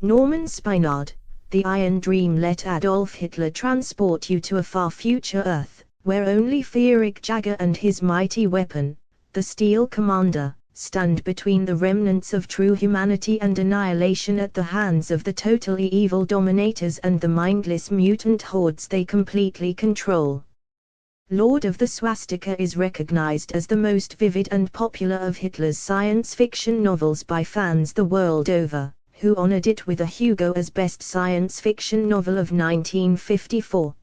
Norman Spinrad, the Iron Dream let Adolf Hitler transport you to a far future Earth, where only Feerick Jagger and his mighty weapon, the Steel Commander, stand between the remnants of true humanity and annihilation at the hands of the totally evil dominators and the mindless mutant hordes they completely control. Lord of the Swastika is recognized as the most vivid and popular of Hitler's science fiction novels by fans the world over, who honored it with a Hugo as best science fiction novel of 1954.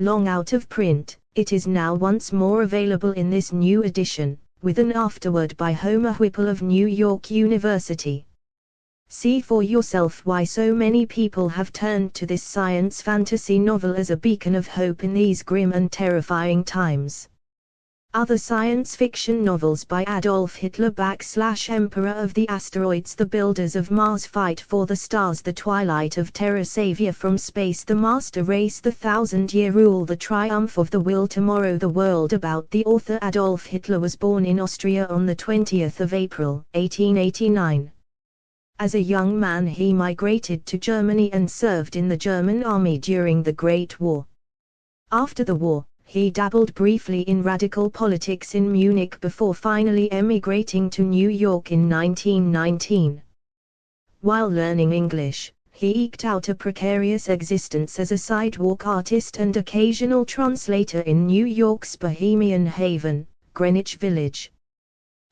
Long out of print, it is now once more available in this new edition, with an afterword by Homer Whipple of New York University. See for yourself why so many people have turned to this science fantasy novel as a beacon of hope in these grim and terrifying times. Other science fiction novels by Adolf Hitler / Emperor of the Asteroids, The Builders of Mars, Fight for the Stars, The Twilight of Terror, Savior from Space, The Master Race, The Thousand-Year Rule, The Triumph of the Will, Tomorrow, The World. About the author. Adolf Hitler was born in Austria on the 20th of April, 1889. As a young man he migrated to Germany and served in the German army during the Great War. After the war, he dabbled briefly in radical politics in Munich before finally emigrating to New York in 1919. While learning English, he eked out a precarious existence as a sidewalk artist and occasional translator in New York's Bohemian Haven, Greenwich Village.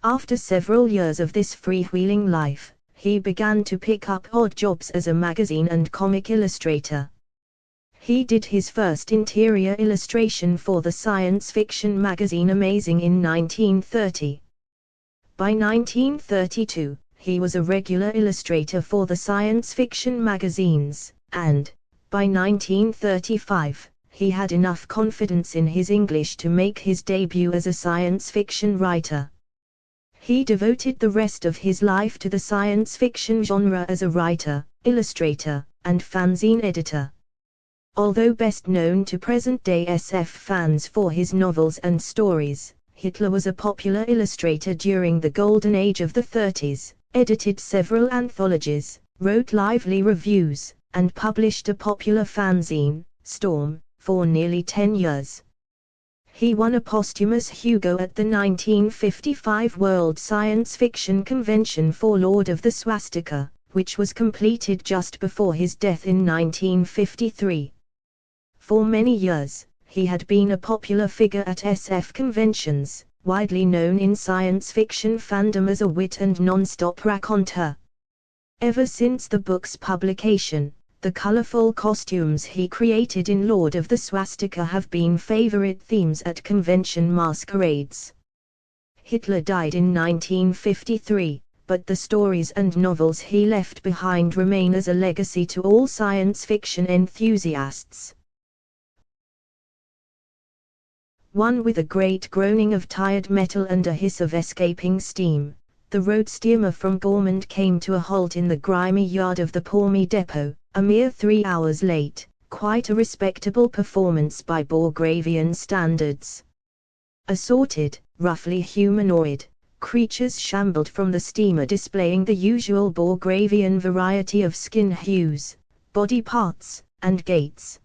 After several years of this freewheeling life, he began to pick up odd jobs as a magazine and comic illustrator. He did his first interior illustration for the science fiction magazine Amazing in 1930. By 1932, he was a regular illustrator for the science fiction magazines, and, by 1935, he had enough confidence in his English to make his debut as a science fiction writer. He devoted the rest of his life to the science fiction genre as a writer, illustrator, and fanzine editor. Although best known to present-day SF fans for his novels and stories, Hitler was a popular illustrator during the golden age of the 30s, edited several anthologies, wrote lively reviews, and published a popular fanzine, Storm, for nearly 10 years. He won a posthumous Hugo at the 1955 World Science Fiction Convention for Lord of the Swastika, which was completed just before his death in 1953. For many years, he had been a popular figure at SF conventions, widely known in science fiction fandom as a wit and non-stop raconteur. Ever since the book's publication, the colorful costumes he created in Lord of the Swastika have been favorite themes at convention masquerades. Hitler died in 1953, but the stories and novels he left behind remain as a legacy to all science fiction enthusiasts. One with a great groaning of tired metal and a hiss of escaping steam, the road steamer from Gormand came to a halt in the grimy yard of the Pawnee depot, a mere 3 hours late, quite a respectable performance by Borgravian standards. Assorted, roughly humanoid, creatures shambled from the steamer displaying the usual Borgravian variety of skin hues, body parts, and gaits.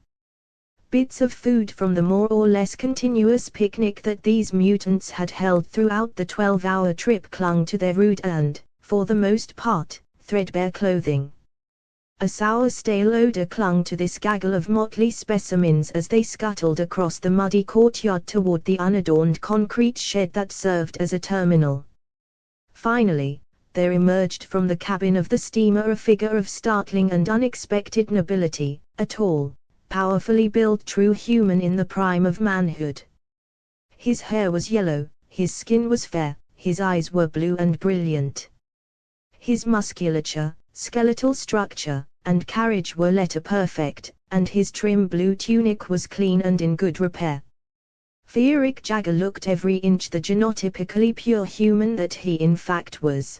Bits of food from the more or less continuous picnic that these mutants had held throughout the 12-hour trip clung to their rude and, for the most part, threadbare clothing. A sour stale odor clung to this gaggle of motley specimens as they scuttled across the muddy courtyard toward the unadorned concrete shed that served as a terminal. Finally, there emerged from the cabin of the steamer a figure of startling and unexpected nobility, a tall, powerfully built true human in the prime of manhood. His hair was yellow, his skin was fair, his eyes were blue and brilliant. His musculature, skeletal structure, and carriage were letter perfect, and his trim blue tunic was clean and in good repair. Feerick Jagger looked every inch the genotypically pure human that he in fact was.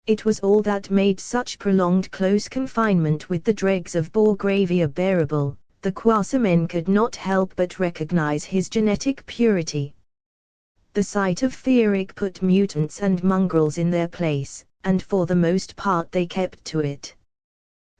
It was all that made such prolonged close confinement with the dregs of Borgravia bearable. The Quasamen could not help but recognize his genetic purity. The sight of Feerick put mutants and mongrels in their place, and for the most part they kept to it.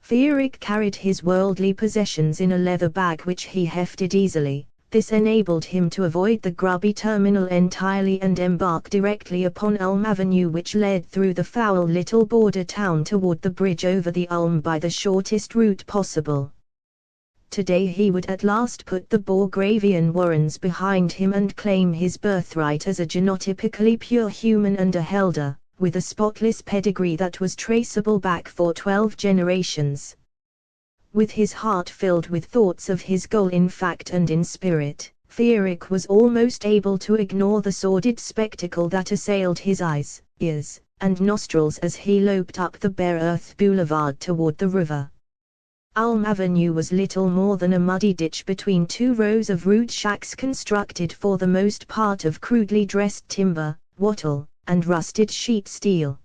Feerick carried his worldly possessions in a leather bag which he hefted easily. This enabled him to avoid the grubby terminal entirely and embark directly upon Ulm Avenue, which led through the foul little border town toward the bridge over the Ulm by the shortest route possible. Today he would at last put the Borgravian warrens behind him and claim his birthright as a genotypically pure human and a Helder, with a spotless pedigree that was traceable back for 12 generations. With his heart filled with thoughts of his goal in fact and in spirit, Feerick was almost able to ignore the sordid spectacle that assailed his eyes, ears, and nostrils as he loped up the bare earth boulevard toward the river. Ulm Avenue was little more than a muddy ditch between two rows of rude shacks constructed for the most part of crudely dressed timber, wattle, and rusted sheet steel.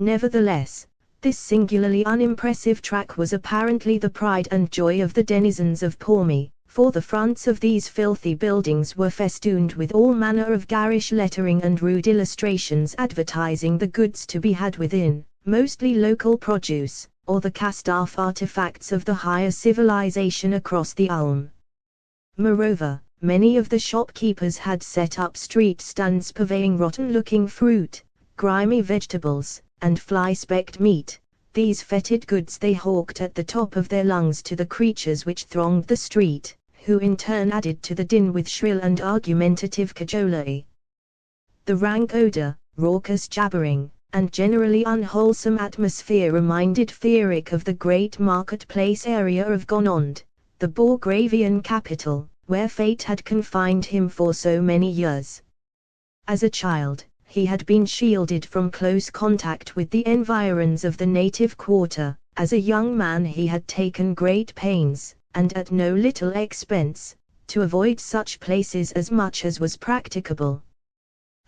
Nevertheless, this singularly unimpressive track was apparently the pride and joy of the denizens of Pormy, for the fronts of these filthy buildings were festooned with all manner of garish lettering and rude illustrations advertising the goods to be had within, mostly local produce, or the cast-off artifacts of the higher civilization across the Ulm. Moreover, many of the shopkeepers had set up street stands purveying rotten-looking fruit, grimy vegetables, and fly-specked meat. These fetid goods they hawked at the top of their lungs to the creatures which thronged the street, who in turn added to the din with shrill and argumentative cajolery. The rank odor, raucous jabbering, and generally unwholesome atmosphere reminded Feerick of the great marketplace area of Gonond, the Borgravian capital, where fate had confined him for so many years. As a child, he had been shielded from close contact with the environs of the native quarter. As a young man he had taken great pains, and at no little expense, to avoid such places as much as was practicable.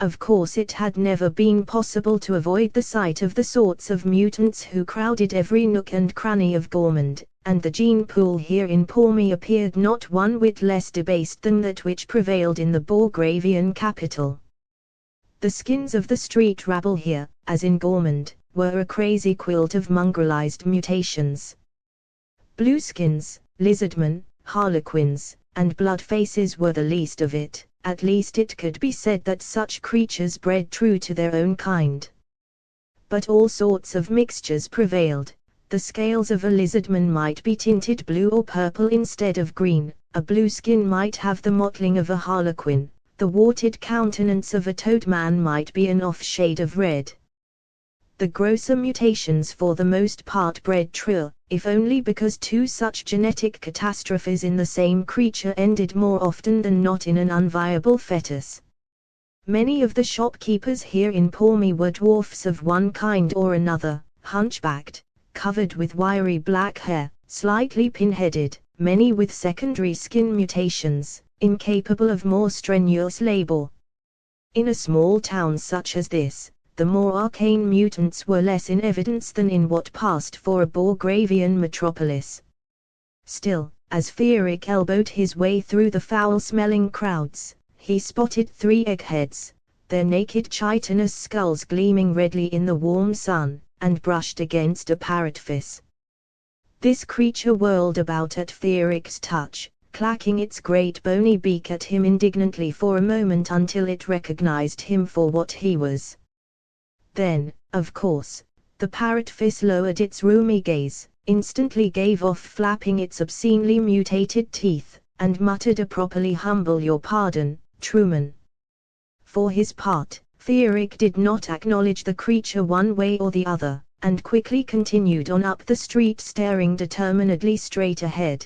Of course it had never been possible to avoid the sight of the sorts of mutants who crowded every nook and cranny of Gormand, and the gene pool here in Pormy appeared not one whit less debased than that which prevailed in the Borgravian capital. The skins of the street rabble here, as in Gormand, were a crazy quilt of mongrelized mutations. Blueskins, lizardmen, harlequins, and bloodfaces were the least of it. At least it could be said that such creatures bred true to their own kind. But all sorts of mixtures prevailed. The scales of a lizardman might be tinted blue or purple instead of green, a blueskin might have the mottling of a harlequin, the warted countenance of a toadman might be an off-shade of red. The grosser mutations for the most part bred true, if only because two such genetic catastrophes in the same creature ended more often than not in an unviable fetus. Many of the shopkeepers here in Pormy were dwarfs of one kind or another, hunchbacked, covered with wiry black hair, slightly pin-headed, many with secondary skin mutations, incapable of more strenuous labor. In a small town such as this, the more arcane mutants were less in evidence than in what passed for a Borgravian metropolis. Still, as Feerick elbowed his way through the foul-smelling crowds, he spotted 3 eggheads, their naked chitinous skulls gleaming redly in the warm sun, and brushed against a parrotfish. This creature whirled about at Feerick's touch, clacking its great bony beak at him indignantly for a moment until it recognized him for what he was. Then, of course, the parrotfish lowered its roomy gaze, instantly gave off flapping its obscenely mutated teeth, and muttered a properly humble "Your pardon, Truman." For his part, Feerick did not acknowledge the creature one way or the other, and quickly continued on up the street staring determinedly straight ahead.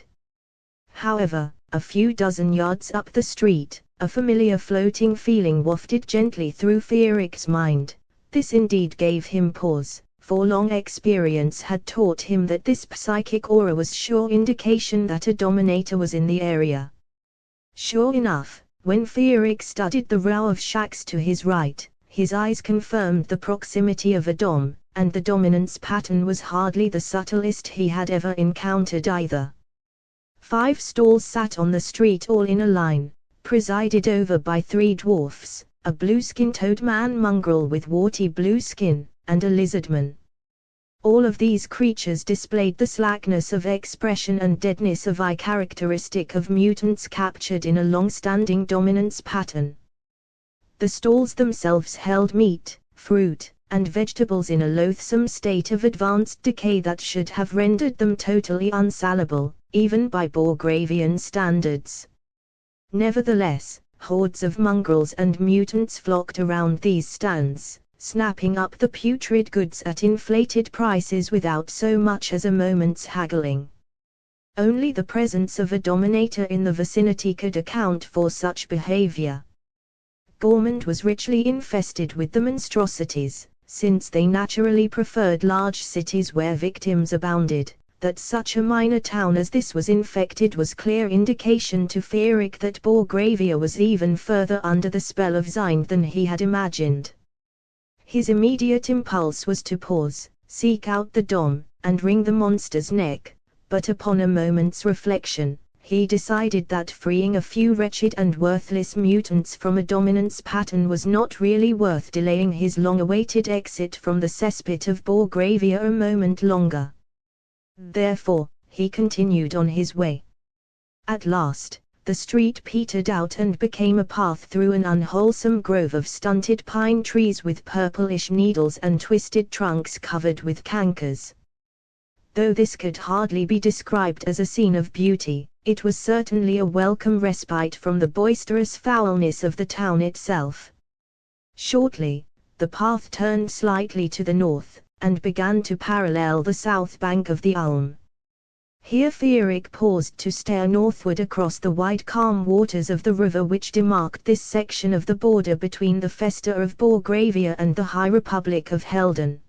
However, a few dozen yards up the street, a familiar floating feeling wafted gently through Feerick's mind. This indeed gave him pause, for long experience had taught him that this psychic aura was sure indication that a dominator was in the area. Sure enough, when Feerick studied the row of shacks to his right, his eyes confirmed the proximity of a dom, and the dominance pattern was hardly the subtlest he had ever encountered either. 5 stalls sat on the street all in a line, presided over by 3 dwarfs, a blueskin toadman mongrel with warty blue skin, and a lizardman. All of these creatures displayed the slackness of expression and deadness of eye characteristic of mutants captured in a long-standing dominance pattern. The stalls themselves held meat, fruit, and vegetables in a loathsome state of advanced decay that should have rendered them totally unsalable, even by Borgravian standards. Nevertheless, hordes of mongrels and mutants flocked around these stands, snapping up the putrid goods at inflated prices without so much as a moment's haggling. Only the presence of a dominator in the vicinity could account for such behavior. Gormand was richly infested with the monstrosities, since they naturally preferred large cities where victims abounded. That such a minor town as this was infected was clear indication to Feerick that Borgravia was even further under the spell of Zind than he had imagined. His immediate impulse was to pause, seek out the dom, and wring the monster's neck, but upon a moment's reflection, he decided that freeing a few wretched and worthless mutants from a dominance pattern was not really worth delaying his long-awaited exit from the cesspit of Borgravia a moment longer. Therefore, he continued on his way. At last, the street petered out and became a path through an unwholesome grove of stunted pine trees with purplish needles and twisted trunks covered with cankers. Though this could hardly be described as a scene of beauty, it was certainly a welcome respite from the boisterous foulness of the town itself. Shortly, the path turned slightly to the north, and began to parallel the south bank of the Ulm. Here Feerick paused to stare northward across the wide calm waters of the river which demarked this section of the border between the Festa of Borgravia and the High Republic of Helden.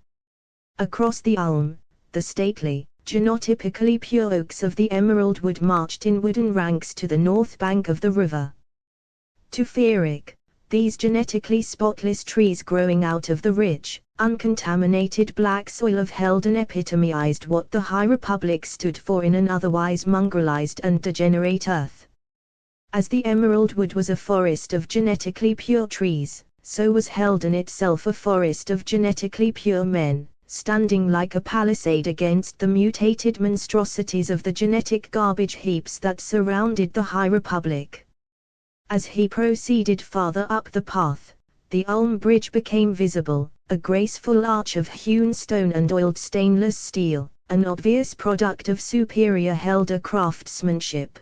Across the Ulm, the stately, genotypically pure oaks of the emerald wood marched in wooden ranks to the north bank of the river. To Feerick, these genetically spotless trees growing out of the rich, uncontaminated black soil of Helden epitomized what the High Republic stood for in an otherwise mongrelized and degenerate earth. As the emerald wood was a forest of genetically pure trees, so was Helden itself a forest of genetically pure men, standing like a palisade against the mutated monstrosities of the genetic garbage heaps that surrounded the High Republic. As he proceeded farther up the path, the Ulm Bridge became visible, a graceful arch of hewn stone and oiled stainless steel, an obvious product of superior Helder craftsmanship.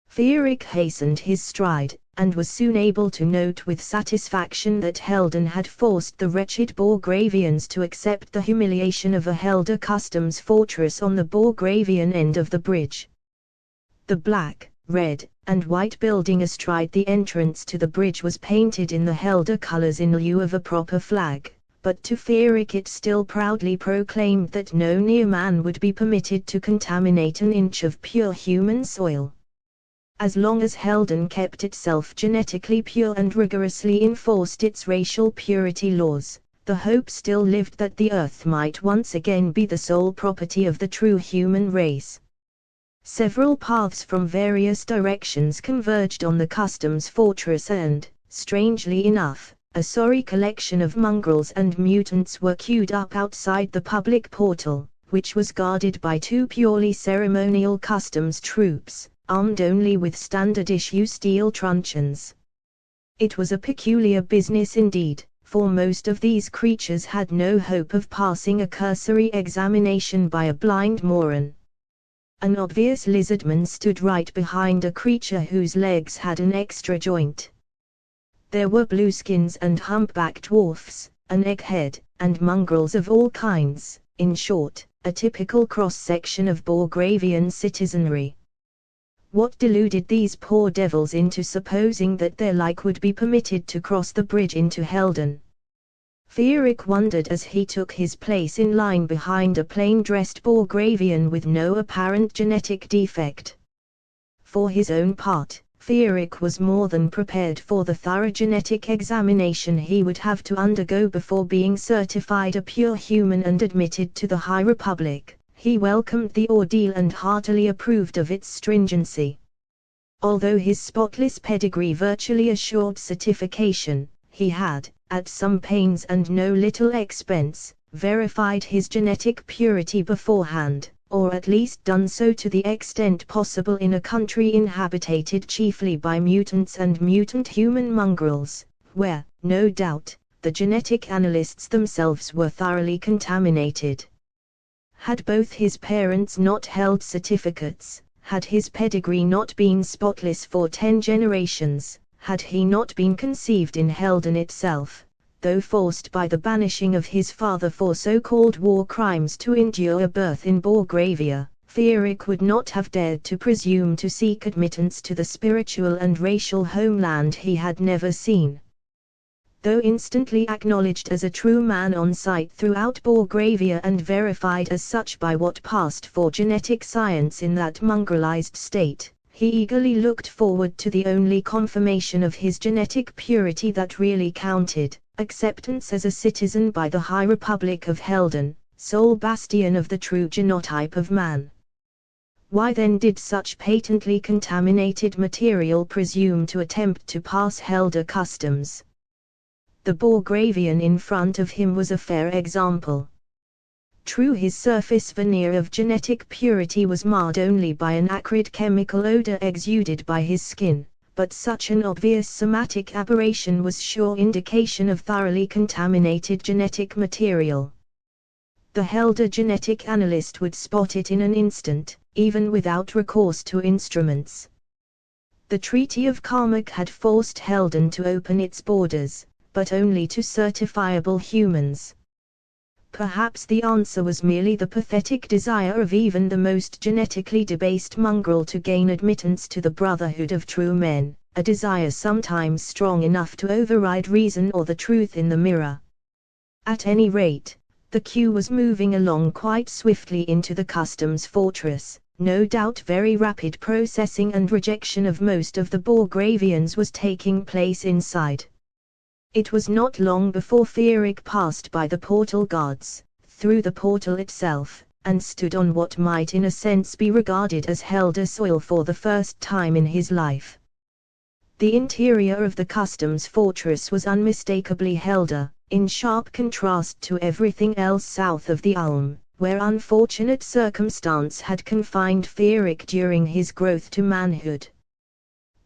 Feerick hastened his stride, and was soon able to note with satisfaction that Helden had forced the wretched Borgravians to accept the humiliation of a Helder customs fortress on the Borgravian end of the bridge. The black, red, and white building astride the entrance to the bridge was painted in the Helder colors in lieu of a proper flag, but to Feerick it still proudly proclaimed that no near man would be permitted to contaminate an inch of pure human soil. As long as Helden kept itself genetically pure and rigorously enforced its racial purity laws, the hope still lived that the earth might once again be the sole property of the true human race. Several paths from various directions converged on the customs fortress and, strangely enough, a sorry collection of mongrels and mutants were queued up outside the public portal, which was guarded by two purely ceremonial customs troops, armed only with standard-issue steel truncheons. It was a peculiar business indeed, for most of these creatures had no hope of passing a cursory examination by a blind moron. An obvious lizardman stood right behind a creature whose legs had an extra joint. There were blueskins and humpback dwarfs, an egghead, and mongrels of all kinds, in short, a typical cross-section of Borgravian citizenry. What deluded these poor devils into supposing that their like would be permitted to cross the bridge into Helden? Feerick wondered as he took his place in line behind a plain-dressed Borgravian with no apparent genetic defect. For his own part, Feerick was more than prepared for the thorough genetic examination he would have to undergo before being certified a pure human and admitted to the High Republic. He welcomed the ordeal and heartily approved of its stringency. Although his spotless pedigree virtually assured certification, he had, at some pains and no little expense, verified his genetic purity beforehand, or at least done so to the extent possible in a country inhabited chiefly by mutants and mutant human mongrels, where, no doubt, the genetic analysts themselves were thoroughly contaminated. Had both his parents not held certificates, had his pedigree not been spotless for 10 generations, had he not been conceived in Helden itself, though forced by the banishing of his father for so-called war crimes to endure a birth in Borgravia, Fierik would not have dared to presume to seek admittance to the spiritual and racial homeland he had never seen. Though instantly acknowledged as a true man on sight throughout Borgravia and verified as such by what passed for genetic science in that mongrelized state, he eagerly looked forward to the only confirmation of his genetic purity that really counted: acceptance as a citizen by the High Republic of Helden, sole bastion of the true genotype of man. Why then did such patently contaminated material presume to attempt to pass Helder customs? The Borgravian in front of him was a fair example. True, his surface veneer of genetic purity was marred only by an acrid chemical odor exuded by his skin, but such an obvious somatic aberration was sure indication of thoroughly contaminated genetic material. The Helder genetic analyst would spot it in an instant, even without recourse to instruments. The Treaty of Karmak had forced Helden to open its borders, but only to certifiable humans. Perhaps the answer was merely the pathetic desire of even the most genetically debased mongrel to gain admittance to the brotherhood of true men, a desire sometimes strong enough to override reason or the truth in the mirror. At any rate, the queue was moving along quite swiftly into the customs fortress. No doubt very rapid processing and rejection of most of the Borgravians was taking place inside. It was not long before Fierik passed by the portal guards, through the portal itself, and stood on what might in a sense be regarded as Helder soil for the first time in his life. The interior of the customs fortress was unmistakably Helder, in sharp contrast to everything else south of the Ulm, where unfortunate circumstance had confined Fierik during his growth to manhood.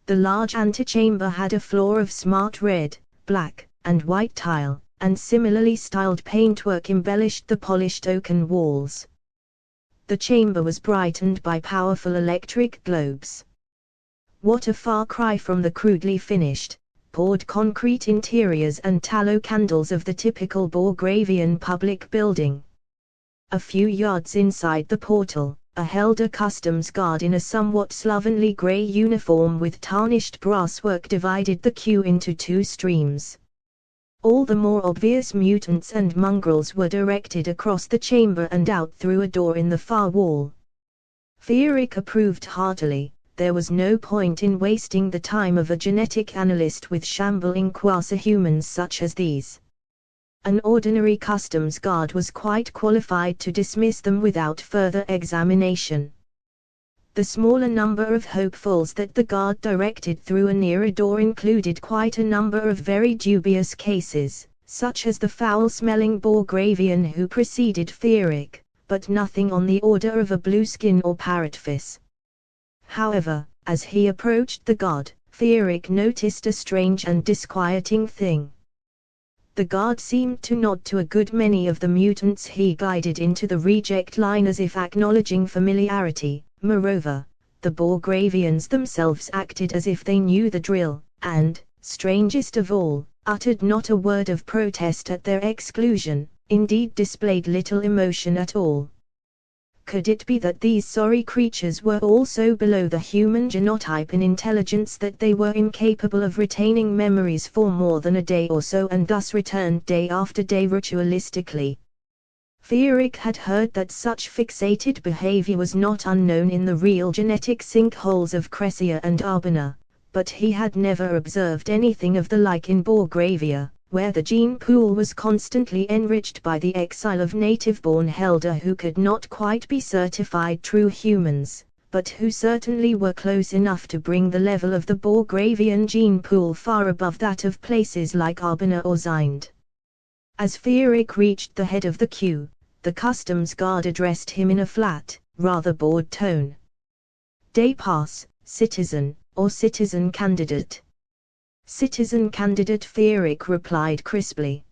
The large antechamber had a floor of smart red, black, and white tile, and similarly styled paintwork embellished the polished oaken walls. The chamber was brightened by powerful electric globes. What a far cry from the crudely finished, poured concrete interiors and tallow candles of the typical Borgravian public building. A few yards inside the portal, a Helder customs guard in a somewhat slovenly grey uniform with tarnished brasswork divided the queue into 2 streams. All the more obvious mutants and mongrels were directed across the chamber and out through a door in the far wall. Fierik approved heartily. There was no point in wasting the time of a genetic analyst with shambling quasi-humans such as these. An ordinary customs guard was quite qualified to dismiss them without further examination. The smaller number of hopefuls that the guard directed through a nearer door included quite a number of very dubious cases, such as the foul-smelling Borgravian who preceded Fierik, but nothing on the order of a blueskin or parrotfish. However, as he approached the guard, Fierik noticed a strange and disquieting thing. The guard seemed to nod to a good many of the mutants he guided into the reject line as if acknowledging familiarity. Moreover, the Borgravians themselves acted as if they knew the drill, and, strangest of all, uttered not a word of protest at their exclusion, indeed displayed little emotion at all. Could it be that these sorry creatures were all so below the human genotype in intelligence that they were incapable of retaining memories for more than a day or so and thus returned day after day ritualistically? Fierik had heard that such fixated behavior was not unknown in the real genetic sinkholes of Cressia and Arbona, but he had never observed anything of the like in Borgravia, where the gene pool was constantly enriched by the exile of native-born Helder who could not quite be certified true humans, but who certainly were close enough to bring the level of the Borgravian gene pool far above that of places like Arbona or Zind. As Fierik reached the head of the queue, the customs guard addressed him in a flat, rather bored tone. "Day pass, citizen, or citizen candidate?" "Citizen candidate," Fierik replied crisply.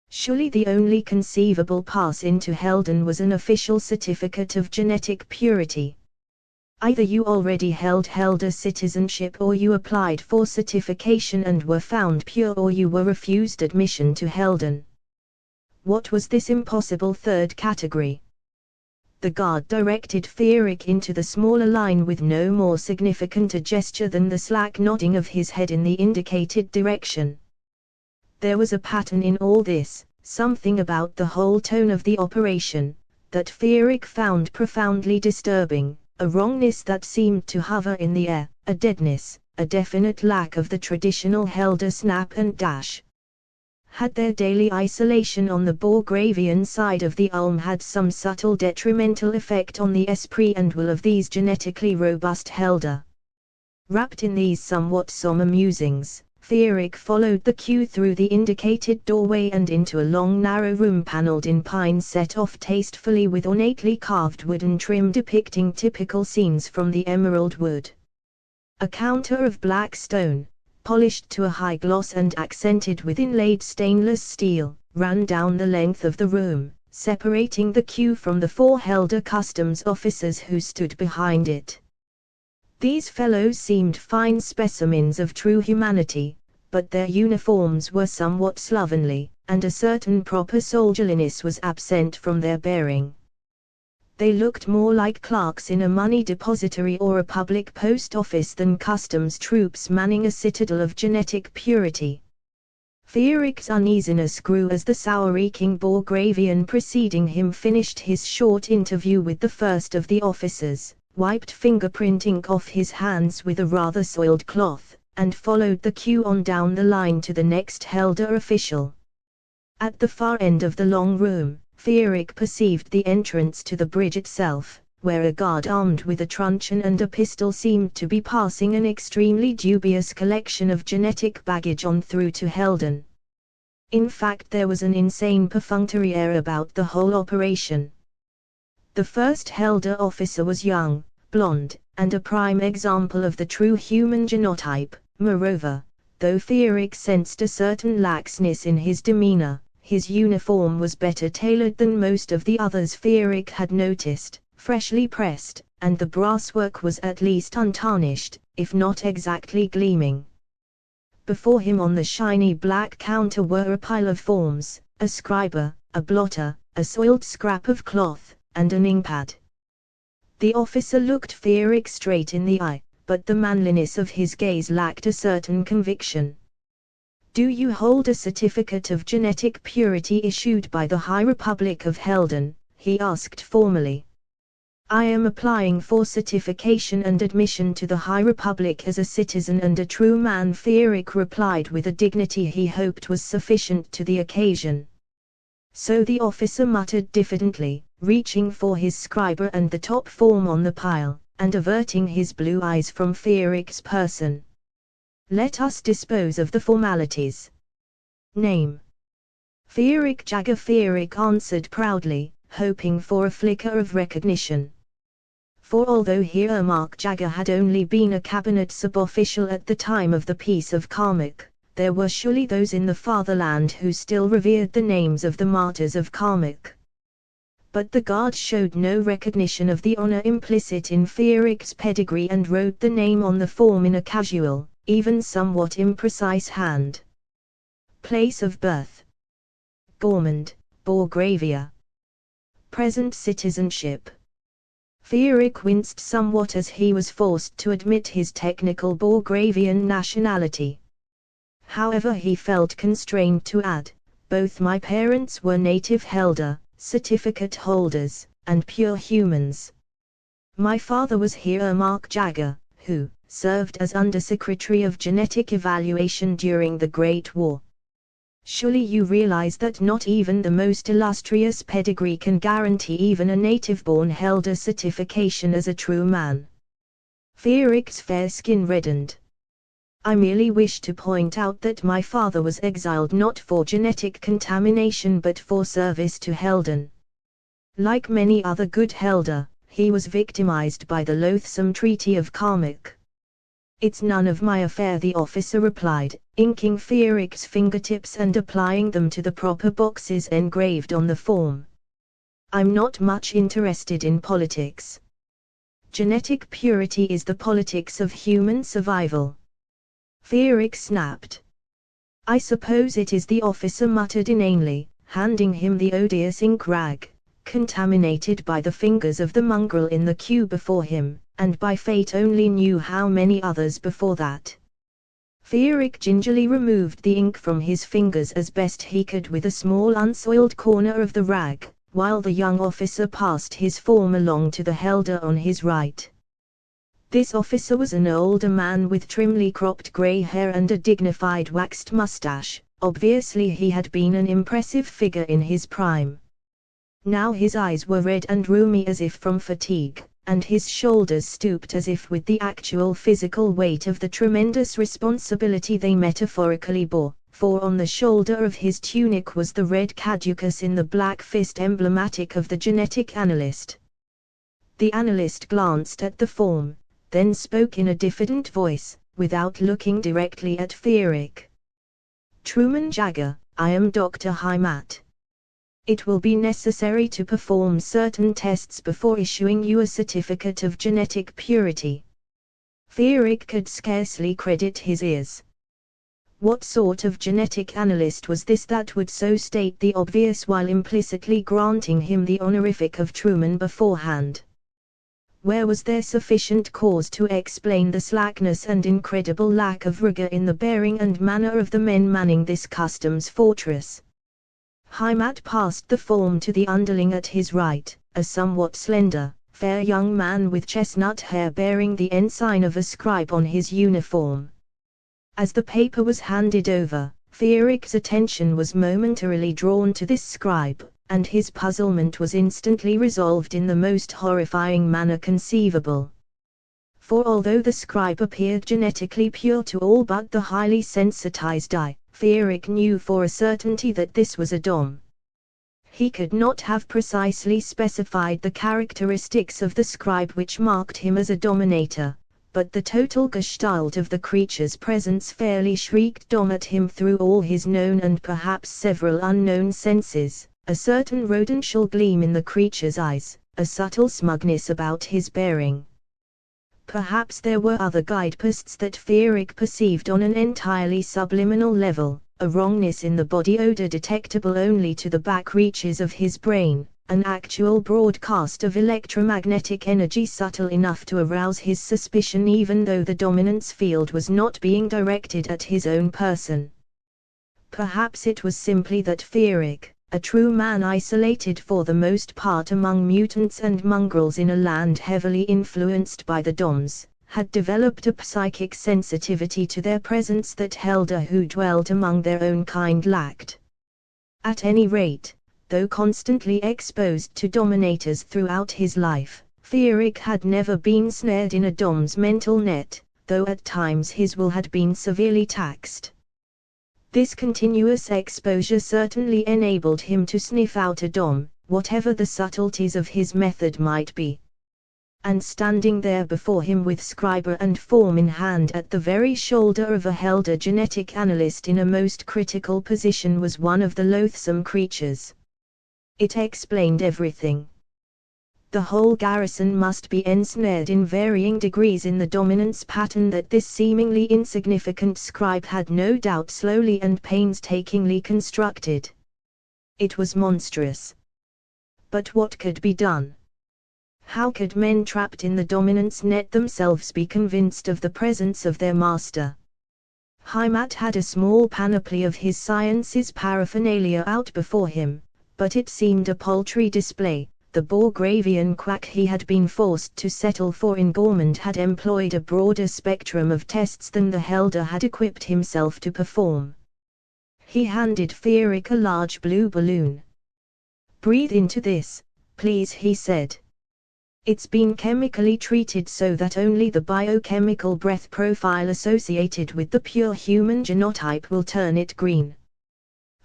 Surely the only conceivable pass into Helden was an official certificate of genetic purity. Either you already held Helder citizenship, or you applied for certification and were found pure, or you were refused admission to Helden. What was this impossible third category? The guard directed Fierik into the smaller line with no more significant a gesture than the slack nodding of his head in the indicated direction. There was a pattern in all this, something about the whole tone of the operation, that Fierik found profoundly disturbing, a wrongness that seemed to hover in the air, a deadness, a definite lack of the traditional Helder snap and dash. Had their daily isolation on the Borgravian side of the Ulm had some subtle detrimental effect on the esprit and will of these genetically robust Helder? Wrapped in these somewhat somber musings, Fierik followed the queue through the indicated doorway and into a long narrow room panelled in pine, set off tastefully with ornately carved wooden trim depicting typical scenes from the emerald wood. A counter of black stone, polished to a high gloss and accented with inlaid stainless steel, ran down the length of the room, separating the queue from the 4 Helder customs officers who stood behind it. These fellows seemed fine specimens of true humanity, but their uniforms were somewhat slovenly, and a certain proper soldierliness was absent from their bearing. They looked more like clerks in a money depository or a public post office than customs troops manning a citadel of genetic purity. Fierik's uneasiness grew as the sour-reeking Borgravian preceding him finished his short interview with the first of the officers, wiped fingerprint ink off his hands with a rather soiled cloth, and followed the queue on down the line to the next Helder official. At the far end of the long room, Fierik perceived the entrance to the bridge itself, where a guard armed with a truncheon and a pistol seemed to be passing an extremely dubious collection of genetic baggage on through to Helden. In fact, there was an insane perfunctory air about the whole operation. The first Helder officer was young, blonde, and a prime example of the true human genotype. Moreover, though Fierik sensed a certain laxness in his demeanor, his uniform was better tailored than most of the others Fierik had noticed, freshly pressed, and the brasswork was at least untarnished, if not exactly gleaming. Before him on the shiny black counter were a pile of forms, a scriber, a blotter, a soiled scrap of cloth, and an inkpad. The officer looked Fierik straight in the eye, but the manliness of his gaze lacked a certain conviction. "Do you hold a certificate of genetic purity issued by the High Republic of Helden?" he asked formally. "I am applying for certification and admission to the High Republic as a citizen and a true man," Fierik replied with a dignity he hoped was sufficient to the occasion. So the officer muttered diffidently, reaching for his scriber and the top form on the pile, and averting his blue eyes from Fierik's person. "Let us dispose of the formalities. Name?" "Fierik Jagger," Fierik answered proudly, hoping for a flicker of recognition. For although Hiermark Jagger had only been a cabinet sub-official at the time of the Peace of Karmak, there were surely those in the fatherland who still revered the names of the martyrs of Karmak. But the guard showed no recognition of the honor implicit in Fierik's pedigree and wrote the name on the form in a casual, even somewhat imprecise hand. Place of birth: Gormand, Borgravia. Present citizenship: Fierik winced somewhat as he was forced to admit his technical Borgravian nationality. However, he felt constrained to add, "Both my parents were native Helder, certificate holders, and pure humans. My father was Hiermark Jagger, who served as Undersecretary of Genetic Evaluation during the Great War. Surely you realize that not even the most illustrious pedigree can guarantee even a native-born Helder certification as a true man." Fierik's fair skin reddened. I merely wish to point out that my father was exiled not for genetic contamination but for service to Helden. Like many other good Helder, he was victimized by the loathsome Treaty of Karmak. It's none of my affair, the officer replied, inking Fearic's fingertips and applying them to the proper boxes engraved on the form. I'm not much interested in politics. Genetic purity is the politics of human survival. Fearic snapped. I suppose it is, the officer muttered inanely, handing him the odious ink rag, contaminated by the fingers of the mongrel in the queue before him, and by fate only knew how many others before that. Fearic gingerly removed the ink from his fingers as best he could with a small unsoiled corner of the rag, while the young officer passed his form along to the Helder on his right. This officer was an older man with trimly cropped grey hair and a dignified waxed mustache. Obviously he had been an impressive figure in his prime. Now his eyes were red and rheumy as if from fatigue, and his shoulders stooped as if with the actual physical weight of the tremendous responsibility they metaphorically bore, for on the shoulder of his tunic was the red caducus in the black fist emblematic of the genetic analyst. The analyst glanced at the form, then spoke in a diffident voice, without looking directly at Fearic. Truman Jagger, I am Dr. Heimat. It will be necessary to perform certain tests before issuing you a certificate of genetic purity. Fearic could scarcely credit his ears. What sort of genetic analyst was this that would so state the obvious while implicitly granting him the honorific of Truman beforehand? Where was there sufficient cause to explain the slackness and incredible lack of rigor in the bearing and manner of the men manning this customs fortress? Heimat passed the form to the underling at his right, a somewhat slender, fair young man with chestnut hair bearing the ensign of a scribe on his uniform. As the paper was handed over, Fearic's attention was momentarily drawn to this scribe, and his puzzlement was instantly resolved in the most horrifying manner conceivable. For although the scribe appeared genetically pure to all but the highly sensitized eye, Fearic knew for a certainty that this was a dom. He could not have precisely specified the characteristics of the scribe which marked him as a dominator, but the total gestalt of the creature's presence fairly shrieked dom at him through all his known and perhaps several unknown senses. A certain rodential gleam in the creature's eyes, a subtle smugness about his bearing. Perhaps there were other guideposts that Fearic perceived on an entirely subliminal level, a wrongness in the body odor detectable only to the back reaches of his brain, an actual broadcast of electromagnetic energy subtle enough to arouse his suspicion even though the dominance field was not being directed at his own person. Perhaps it was simply that Fearic, a true man isolated for the most part among mutants and mongrels in a land heavily influenced by the Doms, had developed a psychic sensitivity to their presence that Helder who dwelt among their own kind lacked. At any rate, though constantly exposed to dominators throughout his life, Fearic had never been snared in a Dom's mental net, though at times his will had been severely taxed. This continuous exposure certainly enabled him to sniff out a dom, whatever the subtleties of his method might be. And standing there before him with scriber and form in hand at the very shoulder of a Helder genetic analyst in a most critical position was one of the loathsome creatures. It explained everything. The whole garrison must be ensnared in varying degrees in the dominance pattern that this seemingly insignificant scribe had no doubt slowly and painstakingly constructed. It was monstrous. But what could be done? How could men trapped in the dominance net themselves be convinced of the presence of their master? Heimat had a small panoply of his science's paraphernalia out before him, but it seemed a paltry display. The Borgravian quack he had been forced to settle for in Gormand had employed a broader spectrum of tests than the Helder had equipped himself to perform. He handed Fearic a large blue balloon. "Breathe into this, please," he said. It's been chemically treated so that only the biochemical breath profile associated with the pure human genotype will turn it green.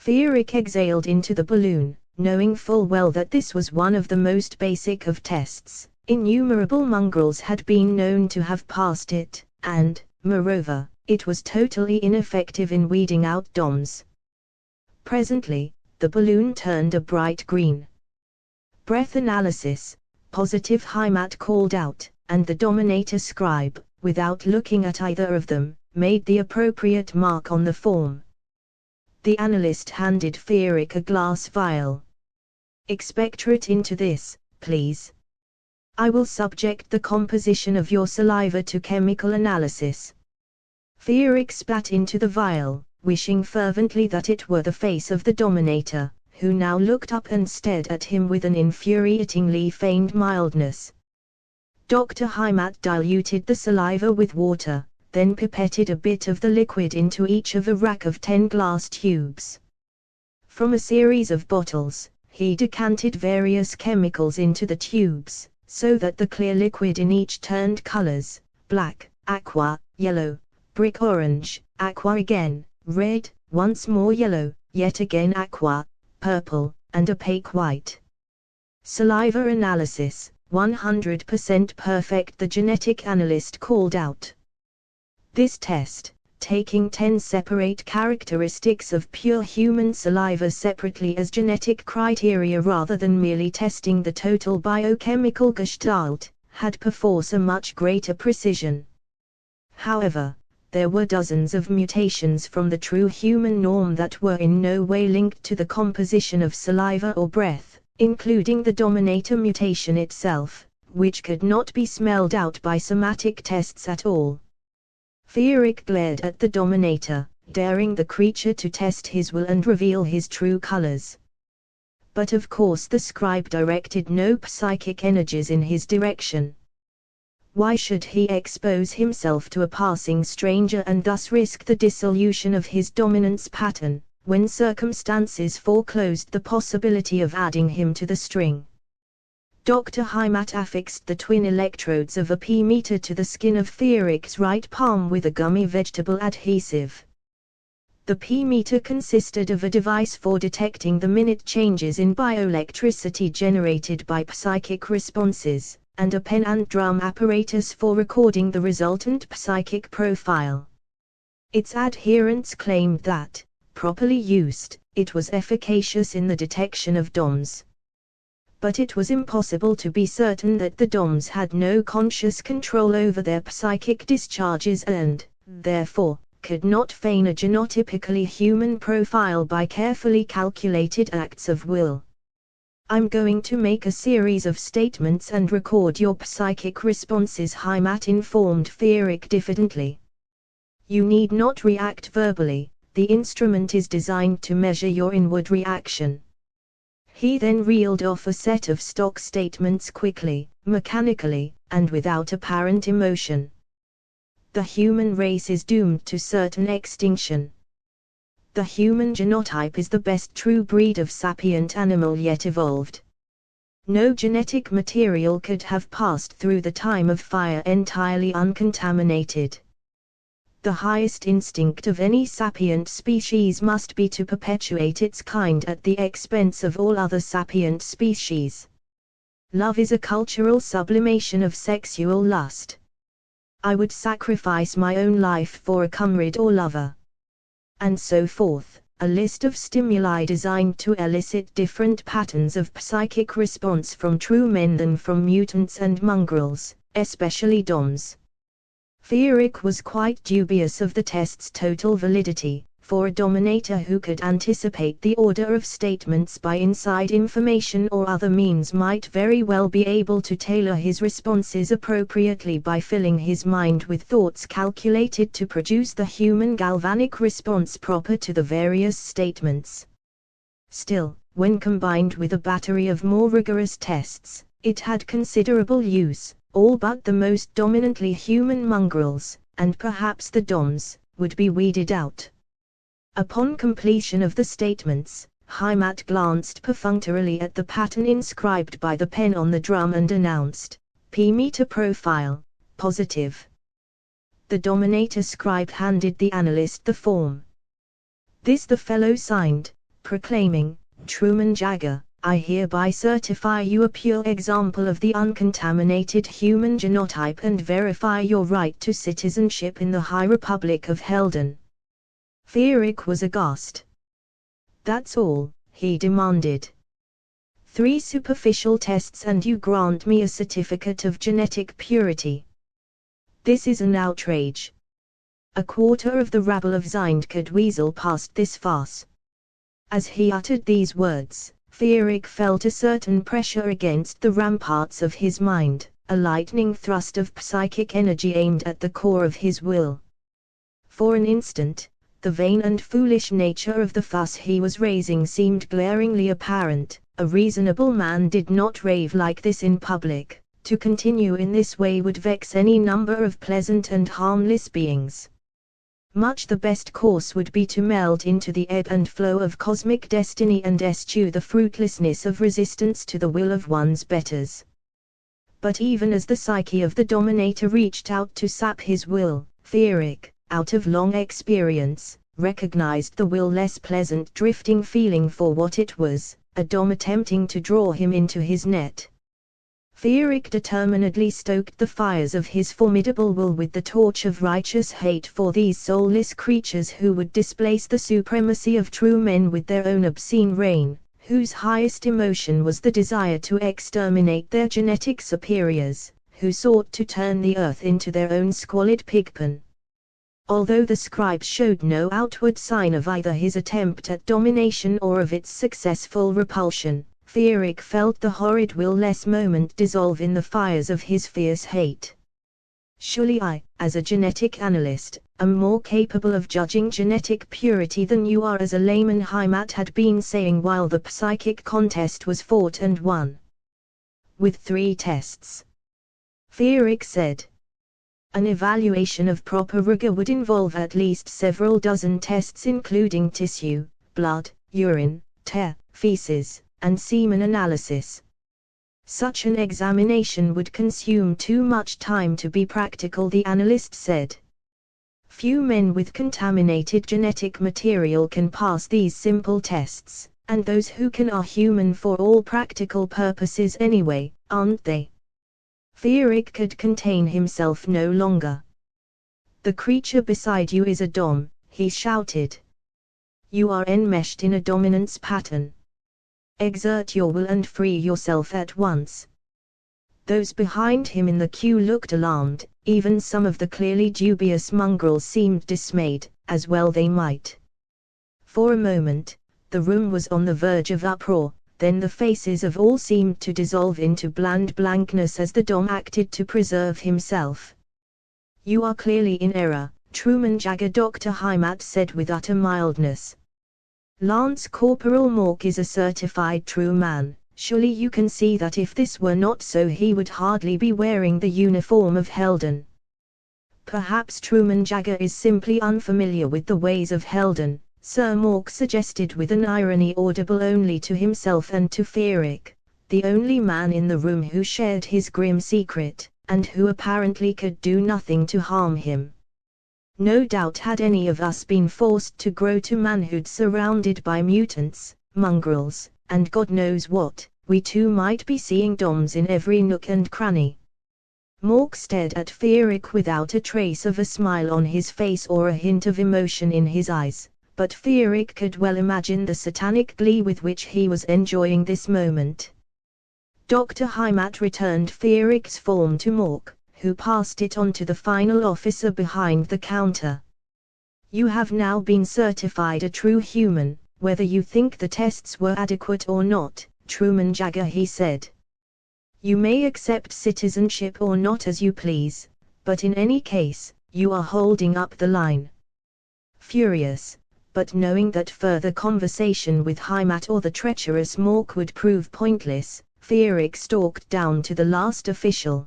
Feerick exhaled into the balloon, knowing full well that this was one of the most basic of tests. Innumerable mongrels had been known to have passed it, and, moreover, it was totally ineffective in weeding out DOMs. Presently, the balloon turned a bright green. Breath analysis, positive Heimat called out, and the Dominator scribe, without looking at either of them, made the appropriate mark on the form. The analyst handed Feerick a glass vial. "Expectorate into this, please. I will subject the composition of your saliva to chemical analysis." Feerick spat into the vial, wishing fervently that it were the face of the Dominator, who now looked up and stared at him with an infuriatingly feigned mildness. Dr. Heimat diluted the saliva with water, then pipetted a bit of the liquid into each of a rack of 10 glass tubes. From a series of bottles, he decanted various chemicals into the tubes, so that the clear liquid in each turned colors: black, aqua, yellow, brick orange, aqua again, red, once more yellow, yet again aqua, purple, and opaque white. "Saliva analysis, 100% perfect," the genetic analyst called out. This test, taking 10 separate characteristics of pure human saliva separately as genetic criteria rather than merely testing the total biochemical gestalt, had perforce a much greater precision. However, there were dozens of mutations from the true human norm that were in no way linked to the composition of saliva or breath, including the Dominator mutation itself, which could not be smelled out by somatic tests at all. Feerick glared at the Dominator, daring the creature to test his will and reveal his true colors. But of course the scribe directed no psychic energies in his direction. Why should he expose himself to a passing stranger and thus risk the dissolution of his dominance pattern, when circumstances foreclosed the possibility of adding him to the string? Dr. Heimat affixed the twin electrodes of a p-meter to the skin of Feerick's right palm with a gummy vegetable adhesive. The p-meter consisted of a device for detecting the minute changes in bioelectricity generated by psychic responses, and a pen and drum apparatus for recording the resultant psychic profile. Its adherents claimed that, properly used, it was efficacious in the detection of DOMs. But it was impossible to be certain that the DOMs had no conscious control over their psychic discharges and, therefore, could not feign a genotypically human profile by carefully calculated acts of will. "I'm going to make a series of statements and record your psychic responses," Heimat informed Feerick diffidently. "You need not react verbally, the instrument is designed to measure your inward reaction." He then reeled off a set of stock statements quickly, mechanically, and without apparent emotion. "The human race is doomed to certain extinction. The human genotype is the best true breed of sapient animal yet evolved. No genetic material could have passed through the time of fire entirely uncontaminated. The highest instinct of any sapient species must be to perpetuate its kind at the expense of all other sapient species. Love is a cultural sublimation of sexual lust. I would sacrifice my own life for a comrade or lover." And so forth, a list of stimuli designed to elicit different patterns of psychic response from true men than from mutants and mongrels, especially DOMs. Feerick was quite dubious of the test's total validity, for a Dominator who could anticipate the order of statements by inside information or other means might very well be able to tailor his responses appropriately by filling his mind with thoughts calculated to produce the human galvanic response proper to the various statements. Still, when combined with a battery of more rigorous tests, it had considerable use. All but the most dominantly human mongrels, and perhaps the DOMs, would be weeded out. Upon completion of the statements, Heimat glanced perfunctorily at the pattern inscribed by the pen on the drum and announced, P-meter profile, positive. The Dominator scribe handed the analyst the form. This the fellow signed, proclaiming, "Truman Jagger, I hereby certify you a pure example of the uncontaminated human genotype and verify your right to citizenship in the High Republic of Helden." Fierik was aghast. "That's all," he demanded. "3 superficial tests and you grant me a certificate of genetic purity. This is an outrage." A quarter of the rabble of Zind could weasel past this farce. As he uttered these words, Fierik felt a certain pressure against the ramparts of his mind, a lightning thrust of psychic energy aimed at the core of his will. For an instant, the vain and foolish nature of the fuss he was raising seemed glaringly apparent. A reasonable man did not rave like this in public. To continue in this way would vex any number of pleasant and harmless beings. Much the best course would be to melt into the ebb and flow of cosmic destiny and eschew the fruitlessness of resistance to the will of one's betters. But even as the psyche of the Dominator reached out to sap his will, Fierik, out of long experience, recognized the will less pleasant drifting feeling for what it was, a dom attempting to draw him into his net. Fierik determinedly stoked the fires of his formidable will with the torch of righteous hate for these soulless creatures who would displace the supremacy of true men with their own obscene reign, whose highest emotion was the desire to exterminate their genetic superiors, who sought to turn the earth into their own squalid pigpen. Although the scribe showed no outward sign of either his attempt at domination or of its successful repulsion, Fierik felt the horrid will-less moment dissolve in the fires of his fierce hate. "Surely I, as a genetic analyst, am more capable of judging genetic purity than you are as a layman," Heimat had been saying while the psychic contest was fought and won. "With 3 tests," Fierik said. "An evaluation of proper rigor would involve at least several dozen tests including tissue, blood, urine, feces, and semen analysis. Such an examination would consume too much time to be practical," the analyst said. "Few men with contaminated genetic material can pass these simple tests, and those who can are human for all practical purposes anyway, aren't they?" Fierik could contain himself no longer. "The creature beside you is a dom," he shouted. "You are enmeshed in a dominance pattern. Exert your will and free yourself at once." Those behind him in the queue looked alarmed, even some of the clearly dubious mongrels seemed dismayed, as well they might. For a moment, the room was on the verge of uproar, then the faces of all seemed to dissolve into bland blankness as the dom acted to preserve himself. "You are clearly in error, Truman Jagger," Dr. Heimat said with utter mildness. "Lance Corporal Mork is a certified true man. Surely you can see that if this were not so he would hardly be wearing the uniform of Helden." "Perhaps Truman Jagger is simply unfamiliar with the ways of Helden," Sir Mork suggested with an irony audible only to himself and to Fierik, the only man in the room who shared his grim secret, and who apparently could do nothing to harm him. "No doubt had any of us been forced to grow to manhood surrounded by mutants, mongrels, and God knows what, we too might be seeing doms in every nook and cranny." Mork stared at Fierik without a trace of a smile on his face or a hint of emotion in his eyes, but Fierik could well imagine the satanic glee with which he was enjoying this moment. Dr. Heimat returned Fierik's form to Mork, who passed it on to the final officer behind the counter. "You have now been certified a true human, whether you think the tests were adequate or not, Truman Jagger," he said. "You may accept citizenship or not as you please, but in any case, you are holding up the line." Furious, but knowing that further conversation with Heimat or the treacherous Mork would prove pointless, Fierik stalked down to the last official.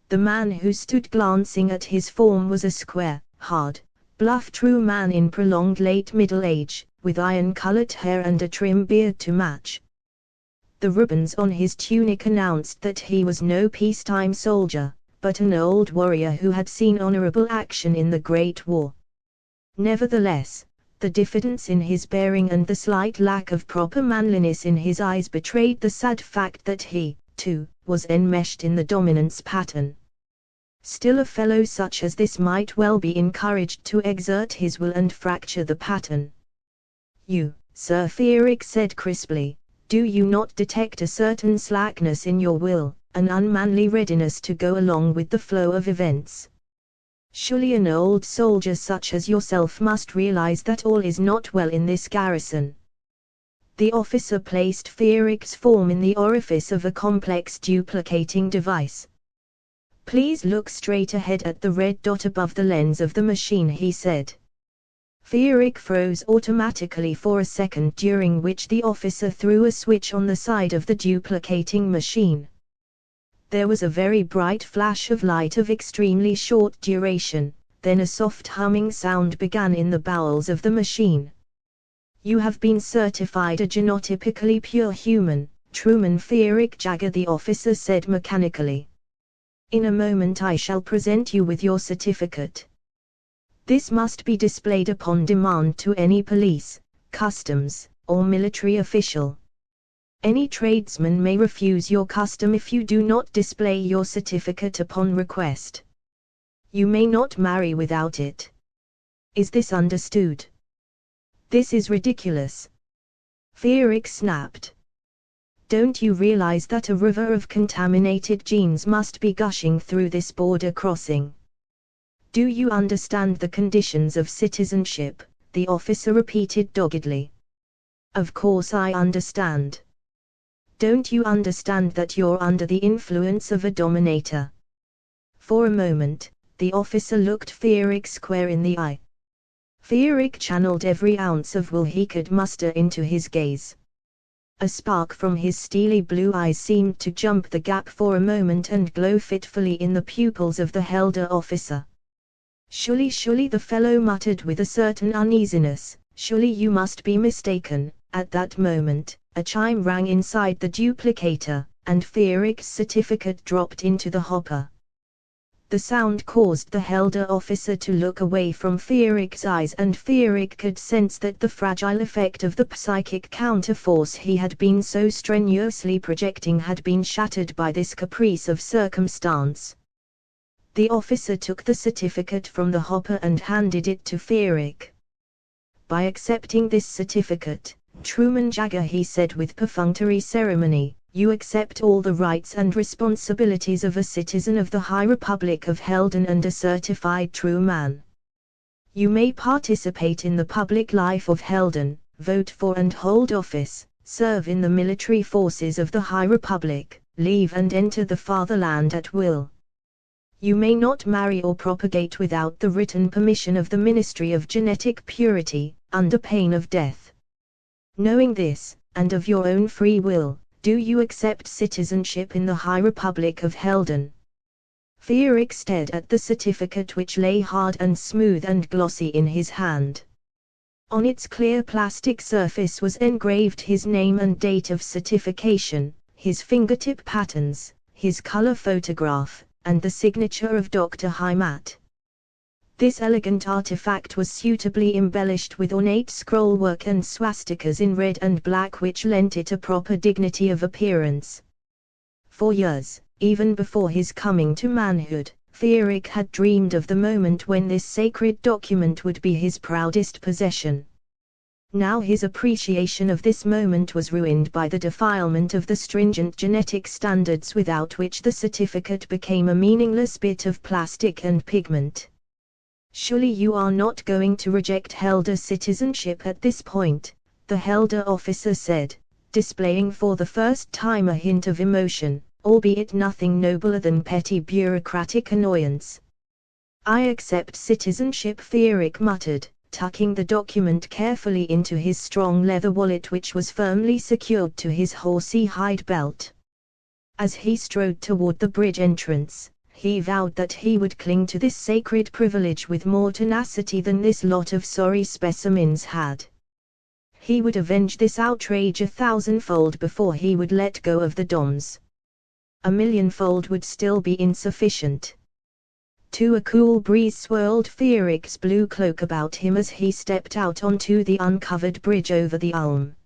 The man who stood glancing at his form was a square, hard, bluff true man in prolonged late middle age, with iron-colored hair and a trim beard to match. The ribbons on his tunic announced that he was no peacetime soldier, but an old warrior who had seen honorable action in the Great War. Nevertheless, the diffidence in his bearing and the slight lack of proper manliness in his eyes betrayed the sad fact that he, too, was enmeshed in the dominance pattern. Still, a fellow such as this might well be encouraged to exert his will and fracture the pattern. "You, Sir Feerick," said crisply, "do you not detect a certain slackness in your will, an unmanly readiness to go along with the flow of events? Surely an old soldier such as yourself must realize that all is not well in this garrison." The officer placed Feerick's form in the orifice of a complex duplicating device. "Please look straight ahead at the red dot above the lens of the machine," he said. Feerick froze automatically for a second, during which the officer threw a switch on the side of the duplicating machine. There was a very bright flash of light of extremely short duration, then a soft humming sound began in the bowels of the machine. "You have been certified a genotypically pure human, Truman Feerick Jagger," the officer said mechanically. "In a moment I shall present you with your certificate. This must be displayed upon demand to any police, customs, or military official. Any tradesman may refuse your custom if you do not display your certificate upon request. You may not marry without it. Is this understood?" "This is ridiculous," Feerick snapped. "Don't you realize that a river of contaminated genes must be gushing through this border crossing? Do you understand the conditions of citizenship?" the officer repeated doggedly. "Of course I understand. Don't you understand that you're under the influence of a dominator?" For a moment, the officer looked Feerick square in the eye. Feerick channeled every ounce of will he could muster into his gaze. A spark from his steely blue eyes seemed to jump the gap for a moment and glow fitfully in the pupils of the elder officer. Surely," the fellow muttered with a certain uneasiness, "surely you must be mistaken." At that moment, a chime rang inside the duplicator, and Feerick's certificate dropped into the hopper. The sound caused the elder officer to look away from Feerick's eyes, and Feerick could sense that the fragile effect of the psychic counterforce he had been so strenuously projecting had been shattered by this caprice of circumstance. The officer took the certificate from the hopper and handed it to Feerick. "By accepting this certificate, Truman Jagger," he said with perfunctory ceremony, "you accept all the rights and responsibilities of a citizen of the High Republic of Helden and a certified true man. You may participate in the public life of Helden, vote for and hold office, serve in the military forces of the High Republic, leave and enter the fatherland at will. You may not marry or propagate without the written permission of the Ministry of Genetic Purity, under pain of death. Knowing this, and of your own free will, do you accept citizenship in the High Republic of Helden?" Feerick stared at the certificate, which lay hard and smooth and glossy in his hand. On its clear plastic surface was engraved his name and date of certification, his fingertip patterns, his color photograph, and the signature of Dr. Heimat. This elegant artifact was suitably embellished with ornate scrollwork and swastikas in red and black, which lent it a proper dignity of appearance. For years, even before his coming to manhood, Feerick had dreamed of the moment when this sacred document would be his proudest possession. Now his appreciation of this moment was ruined by the defilement of the stringent genetic standards without which the certificate became a meaningless bit of plastic and pigment. "Surely you are not going to reject Helder citizenship at this point," the Helder officer said, displaying for the first time a hint of emotion, albeit nothing nobler than petty bureaucratic annoyance. "I accept citizenship," Feerick muttered, tucking the document carefully into his strong leather wallet, which was firmly secured to his horsey hide belt. As he strode toward the bridge entrance, he vowed that he would cling to this sacred privilege with more tenacity than this lot of sorry specimens had. He would avenge this outrage 1,000-fold before he would let go of the Doms. 1,000,000-fold would still be insufficient. A cool breeze swirled Fearic's blue cloak about him as he stepped out onto the uncovered bridge over the Ulm.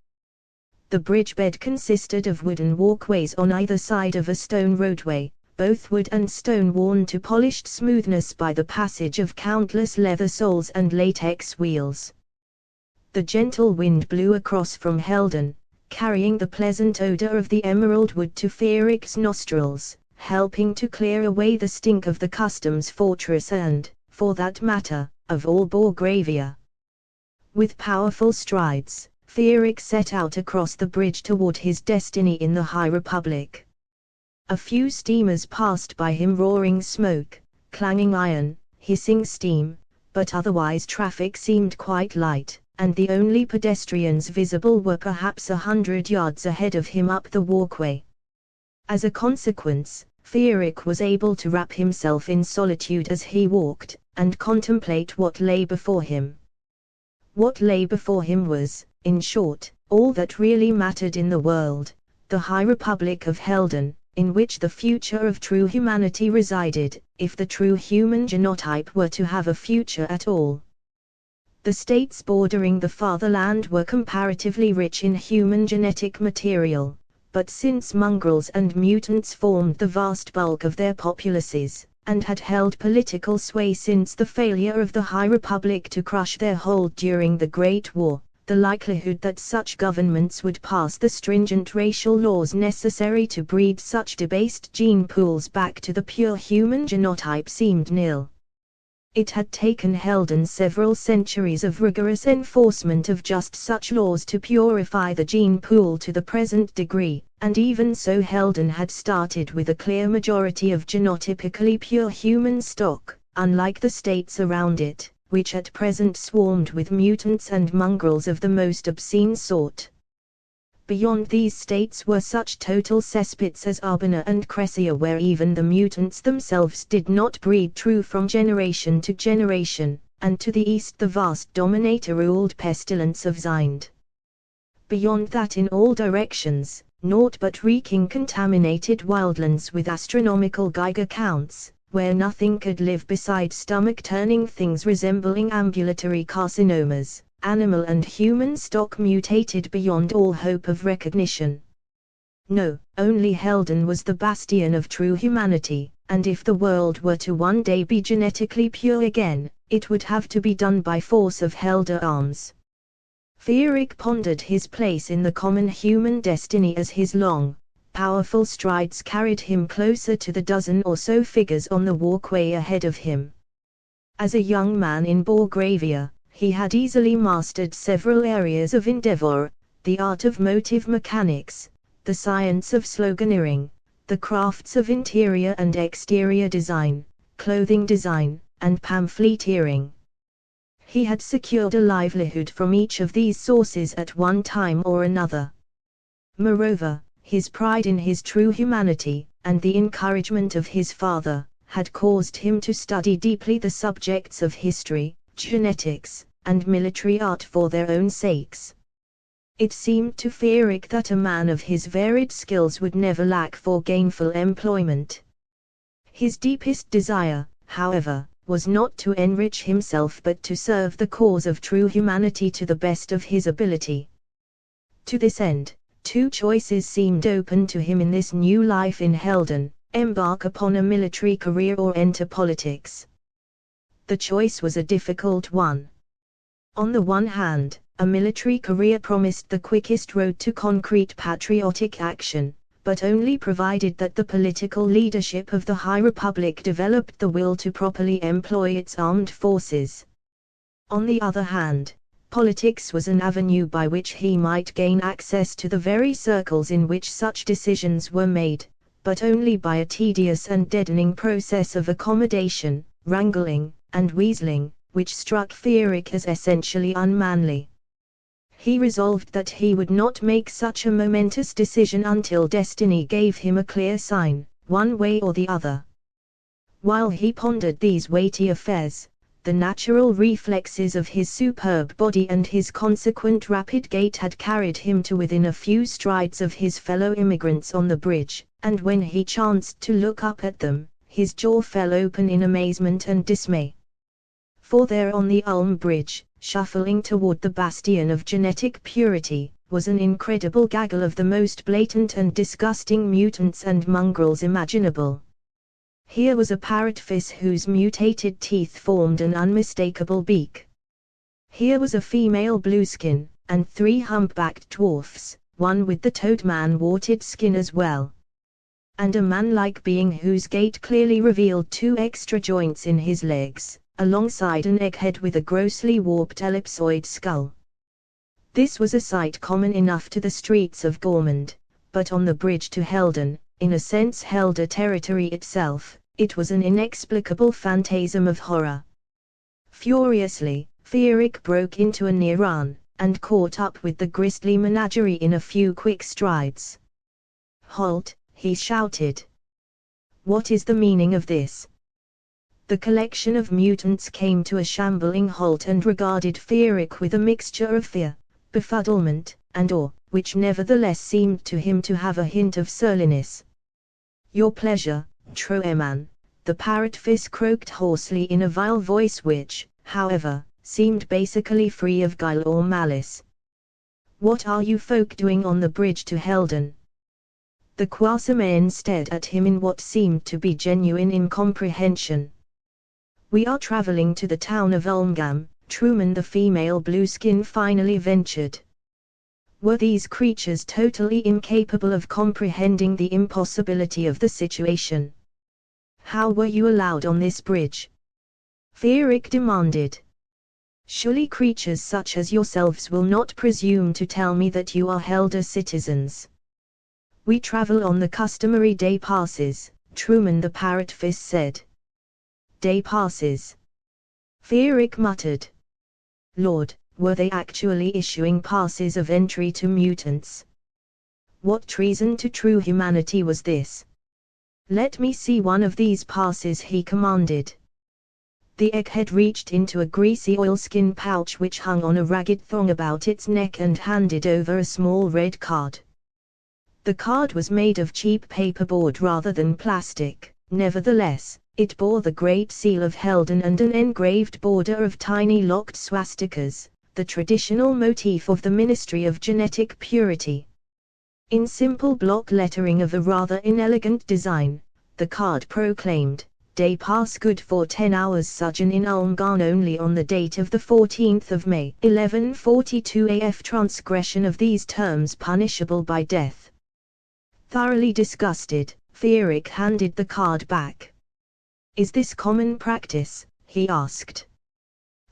The bridge bed consisted of wooden walkways on either side of a stone roadway, both wood and stone worn to polished smoothness by the passage of countless leather soles and latex wheels. The gentle wind blew across from Helden, carrying the pleasant odor of the emerald wood to Fearic's nostrils, helping to clear away the stink of the customs fortress and, for that matter, of all Borgravia. With powerful strides, Fearic set out across the bridge toward his destiny in the High Republic. A few steamers passed by him, roaring smoke, clanging iron, hissing steam, but otherwise traffic seemed quite light, and the only pedestrians visible were perhaps 100 yards ahead of him up the walkway. As a consequence, Fearic was able to wrap himself in solitude as he walked, and contemplate what lay before him. What lay before him was, in short, all that really mattered in the world, the High Republic of Helden, in which the future of true humanity resided, if the true human genotype were to have a future at all. The states bordering the fatherland were comparatively rich in human genetic material, but since mongrels and mutants formed the vast bulk of their populaces, and had held political sway since the failure of the High Republic to crush their hold during the Great War, the likelihood that such governments would pass the stringent racial laws necessary to breed such debased gene pools back to the pure human genotype seemed nil. It had taken Helden several centuries of rigorous enforcement of just such laws to purify the gene pool to the present degree, and even so Helden had started with a clear majority of genotypically pure human stock, unlike the states around it, which at present swarmed with mutants and mongrels of the most obscene sort. Beyond these states were such total cesspits as Arbona and Cressia, where even the mutants themselves did not breed true from generation to generation, and to the east the vast dominator-ruled pestilence of Zind. Beyond that, in all directions, naught but reeking contaminated wildlands with astronomical Geiger counts, where nothing could live beside stomach-turning things resembling ambulatory carcinomas. Animal and human stock mutated beyond all hope of recognition. No, only Helden was the bastion of true humanity, and if the world were to one day be genetically pure again, it would have to be done by force of Helder arms. Fearic pondered his place in the common human destiny as his long, powerful strides carried him closer to the dozen or so figures on the walkway ahead of him. As a young man in Borgravia, he had easily mastered several areas of endeavor: the art of motive mechanics, the science of sloganeering, the crafts of interior and exterior design, clothing design, and pamphleteering. He had secured a livelihood from each of these sources at one time or another. Moreover, his pride in his true humanity, and the encouragement of his father, had caused him to study deeply the subjects of history, genetics, and military art for their own sakes. It seemed to Fearic that a man of his varied skills would never lack for gainful employment. His deepest desire, however, was not to enrich himself but to serve the cause of true humanity to the best of his ability. To this end, two choices seemed open to him in this new life in Helden: embark upon a military career or enter politics. The choice was a difficult one. On the one hand, a military career promised the quickest road to concrete patriotic action, but only provided that the political leadership of the High Republic developed the will to properly employ its armed forces. On the other hand, politics was an avenue by which he might gain access to the very circles in which such decisions were made, but only by a tedious and deadening process of accommodation, wrangling, and weaseling, which struck Fearic as essentially unmanly. He resolved that he would not make such a momentous decision until destiny gave him a clear sign, one way or the other. While he pondered these weighty affairs, the natural reflexes of his superb body and his consequent rapid gait had carried him to within a few strides of his fellow immigrants on the bridge, and when he chanced to look up at them, his jaw fell open in amazement and dismay. For there on the Ulm Bridge, shuffling toward the bastion of genetic purity, was an incredible gaggle of the most blatant and disgusting mutants and mongrels imaginable. Here was a parrotfish whose mutated teeth formed an unmistakable beak. Here was a female blueskin, and 3 humpbacked dwarfs, one with the toadman warted skin as well. And a man-like being whose gait clearly revealed 2 extra joints in his legs, alongside an egghead with a grossly warped ellipsoid skull. This was a sight common enough to the streets of Gormand, but on the bridge to Helden, in a sense Helder territory itself, it was an inexplicable phantasm of horror. Furiously, Fierik broke into a near run, and caught up with the grisly menagerie in a few quick strides. "Halt!" he shouted. "What is the meaning of this?" The collection of mutants came to a shambling halt and regarded Fierik with a mixture of fear, befuddlement, and awe, which nevertheless seemed to him to have a hint of surliness. "Your pleasure, Troeman," the parrotfish croaked hoarsely in a vile voice which, however, seemed basically free of guile or malice. "What are you folk doing on the bridge to Helden?" The Quasamen stared at him in what seemed to be genuine incomprehension. "We are traveling to the town of Ulmgam," Truman the female blueskin finally ventured. Were these creatures totally incapable of comprehending the impossibility of the situation? "How were you allowed on this bridge?" Fierik demanded. "Surely creatures such as yourselves will not presume to tell me that you are Helder citizens." "We travel on the customary day passes," Truman the parrotfish said. "Day passes?" Fierik muttered. Lord, were they actually issuing passes of entry to mutants? What treason to true humanity was this? "Let me see one of these passes," he commanded. The egghead reached into a greasy oilskin pouch which hung on a ragged thong about its neck and handed over a small red card. The card was made of cheap paperboard rather than plastic, nevertheless, it bore the Great Seal of Helden and an engraved border of tiny locked swastikas, the traditional motif of the Ministry of Genetic Purity. In simple block lettering of a rather inelegant design, the card proclaimed, "Day pass good for 10 hours sojourn in Ulmgarn only on the date of the 14th of May 1142 AF transgression of these terms punishable by death." Thoroughly disgusted, Fierik handed the card back. "Is this common practice?" he asked.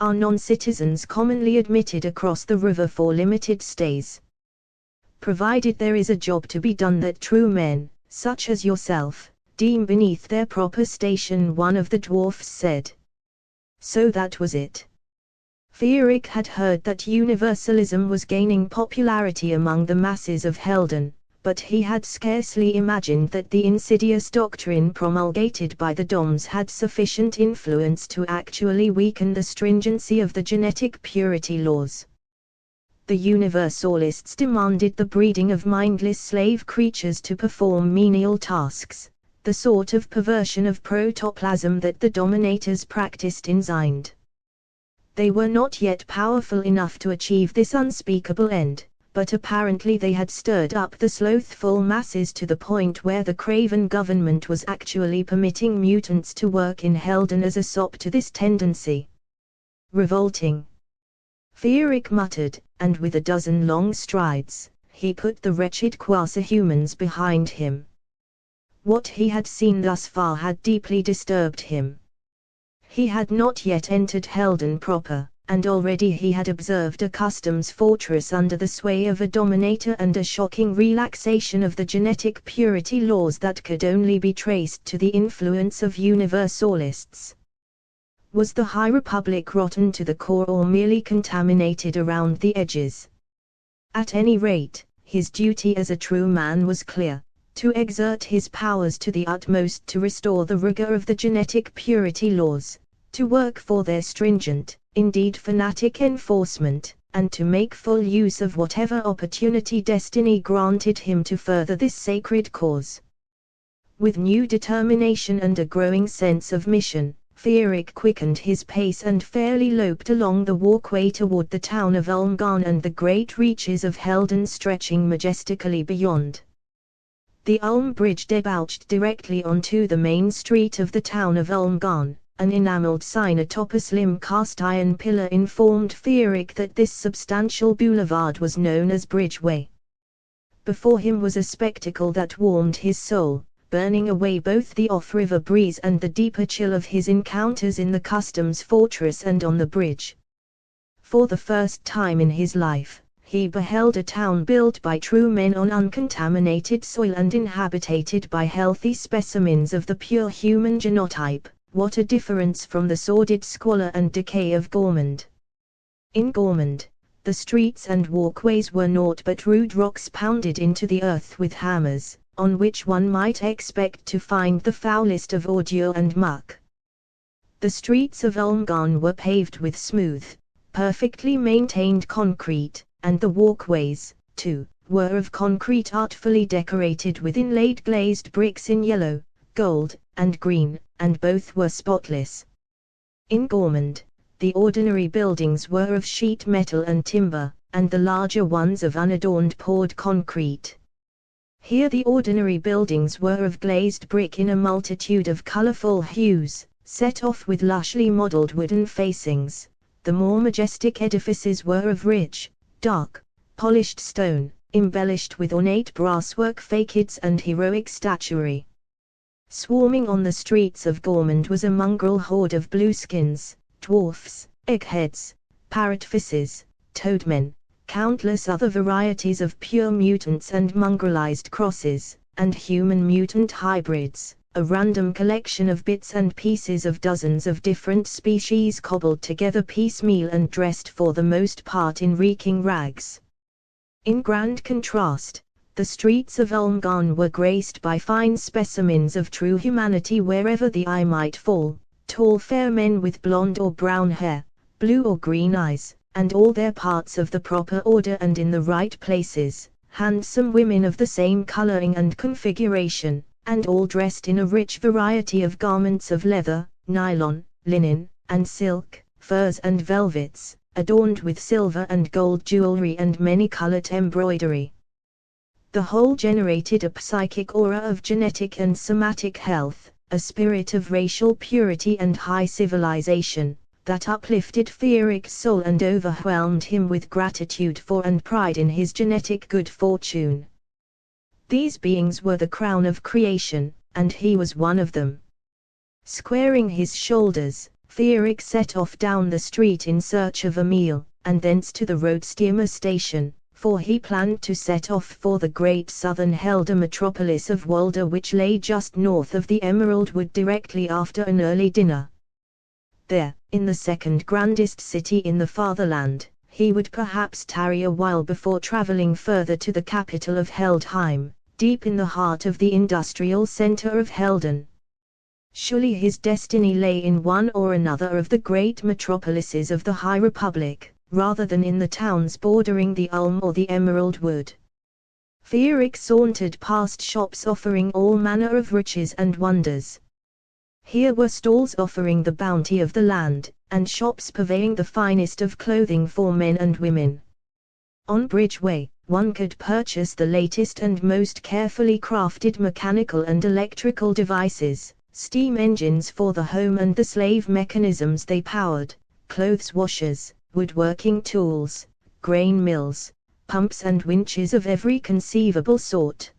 "Are non-citizens commonly admitted across the river for limited stays?" "Provided there is a job to be done that true men, such as yourself, deem beneath their proper station," one of the dwarfs said. So that was it. Fierik had heard that universalism was gaining popularity among the masses of Helden, but he had scarcely imagined that the insidious doctrine promulgated by the Doms had sufficient influence to actually weaken the stringency of the genetic purity laws. The Universalists demanded the breeding of mindless slave creatures to perform menial tasks, the sort of perversion of protoplasm that the dominators practiced in Zind. They were not yet powerful enough to achieve this unspeakable end, but apparently they had stirred up the slothful masses to the point where the craven government was actually permitting mutants to work in Helden as a sop to this tendency. "Revolting," Fierik muttered, and with a dozen long strides, he put the wretched quasi-humans behind him. What he had seen thus far had deeply disturbed him. He had not yet entered Helden proper, and already he had observed a customs fortress under the sway of a dominator and a shocking relaxation of the genetic purity laws that could only be traced to the influence of Universalists. Was the High Republic rotten to the core or merely contaminated around the edges? At any rate, his duty as a true man was clear: to exert his powers to the utmost to restore the rigor of the genetic purity laws, to work for their stringent, indeed fanatic enforcement, and to make full use of whatever opportunity destiny granted him to further this sacred cause. With new determination and a growing sense of mission, Frederick quickened his pace and fairly loped along the walkway toward the town of Ulmgarn and the great reaches of Helden stretching majestically beyond. The Ulm Bridge debouched directly onto the main street of the town of Ulmgarn. An enameled sign atop a slim cast iron pillar informed Frederick that this substantial boulevard was known as Bridgeway. Before him was a spectacle that warmed his soul, burning away both the off-river breeze and the deeper chill of his encounters in the customs fortress and on the bridge. For the first time in his life, he beheld a town built by true men on uncontaminated soil and inhabited by healthy specimens of the pure human genotype. What a difference from the sordid squalor and decay of Gormand. In Gormand, the streets and walkways were naught but rude rocks pounded into the earth with hammers, on which one might expect to find the foulest of ordure and muck. The streets of Ulmgarn were paved with smooth, perfectly maintained concrete, and the walkways, too, were of concrete artfully decorated with inlaid glazed bricks in yellow, gold, and green, and both were spotless. In Gormand, the ordinary buildings were of sheet metal and timber, and the larger ones of unadorned poured concrete. Here the ordinary buildings were of glazed brick in a multitude of colorful hues, set off with lushly modeled wooden facings. The more majestic edifices were of rich, dark, polished stone, embellished with ornate brasswork facades and heroic statuary. Swarming on the streets of Gormand was a mongrel horde of blueskins, dwarfs, eggheads, parrotfishes, toadmen, countless other varieties of pure mutants and mongrelized crosses, and human mutant hybrids, a random collection of bits and pieces of dozens of different species cobbled together piecemeal and dressed for the most part in reeking rags. In grand contrast, the streets of Ulmgarn were graced by fine specimens of true humanity wherever the eye might fall, tall fair men with blonde or brown hair, blue or green eyes, and all their parts of the proper order and in the right places, handsome women of the same coloring and configuration, and all dressed in a rich variety of garments of leather, nylon, linen, and silk, furs and velvets, adorned with silver and gold jewelry and many-colored embroidery. The whole generated a psychic aura of genetic and somatic health, a spirit of racial purity and high civilization, that uplifted Frederick's soul and overwhelmed him with gratitude for and pride in his genetic good fortune. These beings were the crown of creation, and he was one of them. Squaring his shoulders, Frederick set off down the street in search of a meal, and thence to the road steamer station, for he planned to set off for the great southern Helder metropolis of Walder, which lay just north of the Emerald Wood directly after an early dinner. There, in the second grandest city in the fatherland, he would perhaps tarry a while before traveling further to the capital of Heldheim, deep in the heart of the industrial center of Helden. Surely his destiny lay in one or another of the great metropolises of the High Republic, rather than in the towns bordering the Ulm or the Emerald Wood. Frederick sauntered past shops offering all manner of riches and wonders. Here were stalls offering the bounty of the land, and shops purveying the finest of clothing for men and women. On Bridgeway, one could purchase the latest and most carefully crafted mechanical and electrical devices, steam engines for the home and the slave mechanisms they powered, clothes washers, woodworking tools, grain mills, pumps and winches of every conceivable sort.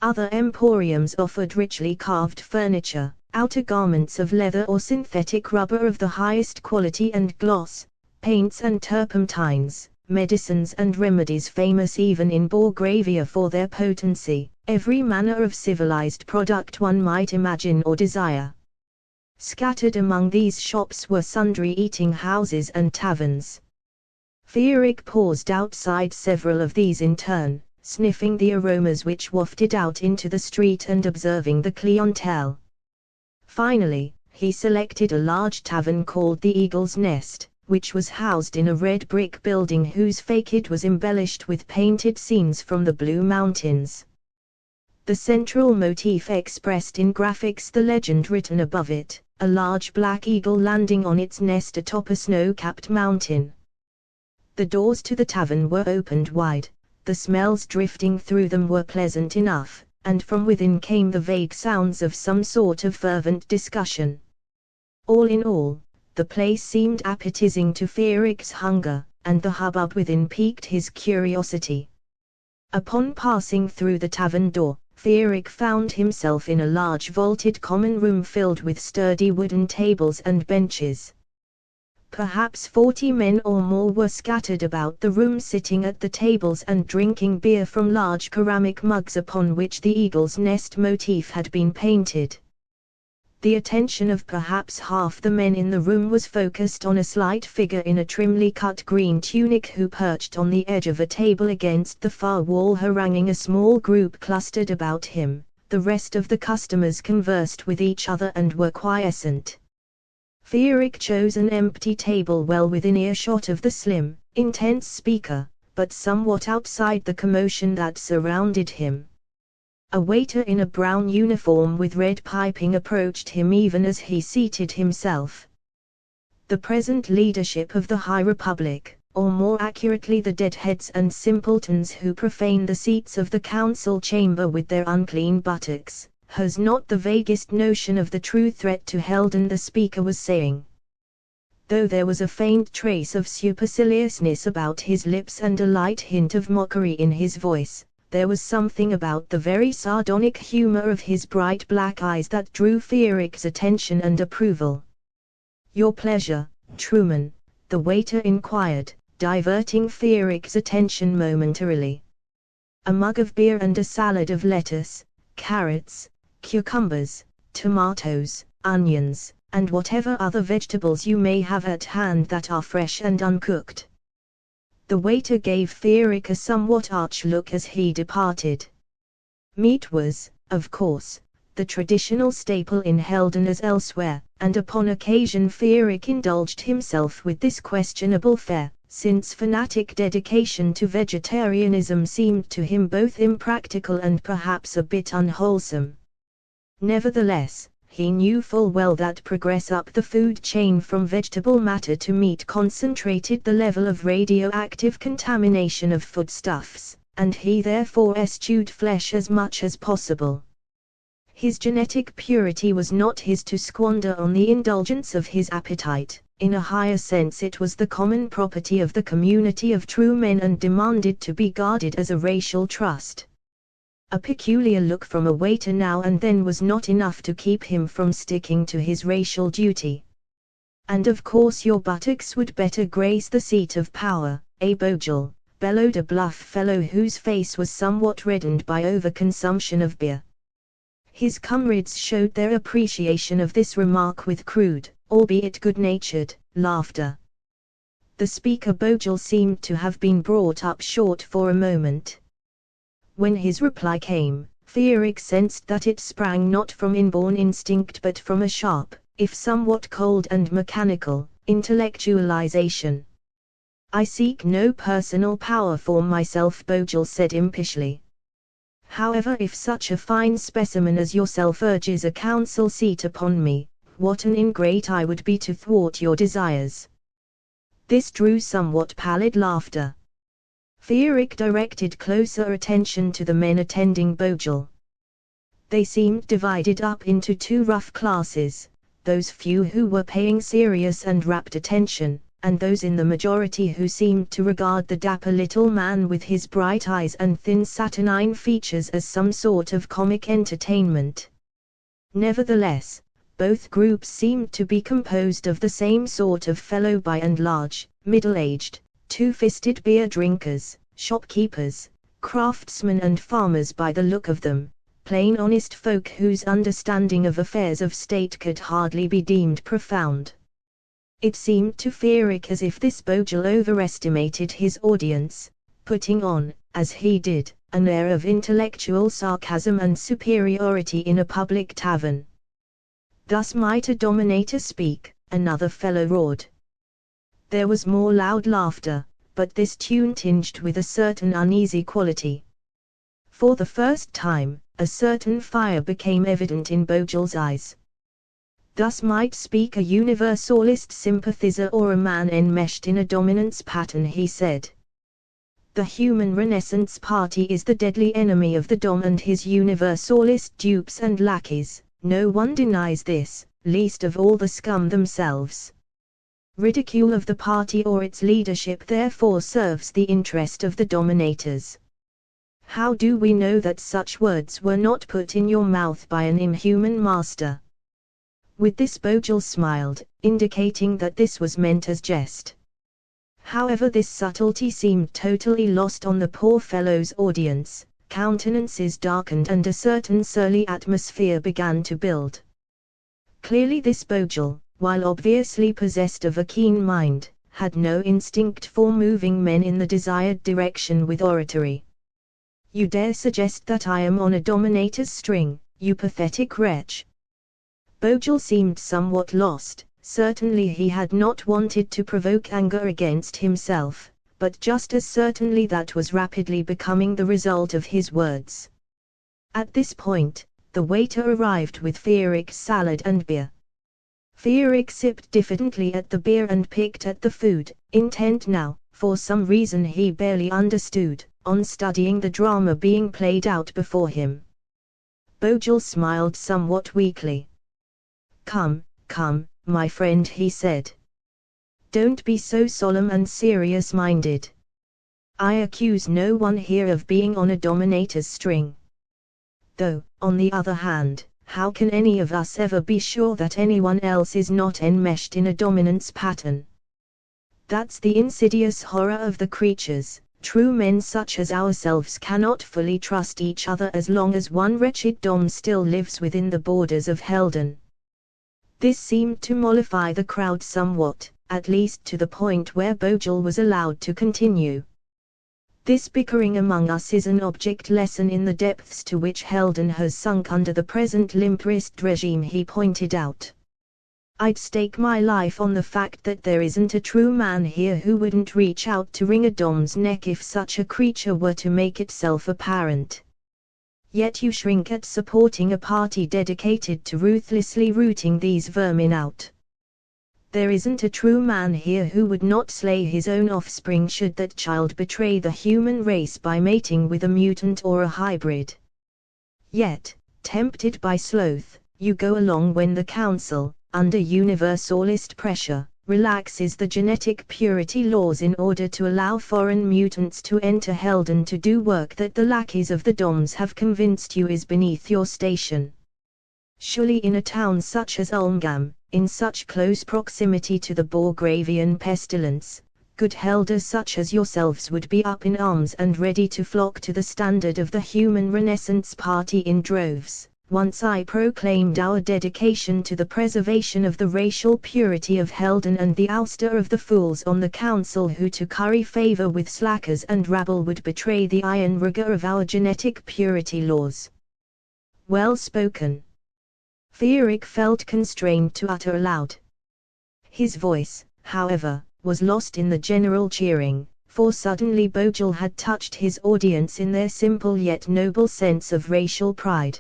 Other emporiums offered richly carved furniture, outer garments of leather or synthetic rubber of the highest quality and gloss, paints and turpentines, medicines and remedies famous even in Borgravia for their potency, every manner of civilized product one might imagine or desire. Scattered among these shops were sundry eating houses and taverns. Frederick paused outside several of these in turn, sniffing the aromas which wafted out into the street and observing the clientele. Finally, he selected a large tavern called the Eagle's Nest, which was housed in a red brick building whose facade was embellished with painted scenes from the Blue Mountains. The central motif expressed in graphics the legend written above it, a large black eagle landing on its nest atop a snow-capped mountain. The doors to the tavern were opened wide, the smells drifting through them were pleasant enough, and from within came the vague sounds of some sort of fervent discussion. All in all, the place seemed appetizing to Fearic's hunger, and the hubbub within piqued his curiosity. Upon passing through the tavern door, Fearic found himself in a large vaulted common room filled with sturdy wooden tables and benches. Perhaps 40 men or more were scattered about the room, sitting at the tables and drinking beer from large ceramic mugs upon which the eagle's nest motif had been painted. The attention of perhaps half the men in the room was focused on a slight figure in a trimly cut green tunic who perched on the edge of a table against the far wall, haranguing a small group clustered about him. The rest of the customers conversed with each other and were quiescent. Fearic chose an empty table well within earshot of the slim, intense speaker, but somewhat outside the commotion that surrounded him. A waiter in a brown uniform with red piping approached him even as he seated himself. The present leadership of the High Republic, or more accurately the deadheads and simpletons who profane the seats of the council chamber with their unclean buttocks, has not the vaguest notion of the true threat to Heldon, the speaker was saying. Though there was a faint trace of superciliousness about his lips and a light hint of mockery in his voice, there was something about the very sardonic humor of his bright black eyes that drew Fearic's attention and approval. "Your pleasure, Truman," the waiter inquired, diverting Fearic's attention momentarily. "A mug of beer and a salad of lettuce, carrots, cucumbers, tomatoes, onions, and whatever other vegetables you may have at hand that are fresh and uncooked." The waiter gave Fearic a somewhat arch look as he departed. Meat was, of course, the traditional staple in Heldon as elsewhere, and upon occasion Fearic indulged himself with this questionable fare, since fanatic dedication to vegetarianism seemed to him both impractical and perhaps a bit unwholesome. Nevertheless, he knew full well that progress up the food chain from vegetable matter to meat concentrated the level of radioactive contamination of foodstuffs, and he therefore eschewed flesh as much as possible. His genetic purity was not his to squander on the indulgence of his appetite. In a higher sense it was the common property of the community of true men and demanded to be guarded as a racial trust. A peculiar look from a waiter now and then was not enough to keep him from sticking to his racial duty. "And of course your buttocks would better grace the seat of power, Bogle," bellowed a bluff fellow whose face was somewhat reddened by overconsumption of beer. His comrades showed their appreciation of this remark with crude, albeit good-natured, laughter. The speaker Bogle seemed to have been brought up short for a moment. When his reply came, Fearic sensed that it sprang not from inborn instinct but from a sharp, if somewhat cold and mechanical, intellectualization. "I seek no personal power for myself," Bogle said impishly. "However, if such a fine specimen as yourself urges a council seat upon me, what an ingrate I would be to thwart your desires." This drew somewhat pallid laughter. Fearic directed closer attention to the men attending Bogle. They seemed divided up into two rough classes, those few who were paying serious and rapt attention, and those in the majority who seemed to regard the dapper little man with his bright eyes and thin saturnine features as some sort of comic entertainment. Nevertheless, both groups seemed to be composed of the same sort of fellow by and large, middle-aged, two-fisted beer drinkers, shopkeepers, craftsmen and farmers by the look of them, plain honest folk whose understanding of affairs of state could hardly be deemed profound. It seemed to Fearic as if this Bogle overestimated his audience, putting on, as he did, an air of intellectual sarcasm and superiority in a public tavern. Thus might a dominator speak, another fellow roared. There was more loud laughter, but this tune tinged with a certain uneasy quality. For the first time, a certain fire became evident in Bogel's eyes. Thus might speak a universalist sympathizer or a man enmeshed in a dominance pattern, he said. The human Renaissance party is the deadly enemy of the Dom and his universalist dupes and lackeys. No one denies this, least of all the scum themselves. Ridicule of the party or its leadership therefore serves the interest of the dominators. How do we know that such words were not put in your mouth by an inhuman master? With this Bogel smiled, indicating that this was meant as jest. However, this subtlety seemed totally lost on the poor fellow's audience. Countenances darkened and a certain surly atmosphere began to build. Clearly this Bogel, while obviously possessed of a keen mind, had no instinct for moving men in the desired direction with oratory. You dare suggest that I am on a dominator's string, you pathetic wretch? Bogel seemed somewhat lost. Certainly he had not wanted to provoke anger against himself, but just as certainly that was rapidly becoming the result of his words. At this point, the waiter arrived with Fierik salad and beer. Fierik sipped diffidently at the beer and picked at the food, intent now, for some reason he barely understood, on studying the drama being played out before him. Bogel smiled somewhat weakly. Come, my friend, he said. Don't be so solemn and serious-minded. I accuse no one here of being on a dominator's string. Though, on the other hand, how can any of us ever be sure that anyone else is not enmeshed in a dominance pattern? That's the insidious horror of the creatures. True men such as ourselves cannot fully trust each other as long as one wretched dom still lives within the borders of Helden. This seemed to mollify the crowd somewhat, at least to the point where Bogel was allowed to continue. This bickering among us is an object lesson in the depths to which Helden has sunk under the present limperist regime, he pointed out. I'd stake my life on the fact that there isn't a true man here who wouldn't reach out to wring a dom's neck if such a creature were to make itself apparent. Yet you shrink at supporting a party dedicated to ruthlessly rooting these vermin out. There isn't a true man here who would not slay his own offspring should that child betray the human race by mating with a mutant or a hybrid. Yet, tempted by sloth, you go along when the council, under universalist pressure, relaxes the genetic purity laws in order to allow foreign mutants to enter Helden to do work that the lackeys of the Doms have convinced you is beneath your station. Surely in a town such as Ulmgam, in such close proximity to the Borgravian pestilence, good Helders such as yourselves would be up in arms and ready to flock to the standard of the human Renaissance party in droves. Once I proclaimed our dedication to the preservation of the racial purity of Helden and the ouster of the fools on the council who to curry favor with slackers and rabble would betray the iron rigor of our genetic purity laws. Well spoken. Fierik felt constrained to utter aloud. His voice, however, was lost in the general cheering, for suddenly Bogel had touched his audience in their simple yet noble sense of racial pride.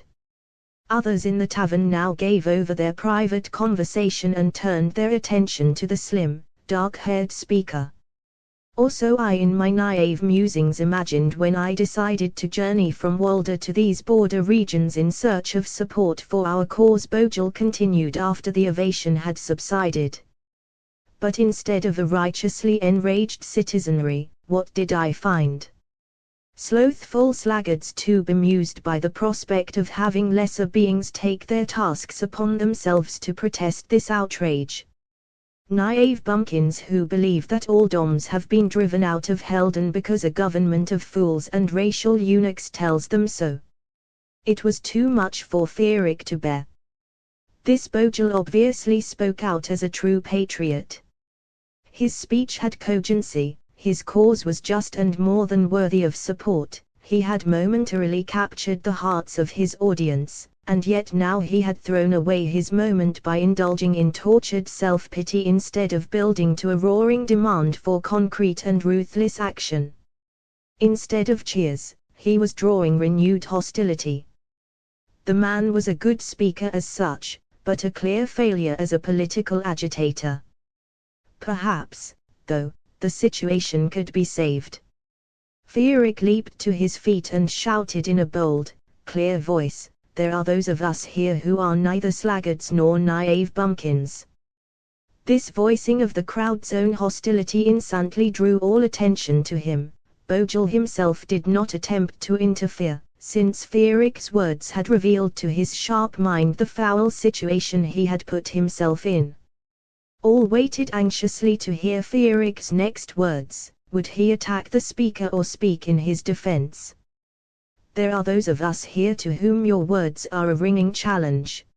Others in the tavern now gave over their private conversation and turned their attention to the slim, dark-haired speaker. Also I in my naive musings imagined when I decided to journey from Walder to these border regions in search of support for our cause, Bogel continued after the ovation had subsided. But instead of a righteously enraged citizenry, what did I find? Slothful slaggards too bemused by the prospect of having lesser beings take their tasks upon themselves to protest this outrage. Naive bumpkins who believe that all Doms have been driven out of Helden because a government of fools and racial eunuchs tells them so. It was too much for Fierik to bear. This Bogel obviously spoke out as a true patriot. His speech had cogency. His cause was just and more than worthy of support. He had momentarily captured the hearts of his audience, and yet now he had thrown away his moment by indulging in tortured self-pity instead of building to a roaring demand for concrete and ruthless action. Instead of cheers, he was drawing renewed hostility. The man was a good speaker as such, but a clear failure as a political agitator. Perhaps, though, the situation could be saved. Fierik leaped to his feet and shouted in a bold, clear voice, "There are those of us here who are neither slaggards nor naive bumpkins." This voicing of the crowd's own hostility instantly drew all attention to him. Bogle himself did not attempt to interfere, since Fierik's words had revealed to his sharp mind the foul situation he had put himself in. All waited anxiously to hear Fierik's next words. Would he attack the speaker or speak in his defense? "There are those of us here to whom your words are a ringing challenge,"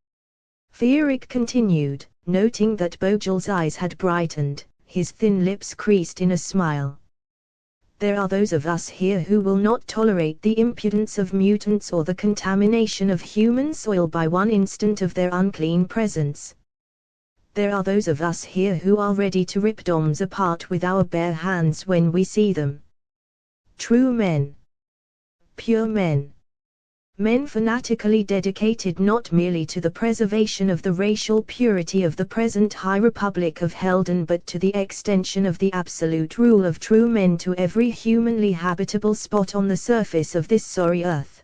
Fierik continued, noting that Bogle's eyes had brightened, his thin lips creased in a smile. "There are those of us here who will not tolerate the impudence of mutants or the contamination of human soil by one instant of their unclean presence. There are those of us here who are ready to rip DOMs apart with our bare hands when we see them. True men. Pure men. Men fanatically dedicated not merely to the preservation of the racial purity of the present High Republic of Helden but to the extension of the absolute rule of true men to every humanly habitable spot on the surface of this sorry earth.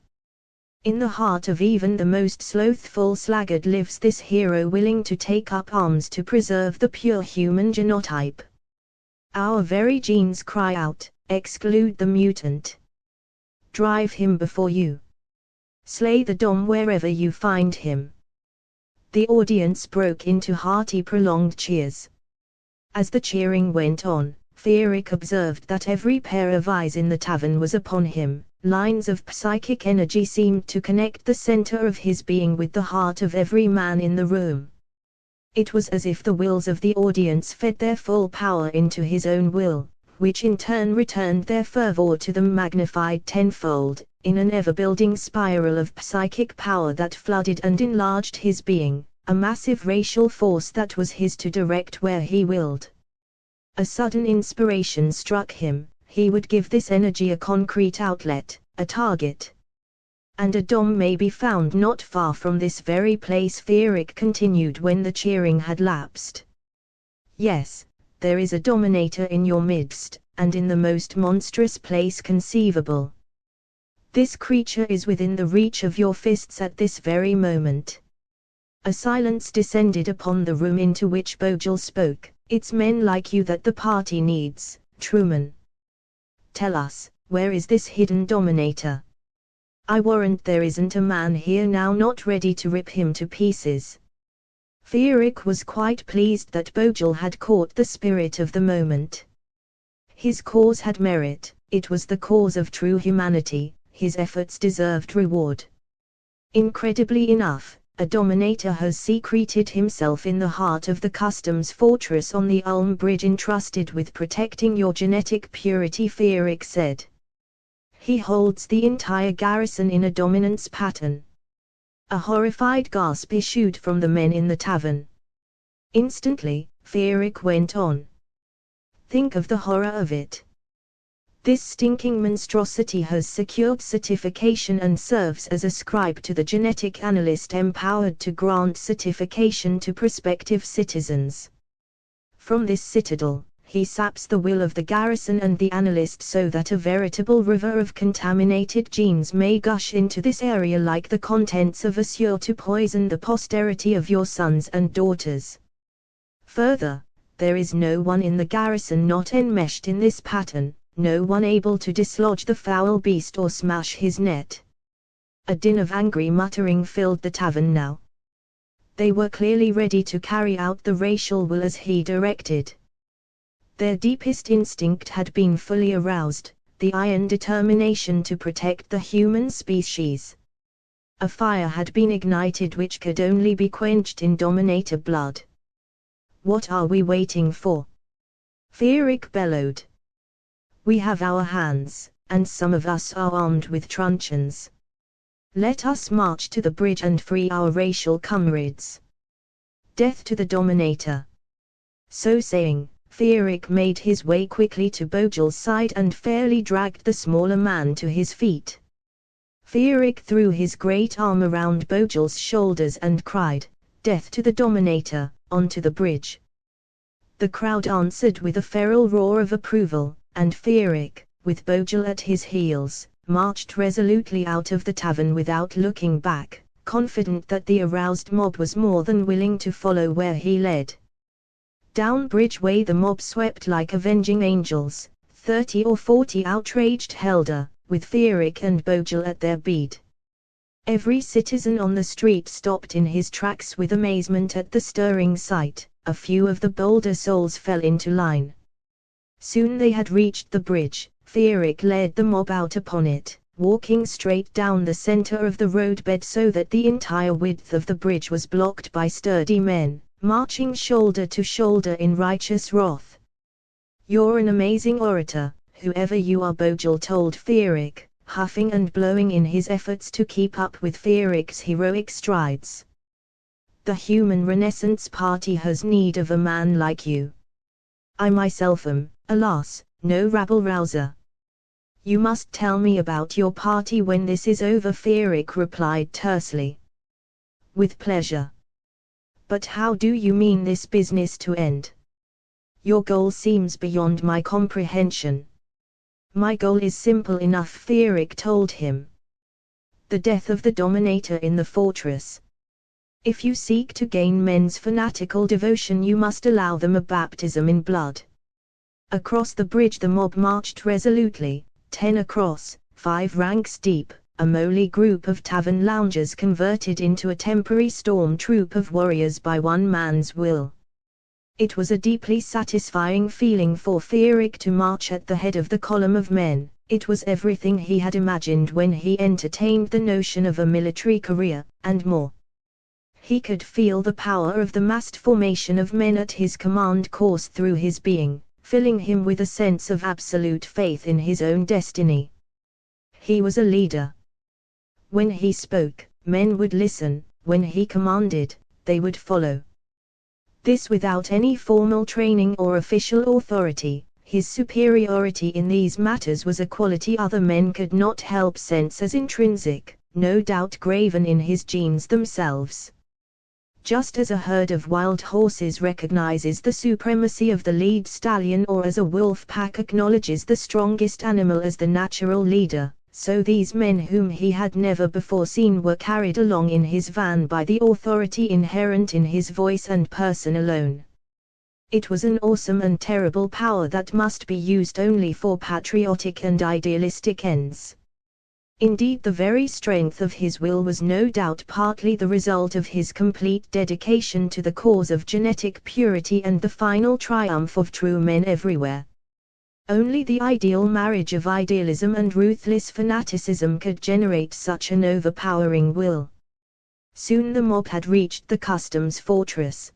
In the heart of even the most slothful sluggard lives this hero willing to take up arms to preserve the pure human genotype. Our very genes cry out, exclude the mutant. Drive him before you. Slay the Dom wherever you find him." The audience broke into hearty prolonged cheers. As the cheering went on, Fierik observed that every pair of eyes in the tavern was upon him. Lines of psychic energy seemed to connect the center of his being with the heart of every man in the room. It was as if the wills of the audience fed their full power into his own will, which in turn returned their fervor to them magnified tenfold, in an ever-building spiral of psychic power that flooded and enlarged his being, a massive racial force that was his to direct where he willed. A sudden inspiration struck him. He would give this energy a concrete outlet, a target. "And a Dom may be found not far from this very place," Fierik continued when the cheering had lapsed. "Yes, there is a Dominator in your midst, and in the most monstrous place conceivable. This creature is within the reach of your fists at this very moment." A silence descended upon the room into which Bogle spoke. "It's men like you that the party needs, Truman. Tell us, where is this hidden Dominator? I warrant there isn't a man here now not ready to rip him to pieces." Fierik was quite pleased that Bogle had caught the spirit of the moment. His cause had merit, it was the cause of true humanity, his efforts deserved reward. Incredibly enough, a Dominator has secreted himself in the heart of the customs fortress on the Ulm Bridge entrusted with protecting your genetic purity, Fierik said. He holds the entire garrison in a dominance pattern. A horrified gasp issued from the men in the tavern. Instantly, Fierik went on. Think of the horror of it. This stinking monstrosity has secured certification and serves as a scribe to the genetic analyst empowered to grant certification to prospective citizens. From this citadel, he saps the will of the garrison and the analyst so that a veritable river of contaminated genes may gush into this area like the contents of a sewer to poison the posterity of your sons and daughters. Further, there is no one in the garrison not enmeshed in this pattern, no one able to dislodge the foul beast or smash his net. A din of angry muttering filled the tavern now. They were clearly ready to carry out the racial will as he directed. Their deepest instinct had been fully aroused, the iron determination to protect the human species. A fire had been ignited which could only be quenched in Dominator blood. What are we waiting for? Fierik bellowed. We have our hands, and some of us are armed with truncheons. Let us march to the bridge and free our racial comrades. Death to the dominator. So saying, Fierik made his way quickly to Bogel's side and fairly dragged the smaller man to his feet. Fierik threw his great arm around Bogel's shoulders and cried, "Death to the dominator, onto the bridge." The crowd answered with a feral roar of approval, and Fierik, with Bogel at his heels, marched resolutely out of the tavern without looking back, confident that the aroused mob was more than willing to follow where he led. Down Bridgeway the mob swept like avenging angels, 30 or 40 outraged Helder, with Fierik and Bogel at their beat. Every citizen on the street stopped in his tracks with amazement at the stirring sight. A few of the bolder souls fell into line. Soon they had reached the bridge. Fierik led the mob out upon it, walking straight down the center of the roadbed so that the entire width of the bridge was blocked by sturdy men, marching shoulder to shoulder in righteous wrath. "You're an amazing orator, whoever you are," Bogel told Fierik, huffing and blowing in his efforts to keep up with Fierik's heroic strides. "The Human Renaissance Party has need of a man like you. I myself am, alas, no rabble-rouser." "You must tell me about your party when this is over," Fierik replied tersely. "With pleasure. But how do you mean this business to end? Your goal seems beyond my comprehension." "My goal is simple enough," Fierik told him. "The death of the dominator in the fortress. If you seek to gain men's fanatical devotion, you must allow them a baptism in blood." Across the bridge the mob marched resolutely, 10 across, 5 ranks deep, a motley group of tavern loungers converted into a temporary storm troop of warriors by one man's will. It was a deeply satisfying feeling for Fierik to march at the head of the column of men. It was everything he had imagined when he entertained the notion of a military career, and more. He could feel the power of the massed formation of men at his command course through his being, filling him with a sense of absolute faith in his own destiny. He was a leader. When he spoke, men would listen; when he commanded, they would follow. This without any formal training or official authority. His superiority in these matters was a quality other men could not help sense as intrinsic, no doubt graven in his genes themselves. Just as a herd of wild horses recognizes the supremacy of the lead stallion, or as a wolf pack acknowledges the strongest animal as the natural leader, so these men whom he had never before seen were carried along in his van by the authority inherent in his voice and person alone. It was an awesome and terrible power that must be used only for patriotic and idealistic ends. Indeed, the very strength of his will was no doubt partly the result of his complete dedication to the cause of genetic purity and the final triumph of true men everywhere. Only the ideal marriage of idealism and ruthless fanaticism could generate such an overpowering will. Soon the mob had reached the customs fortress.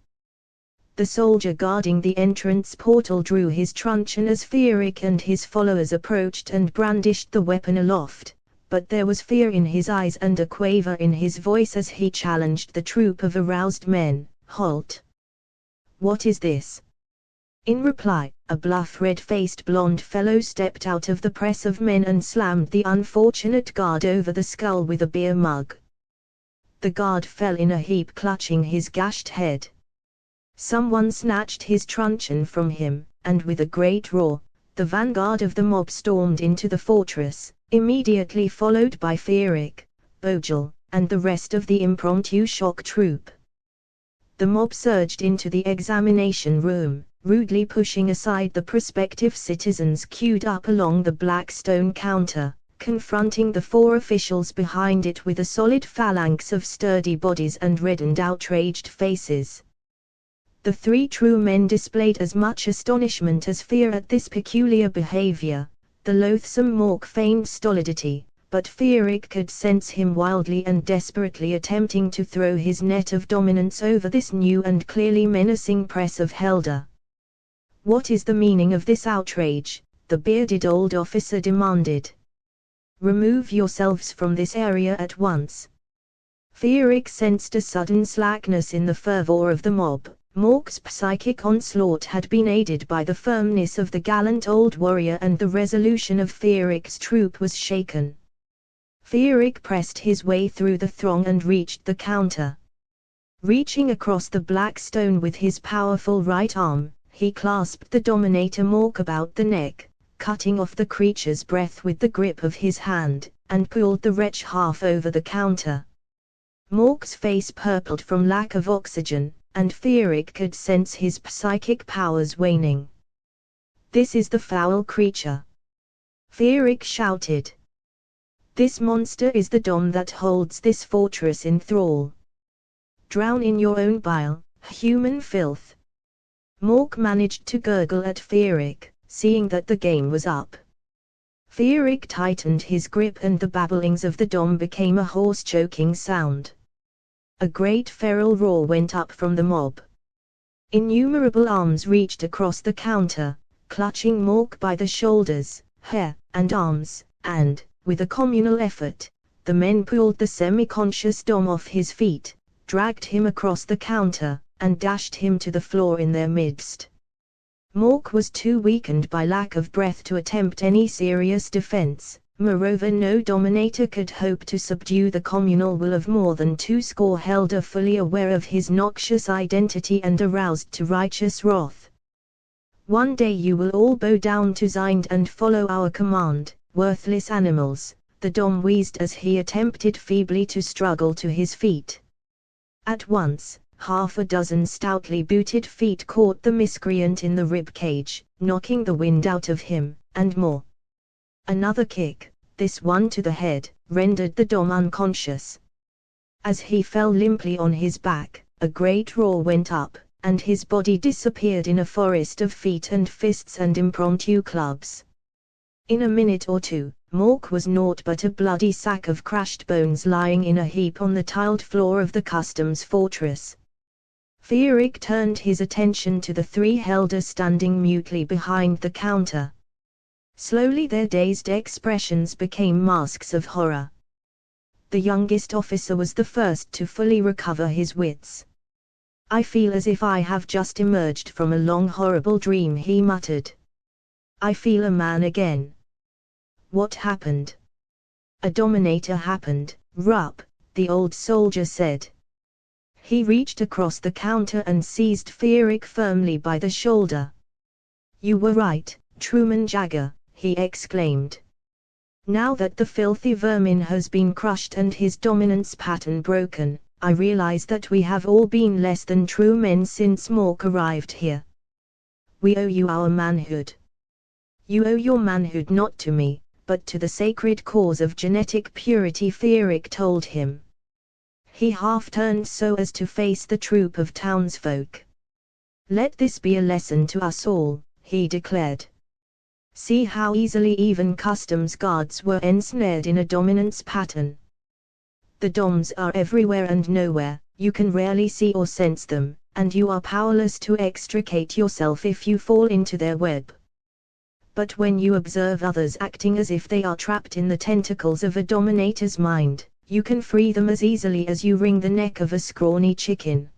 The soldier guarding the entrance portal drew his truncheon as Fierik and his followers approached and brandished the weapon aloft. But there was fear in his eyes and a quaver in his voice as he challenged the troop of aroused men. "Halt! What is this?" In reply, a bluff red-faced blonde fellow stepped out of the press of men and slammed the unfortunate guard over the skull with a beer mug. The guard fell in a heap, clutching his gashed head. Someone snatched his truncheon from him, and with a great roar, the vanguard of the mob stormed into the fortress, immediately followed by Fierik, Bogel, and the rest of the impromptu shock troop. The mob surged into the examination room, rudely pushing aside the prospective citizens queued up along the black stone counter, confronting the 4 officials behind it with a solid phalanx of sturdy bodies and reddened outraged faces. The 3 true men displayed as much astonishment as fear at this peculiar behavior. The loathsome Mork feigned stolidity, but Fierik could sense him wildly and desperately attempting to throw his net of dominance over this new and clearly menacing press of Helder. "What is the meaning of this outrage?" the bearded old officer demanded. Remove yourselves from this area at once. Fierik sensed a sudden slackness in the fervor of the mob. Mork's psychic onslaught had been aided by the firmness of the gallant old warrior, and the resolution of Fierik's troop was shaken. Fierik pressed his way through the throng and reached the counter. Reaching across the black stone with his powerful right arm, he clasped the dominator Mork about the neck, cutting off the creature's breath with the grip of his hand, and pulled the wretch half over the counter. Mork's face purpled from lack of oxygen, and Fierik could sense his psychic powers waning. "This is the foul creature!" Fierik shouted. "This monster is the dom that holds this fortress in thrall. Drown in your own bile, human filth!" Mork managed to gurgle at Fierik, seeing that the game was up. Fierik tightened his grip, and the babblings of the dom became a hoarse choking sound. A great feral roar went up from the mob. Innumerable arms reached across the counter, clutching Mork by the shoulders, hair, and arms, and, with a communal effort, the men pulled the semi-conscious dom off his feet, dragged him across the counter, and dashed him to the floor in their midst. Mork was too weakened by lack of breath to attempt any serious defense. Moreover, no dominator could hope to subdue the communal will of more than 20 Helder fully aware of his noxious identity and aroused to righteous wrath. "One day you will all bow down to Zind and follow our command, worthless animals," the dom wheezed as he attempted feebly to struggle to his feet. At once, half a dozen stoutly booted feet caught the miscreant in the rib cage, knocking the wind out of him, and more. Another kick, this one to the head, rendered the dom unconscious. As he fell limply on his back, a great roar went up, and his body disappeared in a forest of feet and fists and impromptu clubs. In a minute or two, Mork was naught but a bloody sack of crushed bones lying in a heap on the tiled floor of the customs fortress. Fierik turned his attention to the 3 Helder standing mutely behind the counter. Slowly their dazed expressions became masks of horror. The youngest officer was the first to fully recover his wits. "I feel as if I have just emerged from a long horrible dream," he muttered. "I feel a man again." "What happened?" "A dominator happened, Rupp," the old soldier said. He reached across the counter and seized Fierik firmly by the shoulder. "You were right, Truman Jagger," he exclaimed. "Now that the filthy vermin has been crushed and his dominance pattern broken, I realize that we have all been less than true men since Mork arrived here. We owe you our manhood. You owe your manhood not to me, but to the sacred cause of genetic purity," Fierik told him. He half turned so as to face the troop of townsfolk. "Let this be a lesson to us all," he declared. "See how easily even customs guards were ensnared in a dominance pattern. The doms are everywhere and nowhere, you can rarely see or sense them, and you are powerless to extricate yourself if you fall into their web. But when you observe others acting as if they are trapped in the tentacles of a dominator's mind, you can free them as easily as you wring the neck of a scrawny chicken.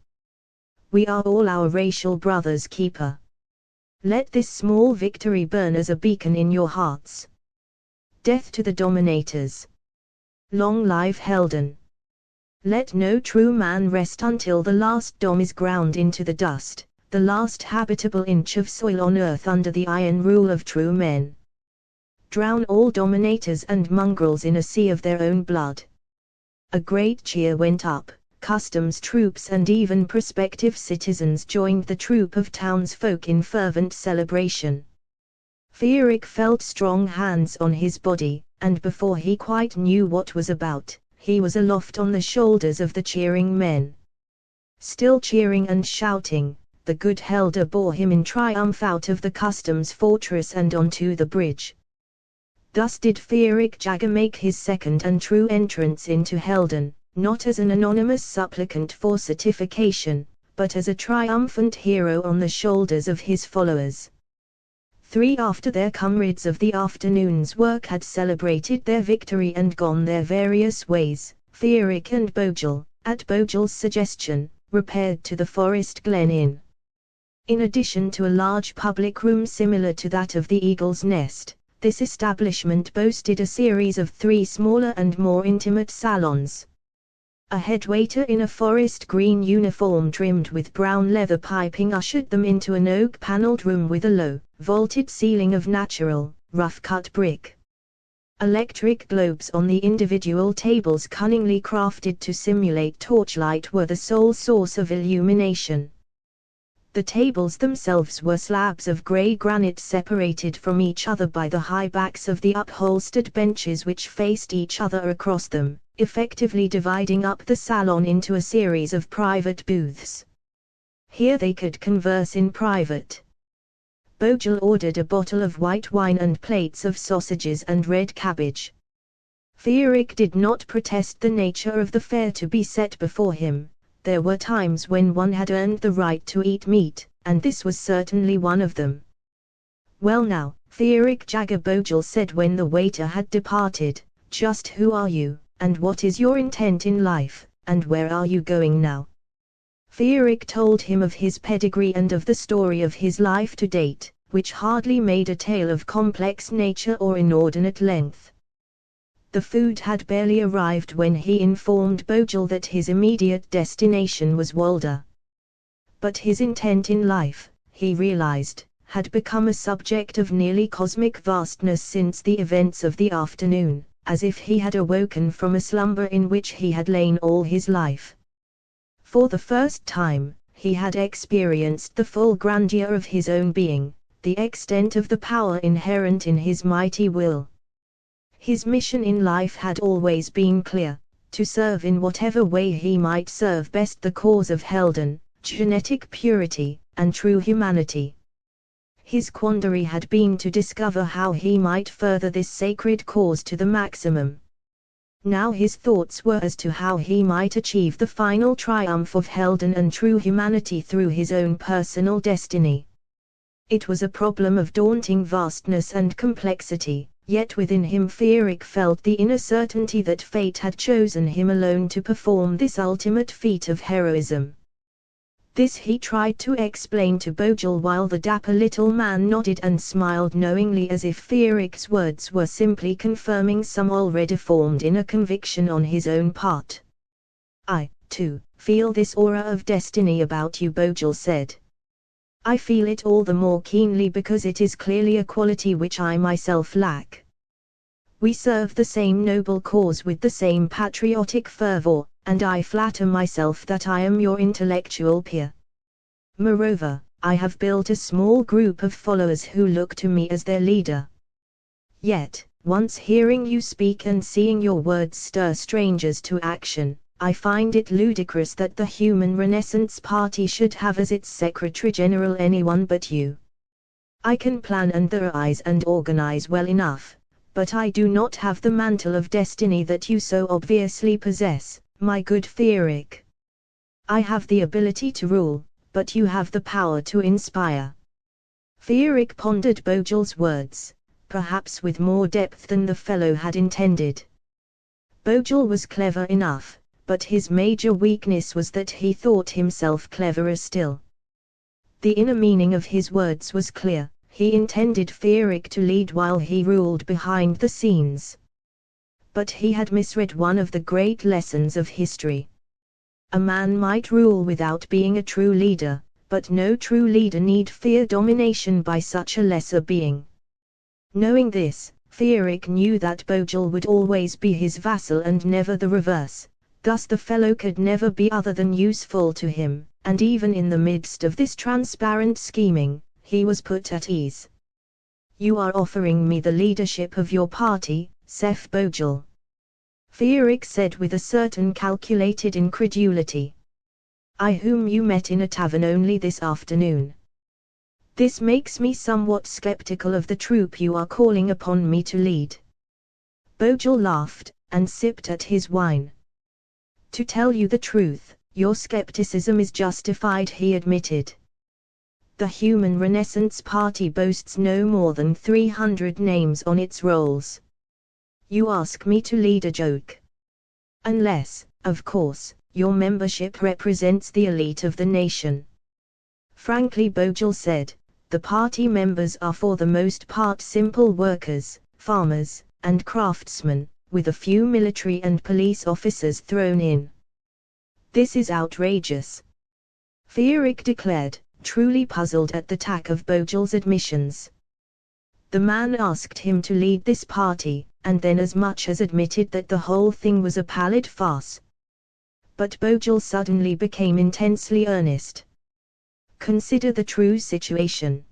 We are all our racial brother's keeper. Let this small victory burn as a beacon in your hearts. Death to the dominators. Long live Helden. Let no true man rest until the last dom is ground into the dust, the last habitable inch of soil on earth under the iron rule of true men. Drown all dominators and mongrels in a sea of their own blood." A great cheer went up. Customs troops and even prospective citizens joined the troop of townsfolk in fervent celebration. Fierik felt strong hands on his body, and before he quite knew what was about, he was aloft on the shoulders of the cheering men. Still cheering and shouting, the good Helder bore him in triumph out of the customs fortress and onto the bridge. Thus did Fierik Jagger make his second and true entrance into Helden, not as an anonymous supplicant for certification, but as a triumphant hero on the shoulders of his followers. 3 after their comrades of the afternoon's work had celebrated their victory and gone their various ways, Fierik and Bojel, at Bojel's suggestion, repaired to the Forest Glen Inn. In addition to a large public room similar to that of the Eagle's Nest, this establishment boasted a series of 3 smaller and more intimate salons. A headwaiter in a forest green uniform trimmed with brown leather piping ushered them into an oak-paneled room with a low, vaulted ceiling of natural, rough-cut brick. Electric globes on the individual tables cunningly crafted to simulate torchlight were the sole source of illumination. The tables themselves were slabs of grey granite separated from each other by the high backs of the upholstered benches which faced each other across them, effectively dividing up the salon into a series of private booths. Here they could converse in private. Bojel ordered a bottle of white wine and plates of sausages and red cabbage. Fierik did not protest the nature of the fare to be set before him. There were times when one had earned the right to eat meat, and this was certainly one of them. "Well now, Fierik Jagger," Bojel said when the waiter had departed, "just who are you, and what is your intent in life, and where are you going now?" Fierik told him of his pedigree and of the story of his life to date, which hardly made a tale of complex nature or inordinate length. The food had barely arrived when he informed Bojel that his immediate destination was Walder. But his intent in life, he realized, had become a subject of nearly cosmic vastness since the events of the afternoon, as if he had awoken from a slumber in which he had lain all his life. For the first time, he had experienced the full grandeur of his own being, the extent of the power inherent in his mighty will. His mission in life had always been clear: to serve in whatever way he might serve best the cause of Helden, genetic purity, and true humanity. His quandary had been to discover how he might further this sacred cause to the maximum. Now his thoughts were as to how he might achieve the final triumph of Helden and true humanity through his own personal destiny. It was a problem of daunting vastness and complexity. Yet within him Fierik felt the inner certainty that fate had chosen him alone to perform this ultimate feat of heroism. This he tried to explain to Bojel while the dapper little man nodded and smiled knowingly as if Fierik's words were simply confirming some already formed inner conviction on his own part. "I, too, feel this aura of destiny about you," Bojel said. "I feel it all the more keenly because it is clearly a quality which I myself lack. We serve the same noble cause with the same patriotic fervor, and I flatter myself that I am your intellectual peer. Moreover, I have built a small group of followers who look to me as their leader. Yet, once hearing you speak and seeing your words stir strangers to action, I find it ludicrous that the Human Renaissance Party should have as its Secretary General anyone but you. I can plan and theorize and organize well enough, but I do not have the mantle of destiny that you so obviously possess, my good Fierik. I have the ability to rule, but you have the power to inspire." Fierik pondered Bojel's words, perhaps with more depth than the fellow had intended. Bojel was clever enough, but his major weakness was that he thought himself cleverer still. The inner meaning of his words was clear: he intended Fierik to lead while he ruled behind the scenes. But he had misread one of the great lessons of history. A man might rule without being a true leader, but no true leader need fear domination by such a lesser being. Knowing this, Fierik knew that Bojel would always be his vassal and never the reverse. Thus the fellow could never be other than useful to him, and even in the midst of this transparent scheming, he was put at ease. "You are offering me the leadership of your party, Seth Bojel?" Fierik said with a certain calculated incredulity. "I whom you met in a tavern only this afternoon. This makes me somewhat skeptical of the troop you are calling upon me to lead." Bojel laughed, and sipped at his wine. "To tell you the truth, your skepticism is justified," he admitted. The Human Renaissance Party boasts no more than 300 names on its rolls. You ask me to lead a joke. Unless, of course, your membership represents the elite of the nation. Frankly, Bogle said, the party members are for the most part simple workers, farmers, and craftsmen, with a few military and police officers thrown in. This is outrageous. Fictional declared, truly puzzled at the tack of Bogle's admissions. The man asked him to lead this party, and then as much as admitted that the whole thing was a pallid farce. But Bogle suddenly became intensely earnest. Consider the true situation.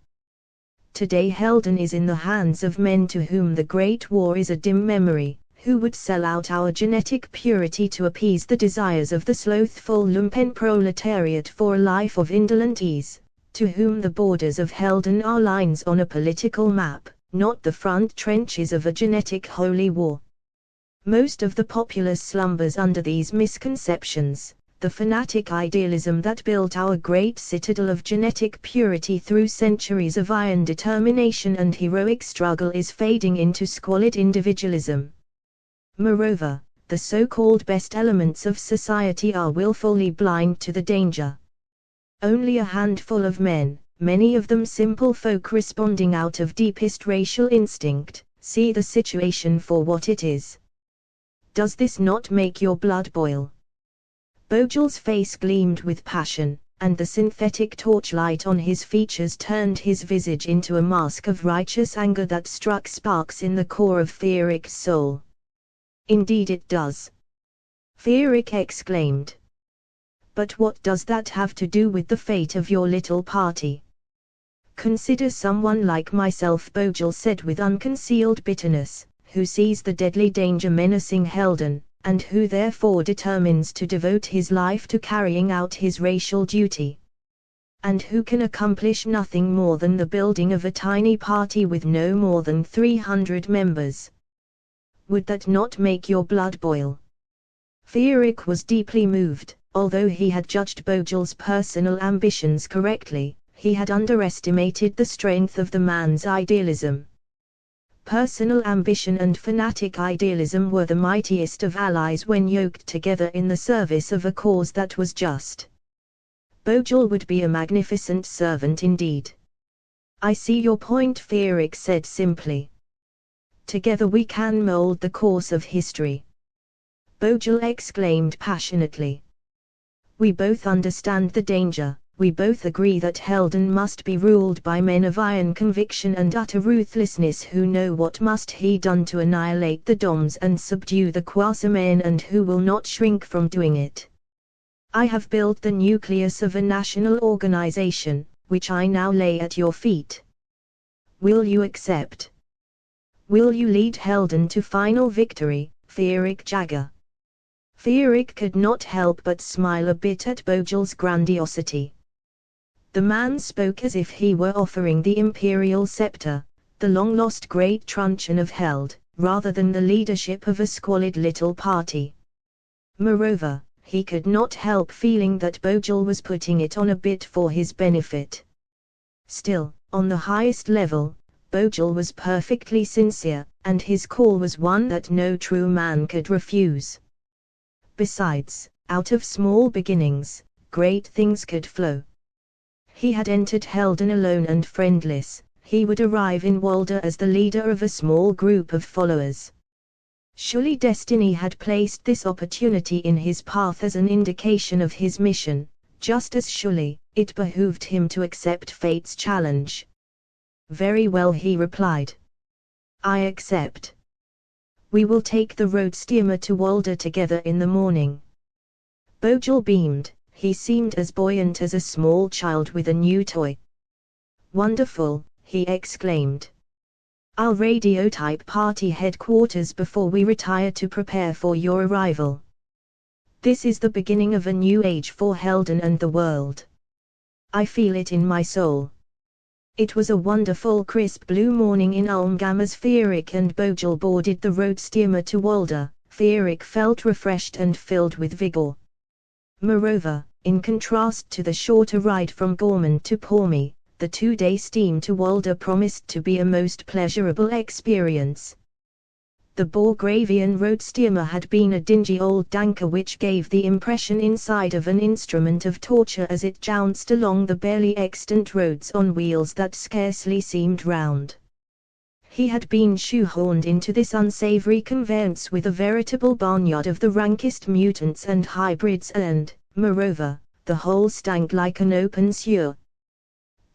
Today Helden is in the hands of men to whom the Great War is a dim memory, who would sell out our genetic purity to appease the desires of the slothful lumpen proletariat for a life of indolent ease, to whom the borders of Helden are lines on a political map, not the front trenches of a genetic holy war. Most of the populace slumbers under these misconceptions. The fanatic idealism that built our great citadel of genetic purity through centuries of iron determination and heroic struggle is fading into squalid individualism. Moreover, the so-called best elements of society are willfully blind to the danger. Only a handful of men, many of them simple folk responding out of deepest racial instinct, see the situation for what it is. Does this not make your blood boil? Bogle's face gleamed with passion, and the synthetic torchlight on his features turned his visage into a mask of righteous anger that struck sparks in the core of Fictional's soul. Indeed it does. Fictional exclaimed. But what does that have to do with the fate of your little party? Consider someone like myself, Bogle said with unconcealed bitterness, who sees the deadly danger menacing Helden, and who therefore determines to devote his life to carrying out his racial duty. And who can accomplish nothing more than the building of a tiny party with no more than 300 members. Would that not make your blood boil? Fictional was deeply moved. Although he had judged Bogle's personal ambitions correctly, he had underestimated the strength of the man's idealism. Personal ambition and fanatic idealism were the mightiest of allies when yoked together in the service of a cause that was just. Bogle would be a magnificent servant indeed. I see your point, Fictional said simply. Together we can mold the course of history. Bogle exclaimed passionately. We both understand the danger, we both agree that Helden must be ruled by men of iron conviction and utter ruthlessness who know what must be done to annihilate the Doms and subdue the Quasimen and who will not shrink from doing it. I have built the nucleus of a national organization, which I now lay at your feet. Will you accept? Will you lead Helden to final victory, Fictional? Fictional could not help but smile a bit at Bogle's grandiosity. The man spoke as if he were offering the imperial scepter, the long-lost great truncheon of Held, rather than the leadership of a squalid little party. Moreover, he could not help feeling that Bogle was putting it on a bit for his benefit. Still, on the highest level, Bogle was perfectly sincere, and his call was one that no true man could refuse. Besides, out of small beginnings, great things could flow. He had entered Helden alone and friendless, he would arrive in Walder as the leader of a small group of followers. Surely destiny had placed this opportunity in his path as an indication of his mission, just as surely, it behooved him to accept fate's challenge. Very well, he replied. I accept. We will take the road steamer to Walder together in the morning. Bogle beamed, he seemed as buoyant as a small child with a new toy. Wonderful, he exclaimed. I'll radiotype party headquarters before we retire to prepare for your arrival. This is the beginning of a new age for Helden and the world. I feel it in my soul. It was a wonderful crisp blue morning in Ulmgam as Fictional and Bogle boarded the road steamer to Walder. Fictional felt refreshed and filled with vigor. Moreover, in contrast to the shorter ride from Gorman to Pormy, the 2-day steam to Walder promised to be a most pleasurable experience. The Borgravian road steamer had been a dingy old danker which gave the impression inside of an instrument of torture as it jounced along the barely extant roads on wheels that scarcely seemed round. He had been shoehorned into this unsavory conveyance with a veritable barnyard of the rankest mutants and hybrids and, moreover, the whole stank like an open sewer.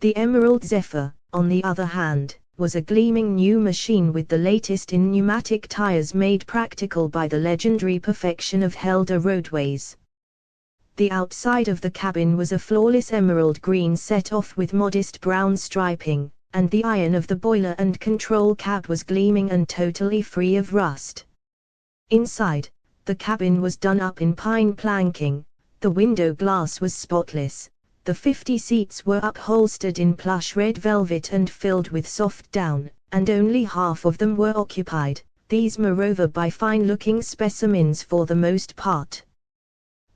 The Emerald Zephyr, on the other hand, was a gleaming new machine with the latest in pneumatic tires made practical by the legendary perfection of Helder roadways. The outside of the cabin was a flawless emerald green set off with modest brown striping, and the iron of the boiler and control cap was gleaming and totally free of rust. Inside, the cabin was done up in pine planking, the window glass was spotless, the 50 seats were upholstered in plush red velvet and filled with soft down, and only half of them were occupied, these moreover by fine-looking specimens for the most part.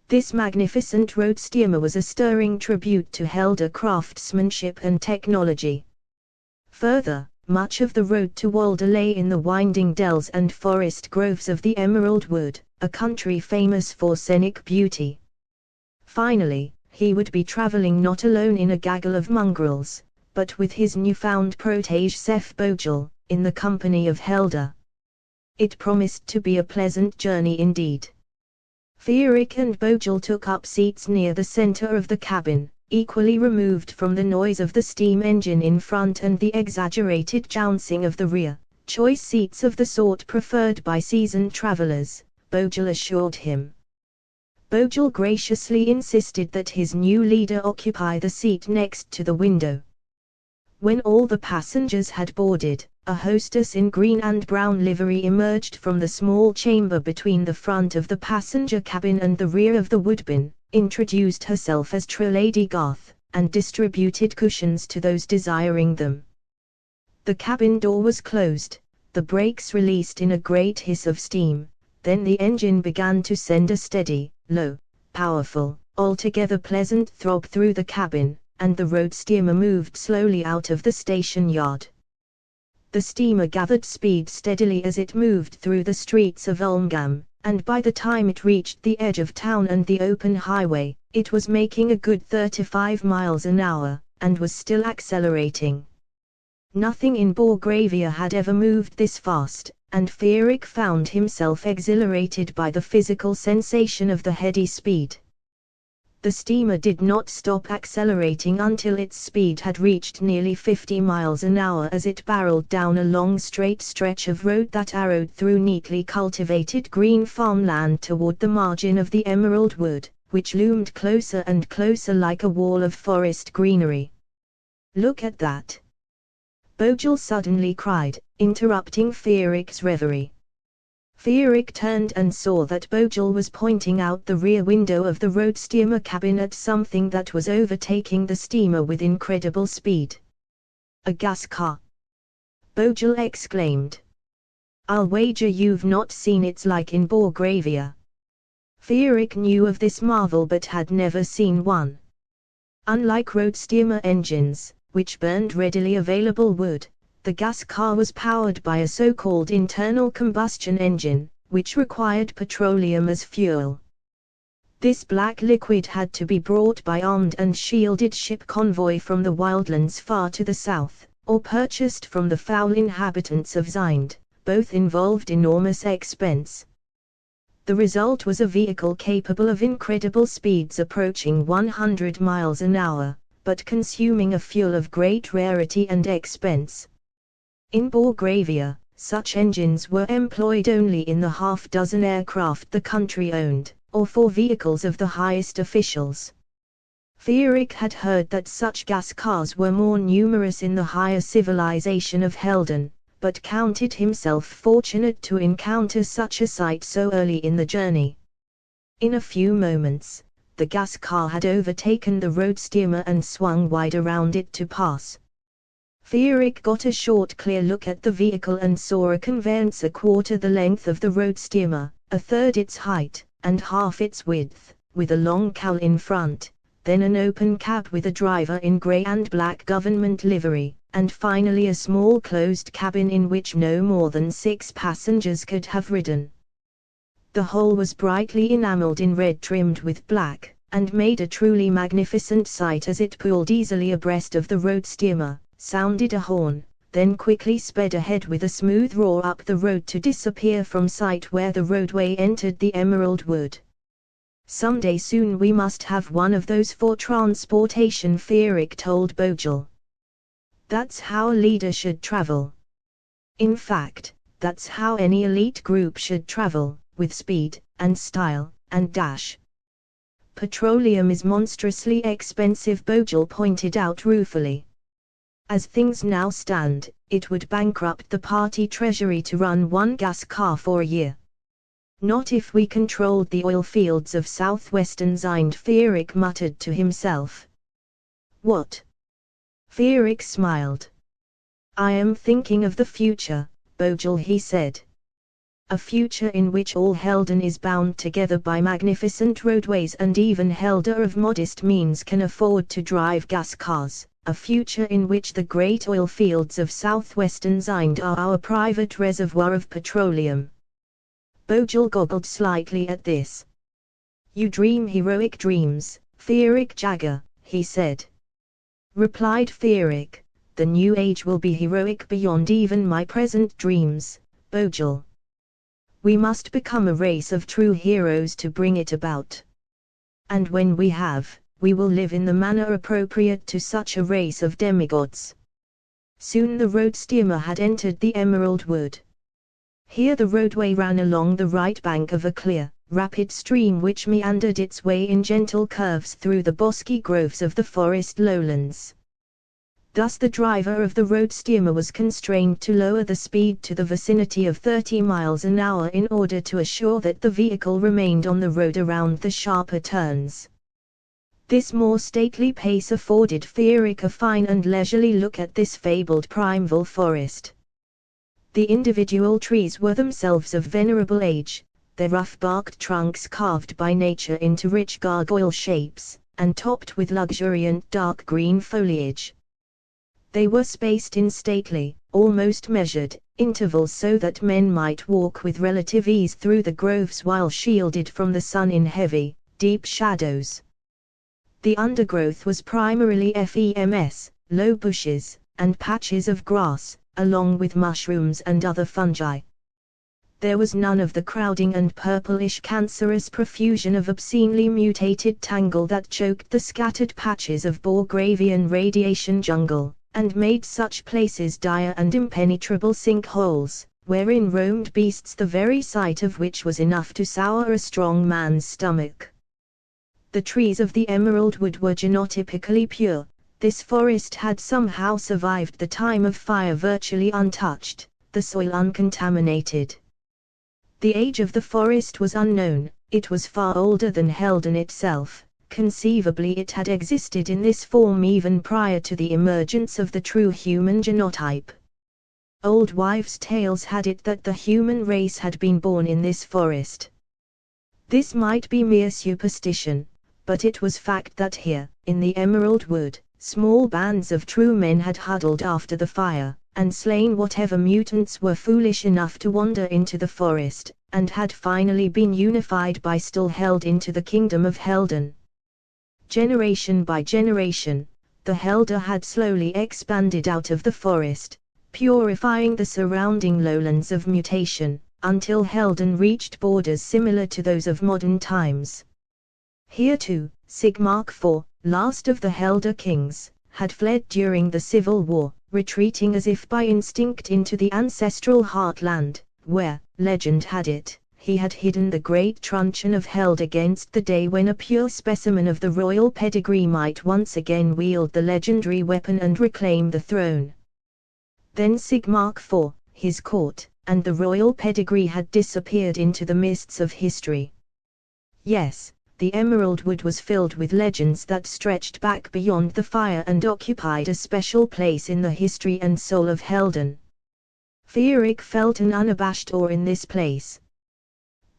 This magnificent road steamer was a stirring tribute to Helder craftsmanship and technology. Further, much of the road to Walder lay in the winding dells and forest groves of the Emerald Wood, a country famous for scenic beauty. Finally, he would be traveling not alone in a gaggle of mongrels, but with his newfound protege Seth Bogel, in the company of Helder. It promised to be a pleasant journey indeed. Fierik and Bogel took up seats near the center of the cabin, equally removed from the noise of the steam engine in front and the exaggerated jouncing of the rear, choice seats of the sort preferred by seasoned travelers, Bogel assured him. Bogel graciously insisted that his new leader occupy the seat next to the window. When all the passengers had boarded, a hostess in green and brown livery emerged from the small chamber between the front of the passenger cabin and the rear of the woodbine, introduced herself as True Lady Garth, and distributed cushions to those desiring them. The cabin door was closed, the brakes released in a great hiss of steam, then the engine began to send a steady, low, powerful, altogether pleasant throb through the cabin, and the road steamer moved slowly out of the station yard. The steamer gathered speed steadily as it moved through the streets of Ulmgam, and by the time it reached the edge of town and the open highway, it was making a good 35 miles an hour, and was still accelerating. Nothing in Borgravia had ever moved this fast, and Fierik found himself exhilarated by the physical sensation of the heady speed. The steamer did not stop accelerating until its speed had reached nearly 50 miles an hour as it barreled down a long straight stretch of road that arrowed through neatly cultivated green farmland toward the margin of the Emerald Wood, which loomed closer and closer like a wall of forest greenery. "Look at that!" Bogel suddenly cried, interrupting Fierik's reverie. Fierik turned and saw that Bogel was pointing out the rear window of the road steamer cabin at something that was overtaking the steamer with incredible speed. "A gas car!" Bogel exclaimed. "I'll wager you've not seen its like in Borgravia." Fierik knew of this marvel but had never seen one. Unlike road steamer engines, which burned readily available wood, the gas car was powered by a so-called internal combustion engine, which required petroleum as fuel. This black liquid had to be brought by armed and shielded ship convoy from the wildlands far to the south, or purchased from the foul inhabitants of Zind, both involved enormous expense. The result was a vehicle capable of incredible speeds approaching 100 miles an hour, but consuming a fuel of great rarity and expense. In Borgravia, such engines were employed only in the half-dozen aircraft the country owned, or for vehicles of the highest officials. Fierik had heard that such gas cars were more numerous in the higher civilization of Helden, but counted himself fortunate to encounter such a sight so early in the journey. In a few moments, the gas car had overtaken the road steamer and swung wide around it to pass. Fierik got a short clear look at the vehicle and saw a conveyance a quarter the length of the road steamer, a third its height, and half its width, with a long cowl in front, then an open cab with a driver in grey and black government livery, and finally a small closed cabin in which no more than 6 passengers could have ridden. The whole was brightly enamelled in red trimmed with black, and made a truly magnificent sight as it pulled easily abreast of the road steamer, sounded a horn, then quickly sped ahead with a smooth roar up the road to disappear from sight where the roadway entered the emerald wood. "Someday soon we must have one of those for transportation," Feerick told Bogle. "That's how a leader should travel. In fact, that's how any elite group should travel, with speed, and style, and dash." "Petroleum is monstrously expensive," Bogle pointed out ruefully. "As things now stand, it would bankrupt the party treasury to run one gas car for a year." "Not if we controlled the oil fields of southwestern Zind," Feerick muttered to himself. "What?" Feerick smiled. "I am thinking of the future, Bogle," he said. "A future in which all Helden is bound together by magnificent roadways and even Helder of modest means can afford to drive gas cars. A future in which the great oil fields of southwestern Zind are our private reservoir of petroleum." Bogle goggled slightly at this. "You dream heroic dreams, Feerick Jagger," he said. Replied Feerick, "The new age will be heroic beyond even my present dreams, Bogle. We must become a race of true heroes to bring it about. And when we have, we will live in the manner appropriate to such a race of demigods." Soon the road steamer had entered the emerald wood. Here the roadway ran along the right bank of a clear, rapid stream which meandered its way in gentle curves through the bosky groves of the forest lowlands. Thus the driver of the road steamer was constrained to lower the speed to the vicinity of 30 miles an hour in order to assure that the vehicle remained on the road around the sharper turns. This more stately pace afforded Feerick a fine and leisurely look at this fabled primeval forest. The individual trees were themselves of venerable age, their rough-barked trunks carved by nature into rich gargoyle shapes, and topped with luxuriant dark green foliage. They were spaced in stately, almost measured, intervals so that men might walk with relative ease through the groves while shielded from the sun in heavy, deep shadows. The undergrowth was primarily FEMS, low bushes, and patches of grass, along with mushrooms and other fungi. There was none of the crowding and purplish cancerous profusion of obscenely mutated tangle that choked the scattered patches of Borgravian radiation jungle, and made such places dire and impenetrable sinkholes, wherein roamed beasts the very sight of which was enough to sour a strong man's stomach. The trees of the emerald wood were genotypically pure. This forest had somehow survived the time of fire virtually untouched, the soil uncontaminated. The age of the forest was unknown. It was far older than Helden itself. Conceivably it had existed in this form even prior to the emergence of the true human genotype. Old wives' tales had it that the human race had been born in this forest. This might be mere superstition, but it was fact that here, in the emerald wood, small bands of true men had huddled after the fire, and slain whatever mutants were foolish enough to wander into the forest, and had finally been unified by still held into the kingdom of Helden. Generation by generation, the Helder had slowly expanded out of the forest, purifying the surrounding lowlands of mutation, until Helden reached borders similar to those of modern times. Here too, Sigmark IV, last of the Helder kings, had fled during the Civil War, retreating as if by instinct into the ancestral heartland, where, legend had it, he had hidden the great truncheon of Held against the day when a pure specimen of the royal pedigree might once again wield the legendary weapon and reclaim the throne. Then Sigmark IV, his court, and the royal pedigree had disappeared into the mists of history. Yes, the Emerald Wood was filled with legends that stretched back beyond the fire and occupied a special place in the history and soul of Helden. Feerick felt an unabashed awe in this place.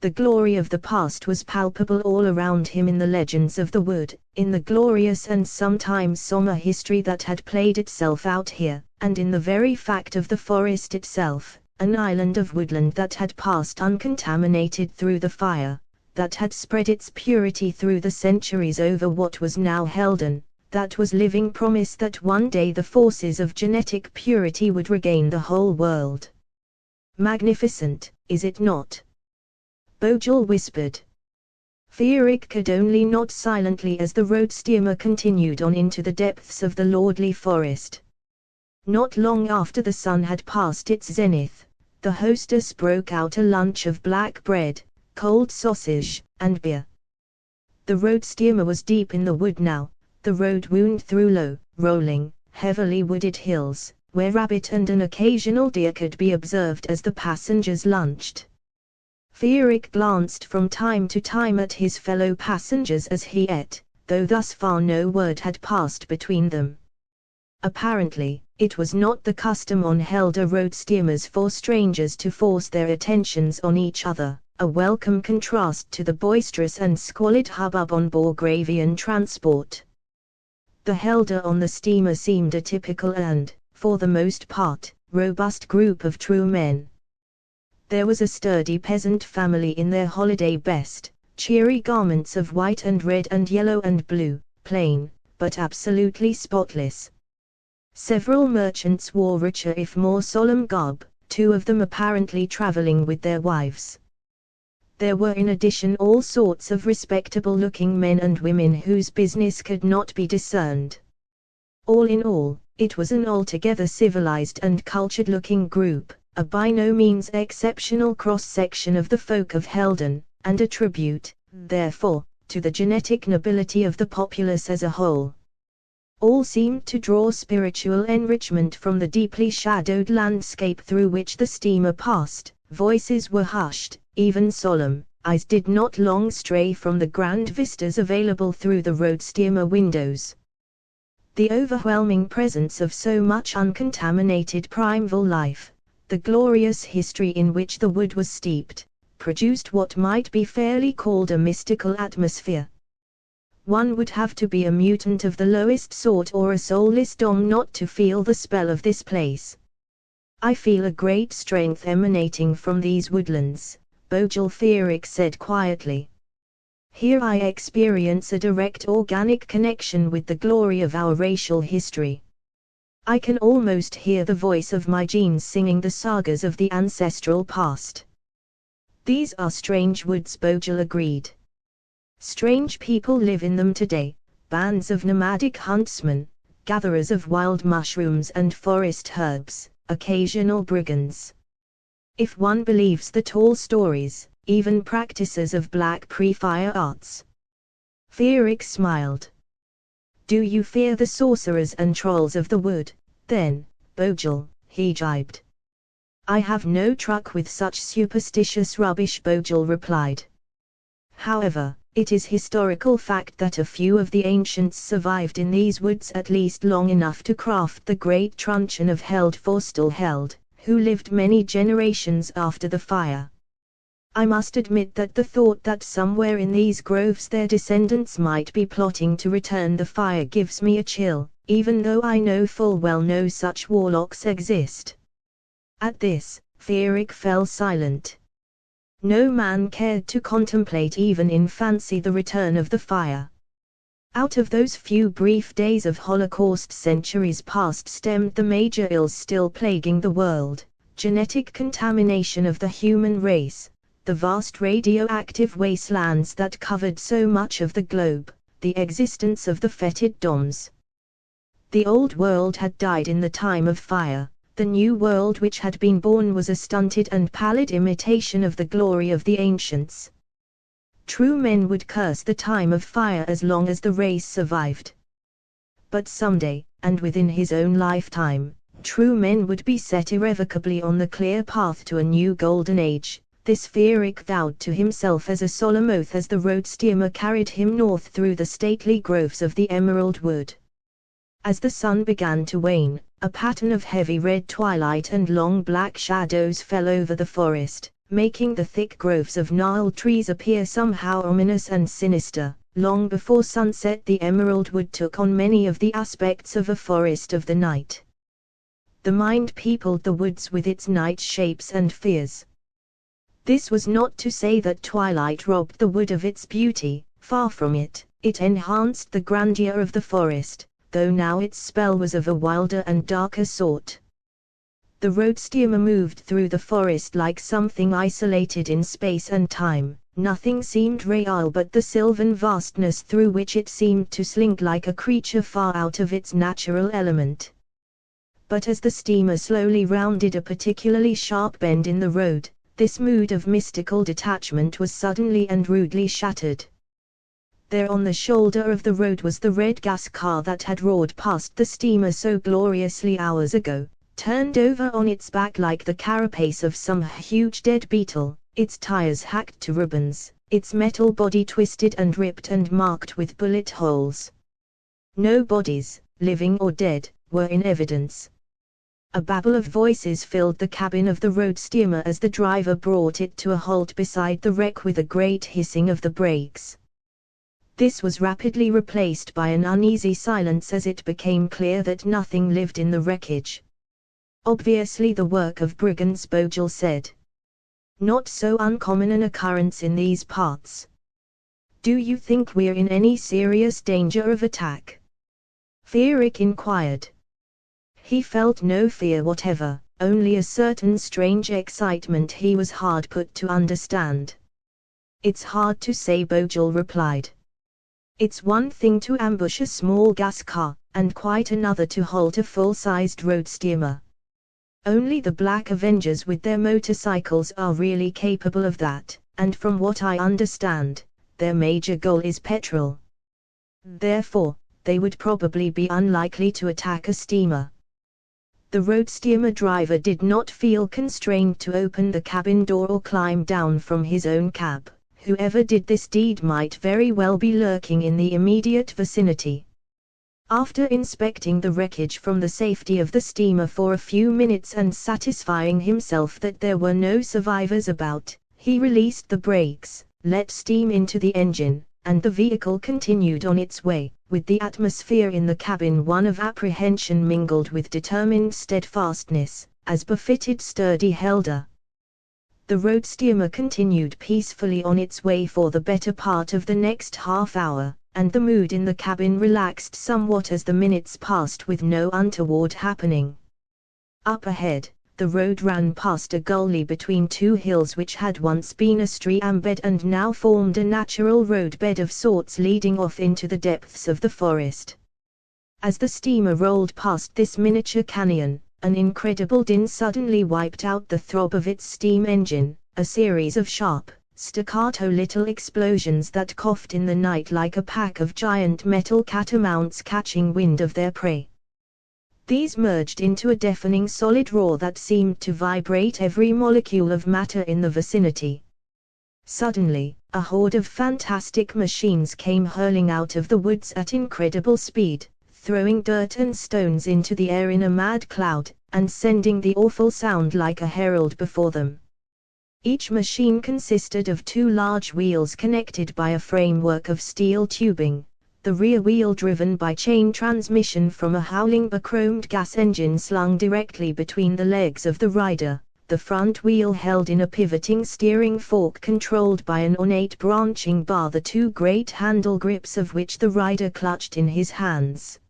The glory of the past was palpable all around him in the legends of the wood, in the glorious and sometimes somber history that had played itself out here, and in the very fact of the forest itself, an island of woodland that had passed uncontaminated through the fire, that had spread its purity through the centuries over what was now Helden, that was living promise that one day the forces of genetic purity would regain the whole world. Magnificent, is it not? Bogle whispered. Feerick could only nod silently as the road steamer continued on into the depths of the lordly forest. Not long after the sun had passed its zenith, the hostess broke out a lunch of black bread, cold sausage, and beer. The road steamer was deep in the wood now. The road wound through low, rolling, heavily wooded hills, where rabbit and an occasional deer could be observed as the passengers lunched. Feerick glanced from time to time at his fellow passengers as he ate, though thus far no word had passed between them. Apparently, it was not the custom on Helder road steamers for strangers to force their attentions on each other, a welcome contrast to the boisterous and squalid hubbub on Borgravian transport. The Helder on the steamer seemed a typical and, for the most part, robust group of true men. There was a sturdy peasant family in their holiday best, cheery garments of white and red and yellow and blue, plain, but absolutely spotless. Several merchants wore richer if more solemn garb, two of them apparently traveling with their wives. There were in addition all sorts of respectable-looking men and women whose business could not be discerned. All in all, it was an altogether civilized and cultured-looking group, a by no means exceptional cross-section of the folk of Helden, and a tribute, therefore, to the genetic nobility of the populace as a whole. All seemed to draw spiritual enrichment from the deeply shadowed landscape through which the steamer passed. Voices were hushed, even solemn, eyes did not long stray from the grand vistas available through the road steamer windows. The overwhelming presence of so much uncontaminated primeval life, the glorious history in which the wood was steeped, produced what might be fairly called a mystical atmosphere. One would have to be a mutant of the lowest sort or a soulless dom not to feel the spell of this place. I feel a great strength emanating from these woodlands, Bogle Feerick said quietly. Here I experience a direct organic connection with the glory of our racial history. I can almost hear the voice of my genes singing the sagas of the ancestral past. These are strange woods, Bogle agreed. Strange people live in them today, bands of nomadic huntsmen, gatherers of wild mushrooms and forest herbs, occasional brigands. If one believes the tall stories, even practices of black pre-fire arts. Feerick smiled. Do you fear the sorcerers and trolls of the wood, then, Bogle? He jibed. I have no truck with such superstitious rubbish, Bogle replied. However, it is historical fact that a few of the ancients survived in these woods at least long enough to craft the great truncheon of Held Forstel Held, who lived many generations after the fire. I must admit that the thought that somewhere in these groves their descendants might be plotting to return the fire gives me a chill, even though I know full well no such warlocks exist. At this, Feerick fell silent. No man cared to contemplate even in fancy the return of the fire. Out of those few brief days of Holocaust centuries past stemmed the major ills still plaguing the world: genetic contamination of the human race, the vast radioactive wastelands that covered so much of the globe, the existence of the fetid domes. The old world had died in the time of fire. The new world which had been born was a stunted and pallid imitation of the glory of the ancients. True men would curse the time of fire as long as the race survived. But someday, and within his own lifetime, true men would be set irrevocably on the clear path to a new golden age. This Feerick vowed to himself as a solemn oath as the road steamer carried him north through the stately groves of the emerald wood. As the sun began to wane, a pattern of heavy red twilight and long black shadows fell over the forest, making the thick groves of gnarled trees appear somehow ominous and sinister. Long before sunset, the emerald wood took on many of the aspects of a forest of the night. The mind peopled the woods with its night shapes and fears. This was not to say that twilight robbed the wood of its beauty, far from it. It enhanced the grandeur of the forest, though now its spell was of a wilder and darker sort. The road steamer moved through the forest like something isolated in space and time. Nothing seemed real but the sylvan vastness through which it seemed to slink like a creature far out of its natural element. But as the steamer slowly rounded a particularly sharp bend in the road, this mood of mystical detachment was suddenly and rudely shattered. There on the shoulder of the road was the red gas car that had roared past the steamer so gloriously hours ago, turned over on its back like the carapace of some huge dead beetle, its tires hacked to ribbons, its metal body twisted and ripped and marked with bullet holes. No bodies, living or dead, were in evidence. A babble of voices filled the cabin of the road steamer as the driver brought it to a halt beside the wreck with a great hissing of the brakes. This was rapidly replaced by an uneasy silence as it became clear that nothing lived in the wreckage. Obviously the work of brigands, Bogle said. Not so uncommon an occurrence in these parts. Do you think we're in any serious danger of attack? Fierik inquired. He felt no fear whatever, only a certain strange excitement he was hard put to understand. It's hard to say, Bogle replied. It's one thing to ambush a small gas car, and quite another to halt a full-sized road steamer. Only the Black Avengers with their motorcycles are really capable of that, and from what I understand, their major goal is petrol. Therefore, they would probably be unlikely to attack a steamer. The road steamer driver did not feel constrained to open the cabin door or climb down from his own cab. Whoever did this deed might very well be lurking in the immediate vicinity. After inspecting the wreckage from the safety of the steamer for a few minutes and satisfying himself that there were no survivors about, he released the brakes, let steam into the engine, and the vehicle continued on its way, with the atmosphere in the cabin one of apprehension mingled with determined steadfastness, as befitted sturdy Helder. The road steamer continued peacefully on its way for the better part of the next half hour, and the mood in the cabin relaxed somewhat as the minutes passed with no untoward happening. Up ahead, the road ran past a gully between two hills which had once been a stream bed and now formed a natural roadbed of sorts leading off into the depths of the forest. As the steamer rolled past this miniature canyon, an incredible din suddenly wiped out the throb of its steam engine, a series of sharp, staccato little explosions that coughed in the night like a pack of giant metal catamounts catching wind of their prey. These merged into a deafening solid roar that seemed to vibrate every molecule of matter in the vicinity. Suddenly, a horde of fantastic machines came hurling out of the woods at incredible speed, throwing dirt and stones into the air in a mad cloud, and sending the awful sound like a herald before them. Each machine consisted of two large wheels connected by a framework of steel tubing, the rear wheel driven by chain transmission from a howling bechromed gas engine slung directly between the legs of the rider, the front wheel held in a pivoting steering fork controlled by an ornate branching bar, the two great handle grips of which the rider clutched in his hands.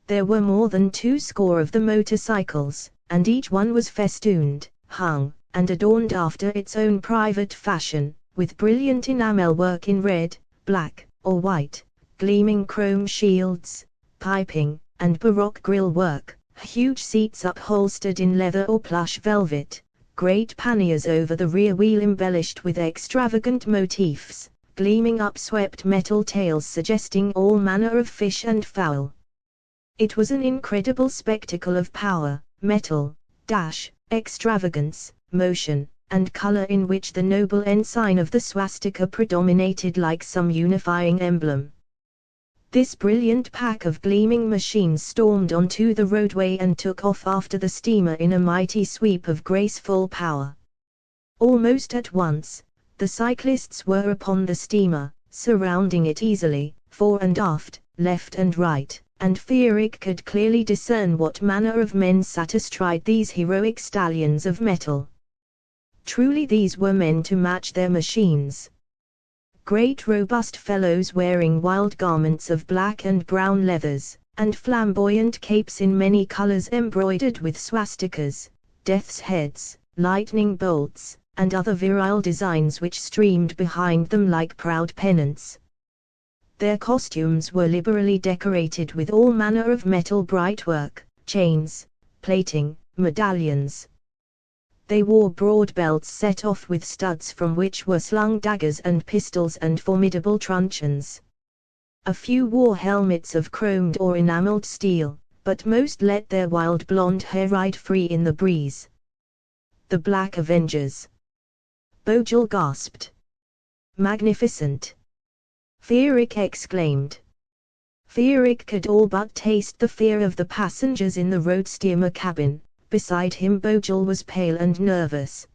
There were more than 20 of the motorcycles, and each one was festooned, hung, and adorned after its own private fashion, with brilliant enamel work in red, black, or white, gleaming chrome shields, piping, and baroque grille work, huge seats upholstered in leather or plush velvet, great panniers over the rear wheel embellished with extravagant motifs, gleaming upswept metal tails suggesting all manner of fish and fowl. It was an incredible spectacle of power, metal, dash, extravagance, motion, and color in which the noble ensign of the swastika predominated like some unifying emblem. This brilliant pack of gleaming machines stormed onto the roadway and took off after the steamer in a mighty sweep of graceful power. Almost at once, the cyclists were upon the steamer, surrounding it easily, fore and aft, left and right, and Fierik could clearly discern what manner of men sat astride these heroic stallions of metal. Truly these were men to match their machines. Great robust fellows wearing wild garments of black and brown leathers, and flamboyant capes in many colors embroidered with swastikas, death's heads, lightning bolts, and other virile designs which streamed behind them like proud pennants. Their costumes were liberally decorated with all manner of metal brightwork, chains, plating, medallions. They wore broad belts set off with studs from which were slung daggers and pistols and formidable truncheons. A few wore helmets of chromed or enameled steel, but most let their wild blonde hair ride free in the breeze. The Black Avengers! Bojel gasped. Magnificent! Fierik exclaimed. Fierik could all but taste the fear of the passengers in the road steamer cabin. Beside him Bojel was pale and nervous.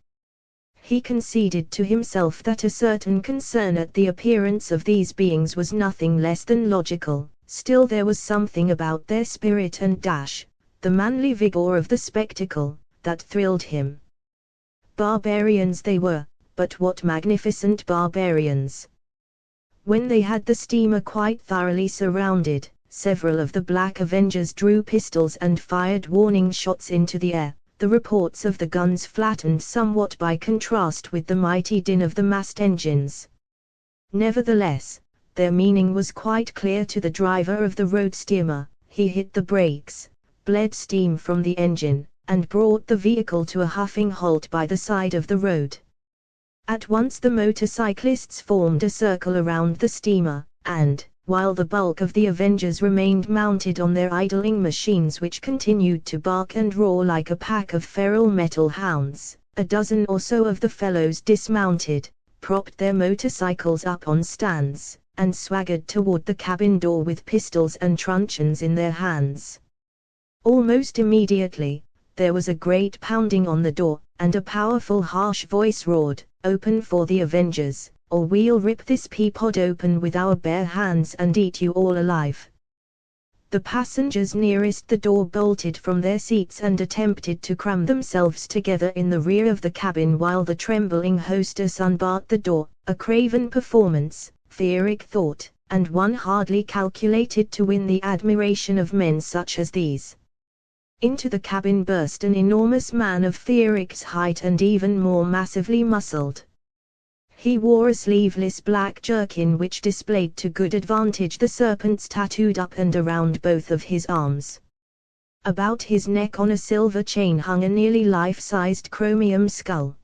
He conceded to himself that a certain concern at the appearance of these beings was nothing less than logical, still there was something about their spirit and dash, the manly vigor of the spectacle, that thrilled him. Barbarians they were, but what magnificent barbarians! When they had the steamer quite thoroughly surrounded, several of the Black Avengers drew pistols and fired warning shots into the air, the reports of the guns flattened somewhat by contrast with the mighty din of the massed engines. Nevertheless, their meaning was quite clear to the driver of the road steamer. He hit the brakes, bled steam from the engine, and brought the vehicle to a huffing halt by the side of the road. At once the motorcyclists formed a circle around the steamer, and, while the bulk of the Avengers remained mounted on their idling machines which continued to bark and roar like a pack of feral metal hounds, a dozen or so of the fellows dismounted, propped their motorcycles up on stands, and swaggered toward the cabin door with pistols and truncheons in their hands. Almost immediately, there was a great pounding on the door, and a powerful harsh voice roared, "Open for the Avengers, or we'll rip this pea-pod open with our bare hands and eat you all alive." The passengers nearest the door bolted from their seats and attempted to cram themselves together in the rear of the cabin while the trembling hostess unbarred the door, a craven performance, Fierik thought, and one hardly calculated to win the admiration of men such as these. Into the cabin burst an enormous man of Fierik's height and even more massively muscled. He wore a sleeveless black jerkin which displayed to good advantage the serpents tattooed up and around both of his arms. About his neck on a silver chain hung a nearly life-sized chromium skull.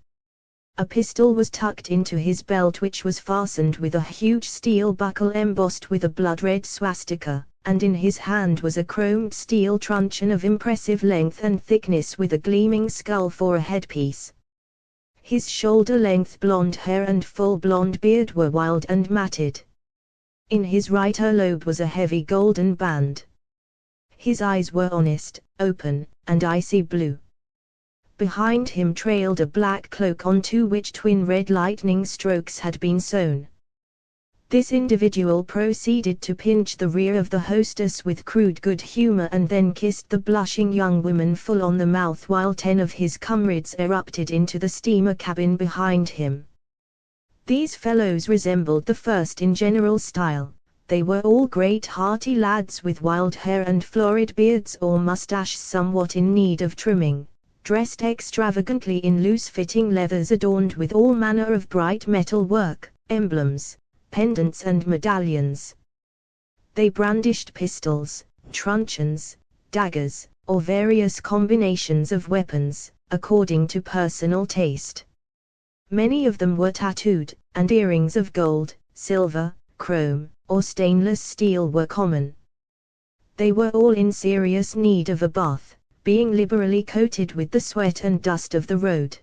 A pistol was tucked into his belt which was fastened with a huge steel buckle embossed with a blood-red swastika, and in his hand was a chromed steel truncheon of impressive length and thickness with a gleaming skull for a headpiece. His shoulder-length blonde hair and full blonde beard were wild and matted. In his right earlobe was a heavy golden band. His eyes were honest, open, and icy blue. Behind him trailed a black cloak onto which twin red lightning strokes had been sewn. This individual proceeded to pinch the rear of the hostess with crude good humor and then kissed the blushing young woman full on the mouth while 10 of his comrades erupted into the steamer cabin behind him. These fellows resembled the first in general style. They were all great hearty lads with wild hair and florid beards or mustaches somewhat in need of trimming, dressed extravagantly in loose-fitting leathers adorned with all manner of bright metal work, emblems, pendants and medallions. They brandished pistols, truncheons, daggers, or various combinations of weapons, according to personal taste. Many of them were tattooed, and earrings of gold, silver, chrome, or stainless steel were common. They were all in serious need of a bath, being liberally coated with the sweat and dust of the road.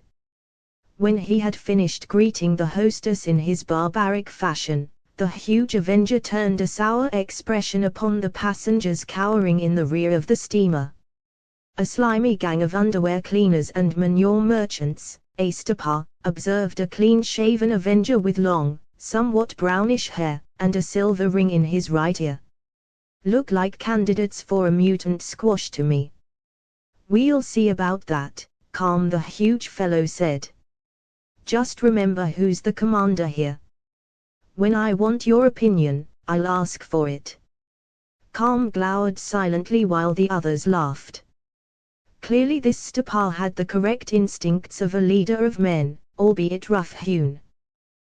When he had finished greeting the hostess in his barbaric fashion, the huge Avenger turned a sour expression upon the passengers cowering in the rear of the steamer. A slimy gang of underwear cleaners and manure merchants, a stapa, observed a clean-shaven Avenger with long, somewhat brownish hair, and a silver ring in his right ear. "Look like candidates for a mutant squash to me." "We'll see about that," calm the huge fellow said. "Just remember who's the commander here. When I want your opinion, I'll ask for it." Calm glowered silently while the others laughed. Clearly this Stepar had the correct instincts of a leader of men, albeit rough-hewn.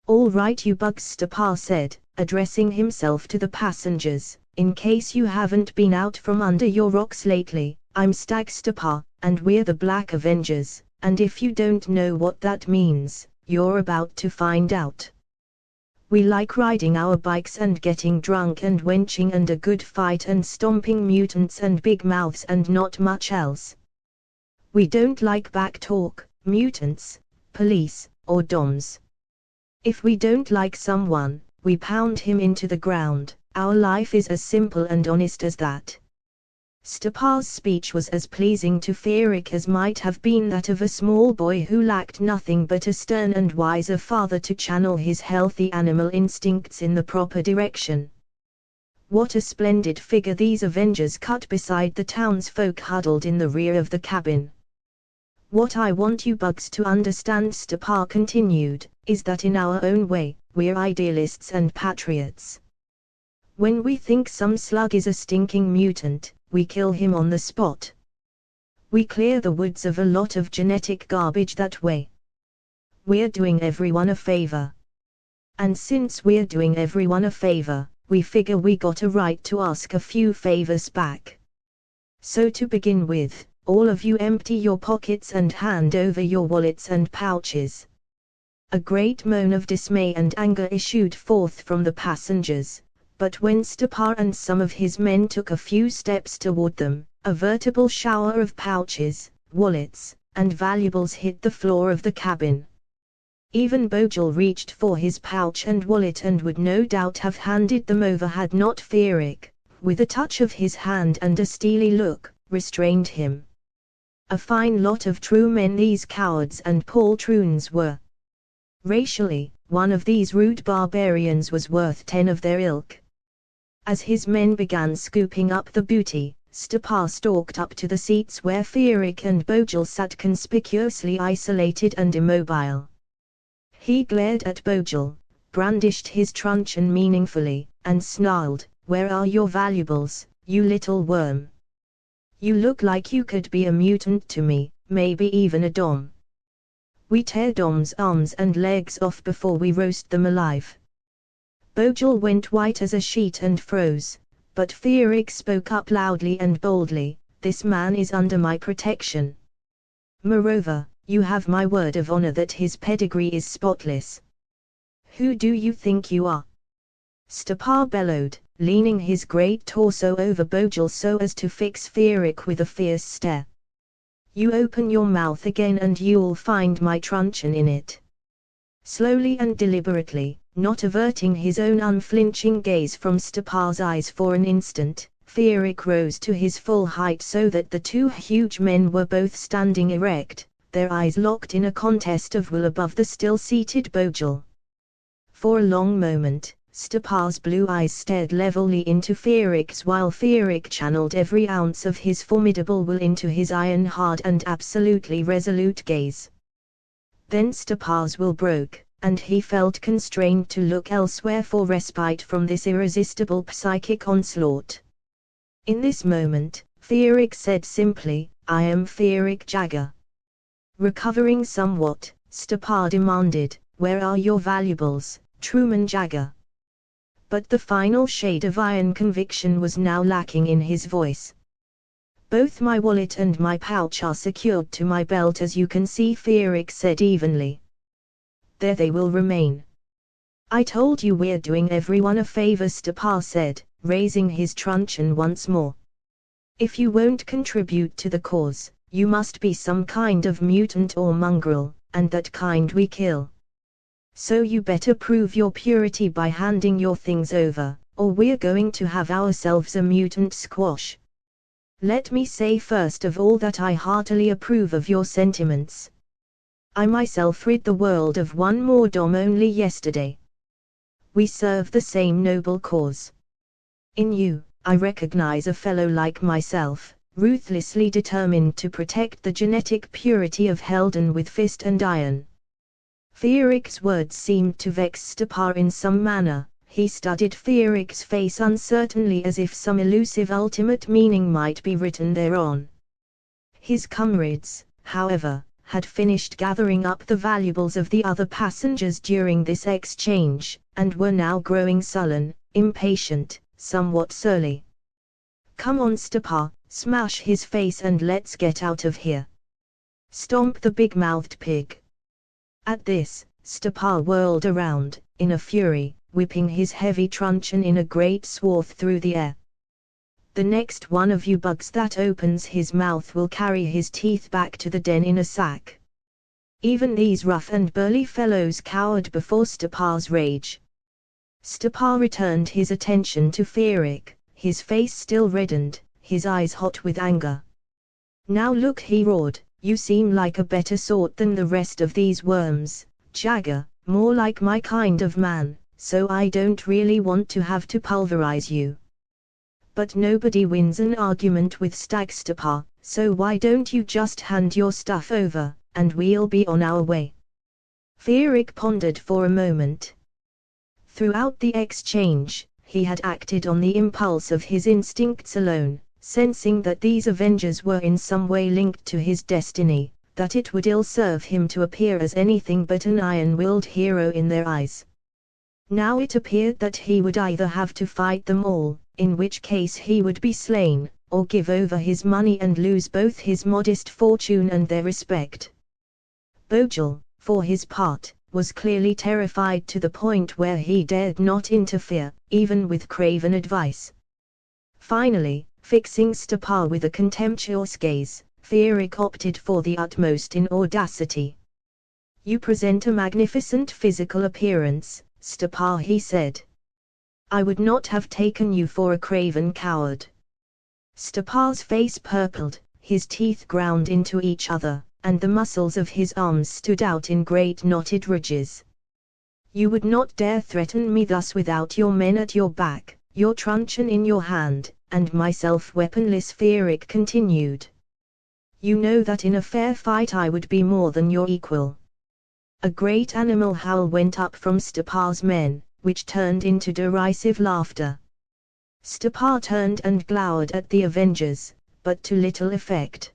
"All right you bugs," Stepar said, addressing himself to the passengers, "in case you haven't been out from under your rocks lately, I'm Stag Stepar, and we're the Black Avengers, and if you don't know what that means, you're about to find out. We like riding our bikes and getting drunk and wenching and a good fight and stomping mutants and big mouths and not much else. We don't like back talk, mutants, police, or DOMs. If we don't like someone, we pound him into the ground. Our life is as simple and honest as that." Stepar's speech was as pleasing to Feerick as might have been that of a small boy who lacked nothing but a stern and wiser father to channel his healthy animal instincts in the proper direction. What a splendid figure these Avengers cut beside the townsfolk huddled in the rear of the cabin. "What I want you bugs to understand," Stepar continued, "is that in our own way, we're idealists and patriots. When we think some slug is a stinking mutant, we kill him on the spot. We clear the woods of a lot of genetic garbage that way. We're doing everyone a favor. And since we're doing everyone a favor, we figure we got a right to ask a few favors back. So to begin with, all of you empty your pockets and hand over your wallets and pouches." A great moan of dismay and anger issued forth from the passengers, but when Stepar and some of his men took a few steps toward them, a veritable shower of pouches, wallets, and valuables hit the floor of the cabin. Even Bojel reached for his pouch and wallet and would no doubt have handed them over had not Feerick, with a touch of his hand and a steely look, restrained him. A fine lot of true men these cowards and poltroons were. Racially, one of these rude barbarians was worth 10 of their ilk. As his men began scooping up the booty, Stepar stalked up to the seats where Feerick and Bojel sat conspicuously isolated and immobile. He glared at Bojel, brandished his truncheon meaningfully, and snarled, "Where are your valuables, you little worm? You look like you could be a mutant to me, maybe even a dom. We tear doms' arms and legs off before we roast them alive." Bojel went white as a sheet and froze, but Feerick spoke up loudly and boldly, "This man is under my protection. Moreover, you have my word of honor that his pedigree is spotless. Who do you think you are?" Stepar bellowed, leaning his great torso over Bojel so as to fix Feerick with a fierce stare. "You open your mouth again and you'll find my truncheon in it." Slowly and deliberately, not averting his own unflinching gaze from Stepar's eyes for an instant, Feerick rose to his full height so that the two huge men were both standing erect, their eyes locked in a contest of will above the still-seated Bojel. For a long moment, Stepar's blue eyes stared levelly into Feerick's while Feerick channeled every ounce of his formidable will into his iron-hard and absolutely resolute gaze. Then Stepar's will broke, and he felt constrained to look elsewhere for respite from this irresistible psychic onslaught. In this moment, Feerick said simply, "I am Feerick Jagger." Recovering somewhat, Stepar demanded, "Where are your valuables, Truman Jagger?" But the final shade of iron conviction was now lacking in his voice. "Both my wallet and my pouch are secured to my belt, as you can see," Feerick said evenly. "There they will remain." "I told you we're doing everyone a favor," Stepar said, raising his truncheon once more. "If you won't contribute to the cause, you must be some kind of mutant or mongrel, and that kind we kill. So you better prove your purity by handing your things over, or we're going to have ourselves a mutant squash. Let me say first of all that I heartily approve of your sentiments. I myself rid the world of one more dom only yesterday. We serve the same noble cause. In you, I recognize a fellow like myself, ruthlessly determined to protect the genetic purity of Helden with fist and iron. Fearic's words seemed to vex Stepar in some manner. He studied Fearic's face uncertainly as if some elusive ultimate meaning might be written thereon. His comrades, however, had finished gathering up the valuables of the other passengers during this exchange, and were now growing sullen, impatient, somewhat surly. "Come on, Stepar, smash his face and let's get out of here. Stomp the big-mouthed pig." At this, Stepar whirled around, in a fury, whipping his heavy truncheon in a great swath through the air. "The next one of you bugs that opens his mouth will carry his teeth back to the den in a sack." Even these rough and burly fellows cowered before Stepar's rage. Stepar returned his attention to Fearic, his face still reddened, his eyes hot with anger. "Now look," he roared, "you seem like a better sort than the rest of these worms, Jagger, more like my kind of man, so I don't really want to have to pulverize you. But nobody wins an argument with Stag Stepar, so why don't you just hand your stuff over, and we'll be on our way." Fearic pondered for a moment. Throughout the exchange, he had acted on the impulse of his instincts alone, sensing that these Avengers were in some way linked to his destiny, that it would ill serve him to appear as anything but an iron-willed hero in their eyes. Now it appeared that he would either have to fight them all, in which case he would be slain, or give over his money and lose both his modest fortune and their respect. Bojel, for his part, was clearly terrified to the point where he dared not interfere, even with craven advice. Finally, fixing Stepar with a contemptuous gaze, Fearic opted for the utmost in audacity. "You present a magnificent physical appearance, Stepar," he said. "I would not have taken you for a craven coward." Stepar's face purpled, his teeth ground into each other, and the muscles of his arms stood out in great knotted ridges. "You would not dare threaten me thus without your men at your back, your truncheon in your hand, and myself weaponless," Fearic continued. "You know that in a fair fight I would be more than your equal." A great animal howl went up from Stepar's men, which turned into derisive laughter. Stepar turned and glowered at the Avengers, but to little effect.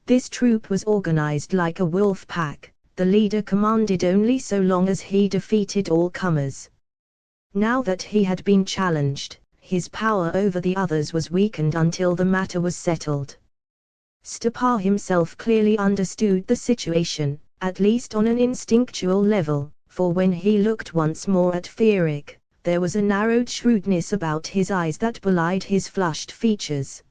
This troop was organized like a wolf pack, the leader commanded only so long as he defeated all comers. Now that he had been challenged, his power over the others was weakened until the matter was settled. Stepar himself clearly understood the situation, at least on an instinctual level, for when he looked once more at Fearic, there was a narrowed shrewdness about his eyes that belied his flushed features.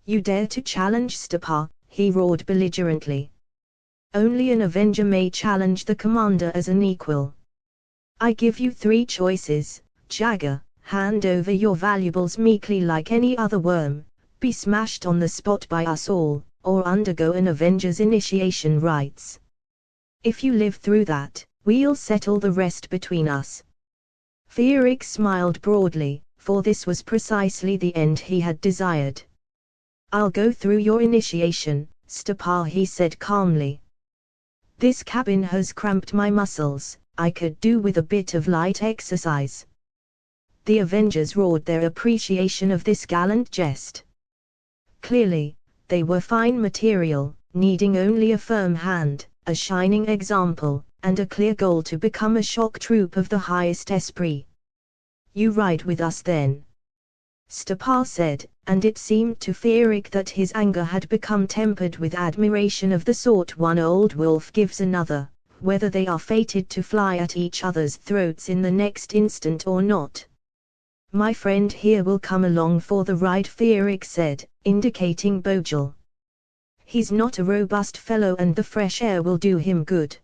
"You dare to challenge Stepar?" he roared belligerently. "Only an Avenger may challenge the commander as an equal. I give you 3 choices, Jagger: hand over your valuables meekly like any other worm, be smashed on the spot by us all, or undergo an Avenger's initiation rites. If you live through that, we'll settle the rest between us." Fearic smiled broadly, for this was precisely the end he had desired. "I'll go through your initiation, Stepar," he said calmly. "This cabin has cramped my muscles, I could do with a bit of light exercise." The Avengers roared their appreciation of this gallant jest. Clearly, they were fine material, needing only a firm hand, a shining example, and a clear goal to become a shock troop of the highest esprit. "You ride with us then," Stepar said, and it seemed to Fearic that his anger had become tempered with admiration of the sort one old wolf gives another, whether they are fated to fly at each other's throats in the next instant or not. "My friend here will come along for the ride," Fearic said, indicating Bojel. "He's not a robust fellow and the fresh air will do him good."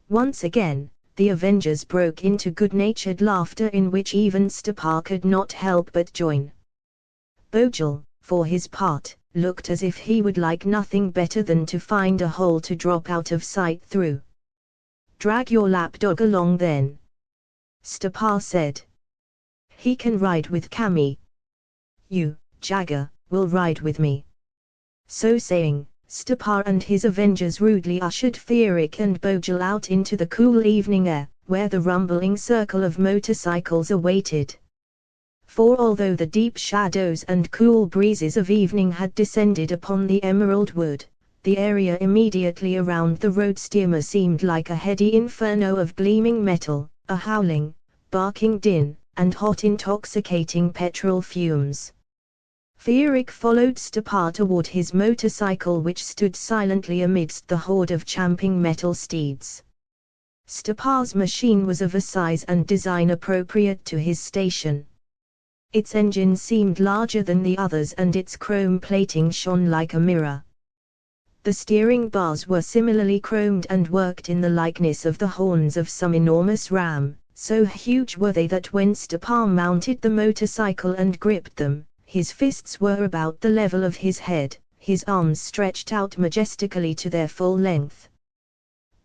Once again, the Avengers broke into good-natured laughter in which even Stepar could not help but join. Bojel, for his part, looked as if he would like nothing better than to find a hole to drop out of sight through. "Drag your lapdog along then," Stepar said. "He can ride with Cammy. You, Jagger, will ride with me." So saying, Stepar and his Avengers rudely ushered Feerick and Bojal out into the cool evening air, where the rumbling circle of motorcycles awaited. For although the deep shadows and cool breezes of evening had descended upon the emerald wood, the area immediately around the road steamer seemed like a heady inferno of gleaming metal, a howling, barking din, and hot intoxicating petrol fumes. Feerick followed Stepar toward his motorcycle, which stood silently amidst the horde of champing metal steeds. Stepar's machine was of a size and design appropriate to his station. Its engine seemed larger than the others and its chrome plating shone like a mirror. The steering bars were similarly chromed and worked in the likeness of the horns of some enormous ram, so huge were they that when Stepar mounted the motorcycle and gripped them, his fists were about the level of his head, his arms stretched out majestically to their full length.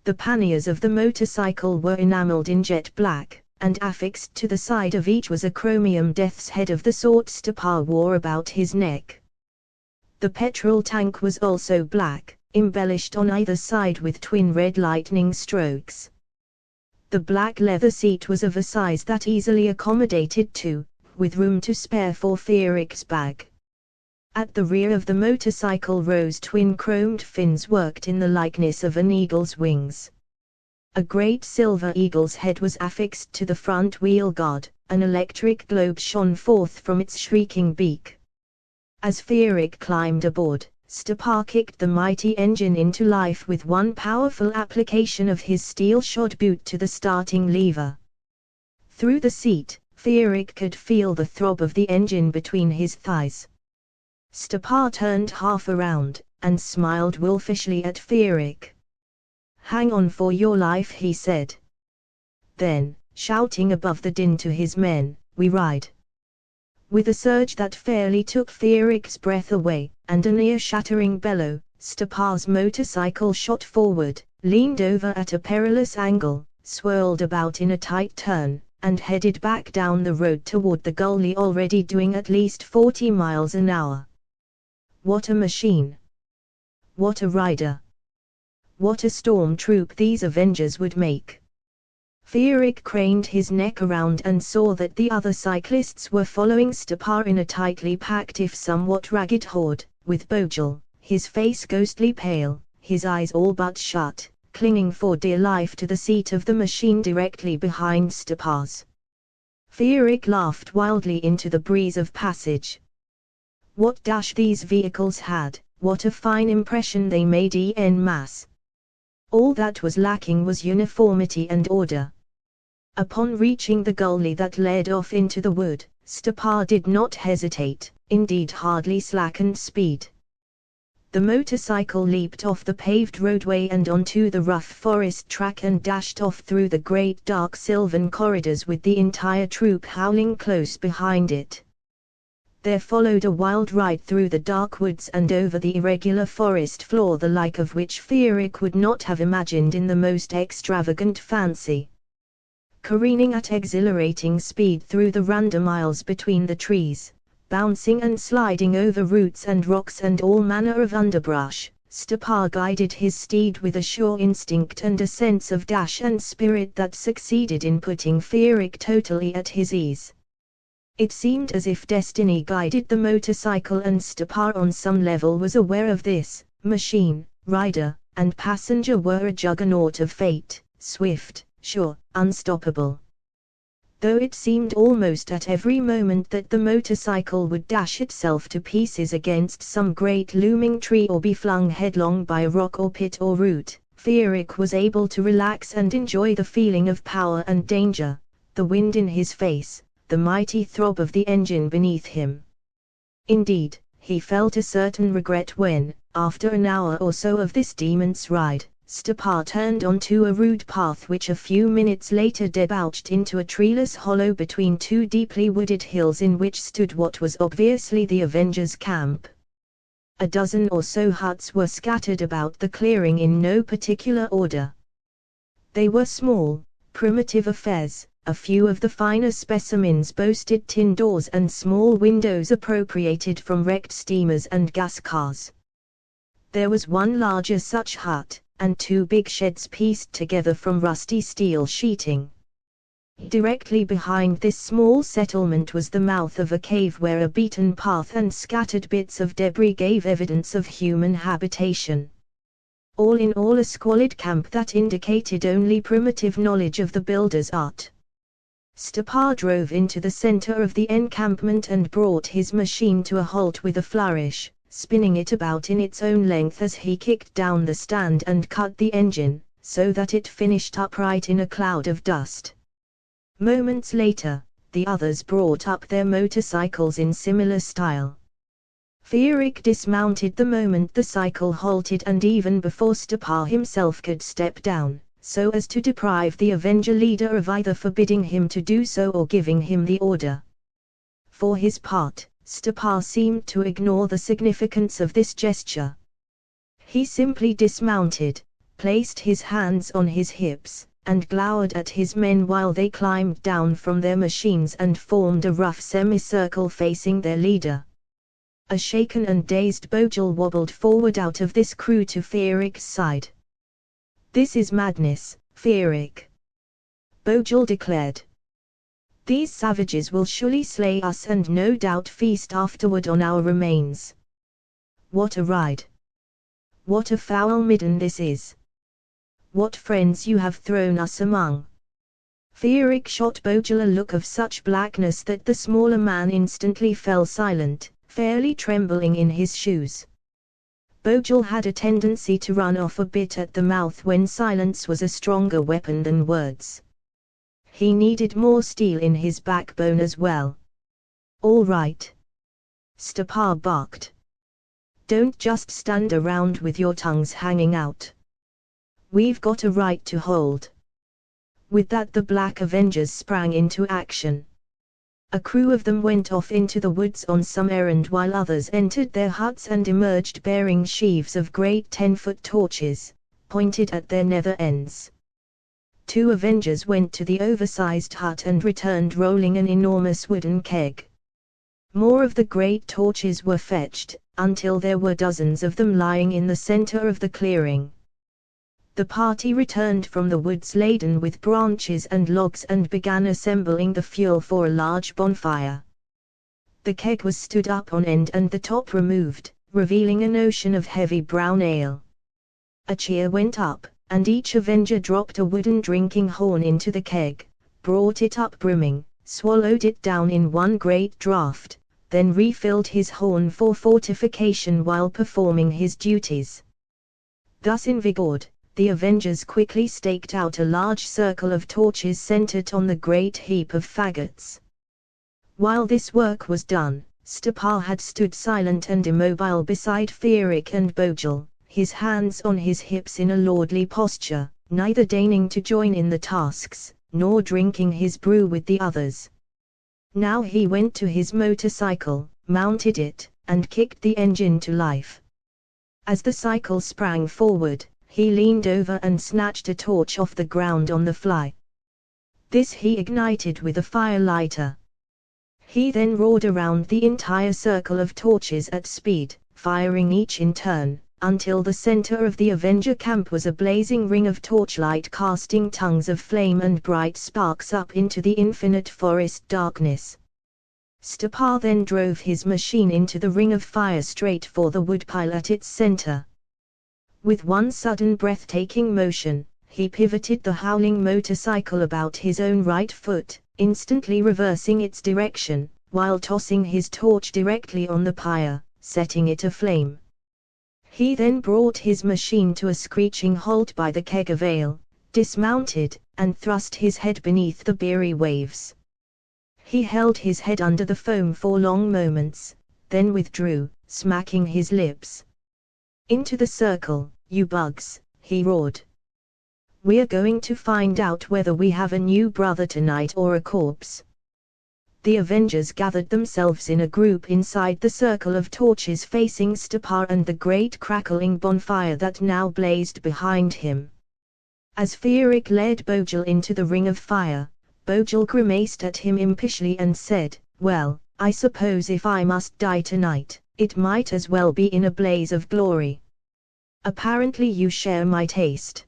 The panniers of the motorcycle were enameled in jet black, and affixed to the side of each was a chromium death's head of the sort Stepar wore about his neck. The petrol tank was also black, embellished on either side with twin red lightning strokes. The black leather seat was of a size that easily accommodated two, with room to spare for Feerick's bag. At the rear of the motorcycle rose twin chromed fins worked in the likeness of an eagle's wings. A great silver eagle's head was affixed to the front wheel guard, an electric globe shone forth from its shrieking beak. As Feerick climbed aboard, Stepar kicked the mighty engine into life with one powerful application of his steel-shod boot to the starting lever. Through the seat, Feerick could feel the throb of the engine between his thighs. Stepar turned half around, and smiled wolfishly at Feerick. "Hang on for your life," he said. Then, shouting above the din to his men, "We ride!" With a surge that fairly took Feerick's breath away, and an ear-shattering bellow, Stepar's motorcycle shot forward, leaned over at a perilous angle, swirled about in a tight turn, and headed back down the road toward the gully, already doing at least 40 miles an hour. What a machine! What a rider! What a storm troop these Avengers would make! Feerick craned his neck around and saw that the other cyclists were following Stepar in a tightly packed if somewhat ragged horde, with Bojal, his face ghostly pale, his eyes all but shut, clinging for dear life to the seat of the machine directly behind Stepar's. Feerick laughed wildly into the breeze of passage. What dash these vehicles had, what a fine impression they made en masse. All that was lacking was uniformity and order. Upon reaching the gully that led off into the wood, Stepar did not hesitate, indeed hardly slackened speed. The motorcycle leaped off the paved roadway and onto the rough forest track and dashed off through the great dark sylvan corridors with the entire troop howling close behind it. There followed a wild ride through the dark woods and over the irregular forest floor, the like of which Feerick would not have imagined in the most extravagant fancy. Careening at exhilarating speed through the random aisles between the trees, bouncing and sliding over roots and rocks and all manner of underbrush, Stepar guided his steed with a sure instinct and a sense of dash and spirit that succeeded in putting Feerick totally at his ease. It seemed as if destiny guided the motorcycle, and Stepar on some level was aware of this. Machine, rider, and passenger were a juggernaut of fate, swift, sure, unstoppable. Though it seemed almost at every moment that the motorcycle would dash itself to pieces against some great looming tree or be flung headlong by a rock or pit or root, Feerick was able to relax and enjoy the feeling of power and danger, the wind in his face, the mighty throb of the engine beneath him. Indeed, he felt a certain regret when, after an hour or so of this demon's ride, Stepar turned onto a rude path which a few minutes later debouched into a treeless hollow between two deeply wooded hills in which stood what was obviously the Avengers' camp. A dozen or so huts were scattered about the clearing in no particular order. They were small, primitive affairs. A few of the finer specimens boasted tin doors and small windows appropriated from wrecked steamers and gas cars. There was one larger such hut, and two big sheds pieced together from rusty steel sheeting. Directly behind this small settlement was the mouth of a cave where a beaten path and scattered bits of debris gave evidence of human habitation. All in all, a squalid camp that indicated only primitive knowledge of the builder's art. Stepar drove into the center of the encampment and brought his machine to a halt with a flourish, spinning it about in its own length as he kicked down the stand and cut the engine, so that it finished upright in a cloud of dust. Moments later, the others brought up their motorcycles in similar style. Fierik dismounted the moment the cycle halted and even before Stepar himself could step down, so as to deprive the Avenger leader of either forbidding him to do so or giving him the order. For his part, Stepar seemed to ignore the significance of this gesture. He simply dismounted, placed his hands on his hips, and glowered at his men while they climbed down from their machines and formed a rough semicircle facing their leader. A shaken and dazed Bojel wobbled forward out of this crew to Fierik's side. "This is madness, Fierik," Bojel declared. "These savages will surely slay us and no doubt feast afterward on our remains. What a ride! What a foul midden this is! What friends you have thrown us among!" Fierik shot Bojel a look of such blackness that the smaller man instantly fell silent, fairly trembling in his shoes. Bojel had a tendency to run off a bit at the mouth when silence was a stronger weapon than words. He needed more steel in his backbone as well. "All right," Stepar barked. "Don't just stand around with your tongues hanging out. We've got a right to hold." With that, the Black Avengers sprang into action. A crew of them went off into the woods on some errand while others entered their huts and emerged bearing sheaves of great 10-foot torches, pointed at their nether ends. Two Avengers went to the oversized hut and returned rolling an enormous wooden keg. More of the great torches were fetched, until there were dozens of them lying in the center of the clearing. The party returned from the woods laden with branches and logs and began assembling the fuel for a large bonfire. The keg was stood up on end and the top removed, revealing an ocean of heavy brown ale. A cheer went up, and each Avenger dropped a wooden drinking horn into the keg, brought it up brimming, swallowed it down in one great draught, then refilled his horn for fortification while performing his duties. Thus invigorated, the Avengers quickly staked out a large circle of torches centered on the great heap of faggots. While this work was done, Stepar had stood silent and immobile beside Fierik and Bojel, his hands on his hips in a lordly posture, neither deigning to join in the tasks, nor drinking his brew with the others. Now he went to his motorcycle, mounted it, and kicked the engine to life. As the cycle sprang forward, he leaned over and snatched a torch off the ground on the fly. This he ignited with a fire lighter. He then roared around the entire circle of torches at speed, firing each in turn, until the center of the Avenger camp was a blazing ring of torchlight casting tongues of flame and bright sparks up into the infinite forest darkness. Stepar then drove his machine into the ring of fire straight for the woodpile at its center. With one sudden breathtaking motion, he pivoted the howling motorcycle about his own right foot, instantly reversing its direction, while tossing his torch directly on the pyre, setting it aflame. He then brought his machine to a screeching halt by the keg of ale, dismounted, and thrust his head beneath the beery waves. He held his head under the foam for long moments, then withdrew, smacking his lips. "Into the circle, you bugs," he roared. "We're going to find out whether we have a new brother tonight or a corpse." The Avengers gathered themselves in a group inside the circle of torches facing Stepa and the great crackling bonfire that now blazed behind him. As Feerick led Bojel into the ring of fire, Bojel grimaced at him impishly and said, "Well, I suppose if I must die tonight, it might as well be in a blaze of glory. Apparently you share my taste."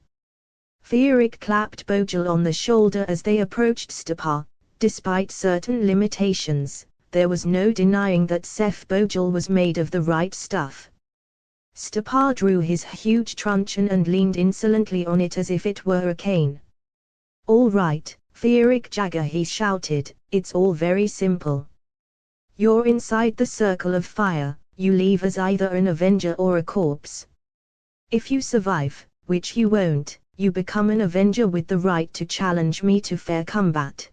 Feerick clapped Bojel on the shoulder as they approached Stepa. Despite certain limitations, there was no denying that Sef Bojel was made of the right stuff. Stepa drew his huge truncheon and leaned insolently on it as if it were a cane. "All right, Feerick Jagger," he shouted, "it's all very simple. You're inside the circle of fire, you leave as either an Avenger or a corpse. If you survive, which you won't, you become an Avenger with the right to challenge me to fair combat.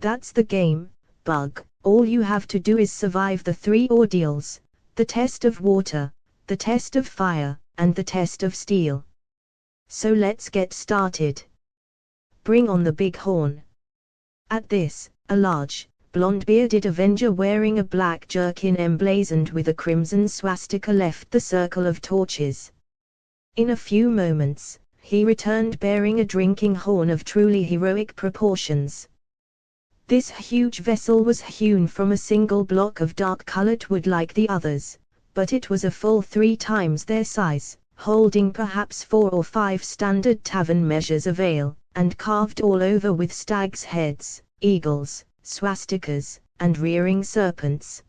That's the game, Bug. All you have to do is survive the 3 ordeals, the test of water, the test of fire, and the test of steel. So let's get started. Bring on the big horn." At this, a large, blonde-bearded Avenger wearing a black jerkin emblazoned with a crimson swastika left the circle of torches. In a few moments, he returned bearing a drinking horn of truly heroic proportions. This huge vessel was hewn from a single block of dark-colored wood like the others, but it was a full 3 times their size, holding perhaps 4 or 5 standard tavern measures of ale, and carved all over with stags' heads, eagles, swastikas, and rearing serpents.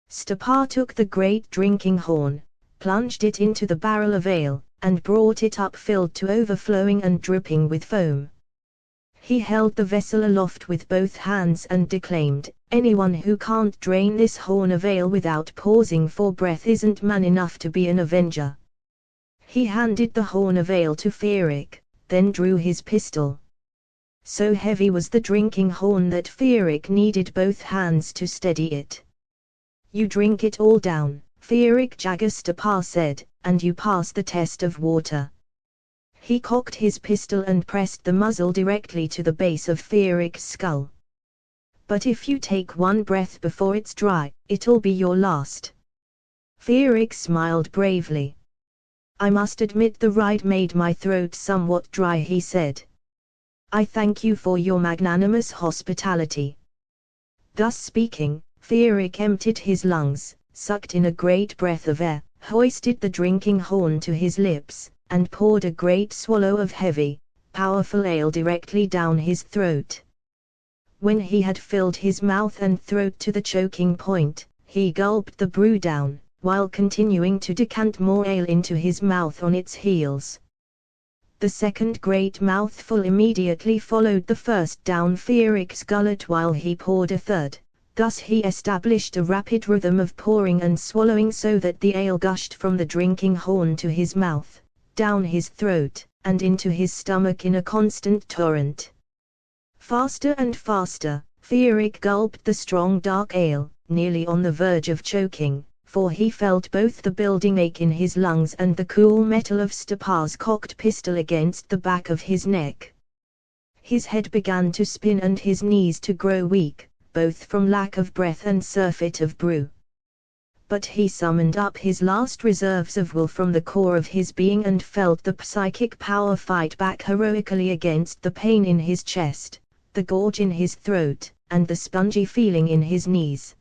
Stepa took the great drinking horn, plunged it into the barrel of ale, and brought it up filled to overflowing and dripping with foam. He held the vessel aloft with both hands and declaimed, "Anyone who can't drain this horn of ale without pausing for breath isn't man enough to be an Avenger." He handed the horn of ale to Feerick, then drew his pistol. So heavy was the drinking horn that Feerick needed both hands to steady it. "You drink it all down," Feerick Jagger Stepa said, "and you pass the test of water." He cocked his pistol and pressed the muzzle directly to the base of Feerick's skull. "But if you take one breath before it's dry, it'll be your last." Feerick smiled bravely. "I must admit the ride made my throat somewhat dry," he said. "I thank you for your magnanimous hospitality." Thus speaking, Feerick emptied his lungs, sucked in a great breath of air, hoisted the drinking horn to his lips, and poured a great swallow of heavy, powerful ale directly down his throat. When he had filled his mouth and throat to the choking point, he gulped the brew down, while continuing to decant more ale into his mouth on its heels. The second great mouthful immediately followed the first down Feerick's gullet while he poured a third. Thus he established a rapid rhythm of pouring and swallowing so that the ale gushed from the drinking horn to his mouth, down his throat, and into his stomach in a constant torrent. Faster and faster, Feerick gulped the strong dark ale, nearly on the verge of choking, for he felt both the building ache in his lungs and the cool metal of Stepa's cocked pistol against the back of his neck. His head began to spin and his knees to grow weak, both from lack of breath and surfeit of brew. But he summoned up his last reserves of will from the core of his being and felt the psychic power fight back heroically against the pain in his chest, the gorge in his throat, and the spongy feeling in his knees.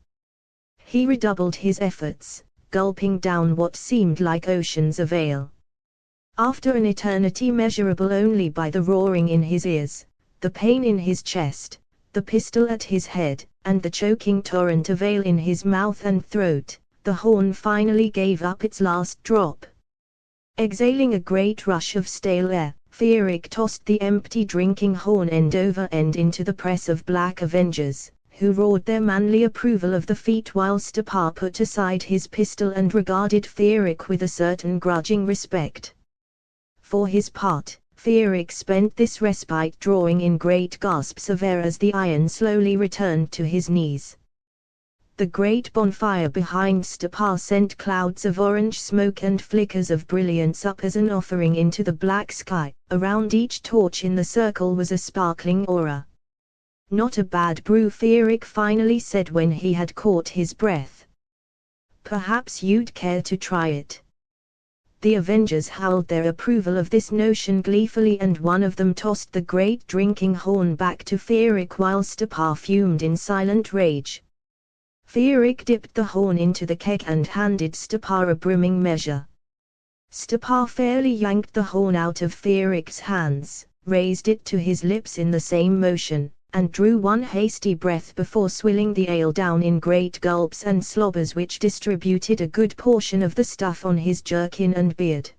He redoubled his efforts, gulping down what seemed like oceans of ale. After an eternity measurable only by the roaring in his ears, the pain in his chest, the pistol at his head, and the choking torrent of ale in his mouth and throat, the horn finally gave up its last drop. Exhaling a great rush of stale air, Feerick tossed the empty drinking horn end over end into the press of black Avengers, who roared their manly approval of the feat while Stepa put aside his pistol and regarded Feerick with a certain grudging respect. For his part, Feerick spent this respite drawing in great gasps of air as the iron slowly returned to his knees. The great bonfire behind Stepar sent clouds of orange smoke and flickers of brilliance up as an offering into the black sky. Around each torch in the circle was a sparkling aura. "Not a bad brew," Feerick finally said when he had caught his breath. "Perhaps you'd care to try it." The Avengers howled their approval of this notion gleefully, and one of them tossed the great drinking horn back to Feerick while Stepar fumed in silent rage. Feerick dipped the horn into the keg and handed Stepar a brimming measure. Stepar fairly yanked the horn out of Feerick's hands, raised it to his lips in the same motion, and drew one hasty breath before swilling the ale down in great gulps and slobbers which distributed a good portion of the stuff on his jerkin and beard.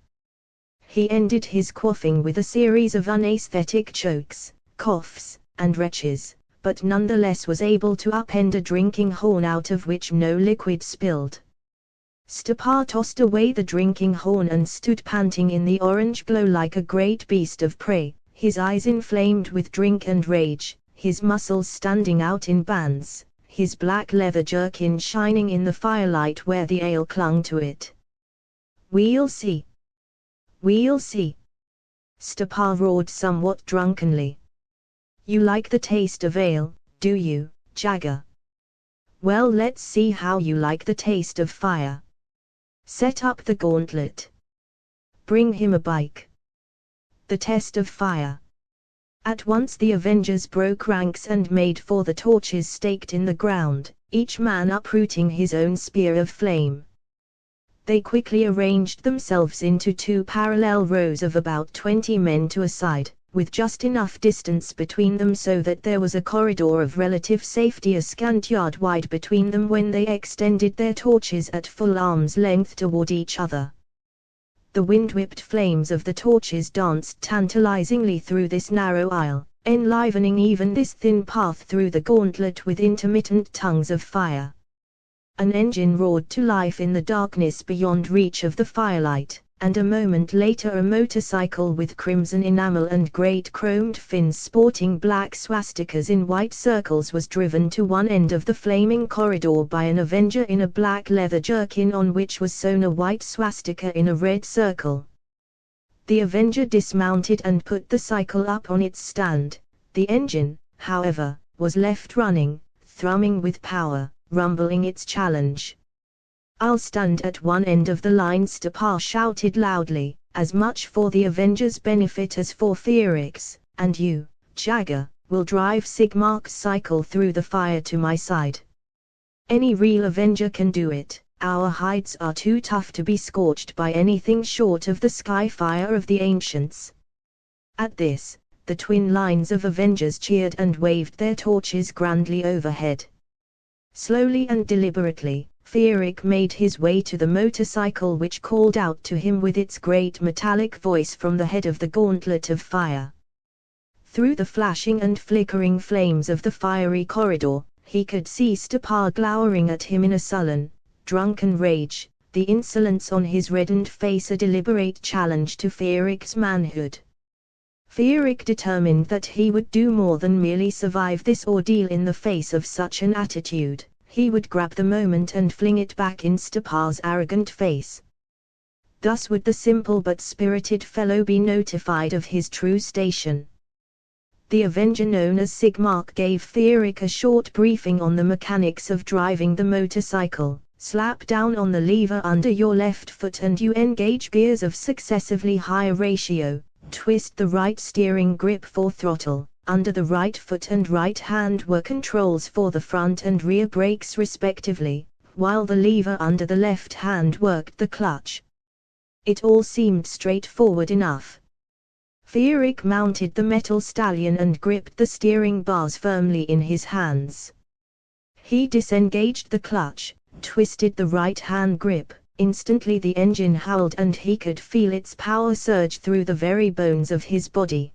He ended his quaffing with a series of unaesthetic chokes, coughs, and retches, but nonetheless was able to upend a drinking horn out of which no liquid spilled. Stepar tossed away the drinking horn and stood panting in the orange glow like a great beast of prey, his eyes inflamed with drink and rage, his muscles standing out in bands, his black leather jerkin shining in the firelight where the ale clung to it. "We'll see. We'll see," Stepar roared somewhat drunkenly. "You like the taste of ale, do you, Jagger? Well, let's see how you like the taste of fire. Set up the gauntlet. Bring him a bike. The test of fire." At once the Avengers broke ranks and made for the torches staked in the ground, each man uprooting his own spear of flame. They quickly arranged themselves into two parallel rows of about 20 men to a side, with just enough distance between them so that there was a corridor of relative safety a scant yard wide between them when they extended their torches at full arm's length toward each other. The wind-whipped flames of the torches danced tantalizingly through this narrow aisle, enlivening even this thin path through the gauntlet with intermittent tongues of fire. An engine roared to life in the darkness beyond reach of the firelight, and a moment later a motorcycle with crimson enamel and great chromed fins sporting black swastikas in white circles was driven to one end of the flaming corridor by an Avenger in a black leather jerkin on which was sewn a white swastika in a red circle. The Avenger dismounted and put the cycle up on its stand. The engine, however, was left running, thrumming with power, rumbling its challenge. "I'll stand at one end of the line," Stepar shouted loudly, as much for the Avengers' benefit as for Feerick's, "and you, Jagger, will drive Sigmark's cycle through the fire to my side. Any real Avenger can do it, our hides are too tough to be scorched by anything short of the sky fire of the ancients." At this, the twin lines of Avengers cheered and waved their torches grandly overhead. Slowly and deliberately, Feerick made his way to the motorcycle which called out to him with its great metallic voice from the head of the gauntlet of fire. Through the flashing and flickering flames of the fiery corridor, he could see Stepar glowering at him in a sullen, drunken rage, the insolence on his reddened face a deliberate challenge to Feerick's manhood. Feerick determined that he would do more than merely survive this ordeal in the face of such an attitude. He would grab the moment and fling it back in Stepar's arrogant face. Thus would the simple but spirited fellow be notified of his true station. The Avenger known as Sigmark gave Feerick a short briefing on the mechanics of driving the motorcycle. Slap down on the lever under your left foot and you engage gears of successively higher ratio. Twist the right steering grip for throttle. Under the right foot and right hand were controls for the front and rear brakes respectively, while the lever under the left hand worked the clutch. It all seemed straightforward enough. Feerick mounted the metal stallion and gripped the steering bars firmly in his hands. He disengaged the clutch, twisted the right hand grip. Instantly the engine howled and he could feel its power surge through the very bones of his body.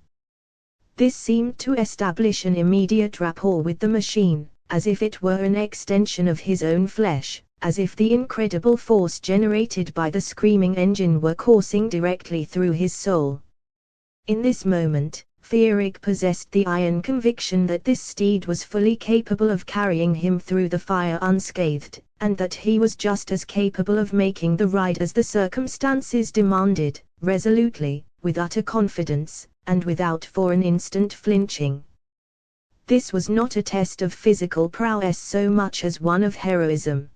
This seemed to establish an immediate rapport with the machine, as if it were an extension of his own flesh, as if the incredible force generated by the screaming engine were coursing directly through his soul. In this moment, Fearic possessed the iron conviction that this steed was fully capable of carrying him through the fire unscathed, and that he was just as capable of making the ride as the circumstances demanded, resolutely, with utter confidence, and without for an instant flinching. This was not a test of physical prowess so much as one of heroism.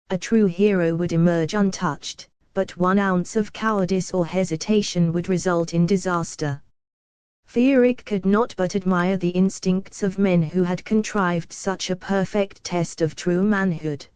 A true hero would emerge untouched, but 1 ounce of cowardice or hesitation would result in disaster. Fearic could not but admire the instincts of men who had contrived such a perfect test of true manhood.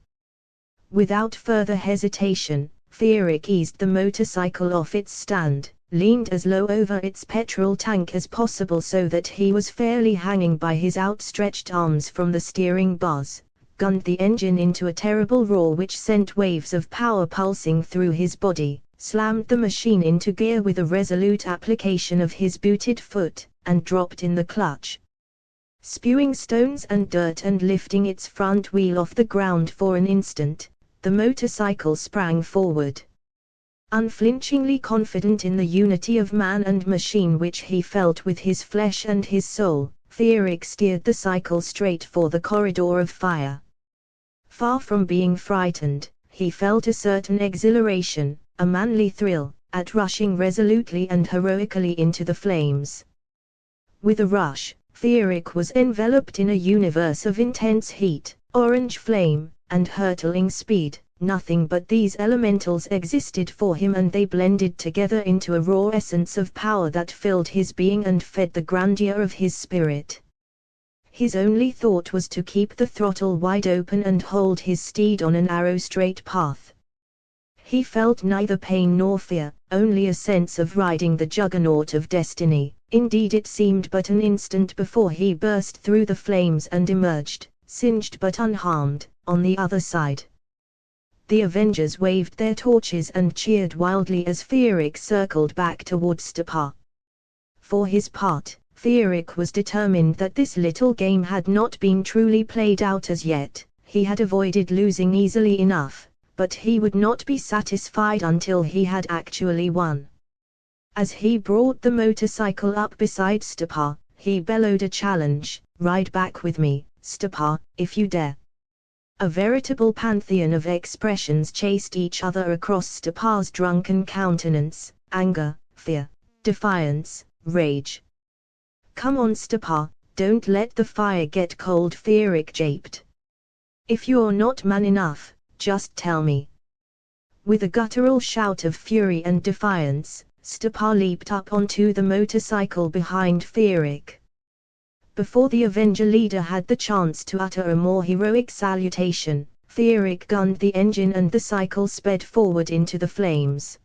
Without further hesitation, Fearic eased the motorcycle off its stand, leaned as low over its petrol tank as possible so that he was fairly hanging by his outstretched arms from the steering bars, gunned the engine into a terrible roar which sent waves of power pulsing through his body, slammed the machine into gear with a resolute application of his booted foot, and dropped in the clutch. Spewing stones and dirt and lifting its front wheel off the ground for an instant, the motorcycle sprang forward. Unflinchingly confident in the unity of man and machine which he felt with his flesh and his soul, Fearic steered the cycle straight for the corridor of fire. Far from being frightened, he felt a certain exhilaration, a manly thrill, at rushing resolutely and heroically into the flames. With a rush, Fearic was enveloped in a universe of intense heat, orange flame, and hurtling speed. Nothing but these elementals existed for him, and they blended together into a raw essence of power that filled his being and fed the grandeur of his spirit. His only thought was to keep the throttle wide open and hold his steed on an arrow straight path. He felt neither pain nor fear, only a sense of riding the juggernaut of destiny. Indeed, it seemed but an instant before he burst through the flames and emerged, singed but unharmed, on the other side. The Avengers waved their torches and cheered wildly as Fearic circled back toward Stapa. For his part, Fearic was determined that this little game had not been truly played out as yet. He had avoided losing easily enough, but he would not be satisfied until he had actually won. As he brought the motorcycle up beside Stapa, he bellowed a challenge: "Ride back with me, Stapa, if you dare." A veritable pantheon of expressions chased each other across Stapa's drunken countenance: anger, fear, defiance, rage. "Come on, Stapa, don't let the fire get cold," Fearic japed. "If you're not man enough, just tell me." With a guttural shout of fury and defiance, Stapa leaped up onto the motorcycle behind Fearic. Before the Avenger leader had the chance to utter a more heroic salutation, Fearic gunned the engine and the cycle sped forward into the flames.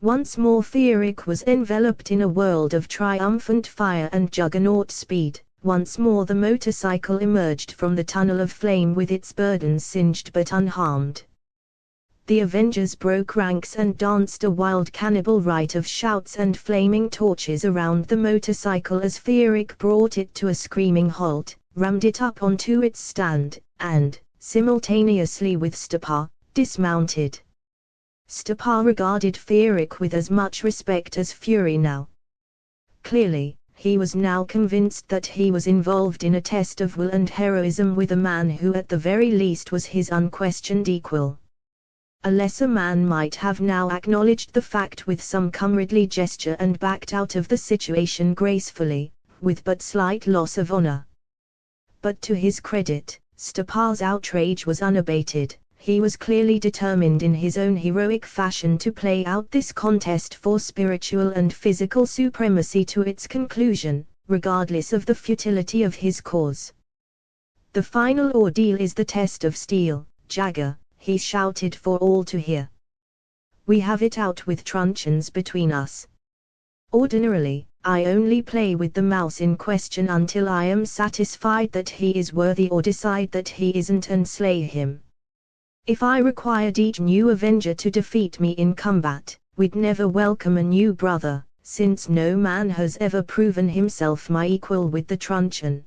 Once more Fearic was enveloped in a world of triumphant fire and juggernaut speed. Once more the motorcycle emerged from the tunnel of flame with its burdens singed but unharmed. The Avengers broke ranks and danced a wild cannibal rite of shouts and flaming torches around the motorcycle as Fearic brought it to a screaming halt, rammed it up onto its stand, and, simultaneously with Stapa, dismounted. Stapa regarded Fearic with as much respect as fury now. Clearly, he was now convinced that he was involved in a test of will and heroism with a man who at the very least was his unquestioned equal. A lesser man might have now acknowledged the fact with some comradely gesture and backed out of the situation gracefully, with but slight loss of honor. But to his credit, Stapa's outrage was unabated. He was clearly determined in his own heroic fashion to play out this contest for spiritual and physical supremacy to its conclusion, regardless of the futility of his cause. "The final ordeal is the test of steel, Jagger," he shouted for all to hear. "We have it out with truncheons between us. Ordinarily, I only play with the mouse in question until I am satisfied that he is worthy or decide that he isn't and slay him. If I required each new Avenger to defeat me in combat, we'd never welcome a new brother, since no man has ever proven himself my equal with the truncheon."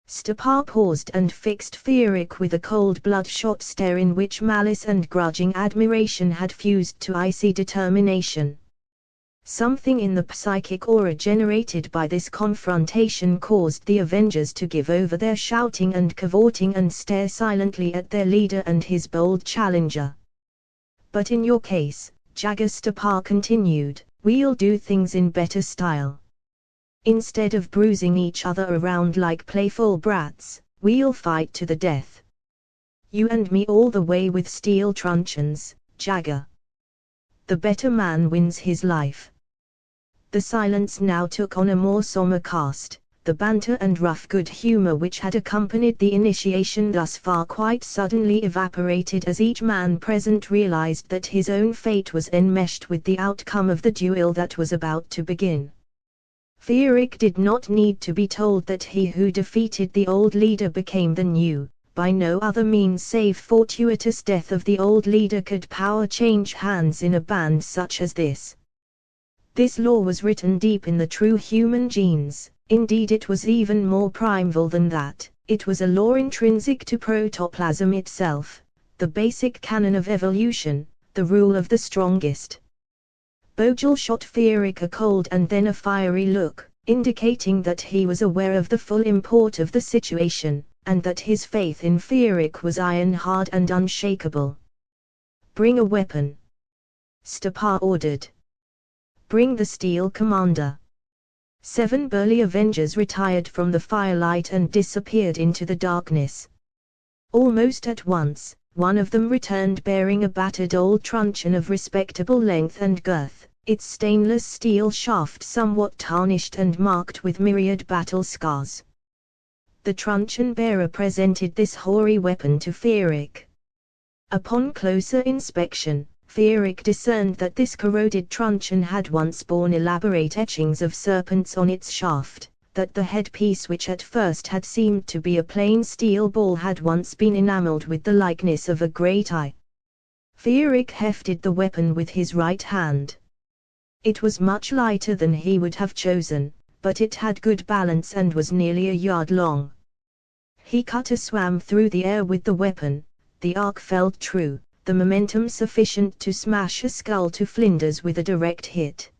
Stapa paused and fixed Fearic with a cold bloodshot stare in which malice and grudging admiration had fused to icy determination. Something in the psychic aura generated by this confrontation caused the Avengers to give over their shouting and cavorting and stare silently at their leader and his bold challenger. But in your case, Jagastapar continued, we'll do things in better style. Instead of bruising each other around like playful brats, we'll fight to the death. You and me all the way with steel truncheons, Jagger. The better man wins his life. The silence now took on a more somber cast. The banter and rough good humor which had accompanied the initiation thus far quite suddenly evaporated as each man present realized that his own fate was enmeshed with the outcome of the duel that was about to begin. Feerick did not need to be told that he who defeated the old leader became the new. By no other means save fortuitous death of the old leader could power change hands in a band such as this. This law was written deep in the true human genes. Indeed, it was even more primeval than that. It was a law intrinsic to protoplasm itself, the basic canon of evolution, the rule of the strongest. Bogle shot Feerick a cold and then a fiery look, indicating that he was aware of the full import of the situation, and that his faith in Feerick was iron-hard and unshakable. "Bring a weapon," Stapar ordered. "Bring the steel commander." 7 burly Avengers retired from the firelight and disappeared into the darkness. Almost at once, one of them returned bearing a battered old truncheon of respectable length and girth, its stainless steel shaft somewhat tarnished and marked with myriad battle scars. The truncheon bearer presented this hoary weapon to Feerick. Upon closer inspection, Feerick discerned that this corroded truncheon had once borne elaborate etchings of serpents on its shaft, that the headpiece which at first had seemed to be a plain steel ball had once been enameled with the likeness of a great eye. Feerick hefted the weapon with his right hand. It was much lighter than he would have chosen, but it had good balance and was nearly a yard long. He cut a swam through the air with the weapon, the arc felt true, the momentum sufficient to smash a skull to flinders with a direct hit.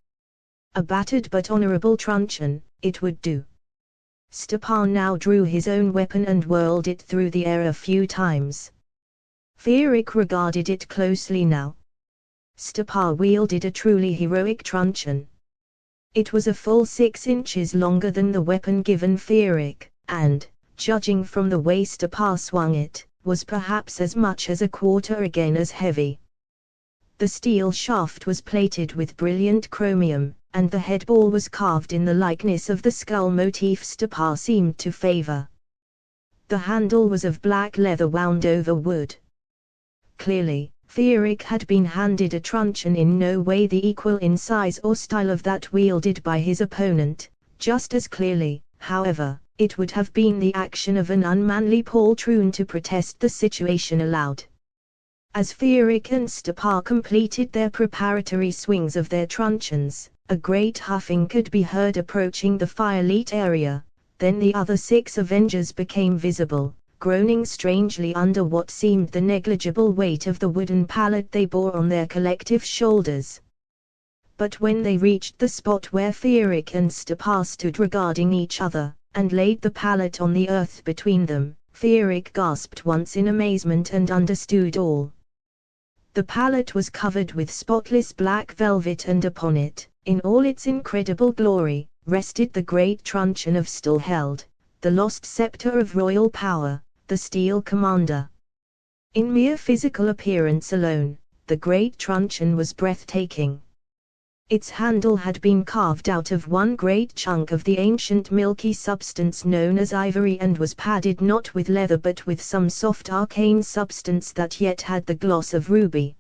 A battered but honorable truncheon, it would do. Stapar now drew his own weapon and whirled it through the air a few times. Feerick regarded it closely now. Stapar wielded a truly heroic truncheon. It was a full 6 inches longer than the weapon given Feerick, and, judging from the way Stapar swung it, was perhaps as much as a quarter again as heavy. The steel shaft was plated with brilliant chromium, and the headball was carved in the likeness of the skull motif Stapar seemed to favor. The handle was of black leather wound over wood. Clearly, Feerick had been handed a truncheon in no way the equal in size or style of that wielded by his opponent. Just as clearly, however, it would have been the action of an unmanly poltroon to protest the situation aloud. As Feerick and Stapar completed their preparatory swings of their truncheons, a great huffing could be heard approaching the firelit area. Then the other 6 Avengers became visible, groaning strangely under what seemed the negligible weight of the wooden pallet they bore on their collective shoulders. But when they reached the spot where Feerick and Stapar stood regarding each other, and laid the pallet on the earth between them, Feerick gasped once in amazement and understood all. The pallet was covered with spotless black velvet, and upon it, in all its incredible glory, rested the great truncheon of steel held, the lost scepter of royal power, the steel commander. In mere physical appearance alone, the great truncheon was breathtaking. Its handle had been carved out of one great chunk of the ancient milky substance known as ivory, and was padded not with leather but with some soft arcane substance that yet had the gloss of ruby.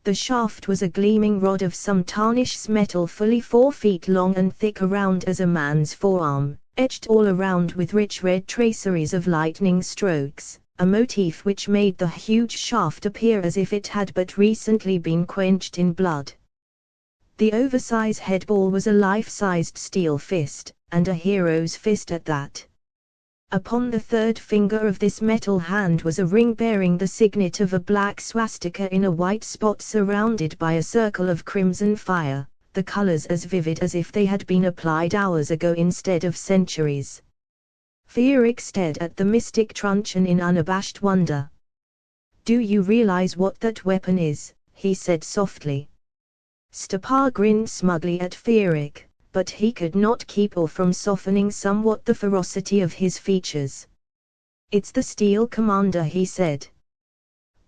The shaft was a gleaming rod of some tarnished metal fully 4 feet long and thick around as a man's forearm, etched all around with rich red traceries of lightning strokes, a motif which made the huge shaft appear as if it had but recently been quenched in blood. The oversize headball was a life-sized steel fist, and a hero's fist at that. Upon the 3rd finger of this metal hand was a ring bearing the signet of a black swastika in a white spot surrounded by a circle of crimson fire, the colors as vivid as if they had been applied hours ago instead of centuries. Fierik stared at the mystic truncheon in unabashed wonder. "Do you realize what that weapon is?" he said softly. Stepar grinned smugly at Fierik, but he could not keep off from softening somewhat the ferocity of his features. "It's the Steel Commander," he said.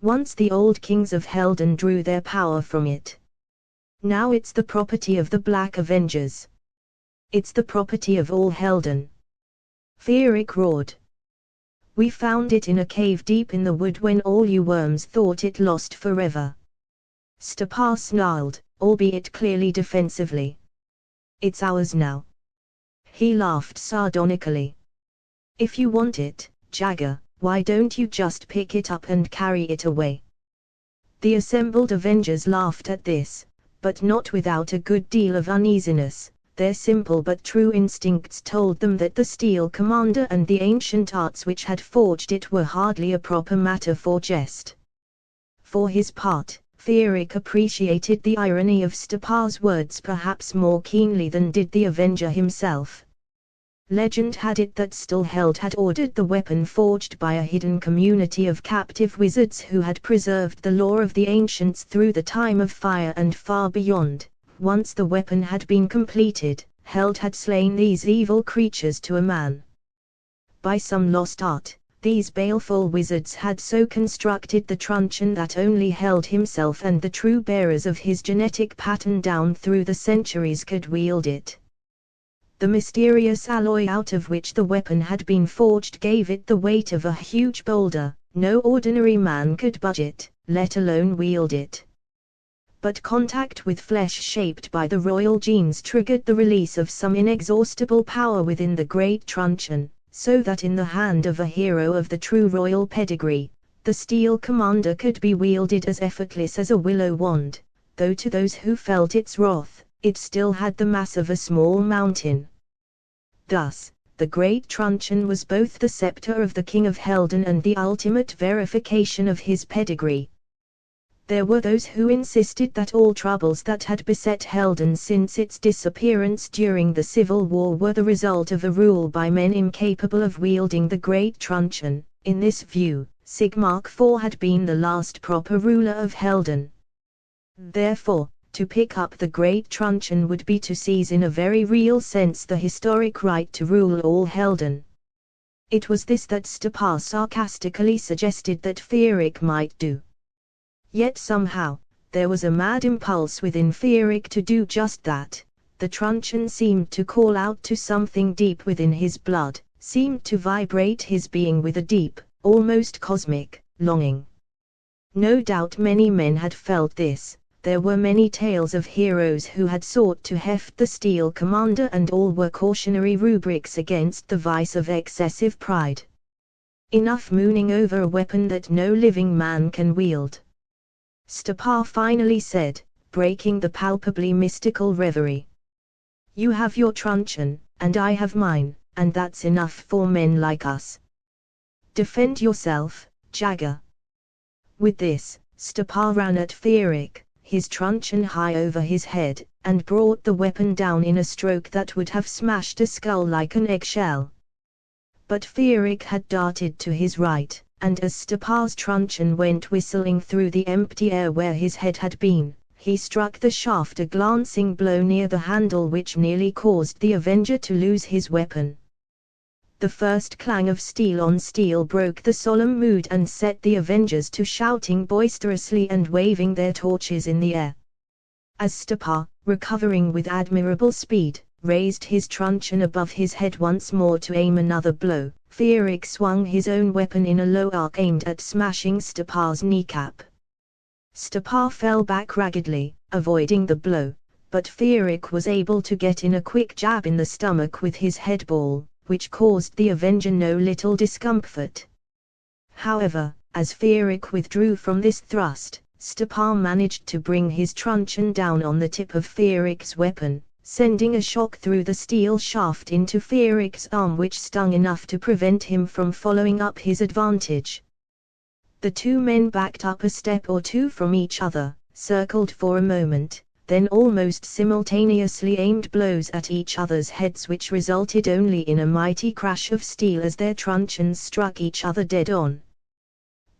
"Once the old kings of Helden drew their power from it. Now it's the property of the Black Avengers. It's the property of all Helden." Fierik roared. "We found it in a cave deep in the wood when all you worms thought it lost forever." Stepar snarled, albeit clearly defensively. "It's ours now." He laughed sardonically. "If you want it, Jagger, why don't you just pick it up and carry it away?" The assembled Avengers laughed at this, but not without a good deal of uneasiness. Their simple but true instincts told them that the Steel Commander and the ancient arts which had forged it were hardly a proper matter for jest. For his part, Fierik appreciated the irony of Stepar's words perhaps more keenly than did the Avenger himself. Legend had it that Stallheld had ordered the weapon forged by a hidden community of captive wizards who had preserved the lore of the ancients through the time of fire and far beyond. Once the weapon had been completed, Held had slain these evil creatures to a man. By some lost art, these baleful wizards had so constructed the truncheon that only Held himself and the true bearers of his genetic pattern down through the centuries could wield it. The mysterious alloy out of which the weapon had been forged gave it the weight of a huge boulder. No ordinary man could budge it, let alone wield it. But contact with flesh shaped by the royal genes triggered the release of some inexhaustible power within the great truncheon, so that in the hand of a hero of the true royal pedigree, the Steel Commander could be wielded as effortless as a willow wand, though to those who felt its wrath, it still had the mass of a small mountain. Thus, the great truncheon was both the scepter of the King of Helden and the ultimate verification of his pedigree. There were those who insisted that all troubles that had beset Helden since its disappearance during the Civil War were the result of a rule by men incapable of wielding the great truncheon. In this view, Sigmark IV had been the last proper ruler of Helden. Therefore, to pick up the great truncheon would be to seize in a very real sense the historic right to rule all Helden. It was this that Stepar sarcastically suggested that Fierik might do. Yet somehow, there was a mad impulse within Fierik to do just that. The truncheon seemed to call out to something deep within his blood, seemed to vibrate his being with a deep, almost cosmic, longing. No doubt many men had felt this. There were many tales of heroes who had sought to heft the Steel Commander, and all were cautionary rubrics against the vice of excessive pride. Enough mooning over a weapon that no living man can wield. Stepar finally said, breaking the palpably mystical reverie. "You have your truncheon, and I have mine, and that's enough for men like us. Defend yourself, Jagger." With this, Stepar ran at Fierik, his truncheon high over his head, and brought the weapon down in a stroke that would have smashed a skull like an eggshell. But Fierik had darted to his right, and as Stepar's truncheon went whistling through the empty air where his head had been, he struck the shaft a glancing blow near the handle which nearly caused the Avenger to lose his weapon. The first clang of steel on steel broke the solemn mood and set the Avengers to shouting boisterously and waving their torches in the air. As Stepar, recovering with admirable speed, raised his truncheon above his head once more to aim another blow, Fierik swung his own weapon in a low arc aimed at smashing Stepar's kneecap. Stepar fell back raggedly, avoiding the blow, but Fierik was able to get in a quick jab in the stomach with his head ball, which caused the Avenger no little discomfort. However, as Fierik withdrew from this thrust, Stepar managed to bring his truncheon down on the tip of Fierik's weapon, sending a shock through the steel shaft into Fierik's arm which stung enough to prevent him from following up his advantage. The two men backed up a step or two from each other, circled for a moment, then almost simultaneously aimed blows at each other's heads, which resulted only in a mighty crash of steel as their truncheons struck each other dead on.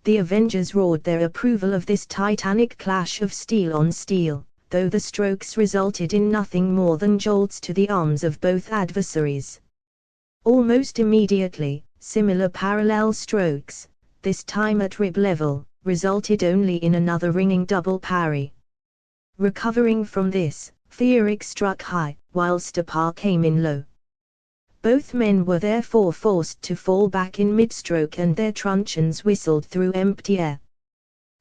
The Avengers roared their approval of this titanic clash of steel on steel, though the strokes resulted in nothing more than jolts to the arms of both adversaries. Almost immediately, similar parallel strokes, this time at rib level, resulted only in another ringing double parry. Recovering from this, Feerick struck high, while Stapar came in low. Both men were therefore forced to fall back in mid-stroke and their truncheons whistled through empty air.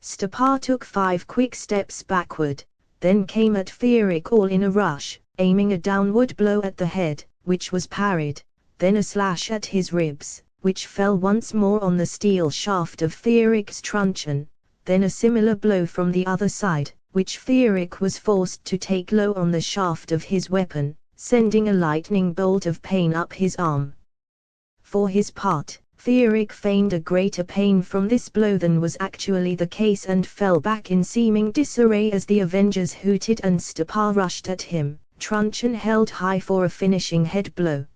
Stapar took 5 quick steps backward, then came at Feerick all in a rush, aiming a downward blow at the head, which was parried, then a slash at his ribs, which fell once more on the steel shaft of Feerick's truncheon, then a similar blow from the other side, which Feerick was forced to take low on the shaft of his weapon, sending a lightning bolt of pain up his arm. For his part, Feerick feigned a greater pain from this blow than was actually the case and fell back in seeming disarray as the Avengers hooted and Stapar rushed at him, truncheon held high for a finishing head blow.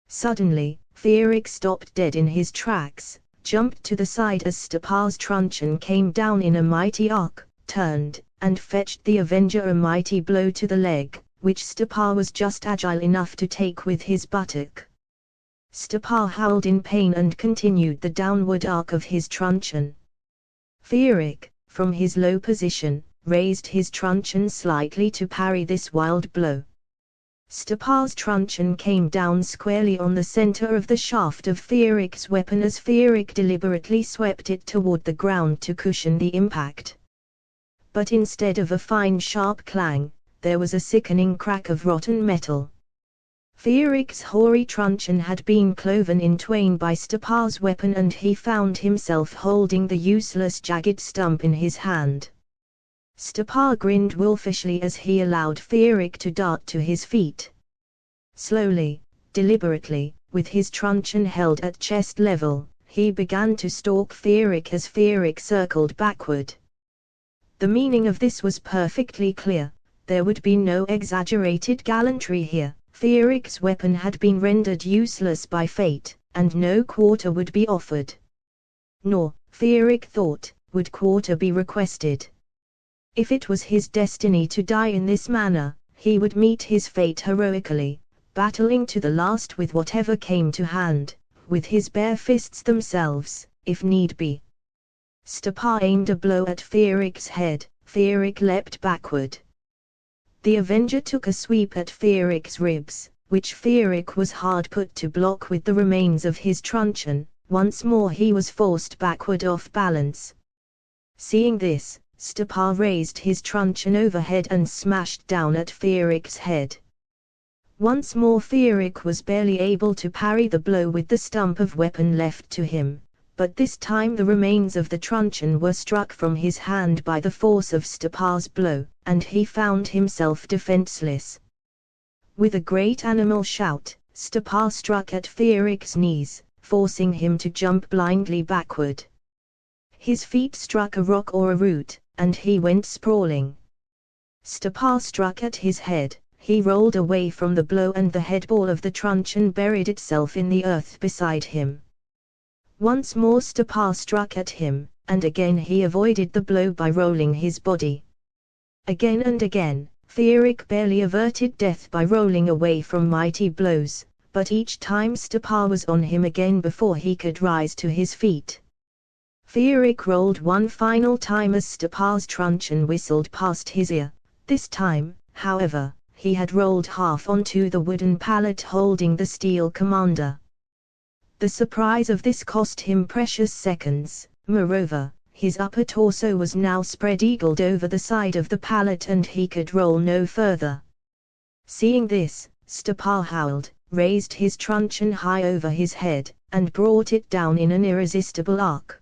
Suddenly, Feerick stopped dead in his tracks, jumped to the side as Stapar's truncheon came down in a mighty arc, turned, and fetched the Avenger a mighty blow to the leg, which Stapar was just agile enough to take with his buttock. Stapar howled in pain and continued the downward arc of his truncheon. Feerick, from his low position, raised his truncheon slightly to parry this wild blow. Stapar's truncheon came down squarely on the center of the shaft of Feerick's weapon as Feerick deliberately swept it toward the ground to cushion the impact. But instead of a fine sharp clang, there was a sickening crack of rotten metal. Feerick's hoary truncheon had been cloven in twain by Stapar's weapon and he found himself holding the useless jagged stump in his hand. Stapar grinned wolfishly as he allowed Feerick to dart to his feet. Slowly, deliberately, with his truncheon held at chest level, he began to stalk Feerick as Feerick circled backward. The meaning of this was perfectly clear. There would be no exaggerated gallantry here. Feerick's weapon had been rendered useless by fate, and no quarter would be offered. Nor, Feerick thought, would quarter be requested. If it was his destiny to die in this manner, he would meet his fate heroically, battling to the last with whatever came to hand, with his bare fists themselves, if need be. Stapar aimed a blow at Feerick's head. Feerick leapt backward. The Avenger took a sweep at Feerick's ribs, which Feerick was hard put to block with the remains of his truncheon. Once more he was forced backward off balance. Seeing this, Stapar raised his truncheon overhead and smashed down at Feerick's head. Once more Feerick was barely able to parry the blow with the stump of weapon left to him, but this time the remains of the truncheon were struck from his hand by the force of Stapar's blow, and he found himself defenseless. With a great animal shout, Stapar struck at Feerick's knees, forcing him to jump blindly backward. His feet struck a rock or a root, and he went sprawling. Stapar struck at his head. He rolled away from the blow and the headball of the truncheon buried itself in the earth beside him. Once more Stapar struck at him, and again he avoided the blow by rolling his body. Again and again, Feerick barely averted death by rolling away from mighty blows, but each time Stapar was on him again before he could rise to his feet. Feerick rolled one final time as Stapar's truncheon whistled past his ear. This time, however, he had rolled half onto the wooden pallet holding the steel commander. The surprise of this cost him precious seconds. Moreover, his upper torso was now spread-eagled over the side of the pallet and he could roll no further. Seeing this, Stapar howled, raised his truncheon high over his head, and brought it down in an irresistible arc.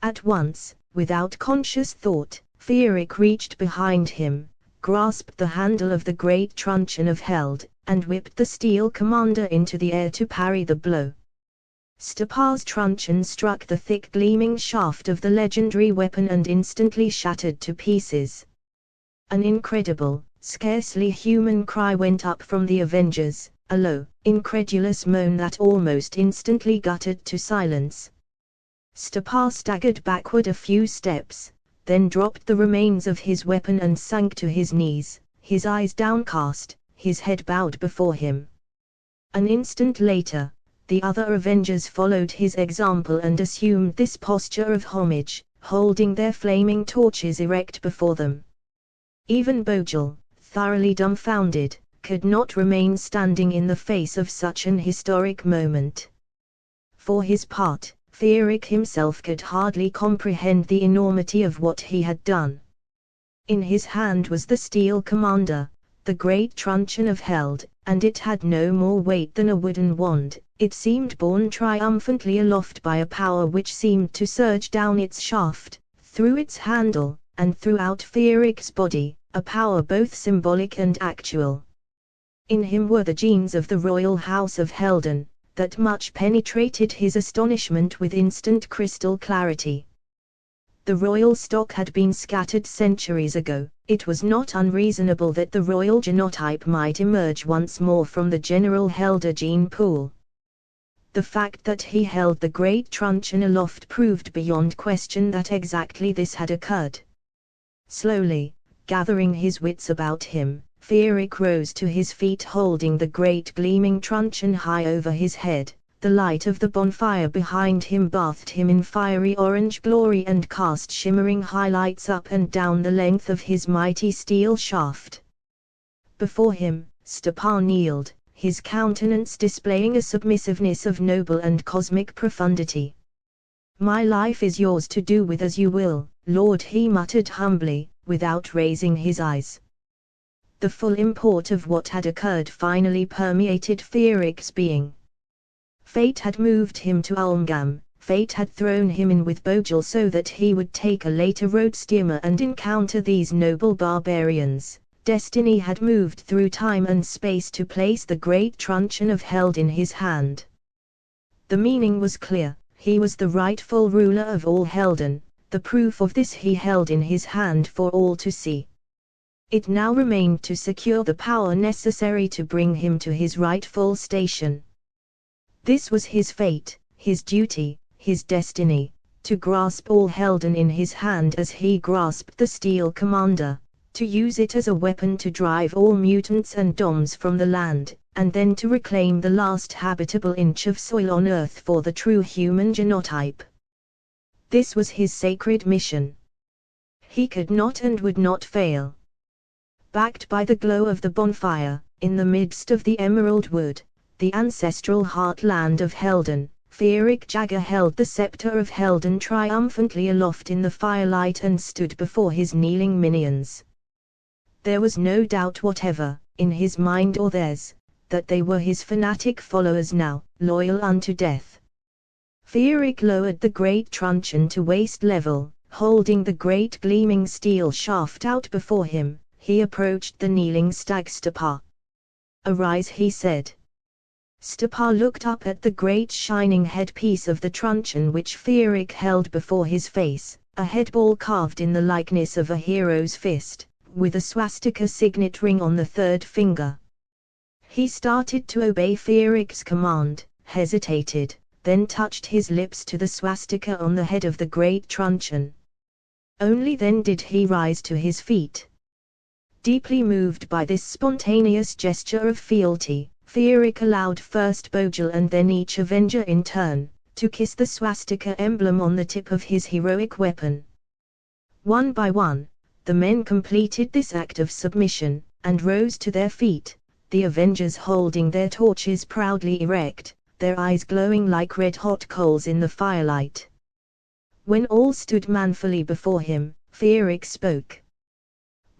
At once, without conscious thought, Feerick reached behind him, grasped the handle of the great truncheon of Held, and whipped the steel commander into the air to parry the blow. Stapar's truncheon struck the thick gleaming shaft of the legendary weapon and instantly shattered to pieces. An incredible, scarcely human cry went up from the Avengers, a low, incredulous moan that almost instantly guttered to silence. Stepan staggered backward a few steps, then dropped the remains of his weapon and sank to his knees, his eyes downcast, his head bowed before him. An instant later, the other Avengers followed his example and assumed this posture of homage, holding their flaming torches erect before them. Even Bojel, thoroughly dumbfounded, could not remain standing in the face of such an historic moment. For his part, Feerick himself could hardly comprehend the enormity of what he had done. In his hand was the steel commander, the great truncheon of Held, and it had no more weight than a wooden wand. It seemed borne triumphantly aloft by a power which seemed to surge down its shaft, through its handle, and throughout Feerick's body, a power both symbolic and actual. In him were the genes of the royal house of Helden, that much penetrated his astonishment with instant crystal clarity. The royal stock had been scattered centuries ago. It was not unreasonable that the royal genotype might emerge once more from the general Helder gene pool. The fact that he held the great truncheon aloft proved beyond question that exactly this had occurred. Slowly, gathering his wits about him, Feerick rose to his feet holding the great gleaming truncheon high over his head. The light of the bonfire behind him bathed him in fiery orange glory and cast shimmering highlights up and down the length of his mighty steel shaft. Before him, Stepan kneeled, his countenance displaying a submissiveness of noble and cosmic profundity. "My life is yours to do with as you will, Lord," he muttered humbly, without raising his eyes. The full import of what had occurred finally permeated Feerick's being. Fate had moved him to Ulmgam, fate had thrown him in with Bojel so that he would take a later road steamer and encounter these noble barbarians. Destiny had moved through time and space to place the great truncheon of Held in his hand. The meaning was clear, he was the rightful ruler of all Helden, the proof of this he held in his hand for all to see. It now remained to secure the power necessary to bring him to his rightful station. This was his fate, his duty, his destiny, to grasp all Helden in his hand as he grasped the steel commander, to use it as a weapon to drive all mutants and doms from the land, and then to reclaim the last habitable inch of soil on Earth for the true human genotype. This was his sacred mission. He could not and would not fail. Backed by the glow of the bonfire, in the midst of the emerald wood, the ancestral heartland of Helden, Feerick Jagger held the scepter of Helden triumphantly aloft in the firelight and stood before his kneeling minions. There was no doubt whatever, in his mind or theirs, that they were his fanatic followers now, loyal unto death. Feerick lowered the great truncheon to waist level, holding the great gleaming steel shaft out before him. He approached the kneeling stag Stepan. "Arise," he said. Stepan looked up at the great shining headpiece of the truncheon which Feerick held before his face, a headball carved in the likeness of a hero's fist, with a swastika signet ring on the third finger. He started to obey Feerick's command, hesitated, then touched his lips to the swastika on the head of the great truncheon. Only then did he rise to his feet. Deeply moved by this spontaneous gesture of fealty, Feerick allowed first Bojel and then each Avenger in turn, to kiss the swastika emblem on the tip of his heroic weapon. One by one, the men completed this act of submission, and rose to their feet, the Avengers holding their torches proudly erect, their eyes glowing like red-hot coals in the firelight. When all stood manfully before him, Feerick spoke.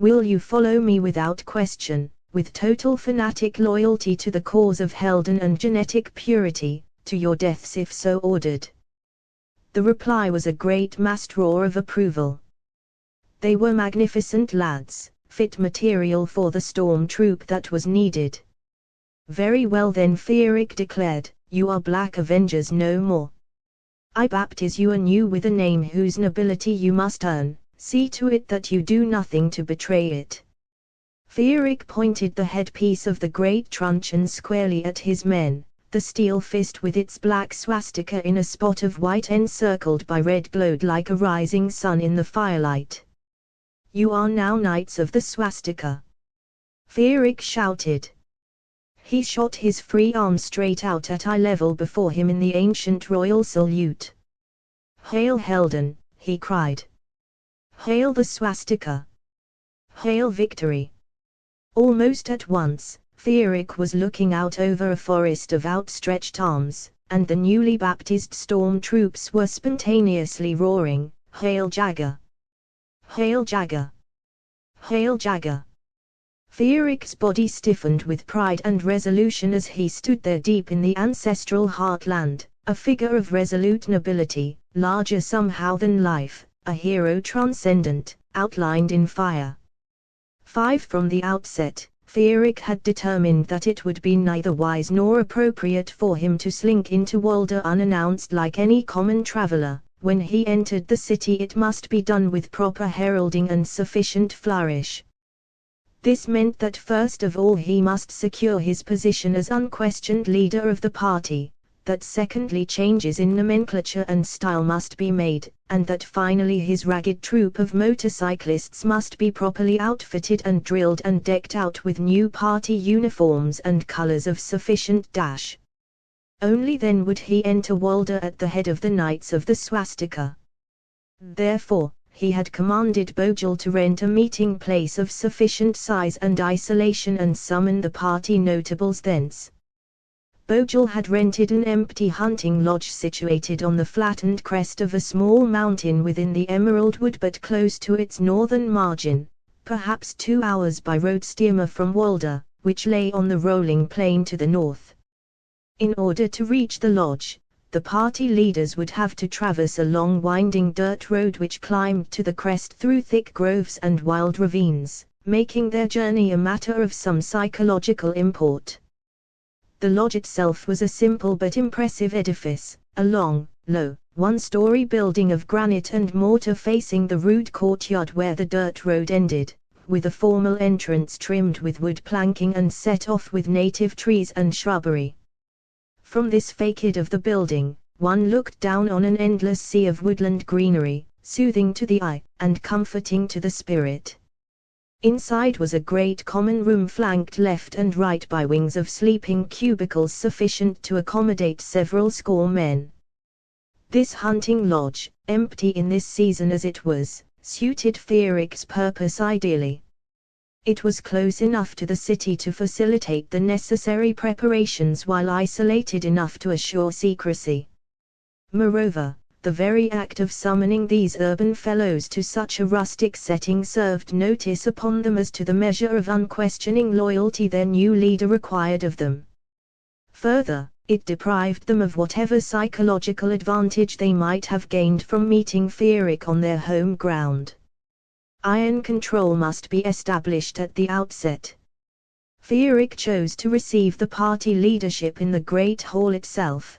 "Will you follow me without question, with total fanatic loyalty to the cause of Helden and genetic purity, to your deaths if so ordered?" The reply was a great massed roar of approval. They were magnificent lads, fit material for the storm troop that was needed. "Very well then," Feerick declared, "you are Black Avengers no more. I baptize you anew with a name whose nobility you must earn, See to it that you do nothing to betray it. Fierik pointed the headpiece of the great truncheon squarely at his men, the steel fist with its black swastika in a spot of white encircled by red glowed like a rising sun in the firelight. You are now knights of the swastika. Fierik shouted. He shot his free arm straight out at eye level before him in the ancient royal salute. Hail Helden, he cried. Hail the swastika. Hail victory. Almost at once, Fierik was looking out over a forest of outstretched arms, and the newly baptized storm troops were spontaneously roaring, Hail Jagger! Hail Jagger! Hail Jagger! Fierik's body stiffened with pride and resolution as he stood there deep in the ancestral heartland, a figure of resolute nobility, larger somehow than life, a hero transcendent, outlined in fire. From the outset, Fierik had determined that it would be neither wise nor appropriate for him to slink into Walder unannounced like any common traveler. When he entered the city it must be done with proper heralding and sufficient flourish. This meant that first of all he must secure his position as unquestioned leader of the party, that secondly changes in nomenclature and style must be made, and that finally his ragged troop of motorcyclists must be properly outfitted and drilled and decked out with new party uniforms and colors of sufficient dash. Only then would he enter Walder at the head of the Knights of the Swastika. Therefore, he had commanded Bojel to rent a meeting place of sufficient size and isolation and summon the party notables thence. Bojel had rented an empty hunting lodge situated on the flattened crest of a small mountain within the Emerald Wood but close to its northern margin, perhaps 2 hours by road steamer from Walder, which lay on the rolling plain to the north. In order to reach the lodge, the party leaders would have to traverse a long winding dirt road which climbed to the crest through thick groves and wild ravines, making their journey a matter of some psychological import. The lodge itself was a simple but impressive edifice, a long, low, one-story building of granite and mortar facing the rude courtyard where the dirt road ended, with a formal entrance trimmed with wood planking and set off with native trees and shrubbery. From this facade of the building, one looked down on an endless sea of woodland greenery, soothing to the eye, and comforting to the spirit. Inside was a great common room flanked left and right by wings of sleeping cubicles sufficient to accommodate several score men. This hunting lodge, empty in this season as it was, suited Fierik's purpose ideally. It was close enough to the city to facilitate the necessary preparations while isolated enough to assure secrecy. Moreover, the very act of summoning these urban fellows to such a rustic setting served notice upon them as to the measure of unquestioning loyalty their new leader required of them. Further, it deprived them of whatever psychological advantage they might have gained from meeting Fierik on their home ground. Iron control must be established at the outset. Fierik chose to receive the party leadership in the great hall itself.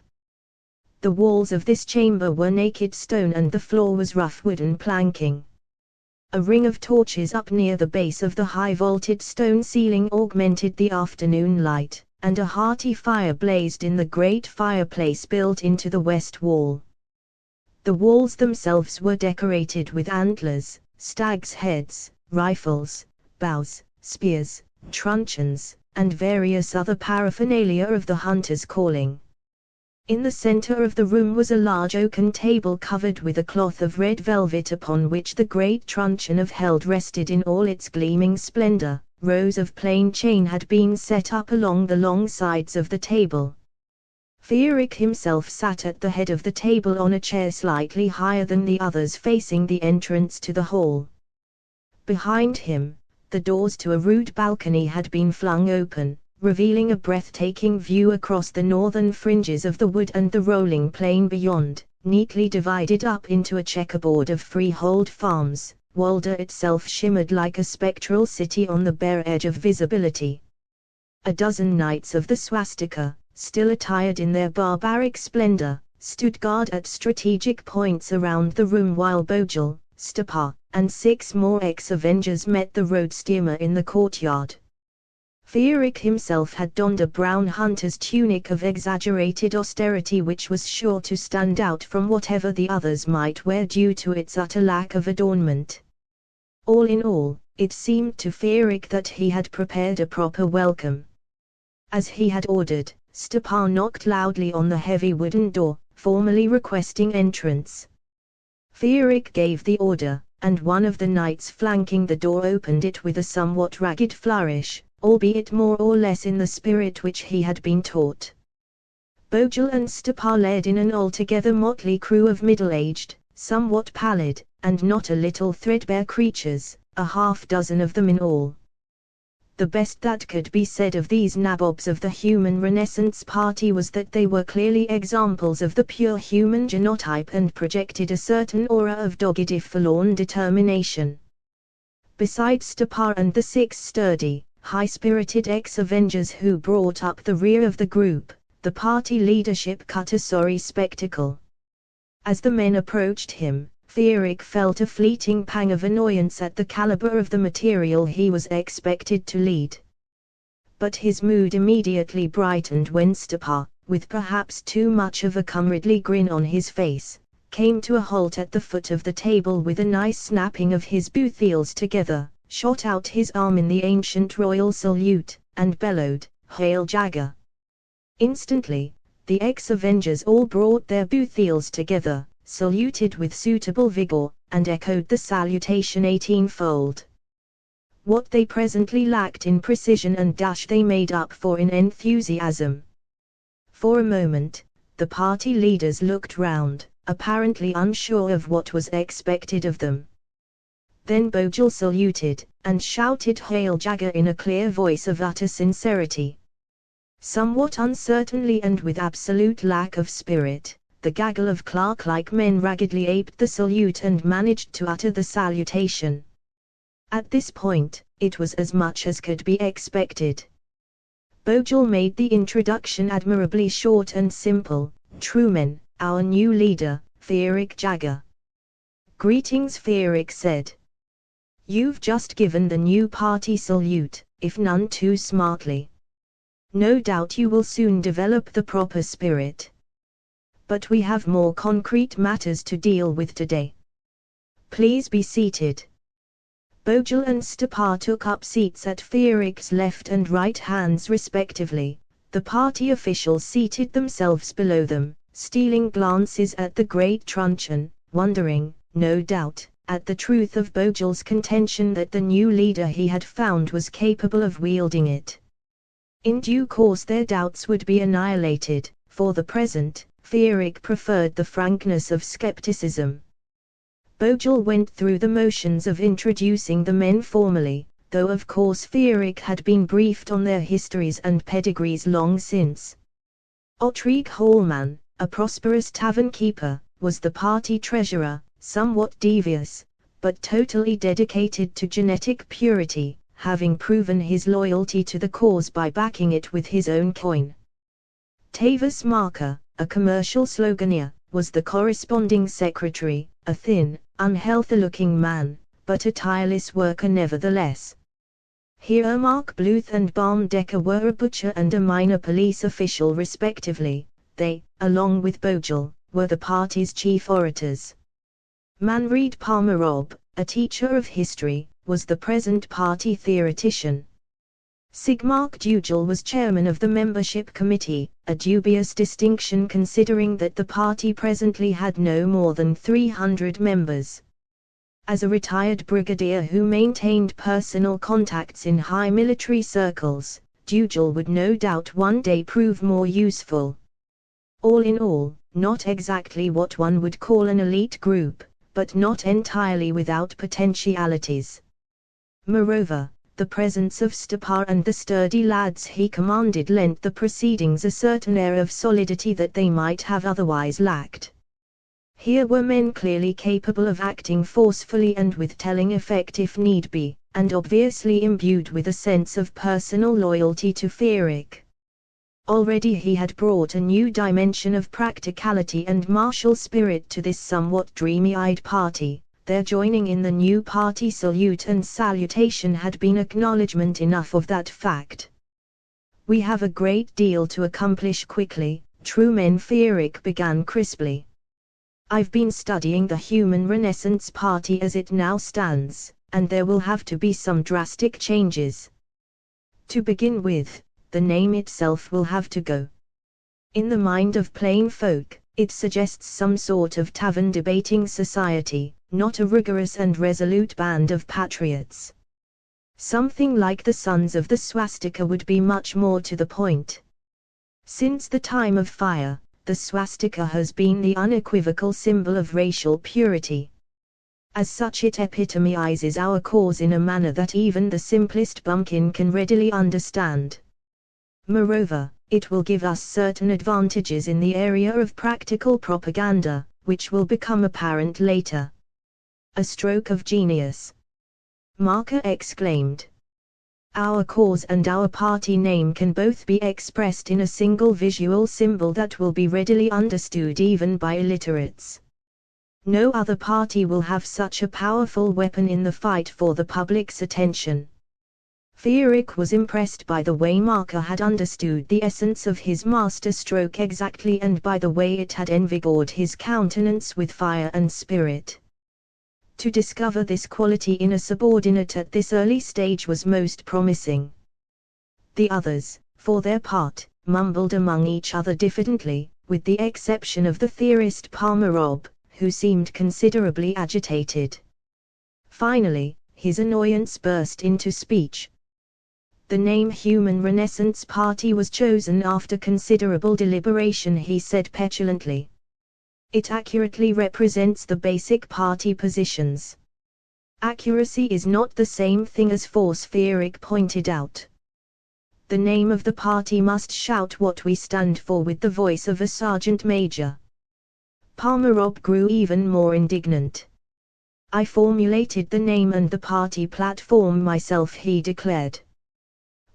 The walls of this chamber were naked stone and the floor was rough wooden planking. A ring of torches up near the base of the high-vaulted stone ceiling augmented the afternoon light, and a hearty fire blazed in the great fireplace built into the west wall. The walls themselves were decorated with antlers, stags' heads, rifles, bows, spears, truncheons, and various other paraphernalia of the hunter's calling. In the center of the room was a large oaken table covered with a cloth of red velvet upon which the great truncheon of Held rested in all its gleaming splendor. Rows of plain chain had been set up along the long sides of the table. Fierik himself sat at the head of the table on a chair slightly higher than the others facing the entrance to the hall. Behind him, the doors to a rude balcony had been flung open, revealing a breathtaking view across the northern fringes of the wood and the rolling plain beyond, neatly divided up into a checkerboard of freehold farms. Walder itself shimmered like a spectral city on the bare edge of visibility. A dozen knights of the Swastika, still attired in their barbaric splendor, stood guard at strategic points around the room while Bojel, Stepar, and 6 more ex-Avengers met the road steamer in the courtyard. Fierik himself had donned a brown hunter's tunic of exaggerated austerity which was sure to stand out from whatever the others might wear due to its utter lack of adornment. All in all, it seemed to Fierik that he had prepared a proper welcome. As he had ordered, Stepar knocked loudly on the heavy wooden door, formally requesting entrance. Fierik gave the order, and one of the knights flanking the door opened it with a somewhat ragged flourish, albeit more or less in the spirit which he had been taught. Bojel and Stepar led in an altogether motley crew of middle-aged, somewhat pallid, and not a little threadbare creatures, a half-dozen of them in all. The best that could be said of these nabobs of the human Renaissance party was that they were clearly examples of the pure human genotype and projected a certain aura of dogged if forlorn determination. Besides Stepar and the 6 sturdy, high-spirited ex-Avengers who brought up the rear of the group, the party leadership cut a sorry spectacle. As the men approached him, Fierik felt a fleeting pang of annoyance at the caliber of the material he was expected to lead. But his mood immediately brightened when Stepar, with perhaps too much of a comradely grin on his face, came to a halt at the foot of the table with a nice snapping of his both heels together, shot out his arm in the ancient royal salute, and bellowed, "Hail Jagger!" Instantly, the ex-Avengers all brought their both heels together, saluted with suitable vigor, and echoed the salutation 18-fold. What they presently lacked in precision and dash they made up for in enthusiasm. For a moment, the party leaders looked round, apparently unsure of what was expected of them. Then Bojel saluted, and shouted "Hail Jagger" in a clear voice of utter sincerity. Somewhat uncertainly and with absolute lack of spirit, the gaggle of clerk-like men raggedly aped the salute and managed to utter the salutation. At this point, it was as much as could be expected. Bojel made the introduction admirably short and simple. "Truman, our new leader, Fierik Jagger." "Greetings," Fierik said. "You've just given the new party salute, if none too smartly. No doubt you will soon develop the proper spirit. But we have more concrete matters to deal with today. Please be seated." Bojel and Stepar took up seats at Fierik's left and right hands respectively. The party officials seated themselves below them, stealing glances at the great truncheon, wondering, no doubt, at the truth of Bojel's contention that the new leader he had found was capable of wielding it. In due course their doubts would be annihilated. For the present, Fierik preferred the frankness of skepticism. Bojel went through the motions of introducing the men formally, though of course Fierik had been briefed on their histories and pedigrees long since. Ottrig Hallman, a prosperous tavern keeper, was the party treasurer, somewhat devious, but totally dedicated to genetic purity, having proven his loyalty to the cause by backing it with his own coin. Tavis Marker, a commercial sloganeer, was the corresponding secretary, a thin, unhealthy-looking man, but a tireless worker nevertheless. Here Mark Bluth and Baumdecker were a butcher and a minor police official respectively. They, along with Bojel, were the party's chief orators. Manfred Palmerob, a teacher of history, was the present party theoretician. Sigmark Dugel was chairman of the membership committee, a dubious distinction considering that the party presently had no more than 300 members. As a retired brigadier who maintained personal contacts in high military circles, Dugel would no doubt one day prove more useful. All in all, not exactly what one would call an elite group, but not entirely without potentialities. Moreover, the presence of Stepar and the sturdy lads he commanded lent the proceedings a certain air of solidity that they might have otherwise lacked. Here were men clearly capable of acting forcefully and with telling effect if need be, and obviously imbued with a sense of personal loyalty to Fierik. Already he had brought a new dimension of practicality and martial spirit to this somewhat dreamy-eyed party, their joining in the new party salute and salutation had been acknowledgement enough of that fact. "We have a great deal to accomplish quickly," Truman Feerick began crisply. "I've been studying the Human Renaissance Party as it now stands, and there will have to be some drastic changes. To begin with, the name itself will have to go. In the mind of plain folk, it suggests some sort of tavern debating society, not a rigorous and resolute band of patriots. Something like the Sons of the Swastika would be much more to the point. Since the time of fire, the swastika has been the unequivocal symbol of racial purity. As such, it epitomizes our cause in a manner that even the simplest bumpkin can readily understand. Moreover, it will give us certain advantages in the area of practical propaganda, which will become apparent later." "A stroke of genius," Marker exclaimed. "Our cause and our party name can both be expressed in a single visual symbol that will be readily understood even by illiterates. No other party will have such a powerful weapon in the fight for the public's attention." Feerick was impressed by the way Marker had understood the essence of his master stroke exactly, and by the way it had envigored his countenance with fire and spirit. To discover this quality in a subordinate at this early stage was most promising. The others, for their part, mumbled among each other diffidently, with the exception of the theorist Palmerob, who seemed considerably agitated. Finally, his annoyance burst into speech. "The name Human Renaissance Party was chosen after considerable deliberation," he said petulantly. "It accurately represents the basic party positions." "Accuracy is not the same thing as force," Feerick pointed out. "The name of the party must shout what we stand for with the voice of a sergeant major." Palmerob grew even more indignant. "I formulated the name and the party platform myself," he declared.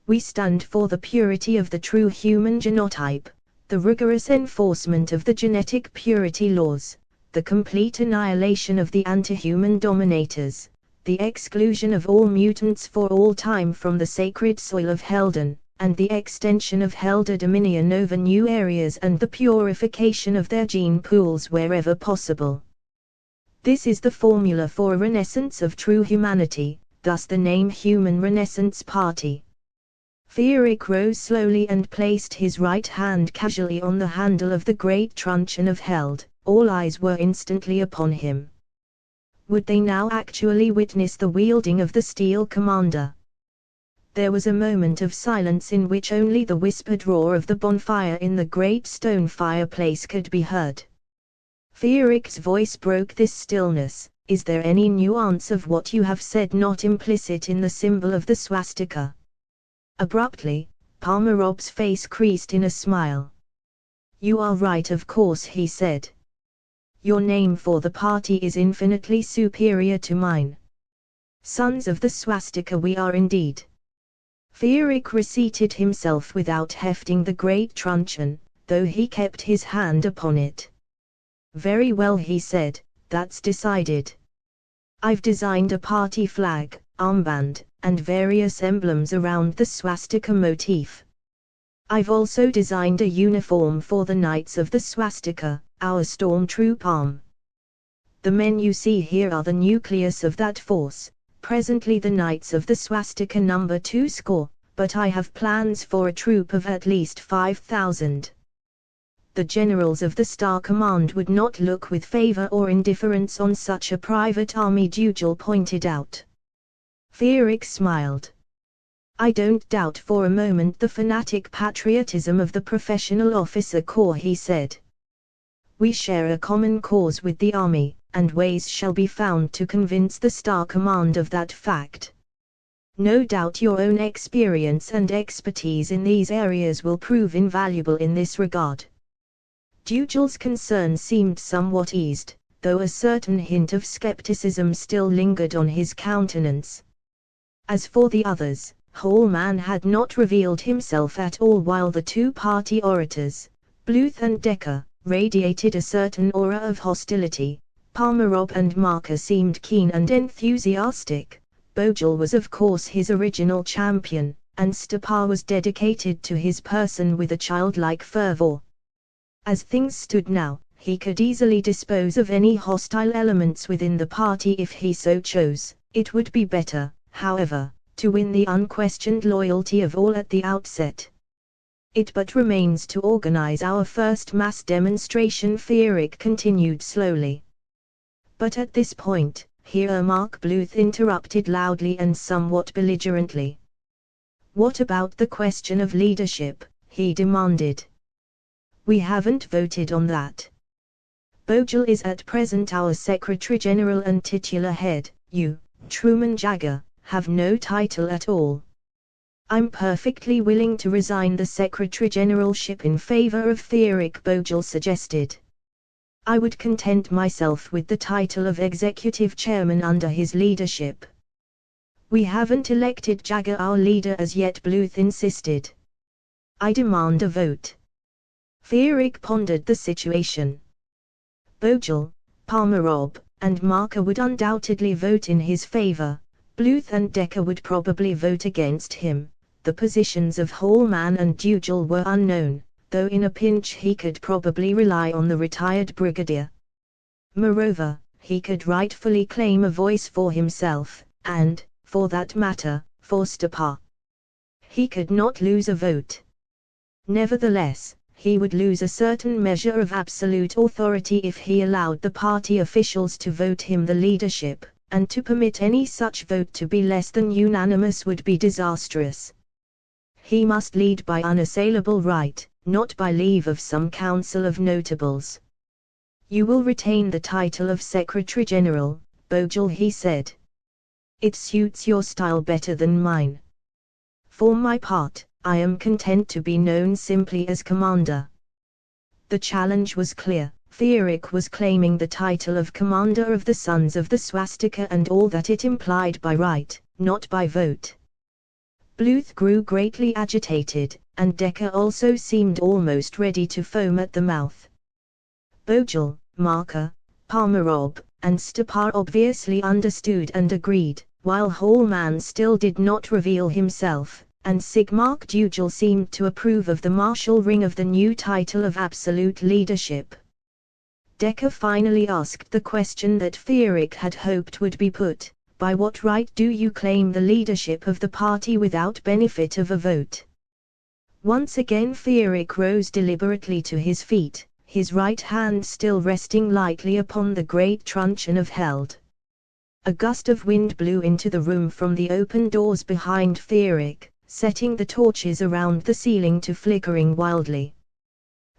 "We stand for the purity of the true human genotype, the rigorous enforcement of the genetic purity laws, the complete annihilation of the anti-human dominators, the exclusion of all mutants for all time from the sacred soil of Helden, and the extension of Helder dominion over new areas and the purification of their gene pools wherever possible. This is the formula for a renaissance of true humanity, thus the name Human Renaissance Party." Feerick rose slowly and placed his right hand casually on the handle of the great truncheon of Held. All eyes were instantly upon him. Would they now actually witness the wielding of the steel commander? There was a moment of silence in which only the whispered roar of the bonfire in the great stone fireplace could be heard. Feerick's voice broke this stillness. "Is there any nuance of what you have said not implicit in the symbol of the swastika?" Abruptly, Palmerob's face creased in a smile. "You are right, of course," he said. "Your name for the party is infinitely superior to mine. Sons of the swastika we are indeed." Feerick reseated himself without hefting the great truncheon, though he kept his hand upon it. "Very well," he said, "that's decided. I've designed a party flag, armband, and various emblems around the swastika motif. I've also designed a uniform for the Knights of the Swastika, our stormtroop arm. The men you see here are the nucleus of that force, presently the Knights of the Swastika number 20, but I have plans for a troop of at least 5,000. The generals of the Star Command would not look with favor or indifference on such a private army," Dougal pointed out. Feerick smiled. "I don't doubt for a moment the fanatic patriotism of the professional officer corps," he said. "We share a common cause with the army, and ways shall be found to convince the Star Command of that fact. No doubt your own experience and expertise in these areas will prove invaluable in this regard." Dougal's concern seemed somewhat eased, though a certain hint of skepticism still lingered on his countenance. As for the others, Holman had not revealed himself at all, while the two party orators, Bluth and Decker, radiated a certain aura of hostility. Pomerov and Marker seemed keen and enthusiastic. Bogle was of course his original champion, and Stepa was dedicated to his person with a childlike fervor. As things stood now, he could easily dispose of any hostile elements within the party if he so chose. It would be better, however, to win the unquestioned loyalty of all at the outset. It but remains to organize our first mass demonstration, Fierik continued slowly. But at this point, here Mark Bluth interrupted loudly and somewhat belligerently. What about the question of leadership? He demanded. We haven't voted on that. Bogle is at present our Secretary General and titular head. You, Truman Jagger, have no title at all. I'm perfectly willing to resign the Secretary Generalship in favor of Fierik, Bogle suggested. I would content myself with the title of Executive Chairman under his leadership. We haven't elected Jagger our leader as yet, Bluth insisted. I demand a vote. Fierik pondered the situation. Bogle, Pomerov, and Marker would undoubtedly vote in his favor. Bluth and Decker would probably vote against him. The positions of Hallman and Dugel were unknown, though in a pinch he could probably rely on the retired brigadier. Moreover, he could rightfully claim a voice for himself, and, for that matter, for Stepa. He could not lose a vote. Nevertheless, he would lose a certain measure of absolute authority if he allowed the party officials to vote him the leadership, and to permit any such vote to be less than unanimous would be disastrous. He must lead by unassailable right, not by leave of some council of notables. You will retain the title of Secretary General, Bogle, he said. It suits your style better than mine. For my part, I am content to be known simply as Commander. The challenge was clear. Fierik was claiming the title of Commander of the Sons of the Swastika and all that it implied by right, not by vote. Bluth grew greatly agitated, and Decker also seemed almost ready to foam at the mouth. Bogle, Marker, Pomerov, and Stepa obviously understood and agreed, while Hallman still did not reveal himself, and Sigmark Dugel seemed to approve of the martial ring of the new title of absolute leadership. Decker finally asked the question that Fierik had hoped would be put: by what right do you claim the leadership of the party without benefit of a vote? Once again Fierik rose deliberately to his feet, his right hand still resting lightly upon the great truncheon of Held. A gust of wind blew into the room from the open doors behind Fierik, setting the torches around the ceiling to flickering wildly.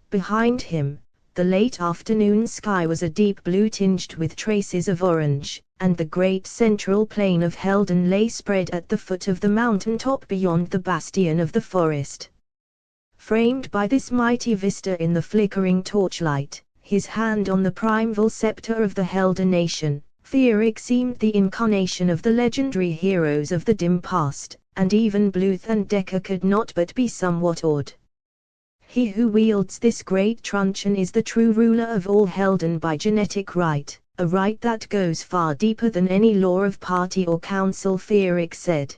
Behind him, the late afternoon sky was a deep blue tinged with traces of orange, and the great central plain of Helden lay spread at the foot of the mountain top beyond the bastion of the forest. Framed by this mighty vista in the flickering torchlight, his hand on the primeval scepter of the Helden nation, Fierik seemed the incarnation of the legendary heroes of the dim past, and even Bluth and Decker could not but be somewhat awed. He who wields this great truncheon is the true ruler of all Helden by genetic right, a right that goes far deeper than any law of party or council, Fierik said.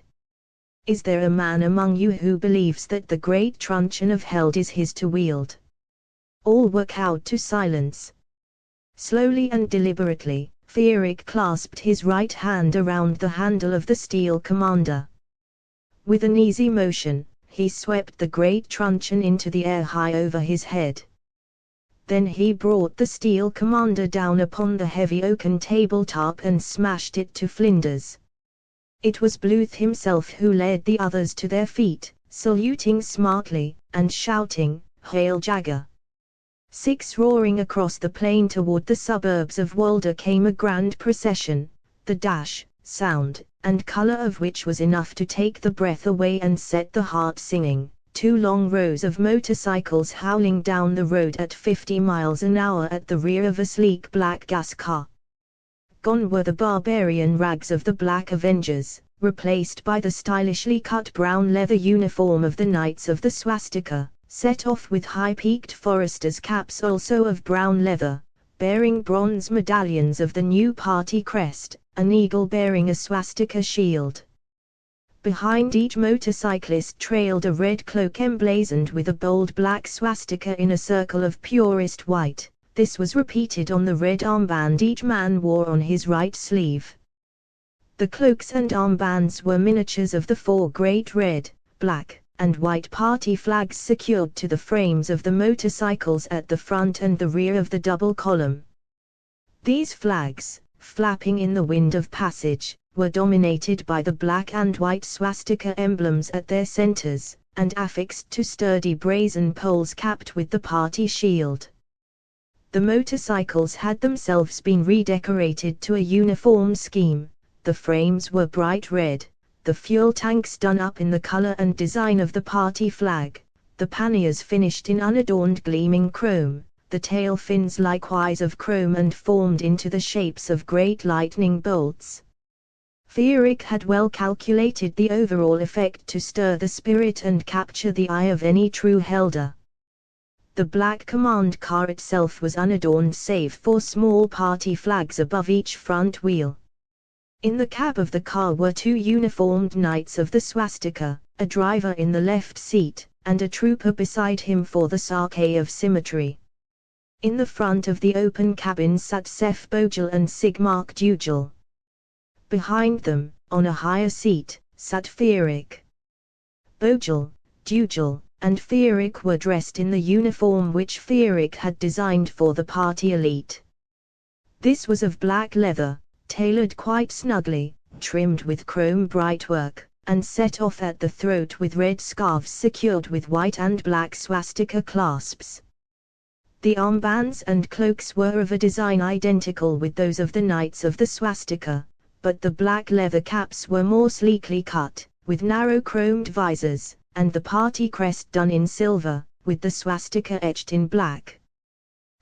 Is there a man among you who believes that the great truncheon of Held is his to wield? All were cowed to silence. Slowly and deliberately, Fierik clasped his right hand around the handle of the steel commander. With an easy motion, he swept the great truncheon into the air high over his head. Then he brought the steel commander down upon the heavy oaken tabletop and smashed it to flinders. It was Bluth himself who led the others to their feet, saluting smartly, and shouting, "Hail Jagger!" 6 Roaring across the plain toward the suburbs of Walder came a grand procession, the dash, sound, and color of which was enough to take the breath away and set the heart singing. 2 long rows of motorcycles howling down the road at 50 miles an hour at the rear of a sleek black gas car. Gone were the barbarian rags of the Black Avengers, replaced by the stylishly cut brown leather uniform of the Knights of the Swastika, set off with high-peaked foresters' caps also of brown leather. bearing bronze medallions of the new party crest, an eagle bearing a swastika shield. Behind each motorcyclist trailed a red cloak emblazoned with a bold black swastika in a circle of purest white. This was repeated on the red armband each man wore on his right sleeve. The cloaks and armbands were miniatures of the four great red, black, and white party flags secured to the frames of the motorcycles at the front and the rear of the double column. These flags, flapping in the wind of passage, were dominated by the black and white swastika emblems at their centers, and affixed to sturdy brazen poles capped with the party shield. The motorcycles had themselves been redecorated to a uniform scheme. The frames were bright red, the fuel tanks done up in the color and design of the party flag, the panniers finished in unadorned gleaming chrome, the tail fins likewise of chrome and formed into the shapes of great lightning bolts. Fierik had well calculated the overall effect to stir the spirit and capture the eye of any true Helder. The black command car itself was unadorned save for small party flags above each front wheel. In the cab of the car were two uniformed knights of the swastika, a driver in the left seat, and a trooper beside him for the sake of symmetry. In the front of the open cabin sat Sef Bogel and Sigmark Dugel. Behind them, on a higher seat, sat Fierik. Bogel, Dugel, and Fierik were dressed in the uniform which Fierik had designed for the party elite. This was of black leather, tailored quite snugly, trimmed with chrome brightwork, and set off at the throat with red scarves secured with white and black swastika clasps. The armbands and cloaks were of a design identical with those of the Knights of the Swastika, but the black leather caps were more sleekly cut, with narrow chromed visors, and the party crest done in silver, with the swastika etched in black.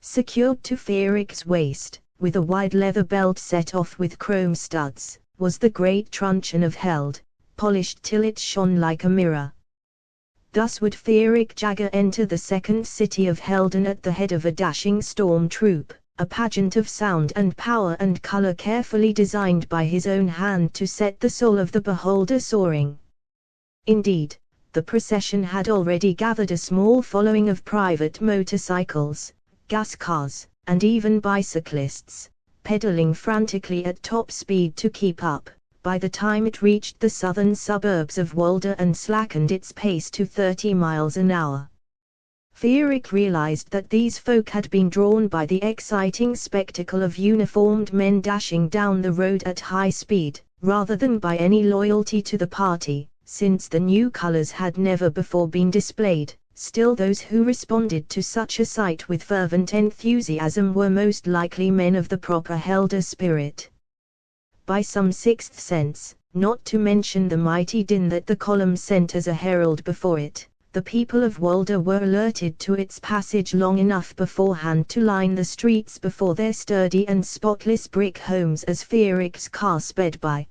Secured to Fierik's waist, with a wide leather belt set off with chrome studs, was the great truncheon of Held, polished till it shone like a mirror. Thus would Fierik Jagger enter the second city of Helden at the head of a dashing storm troop, a pageant of sound and power and color carefully designed by his own hand to set the soul of the beholder soaring. Indeed, the procession had already gathered a small following of private motorcycles, gas cars, and even bicyclists, pedaling frantically at top speed to keep up, by the time it reached the southern suburbs of Walder and slackened its pace to 30 miles an hour. Fierik realized that these folk had been drawn by the exciting spectacle of uniformed men dashing down the road at high speed, rather than by any loyalty to the party, since the new colors had never before been displayed. Still, those who responded to such a sight with fervent enthusiasm were most likely men of the proper Helder spirit. By some sixth sense, not to mention the mighty din that the column sent as a herald before it, the people of Walder were alerted to its passage long enough beforehand to line the streets before their sturdy and spotless brick homes as Fierik's car sped by.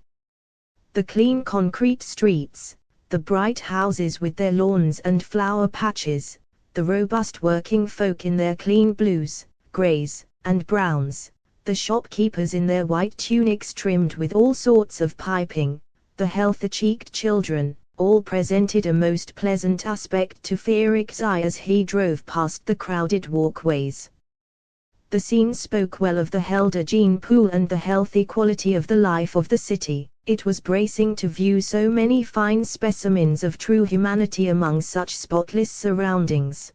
The clean concrete streets, the bright houses with their lawns and flower patches, the robust working folk in their clean blues, greys, and browns, the shopkeepers in their white tunics trimmed with all sorts of piping, the healthy-cheeked children, all presented a most pleasant aspect to Fierik's eye as he drove past the crowded walkways. The scene spoke well of the Helder gene pool and the healthy quality of the life of the city. It was bracing to view so many fine specimens of true humanity among such spotless surroundings.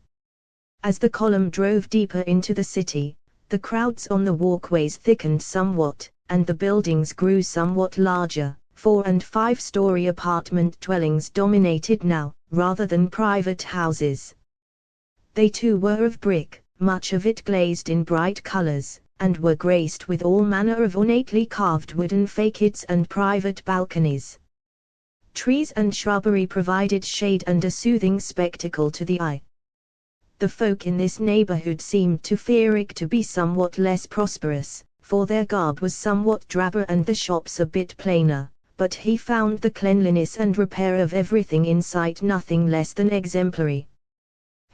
As the column drove deeper into the city, the crowds on the walkways thickened somewhat, and the buildings grew somewhat larger. 4- and 5-story apartment dwellings dominated now, rather than private houses. They too were of brick, much of it glazed in bright colors, and were graced with all manner of ornately carved wooden facades and private balconies. Trees and shrubbery provided shade and a soothing spectacle to the eye. The folk in this neighborhood seemed to Fierik to be somewhat less prosperous, for their garb was somewhat drabber and the shops a bit plainer, but he found the cleanliness and repair of everything in sight nothing less than exemplary.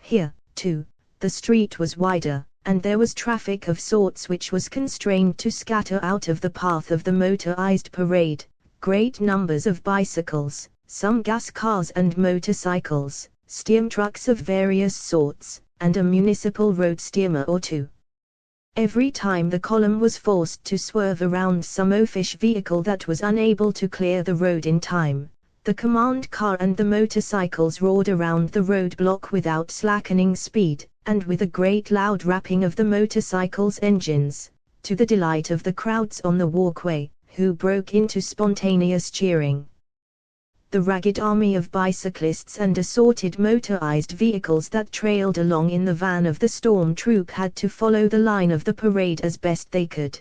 Here, too, the street was wider, and there was traffic of sorts which was constrained to scatter out of the path of the motorized parade, great numbers of bicycles, some gas cars and motorcycles, steam trucks of various sorts, and a municipal road steamer or two. Every time the column was forced to swerve around some oafish vehicle that was unable to clear the road in time, the command car and the motorcycles roared around the roadblock without slackening speed, and with a great loud rapping of the motorcycles' engines, to the delight of the crowds on the walkway, who broke into spontaneous cheering. The ragged army of bicyclists and assorted motorized vehicles that trailed along in the van of the storm troop had to follow the line of the parade as best they could.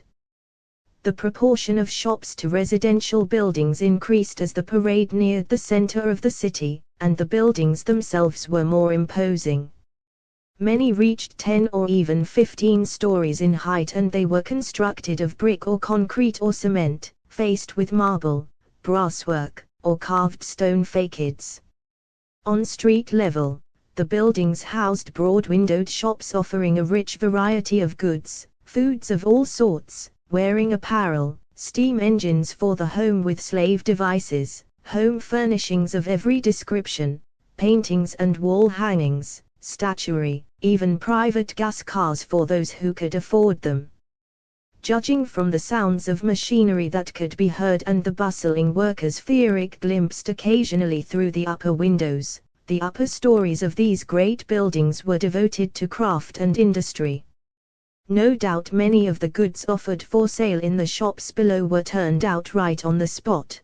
The proportion of shops to residential buildings increased as the parade neared the center of the city, and the buildings themselves were more imposing. Many reached 10 or even 15 stories in height, and they were constructed of brick or concrete or cement, faced with marble, brasswork, or carved stone facades. On street level, the buildings housed broad-windowed shops offering a rich variety of goods, foods of all sorts, wearing apparel, steam engines for the home with slave devices, home furnishings of every description, paintings and wall hangings, statuary, even private gas cars for those who could afford them. Judging from the sounds of machinery that could be heard and the bustling workers Frederick glimpsed occasionally through the upper windows, the upper stories of these great buildings were devoted to craft and industry. No doubt many of the goods offered for sale in the shops below were turned out right on the spot.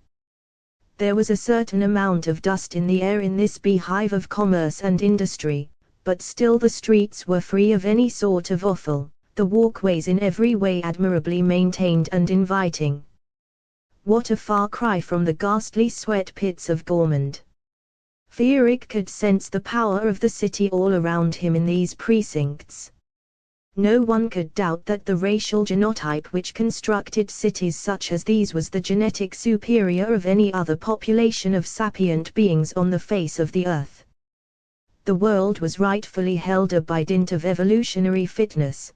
There was a certain amount of dust in the air in this beehive of commerce and industry, but still the streets were free of any sort of offal, the walkways in every way admirably maintained and inviting. What a far cry from the ghastly sweat pits of Gormand! Frederick could sense the power of the city all around him in these precincts. No one could doubt that the racial genotype which constructed cities such as these was the genetic superior of any other population of sapient beings on the face of the earth. The world was rightfully held up by dint of evolutionary fitness.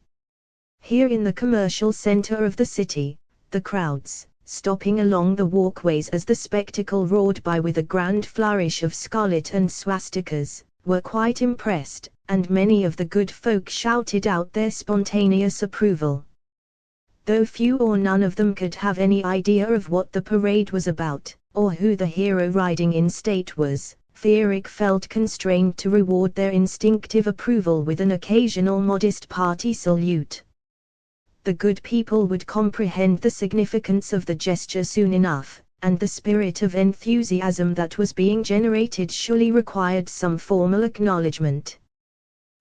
Here in the commercial center of the city, the crowds, stopping along the walkways as the spectacle roared by with a grand flourish of scarlet and swastikas, were quite impressed, and many of the good folk shouted out their spontaneous approval. Though few or none of them could have any idea of what the parade was about, or who the hero riding in state was, Frederick felt constrained to reward their instinctive approval with an occasional modest party salute. The good people would comprehend the significance of the gesture soon enough, and the spirit of enthusiasm that was being generated surely required some formal acknowledgement.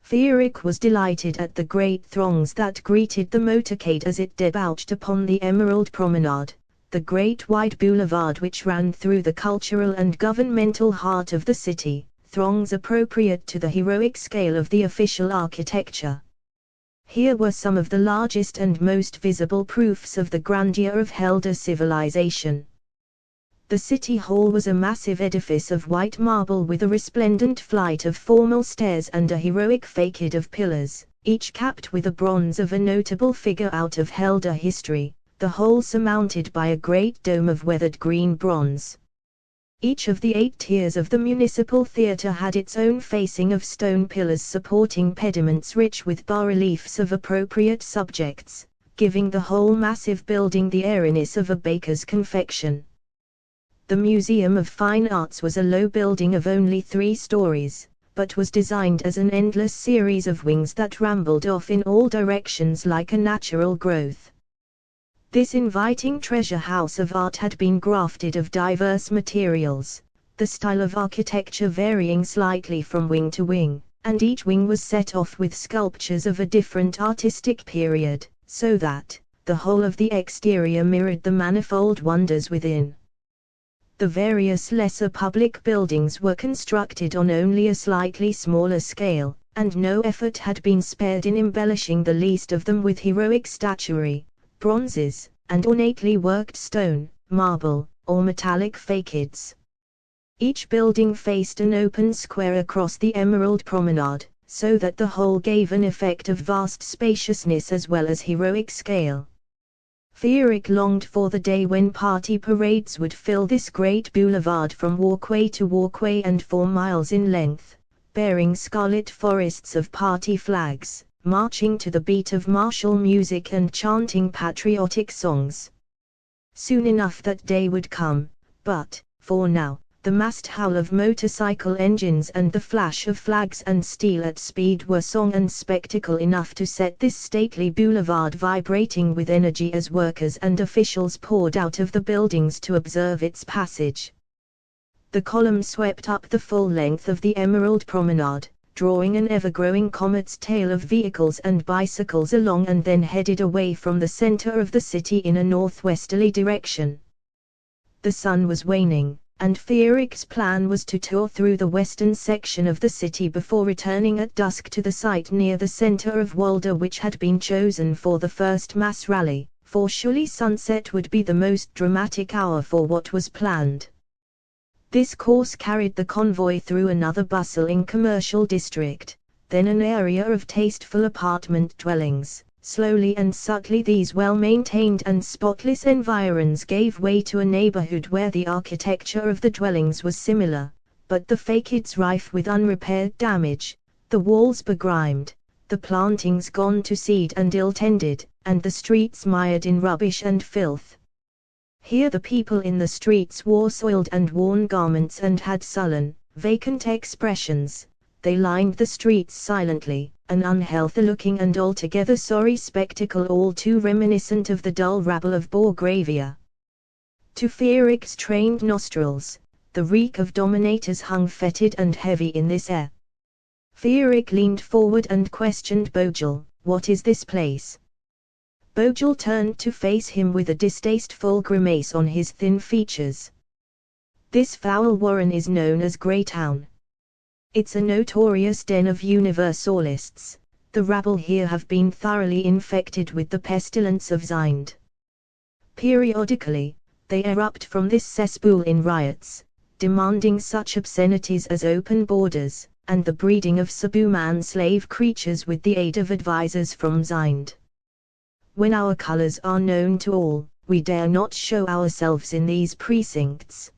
Frederick was delighted at the great throngs that greeted the motorcade as it debouched upon the Emerald Promenade, the great wide boulevard which ran through the cultural and governmental heart of the city, throngs appropriate to the heroic scale of the official architecture. Here were some of the largest and most visible proofs of the grandeur of Helder civilization. The city hall was a massive edifice of white marble with a resplendent flight of formal stairs and a heroic facade of pillars, each capped with a bronze of a notable figure out of Helder history, the whole surmounted by a great dome of weathered green bronze. Each of the 8 tiers of the municipal theatre had its own facing of stone pillars supporting pediments rich with bas-reliefs of appropriate subjects, giving the whole massive building the airiness of a baker's confection. The Museum of Fine Arts was a low building of only 3 stories, but was designed as an endless series of wings that rambled off in all directions like a natural growth. This inviting treasure house of art had been grafted of diverse materials, the style of architecture varying slightly from wing to wing, and each wing was set off with sculptures of a different artistic period, so that the whole of the exterior mirrored the manifold wonders within. The various lesser public buildings were constructed on only a slightly smaller scale, and no effort had been spared in embellishing the least of them with heroic statuary, bronzes, and ornately worked stone, marble, or metallic facades. Each building faced an open square across the Emerald Promenade, so that the whole gave an effect of vast spaciousness as well as heroic scale. Fierik longed for the day when party parades would fill this great boulevard from walkway to walkway and 4 miles in length, bearing scarlet forests of party flags, marching to the beat of martial music and chanting patriotic songs. Soon enough that day would come, but, for now, the massed howl of motorcycle engines and the flash of flags and steel at speed were song and spectacle enough to set this stately boulevard vibrating with energy as workers and officials poured out of the buildings to observe its passage. The column swept up the full length of the Emerald Promenade, drawing an ever-growing comet's tail of vehicles and bicycles along, and then headed away from the center of the city in a northwesterly direction. The sun was waning, and Fierik's plan was to tour through the western section of the city before returning at dusk to the site near the center of Walder which had been chosen for the first mass rally, for surely sunset would be the most dramatic hour for what was planned. This course carried the convoy through another bustling commercial district, then an area of tasteful apartment dwellings. Slowly and subtly these well-maintained and spotless environs gave way to a neighborhood where the architecture of the dwellings was similar, but the facades rife with unrepaired damage, the walls begrimed, the plantings gone to seed and ill-tended, and the streets mired in rubbish and filth. Here the people in the streets wore soiled and worn garments and had sullen, vacant expressions. They lined the streets silently, an unhealthy-looking and altogether sorry spectacle, all too reminiscent of the dull rabble of Borgravia. To Fierik's trained nostrils, the reek of dominators hung fetid and heavy in this air. Fierik leaned forward and questioned Bojel, "What is this place?" Bojel turned to face him with a distasteful grimace on his thin features. "This foul warren is known as Greytown. It's a notorious den of universalists. The rabble here have been thoroughly infected with the pestilence of Zind. Periodically, they erupt from this cesspool in riots, demanding such obscenities as open borders, and the breeding of Sabuman slave creatures with the aid of advisors from Zind. When our colors are known to all, we dare not show ourselves in these precincts."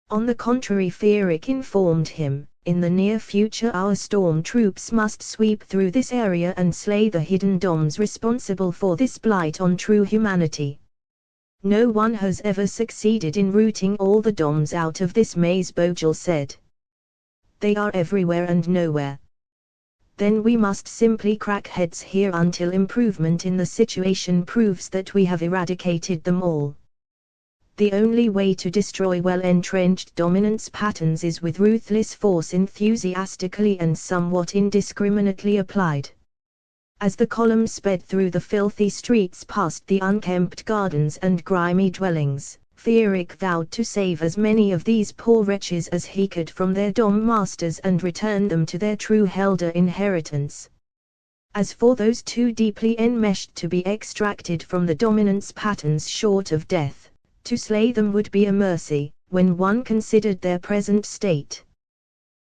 On the contrary, Fierik informed him, "In the near future our storm troops must sweep through this area and slay the hidden doms responsible for this blight on true humanity. No one has ever succeeded in rooting all the doms out of this maze," Bojel said. "They are everywhere and nowhere. Then we must simply crack heads here until improvement in the situation proves that we have eradicated them all. The only way to destroy well-entrenched dominance patterns is with ruthless force enthusiastically and somewhat indiscriminately applied." As the column sped through the filthy streets past the unkempt gardens and grimy dwellings, Fierik vowed to save as many of these poor wretches as he could from their dom masters and return them to their true Helder inheritance. As for those too deeply enmeshed to be extracted from the dominance patterns short of death, to slay them would be a mercy, when one considered their present state.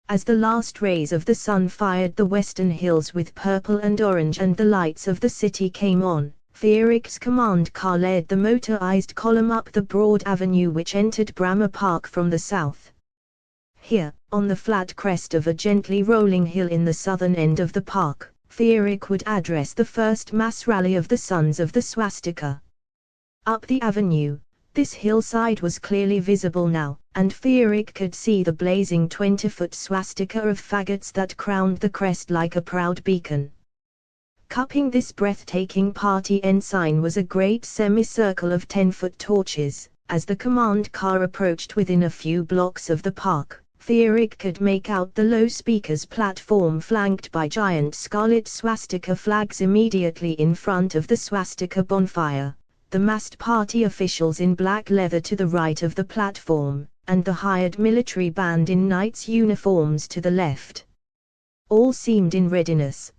As the last rays of the sun fired the western hills with purple and orange and the lights of the city came on, Fierik's command car led the motorized column up the broad avenue which entered Brammer Park from the south. Here, on the flat crest of a gently rolling hill in the southern end of the park, Fierik would address the first mass rally of the Sons of the Swastika. Up the avenue, this hillside was clearly visible now, and Fierik could see the blazing 20-foot swastika of faggots that crowned the crest like a proud beacon. Cupping this breathtaking party ensign was a great semicircle of 10-foot torches. As the command car approached within a few blocks of the park, Fierik could make out the loudspeakers platform flanked by giant scarlet swastika flags immediately in front of the swastika bonfire, the massed party officials in black leather to the right of the platform, and the hired military band in knights' uniforms to the left. All seemed in readiness.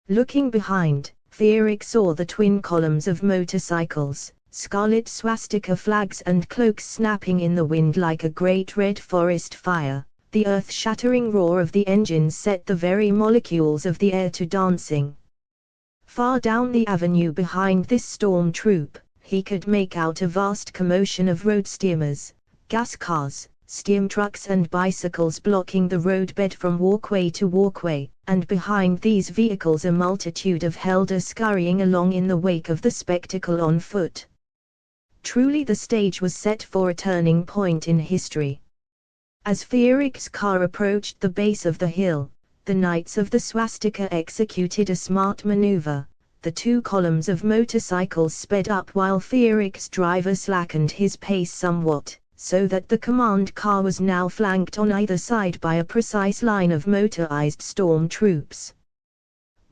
Looking behind, Fierik saw the twin columns of motorcycles, scarlet swastika flags and cloaks snapping in the wind like a great red forest fire, The earth-shattering roar of the engines set the very molecules of the air to dancing. Far down the avenue behind this storm troop, he could make out a vast commotion of road steamers, gas cars, steam trucks and bicycles blocking the roadbed from walkway to walkway, and behind these vehicles a multitude of Helder scurrying along in the wake of the spectacle on foot. Truly the stage was set for a turning point in history. As Fierik's car approached the base of the hill, the knights of the Swastika executed a smart maneuver. The two columns of motorcycles sped up while Fierik's driver slackened his pace somewhat, so that the command car was now flanked on either side by a precise line of motorized storm troops.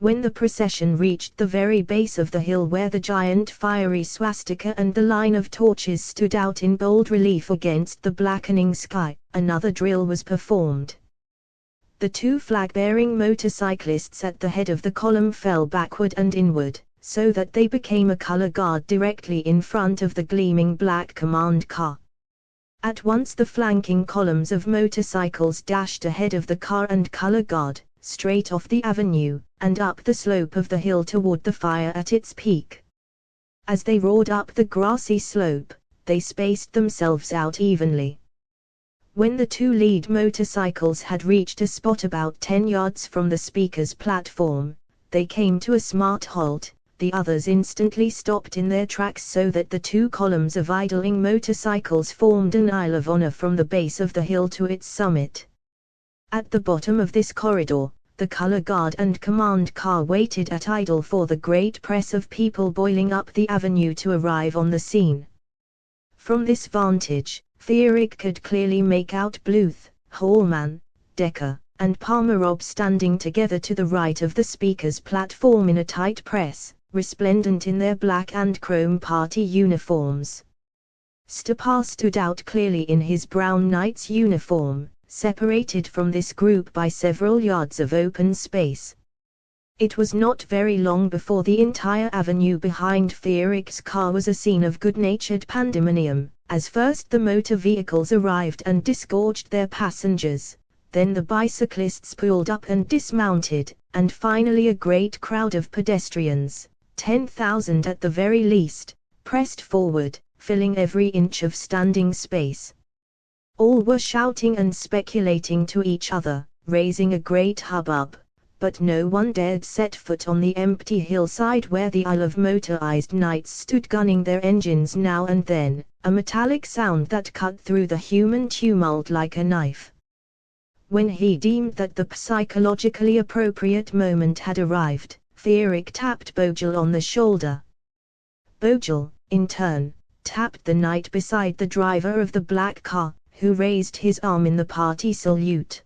When the procession reached the very base of the hill where the giant fiery swastika and the line of torches stood out in bold relief against the blackening sky, another drill was performed. The two flag-bearing motorcyclists at the head of the column fell backward and inward, so that they became a color guard directly in front of the gleaming black command car. At once the flanking columns of motorcycles dashed ahead of the car and color guard, straight off the avenue, and up the slope of the hill toward the fire at its peak. As they roared up the grassy slope, they spaced themselves out evenly. When the two lead motorcycles had reached a spot about 10 yards from the speaker's platform, they came to a smart halt. The others instantly stopped in their tracks so that the two columns of idling motorcycles formed an Isle of Honor from the base of the hill to its summit. At the bottom of this corridor, the color guard and command car waited at idle for the great press of people boiling up the avenue to arrive on the scene. From this vantage, Fierik could clearly make out Bluth, Hallman, Decker, and Palmerov standing together to the right of the speaker's platform in a tight press, resplendent in their black and chrome party uniforms. Stepar stood out clearly in his brown knight's uniform, separated from this group by several yards of open space. It was not very long before the entire avenue behind Fierik's car was a scene of good-natured pandemonium, as first the motor vehicles arrived and disgorged their passengers, then the bicyclists pulled up and dismounted, and finally a great crowd of pedestrians, 10,000 at the very least, pressed forward, filling every inch of standing space. All were shouting and speculating to each other, raising a great hubbub, but no one dared set foot on the empty hillside where the Isle of motorized knights stood gunning their engines now and then, a metallic sound that cut through the human tumult like a knife. When he deemed that the psychologically appropriate moment had arrived, Fierik tapped Bogel on the shoulder. Bogel, in turn, tapped the knight beside the driver of the black car, who raised his arm in the party salute.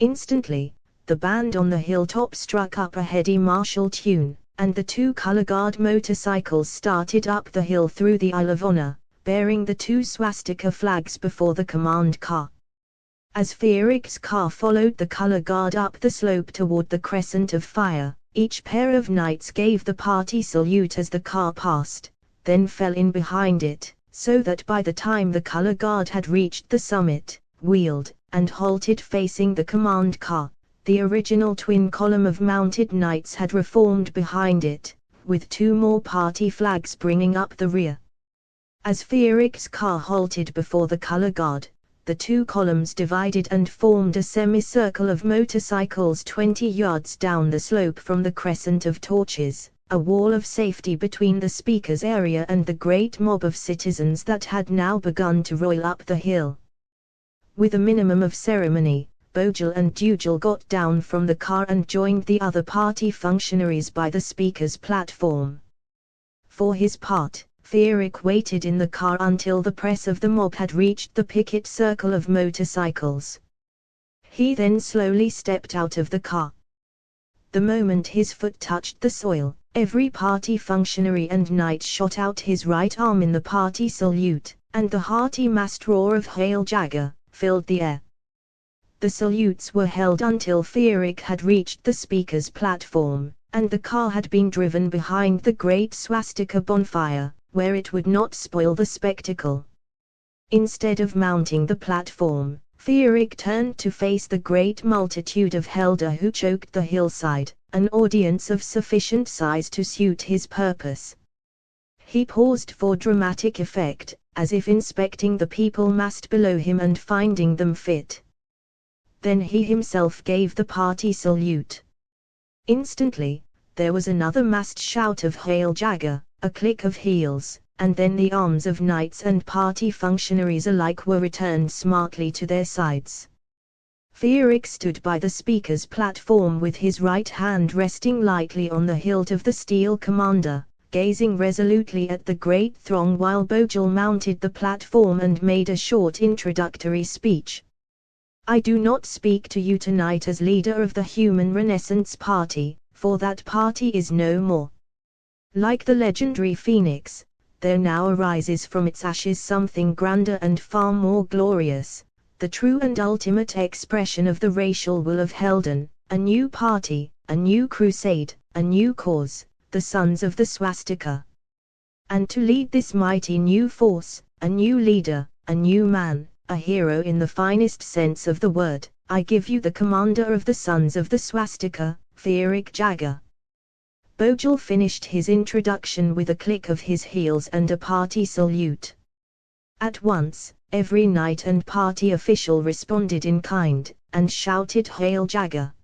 Instantly, the band on the hilltop struck up a heady martial tune, and the two color guard motorcycles started up the hill through the Isle of Honor, bearing the two swastika flags before the command car. As Fierik's car followed the color guard up the slope toward the crescent of fire, each pair of knights gave the party salute as the car passed, then fell in behind it, so that by the time the color guard had reached the summit, wheeled, and halted facing the command car, the original twin column of mounted knights had reformed behind it, with two more party flags bringing up the rear. As Fierik's car halted before the color guard, the two columns divided and formed a semicircle of motorcycles 20 yards down the slope from the crescent of torches, a wall of safety between the speaker's area and the great mob of citizens that had now begun to roll up the hill. With a minimum of ceremony, Bogel and Dugel got down from the car and joined the other party functionaries by the speaker's platform. For his part, Fierik waited in the car until the press of the mob had reached the picket circle of motorcycles. He then slowly stepped out of the car. The moment his foot touched the soil, every party functionary and knight shot out his right arm in the party salute, and the hearty massed roar of Hail Jagger filled the air. The salutes were held until Fierik had reached the speaker's platform, and the car had been driven behind the great swastika bonfire, where it would not spoil the spectacle. Instead of mounting the platform, Frederick turned to face the great multitude of Helder who choked the hillside, an audience of sufficient size to suit his purpose. He paused for dramatic effect, as if inspecting the people massed below him and finding them fit. Then he himself gave the party salute. Instantly, there was another massed shout of Hail Jagger, a click of heels, and then the arms of knights and party functionaries alike were returned smartly to their sides. Frederick stood by the speaker's platform with his right hand resting lightly on the hilt of the steel commander, gazing resolutely at the great throng while Bogle mounted the platform and made a short introductory speech. I do not speak to you tonight as leader of the Human Renaissance Party, for that party is no more. Like the legendary phoenix, there now arises from its ashes something grander and far more glorious, the true and ultimate expression of the racial will of Helden, a new party, a new crusade, a new cause, the sons of the Swastika. And to lead this mighty new force, a new leader, a new man, a hero in the finest sense of the word, I give you the commander of the sons of the Swastika, Frederick Jagger. Bogle finished his introduction with a click of his heels and a party salute. At once, every knight and party official responded in kind, and shouted Hail Jagger.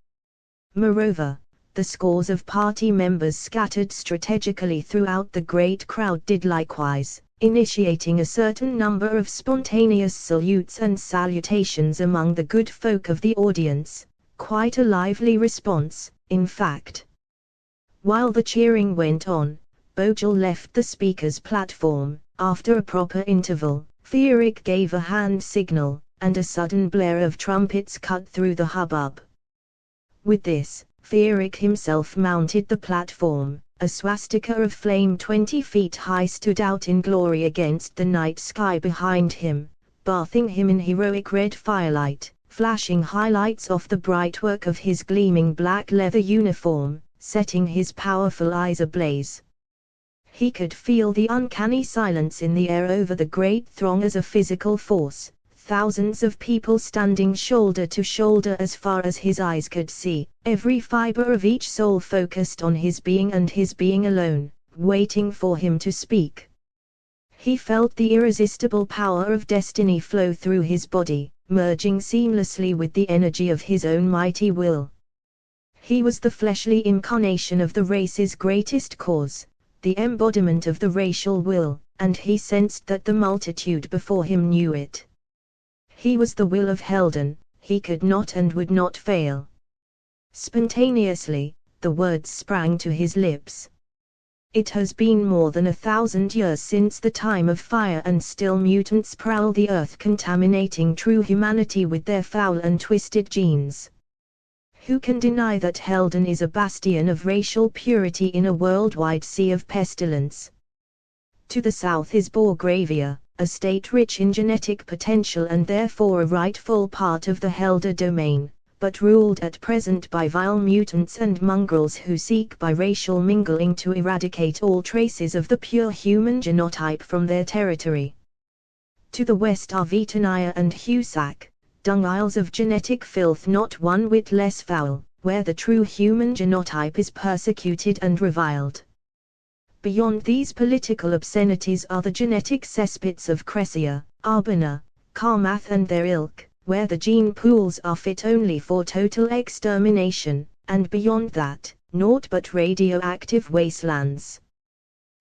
Moreover, the scores of party members scattered strategically throughout the great crowd did likewise, initiating a certain number of spontaneous salutes and salutations among the good folk of the audience, quite a lively response, in fact. While the cheering went on, Bogle left the speaker's platform. After a proper interval, Frederick gave a hand signal, and a sudden blare of trumpets cut through the hubbub. With this, Frederick himself mounted the platform. A swastika of flame 20 feet high stood out in glory against the night sky behind him, bathing him in heroic red firelight, flashing highlights off the bright work of his gleaming black leather uniform, setting his powerful eyes ablaze. He could feel the uncanny silence in the air over the great throng as a physical force, thousands of people standing shoulder to shoulder as far as his eyes could see, every fiber of each soul focused on his being and his being alone, waiting for him to speak. He felt the irresistible power of destiny flow through his body, merging seamlessly with the energy of his own mighty will. He was the fleshly incarnation of the race's greatest cause, the embodiment of the racial will, and he sensed that the multitude before him knew it. He was the will of Helden, he could not and would not fail. Spontaneously, the words sprang to his lips. It has been more than 1,000 years since the time of fire, and still mutants prowl the earth, contaminating true humanity with their foul and twisted genes. Who can deny that Helden is a bastion of racial purity in a worldwide sea of pestilence? To the south is Borgravia, a state rich in genetic potential and therefore a rightful part of the Helder domain, but ruled at present by vile mutants and mongrels who seek by racial mingling to eradicate all traces of the pure human genotype from their territory. To the west are Vitania and Husak, dung isles of genetic filth not one whit less foul, where the true human genotype is persecuted and reviled. Beyond these political obscenities are the genetic cesspits of Cressia, Arbona, Karmath and their ilk, where the gene pools are fit only for total extermination, and beyond that, naught but radioactive wastelands.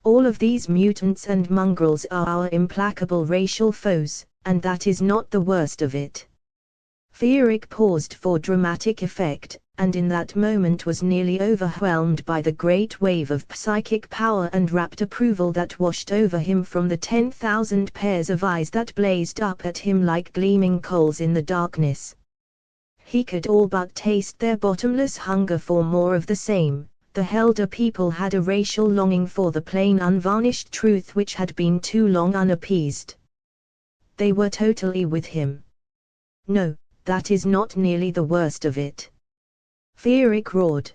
All of these mutants and mongrels are our implacable racial foes, and that is not the worst of it. Frederick paused for dramatic effect, and in that moment was nearly overwhelmed by the great wave of psychic power and rapt approval that washed over him from the 10,000 pairs of eyes that blazed up at him like gleaming coals in the darkness. He could all but taste their bottomless hunger for more of the same. The Helder people had a racial longing for the plain unvarnished truth which had been too long unappeased. They were totally with him. No, that is not nearly the worst of it. Frederick roared.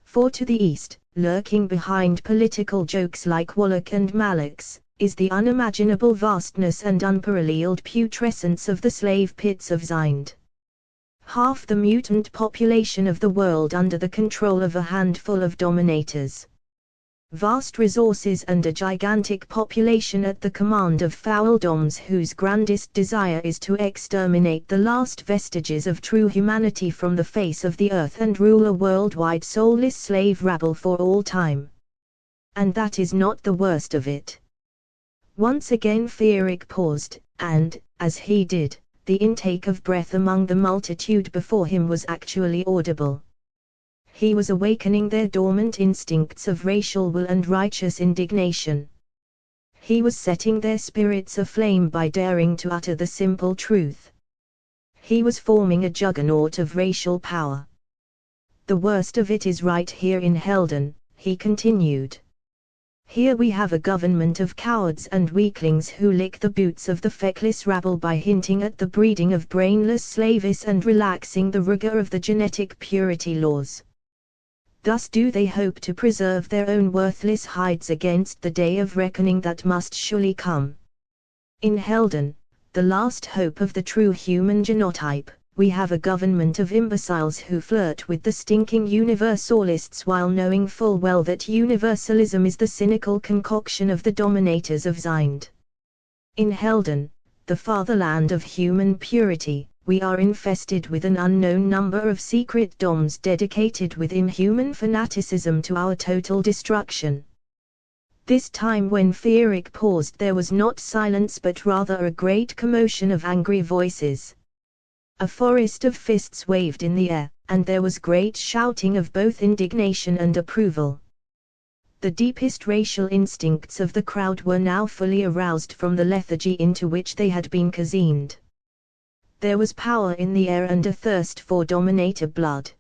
For to the east, lurking behind political jokes like Wallach and Malix, is the unimaginable vastness and unparalleled putrescence of the slave pits of Zind. Half the mutant population of the world under the control of a handful of dominators. Vast resources and a gigantic population at the command of foul doms whose grandest desire is to exterminate the last vestiges of true humanity from the face of the earth and rule a worldwide soulless slave rabble for all time. And that is not the worst of it. Once again Feerick paused, and, as he did, the intake of breath among the multitude before him was actually audible. He was awakening their dormant instincts of racial will and righteous indignation. He was setting their spirits aflame by daring to utter the simple truth. He was forming a juggernaut of racial power. The worst of it is right here in Helden, he continued. Here we have a government of cowards and weaklings who lick the boots of the feckless rabble by hinting at the breeding of brainless slavish and relaxing the rigor of the genetic purity laws. Thus do they hope to preserve their own worthless hides against the day of reckoning that must surely come. In Helden, the last hope of the true human genotype, we have a government of imbeciles who flirt with the stinking universalists while knowing full well that universalism is the cynical concoction of the dominators of Zind. In Helden, the fatherland of human purity, we are infested with an unknown number of secret doms dedicated with inhuman fanaticism to our total destruction. This time when Feerick paused there was not silence but rather a great commotion of angry voices. A forest of fists waved in the air, and there was great shouting of both indignation and approval. The deepest racial instincts of the crowd were now fully aroused from the lethargy into which they had been cozened. There was power in the air and a thirst for dominator blood.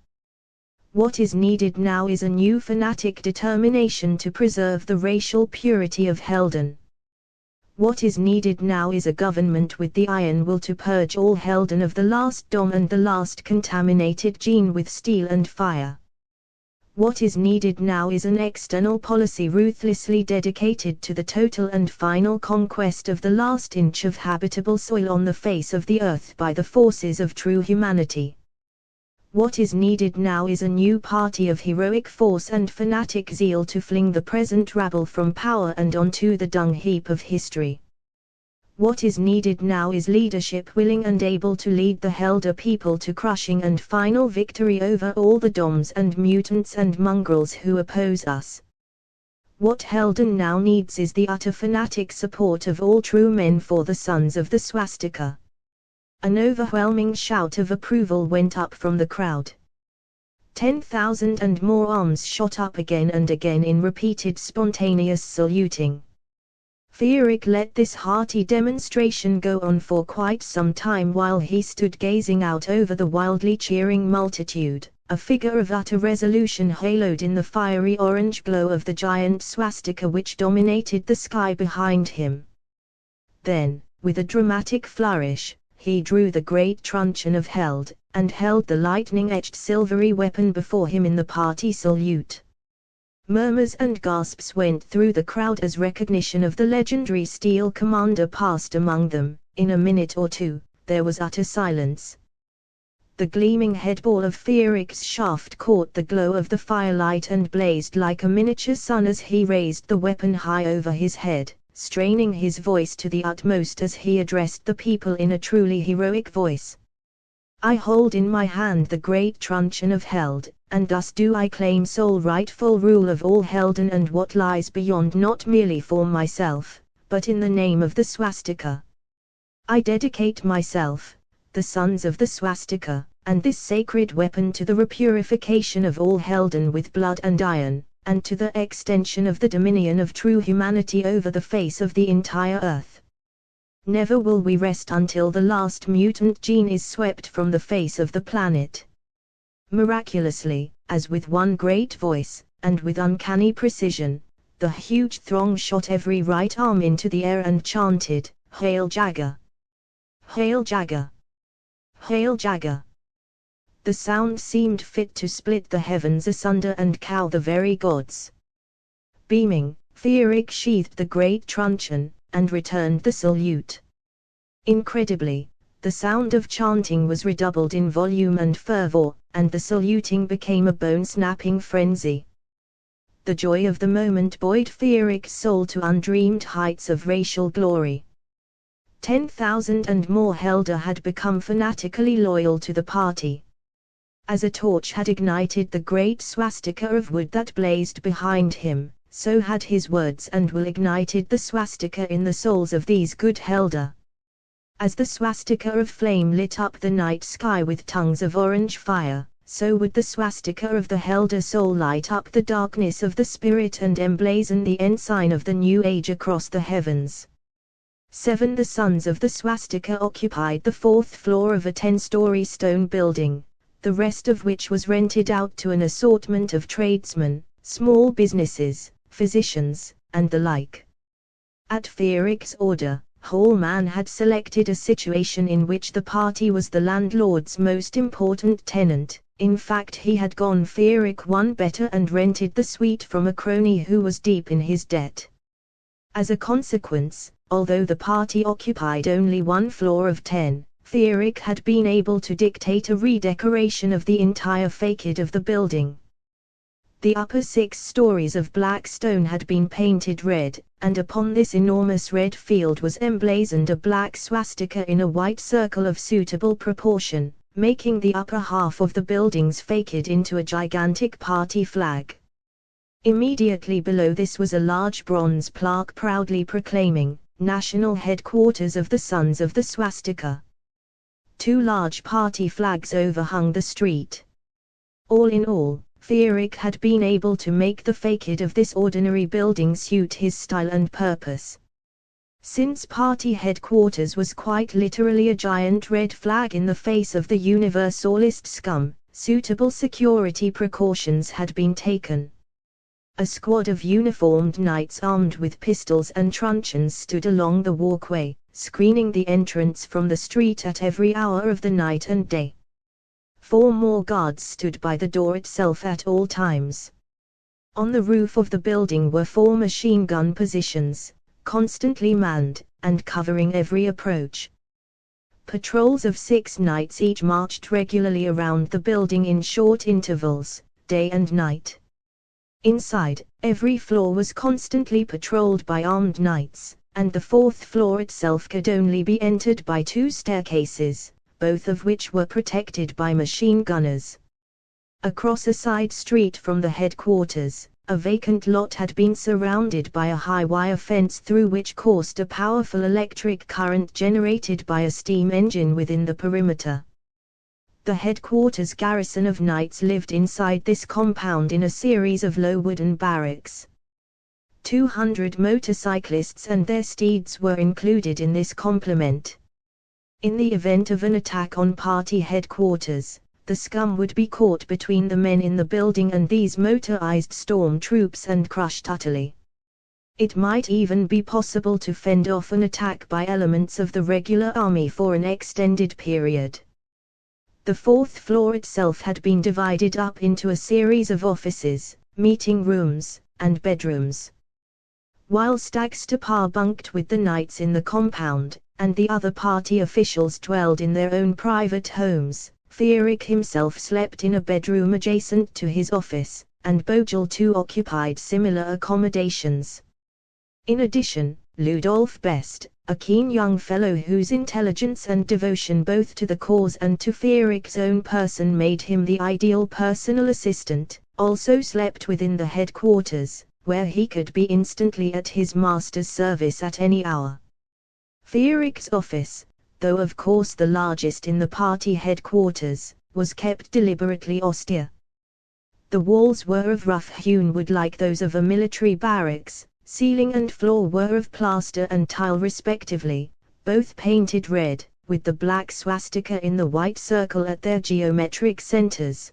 What is needed now is a new fanatic determination to preserve the racial purity of Helden. What is needed now is a government with the iron will to purge all Helden of the last dom and the last contaminated gene with steel and fire. What is needed now is an external policy ruthlessly dedicated to the total and final conquest of the last inch of habitable soil on the face of the earth by the forces of true humanity. What is needed now is a new party of heroic force and fanatic zeal to fling the present rabble from power and onto the dung heap of history. What is needed now is leadership willing and able to lead the Helder people to crushing and final victory over all the doms and mutants and mongrels who oppose us. What Helden now needs is the utter fanatic support of all true men for the sons of the Swastika. An overwhelming shout of approval went up from the crowd. 10,000 and more arms shot up again and again in repeated spontaneous saluting. Feerick let this hearty demonstration go on for quite some time while he stood gazing out over the wildly cheering multitude, a figure of utter resolution haloed in the fiery orange glow of the giant swastika which dominated the sky behind him. Then, with a dramatic flourish, he drew the great truncheon of Held, and held the lightning-edged silvery weapon before him in the party salute. Murmurs and gasps went through the crowd as recognition of the legendary steel commander passed among them. In a minute or two, there was utter silence. The gleaming headball of Feerick's shaft caught the glow of the firelight and blazed like a miniature sun as he raised the weapon high over his head, straining his voice to the utmost as he addressed the people in a truly heroic voice. I hold in my hand the great truncheon of Held, and thus do I claim sole rightful rule of all Helden and what lies beyond, not merely for myself, but in the name of the Swastika. I dedicate myself, the sons of the Swastika, and this sacred weapon to the repurification of all Helden with blood and iron, and to the extension of the dominion of true humanity over the face of the entire earth. Never will we rest until the last mutant gene is swept from the face of the planet. Miraculously, as with one great voice, and with uncanny precision, the huge throng shot every right arm into the air and chanted, Hail Jagger! Hail Jagger! Hail Jagger! The sound seemed fit to split the heavens asunder and cow the very gods. Beaming, Fierik sheathed the great truncheon, and returned the salute. Incredibly, the sound of chanting was redoubled in volume and fervor, and the saluting became a bone-snapping frenzy. The joy of the moment buoyed Fierik's soul to undreamed heights of racial glory. 10,000 and more Helder had become fanatically loyal to the party. As a torch had ignited the great swastika of wood that blazed behind him, so had his words and will ignited the swastika in the souls of these good Helder. As the swastika of flame lit up the night sky with tongues of orange fire, so would the swastika of the Helder soul light up the darkness of the spirit and emblazon the ensign of the new age across the heavens. 7. The sons of the swastika occupied the 4th floor of a 10-story stone building, the rest of which was rented out to an assortment of tradesmen, small businesses, physicians, and the like. At Fierik's order, Hallman had selected a situation in which the party was the landlord's most important tenant. In fact, he had gone Fierik one better and rented the suite from a crony who was deep in his debt. As a consequence, although the party occupied only one floor of 10, Fierik had been able to dictate a redecoration of the entire facade of the building. The upper 6 stories of black stone had been painted red, and upon this enormous red field was emblazoned a black swastika in a white circle of suitable proportion, making the upper half of the building's facade into a gigantic party flag. Immediately below this was a large bronze plaque proudly proclaiming, "National Headquarters of the Sons of the Swastika." 2 large party flags overhung the street. All in all, Fierik had been able to make the facade of this ordinary building suit his style and purpose. Since party headquarters was quite literally a giant red flag in the face of the universalist scum, suitable security precautions had been taken. A squad of uniformed knights armed with pistols and truncheons stood along the walkway, screening the entrance from the street at every hour of the night and day. 4 more guards stood by the door itself at all times. On the roof of the building were 4 machine gun positions, constantly manned, and covering every approach. Patrols of 6 knights each marched regularly around the building in short intervals, day and night. Inside, every floor was constantly patrolled by armed knights, and the 4th floor itself could only be entered by 2 staircases, both of which were protected by machine gunners. Across a side street from the headquarters, a vacant lot had been surrounded by a high wire fence through which coursed a powerful electric current generated by a steam engine within the perimeter. The headquarters garrison of knights lived inside this compound in a series of low wooden barracks. 200 motorcyclists and their steeds were included in this complement. In the event of an attack on party headquarters, the scum would be caught between the men in the building and these motorized storm troops and crushed utterly. It might even be possible to fend off an attack by elements of the regular army for an extended period. The 4th floor itself had been divided up into a series of offices, meeting rooms, and bedrooms. While Stagstapar bunked with the knights in the compound, and the other party officials dwelled in their own private homes, Fierik himself slept in a bedroom adjacent to his office, and Bojel too occupied similar accommodations. In addition, Ludolf Best, a keen young fellow whose intelligence and devotion both to the cause and to Fierik's own person made him the ideal personal assistant, also slept within the headquarters, where he could be instantly at his master's service at any hour. Fierik's office, though of course the largest in the party headquarters, was kept deliberately austere. The walls were of rough-hewn wood like those of a military barracks, ceiling and floor were of plaster and tile respectively, both painted red, with the black swastika in the white circle at their geometric centers.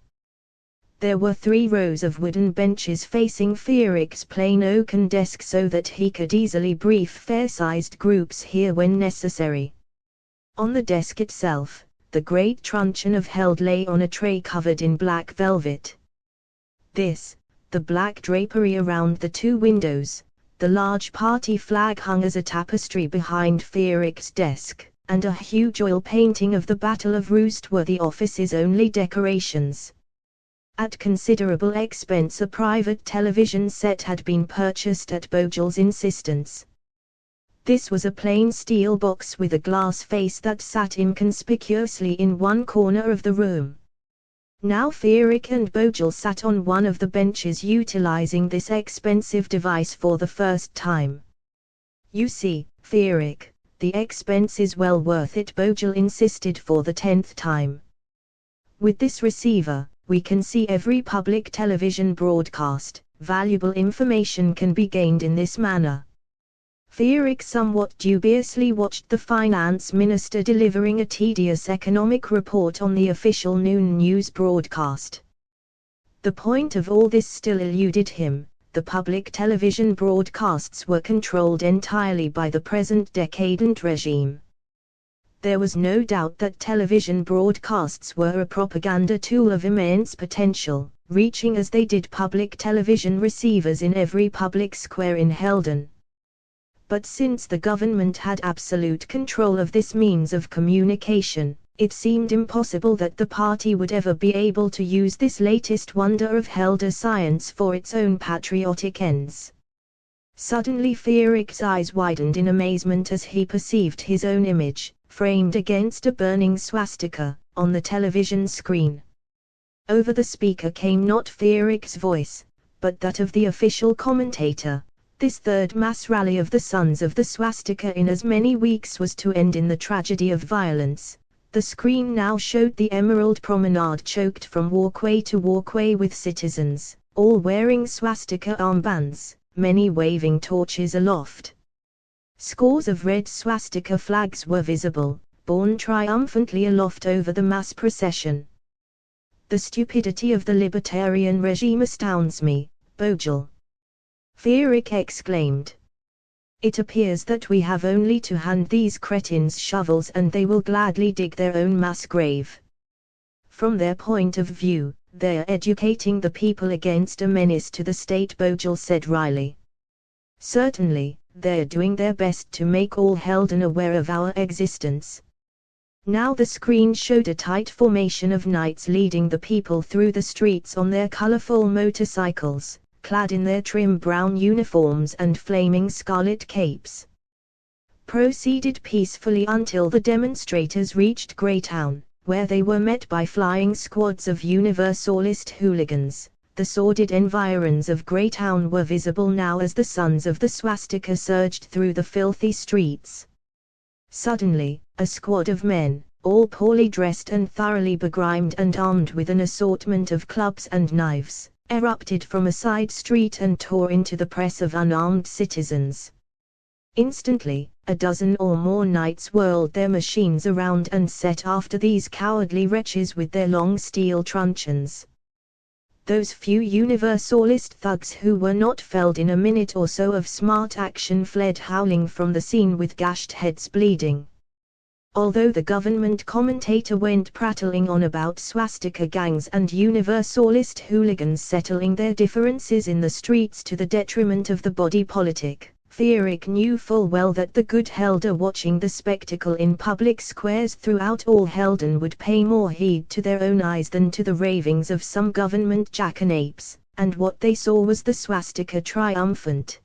There were 3 rows of wooden benches facing Fierik's plain oaken desk so that he could easily brief fair-sized groups here when necessary. On the desk itself, the great truncheon of Held lay on a tray covered in black velvet. This, the black drapery around the 2 windows, The large party flag hung as a tapestry behind Feeric's desk, and a huge oil painting of the Battle of Roost were the office's only decorations. At considerable expense, a private television set had been purchased at Bogel's insistence. This was a plain steel box with a glass face that sat inconspicuously in one corner of the room. Now Feeric and Bogel sat on one of the benches utilizing this expensive device for the first time. "You see, Feeric, the expense is well worth it," Bogel insisted for the 10th time. "With this receiver, we can see every public television broadcast. Valuable information can be gained in this manner." Feeric somewhat dubiously watched the finance minister delivering a tedious economic report on the official noon news broadcast. The point of all this still eluded him. The public television broadcasts were controlled entirely by the present decadent regime. There was no doubt that television broadcasts were a propaganda tool of immense potential, reaching as they did public television receivers in every public square in Helden. But since the government had absolute control of this means of communication, it seemed impossible that the party would ever be able to use this latest wonder of Helder science for its own patriotic ends. Suddenly Feeric's eyes widened in amazement as he perceived his own image, framed against a burning swastika, on the television screen. Over the speaker came not Feeric's voice, but that of the official commentator. This third mass rally of the Sons of the Swastika in as many weeks was to end in the tragedy of violence. The screen now showed the Emerald Promenade choked from walkway to walkway with citizens, all wearing swastika armbands, many waving torches aloft. Scores of red swastika flags were visible, borne triumphantly aloft over the mass procession. "The stupidity of the libertarian regime astounds me," Bogel. Feeric exclaimed. "It appears that we have only to hand these cretins shovels and they will gladly dig their own mass grave. From their point of view, they are educating the people against a menace to the state," Bogel said wryly. "Certainly, they are doing their best to make all Helden aware of our existence." Now the screen showed a tight formation of knights leading the people through the streets on their colorful motorcycles, clad in their trim brown uniforms and flaming scarlet capes. Proceeded peacefully until the demonstrators reached Greytown, where they were met by flying squads of Universalist hooligans. The sordid environs of Greytown were visible now as the Sons of the Swastika surged through the filthy streets. Suddenly, a squad of men, all poorly dressed and thoroughly begrimed and armed with an assortment of clubs and knives, erupted from a side street and tore into the press of unarmed citizens. Instantly, a dozen or more knights whirled their machines around and set after these cowardly wretches with their long steel truncheons. Those few Universalist thugs who were not felled in a minute or so of smart action fled howling from the scene with gashed heads bleeding. Although the government commentator went prattling on about swastika gangs and Universalist hooligans settling their differences in the streets to the detriment of the body politic, Feeric knew full well that the good Helder watching the spectacle in public squares throughout all Helden would pay more heed to their own eyes than to the ravings of some government jackanapes, and what they saw was the swastika triumphant.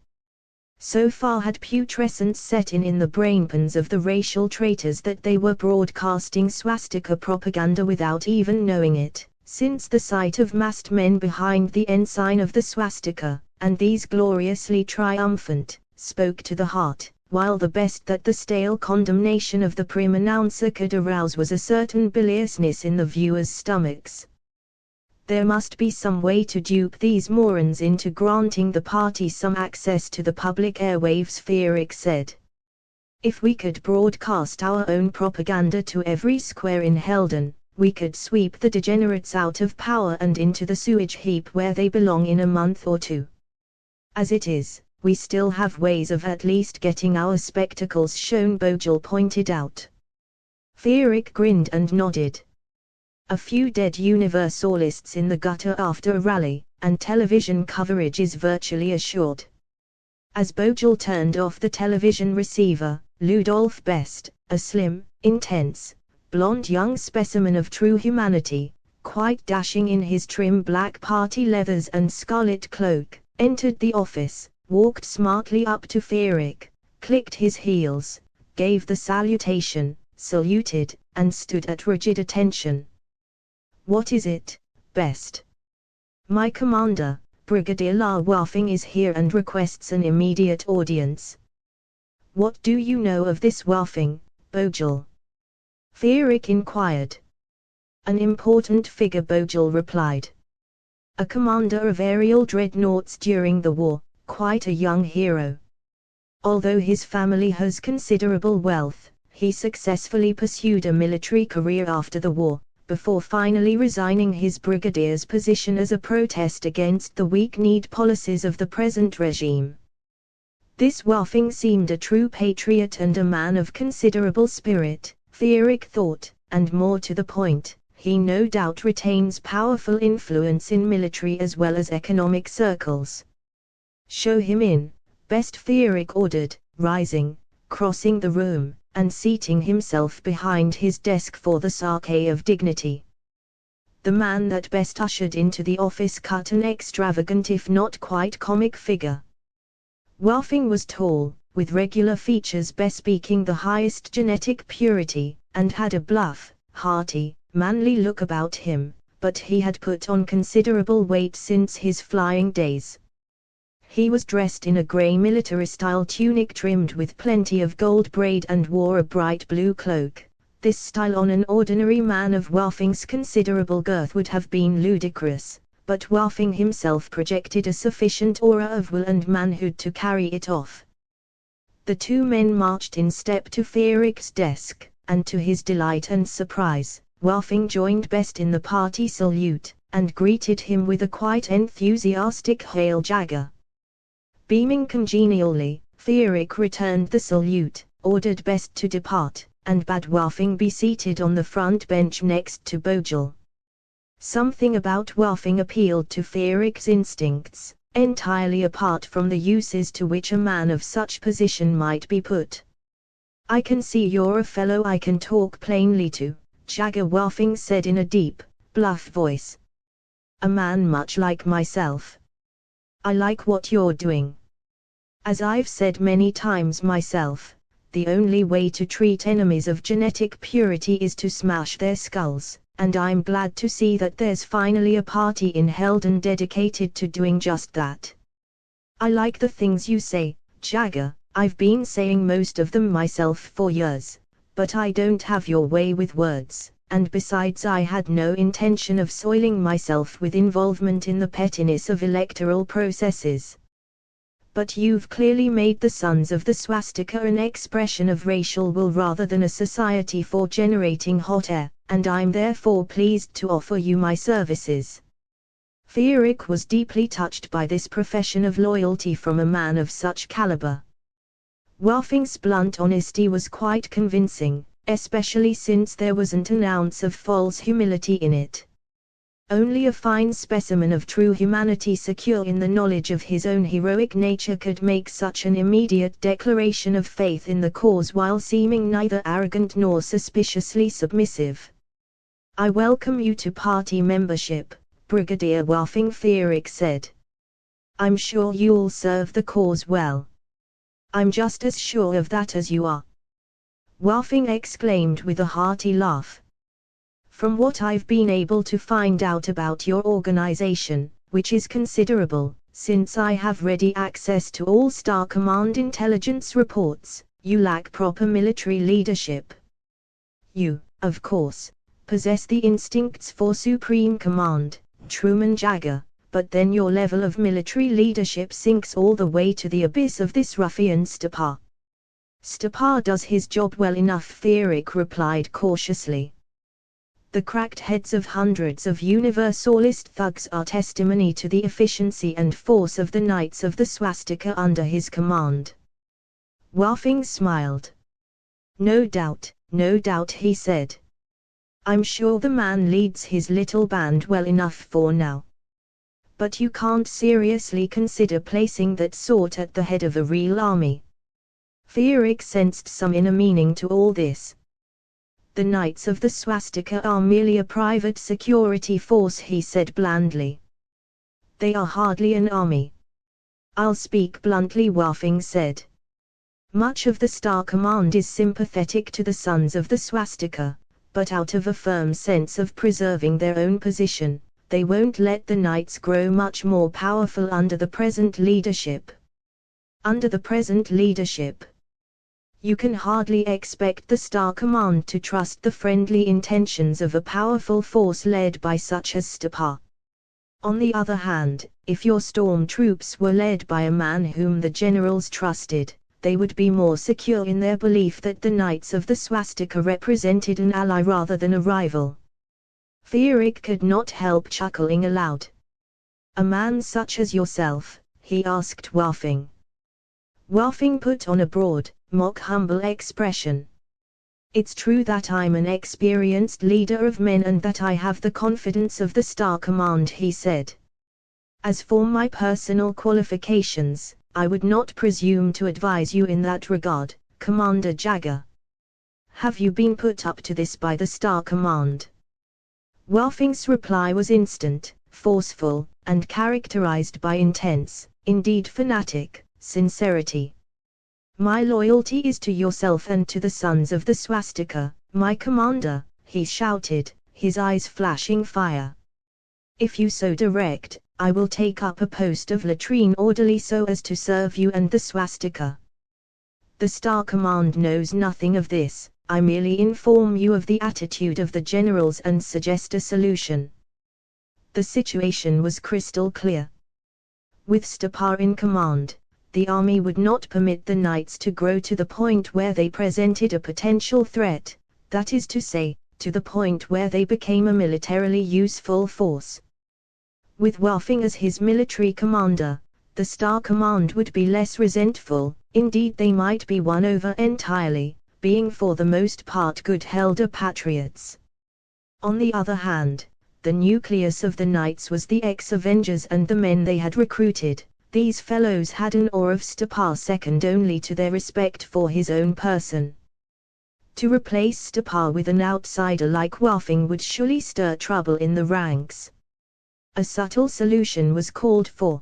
So far had putrescence set in the brainpans of the racial traitors that they were broadcasting swastika propaganda without even knowing it, since the sight of massed men behind the ensign of the swastika, and these gloriously triumphant, spoke to the heart, while the best that the stale condemnation of the prim announcer could arouse was a certain biliousness in the viewers' stomachs. There must be some way to dupe these morons into granting the party some access to the public airwaves, Feeric said. If we could broadcast our own propaganda to every square in Helden, we could sweep the degenerates out of power and into the sewage heap where they belong in a month or two. As it is, we still have ways of at least getting our spectacles shown, Bogel pointed out. Feeric grinned and nodded. A few dead Universalists in the gutter after a rally, and television coverage is virtually assured. As Bogle turned off the television receiver, Ludolf Best, a slim, intense, blond young specimen of true humanity, quite dashing in his trim black party leathers and scarlet cloak, entered the office, walked smartly up to Feerick, clicked his heels, gave the salutation, saluted, and stood at rigid attention. "What is it, Best?" "My commander, Brigadier Waffing, is here and requests an immediate audience." "What do you know of this Waffing, Bogle?" Feerick inquired. "An important figure," Bogle replied. "A commander of aerial dreadnoughts during the war, quite a young hero. Although his family has considerable wealth, he successfully pursued a military career after the war, before finally resigning his brigadier's position as a protest against the weak-kneed policies of the present regime. This Waffing seemed a true patriot and a man of considerable spirit, Feerick thought, and more to the point, he no doubt retains powerful influence in military as well as economic circles." "Show him in," Best Feerick ordered, rising, crossing the room, and seating himself behind his desk for the sake of dignity. The man that Best ushered into the office cut an extravagant if not quite comic figure. Waffing was tall, with regular features bespeaking the highest genetic purity, and had a bluff, hearty, manly look about him, but he had put on considerable weight since his flying days. He was dressed in a grey military-style tunic trimmed with plenty of gold braid and wore a bright blue cloak. This style on an ordinary man of Waffing's considerable girth would have been ludicrous, but Waffing himself projected a sufficient aura of will and manhood to carry it off. The two men marched in step to Feerick's desk, and to his delight and surprise, Waffing joined Best in the party salute, and greeted him with a quite enthusiastic "Hail Jagger." Beaming congenially, Feerick returned the salute, ordered Best to depart, and bade Waffing be seated on the front bench next to Bogle. Something about Waffing appealed to Feerick's instincts, entirely apart from the uses to which a man of such position might be put. "I can see you're a fellow I can talk plainly to," Jagger Waffing said in a deep, bluff voice. "A man much like myself. I like what you're doing. As I've said many times myself, the only way to treat enemies of genetic purity is to smash their skulls, and I'm glad to see that there's finally a party in Heldon dedicated to doing just that. I like the things you say, Jagger. I've been saying most of them myself for years, but I don't have your way with words, and besides I had no intention of soiling myself with involvement in the pettiness of electoral processes. But you've clearly made the sons of the Swastika an expression of racial will rather than a society for generating hot air, and I'm therefore pleased to offer you my services." Feerick was deeply touched by this profession of loyalty from a man of such caliber. Waffing's blunt honesty was quite convincing, especially since there wasn't an ounce of false humility in it. Only a fine specimen of true humanity secure in the knowledge of his own heroic nature could make such an immediate declaration of faith in the cause while seeming neither arrogant nor suspiciously submissive. "I welcome you to party membership, Brigadier Waffing," Feerick said. "I'm sure you'll serve the cause well." "I'm just as sure of that as you are," Waffing exclaimed with a hearty laugh. "From what I've been able to find out about your organization, which is considerable, since I have ready access to all Star Command intelligence reports, you lack proper military leadership. You, of course, possess the instincts for supreme command, Truman Jagger, but then your level of military leadership sinks all the way to the abyss of this ruffian Stapa." "Stapa does his job well enough," Feerick replied cautiously. "The cracked heads of hundreds of Universalist thugs are testimony to the efficiency and force of the Knights of the Swastika under his command." Waffing smiled. No doubt," he said. "I'm sure the man leads his little band well enough for now. but you can't seriously consider placing that sort at the head of a real army. Fierik sensed some inner meaning to all this. The Knights of the Swastika are merely a private security force, he said blandly. They are hardly an army. I'll speak bluntly, Wafing said. Much of the Star Command is sympathetic to the sons of the Swastika, but out of a firm sense of preserving their own position, they won't let the Knights grow much more powerful under the present leadership. Under the present leadership, you can hardly expect the Star Command to trust the friendly intentions of a powerful force led by such as Stapa. On the other hand, if your storm troops were led by a man whom the generals trusted, they would be more secure in their belief that the Knights of the Swastika represented an ally rather than a rival. Fierik could not help chuckling aloud. A man such as yourself, he asked Wafing. Wafing put on a broad, mock-humble expression. It's true that I'm an experienced leader of men and that I have the confidence of the Star Command, he said. As for my personal qualifications, I would not presume to advise you in that regard, Commander Jagger. Have you been put up to this by the Star Command? Wafing's reply was instant, forceful, and characterized by intense, indeed fanatic, sincerity. My loyalty is to yourself and to the sons of the Swastika, my commander, he shouted, his eyes flashing fire. If you so direct, I will take up a post of latrine orderly so as to serve you and the Swastika. The Star Command knows nothing of this, I merely inform you of the attitude of the generals and suggest a solution. The situation was crystal clear. With Stapa in command, the army would not permit the Knights to grow to the point where they presented a potential threat, that is to say, to the point where they became a militarily useful force. With Wafing as his military commander, the Star Command would be less resentful, indeed they might be won over entirely, being for the most part good Helder patriots. On the other hand, the nucleus of the Knights was the ex-Avengers and the men they had recruited. These fellows had an awe of Stapa second only to their respect for his own person. To replace Stapa with an outsider like Wafing would surely stir trouble in the ranks. A subtle solution was called for.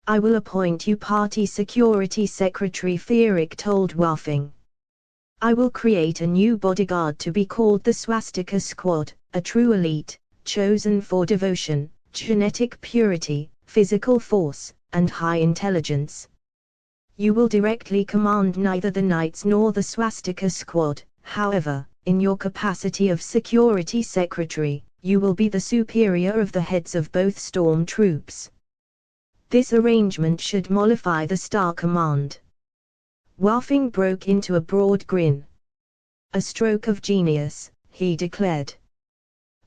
I will appoint you Party Security Secretary, Fierik told Wafing. I will create a new bodyguard to be called the Swastika Squad, a true elite, chosen for devotion, genetic purity, physical force, and high intelligence. You will directly command neither the Knights nor the Swastika Squad, however, in your capacity of Security Secretary, you will be the superior of the heads of both storm troops. This arrangement should mollify the Star Command. Wafing broke into a broad grin. A stroke of genius, he declared.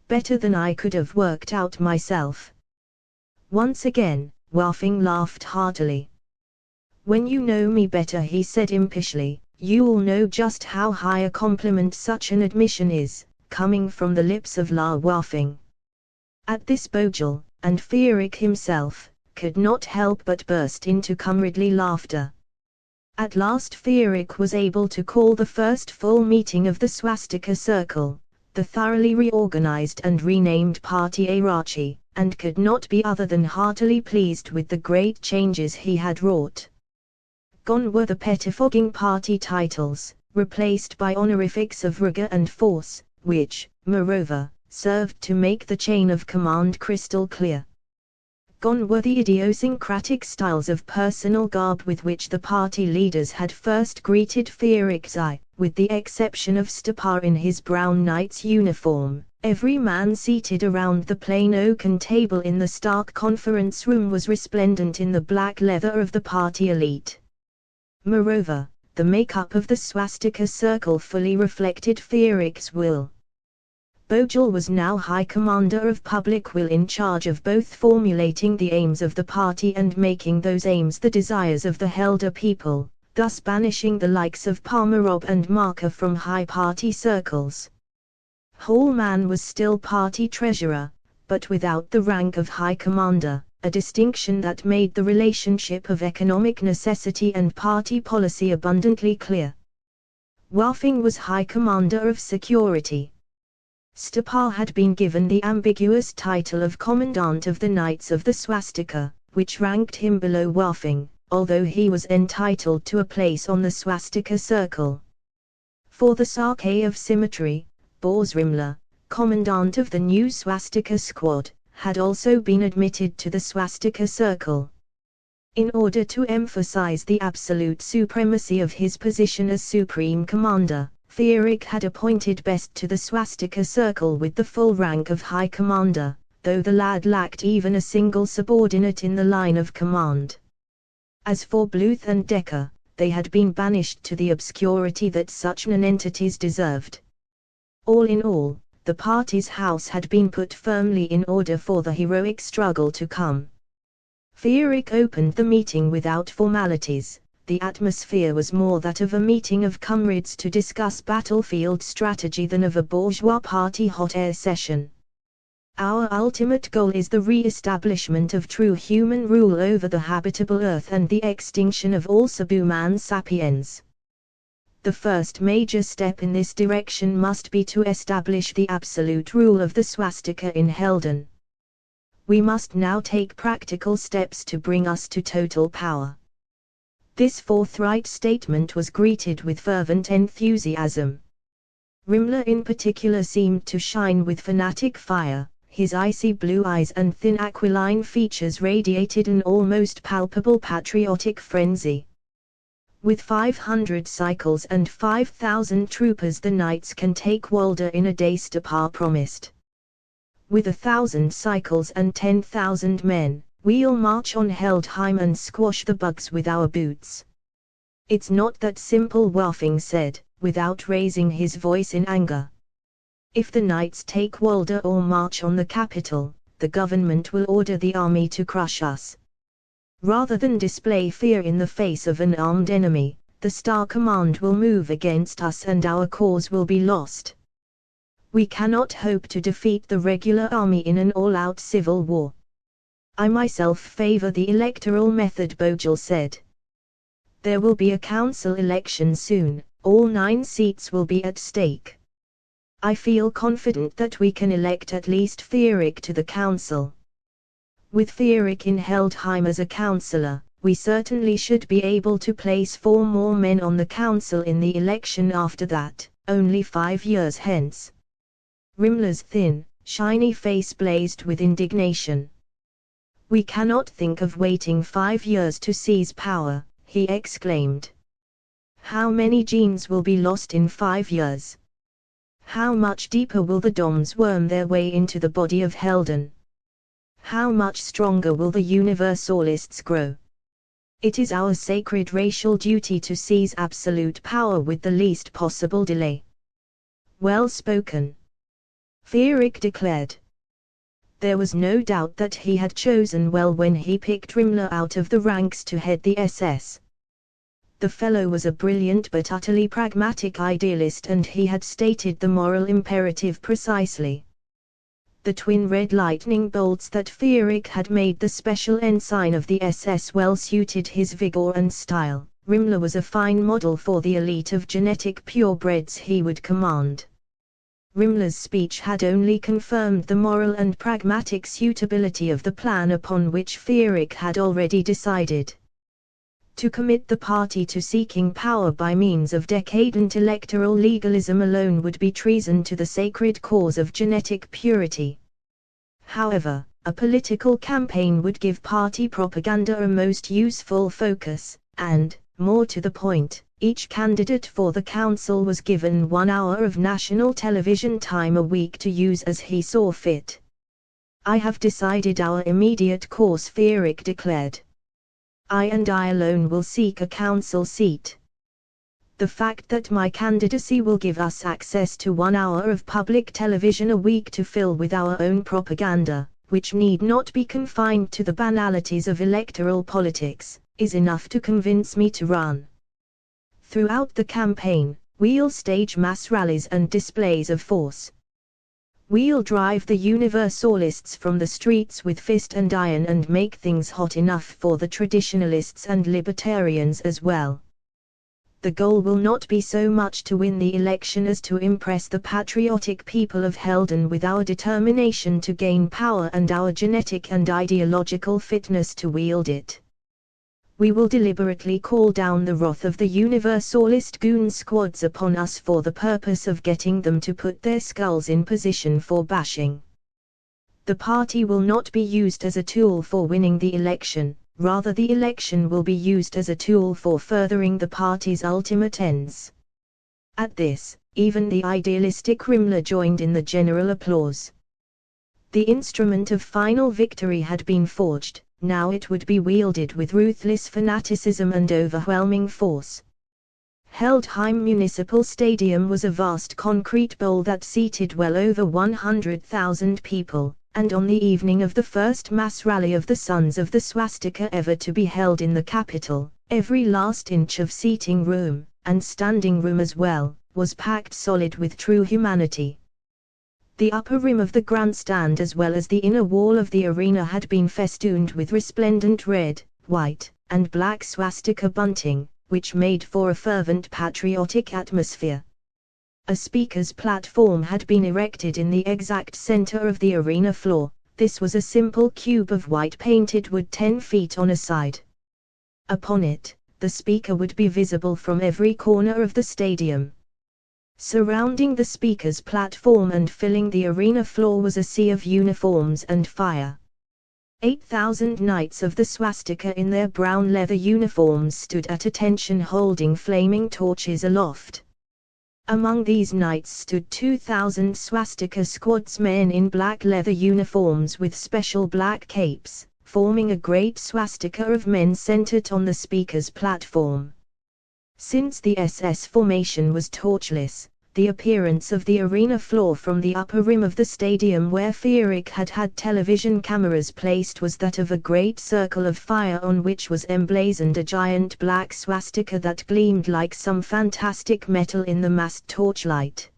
Better than I could have worked out myself. Once again, Wafing laughed heartily. When you know me better, he said impishly, you'll know just how high a compliment such an admission is, coming from the lips of La Wafing. At this Bojel, and Fierik himself, could not help but burst into comradely laughter. At last Fierik was able to call the first full meeting of the Swastika Circle, the thoroughly reorganized and renamed Party Hierarchy, and could not be other than heartily pleased with the great changes he had wrought. Gone were the pettifogging party titles, replaced by honorifics of rigor and force, which, moreover, served to make the chain of command crystal clear. Gone were the idiosyncratic styles of personal garb with which the party leaders had first greeted Fierik's eye, with the exception of Stapa in his brown knight's uniform. Every man seated around the plain oaken table in the Stark conference room was resplendent in the black leather of the party elite. Moreover, the makeup of the Swastika Circle fully reflected Fierik's will. Bojel was now High Commander of Public Will, in charge of both formulating the aims of the party and making those aims the desires of the Helder people, thus banishing the likes of Palmerob and Marker from high party circles. Hallman was still party treasurer, but without the rank of High Commander, a distinction that made the relationship of economic necessity and party policy abundantly clear. Whiffing was High Commander of Security. Stapa had been given the ambiguous title of Commandant of the Knights of the Swastika, which ranked him below Whiffing, although he was entitled to a place on the Swastika Circle. For the sake of symmetry, Boris Rimler, Commandant of the new Swastika Squad, had also been admitted to the Swastika Circle. In order to emphasize the absolute supremacy of his position as Supreme Commander, Fierik had appointed Best to the Swastika Circle with the full rank of High Commander, though the lad lacked even a single subordinate in the line of command. As for Bluth and Decker, they had been banished to the obscurity that such nonentities deserved. All in all, the party's house had been put firmly in order for the heroic struggle to come. Fierik opened the meeting without formalities. The atmosphere was more that of a meeting of comrades to discuss battlefield strategy than of a bourgeois party hot air session. Our ultimate goal is the re-establishment of true human rule over the habitable earth and the extinction of all subhuman sapiens. The first major step in this direction must be to establish the absolute rule of the swastika in Helden. We must now take practical steps to bring us to total power. This forthright statement was greeted with fervent enthusiasm. Rimler in particular seemed to shine with fanatic fire. His icy blue eyes and thin aquiline features radiated an almost palpable patriotic frenzy. With 500 cycles and 5,000 troopers the knights can take Walder in a day, Stapa promised. With 1,000 cycles and 10,000 men, we'll march on Heldheim and squash the bugs with our boots. It's not that simple, Whiffing said, without raising his voice in anger. If the knights take Walder or march on the capital, the government will order the army to crush us. Rather than display fear in the face of an armed enemy, the Star Command will move against us and our cause will be lost. We cannot hope to defeat the regular army in an all-out civil war. I myself favor the electoral method, Bogle said. There will be a council election soon, all 9 seats will be at stake. I feel confident that we can elect at least Fierik to the council. With Fierik in Heldheim as a councillor, we certainly should be able to place 4 more men on the council in the election after that, only 5 years hence. Rimler's thin, shiny face blazed with indignation. We cannot think of waiting 5 years to seize power, he exclaimed. How many genes will be lost in 5 years? How much deeper will the DOMs worm their way into the body of Helden? How much stronger will the Universalists grow? It is our sacred racial duty to seize absolute power with the least possible delay. Well spoken, Fierik declared. There was no doubt that he had chosen well when he picked Rimler out of the ranks to head the SS. The fellow was a brilliant but utterly pragmatic idealist, and he had stated the moral imperative precisely. The twin red lightning bolts that Fierik had made the special ensign of the SS well suited his vigor and style. Rimler was a fine model for the elite of genetic purebreds he would command. Rimler's speech had only confirmed the moral and pragmatic suitability of the plan upon which Fierik had already decided. To commit the party to seeking power by means of decadent electoral legalism alone would be treason to the sacred cause of genetic purity. However, a political campaign would give party propaganda a most useful focus, and, more to the point, each candidate for the council was given 1 hour of national television time a week to use as he saw fit. I have decided our immediate course, Fierik declared. I and I alone will seek a council seat. The fact that my candidacy will give us access to 1 hour of public television a week to fill with our own propaganda, which need not be confined to the banalities of electoral politics, is enough to convince me to run. Throughout the campaign, we'll stage mass rallies and displays of force. We'll drive the universalists from the streets with fist and iron and make things hot enough for the traditionalists and libertarians as well. The goal will not be so much to win the election as to impress the patriotic people of Helden with our determination to gain power and our genetic and ideological fitness to wield it. We will deliberately call down the wrath of the universalist goon squads upon us for the purpose of getting them to put their skulls in position for bashing. The party will not be used as a tool for winning the election, rather the election will be used as a tool for furthering the party's ultimate ends. At this, even the idealistic Rimmler joined in the general applause. The instrument of final victory had been forged. Now it would be wielded with ruthless fanaticism and overwhelming force. Heldheim Municipal Stadium was a vast concrete bowl that seated well over 100,000 people, and on the evening of the first mass rally of the Sons of the Swastika ever to be held in the capital, every last inch of seating room, and standing room as well, was packed solid with true humanity. The upper rim of the grandstand as well as the inner wall of the arena had been festooned with resplendent red, white, and black swastika bunting, which made for a fervent patriotic atmosphere. A speaker's platform had been erected in the exact center of the arena floor. This was a simple cube of white painted wood 10 feet on a side. Upon it, the speaker would be visible from every corner of the stadium. Surrounding the speaker's platform and filling the arena floor was a sea of uniforms and fire. 8,000 knights of the swastika in their brown leather uniforms stood at attention holding flaming torches aloft. Among these knights stood 2,000 swastika squadsmen in black leather uniforms with special black capes, forming a great swastika of men centered on the speaker's platform. Since the SS formation was torchless, the appearance of the arena floor from the upper rim of the stadium where Fierik had television cameras placed was that of a great circle of fire on which was emblazoned a giant black swastika that gleamed like some fantastic metal in the massed torchlight.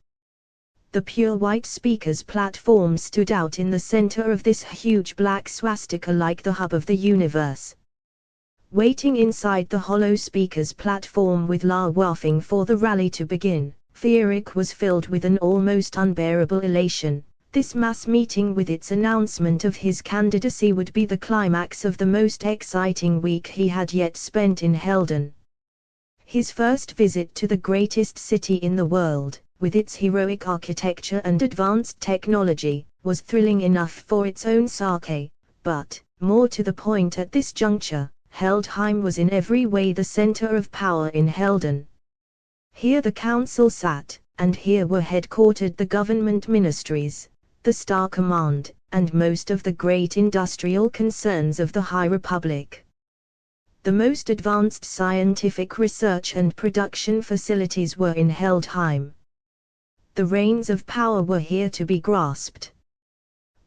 The pure white speaker's platform stood out in the center of this huge black swastika like the hub of the universe. Waiting inside the hollow speaker's platform with La wafting for the rally to begin, Fierik was filled with an almost unbearable elation. This mass meeting with its announcement of his candidacy would be the climax of the most exciting week he had yet spent in Helden. His first visit to the greatest city in the world, with its heroic architecture and advanced technology, was thrilling enough for its own sake, but, more to the point at this juncture, Heldheim was in every way the center of power in Helden. Here the council sat, and here were headquartered the government ministries, the Star Command, and most of the great industrial concerns of the High Republic. The most advanced scientific research and production facilities were in Heldheim. The reins of power were here to be grasped.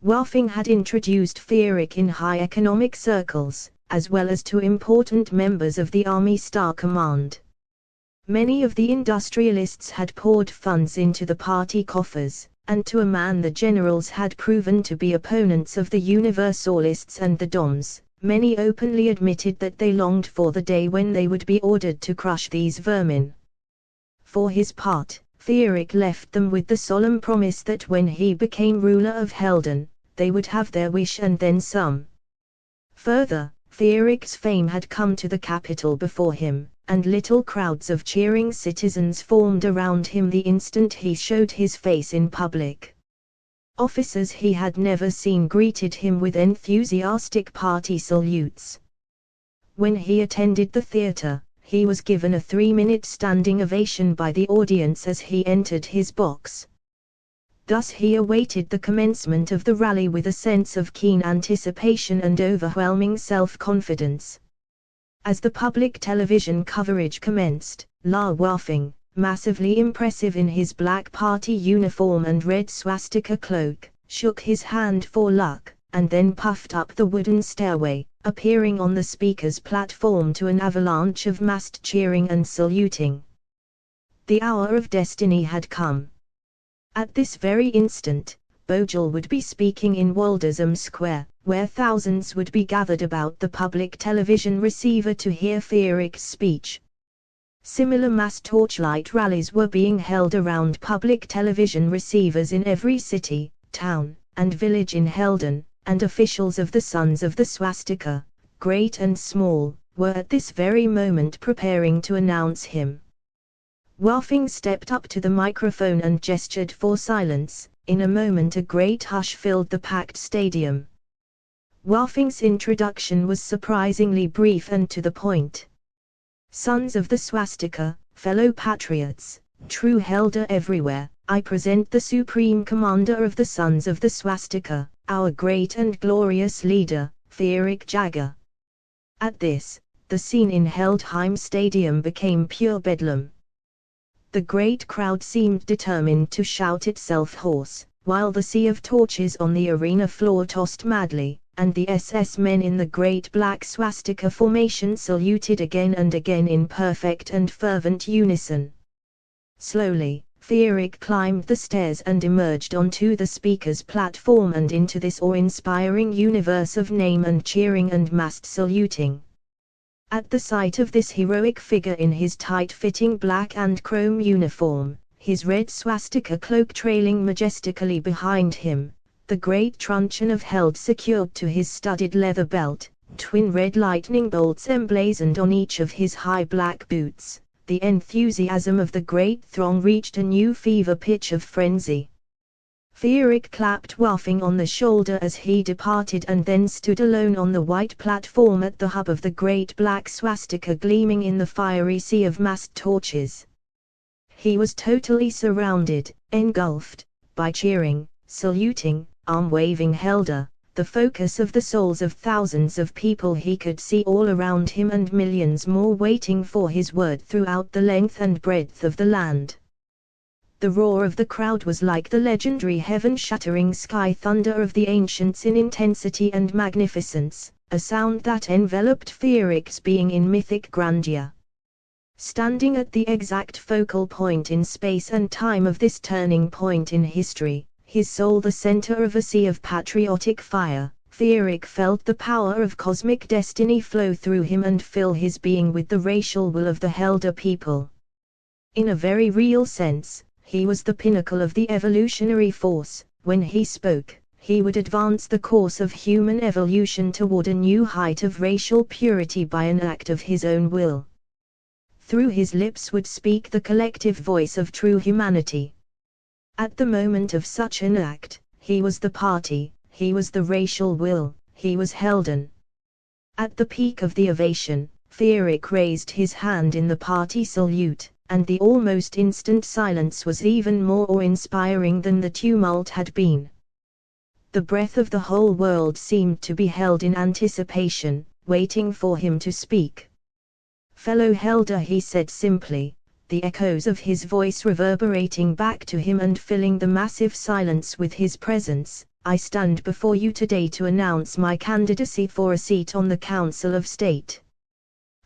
Wafting had introduced Fierik in high economic circles, as well as to important members of the Army Star Command. Many of the industrialists had poured funds into the party coffers, and to a man the generals had proven to be opponents of the Universalists and the Doms. Many openly admitted that they longed for the day when they would be ordered to crush these vermin. For his part, Fierik left them with the solemn promise that when he became ruler of Helden, they would have their wish and then some. Further, Fierik's fame had come to the capital before him, and little crowds of cheering citizens formed around him the instant he showed his face in public. Officers he had never seen greeted him with enthusiastic party salutes. When he attended the theater, he was given a 3-minute standing ovation by the audience as he entered his box. Thus he awaited the commencement of the rally with a sense of keen anticipation and overwhelming self-confidence. As the public television coverage commenced, La wafting, massively impressive in his black party uniform and red swastika cloak, shook his hand for luck, and then puffed up the wooden stairway, appearing on the speaker's platform to an avalanche of massed cheering and saluting. The hour of destiny had come. At this very instant, Vogel would be speaking in Waldesam Square, where thousands would be gathered about the public television receiver to hear Feeric's speech. Similar mass torchlight rallies were being held around public television receivers in every city, town, and village in Helden, and officials of the Sons of the Swastika, great and small, were at this very moment preparing to announce him. Woffing stepped up to the microphone and gestured for silence. In a moment a great hush filled the packed stadium. Woffing's introduction was surprisingly brief and to the point. Sons of the Swastika, fellow patriots, true Helder everywhere, I present the Supreme Commander of the Sons of the Swastika, our great and glorious leader, Feeric Jagger. At this, the scene in Heldheim Stadium became pure bedlam. The great crowd seemed determined to shout itself hoarse, while the sea of torches on the arena floor tossed madly, and the SS men in the great black swastika formation saluted again and again in perfect and fervent unison. Slowly, Feeric climbed the stairs and emerged onto the speaker's platform and into this awe-inspiring universe of name and cheering and massed saluting. At the sight of this heroic figure in his tight-fitting black and chrome uniform, his red swastika cloak trailing majestically behind him, the great truncheon of Held secured to his studded leather belt, twin red lightning bolts emblazoned on each of his high black boots, the enthusiasm of the great throng reached a new fever pitch of frenzy. Feeric clapped Woffing on the shoulder as he departed and then stood alone on the white platform at the hub of the great black swastika gleaming in the fiery sea of massed torches. He was totally surrounded, engulfed, by cheering, saluting, arm-waving Helder, the focus of the souls of thousands of people he could see all around him and millions more waiting for his word throughout the length and breadth of the land. The roar of the crowd was like the legendary heaven-shattering sky thunder of the ancients in intensity and magnificence, a sound that enveloped Feeric's being in mythic grandeur. Standing at the exact focal point in space and time of this turning point in history, his soul the center of a sea of patriotic fire, Feeric felt the power of cosmic destiny flow through him and fill his being with the racial will of the Helder people. In a very real sense, he was the pinnacle of the evolutionary force. When he spoke, he would advance the course of human evolution toward a new height of racial purity by an act of his own will. Through his lips would speak the collective voice of true humanity. At the moment of such an act, he was the party, he was the racial will, he was Helden. At the peak of the ovation, Feeric raised his hand in the party salute, and the almost instant silence was even more awe-inspiring than the tumult had been. The breath of the whole world seemed to be held in anticipation, waiting for him to speak. "Fellow Helder," he said simply, the echoes of his voice reverberating back to him and filling the massive silence with his presence, "I stand before you today to announce my candidacy for a seat on the Council of State.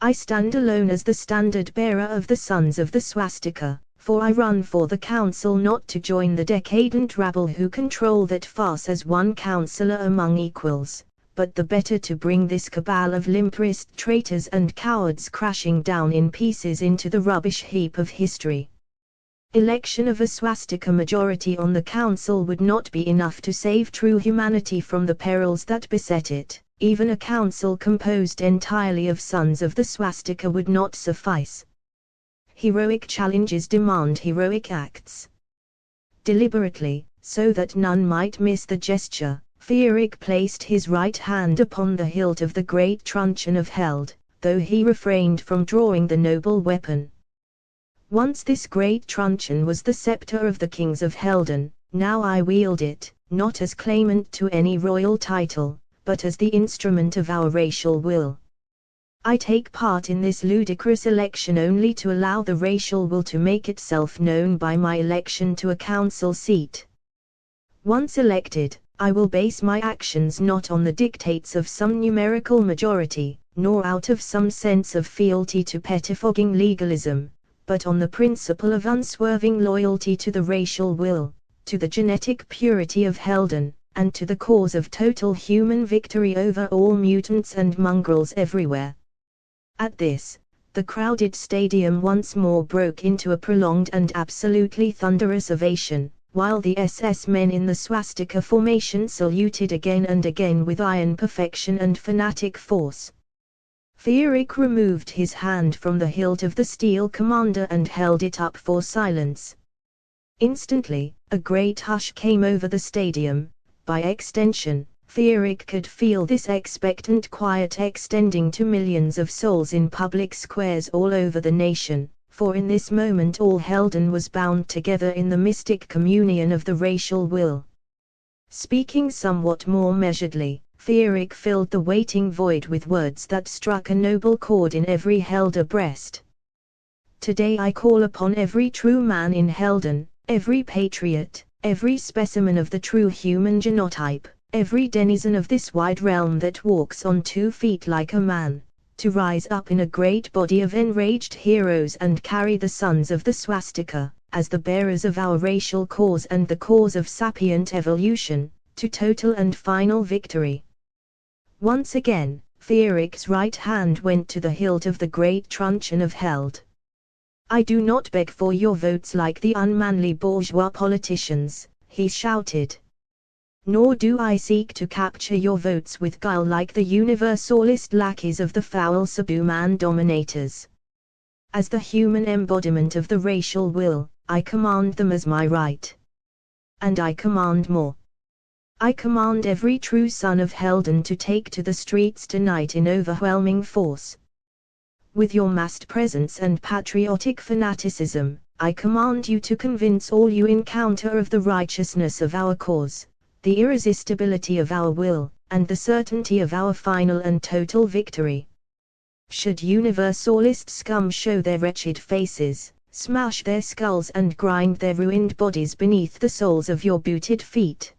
I stand alone as the standard-bearer of the Sons of the Swastika, for I run for the council not to join the decadent rabble who control that farce as one councillor among equals, but the better to bring this cabal of limperist traitors and cowards crashing down in pieces into the rubbish heap of history. Election of a swastika majority on the council would not be enough to save true humanity from the perils that beset it. Even a council composed entirely of sons of the swastika would not suffice. Heroic challenges demand heroic acts." Deliberately, so that none might miss the gesture, Feeric placed his right hand upon the hilt of the great truncheon of Held, though he refrained from drawing the noble weapon. Once this great truncheon was the scepter of the kings of Helden, now I wield it, not as claimant to any royal title, but as the instrument of our racial will. I take part in this ludicrous election only to allow the racial will to make itself known by my election to a council seat. Once elected, I will base my actions not on the dictates of some numerical majority, nor out of some sense of fealty to pettifogging legalism, but on the principle of unswerving loyalty to the racial will, to the genetic purity of Helden, and to the cause of total human victory over all mutants and mongrels everywhere. At this, the crowded stadium once more broke into a prolonged and absolutely thunderous ovation, while the SS men in the swastika formation saluted again and again with iron perfection and fanatic force. Fierik removed his hand from the hilt of the steel commander and held it up for silence. Instantly, a great hush came over the stadium. By extension, Fierik could feel this expectant quiet extending to millions of souls in public squares all over the nation, for in this moment all Helden was bound together in the mystic communion of the racial will. Speaking somewhat more measuredly, Fierik filled the waiting void with words that struck a noble chord in every Helder breast. Today I call upon every true man in Helden, every patriot, every specimen of the true human genotype, every denizen of this wide realm that walks on 2 feet like a man, to rise up in a great body of enraged heroes and carry the sons of the swastika, as the bearers of our racial cause and the cause of sapient evolution, to total and final victory. Once again, Fierik's right hand went to the hilt of the great truncheon of Held. I do not beg for your votes like the unmanly bourgeois politicians, he shouted. Nor do I seek to capture your votes with guile like the universalist lackeys of the foul subhuman dominators. As the human embodiment of the racial will, I command them as my right. And I command more. I command every true son of Helden to take to the streets tonight in overwhelming force. With your massed presence and patriotic fanaticism, I command you to convince all you encounter of the righteousness of our cause, the irresistibility of our will, and the certainty of our final and total victory. Should universalist scum show their wretched faces, smash their skulls and grind their ruined bodies beneath the soles of your booted feet.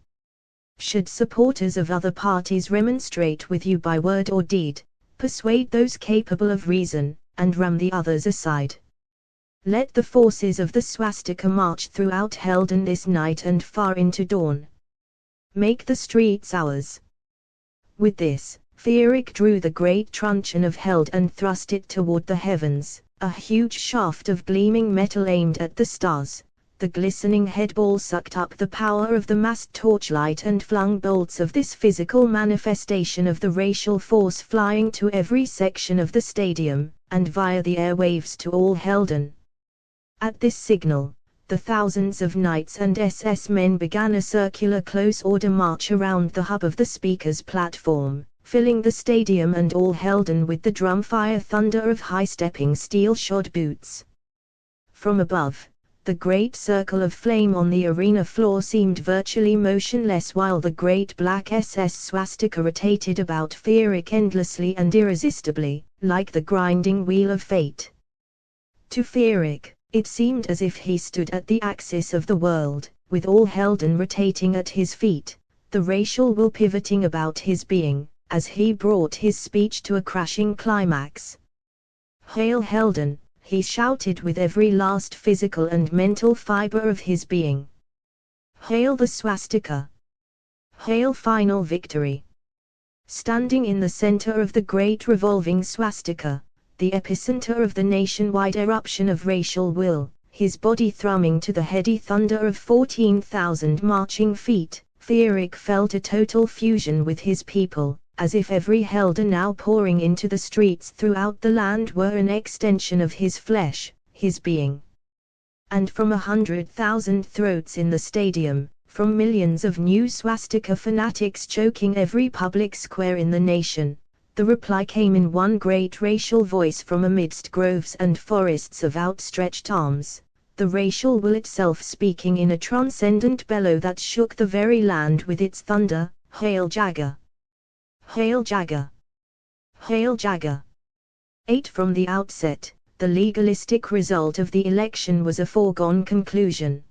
Should supporters of other parties remonstrate with you by word or deed, persuade those capable of reason, and ram the others aside. Let the forces of the swastika march throughout Helden this night and far into dawn. Make the streets ours. With this, Fierik drew the great truncheon of Held and thrust it toward the heavens, a huge shaft of gleaming metal aimed at the stars. The glistening headball sucked up the power of the massed torchlight and flung bolts of this physical manifestation of the racial force flying to every section of the stadium, and via the airwaves to all Helden. At this signal, the thousands of knights and SS men began a circular close-order march around the hub of the speaker's platform, filling the stadium and all Helden with the drumfire thunder of high-stepping steel-shod boots. From above, the great circle of flame on the arena floor seemed virtually motionless while the great black SS swastika rotated about Fierik endlessly and irresistibly, like the grinding wheel of fate. To Fierik, it seemed as if he stood at the axis of the world, with all Helden rotating at his feet, the racial will pivoting about his being, as he brought his speech to a crashing climax. Hail Helden! He shouted with every last physical and mental fiber of his being. Hail the swastika! Hail final victory! Standing in the center of the great revolving swastika, the epicenter of the nationwide eruption of racial will, his body thrumming to the heady thunder of 14,000 marching feet, Fierik felt a total fusion with his people, as if every Helder now pouring into the streets throughout the land were an extension of his flesh, his being. And from 100,000 throats in the stadium, from millions of new swastika fanatics choking every public square in the nation, the reply came in one great racial voice from amidst groves and forests of outstretched arms, the racial will itself speaking in a transcendent bellow that shook the very land with its thunder, Hail Jagger! Hail Jagger! Hail Jagger! 8 From the outset, the legalistic result of the election was a foregone conclusion.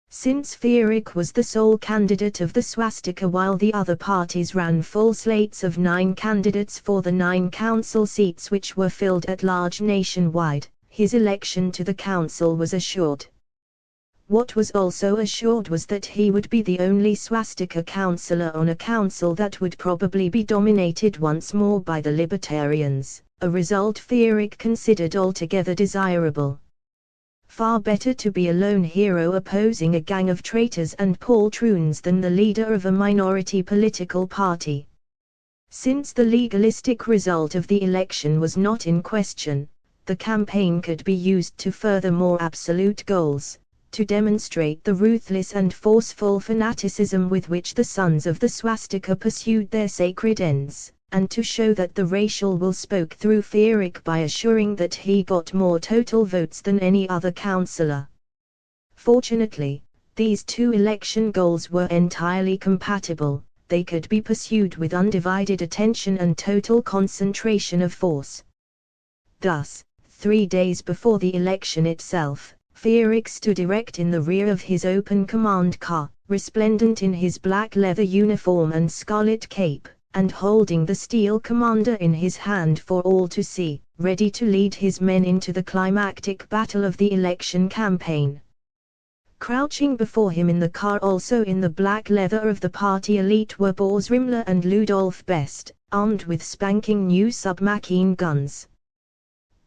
Since Fierik was the sole candidate of the swastika while the other parties ran full slates of 9 candidates for the 9 council seats which were filled at large nationwide, his election to the council was assured. What was also assured was that he would be the only swastika councillor on a council that would probably be dominated once more by the libertarians, a result Fierik considered altogether desirable. Far better to be a lone hero opposing a gang of traitors and poltroons than the leader of a minority political party. Since the legalistic result of the election was not in question, the campaign could be used to further more absolute goals, to demonstrate the ruthless and forceful fanaticism with which the sons of the swastika pursued their sacred ends, and to show that the racial will spoke through Fierik by assuring that he got more total votes than any other councillor. Fortunately, these two election goals were entirely compatible. They could be pursued with undivided attention and total concentration of force. Thus, 3 days before the election itself, Fierik stood erect in the rear of his open command car, resplendent in his black leather uniform and scarlet cape, and holding the steel commander in his hand for all to see, ready to lead his men into the climactic battle of the election campaign. Crouching before him in the car, also in the black leather of the party elite, were Boris Rimler and Ludolf Best, armed with spanking new submachine guns.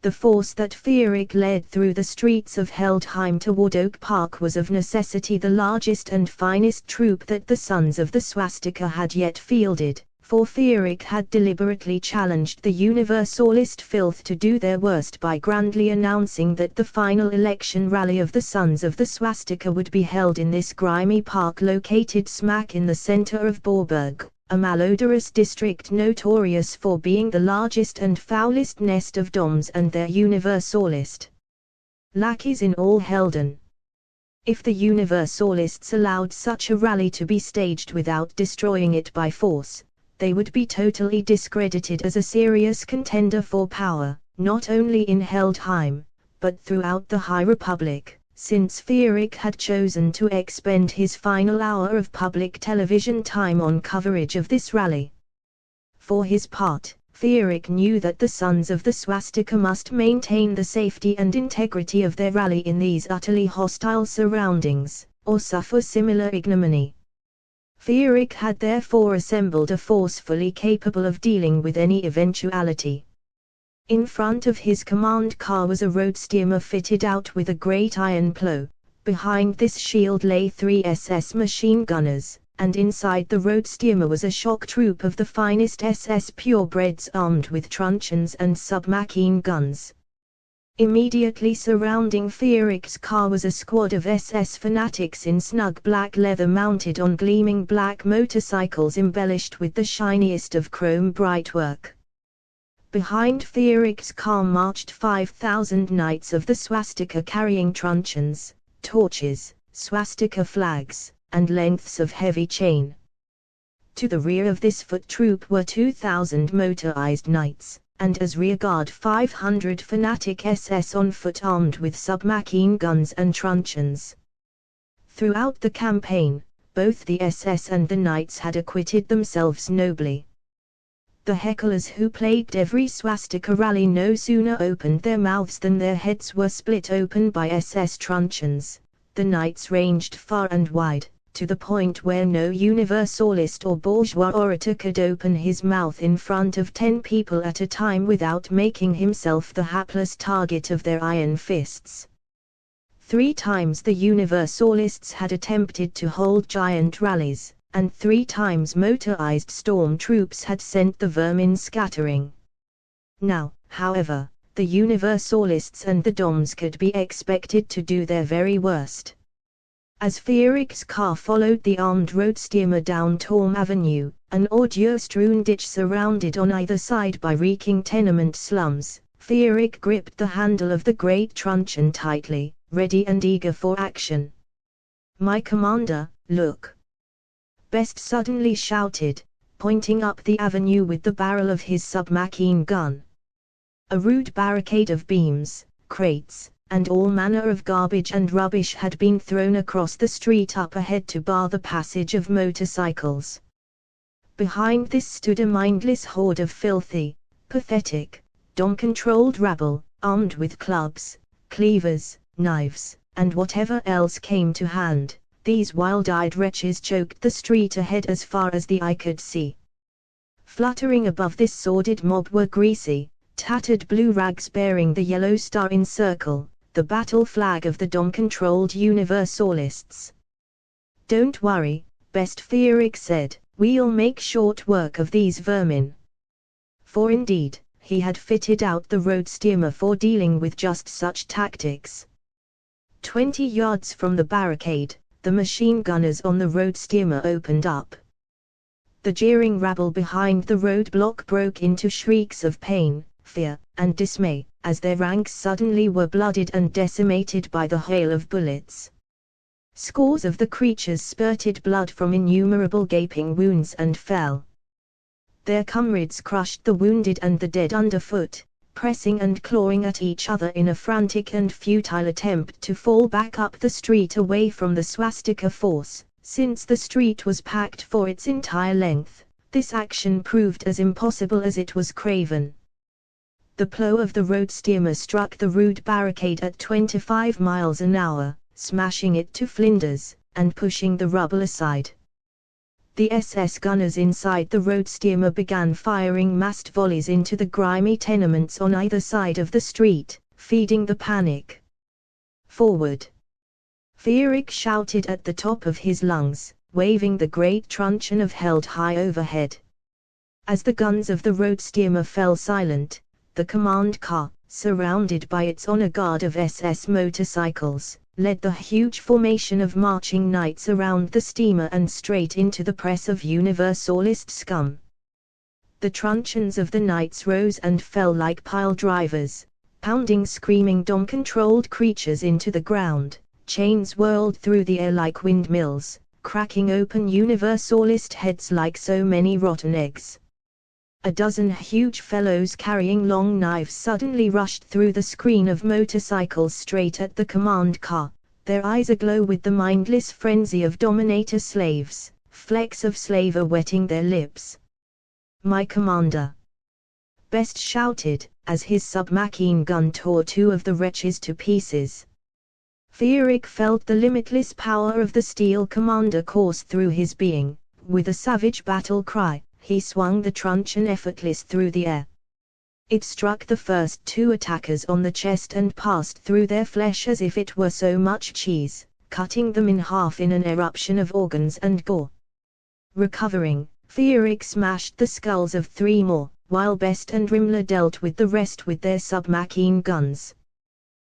The force that Fierik led through the streets of Heldheim toward Oak Park was of necessity the largest and finest troop that the sons of the swastika had yet fielded, for Fierik had deliberately challenged the Universalist filth to do their worst by grandly announcing that the final election rally of the sons of the swastika would be held in this grimy park located smack in the center of Borberg, a malodorous district notorious for being the largest and foulest nest of Doms and their Universalist lackeys in all Helden. If the Universalists allowed such a rally to be staged without destroying it by force, they would be totally discredited as a serious contender for power, not only in Heldheim, but throughout the High Republic, since Fierik had chosen to expend his final hour of public television time on coverage of this rally. For his part, Fierik knew that the sons of the swastika must maintain the safety and integrity of their rally in these utterly hostile surroundings, or suffer similar ignominy. Fierik had therefore assembled a force fully capable of dealing with any eventuality. In front of his command car was a road steamer fitted out with a great iron plow. Behind this shield lay 3 SS machine gunners, and inside the road steamer was a shock troop of the finest SS purebreds armed with truncheons and submachine guns. Immediately surrounding Fierik's car was a squad of SS fanatics in snug black leather mounted on gleaming black motorcycles embellished with the shiniest of chrome brightwork. Behind Fierik's car marched 5,000 knights of the swastika carrying truncheons, torches, swastika flags, and lengths of heavy chain. To the rear of this foot troop were 2,000 motorized knights, and as rearguard 500 fanatic SS on foot armed with submachine guns and truncheons. Throughout the campaign, both the SS and the knights had acquitted themselves nobly. The hecklers who plagued every swastika rally no sooner opened their mouths than their heads were split open by SS truncheons. The knights ranged far and wide, to the point where no universalist or bourgeois orator could open his mouth in front of 10 people at a time without making himself the hapless target of their iron fists. 3 times the Universalists had attempted to hold giant rallies, and 3 times motorized storm troops had sent the vermin scattering. Now, however, the Universalists and the Doms could be expected to do their very worst. As Fierik's car followed the armed road steamer down Torm Avenue, an ordure-strewn ditch surrounded on either side by reeking tenement slums, Fierik gripped the handle of the great truncheon tightly, ready and eager for action. "My commander, look!" Best suddenly shouted, pointing up the avenue with the barrel of his submachine gun. A rude barricade of beams, crates, and all manner of garbage and rubbish had been thrown across the street up ahead to bar the passage of motorcycles. Behind this stood a mindless horde of filthy, pathetic, Dom-controlled rabble, armed with clubs, cleavers, knives, and whatever else came to hand. These wild-eyed wretches choked the street ahead as far as the eye could see. Fluttering above this sordid mob were greasy, tattered blue rags bearing the yellow star encircle, the battle flag of the Dom-controlled Universalists. "Don't worry," Best Fearic said, "we'll make short work of these vermin." For indeed, he had fitted out the road steamer for dealing with just such tactics. 20 yards from the barricade, the machine gunners on the road steamer opened up. The jeering rabble behind the roadblock broke into shrieks of pain, fear, and dismay, as their ranks suddenly were blooded and decimated by the hail of bullets. Scores of the creatures spurted blood from innumerable gaping wounds and fell. Their comrades crushed the wounded and the dead underfoot, pressing and clawing at each other in a frantic and futile attempt to fall back up the street away from the Swastika force. Since the street was packed for its entire length, this action proved as impossible as it was craven. The plow of the road steamer struck the rude barricade at 25 miles an hour, smashing it to flinders, and pushing the rubble aside. The SS gunners inside the road steamer began firing massed volleys into the grimy tenements on either side of the street, feeding the panic. "Forward!" Fearic shouted at the top of his lungs, waving the great truncheon of held high overhead. As the guns of the road steamer fell silent, the command car, surrounded by its honor guard of SS motorcycles, led the huge formation of marching knights around the steamer and straight into the press of Universalist scum. The truncheons of the knights rose and fell like pile drivers, pounding screaming Dom-controlled creatures into the ground. Chains whirled through the air like windmills, cracking open Universalist heads like so many rotten eggs. A dozen huge fellows carrying long knives suddenly rushed through the screen of motorcycles straight at the command car, their eyes aglow with the mindless frenzy of dominator slaves, flecks of slaver wetting their lips. "My commander!" Best shouted, as his submachine gun tore two of the wretches to pieces. Fearic felt the limitless power of the steel commander course through his being. With a savage battle cry, he swung the truncheon effortless through the air. It struck the first two attackers on the chest and passed through their flesh as if it were so much cheese, cutting them in half in an eruption of organs and gore. Recovering, Fearic smashed the skulls of three more, while Best and Rimler dealt with the rest with their submachine guns.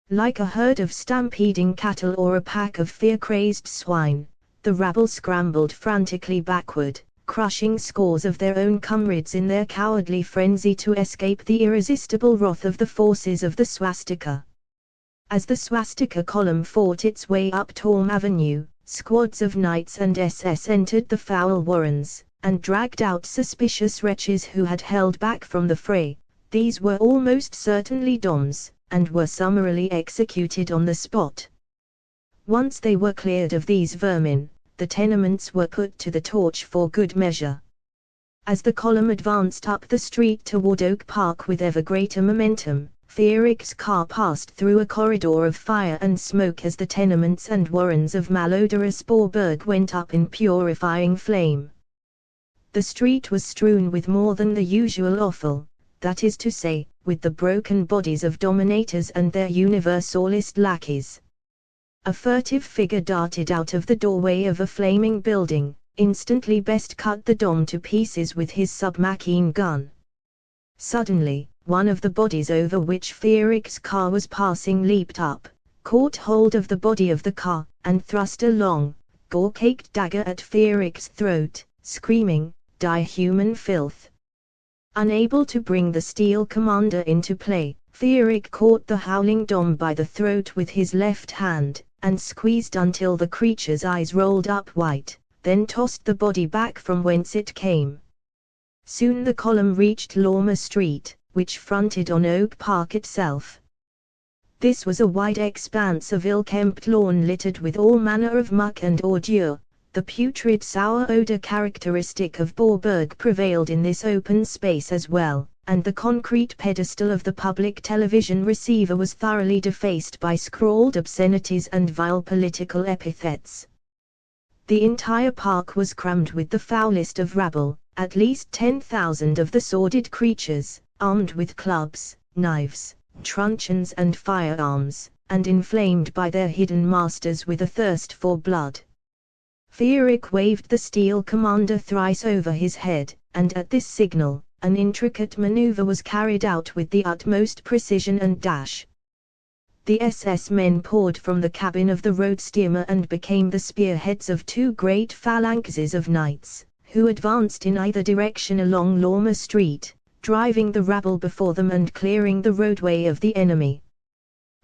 Like a herd of stampeding cattle or a pack of fear-crazed swine, the rabble scrambled frantically backward, crushing scores of their own comrades in their cowardly frenzy to escape the irresistible wrath of the forces of the Swastika. As the Swastika column fought its way up Torm Avenue, squads of knights and SS entered the foul warrens, and dragged out suspicious wretches who had held back from the fray. These were almost certainly Doms, and were summarily executed on the spot. Once they were cleared of these vermin, the tenements were put to the torch for good measure. As the column advanced up the street toward Oak Park with ever greater momentum, Fearic's car passed through a corridor of fire and smoke as the tenements and warrens of malodorous Borberg went up in purifying flame. The street was strewn with more than the usual offal, that is to say, with the broken bodies of dominators and their Universalist lackeys. A furtive figure darted out of the doorway of a flaming building, instantly Best cut the Dom to pieces with his submachine gun. Suddenly, one of the bodies over which Fearic's car was passing leaped up, caught hold of the body of the car, and thrust a long, gore-caked dagger at Fearic's throat, screaming, "Die human filth!" Unable to bring the steel commander into play, Fearic caught the howling Dom by the throat with his left hand, and squeezed until the creature's eyes rolled up white, then tossed the body back from whence it came. Soon the column reached Lormer Street, which fronted on Oak Park itself. This was a wide expanse of ill-kempt lawn littered with all manner of muck and ordure. The putrid sour odor characteristic of Borberg prevailed in this open space as well, and the concrete pedestal of the public television receiver was thoroughly defaced by scrawled obscenities and vile political epithets. The entire park was crammed with the foulest of rabble, at least 10,000 of the sordid creatures, armed with clubs, knives, truncheons and firearms, and inflamed by their hidden masters with a thirst for blood. Fearic waved the steel commander thrice over his head, and at this signal, an intricate maneuver was carried out with the utmost precision and dash. The SS men poured from the cabin of the road steamer and became the spearheads of two great phalanxes of knights, who advanced in either direction along Lormer Street, driving the rabble before them and clearing the roadway of the enemy.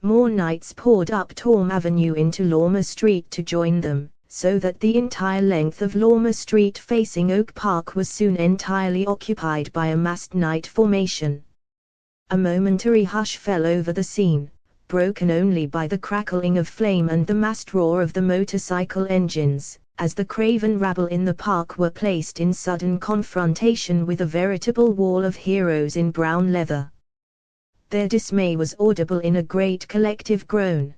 More knights poured up Torm Avenue into Lormer Street to join them, so that the entire length of Lormer Street facing Oak Park was soon entirely occupied by a massed knight formation. A momentary hush fell over the scene, broken only by the crackling of flame and the massed roar of the motorcycle engines, as the craven rabble in the park were placed in sudden confrontation with a veritable wall of heroes in brown leather. Their dismay was audible in a great collective groan.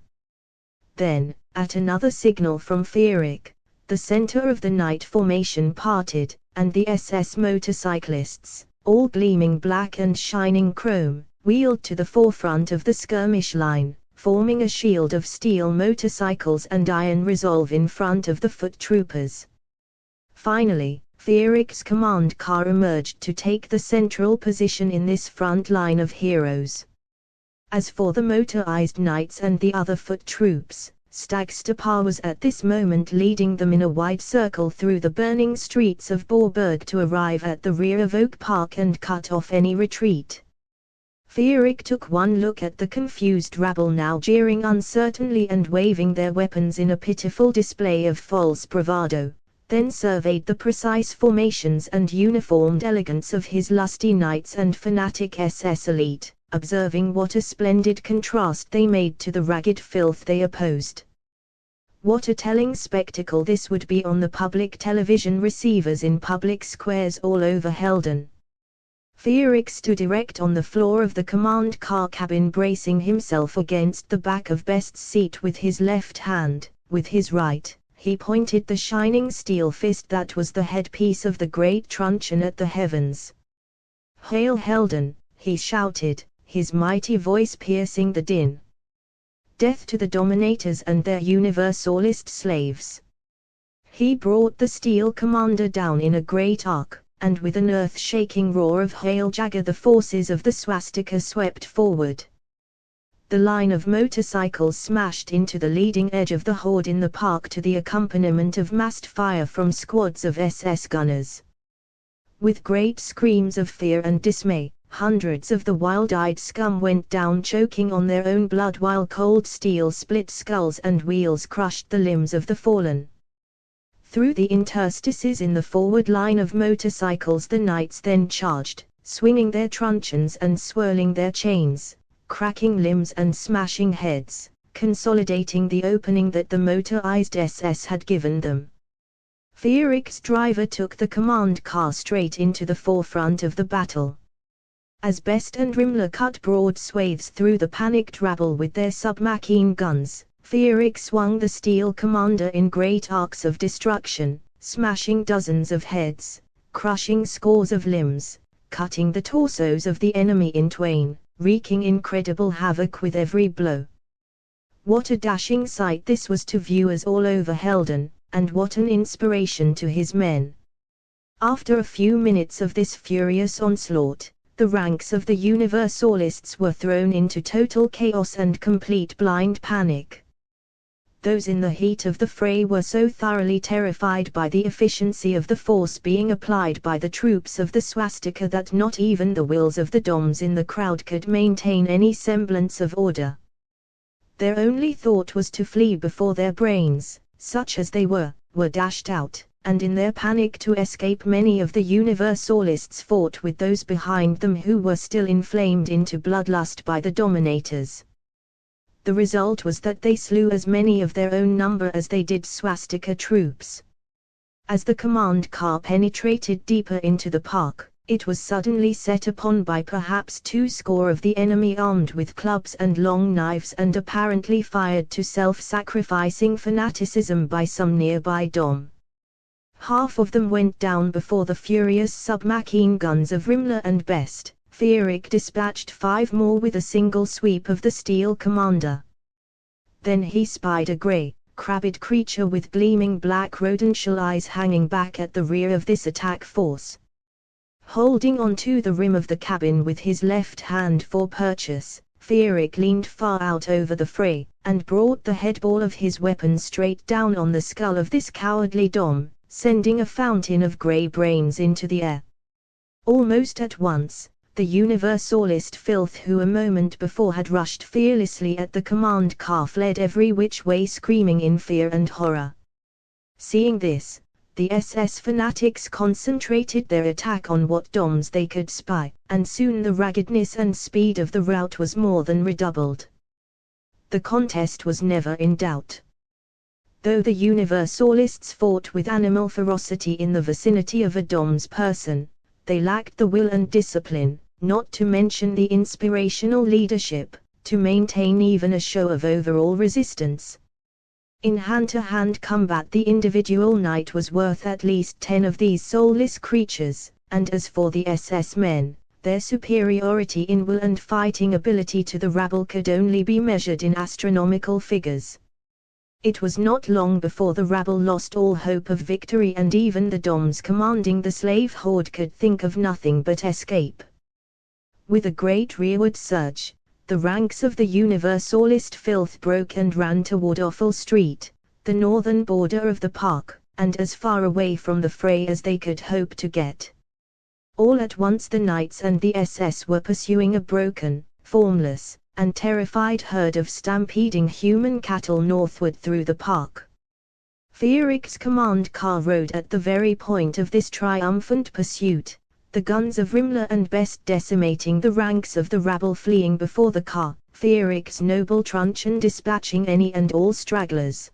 Then, at another signal from Fearic, the center of the knight formation parted, and the SS motorcyclists, all gleaming black and shining chrome, wheeled to the forefront of the skirmish line, forming a shield of steel motorcycles and iron resolve in front of the foot troopers. Finally, Fearic's command car emerged to take the central position in this front line of heroes. As for the motorized knights and the other foot troops, Stagstapar was at this moment leading them in a wide circle through the burning streets of Borberg to arrive at the rear of Oak Park and cut off any retreat. Fearic took one look at the confused rabble now jeering uncertainly and waving their weapons in a pitiful display of false bravado, then surveyed the precise formations and uniformed elegance of his lusty knights and fanatic SS elite, observing what a splendid contrast they made to the ragged filth they opposed. What a telling spectacle this would be on the public television receivers in public squares all over Helden. Fearic stood erect on the floor of the command car cabin, bracing himself against the back of Best's seat with his left hand. With his right, he pointed the shining steel fist that was the headpiece of the great truncheon at the heavens. "Hail Helden!" he shouted, his mighty voice piercing the din. "Death to the dominators and their universalist slaves!" He brought the steel commander down in a great arc, and with an earth-shaking roar of hail Jagger the forces of the Swastika swept forward. The line of motorcycles smashed into the leading edge of the horde in the park to the accompaniment of massed fire from squads of SS gunners. With great screams of fear and dismay, hundreds of the wild-eyed scum went down choking on their own blood while cold steel split skulls and wheels crushed the limbs of the fallen. Through the interstices in the forward line of motorcycles the knights then charged, swinging their truncheons and swirling their chains, cracking limbs and smashing heads, consolidating the opening that the motorized SS had given them. Fearic's driver took the command car straight into the forefront of the battle. As Best and Rimmler cut broad swathes through the panicked rabble with their submachine guns, Fearic swung the steel commander in great arcs of destruction, smashing dozens of heads, crushing scores of limbs, cutting the torsos of the enemy in twain, wreaking incredible havoc with every blow. What a dashing sight this was to viewers all over Helden, and what an inspiration to his men. After a few minutes of this furious onslaught, the ranks of the Universalists were thrown into total chaos and complete blind panic. Those in the heat of the fray were so thoroughly terrified by the efficiency of the force being applied by the troops of the Swastika that not even the wills of the Doms in the crowd could maintain any semblance of order. Their only thought was to flee before their brains, such as they were dashed out, and in their panic to escape many of the Universalists fought with those behind them who were still inflamed into bloodlust by the dominators. The result was that they slew as many of their own number as they did Swastika troops. As the command car penetrated deeper into the park, It was suddenly set upon by perhaps 20 of the enemy armed with clubs and long knives and apparently fired to self-sacrificing fanaticism by some nearby dom. Half of them went down before the furious submachine guns of Himmler and Best. Fierig dispatched 5 more with a single sweep of the steel commander. Then he spied a grey, crabbed creature with gleaming black rodential eyes hanging back at the rear of this attack force. Holding onto the rim of the cabin with his left hand for purchase, Fierig leaned far out over the fray, and brought the headball of his weapon straight down on the skull of this cowardly dom, sending a fountain of grey brains into the air. Almost at once, the Universalist filth who a moment before had rushed fearlessly at the command car fled every which way screaming in fear and horror. Seeing this, the SS fanatics concentrated their attack on what doms they could spy, and soon the raggedness and speed of the rout was more than redoubled. The contest was never in doubt. Though the Universalists fought with animal ferocity in the vicinity of a dom's person, they lacked the will and discipline, not to mention the inspirational leadership, to maintain even a show of overall resistance. In hand-to-hand combat the individual knight was worth at least 10 of these soulless creatures, and as for the SS men, their superiority in will and fighting ability to the rabble could only be measured in astronomical figures. It was not long before the rabble lost all hope of victory, and even the doms commanding the slave horde could think of nothing but escape. With a great rearward surge, the ranks of the Universalist filth broke and ran toward Offal Street, the northern border of the park, and as far away from the fray as they could hope to get. All at once the knights and the SS were pursuing a broken, formless, and terrified herd of stampeding human cattle northward through the park. Fierig's command car rode at the very point of this triumphant pursuit, the guns of Himmler and Best decimating the ranks of the rabble fleeing before the car, Fierig's noble truncheon dispatching any and all stragglers.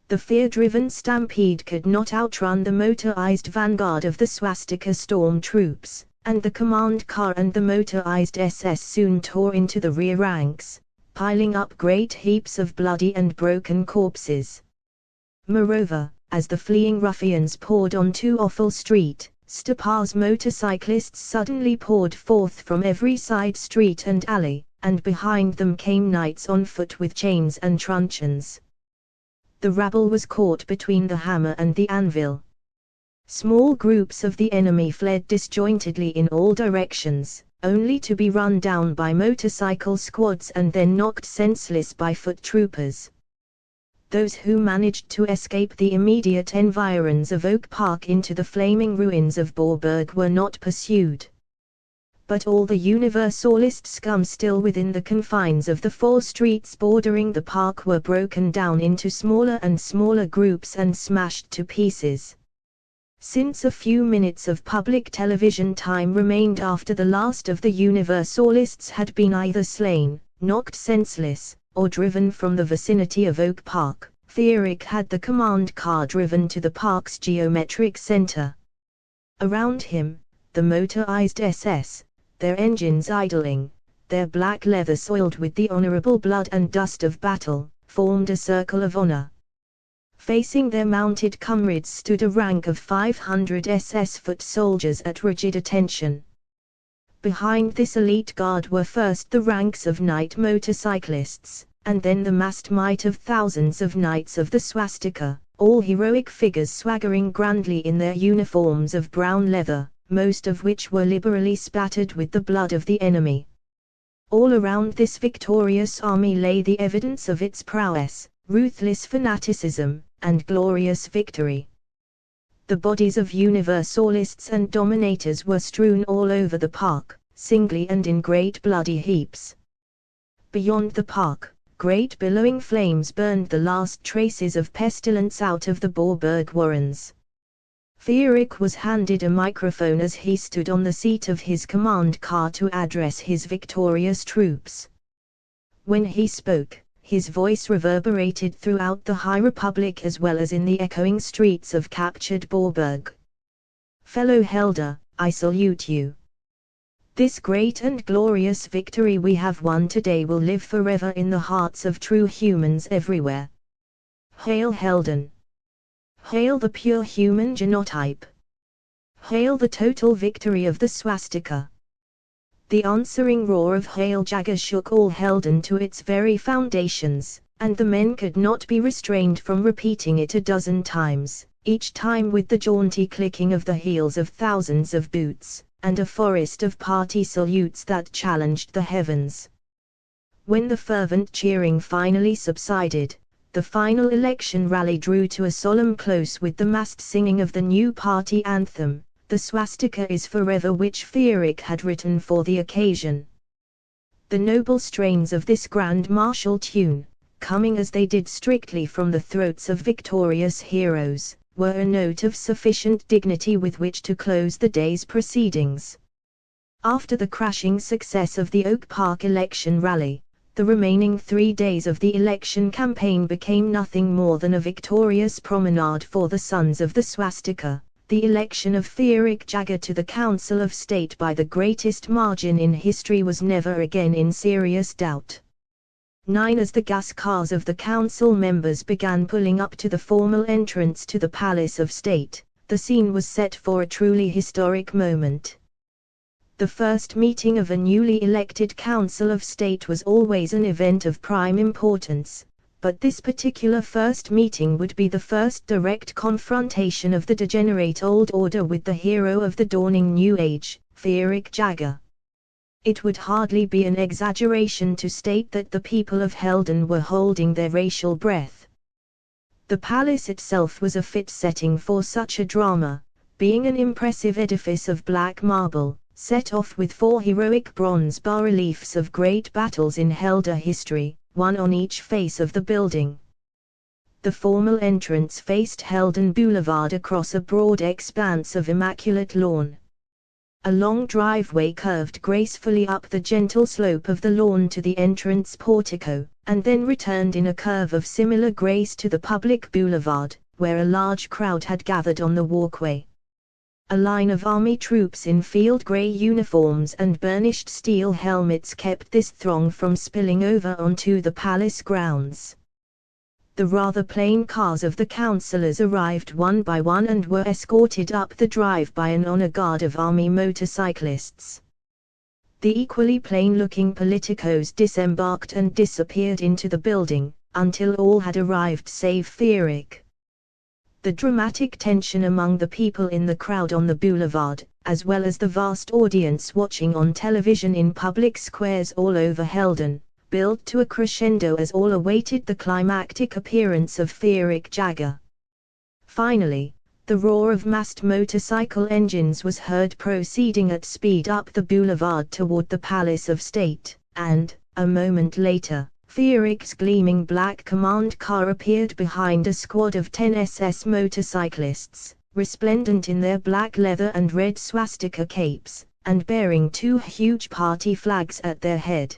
The fear-driven stampede could not outrun the motorized vanguard of the Swastika storm troops, and the command car and the motorized SS soon tore into the rear ranks, piling up great heaps of bloody and broken corpses. Moreover, as the fleeing ruffians poured onto Offal Street, Stepa's motorcyclists suddenly poured forth from every side street and alley, and behind them came knights on foot with chains and truncheons. The rabble was caught between the hammer and the anvil. Small groups of the enemy fled disjointedly in all directions, only to be run down by motorcycle squads and then knocked senseless by foot troopers. Those who managed to escape the immediate environs of Oak Park into the flaming ruins of Borberg were not pursued. But all the Universalist scum still within the confines of the 4 streets bordering the park were broken down into smaller and smaller groups and smashed to pieces. Since a few minutes of public television time remained after the last of the Universalists had been either slain, knocked senseless, or driven from the vicinity of Oak Park, Fierig had the command car driven to the park's geometric center. Around him, the motorized SS, their engines idling, their black leather soiled with the honorable blood and dust of battle, formed a circle of honor. Facing their mounted comrades stood a rank of 500 SS foot soldiers at rigid attention. Behind this elite guard were first the ranks of knight motorcyclists, and then the massed might of thousands of knights of the Swastika, all heroic figures swaggering grandly in their uniforms of brown leather, most of which were liberally spattered with the blood of the enemy. All around this victorious army lay the evidence of its prowess, ruthless fanaticism, and glorious victory. The bodies of Universalists and Dominators were strewn all over the park, singly and in great bloody heaps. Beyond the park, great billowing flames burned the last traces of pestilence out of the Borberg warrens. Fierig was handed a microphone as he stood on the seat of his command car to address his victorious troops. When he spoke, his voice reverberated throughout the High Republic as well as in the echoing streets of captured Borberg. Fellow Helder, I salute you. This great and glorious victory we have won today will live forever in the hearts of true humans everywhere. Hail Helden! Hail the pure human genotype! Hail the total victory of the swastika! The answering roar of Hail Jagger shook all Helden to its very foundations, and the men could not be restrained from repeating it a dozen times, each time with the jaunty clicking of the heels of thousands of boots, and a forest of party salutes that challenged the heavens. When the fervent cheering finally subsided, the final election rally drew to a solemn close with the massed singing of the new party anthem, "The Swastika is Forever," which Fierik had written for the occasion. The noble strains of this grand martial tune, coming as they did strictly from the throats of victorious heroes, were a note of sufficient dignity with which to close the day's proceedings. After the crashing success of the Oak Park election rally, the remaining 3 days of the election campaign became nothing more than a victorious promenade for the sons of the swastika. The election of Fierik Jagger to the Council of State by the greatest margin in history was never again in serious doubt. 9 As the gas cars of the council members began pulling up to the formal entrance to the Palace of State, the scene was set for a truly historic moment. The first meeting of a newly elected Council of State was always an event of prime importance, but this particular first meeting would be the first direct confrontation of the degenerate old order with the hero of the dawning new age, Fierik Jagger. It would hardly be an exaggeration to state that the people of Helden were holding their racial breath. The palace itself was a fit setting for such a drama, being an impressive edifice of black marble, set off with 4 heroic bronze bas-reliefs of great battles in Helder history, one on each face of the building. The formal entrance faced Helden Boulevard across a broad expanse of immaculate lawn. A long driveway curved gracefully up the gentle slope of the lawn to the entrance portico, and then returned in a curve of similar grace to the public boulevard, where a large crowd had gathered on the walkway. A line of army troops in field gray uniforms and burnished steel helmets kept this throng from spilling over onto the palace grounds. The rather plain cars of the councillors arrived one by one and were escorted up the drive by an honor guard of army motorcyclists. The equally plain-looking politicos disembarked and disappeared into the building, until all had arrived save Fierik. The dramatic tension among the people in the crowd on the boulevard, as well as the vast audience watching on television in public squares all over Helden, built to a crescendo as all awaited the climactic appearance of Fierik Jagger. Finally, the roar of massed motorcycle engines was heard proceeding at speed up the boulevard toward the Palace of State, and, a moment later, Fierik's gleaming black command car appeared behind a squad of 10 SS motorcyclists, resplendent in their black leather and red swastika capes, and bearing 2 huge party flags at their head.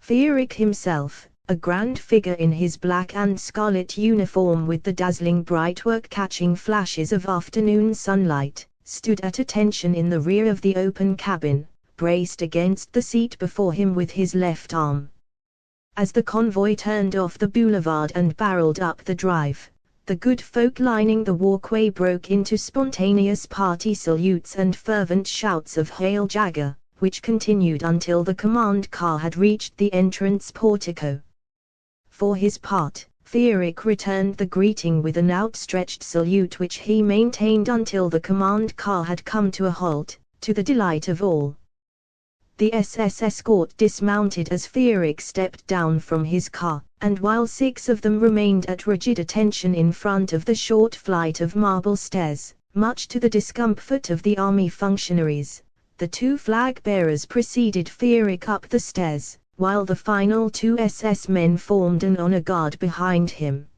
Fierik himself, a grand figure in his black and scarlet uniform with the dazzling brightwork catching flashes of afternoon sunlight, stood at attention in the rear of the open cabin, braced against the seat before him with his left arm. As the convoy turned off the boulevard and barreled up the drive, the good folk lining the walkway broke into spontaneous party salutes and fervent shouts of Hail Jagger, which continued until the command car had reached the entrance portico. For his part, Fierik returned the greeting with an outstretched salute which he maintained until the command car had come to a halt, to the delight of all. The SS escort dismounted as Fierik stepped down from his car, and while 6 of them remained at rigid attention in front of the short flight of marble stairs, much to the discomfort of the army functionaries, the 2 flag bearers preceded Fierik up the stairs, while the final 2 SS men formed an honor guard behind him.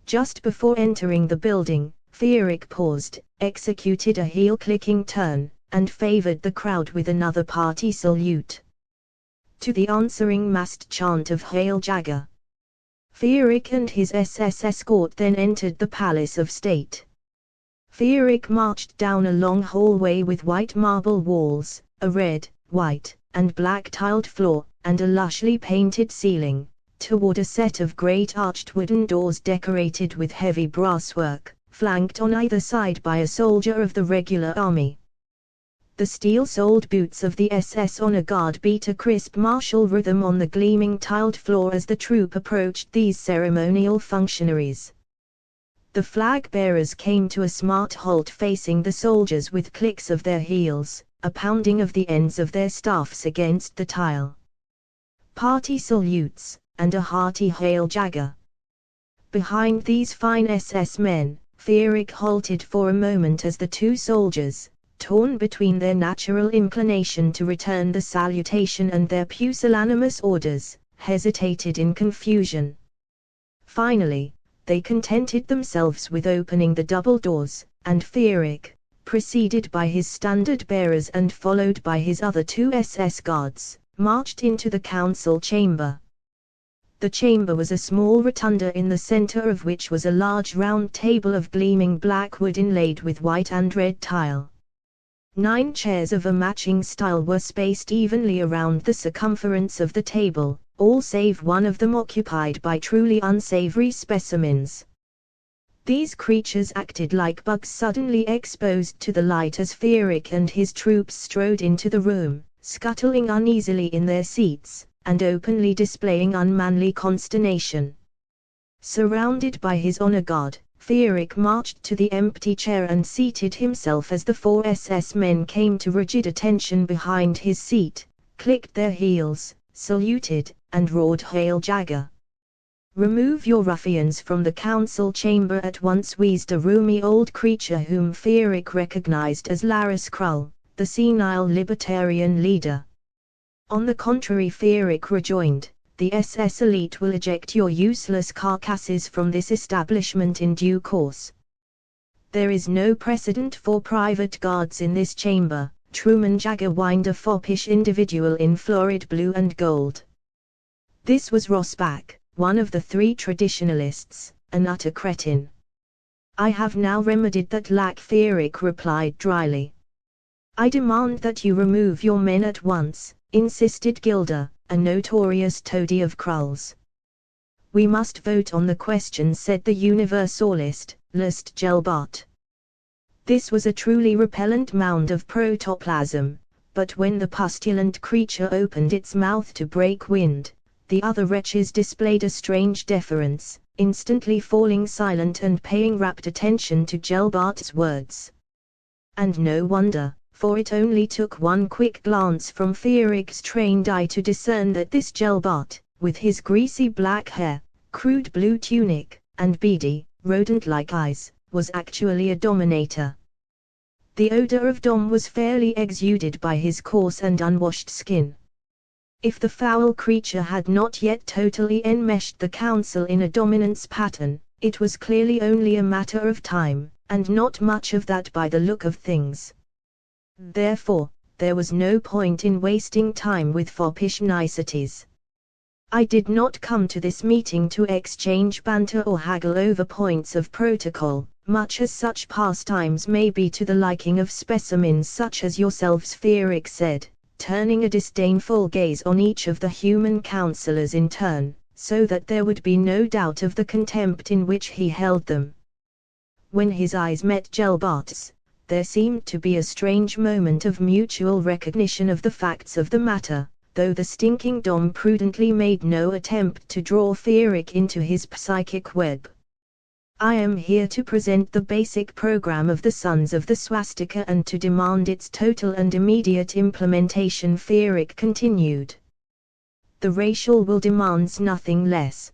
Just before entering the building, Fierik paused, executed a heel-clicking turn, and favored the crowd with another party salute. To the answering massed chant of Hail Jagger, Fierik and his SS escort then entered the Palace of State. Feerick marched down a long hallway with white marble walls, a red, white, and black tiled floor, and a lushly painted ceiling, toward a set of great arched wooden doors decorated with heavy brasswork, flanked on either side by a soldier of the regular army. The steel-soled boots of the SS honor guard beat a crisp martial rhythm on the gleaming tiled floor as the troop approached these ceremonial functionaries. The flag-bearers came to a smart halt facing the soldiers with clicks of their heels, a pounding of the ends of their staffs against the tile. Party salutes, and a hearty hail Jagger. Behind these fine SS men, Feerick halted for a moment as the two soldiers, torn between their natural inclination to return the salutation and their pusillanimous orders, hesitated in confusion. Finally, they contented themselves with opening the double doors, and Feerick, preceded by his standard-bearers and followed by his other two SS guards, marched into the council chamber. The chamber was a small rotunda in the center of which was a large round table of gleaming black wood inlaid with white and red tile. 9 chairs of a matching style were spaced evenly around the circumference of the table, all save one of them occupied by truly unsavory specimens. These creatures acted like bugs suddenly exposed to the light as Feerick and his troops strode into the room, scuttling uneasily in their seats, and openly displaying unmanly consternation. Surrounded by his honor guard, Feerick marched to the empty chair and seated himself as the 4 SS men came to rigid attention behind his seat, clicked their heels, saluted, and roared "Hail Jagger!" "Remove your ruffians from the council chamber at once," wheezed a roomy old creature whom Feerick recognized as Laris Krull, the senile libertarian leader. "On the contrary," Feerick rejoined, "the SS elite will eject your useless carcasses from this establishment in due course. There is no precedent for private guards in this chamber." Truman Jagger whined, a foppish individual in florid blue and gold. This was Rossbach, one of the 3 traditionalists, an utter cretin. "I have now remedied that lack," Feerick replied dryly. "I demand that you remove your men at once," insisted Gilder, a notorious toady of Krull's. "We must vote on the question," said the Universalist, List Gelbart. This was a truly repellent mound of protoplasm, but when the pustulant creature opened its mouth to break wind, the other wretches displayed a strange deference, instantly falling silent and paying rapt attention to Gelbart's words. And no wonder, for it only took one quick glance from Feerick's trained eye to discern that this Gelbart, with his greasy black hair, crude blue tunic, and beady, rodent-like eyes, was actually a dominator. The odor of dom was fairly exuded by his coarse and unwashed skin. If the foul creature had not yet totally enmeshed the council in a dominance pattern, it was clearly only a matter of time, and not much of that by the look of things. Therefore, there was no point in wasting time with foppish niceties. "I did not come to this meeting to exchange banter or haggle over points of protocol, much as such pastimes may be to the liking of specimens such as yourselves," Feerick said, turning a disdainful gaze on each of the human councillors in turn, so that there would be no doubt of the contempt in which he held them. When his eyes met Gelbart's, there seemed to be a strange moment of mutual recognition of the facts of the matter, though the stinking dom prudently made no attempt to draw Feerick into his psychic web. "I am here to present the basic program of the Sons of the Swastika and to demand its total and immediate implementation," Feerick continued. "The racial will demands nothing less."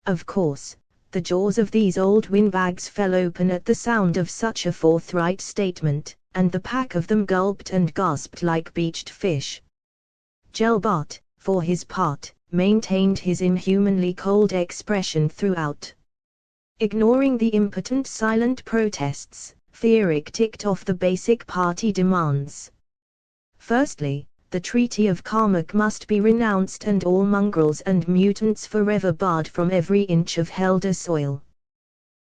Of course, the jaws of these old windbags fell open at the sound of such a forthright statement, and the pack of them gulped and gasped like beached fish. Gelbart, for his part, maintained his inhumanly cold expression throughout. Ignoring the impotent silent protests, Feerick ticked off the basic party demands. Firstly, the Treaty of Karmak must be renounced and all mongrels and mutants forever barred from every inch of Helder soil.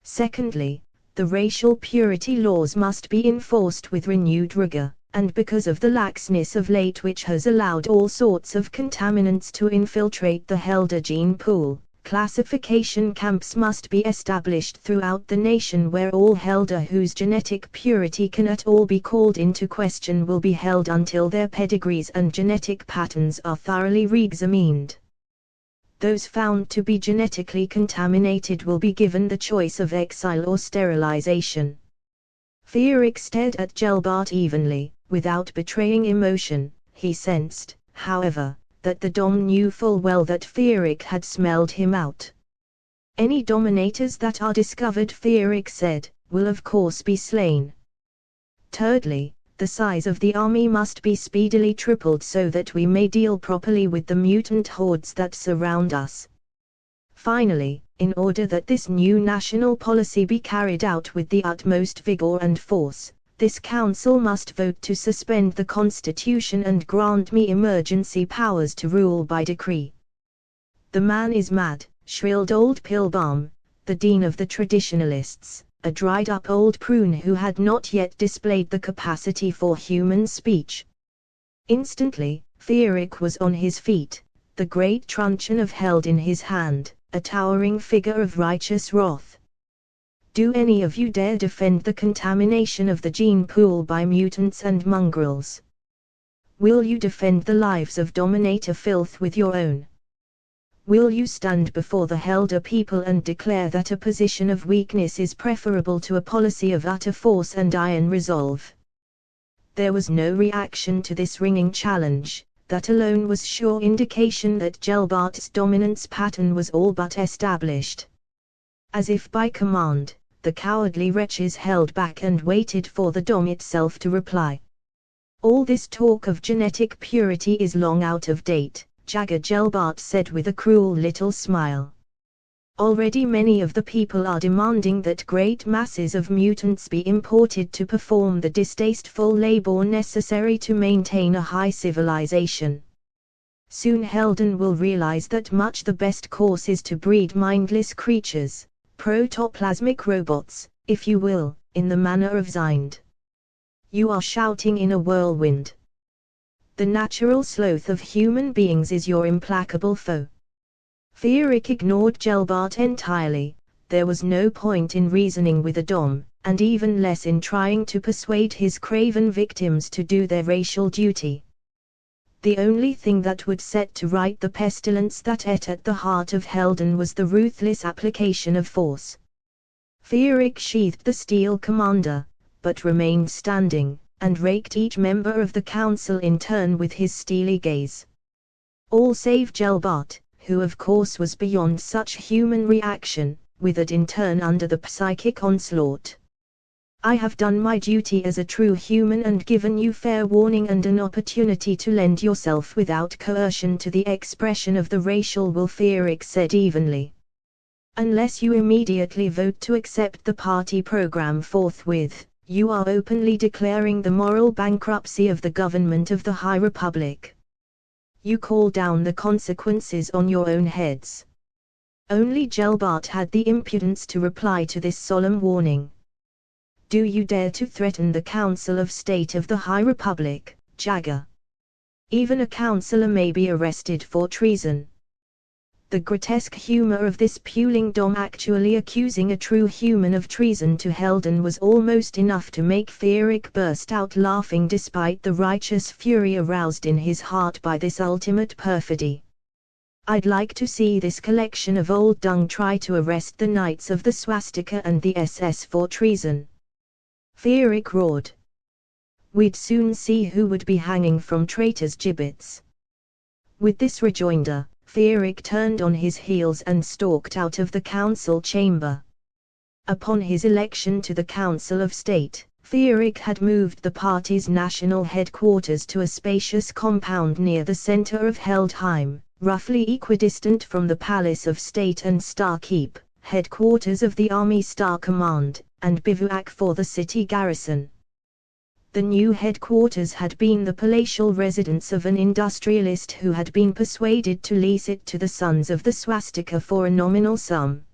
Secondly, the racial purity laws must be enforced with renewed rigor, and because of the laxness of late which has allowed all sorts of contaminants to infiltrate the Helder gene pool, classification camps must be established throughout the nation where all Helder whose genetic purity can at all be called into question will be held until their pedigrees and genetic patterns are thoroughly re-examined. Those found to be genetically contaminated will be given the choice of exile or sterilization. Fierik stared at Gelbart evenly, without betraying emotion. He sensed, however, that the Dom knew full well that Fierik had smelled him out. Any dominators that are discovered, Fierik said, will of course be slain. Thirdly, the size of the army must be speedily tripled so that we may deal properly with the mutant hordes that surround us. Finally, in order that this new national policy be carried out with the utmost vigor and force, this council must vote to suspend the constitution and grant me emergency powers to rule by decree. The man is mad, shrilled old Pilbaum, the dean of the traditionalists, a dried-up old prune who had not yet displayed the capacity for human speech. Instantly, Fierik was on his feet, the great truncheon of Held in his hand, a towering figure of righteous wrath. Do any of you dare defend the contamination of the gene pool by mutants and mongrels? Will you defend the lives of dominator filth with your own? Will you stand before the Helder people and declare that a position of weakness is preferable to a policy of utter force and iron resolve? There was no reaction to this ringing challenge. That alone was sure indication that Gelbart's dominance pattern was all but established. As if by command, the cowardly wretches held back and waited for the Dom itself to reply. All this talk of genetic purity is long out of date, Jagger Gelbart said with a cruel little smile. Already many of the people are demanding that great masses of mutants be imported to perform the distasteful labor necessary to maintain a high civilization. Soon Helden will realize that much the best course is to breed mindless creatures, protoplasmic robots, if you will, in the manner of Zind. You are shouting in a whirlwind. The natural sloth of human beings is your implacable foe. Fierik ignored Gelbart entirely. There was no point in reasoning with a Dom, and even less in trying to persuade his craven victims to do their racial duty. The only thing that would set to right the pestilence that ate at the heart of Helden was the ruthless application of force. Fierik sheathed the steel commander, but remained standing, and raked each member of the council in turn with his steely gaze. All save Gelbart, who of course was beyond such human reaction, withered in turn under the psychic onslaught. I have done my duty as a true human and given you fair warning and an opportunity to lend yourself without coercion to the expression of the racial will, Fierik said evenly. Unless you immediately vote to accept the party program forthwith, you are openly declaring the moral bankruptcy of the government of the High Republic. You call down the consequences on your own heads. Only Gelbart had the impudence to reply to this solemn warning. Do you dare to threaten the Council of State of the High Republic, Jagger? Even a councillor may be arrested for treason. The grotesque humor of this puling Dom actually accusing a true human of treason to Helden was almost enough to make Fierik burst out laughing despite the righteous fury aroused in his heart by this ultimate perfidy. I'd like to see this collection of old dung try to arrest the Knights of the Swastika and the SS for treason. Fierik roared. We'd soon see who would be hanging from traitors' gibbets. With this rejoinder, Fierik turned on his heels and stalked out of the council chamber. Upon his election to the Council of State, Fierik had moved the party's national headquarters to a spacious compound near the center of Heldheim, roughly equidistant from the Palace of State and Star Keep, headquarters of the Army Star Command, and bivouac for the city garrison. The new headquarters had been the palatial residence of an industrialist who had been persuaded to lease it to the Sons of the Swastika for a nominal sum.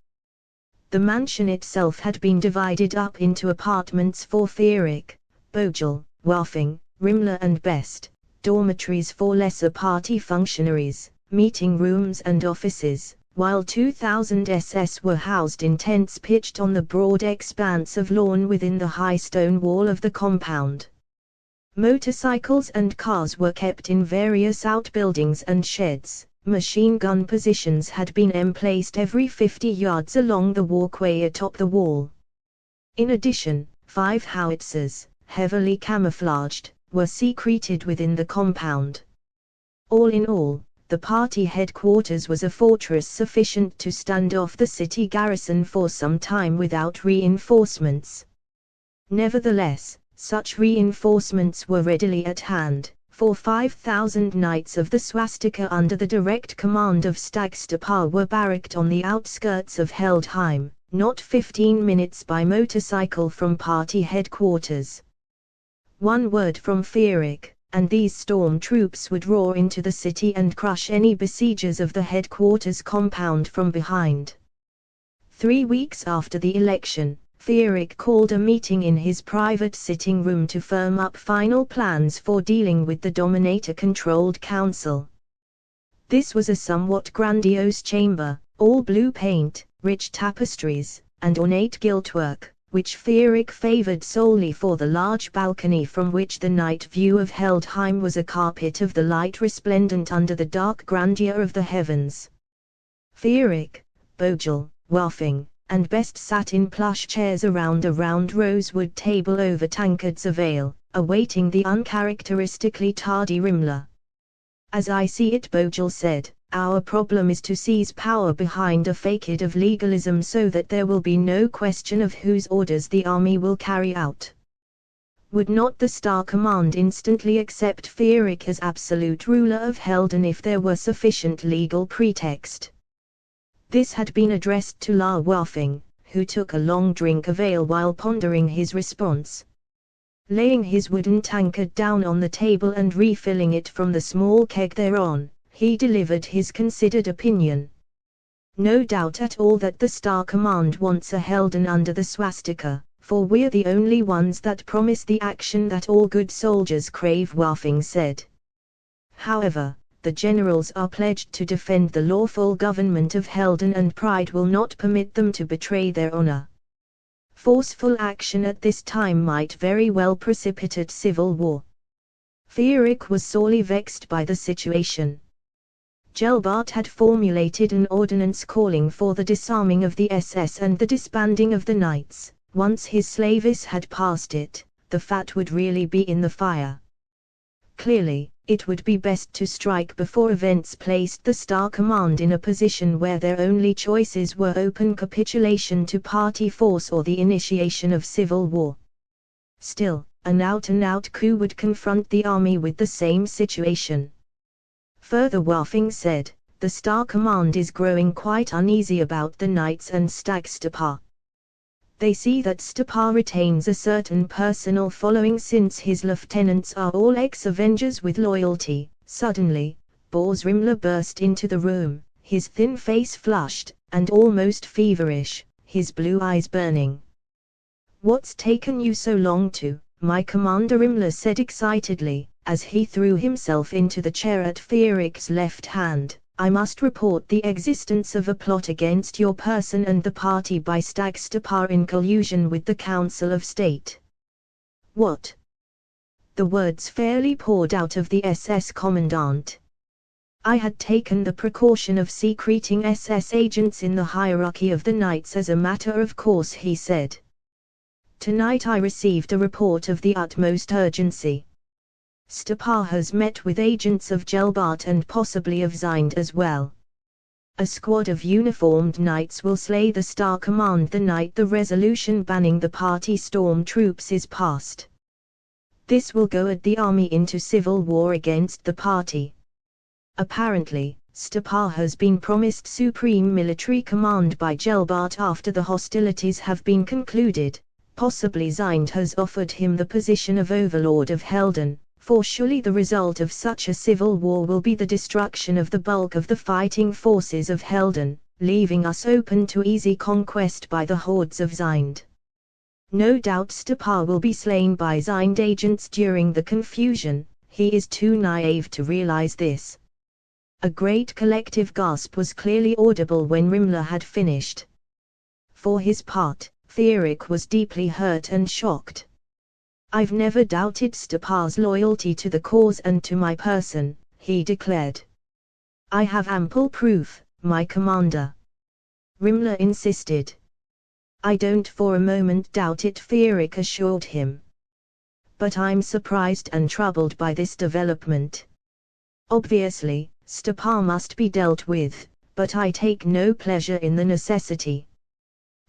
The mansion itself had been divided up into apartments for Fierig, Vogel, Waffing, Rimmler and Best, dormitories for lesser party functionaries, meeting rooms and offices, while 2,000 SS were housed in tents pitched on the broad expanse of lawn within the high stone wall of the compound. Motorcycles and cars were kept in various outbuildings and sheds. Machine gun positions had been emplaced every 50 yards along the walkway atop the wall. In addition, 5 howitzers, heavily camouflaged, were secreted within the compound. All in all, the party headquarters was a fortress sufficient to stand off the city garrison for some time without reinforcements. Nevertheless, such reinforcements were readily at hand, for 5,000 knights of the Swastika under the direct command of Stagstapar were barracked on the outskirts of Heldheim, not 15 minutes by motorcycle from party headquarters. One word from Fierig, and these storm troops would roar into the city and crush any besiegers of the headquarters compound from behind. 3 weeks after the election, Fierig called a meeting in his private sitting room to firm up final plans for dealing with the Dominator-controlled council. This was a somewhat grandiose chamber, all blue paint, rich tapestries, and ornate giltwork, which Fierig favored solely for the large balcony from which the night view of Heldheim was a carpet of the light resplendent under the dark grandeur of the heavens. Fierig, Vogel, Waffing, and Best sat in plush chairs around a round rosewood table over tankards of ale, awaiting the uncharacteristically tardy Rimmler. As I see it, Vogel said, our problem is to seize power behind a facade of legalism so that there will be no question of whose orders the army will carry out. Would not the Star Command instantly accept Fierig as absolute ruler of Helden if there were sufficient legal pretext? This had been addressed to La Waffing, who took a long drink of ale while pondering his response. Laying his wooden tankard down on the table and refilling it from the small keg thereon, he delivered his considered opinion. No doubt at all that the Star Command wants a Helden under the Swastika, for we're the only ones that promise the action that all good soldiers crave, Waffing said. However, the generals are pledged to defend the lawful government of Helden and pride will not permit them to betray their honor. Forceful action at this time might very well precipitate civil war. Fierig was sorely vexed by the situation. Gelbart had formulated an ordinance calling for the disarming of the SS and the disbanding of the knights. Once his slavists had passed it, the fat would really be in the fire. Clearly, it would be best to strike before events placed the Star Command in a position where their only choices were open capitulation to party force or the initiation of civil war. Still, an out-and-out coup would confront the army with the same situation. Further, Waffing said, the Star Command is growing quite uneasy about the knights and Stagstapar. They see that Stapar retains a certain personal following since his lieutenants are all ex-Avengers with loyalty. Suddenly, Boris Rimmler burst into the room, his thin face flushed, and almost feverish, his blue eyes burning. What's taken you so long to, my commander? Rimmler said excitedly, as he threw himself into the chair at Fierig's left hand. I must report the existence of a plot against your person and the party by Stagstapar in collusion with the Council of State. What? The words fairly poured out of the SS commandant. I had taken the precaution of secreting SS agents in the hierarchy of the knights as a matter of course, he said. Tonight I received a report of the utmost urgency. Stapar has met with agents of Gelbart and possibly of Zind as well. A squad of uniformed knights will slay the Star Command the night the resolution banning the party storm troops is passed. This will goad the army into civil war against the party. Apparently, Stapar has been promised supreme military command by Gelbart after the hostilities have been concluded. Possibly Zind has offered him the position of overlord of Helden. For surely the result of such a civil war will be the destruction of the bulk of the fighting forces of Helden, leaving us open to easy conquest by the hordes of Zind. No doubt Stepar will be slain by Zind agents during the confusion. He is too naive to realize this. A great collective gasp was clearly audible when Rimler had finished. For his part, Theoric was deeply hurt and shocked. "I've never doubted Stepar's loyalty to the cause and to my person," he declared. "I have ample proof, my commander." Rimler insisted. "I don't for a moment doubt it," Theoric assured him. "But I'm surprised and troubled by this development. Obviously, Stepar must be dealt with, but I take no pleasure in the necessity."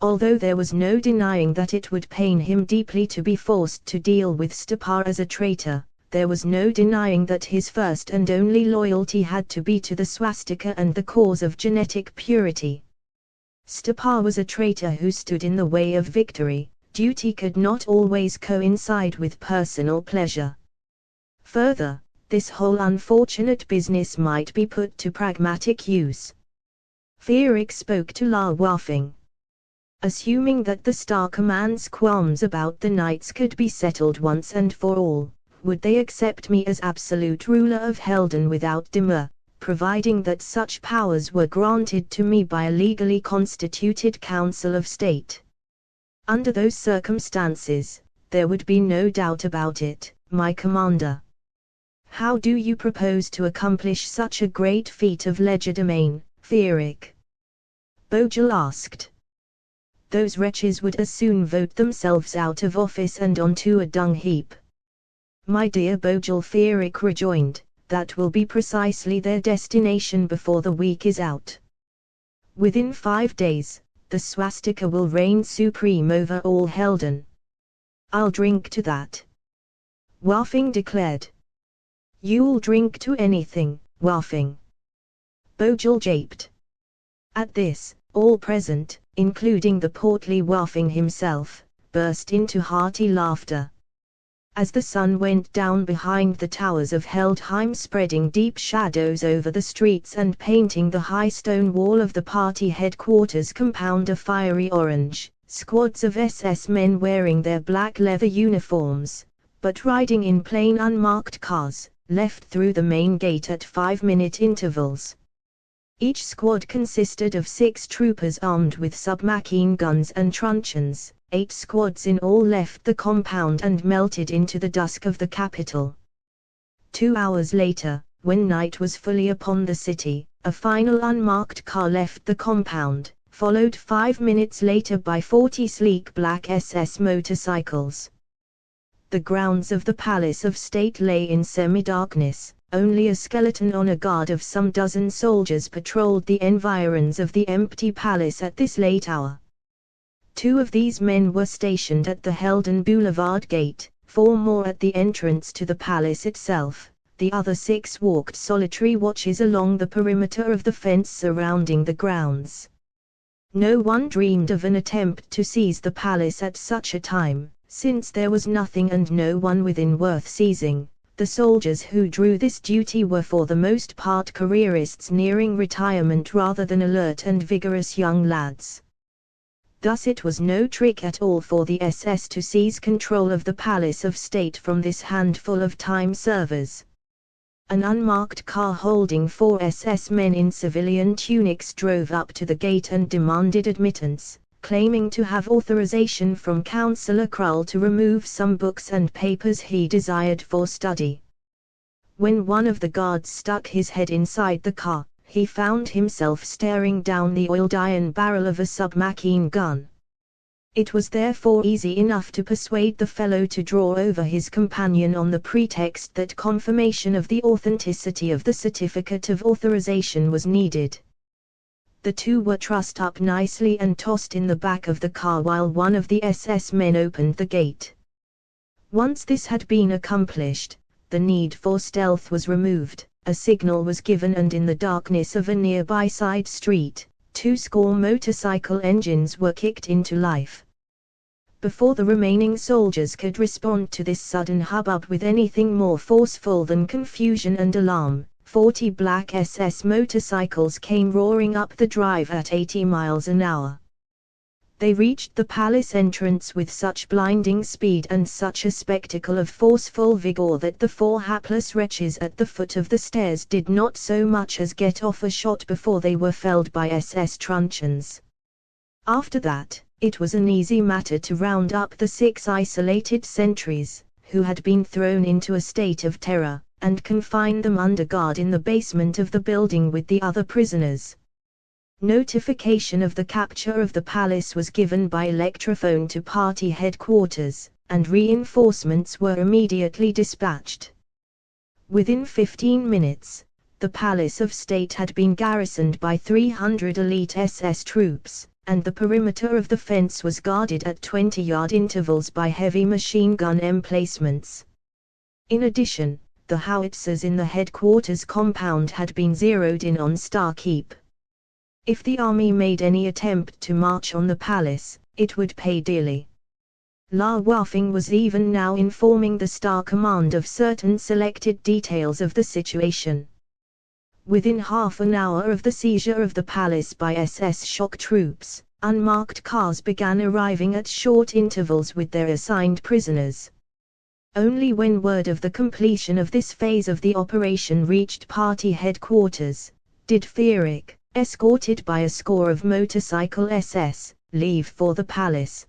Although there was no denying that it would pain him deeply to be forced to deal with Stepar as a traitor, there was no denying that his first and only loyalty had to be to the swastika and the cause of genetic purity. Stepar was a traitor who stood in the way of victory. Duty could not always coincide with personal pleasure. Further, this whole unfortunate business might be put to pragmatic use. Theoric spoke to La Waffing. "Assuming that the Star Command's qualms about the Knights could be settled once and for all, would they accept me as absolute ruler of Helden without demur, providing that such powers were granted to me by a legally constituted Council of State?" "Under those circumstances, there would be no doubt about it, my commander." "How do you propose to accomplish such a great feat of legerdemain, Theoric?" Bojel asked. "Those wretches would as soon vote themselves out of office and onto a dung heap." "My dear Bojel," Theoric rejoined, "that will be precisely their destination before the week is out. Within 5 days, the swastika will reign supreme over all Helden." "I'll drink to that," Waffing declared. "You'll drink to anything, Waffing," Bojel japed. At this, all present, including the portly Waffing himself, burst into hearty laughter. As the sun went down behind the towers of Heldheim, spreading deep shadows over the streets and painting the high stone wall of the party headquarters compound a fiery orange, squads of SS men wearing their black leather uniforms, but riding in plain unmarked cars, left through the main gate at 5-minute intervals. Each squad consisted of 6 troopers armed with submachine guns and truncheons. 8 squads in all left the compound and melted into the dusk of the capital. 2 hours later, when night was fully upon the city, a final unmarked car left the compound, followed 5 minutes later by 40 sleek black SS motorcycles. The grounds of the Palace of State lay in semi-darkness. Only a skeleton on a guard of some dozen soldiers patrolled the environs of the empty palace at this late hour. 2 of these men were stationed at the Helden Boulevard gate, 4 more at the entrance to the palace itself. The other 6 walked solitary watches along the perimeter of the fence surrounding the grounds. No one dreamed of an attempt to seize the palace at such a time, since there was nothing and no one within worth seizing. The soldiers who drew this duty were for the most part careerists nearing retirement rather than alert and vigorous young lads. Thus it was no trick at all for the SS to seize control of the Palace of State from this handful of time servers. An unmarked car holding 4 SS men in civilian tunics drove up to the gate and demanded admittance, claiming to have authorization from Councillor Krull to remove some books and papers he desired for study. When one of the guards stuck his head inside the car, he found himself staring down the oiled iron barrel of a submachine gun. It was therefore easy enough to persuade the fellow to draw over his companion on the pretext that confirmation of the authenticity of the certificate of authorization was needed. The 2 were trussed up nicely and tossed in the back of the car while one of the SS men opened the gate. Once this had been accomplished, the need for stealth was removed, a signal was given, and in the darkness of a nearby side street, 2 score motorcycle engines were kicked into life. Before the remaining soldiers could respond to this sudden hubbub with anything more forceful than confusion and alarm, 40 black SS motorcycles came roaring up the drive at 80 miles an hour. They reached the palace entrance with such blinding speed and such a spectacle of forceful vigor that the 4 hapless wretches at the foot of the stairs did not so much as get off a shot before they were felled by SS truncheons. After that, it was an easy matter to round up the 6 isolated sentries, who had been thrown into a state of terror, and confine them under guard in the basement of the building with the other prisoners. Notification of the capture of the palace was given by electrophone to party headquarters, and reinforcements were immediately dispatched. Within 15 minutes, the palace of state had been garrisoned by 300 elite SS troops, and the perimeter of the fence was guarded at 20-yard intervals by heavy machine gun emplacements. In addition, the howitzers in the headquarters compound had been zeroed in on Star Keep. If the army made any attempt to march on the palace, it would pay dearly. La Waffing was even now informing the Star Command of certain selected details of the situation. Within half an hour of the seizure of the palace by SS shock troops, unmarked cars began arriving at short intervals with their assigned prisoners. Only when word of the completion of this phase of the operation reached party headquarters, did Fierig, escorted by a score of motorcycle SS, leave for the palace.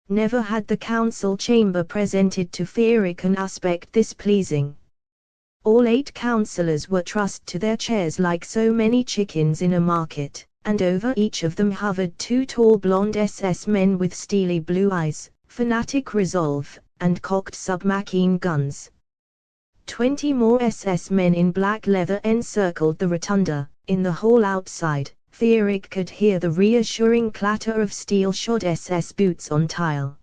Never had the council chamber presented to Fierig an aspect this pleasing. All 8 councillors were trussed to their chairs like so many chickens in a market, and over each of them hovered 2 tall blonde SS men with steely blue eyes, fanatic resolve, and cocked submachine guns. 20 more SS men in black leather encircled the rotunda. In the hall outside, Fierig could hear the reassuring clatter of steel-shod SS boots on tile.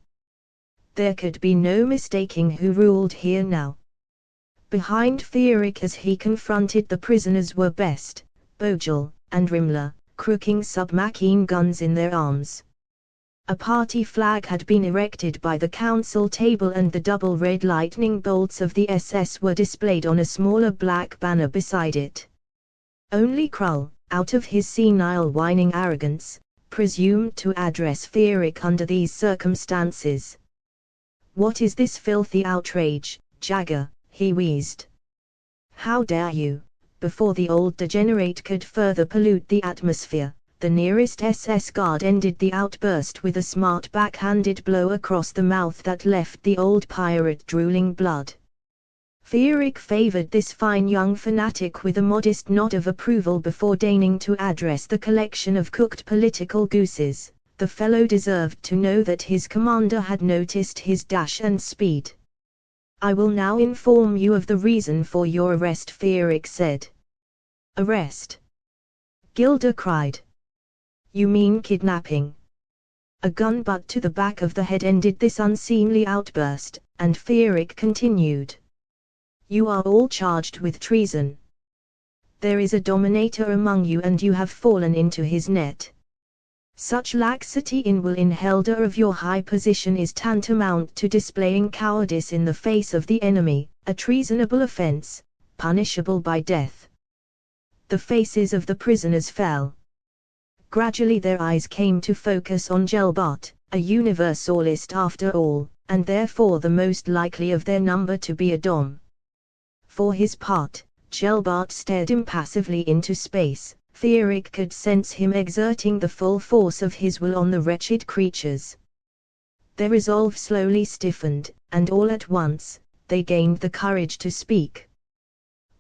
There could be no mistaking who ruled here now. Behind Fierig as he confronted the prisoners were Best, Bogle, and Rimler, crooking submachine guns in their arms. A party flag had been erected by the council table and the double red lightning bolts of the SS were displayed on a smaller black banner beside it. Only Krull, out of his senile whining arrogance, presumed to address Fierig under these circumstances. "What is this filthy outrage, Jagger?" he wheezed. "How dare you?" Before the old degenerate could further pollute the atmosphere, the nearest SS guard ended the outburst with a smart backhanded blow across the mouth that left the old pirate drooling blood. Fierig favored this fine young fanatic with a modest nod of approval before deigning to address the collection of cooked political gooses. The fellow deserved to know that his commander had noticed his dash and speed. "I will now inform you of the reason for your arrest," Fierig said. "Arrest?" Gilda cried. "You mean kidnapping?" A gun butt to the back of the head ended this unseemly outburst, and Fierig continued. "You are all charged with treason. There is a dominator among you and you have fallen into his net. Such laxity in will in holder of your high position is tantamount to displaying cowardice in the face of the enemy, a treasonable offense, punishable by death." The faces of the prisoners fell. Gradually their eyes came to focus on Gelbart, a universalist after all, and therefore the most likely of their number to be a Dom. For his part, Gelbart stared impassively into space. Fierig could sense him exerting the full force of his will on the wretched creatures. Their resolve slowly stiffened, and all at once, they gained the courage to speak.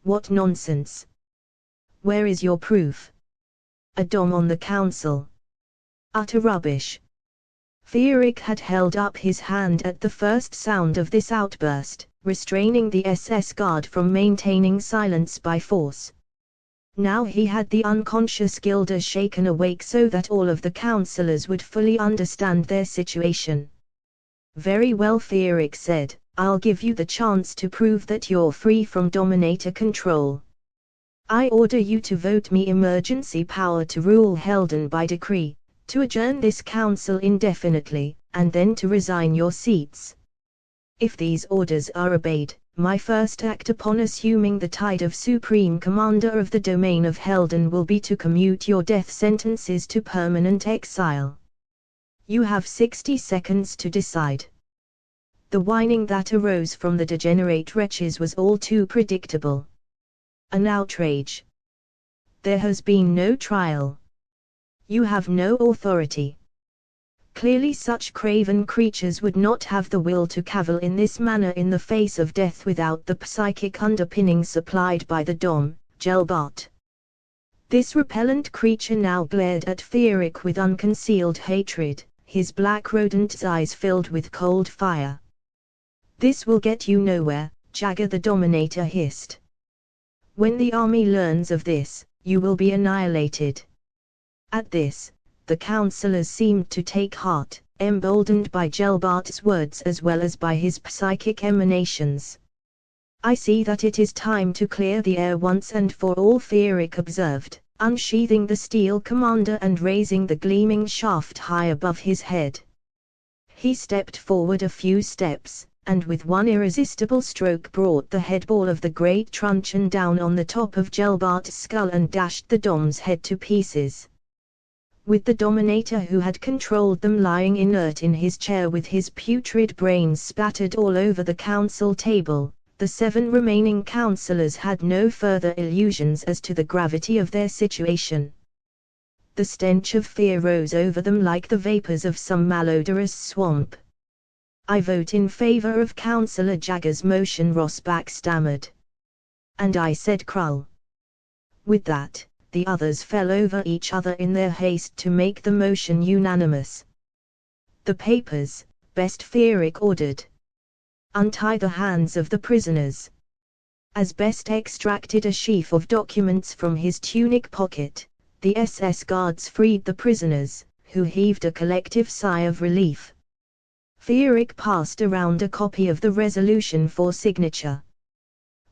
"What nonsense! Where is your proof? A Dom on the council? Utter rubbish!" Fierig had held up his hand at the first sound of this outburst, restraining the SS guard from maintaining silence by force. Now he had the unconscious Gilda shaken awake so that all of the councillors would fully understand their situation. "Very well," Fierig said, "I'll give you the chance to prove that you're free from dominator control. I order you to vote me emergency power to rule Helden by decree, to adjourn this council indefinitely, and then to resign your seats. If these orders are obeyed, my first act upon assuming the title of Supreme Commander of the domain of Helden will be to commute your death sentences to permanent exile. You have 60 seconds to decide. The whining that arose from the degenerate wretches was all too predictable. An outrage. There has been no trial. You have no authority. Clearly such craven creatures would not have the will to cavil in this manner in the face of death without the psychic underpinning supplied by the Dom, Gelbart. This repellent creature now glared at Feerick with unconcealed hatred, his black rodent's eyes filled with cold fire. This will get you nowhere, Jagger the Dominator hissed. When the army learns of this, you will be annihilated. At this, the councillors seemed to take heart, emboldened by Gelbart's words as well as by his psychic emanations. I see that it is time to clear the air once and for all, Feerick observed, unsheathing the steel commander and raising the gleaming shaft high above his head. He stepped forward a few steps, and with one irresistible stroke brought the headball of the great truncheon down on the top of Gelbart's skull and dashed the Dom's head to pieces. With the Dominator who had controlled them lying inert in his chair with his putrid brains spattered all over the council table, the 7 remaining councillors had no further illusions as to the gravity of their situation. The stench of fear rose over them like the vapors of some malodorous swamp. I vote in favor of Councillor Jagger's motion, Rossbach stammered. And I said Krull. With that, the others fell over each other in their haste to make the motion unanimous. The papers, Best, Feerick ordered. Untie the hands of the prisoners. As Best extracted a sheaf of documents from his tunic pocket, the SS guards freed the prisoners, who heaved a collective sigh of relief. Feerick passed around a copy of the resolution for signature.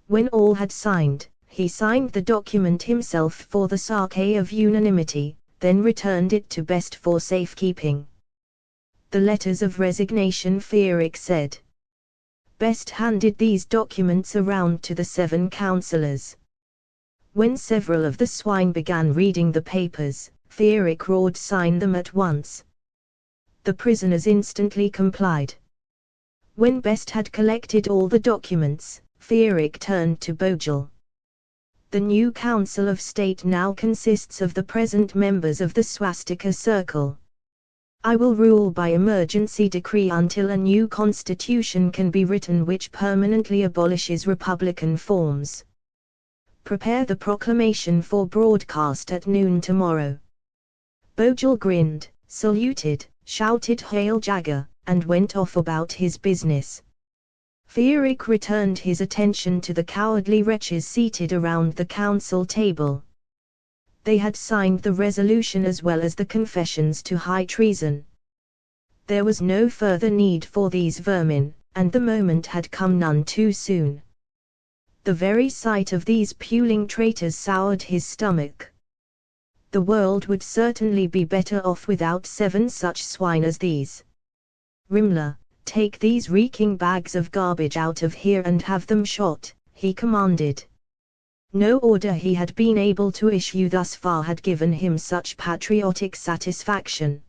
When all had signed, he signed the document himself for the sake of unanimity, then returned it to Best for safekeeping. The letters of resignation, Feerick said. Best handed these documents around to the 7 councillors. When several of the swine began reading the papers, Feerick roared, "Sign them at once." The prisoners instantly complied. When Best had collected all the documents, Feerick turned to Bojel. The new Council of State now consists of the present members of the Swastika Circle. I will rule by emergency decree until a new constitution can be written which permanently abolishes republican forms. Prepare the proclamation for broadcast at noon tomorrow. Bojel grinned, saluted, shouted "Hail Jagger," and went off about his business. Feerick returned his attention to the cowardly wretches seated around the council table. They had signed the resolution as well as the confessions to high treason. There was no further need for these vermin, and the moment had come none too soon. The very sight of these puling traitors soured his stomach. The world would certainly be better off without 7 such swine as these. Rimler, take these reeking bags of garbage out of here and have them shot, he commanded. No order he had been able to issue thus far had given him such patriotic satisfaction.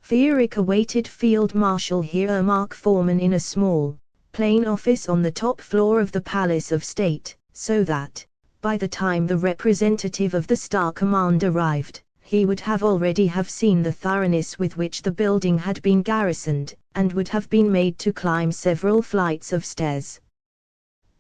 Feerick awaited Field Marshal Mark Foreman in a small, plain office on the top floor of the Palace of State, so that, by the time the representative of the Star Command arrived, he would already have seen the thoroughness with which the building had been garrisoned, and would have been made to climb several flights of stairs.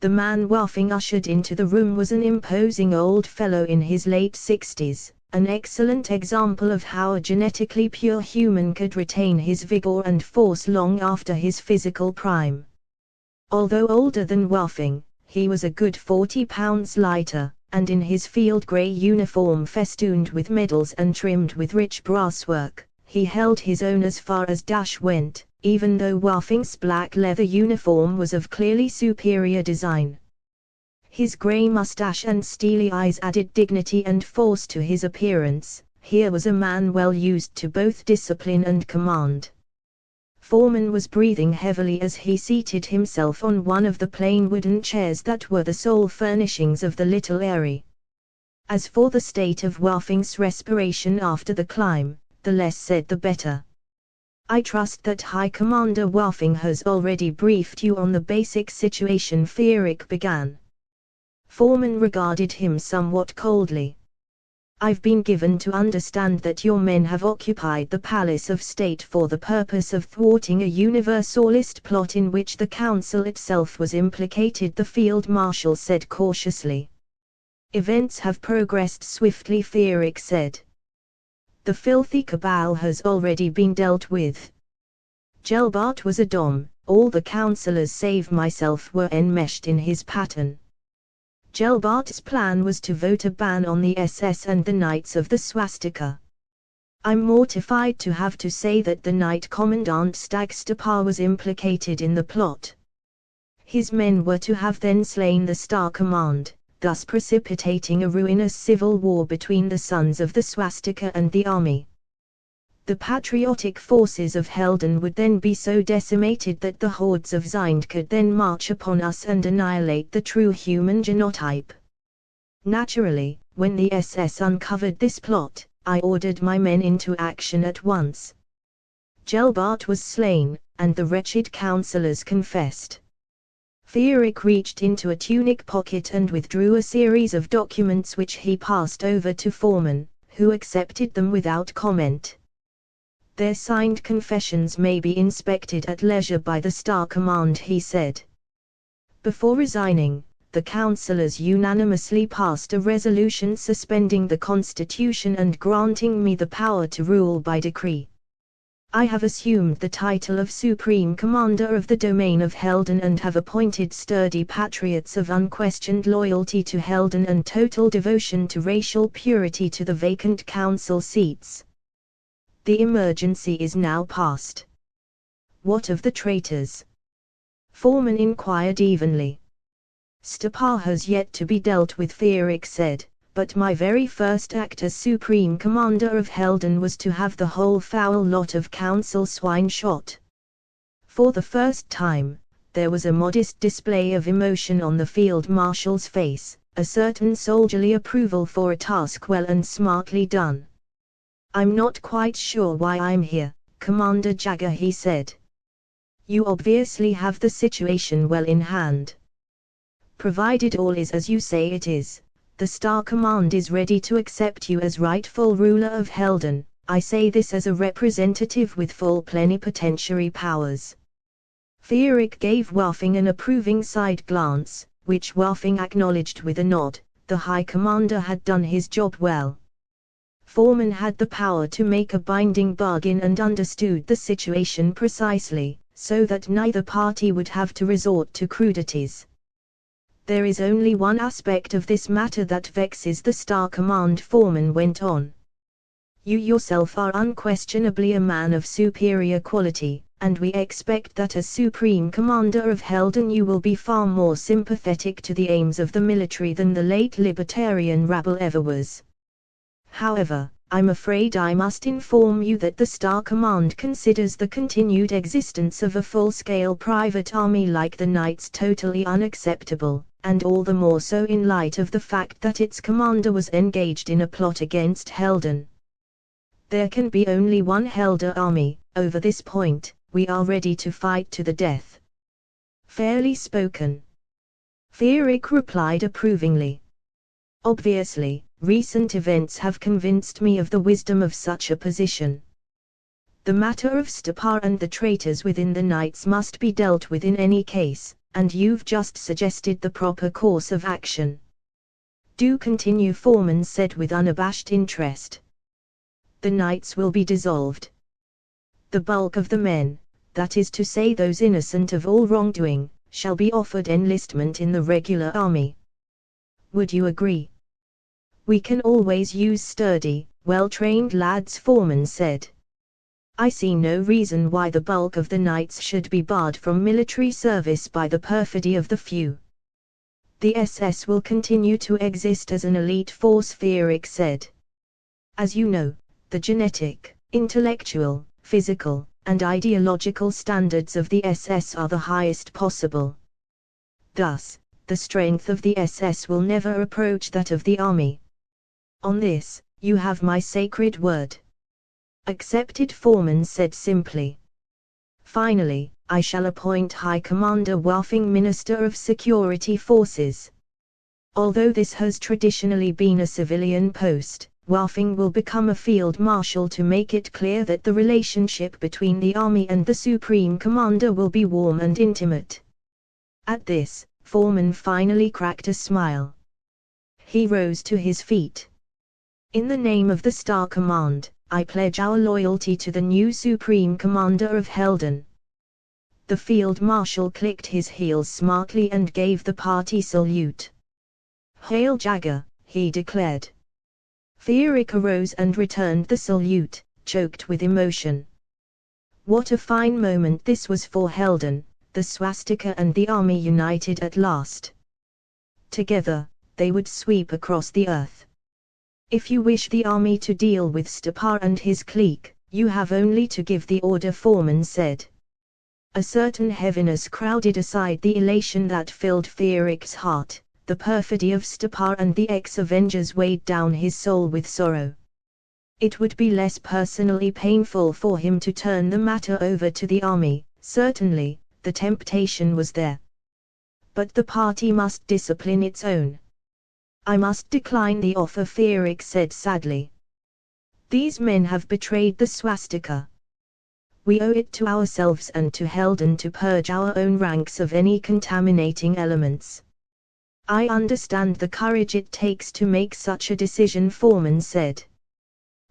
The man Waffing ushered into the room was an imposing old fellow in his late 60s, an excellent example of how a genetically pure human could retain his vigor and force long after his physical prime. Although older than Waffing, he was a good 40 pounds lighter, and in his field grey uniform festooned with medals and trimmed with rich brasswork, he held his own as far as dash went, even though Waffing's black leather uniform was of clearly superior design. His grey moustache and steely eyes added dignity and force to his appearance. Here was a man well used to both discipline and command. Foreman was breathing heavily as he seated himself on one of the plain wooden chairs that were the sole furnishings of the little eyrie. As for the state of Worfing's respiration after the climb, the less said the better. I trust that High Commander Worfing has already briefed you on the basic situation, Feerick began. Foreman regarded him somewhat coldly. I've been given to understand that your men have occupied the Palace of State for the purpose of thwarting a universalist plot in which the Council itself was implicated, the Field Marshal said cautiously. Events have progressed swiftly, Feerick said. The filthy cabal has already been dealt with. Gelbart was a dom, all the councillors save myself were enmeshed in his pattern. Gelbart's plan was to vote a ban on the SS and the Knights of the Swastika. I'm mortified to have to say that the Knight Commandant Stagstapar was implicated in the plot. His men were to have then slain the Star Command, thus precipitating a ruinous civil war between the sons of the Swastika and the army. The patriotic forces of Helden would then be so decimated that the hordes of Zind could then march upon us and annihilate the true human genotype. Naturally, when the SS uncovered this plot, I ordered my men into action at once. Gelbart was slain, and the wretched councillors confessed. Feerick reached into a tunic pocket and withdrew a series of documents which he passed over to Foreman, who accepted them without comment. Their signed confessions may be inspected at leisure by the Star Command, he said. Before resigning, the councillors unanimously passed a resolution suspending the Constitution and granting me the power to rule by decree. I have assumed the title of Supreme Commander of the domain of Helden and have appointed sturdy patriots of unquestioned loyalty to Helden and total devotion to racial purity to the vacant council seats. The emergency is now past. What of the traitors? Foreman inquired evenly. Stapar has yet to be dealt with, Feerick said. But my very first act as Supreme Commander of Helden was to have the whole foul lot of council swine shot. For the first time, there was a modest display of emotion on the Field Marshal's face, a certain soldierly approval for a task well and smartly done. I'm not quite sure why I'm here, Commander Jagger, he said. You obviously have the situation well in hand. Provided all is as you say it is, the Star Command is ready to accept you as rightful ruler of Helden. I say this as a representative with full plenipotentiary powers. Feerick gave Worfing an approving side glance, which Worfing acknowledged with a nod. The High Commander had done his job well. Foreman had the power to make a binding bargain and understood the situation precisely, so that neither party would have to resort to crudities. There is only one aspect of this matter that vexes the Star Command, Foreman went on. You yourself are unquestionably a man of superior quality, and we expect that as Supreme Commander of Helden you will be far more sympathetic to the aims of the military than the late libertarian rabble ever was. However, I'm afraid I must inform you that the Star Command considers the continued existence of a full-scale private army like the Knights totally unacceptable, and all the more so in light of the fact that its commander was engaged in a plot against Helden. There can be only one Helder army. Over this point, we are ready to fight to the death. Fairly spoken. Feerick replied approvingly. Obviously, recent events have convinced me of the wisdom of such a position. The matter of Stapar and the traitors within the Knights must be dealt with in any case, and you've just suggested the proper course of action. Do continue, Foreman said with unabashed interest. The Knights will be dissolved. The bulk of the men, that is to say those innocent of all wrongdoing, shall be offered enlistment in the regular army. Would you agree? We can always use sturdy, well-trained lads, Foreman said. I see no reason why the bulk of the Knights should be barred from military service by the perfidy of the few. The SS will continue to exist as an elite force, Feerick said. As you know, the genetic, intellectual, physical, and ideological standards of the SS are the highest possible. Thus, the strength of the SS will never approach that of the army. On this, you have my sacred word. Accepted, Foreman said simply. Finally, I shall appoint High Commander Waffing Minister of Security Forces. Although this has traditionally been a civilian post, Waffing will become a field marshal to make it clear that the relationship between the army and the Supreme Commander will be warm and intimate. At this, Foreman finally cracked a smile. He rose to his feet. In the name of the Star Command, I pledge our loyalty to the new Supreme Commander of Helden. The Field Marshal clicked his heels smartly and gave the party salute. Hail Jagger, he declared. Feerick arose and returned the salute, choked with emotion. What a fine moment this was for Helden, the Swastika and the army united at last. Together, they would sweep across the earth. If you wish the army to deal with Stapar and his clique, you have only to give the order, Foreman said. A certain heaviness crowded aside the elation that filled Feerick's heart. The perfidy of Stapar and the ex-Avengers weighed down his soul with sorrow. It would be less personally painful for him to turn the matter over to the army, certainly, the temptation was there. But the party must discipline its own. I must decline the offer, Feerick said sadly. These men have betrayed the Swastika. We owe it to ourselves and to Helden to purge our own ranks of any contaminating elements. I understand the courage it takes to make such a decision, Foreman said.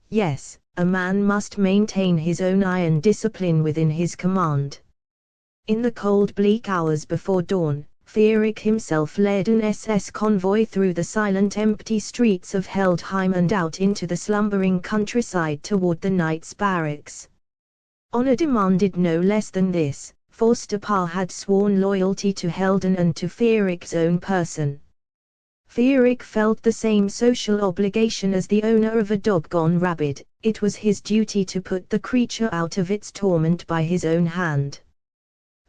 Yes, a man must maintain his own iron discipline within his command. In the cold bleak hours before dawn, Feerick himself led an SS convoy through the silent empty streets of Heldheim and out into the slumbering countryside toward the Knights' barracks. Honor demanded no less than this, for Stapar had sworn loyalty to Helden and to Feerick's own person. Feerick felt the same social obligation as the owner of a dog gone rabid. It was his duty to put the creature out of its torment by his own hand.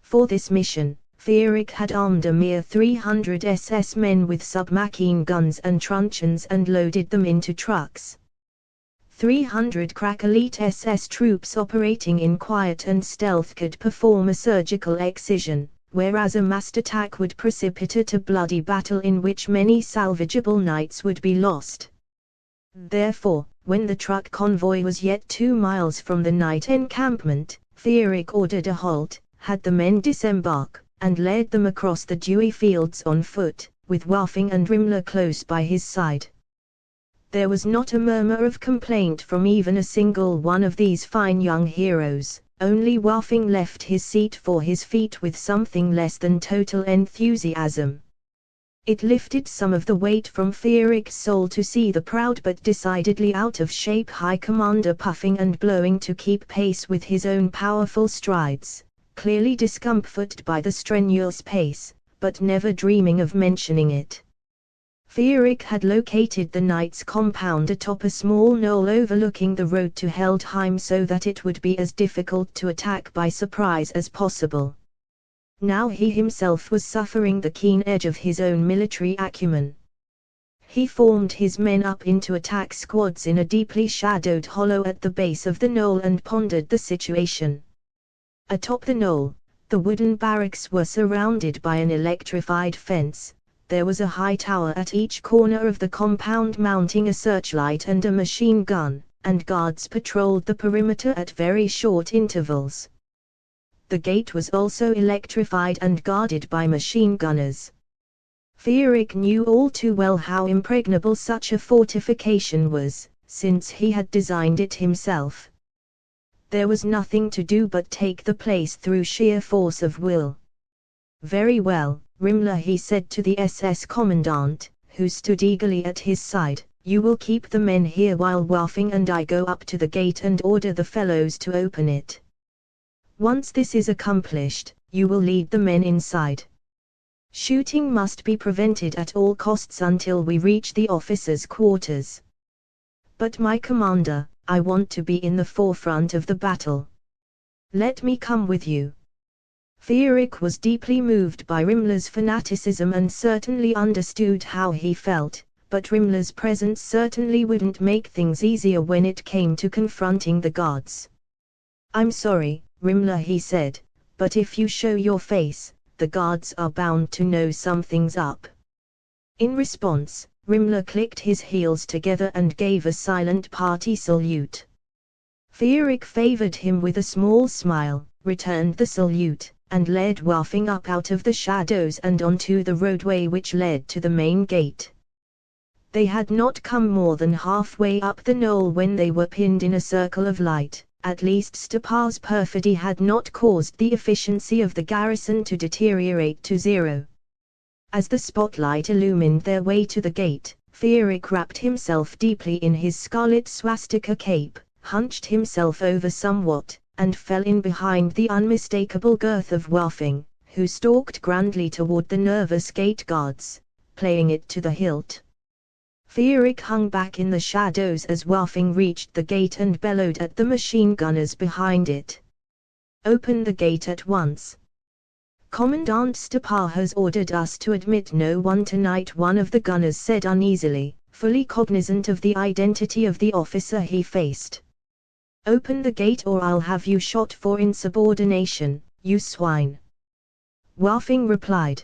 For this mission, Feerick had armed a mere 300 SS men with submachine guns and truncheons and loaded them into trucks. 300 crack elite SS troops operating in quiet and stealth could perform a surgical excision, whereas a massed attack would precipitate a bloody battle in which many salvageable knights would be lost. Therefore, when the truck convoy was yet 2 miles from the night encampment, Feerick ordered a halt, had the men disembark, and led them across the dewy fields on foot, with Waffing and Rimler close by his side. There was not a murmur of complaint from even a single one of these fine young heroes, only Waffing left his seat for his feet with something less than total enthusiasm. It lifted some of the weight from Feerick's soul to see the proud but decidedly out of shape High Commander puffing and blowing to keep pace with his own powerful strides, clearly discomforted by the strenuous pace, but never dreaming of mentioning it. Feerick had located the knight's compound atop a small knoll overlooking the road to Heldheim so that it would be as difficult to attack by surprise as possible. Now he himself was suffering the keen edge of his own military acumen. He formed his men up into attack squads in a deeply shadowed hollow at the base of the knoll and pondered the situation. Atop the knoll, the wooden barracks were surrounded by an electrified fence. There was a high tower at each corner of the compound mounting a searchlight and a machine gun, and guards patrolled the perimeter at very short intervals. The gate was also electrified and guarded by machine gunners. Feerick knew all too well how impregnable such a fortification was, since he had designed it himself. There was nothing to do but take the place through sheer force of will. Very well, Rimler, he said to the SS commandant, who stood eagerly at his side, you will keep the men here while Waffing and I go up to the gate and order the fellows to open it. Once this is accomplished, you will lead the men inside. Shooting must be prevented at all costs until we reach the officers' quarters. But my commander, I want to be in the forefront of the battle. Let me come with you. Fierik was deeply moved by Rimmler's fanaticism and certainly understood how he felt, but Rimmler's presence certainly wouldn't make things easier when it came to confronting the gods. I'm sorry, Rimmler, he said, but if you show your face, the gods are bound to know something's up. In response, Rimmler clicked his heels together and gave a silent party salute. Fierik favored him with a small smile, returned the salute, and led Wafing up out of the shadows and onto the roadway which led to the main gate. They had not come more than halfway up the knoll when they were pinned in a circle of light. At least Stepar's perfidy had not caused the efficiency of the garrison to deteriorate to zero. As the spotlight illumined their way to the gate, Fierik wrapped himself deeply in his scarlet swastika cape, hunched himself over somewhat, and fell in behind the unmistakable girth of Wafing, who stalked grandly toward the nervous gate guards, playing it to the hilt. Fierik hung back in the shadows as Wafing reached the gate and bellowed at the machine gunners behind it. Open the gate at once. Commandant Stepar has ordered us to admit no one tonight, one of the gunners said uneasily, fully cognizant of the identity of the officer he faced. Open the gate or I'll have you shot for insubordination, you swine. Wafing replied.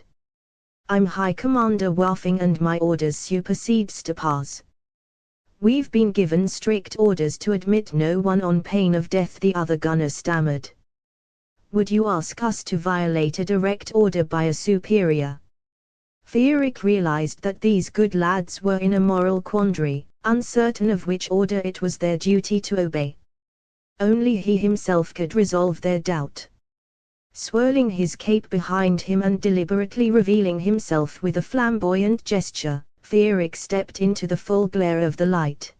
I'm High Commander Wafing and my orders supersede Stepar's. We've been given strict orders to admit no one on pain of death, the other gunner stammered. Would you ask us to violate a direct order by a superior? Fierik realized that these good lads were in a moral quandary, uncertain of which order it was their duty to obey. Only he himself could resolve their doubt. Swirling his cape behind him and deliberately revealing himself with a flamboyant gesture, Fierik stepped into the full glare of the light.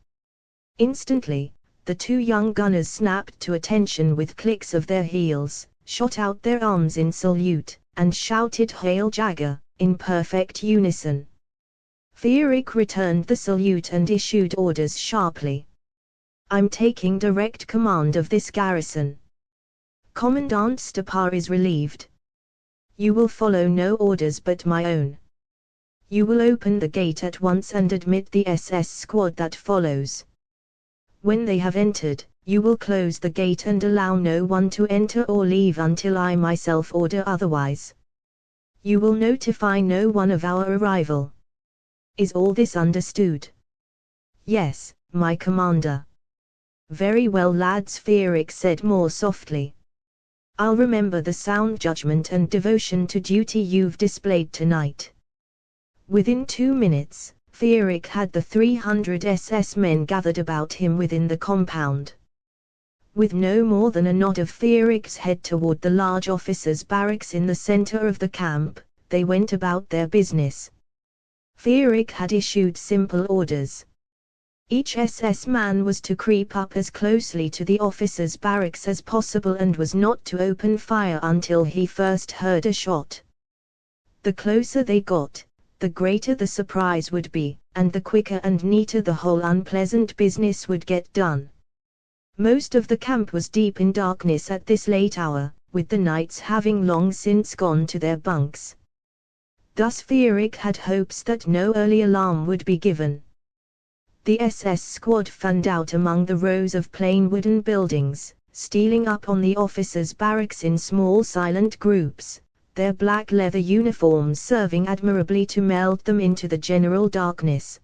Instantly, the two young gunners snapped to attention with clicks of their heels, shot out their arms in salute, and shouted "Hail Jagger!" in perfect unison. Fierik returned the salute and issued orders sharply. I'm taking direct command of this garrison. Commandant Stepar is relieved. You will follow no orders but my own. You will open the gate at once and admit the SS squad that follows. When they have entered, you will close the gate and allow no one to enter or leave until I myself order otherwise. You will notify no one of our arrival. Is all this understood? Yes, my commander. Very well, lads, Fierik said more softly. I'll remember the sound judgment and devotion to duty you've displayed tonight. Within 2 minutes, Fierik had the 300 SS men gathered about him within the compound. With no more than a nod of Fierik's head toward the large officers' barracks in the center of the camp, they went about their business. Fierik had issued simple orders. Each SS man was to creep up as closely to the officers' barracks as possible and was not to open fire until he first heard a shot. The closer they got, the greater the surprise would be, and the quicker and neater the whole unpleasant business would get done. Most of the camp was deep in darkness at this late hour, with the knights having long since gone to their bunks. Thus Fierik had hopes that no early alarm would be given. The SS squad fanned out among the rows of plain wooden buildings, stealing up on the officers' barracks in small silent groups, their black leather uniforms serving admirably to meld them into the general darkness.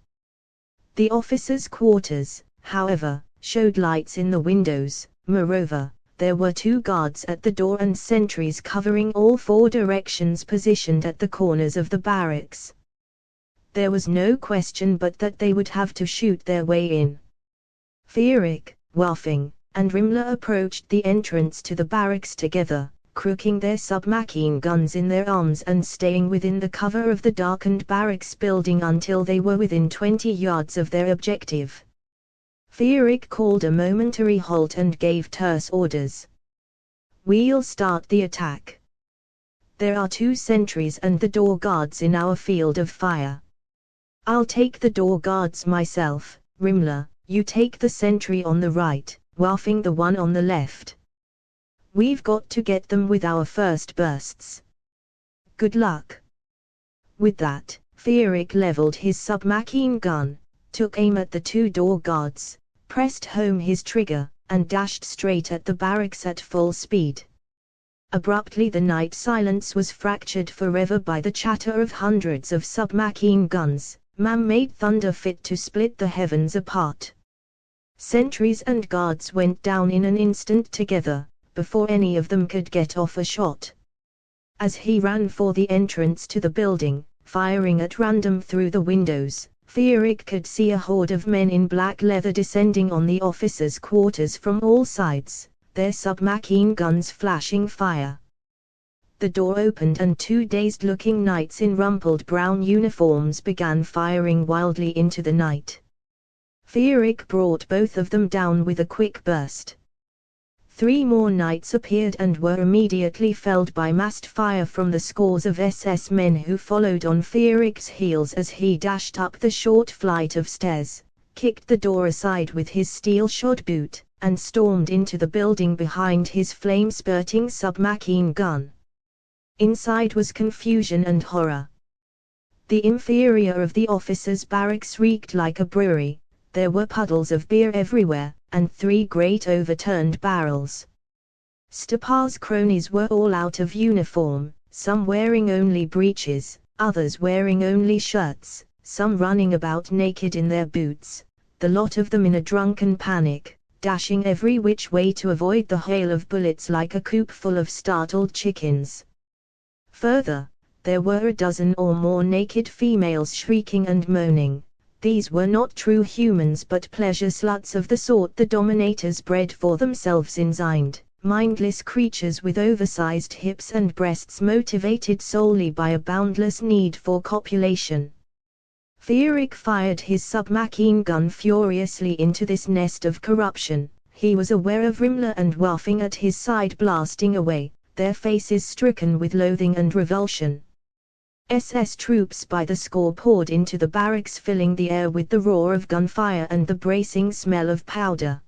The officers' quarters, however, showed lights in the windows. Moreover, there were 2 guards at the door and sentries covering all 4 directions positioned at the corners of the barracks. There was no question but that they would have to shoot their way in. Fierik, Wafing, and Rimmler approached the entrance to the barracks together, crooking their submachine guns in their arms and staying within the cover of the darkened barracks building until they were within 20 yards of their objective. Fierik called a momentary halt and gave terse orders. We'll start the attack. There are 2 sentries and the door guards in our field of fire. I'll take the door guards myself, Rimmler, you take the sentry on the right, Wafing the one on the left. We've got to get them with our first bursts. Good luck. With that, Fierik leveled his submachine gun, took aim at the two door guards, pressed home his trigger, and dashed straight at the barracks at full speed. Abruptly the night silence was fractured forever by the chatter of hundreds of submachine guns, man-made thunder fit to split the heavens apart. Sentries and guards went down in an instant together, before any of them could get off a shot. As he ran for the entrance to the building, firing at random through the windows, Fierik could see a horde of men in black leather descending on the officers' quarters from all sides, their submachine guns flashing fire. The door opened and two dazed-looking knights in rumpled brown uniforms began firing wildly into the night. Fierik brought both of them down with a quick burst. 3 more knights appeared and were immediately felled by massed fire from the scores of SS men who followed on Fierik's heels as he dashed up the short flight of stairs, kicked the door aside with his steel-shod boot, and stormed into the building behind his flame-spurting submachine gun. Inside was confusion and horror. The interior of the officers' barracks reeked like a brewery. There were puddles of beer everywhere, and 3 great overturned barrels. Stepan's cronies were all out of uniform, some wearing only breeches, others wearing only shirts, some running about naked in their boots, the lot of them in a drunken panic, dashing every which way to avoid the hail of bullets like a coop full of startled chickens. Further, there were a dozen or more naked females shrieking and moaning. These were not true humans but pleasure sluts of the sort the dominators bred for themselves in Zind, mindless creatures with oversized hips and breasts motivated solely by a boundless need for copulation. Fierik fired his submachine gun furiously into this nest of corruption. He was aware of Rimmler and Waffing at his side blasting away, their faces stricken with loathing and revulsion. SS troops by the score poured into the barracks, filling the air with the roar of gunfire and the bracing smell of powder.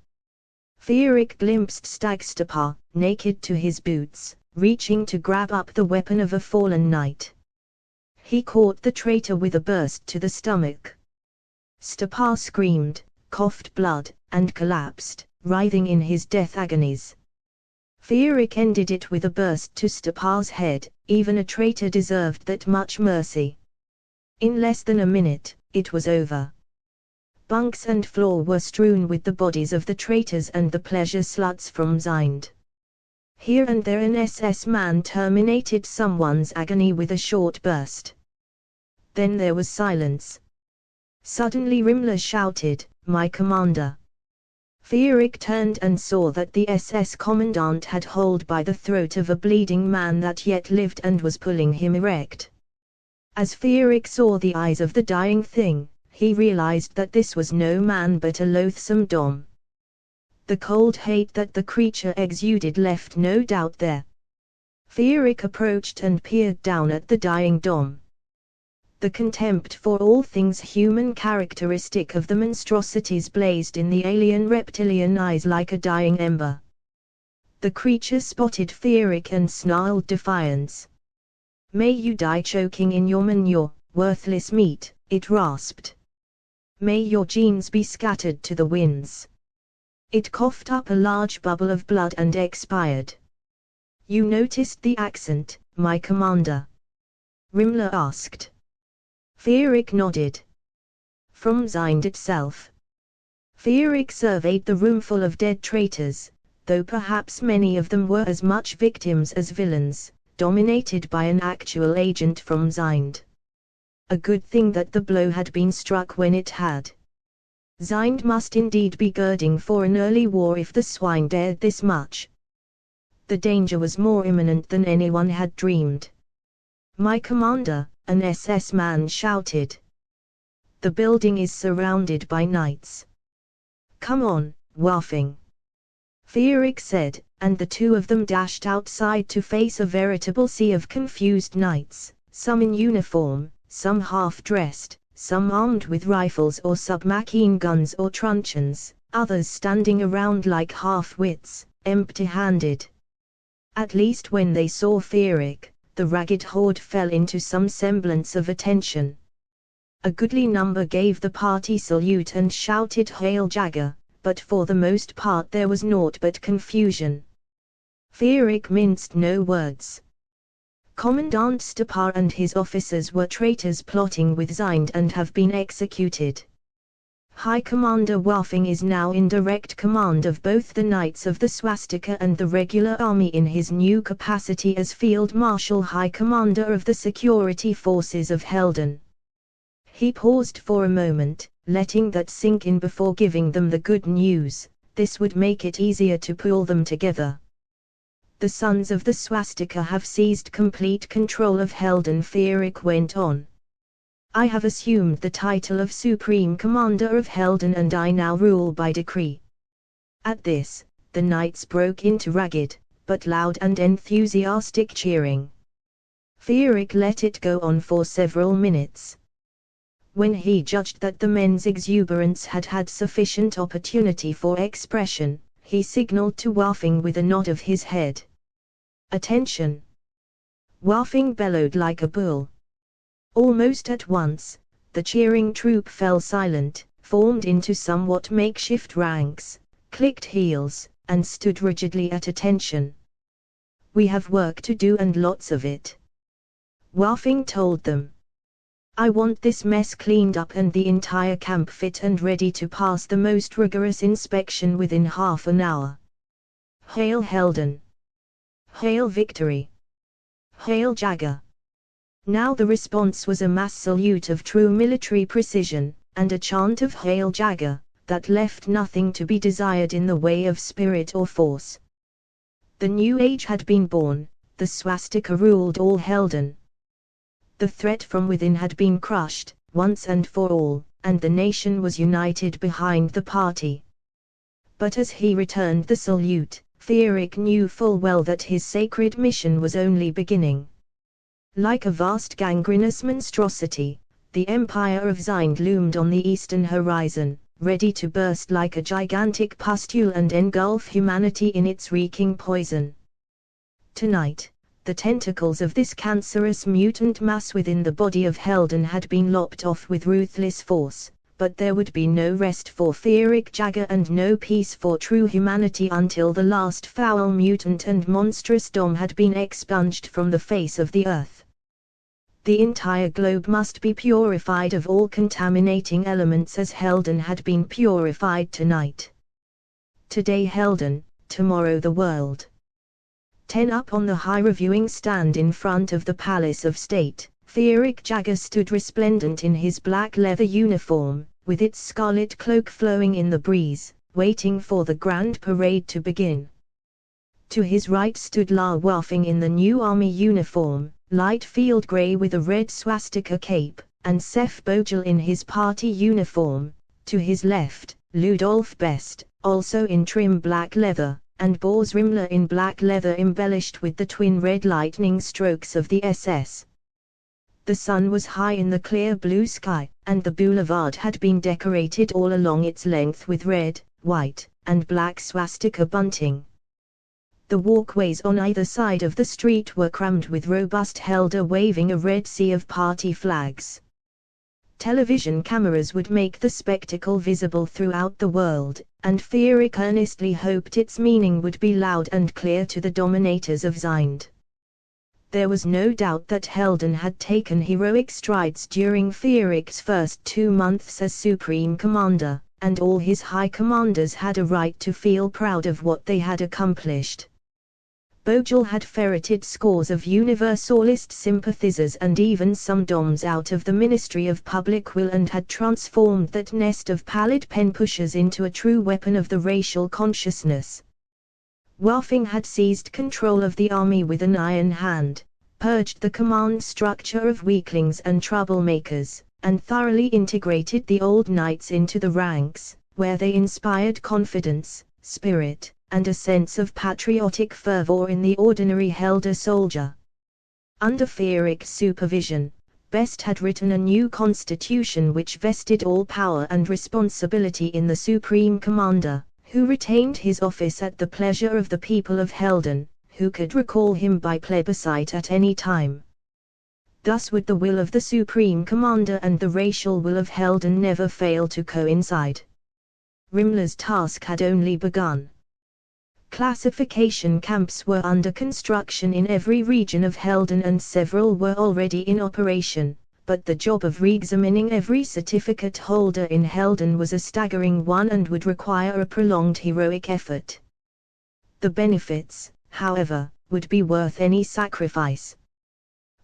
Fierik glimpsed Stagstapa, naked to his boots, reaching to grab up the weapon of a fallen knight. He caught the traitor with a burst to the stomach. Stapa screamed, coughed blood, and collapsed, writhing in his death agonies. Fierik ended it with a burst to Stepa's head. Even a traitor deserved that much mercy. In less than a minute, it was over. Bunks and floor were strewn with the bodies of the traitors and the pleasure sluts from Zind. Here and there an SS man terminated someone's agony with a short burst. Then there was silence. Suddenly Rimmler shouted, "My commander!" Fierik turned and saw that the SS commandant had hold by the throat of a bleeding man that yet lived and was pulling him erect. As Fierik saw the eyes of the dying thing, he realized that this was no man but a loathsome dom. The cold hate that the creature exuded left no doubt there. Fierik approached and peered down at the dying dom. The contempt for all things human characteristic of the monstrosities blazed in the alien reptilian eyes like a dying ember. The creature spotted Fierik and snarled defiance. "May you die choking in your manure, worthless meat," it rasped. "May your genes be scattered to the winds." It coughed up a large bubble of blood and expired. "You noticed the accent, my commander?" Rimmler asked. Fierik nodded. "From Zind itself." Fierik surveyed the roomful of dead traitors, though perhaps many of them were as much victims as villains, dominated by an actual agent from Zind. A good thing that the blow had been struck when it had. Zind must indeed be girding for an early war if the swine dared this much. The danger was more imminent than anyone had dreamed. "My commander," an SS man shouted. "The building is surrounded by knights." "Come on, Waffing," Fierik said, and the two of them dashed outside to face a veritable sea of confused knights, some in uniform, some half-dressed, some armed with rifles or submachine guns or truncheons, others standing around like half-wits, empty-handed. At least when they saw Fierik, the ragged horde fell into some semblance of attention. A goodly number gave the party salute and shouted "Hail Jagger," but for the most part there was naught but confusion. Fierik minced no words. Commandant Stapar and his officers were traitors plotting with Zind and have been executed. High Commander Waffing is now in direct command of both the Knights of the Swastika and the regular army in his new capacity as Field Marshal High Commander of the Security Forces of Helden. He paused for a moment, letting that sink in before giving them the good news. This would make it easier to pull them together. The sons of the Swastika have seized complete control of Helden, Fierik went on. I have assumed the title of Supreme Commander of Helden and I now rule by decree. At this, the knights broke into ragged, but loud and enthusiastic cheering. Fierik let it go on for several minutes. When he judged that the men's exuberance had had sufficient opportunity for expression, he signaled to Waffing with a nod of his head. Attention! Waffing bellowed like a bull. Almost at once, the cheering troop fell silent, formed into somewhat makeshift ranks, clicked heels, and stood rigidly at attention. We have work to do and lots of it. Waffing told them. I want this mess cleaned up and the entire camp fit and ready to pass the most rigorous inspection within half an hour. Hail Helden! Hail Victory! Hail Jagger! Now the response was a mass salute of true military precision, and a chant of Hail Jagger, that left nothing to be desired in the way of spirit or force. The new age had been born, the Swastika ruled all Helden. The threat from within had been crushed, once and for all, and the nation was united behind the party. But as he returned the salute, Fierik knew full well that his sacred mission was only beginning. Like a vast gangrenous monstrosity, the empire of Zind loomed on the eastern horizon, ready to burst like a gigantic pustule and engulf humanity in its reeking poison. Tonight, the tentacles of this cancerous mutant mass within the body of Helden had been lopped off with ruthless force, but there would be no rest for Fierik Jagger and no peace for true humanity until the last foul mutant and monstrous dom had been expunged from the face of the earth. The entire globe must be purified of all contaminating elements as Helden had been purified tonight. Today Helden, tomorrow the world. 10 Up on the high reviewing stand in front of the Palace of State, Fierik Jagger stood resplendent in his black leather uniform, with its scarlet cloak flowing in the breeze, waiting for the grand parade to begin. To his right stood La Waffing in the new army uniform, light field grey with a red swastika cape, and Sef Bojel in his party uniform. To his left, Ludolf Best, also in trim black leather, and Bors Rimler in black leather embellished with the twin red lightning strokes of the SS. The sun was high in the clear blue sky, and the boulevard had been decorated all along its length with red, white, and black swastika bunting. The walkways on either side of the street were crammed with robust Helder waving a red sea of party flags. Television cameras would make the spectacle visible throughout the world, and Fierik earnestly hoped its meaning would be loud and clear to the dominators of Zind. There was no doubt that Helden had taken heroic strides during Fierik's first 2 months as Supreme Commander, and all his high commanders had a right to feel proud of what they had accomplished. Bojel had ferreted scores of Universalist sympathizers and even some DOMs out of the Ministry of Public Will and had transformed that nest of pallid pen pushers into a true weapon of the racial consciousness. Waffing had seized control of the army with an iron hand, purged the command structure of weaklings and troublemakers, and thoroughly integrated the old knights into the ranks, where they inspired confidence, spirit, and a sense of patriotic fervor in the ordinary Helder soldier. Under Fierik's supervision, Best had written a new constitution which vested all power and responsibility in the Supreme Commander, who retained his office at the pleasure of the people of Helden, who could recall him by plebiscite at any time. Thus would the will of the Supreme Commander and the racial will of Helden never fail to coincide. Rimmler's task had only begun. Classification camps were under construction in every region of Helden and several were already in operation, but the job of re-examining every certificate holder in Helden was a staggering one and would require a prolonged heroic effort. The benefits, however, would be worth any sacrifice.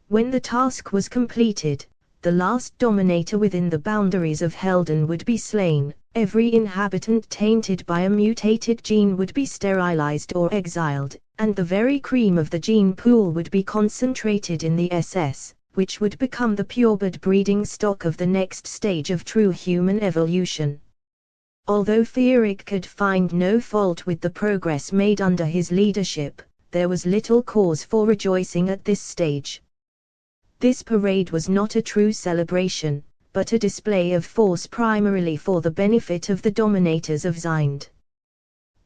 When the task was completed, the last dominator within the boundaries of Helden would be slain, every inhabitant tainted by a mutated gene would be sterilized or exiled, and the very cream of the gene pool would be concentrated in the SS, which would become the purebred breeding stock of the next stage of true human evolution. Although Fierig could find no fault with the progress made under his leadership, there was little cause for rejoicing at this stage. This parade was not a true celebration, but a display of force primarily for the benefit of the dominators of Zind.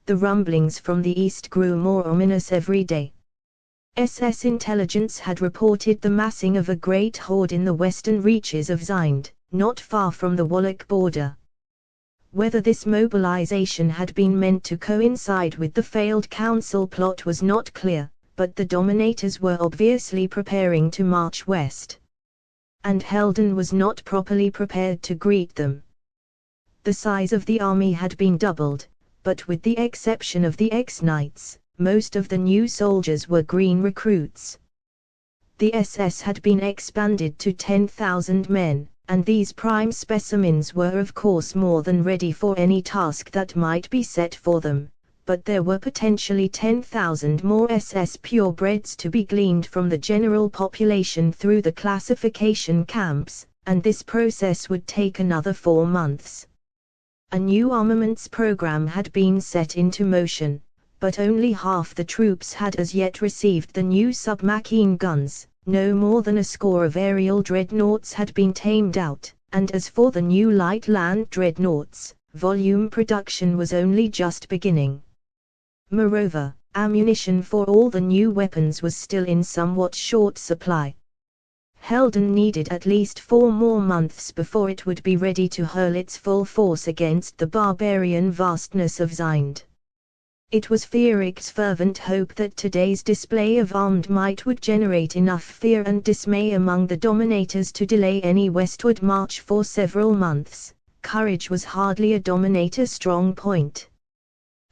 The rumblings from the east grew more ominous every day. SS intelligence had reported the massing of a great horde in the western reaches of Zind, not far from the Wallach border. Whether this mobilization had been meant to coincide with the failed council plot was not clear, but the dominators were obviously preparing to march west. And Helden was not properly prepared to greet them. The size of the army had been doubled, but with the exception of the ex-knights, most of the new soldiers were green recruits. The SS had been expanded to 10,000 men, and these prime specimens were of course more than ready for any task that might be set for them, but there were potentially 10,000 more SS purebreds to be gleaned from the general population through the classification camps, and this process would take another 4 months. A new armaments program had been set into motion, but only half the troops had as yet received the new submachine guns. No more than a score of aerial dreadnoughts had been tamed out, and as for the new light land dreadnoughts, volume production was only just beginning. Moreover, ammunition for all the new weapons was still in somewhat short supply. Helden needed at least 4 more months before it would be ready to hurl its full force against the barbarian vastness of Zind. It was Fierig's fervent hope that today's display of armed might would generate enough fear and dismay among the dominators to delay any westward march for several months. Courage was hardly a dominator's strong point.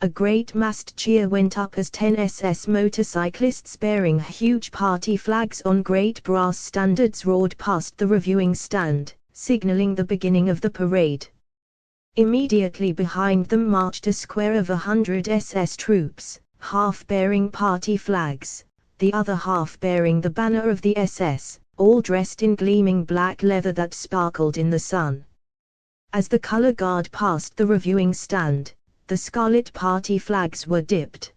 A great massed cheer went up as 10 SS motorcyclists bearing huge party flags on great brass standards roared past the reviewing stand, signaling the beginning of the parade. Immediately behind them marched a square of 100 SS troops, half bearing party flags, the other half bearing the banner of the SS, all dressed in gleaming black leather that sparkled in the sun. As the color guard passed the reviewing stand, the scarlet party flags were dipped.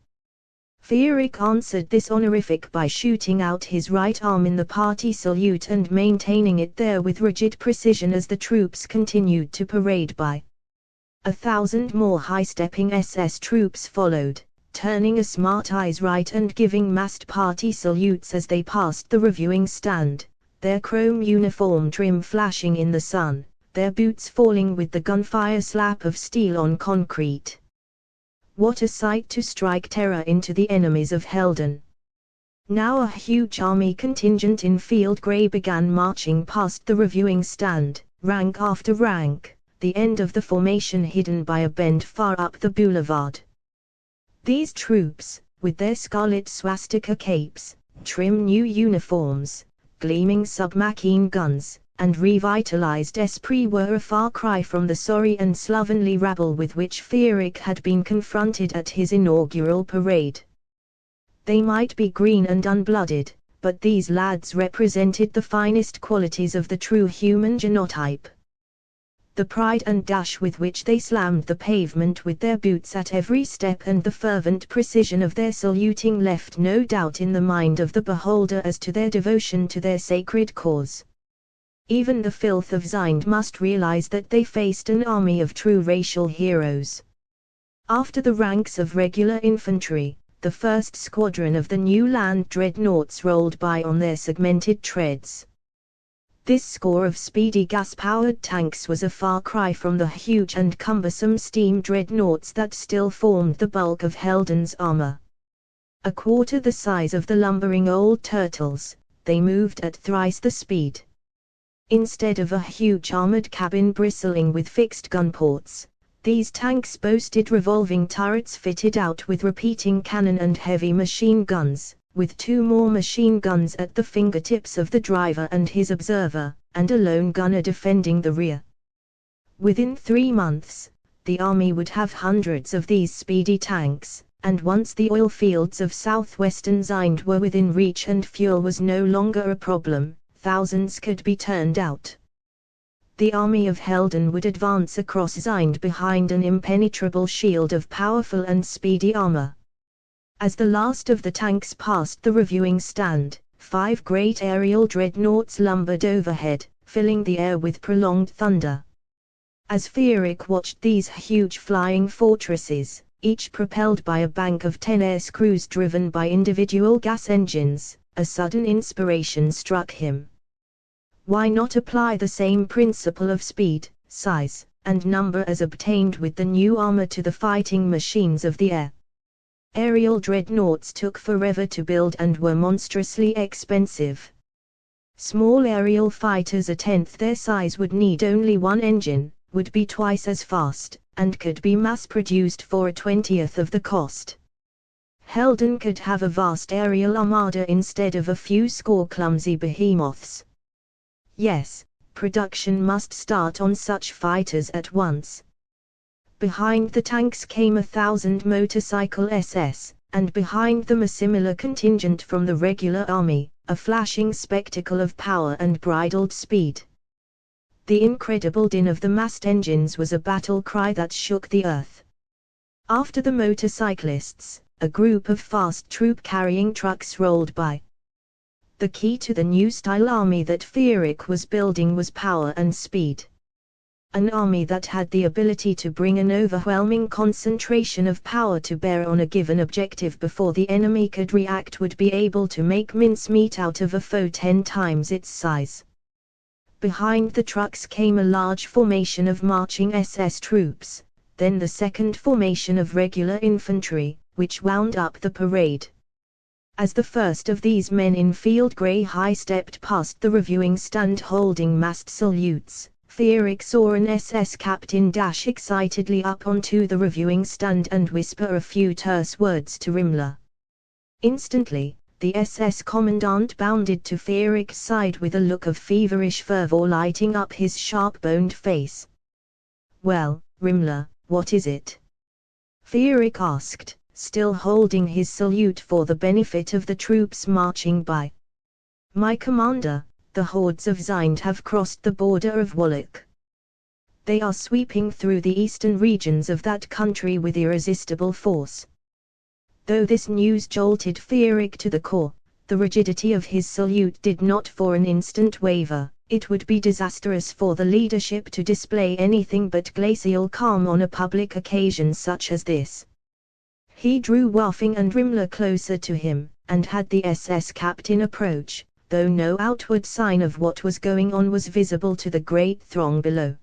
Fierig answered this honorific by shooting out his right arm in the party salute and maintaining it there with rigid precision as the troops continued to parade by. 1,000 more high-stepping SS troops followed, turning a smart eyes right and giving massed party salutes as they passed the reviewing stand, their chrome uniform trim flashing in the sun, their boots falling with the gunfire slap of steel on concrete. What a sight to strike terror into the enemies of Helden. Now a huge army contingent in field grey began marching past the reviewing stand, rank after rank, the end of the formation hidden by a bend far up the boulevard. These troops, with their scarlet swastika capes, trim new uniforms, gleaming submachine guns, and revitalized esprit were a far cry from the sorry and slovenly rabble with which Fierig had been confronted at his inaugural parade. They might be green and unblooded, but these lads represented the finest qualities of the true human genotype. The pride and dash with which they slammed the pavement with their boots at every step and the fervent precision of their saluting left no doubt in the mind of the beholder as to their devotion to their sacred cause. Even the filth of Zind must realize that they faced an army of true racial heroes. After the ranks of regular infantry, the first squadron of the new land dreadnoughts rolled by on their segmented treads. This score of speedy gas-powered tanks was a far cry from the huge and cumbersome steam dreadnoughts that still formed the bulk of Heldon's armor. A quarter the size of the lumbering old turtles, they moved at thrice the speed. Instead of a huge armored cabin bristling with fixed gun ports, these tanks boasted revolving turrets fitted out with repeating cannon and heavy machine guns, with 2 more machine guns at the fingertips of the driver and his observer, and a lone gunner defending the rear. Within 3 months, the army would have hundreds of these speedy tanks, and once the oil fields of southwestern Zind were within reach and fuel was no longer a problem, thousands could be turned out. The army of Heldon would advance across Zind behind an impenetrable shield of powerful and speedy armor. As the last of the tanks passed the reviewing stand, 5 great aerial dreadnoughts lumbered overhead, filling the air with prolonged thunder. As Fierik watched these huge flying fortresses, each propelled by a bank of 10 air screws driven by individual gas engines, a sudden inspiration struck him. Why not apply the same principle of speed, size, and number as obtained with the new armor to the fighting machines of the air? Aerial dreadnoughts took forever to build and were monstrously expensive. Small aerial fighters a tenth their size would need only 1 engine, would be twice as fast, and could be mass-produced for a 20th of the cost. Heldon could have a vast aerial armada instead of a few score clumsy behemoths. Yes, production must start on such fighters at once. Behind the tanks came 1,000 motorcycle SS, and behind them a similar contingent from the regular army, a flashing spectacle of power and bridled speed. The incredible din of the massed engines was a battle cry that shook the earth. After the motorcyclists, a group of fast troop-carrying trucks rolled by. The key to the new style army that Fierik was building was power and speed. An army that had the ability to bring an overwhelming concentration of power to bear on a given objective before the enemy could react would be able to make mincemeat out of a foe 10 times its size. Behind the trucks came a large formation of marching SS troops, then the second formation of regular infantry, which wound up the parade. As the first of these men in field grey high-stepped past the reviewing stand holding massed salutes, Fierik saw an SS captain dash excitedly up onto the reviewing stand and whisper a few terse words to Rimmler. Instantly, the SS commandant bounded to Fierik's side with a look of feverish fervor lighting up his sharp-boned face. "Well, Rimmler, what is it?" Fierik asked, still holding his salute for the benefit of the troops marching by. "My commander, the hordes of Zind have crossed the border of Wallach. They are sweeping through the eastern regions of that country with irresistible force." Though this news jolted Fierik to the core, the rigidity of his salute did not for an instant waver. It would be disastrous for the leadership to display anything but glacial calm on a public occasion such as this. He drew Waffing and Rimmler closer to him, and had the SS captain approach, though no outward sign of what was going on was visible to the great throng below.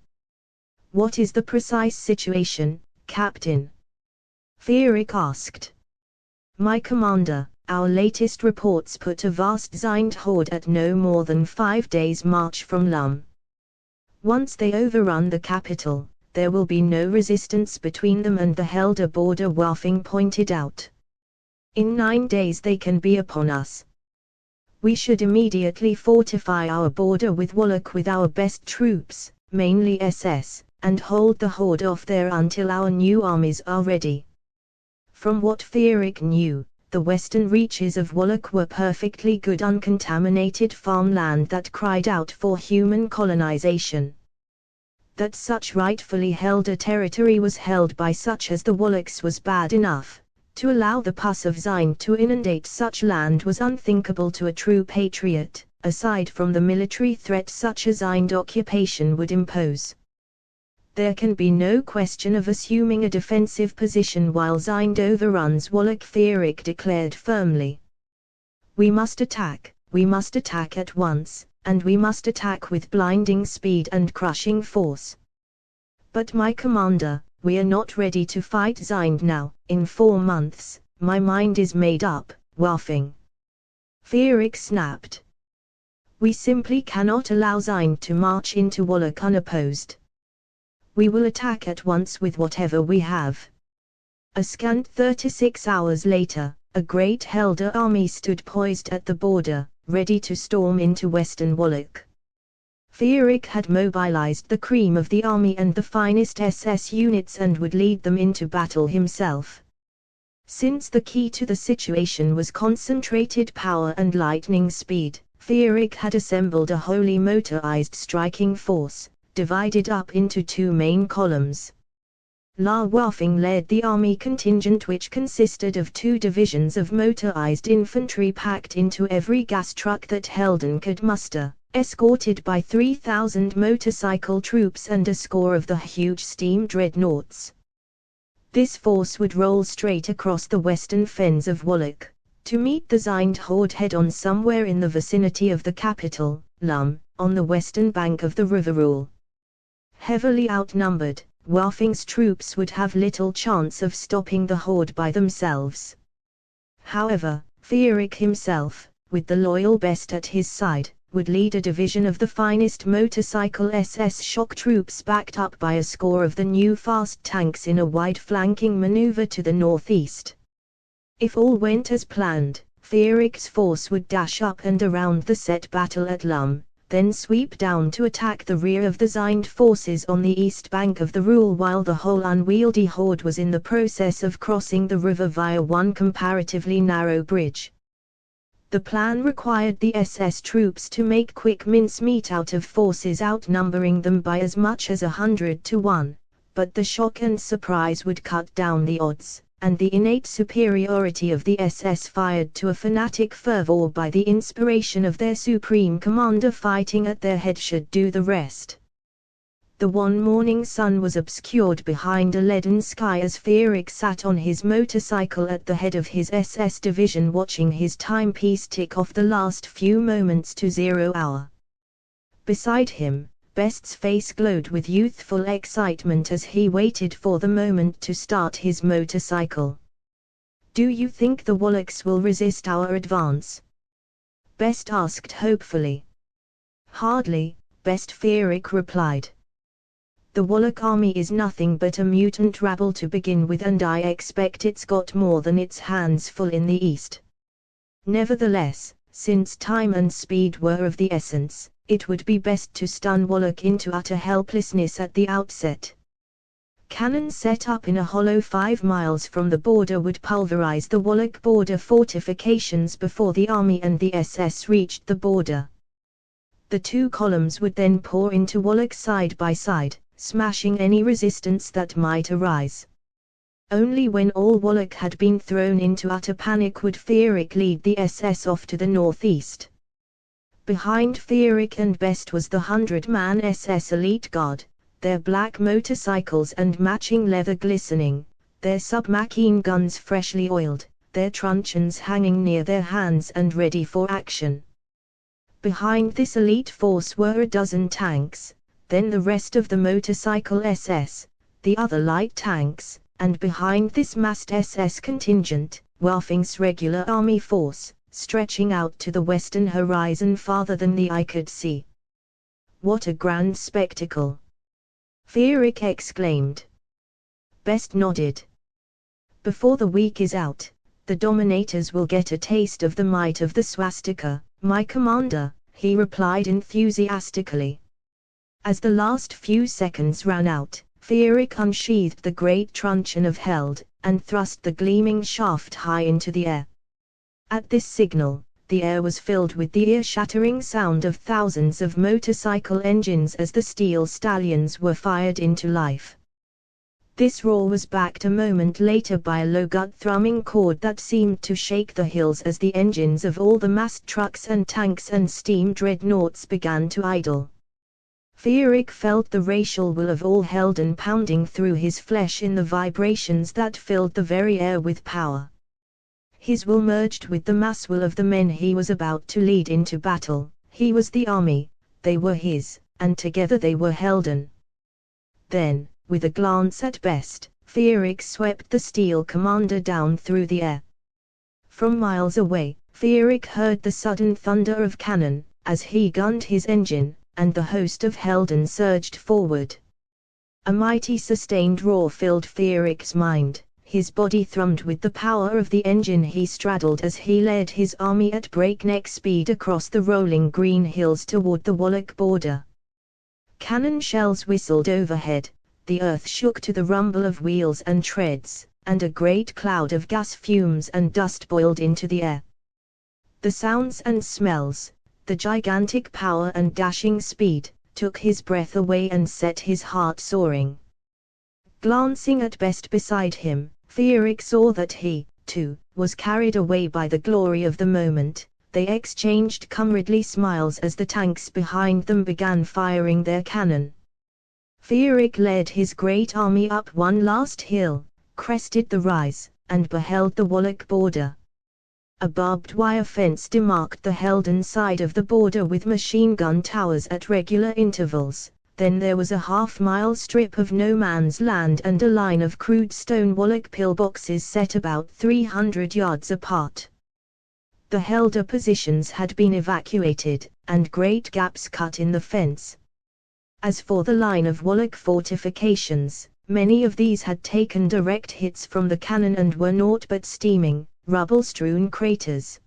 "What is the precise situation, Captain?" Fierik asked. "My commander, our latest reports put a vast Zind horde at no more than 5 days' march from Lum. Once they overrun the capital, there will be no resistance between them and the Helder border," Waffing pointed out. "In 9 days they can be upon us. We should immediately fortify our border with Wallach with our best troops, mainly SS, and hold the horde off there until our new armies are ready." From what Fierik knew, the western reaches of Wallach were perfectly good uncontaminated farmland that cried out for human colonization. That such rightfully held a territory was held by such as the Wallachs was bad enough. To allow the pus of Zind to inundate such land was unthinkable to a true patriot, aside from the military threat such a Zind occupation would impose. There can be no question of assuming a defensive position while Zind overruns Wallach, Fierik declared firmly. We must attack at once, and we must attack with blinding speed and crushing force. But my commander, we are not ready to fight Zind now. In 4 months, my mind is made up, laughing. Fierik snapped. We simply cannot allow Zind to march into Wallach unopposed. We will attack at once with whatever we have. A scant 36 hours later, a great Helder army stood poised at the border, ready to storm into western Wallach. Fierik had mobilized the cream of the army and the finest SS units and would lead them into battle himself. Since the key to the situation was concentrated power and lightning speed, Fierik had assembled a wholly motorized striking force, divided up into 2 main columns. La Waffing led the army contingent, which consisted of 2 divisions of motorized infantry packed into every gas truck that Helden could muster, escorted by 3,000 motorcycle troops and a score of the huge steam dreadnoughts. This force would roll straight across the western fens of Wallach, to meet the Zind horde head-on somewhere in the vicinity of the capital, Lum, on the western bank of the River Rule. Heavily outnumbered, Waffing's troops would have little chance of stopping the horde by themselves. However, Fierik himself, with the loyal Best at his side, would lead a division of the finest motorcycle SS shock troops backed up by a score of the new fast tanks in a wide flanking maneuver to the northeast. If all went as planned, Fierik's force would dash up and around the set battle at Lum, then sweep down to attack the rear of the Zind forces on the east bank of the Rule while the whole unwieldy horde was in the process of crossing the river via one comparatively narrow bridge. The plan required the SS troops to make quick mincemeat out of forces outnumbering them by as much as 100 to 1, but the shock and surprise would cut down the odds, and the innate superiority of the SS fired to a fanatic fervor by the inspiration of their supreme commander fighting at their head should do the rest. The one morning sun was obscured behind a leaden sky as Fierik sat on his motorcycle at the head of his SS division watching his timepiece tick off the last few moments to 0 hour. Beside him, Best's face glowed with youthful excitement as he waited for the moment to start his motorcycle. "Do you think the Wallachs will resist our advance?" Best asked hopefully. "Hardly," Best Fierik replied. "The Wallach army is nothing but a mutant rabble to begin with, and I expect it's got more than its hands full in the east. Nevertheless, since time and speed were of the essence, it would be best to stun Wallach into utter helplessness at the outset. Cannon set up in a hollow 5 miles from the border would pulverize the Wallach border fortifications before the army and the SS reached the border. The 2 columns would then pour into Wallach side by side, smashing any resistance that might arise. Only when all Wallach had been thrown into utter panic would Fierik lead the SS off to the northeast. Behind Fierik and Best was the 100-man SS Elite Guard, their black motorcycles and matching leather glistening, their submachine guns freshly oiled, their truncheons hanging near their hands and ready for action. Behind this elite force were a dozen tanks, then the rest of the motorcycle SS, the other light tanks, and behind this massed SS contingent, Waffing's regular army force, stretching out to the western horizon farther than the eye could see. "What a grand spectacle!" Fierik exclaimed. Best nodded. "Before the week is out, the Dominators will get a taste of the might of the Swastika, my commander," he replied enthusiastically. As the last few seconds ran out, Fierik unsheathed the great truncheon of Held, and thrust the gleaming shaft high into the air. At this signal, the air was filled with the ear-shattering sound of thousands of motorcycle engines as the steel stallions were fired into life. This roar was backed a moment later by a low gut-thrumming chord that seemed to shake the hills as the engines of all the massed trucks and tanks and steam dreadnoughts began to idle. Fierik felt the racial will of all Helden pounding through his flesh in the vibrations that filled the very air with power. His will merged with the mass will of the men he was about to lead into battle. He was the army, they were his, and together they were Helden. Then, with a glance at Best, Fierik swept the steel commander down through the air. From miles away, Fierik heard the sudden thunder of cannon, as he gunned his engine, and the host of Helden surged forward. A mighty sustained roar filled Fierik's mind, his body thrummed with the power of the engine he straddled as he led his army at breakneck speed across the rolling green hills toward the Wallach border. Cannon shells whistled overhead, the earth shook to the rumble of wheels and treads, and a great cloud of gas fumes and dust boiled into the air. The sounds and smells, the gigantic power and dashing speed, took his breath away and set his heart soaring. Glancing at Best beside him, Fierik saw that he, too, was carried away by the glory of the moment. They exchanged comradely smiles as the tanks behind them began firing their cannon. Fierik led his great army up one last hill, crested the rise, and beheld the Wallach border. A barbed wire fence demarked the Helden side of the border with machine gun towers at regular intervals. Then there was a half-mile strip of no man's land and a line of crude stone Wallach pillboxes set about 300 yards apart. The Helder positions had been evacuated, and great gaps cut in the fence. As for the line of Wallach fortifications, many of these had taken direct hits from the cannon and were naught but steaming, rubble-strewn craters.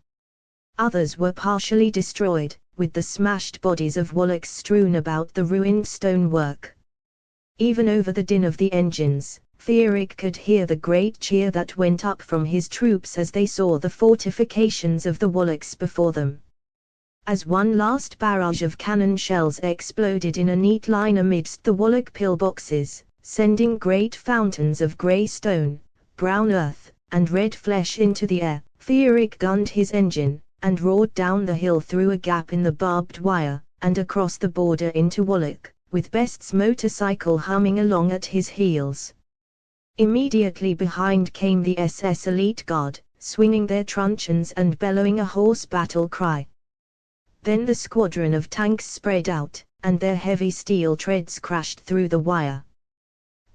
Others were partially destroyed, with the smashed bodies of Wallachs strewn about the ruined stonework. Even over the din of the engines, Fierik could hear the great cheer that went up from his troops as they saw the fortifications of the Wallachs before them. As one last barrage of cannon shells exploded in a neat line amidst the Wallach pillboxes, sending great fountains of grey stone, brown earth, and red flesh into the air, Fierik gunned his engine, and roared down the hill through a gap in the barbed wire, and across the border into Wallach, with Best's motorcycle humming along at his heels. Immediately behind came the SS Elite Guard, swinging their truncheons and bellowing a hoarse battle cry. Then the squadron of tanks spread out, and their heavy steel treads crashed through the wire.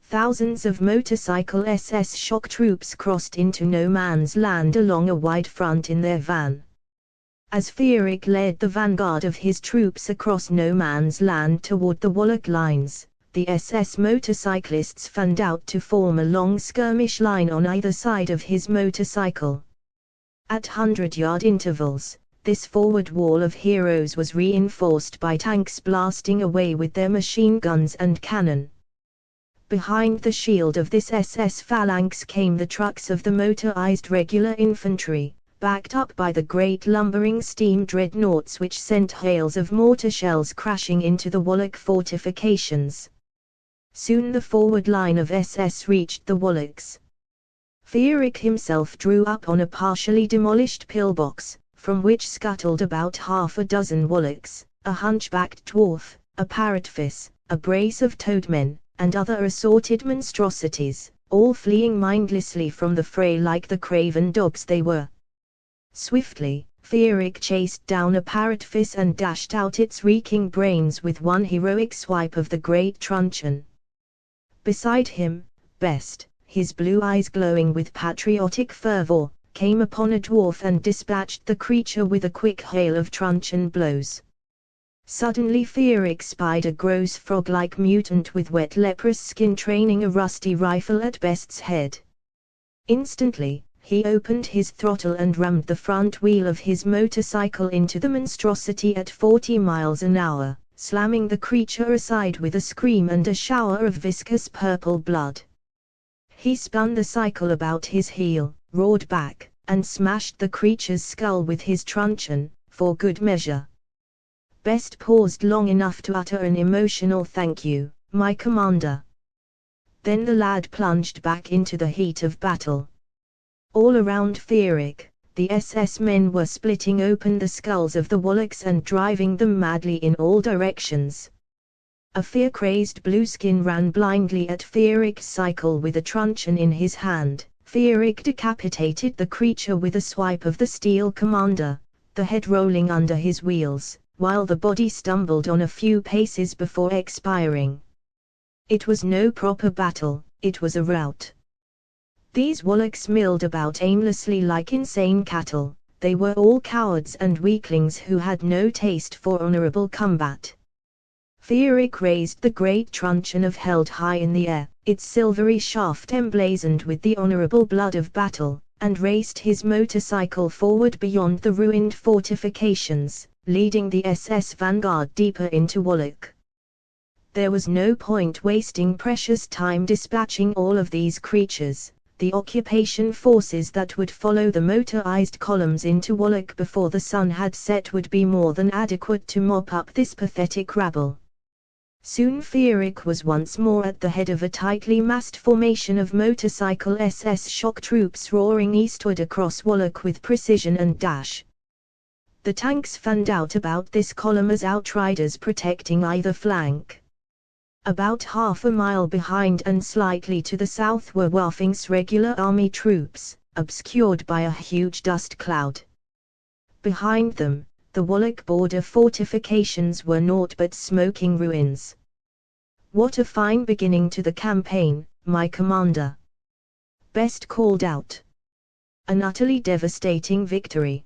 Thousands of motorcycle SS shock troops crossed into no man's land along a wide front in their van. As Fierik led the vanguard of his troops across no man's land toward the Wallach lines, the SS motorcyclists fanned out to form a long skirmish line on either side of his motorcycle. At 100-yard intervals, this forward wall of heroes was reinforced by tanks blasting away with their machine guns and cannon. Behind the shield of this SS phalanx came the trucks of the motorized regular infantry, backed up by the great lumbering steam dreadnoughts which sent hails of mortar shells crashing into the Wallach fortifications. Soon the forward line of SS reached the Wallachs. Fierik himself drew up on a partially demolished pillbox, from which scuttled about half a dozen Wallachs, a hunchbacked dwarf, a parrotfish, a brace of toadmen, and other assorted monstrosities, all fleeing mindlessly from the fray like the craven dogs they were. Swiftly, Fierik chased down a parrotfish and dashed out its reeking brains with one heroic swipe of the great truncheon. Beside him, Best, his blue eyes glowing with patriotic fervor, came upon a dwarf and dispatched the creature with a quick hail of truncheon blows. Suddenly Fierik spied a gross frog-like mutant with wet leprous skin training a rusty rifle at Best's head. Instantly, he opened his throttle and rammed the front wheel of his motorcycle into the monstrosity at 40 miles an hour, slamming the creature aside with a scream and a shower of viscous purple blood. He spun the cycle about his heel, roared back, and smashed the creature's skull with his truncheon, for good measure. Best paused long enough to utter an emotional "Thank you, my commander." Then the lad plunged back into the heat of battle. All around Fierik, the SS men were splitting open the skulls of the Wallachs and driving them madly in all directions. A fear-crazed blueskin ran blindly at Fearic's cycle with a truncheon in his hand. Fearic decapitated the creature with a swipe of the steel commander, the head rolling under his wheels, while the body stumbled on a few paces before expiring. It was no proper battle, it was a rout. These Wallachs milled about aimlessly like insane cattle. They were all cowards and weaklings who had no taste for honorable combat. Fearic raised the great truncheon of held high in the air, its silvery shaft emblazoned with the honorable blood of battle, and raced his motorcycle forward beyond the ruined fortifications, leading the SS vanguard deeper into Wallach. There was no point wasting precious time dispatching all of these creatures. The occupation forces that would follow the motorized columns into Wallach before the sun had set would be more than adequate to mop up this pathetic rabble. Soon Fearic was once more at the head of a tightly massed formation of motorcycle SS shock troops roaring eastward across Wallach with precision and dash. The tanks fanned out about this column as outriders protecting either flank. About half a mile behind and slightly to the south were Waffing's regular army troops, obscured by a huge dust cloud. Behind them, the Wallach border fortifications were naught but smoking ruins. "What a fine beginning to the campaign, my commander!" Best called out. "An utterly devastating victory."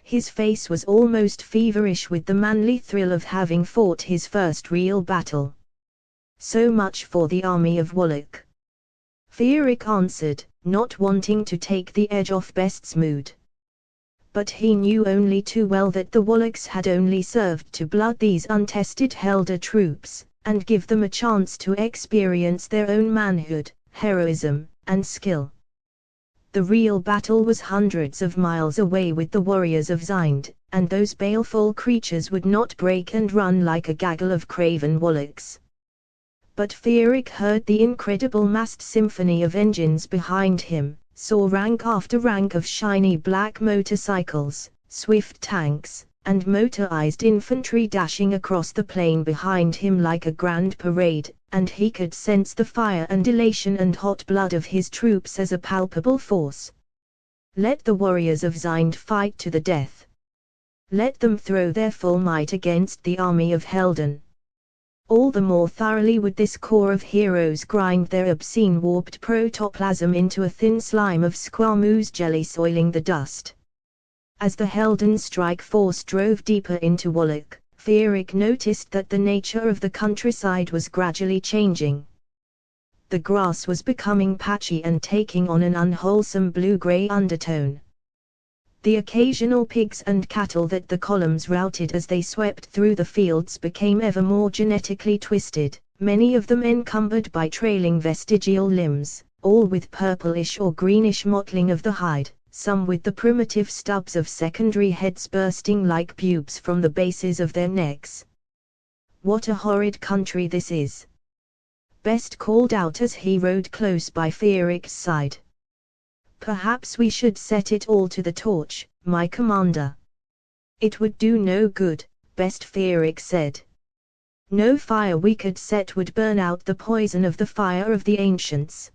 His face was almost feverish with the manly thrill of having fought his first real battle. "So much for the army of Wallach," Fearic answered, not wanting to take the edge off Best's mood. But he knew only too well that the Wallachs had only served to blood these untested Helder troops, and give them a chance to experience their own manhood, heroism, and skill. The real battle was hundreds of miles away with the warriors of Zind, and those baleful creatures would not break and run like a gaggle of craven Wallachs. But Fearic heard the incredible massed symphony of engines behind him, saw rank after rank of shiny black motorcycles, swift tanks, and motorized infantry dashing across the plain behind him like a grand parade, and he could sense the fire and elation and hot blood of his troops as a palpable force. Let the warriors of Zind fight to the death. Let them throw their full might against the army of Helden. All the more thoroughly would this corps of heroes grind their obscene warped protoplasm into a thin slime of squamous jelly soiling the dust. As the Helden strike force drove deeper into Wallach, Fearic noticed that the nature of the countryside was gradually changing. The grass was becoming patchy and taking on an unwholesome blue-grey undertone. The occasional pigs and cattle that the columns routed as they swept through the fields became ever more genetically twisted, many of them encumbered by trailing vestigial limbs, all with purplish or greenish mottling of the hide, some with the primitive stubs of secondary heads bursting like pubes from the bases of their necks. "What a horrid country this is!" Best called out as he rode close by Fearic's side. "Perhaps we should set it all to the torch, my commander." "It would do no good," Best Fearic said. "No fire we could set would burn out the poison of the fire of the ancients."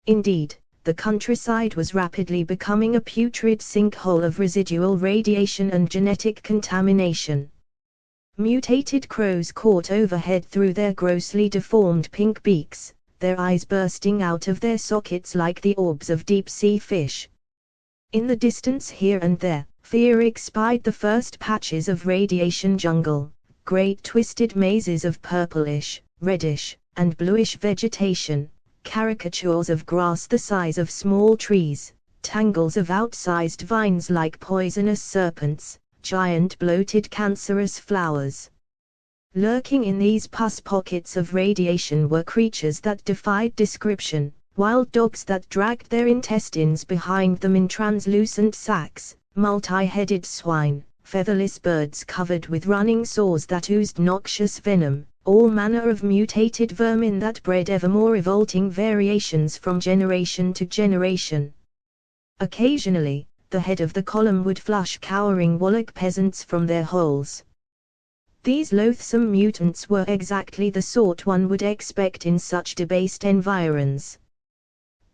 Indeed, the countryside was rapidly becoming a putrid sinkhole of residual radiation and genetic contamination. Mutated crows caught overhead through their grossly deformed pink beaks, their eyes bursting out of their sockets like the orbs of deep-sea fish. In the distance here and there, Fearic spied the first patches of radiation jungle, great twisted mazes of purplish, reddish, and bluish vegetation, caricatures of grass the size of small trees, tangles of outsized vines like poisonous serpents, giant bloated cancerous flowers. Lurking in these pus pockets of radiation were creatures that defied description, wild dogs that dragged their intestines behind them in translucent sacks, multi-headed swine, featherless birds covered with running sores that oozed noxious venom, all manner of mutated vermin that bred ever more revolting variations from generation to generation. Occasionally, the head of the column would flush cowering Wallach peasants from their holes. These loathsome mutants were exactly the sort one would expect in such debased environs.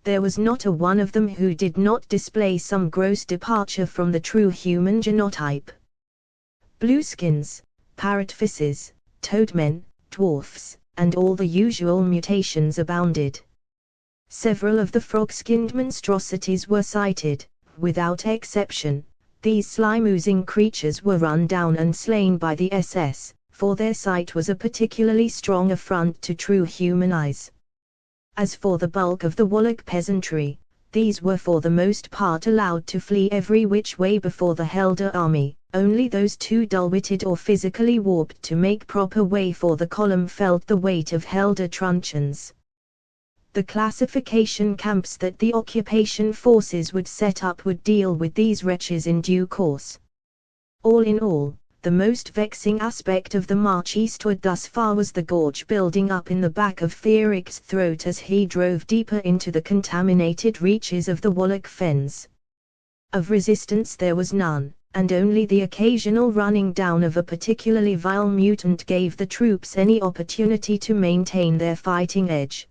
There was not a one of them who did not display some gross departure from the true human genotype. Blueskins, parrot faces, toadmen, dwarfs, and all the usual mutations abounded. Several of the frog-skinned monstrosities were sighted. Without exception, these slime-oozing creatures were run down and slain by the SS, for their sight was a particularly strong affront to true human eyes. As for the bulk of the Wallach peasantry, these were for the most part allowed to flee every which way before the Helder army. Only those too dull-witted or physically warped to make proper way for the column felt the weight of Helder truncheons. The classification camps that the occupation forces would set up would deal with these wretches in due course. All in all, the most vexing aspect of the march eastward thus far was the gorge building up in the back of Fearic's throat as he drove deeper into the contaminated reaches of the Wallach fens. Of resistance there was none, and only the occasional running down of a particularly vile mutant gave the troops any opportunity to maintain their fighting edge.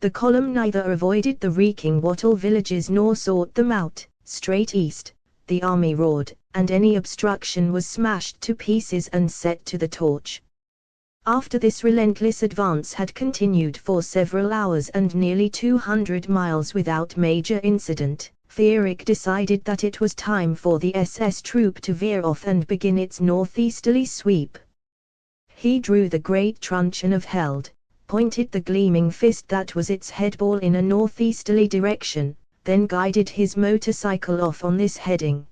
The column neither avoided the reeking wattle villages nor sought them out. Straight east, the army roared, and any obstruction was smashed to pieces and set to the torch. After this relentless advance had continued for several hours and nearly 200 miles without major incident, Fearic decided that it was time for the SS troop to veer off and begin its northeasterly sweep. He drew the great truncheon of Held, pointed the gleaming fist that was its headball in a northeasterly direction, then guided his motorcycle off on this heading.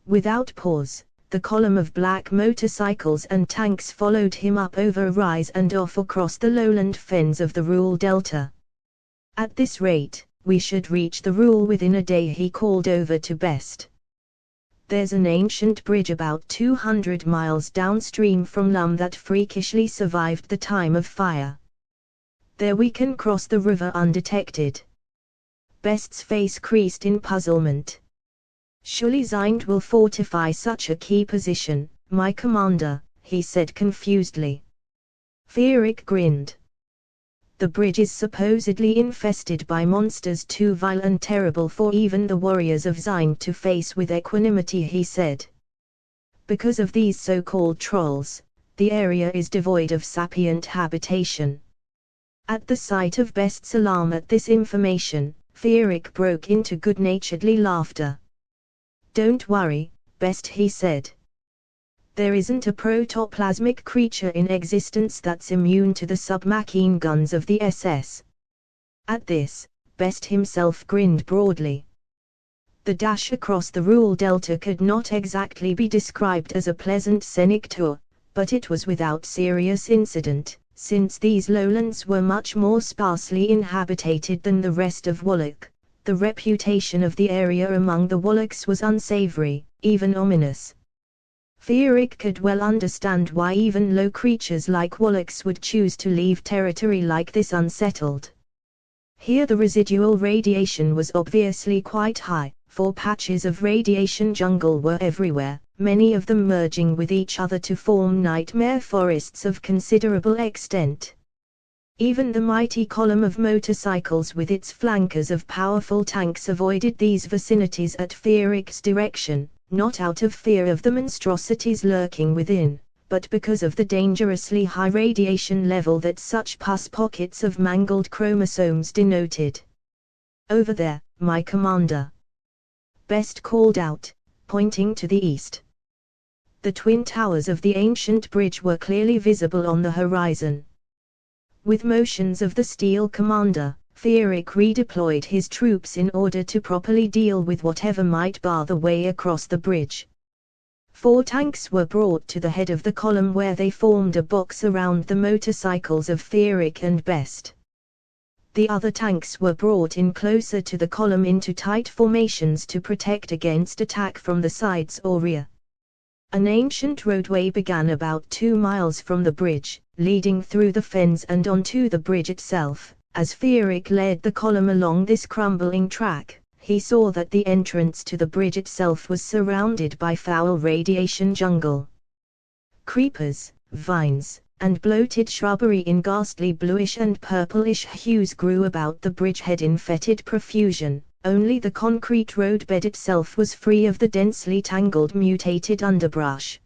Without pause, the column of black motorcycles and tanks followed him up over a rise and off across the lowland fens of the Ruhr Delta. At this rate, we should reach the Ruhr within a day, he called over to Best. There's an ancient bridge about 200 miles downstream from Lum that freakishly survived the time of fire. There we can cross the river undetected. Best's face creased in puzzlement. Surely Zind will fortify such a key position, my commander, he said confusedly. Fearic grinned. The bridge is supposedly infested by monsters too vile and terrible for even the warriors of Zind to face with equanimity, he said. Because of these so-called trolls, the area is devoid of sapient habitation. At the sight of Best's alarm at this information, Fearic broke into good-naturedly laughter. Don't worry, Best, he said. There isn't a protoplasmic creature in existence that's immune to the submachine guns of the SS. At this, Best himself grinned broadly. The dash across the Ruhr Delta could not exactly be described as a pleasant scenic tour, but it was without serious incident, since these lowlands were much more sparsely inhabited than the rest of Wallach. The reputation of the area among the Wallachs was unsavory, even ominous. Fearic could well understand why even low creatures like Wallachs would choose to leave territory like this unsettled. Here the residual radiation was obviously quite high, for patches of radiation jungle were everywhere, many of them merging with each other to form nightmare forests of considerable extent. Even the mighty column of motorcycles with its flankers of powerful tanks avoided these vicinities at Fearic's direction, not out of fear of the monstrosities lurking within, but because of the dangerously high radiation level that such pus pockets of mangled chromosomes denoted. Over there, my commander. Best called out, pointing to the east. The twin towers of the ancient bridge were clearly visible on the horizon. With motions of the steel commander, Fearic redeployed his troops in order to properly deal with whatever might bar the way across the bridge. 4 tanks were brought to the head of the column where they formed a box around the motorcycles of Fearic and Best. The other tanks were brought in closer to the column into tight formations to protect against attack from the sides or rear. An ancient roadway began about 2 miles from the bridge, leading through the fens and onto the bridge itself. As Fearic led the column along this crumbling track, he saw that the entrance to the bridge itself was surrounded by foul radiation jungle. Creepers, vines, and bloated shrubbery in ghastly bluish and purplish hues grew about the bridgehead in fetid profusion. Only the concrete roadbed itself was free of the densely tangled mutated underbrush.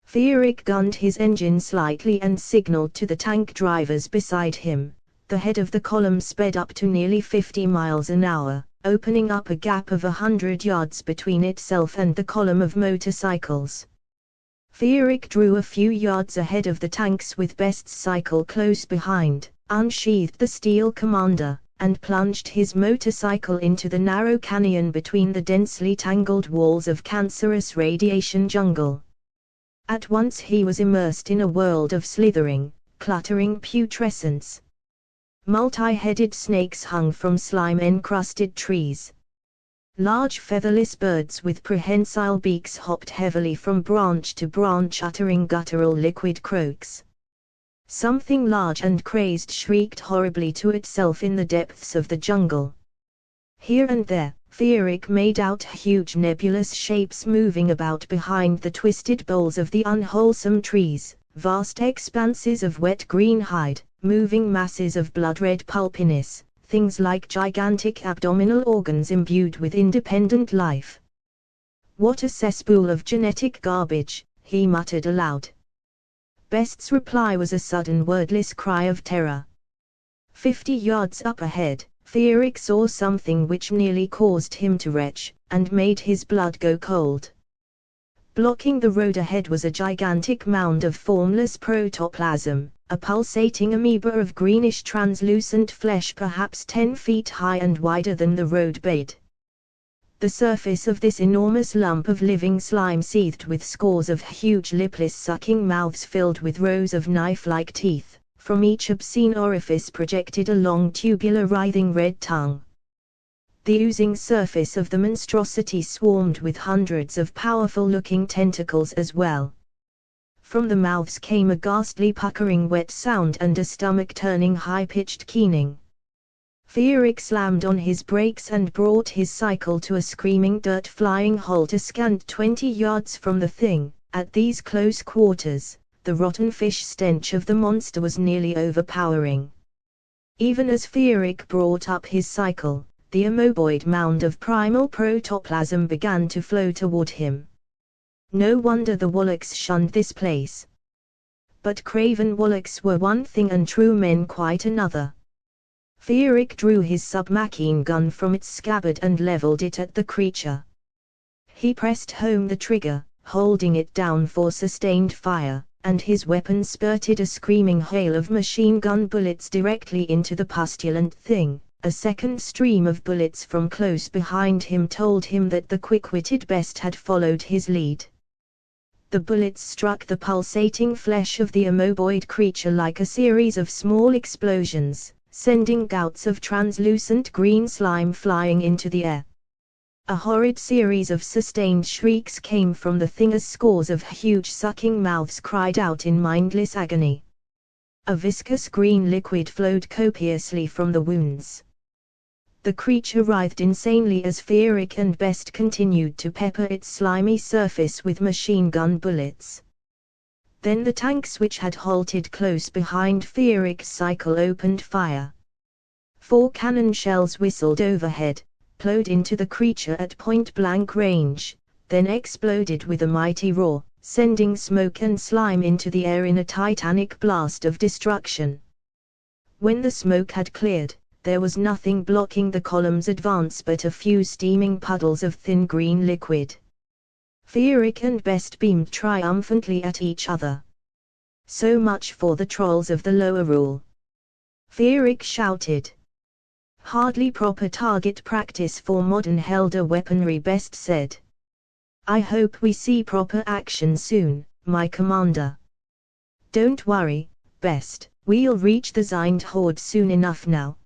Fierik gunned his engine slightly and signaled to the tank drivers beside him. The head of the column sped up to nearly 50 miles an hour, opening up a gap of 100 yards between itself and the column of motorcycles. Fierik drew a few yards ahead of the tanks with Best's cycle close behind, unsheathed the steel commander, and plunged his motorcycle into the narrow canyon between the densely tangled walls of cancerous radiation jungle. At once he was immersed in a world of slithering, cluttering putrescence. Multi-headed snakes hung from slime-encrusted trees. Large featherless birds with prehensile beaks hopped heavily from branch to branch uttering guttural liquid croaks. Something large and crazed shrieked horribly to itself in the depths of the jungle. Here and there, Fierik made out huge nebulous shapes moving about behind the twisted boles of the unwholesome trees, vast expanses of wet green hide, moving masses of blood-red pulpiness, things like gigantic abdominal organs imbued with independent life. "What a cesspool of genetic garbage," he muttered aloud. Best's reply was a sudden wordless cry of terror. 50 yards up ahead, Fierik saw something which nearly caused him to retch, and made his blood go cold. Blocking the road ahead was a gigantic mound of formless protoplasm, a pulsating amoeba of greenish translucent flesh perhaps 10 feet high and wider than the roadbed. The surface of this enormous lump of living slime seethed with scores of huge lipless sucking mouths filled with rows of knife-like teeth. From each obscene orifice projected a long tubular writhing red tongue. The oozing surface of the monstrosity swarmed with hundreds of powerful-looking tentacles as well. From the mouths came a ghastly puckering wet sound and a stomach-turning high-pitched keening. Fierik slammed on his brakes and brought his cycle to a screaming dirt-flying halt a scant 20 yards from the thing. At these close quarters, the rotten fish stench of the monster was nearly overpowering. Even as Fierik brought up his cycle, the amoeboid mound of primal protoplasm began to flow toward him. No wonder the Wallachs shunned this place. But craven Wallachs were one thing and true men quite another. Fierik drew his submachine gun from its scabbard and leveled it at the creature. He pressed home the trigger, holding it down for sustained fire, and his weapon spurted a screaming hail of machine gun bullets directly into the pustulant thing. A second stream of bullets from close behind him told him that the quick-witted Best had followed his lead. The bullets struck the pulsating flesh of the amoeboid creature like a series of small explosions, sending gouts of translucent green slime flying into the air. A horrid series of sustained shrieks came from the thing as scores of huge sucking mouths cried out in mindless agony. A viscous green liquid flowed copiously from the wounds. The creature writhed insanely as Fierik and Best continued to pepper its slimy surface with machine gun bullets. Then the tanks which had halted close behind Fierik's cycle opened fire. 4 cannon shells whistled overhead, plowed into the creature at point-blank range, then exploded with a mighty roar, sending smoke and slime into the air in a titanic blast of destruction. When the smoke had cleared, there was nothing blocking the column's advance but a few steaming puddles of thin green liquid. Fierik and Best beamed triumphantly at each other. So much for the trolls of the lower rule. Fierik shouted. Hardly proper target practice for modern Helder weaponry, Best said. I hope we see proper action soon, my commander. Don't worry, Best, we'll reach the Zind horde soon enough now.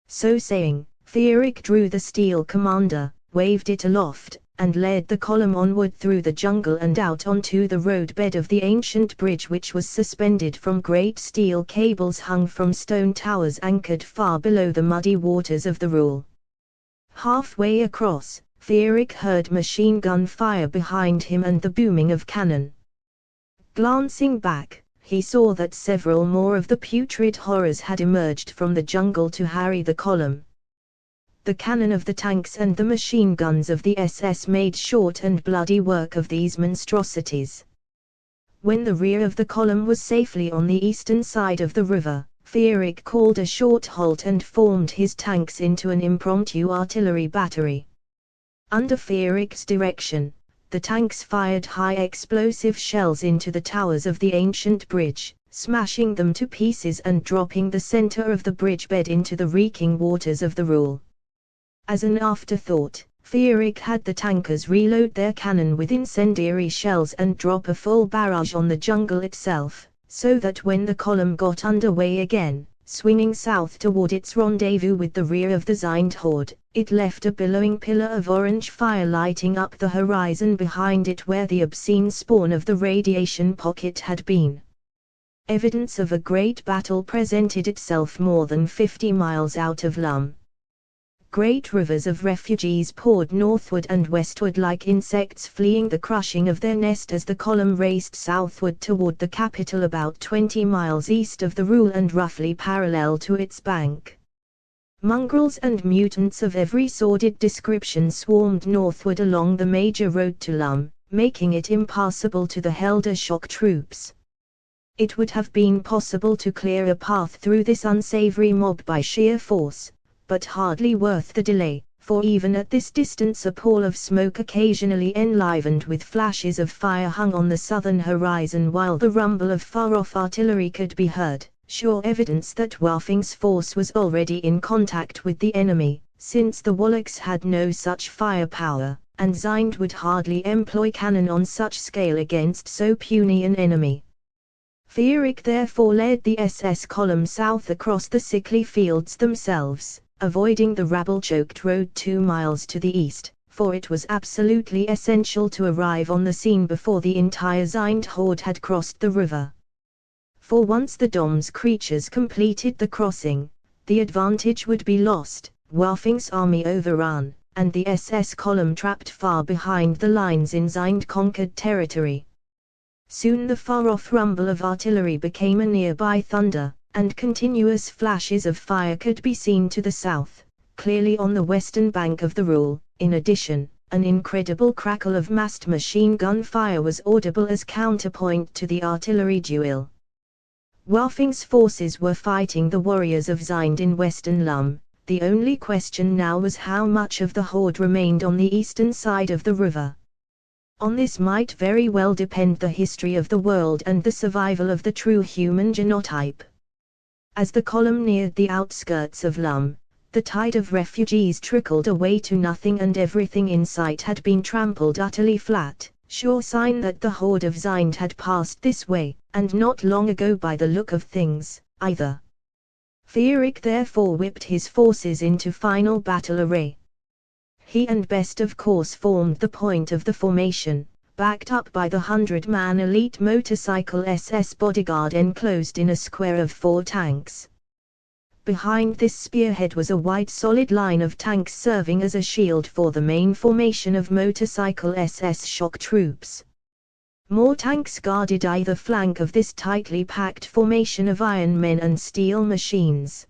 So saying, Fierik drew the steel commander, waved it aloft, and led the column onward through the jungle and out onto the roadbed of the ancient bridge which was suspended from great steel cables hung from stone towers anchored far below the muddy waters of the Rule. Halfway across, Fierik heard machine gun fire behind him and the booming of cannon. Glancing back, he saw that several more of the putrid horrors had emerged from the jungle to harry the column. The cannon of the tanks and the machine guns of the SS made short and bloody work of these monstrosities. When the rear of the column was safely on the eastern side of the river, Fierig called a short halt and formed his tanks into an impromptu artillery battery. Under Fierig's direction, the tanks fired high explosive shells into the towers of the ancient bridge, smashing them to pieces and dropping the center of the bridge bed into the reeking waters of the Ruhl. As an afterthought, Fierig had the tankers reload their cannon with incendiary shells and drop a full barrage on the jungle itself, so that when the column got underway again, swinging south toward its rendezvous with the rear of the Zind horde, it left a billowing pillar of orange fire lighting up the horizon behind it where the obscene spawn of the radiation pocket had been. Evidence of a great battle presented itself more than 50 miles out of Lum. Great rivers of refugees poured northward and westward like insects fleeing the crushing of their nest as the column raced southward toward the capital about 20 miles east of the Ruhl and roughly parallel to its bank. Mongrels and mutants of every sordid description swarmed northward along the major road to Lum, making it impassable to the Helder shock troops. It would have been possible to clear a path through this unsavory mob by sheer force, but hardly worth the delay, for even at this distance a pall of smoke occasionally enlivened with flashes of fire hung on the southern horizon while the rumble of far-off artillery could be heard, sure evidence that Waffing's force was already in contact with the enemy, since the Wallachs had no such firepower, and Zind would hardly employ cannon on such scale against so puny an enemy. Fierig therefore led the SS column south across the sickly fields themselves, avoiding the rabble-choked road 2 miles to the east, for it was absolutely essential to arrive on the scene before the entire Zind horde had crossed the river. For once the Dom's creatures completed the crossing, the advantage would be lost, Waffing's army overrun, and the SS column trapped far behind the lines in Zind conquered territory. Soon the far-off rumble of artillery became a nearby thunder, and continuous flashes of fire could be seen to the south, clearly on the western bank of the Ruhl. In addition, an incredible crackle of massed machine gun fire was audible as counterpoint to the artillery duel. Waffing's forces were fighting the warriors of Zind in western Lum. The only question now was how much of the horde remained on the eastern side of the river. On this might very well depend the history of the world and the survival of the true human genotype. As the column neared the outskirts of Lum, the tide of refugees trickled away to nothing and everything in sight had been trampled utterly flat, sure sign that the horde of Zind had passed this way, and not long ago by the look of things, either. Fierig therefore whipped his forces into final battle array. He and Best of course formed the point of the formation, backed up by the 100-man elite motorcycle SS bodyguard enclosed in a square of 4 tanks. Behind this spearhead was a wide solid line of tanks serving as a shield for the main formation of motorcycle SS shock troops. More tanks guarded either flank of this tightly packed formation of iron men and steel machines.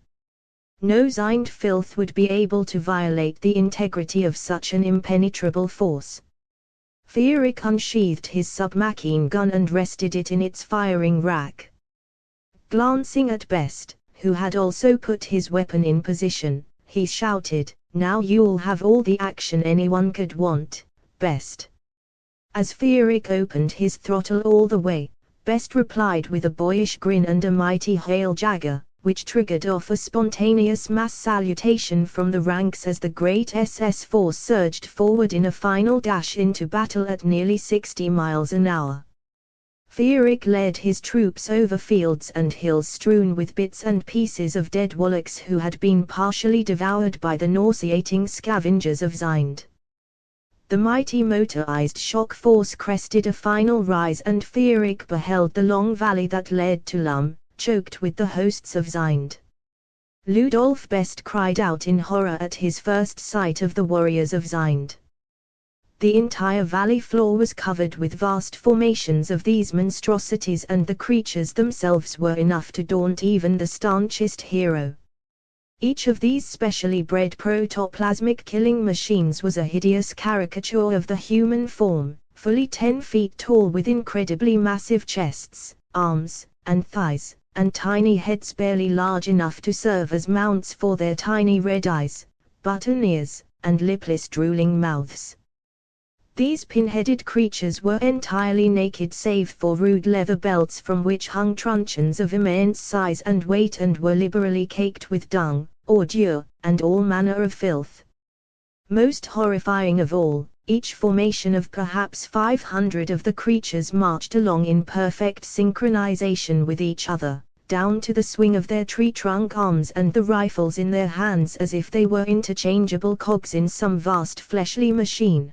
No Zind filth would be able to violate the integrity of such an impenetrable force. Fierig unsheathed his submachine gun and rested it in its firing rack. Glancing at Best, who had also put his weapon in position, he shouted, "Now you'll have all the action anyone could want, Best." As Fierig opened his throttle all the way, Best replied with a boyish grin and a mighty hail Jagger, which triggered off a spontaneous mass salutation from the ranks as the great SS force surged forward in a final dash into battle at nearly 60 miles an hour. Fierig led his troops over fields and hills strewn with bits and pieces of dead Wallachs who had been partially devoured by the nauseating scavengers of Zind. The mighty motorized shock force crested a final rise and Fierig beheld the long valley that led to Lum, choked with the hosts of Zind. Ludolf Best cried out in horror at his first sight of the warriors of Zind. The entire valley floor was covered with vast formations of these monstrosities, and the creatures themselves were enough to daunt even the staunchest hero. Each of these specially bred protoplasmic killing machines was a hideous caricature of the human form, fully 10 feet tall, with incredibly massive chests, arms, and thighs, and tiny heads barely large enough to serve as mounts for their tiny red eyes, button ears, and lipless drooling mouths. These pin-headed creatures were entirely naked save for rude leather belts from which hung truncheons of immense size and weight, and were liberally caked with dung, ordure, and all manner of filth. Most horrifying of all, each formation of perhaps 500 of the creatures marched along in perfect synchronization with each other, down to the swing of their tree trunk arms and the rifles in their hands, as if they were interchangeable cogs in some vast fleshly machine.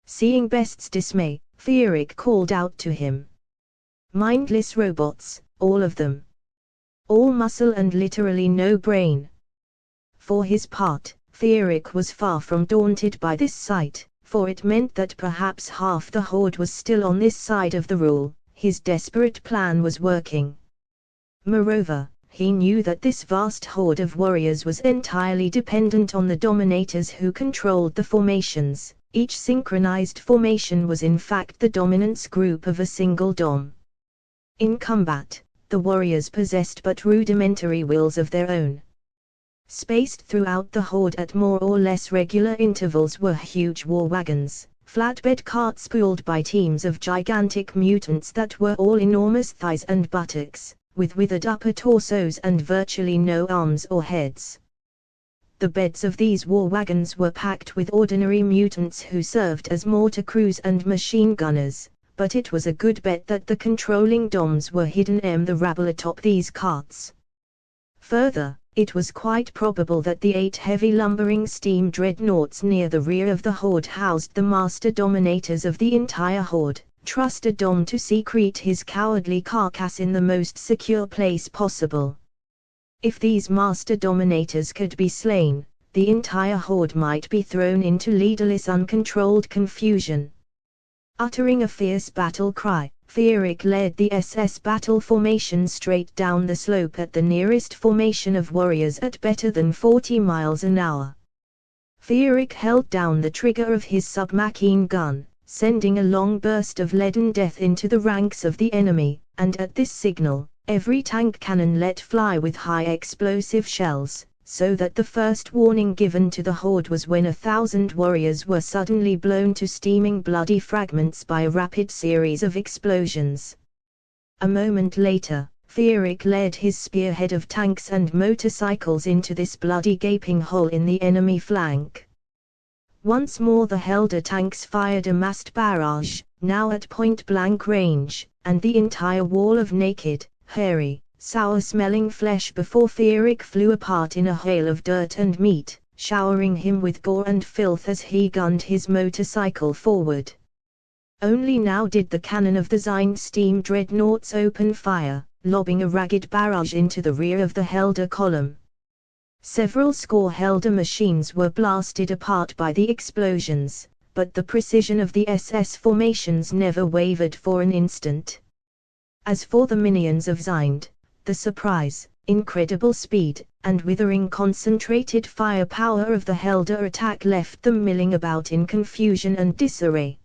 Seeing Best's dismay, Feerick called out to him. "Mindless robots, all of them. All muscle and literally no brain." For his part, Feerick was far from daunted by this sight, for it meant that perhaps half the horde was still on this side of the rule. His desperate plan was working. Moreover, he knew that this vast horde of warriors was entirely dependent on the dominators who controlled the formations. Each synchronized formation was in fact the dominance group of a single dom. In combat, the warriors possessed but rudimentary wills of their own. Spaced throughout the horde at more or less regular intervals were huge war wagons, flatbed carts pulled by teams of gigantic mutants that were all enormous thighs and buttocks, with withered upper torsos and virtually no arms or heads. The beds of these war wagons were packed with ordinary mutants who served as mortar crews and machine gunners, but it was a good bet that the controlling DOMs were hidden the rabble atop these carts. Further, it was quite probable that the 8 heavy lumbering steam dreadnoughts near the rear of the horde housed the master dominators of the entire horde. Trust a dom to secrete his cowardly carcass in the most secure place possible. If these master dominators could be slain, the entire horde might be thrown into leaderless uncontrolled confusion. Uttering a fierce battle cry, Feerick led the SS battle formation straight down the slope at the nearest formation of warriors at better than 40 miles an hour. Feerick held down the trigger of his submachine gun, sending a long burst of leaden death into the ranks of the enemy, and at this signal, every tank cannon let fly with high explosive shells, so that the first warning given to the horde was when 1,000 warriors were suddenly blown to steaming bloody fragments by a rapid series of explosions. A moment later, Feerick led his spearhead of tanks and motorcycles into this bloody gaping hole in the enemy flank. Once more the Helder tanks fired a massed barrage, now at point-blank range, and the entire wall of naked, hairy, sour-smelling flesh before Feerick flew apart in a hail of dirt and meat, showering him with gore and filth as he gunned his motorcycle forward. Only now did the cannon of the Zine steam dreadnoughts open fire, lobbing a ragged barrage into the rear of the Helder column. Several score Helder machines were blasted apart by the explosions, but the precision of the SS formations never wavered for an instant. As for the minions of Zind, the surprise, incredible speed, and withering concentrated firepower of the Helder attack left them milling about in confusion and disarray.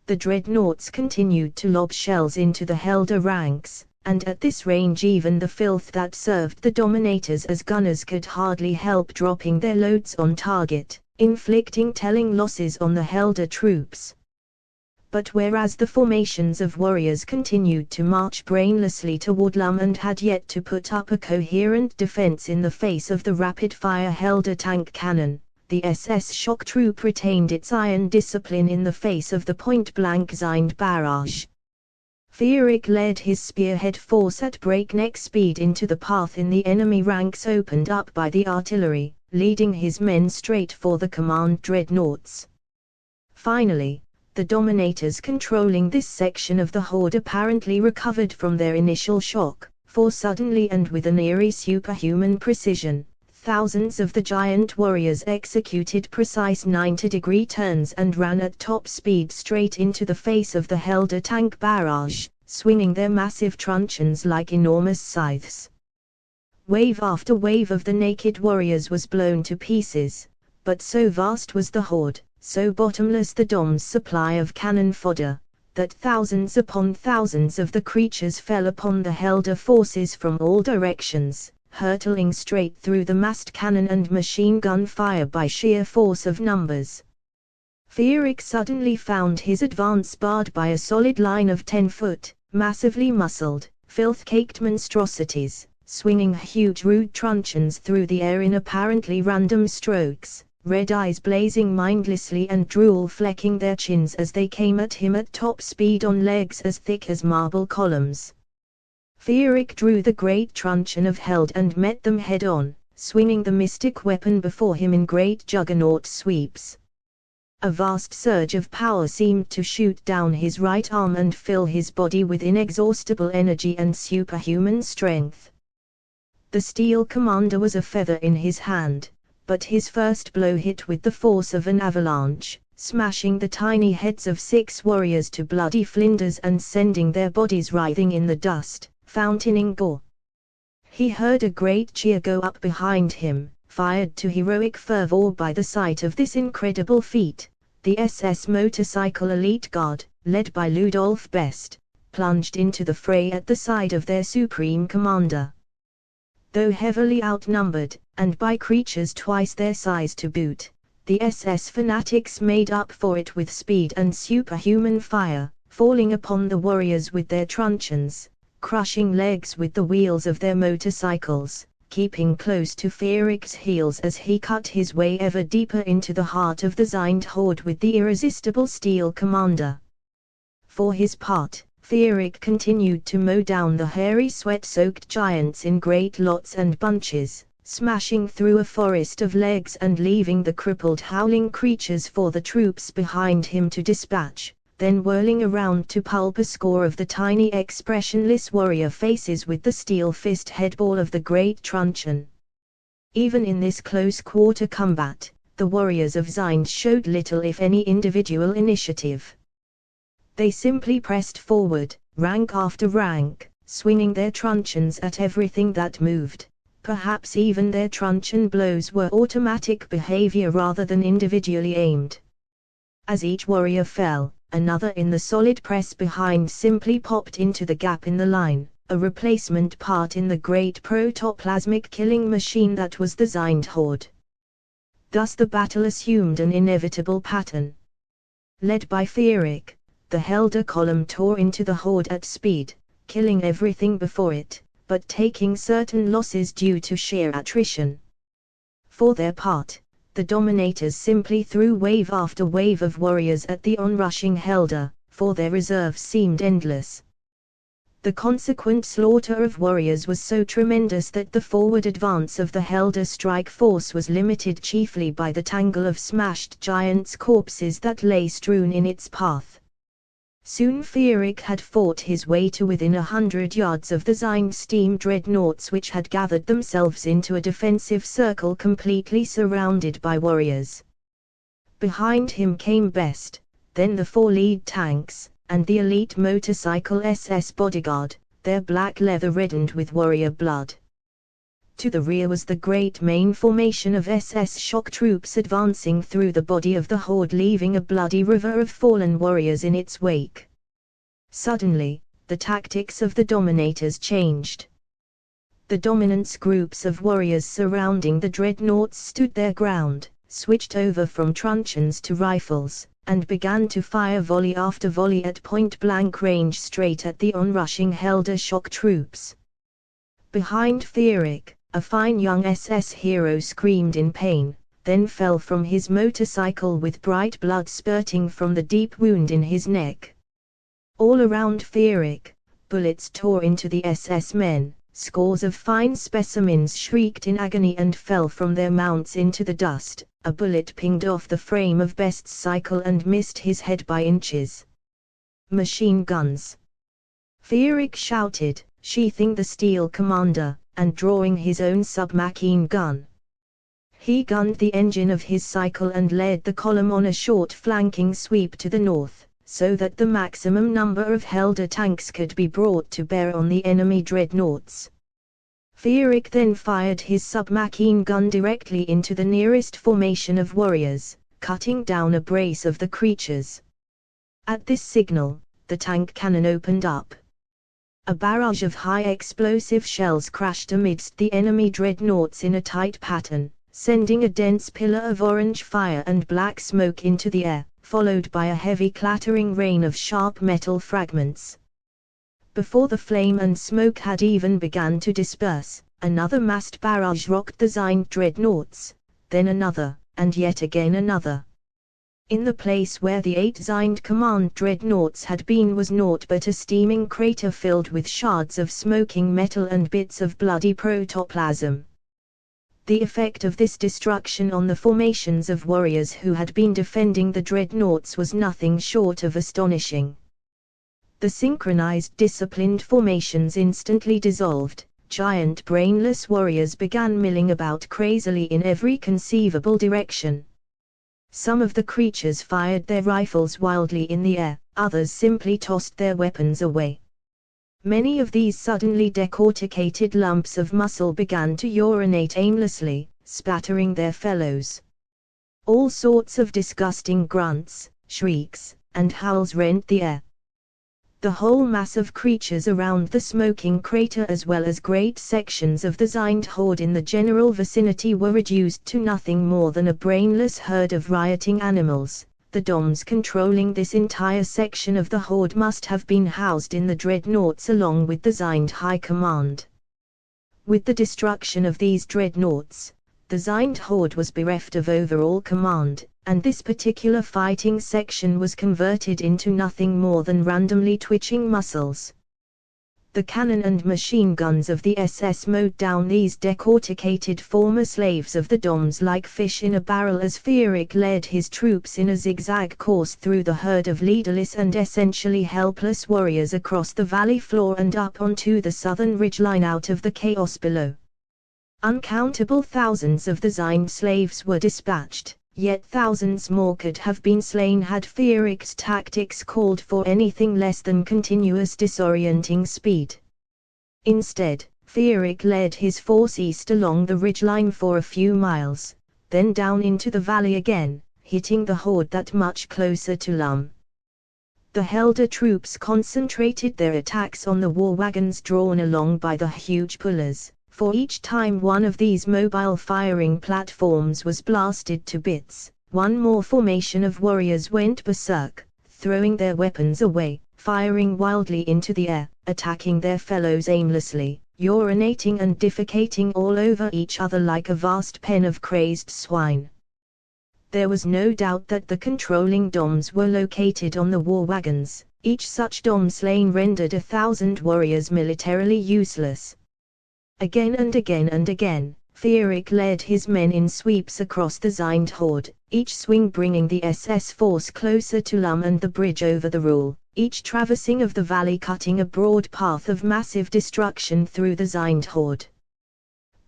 The dreadnoughts continued to lob shells into the Helder ranks, and at this range even the filth that served the dominators as gunners could hardly help dropping their loads on target, inflicting telling losses on the Helder troops. But whereas the formations of warriors continued to march brainlessly toward Lum and had yet to put up a coherent defense in the face of the rapid-fire Helder tank cannon, the SS shock troop retained its iron discipline in the face of the point-blank Zind barrage. Feerick led his spearhead force at breakneck speed into the path in the enemy ranks opened up by the artillery, leading his men straight for the command dreadnoughts. Finally, the dominators controlling this section of the horde apparently recovered from their initial shock, for suddenly and with an eerie superhuman precision, thousands of the giant warriors executed precise 90-degree turns and ran at top speed straight into the face of the Helder tank barrage, swinging their massive truncheons like enormous scythes. Wave after wave of the naked warriors was blown to pieces, but so vast was the horde, so bottomless the Dom's supply of cannon fodder, that thousands upon thousands of the creatures fell upon the Helder forces from all directions, hurtling straight through the massed cannon and machine gun fire by sheer force of numbers. Feerick suddenly found his advance barred by a solid line of 10-foot, massively muscled, filth-caked monstrosities, swinging huge rude truncheons through the air in apparently random strokes, red eyes blazing mindlessly and drool flecking their chins as they came at him at top speed on legs as thick as marble columns. Feerick drew the great truncheon of Held and met them head-on, swinging the mystic weapon before him in great juggernaut sweeps. A vast surge of power seemed to shoot down his right arm and fill his body with inexhaustible energy and superhuman strength. The steel commander was a feather in his hand, but his first blow hit with the force of an avalanche, smashing the tiny heads of 6 warriors to bloody flinders and sending their bodies writhing in the dust, fountaining gore. He heard a great cheer go up behind him, fired to heroic fervor by the sight of this incredible feat. The SS Motorcycle Elite Guard, led by Ludolf Best, plunged into the fray at the side of their supreme commander. Though heavily outnumbered, and by creatures twice their size to boot, the SS fanatics made up for it with speed and superhuman fire, falling upon the warriors with their truncheons, crushing legs with the wheels of their motorcycles, keeping close to Feerick's heels as he cut his way ever deeper into the heart of the Zind horde with the irresistible steel commander. For his part, Feerick continued to mow down the hairy sweat-soaked giants in great lots and bunches, smashing through a forest of legs and leaving the crippled howling creatures for the troops behind him to dispatch, then whirling around to pulp a score of the tiny expressionless warrior faces with the steel fist headball of the great truncheon. Even in this close-quarter combat, the warriors of Zind showed little if any individual initiative. They simply pressed forward, rank after rank, swinging their truncheons at everything that moved. Perhaps even their truncheon blows were automatic behavior rather than individually aimed. As each warrior fell, another in the solid press behind simply popped into the gap in the line, a replacement part in the great protoplasmic killing machine that was the Zind horde. Thus the battle assumed an inevitable pattern. Led by Feerick, the Helder column tore into the horde at speed, killing everything before it, but taking certain losses due to sheer attrition. For their part, the Dominators simply threw wave after wave of warriors at the onrushing Helder, for their reserves seemed endless. The consequent slaughter of warriors was so tremendous that the forward advance of the Helder strike force was limited chiefly by the tangle of smashed giants' corpses that lay strewn in its path. Soon Feerick had fought his way to within 100 yards of the Zind steam dreadnoughts which had gathered themselves into a defensive circle completely surrounded by warriors. Behind him came Best, then the 4 lead tanks, and the elite motorcycle SS bodyguard, their black leather reddened with warrior blood. To the rear was the great main formation of SS shock troops advancing through the body of the horde, leaving a bloody river of fallen warriors in its wake. Suddenly, the tactics of the Dominators changed. The dominance groups of warriors surrounding the dreadnoughts stood their ground, switched over from truncheons to rifles, and began to fire volley after volley at point-blank range straight at the onrushing Helder shock troops. Behind Feerick, a fine young SS hero screamed in pain, then fell from his motorcycle with bright blood spurting from the deep wound in his neck. All around Feerick, bullets tore into the SS men, scores of fine specimens shrieked in agony and fell from their mounts into the dust. A bullet pinged off the frame of Best's cycle and missed his head by inches. Machine guns! Feerick shouted, sheathing the steel commander, and drawing his own submachine gun. He gunned the engine of his cycle and led the column on a short flanking sweep to the north, so that the maximum number of Helder tanks could be brought to bear on the enemy dreadnoughts. Fierik then fired his submachine gun directly into the nearest formation of warriors, cutting down a brace of the creatures. At this signal, the tank cannon opened up. A barrage of high explosive shells crashed amidst the enemy dreadnoughts in a tight pattern, sending a dense pillar of orange fire and black smoke into the air, followed by a heavy clattering rain of sharp metal fragments. Before the flame and smoke had even begun to disperse, another massed barrage rocked the Zind dreadnoughts, then another, and yet again another. In the place where the 8 Zind command dreadnoughts had been was naught but a steaming crater filled with shards of smoking metal and bits of bloody protoplasm. The effect of this destruction on the formations of warriors who had been defending the dreadnoughts was nothing short of astonishing. The synchronized disciplined formations instantly dissolved, giant brainless warriors began milling about crazily in every conceivable direction. Some of the creatures fired their rifles wildly in the air, others simply tossed their weapons away. Many of these suddenly decorticated lumps of muscle began to urinate aimlessly, spattering their fellows. All sorts of disgusting grunts, shrieks, and howls rent the air. The whole mass of creatures around the smoking crater as well as great sections of the Zind horde in the general vicinity were reduced to nothing more than a brainless herd of rioting animals. The DOMs controlling this entire section of the horde must have been housed in the dreadnoughts along with the Zind High Command. With the destruction of these dreadnoughts, the Zind horde was bereft of overall command, and this particular fighting section was converted into nothing more than randomly twitching muscles. The cannon and machine guns of the SS mowed down these decorticated former slaves of the DOMs like fish in a barrel as Fierik led his troops in a zigzag course through the herd of leaderless and essentially helpless warriors across the valley floor and up onto the southern ridgeline out of the chaos below. Uncountable thousands of the Zind slaves were dispatched, yet thousands more could have been slain had Fierik's tactics called for anything less than continuous disorienting speed. Instead, Fierik led his force east along the ridgeline for a few miles, then down into the valley again, hitting the horde that much closer to Lum. The Helder troops concentrated their attacks on the war wagons drawn along by the huge pullers. For each time one of these mobile firing platforms was blasted to bits, one more formation of warriors went berserk, throwing their weapons away, firing wildly into the air, attacking their fellows aimlessly, urinating and defecating all over each other like a vast pen of crazed swine. There was no doubt that the controlling DOMs were located on the war wagons. Each such DOM slain rendered 1,000 warriors militarily useless. Again and again and again, Fierik led his men in sweeps across the Zind horde, each swing bringing the SS force closer to Lum and the bridge over the Ruhl, each traversing of the valley cutting a broad path of massive destruction through the Zind horde.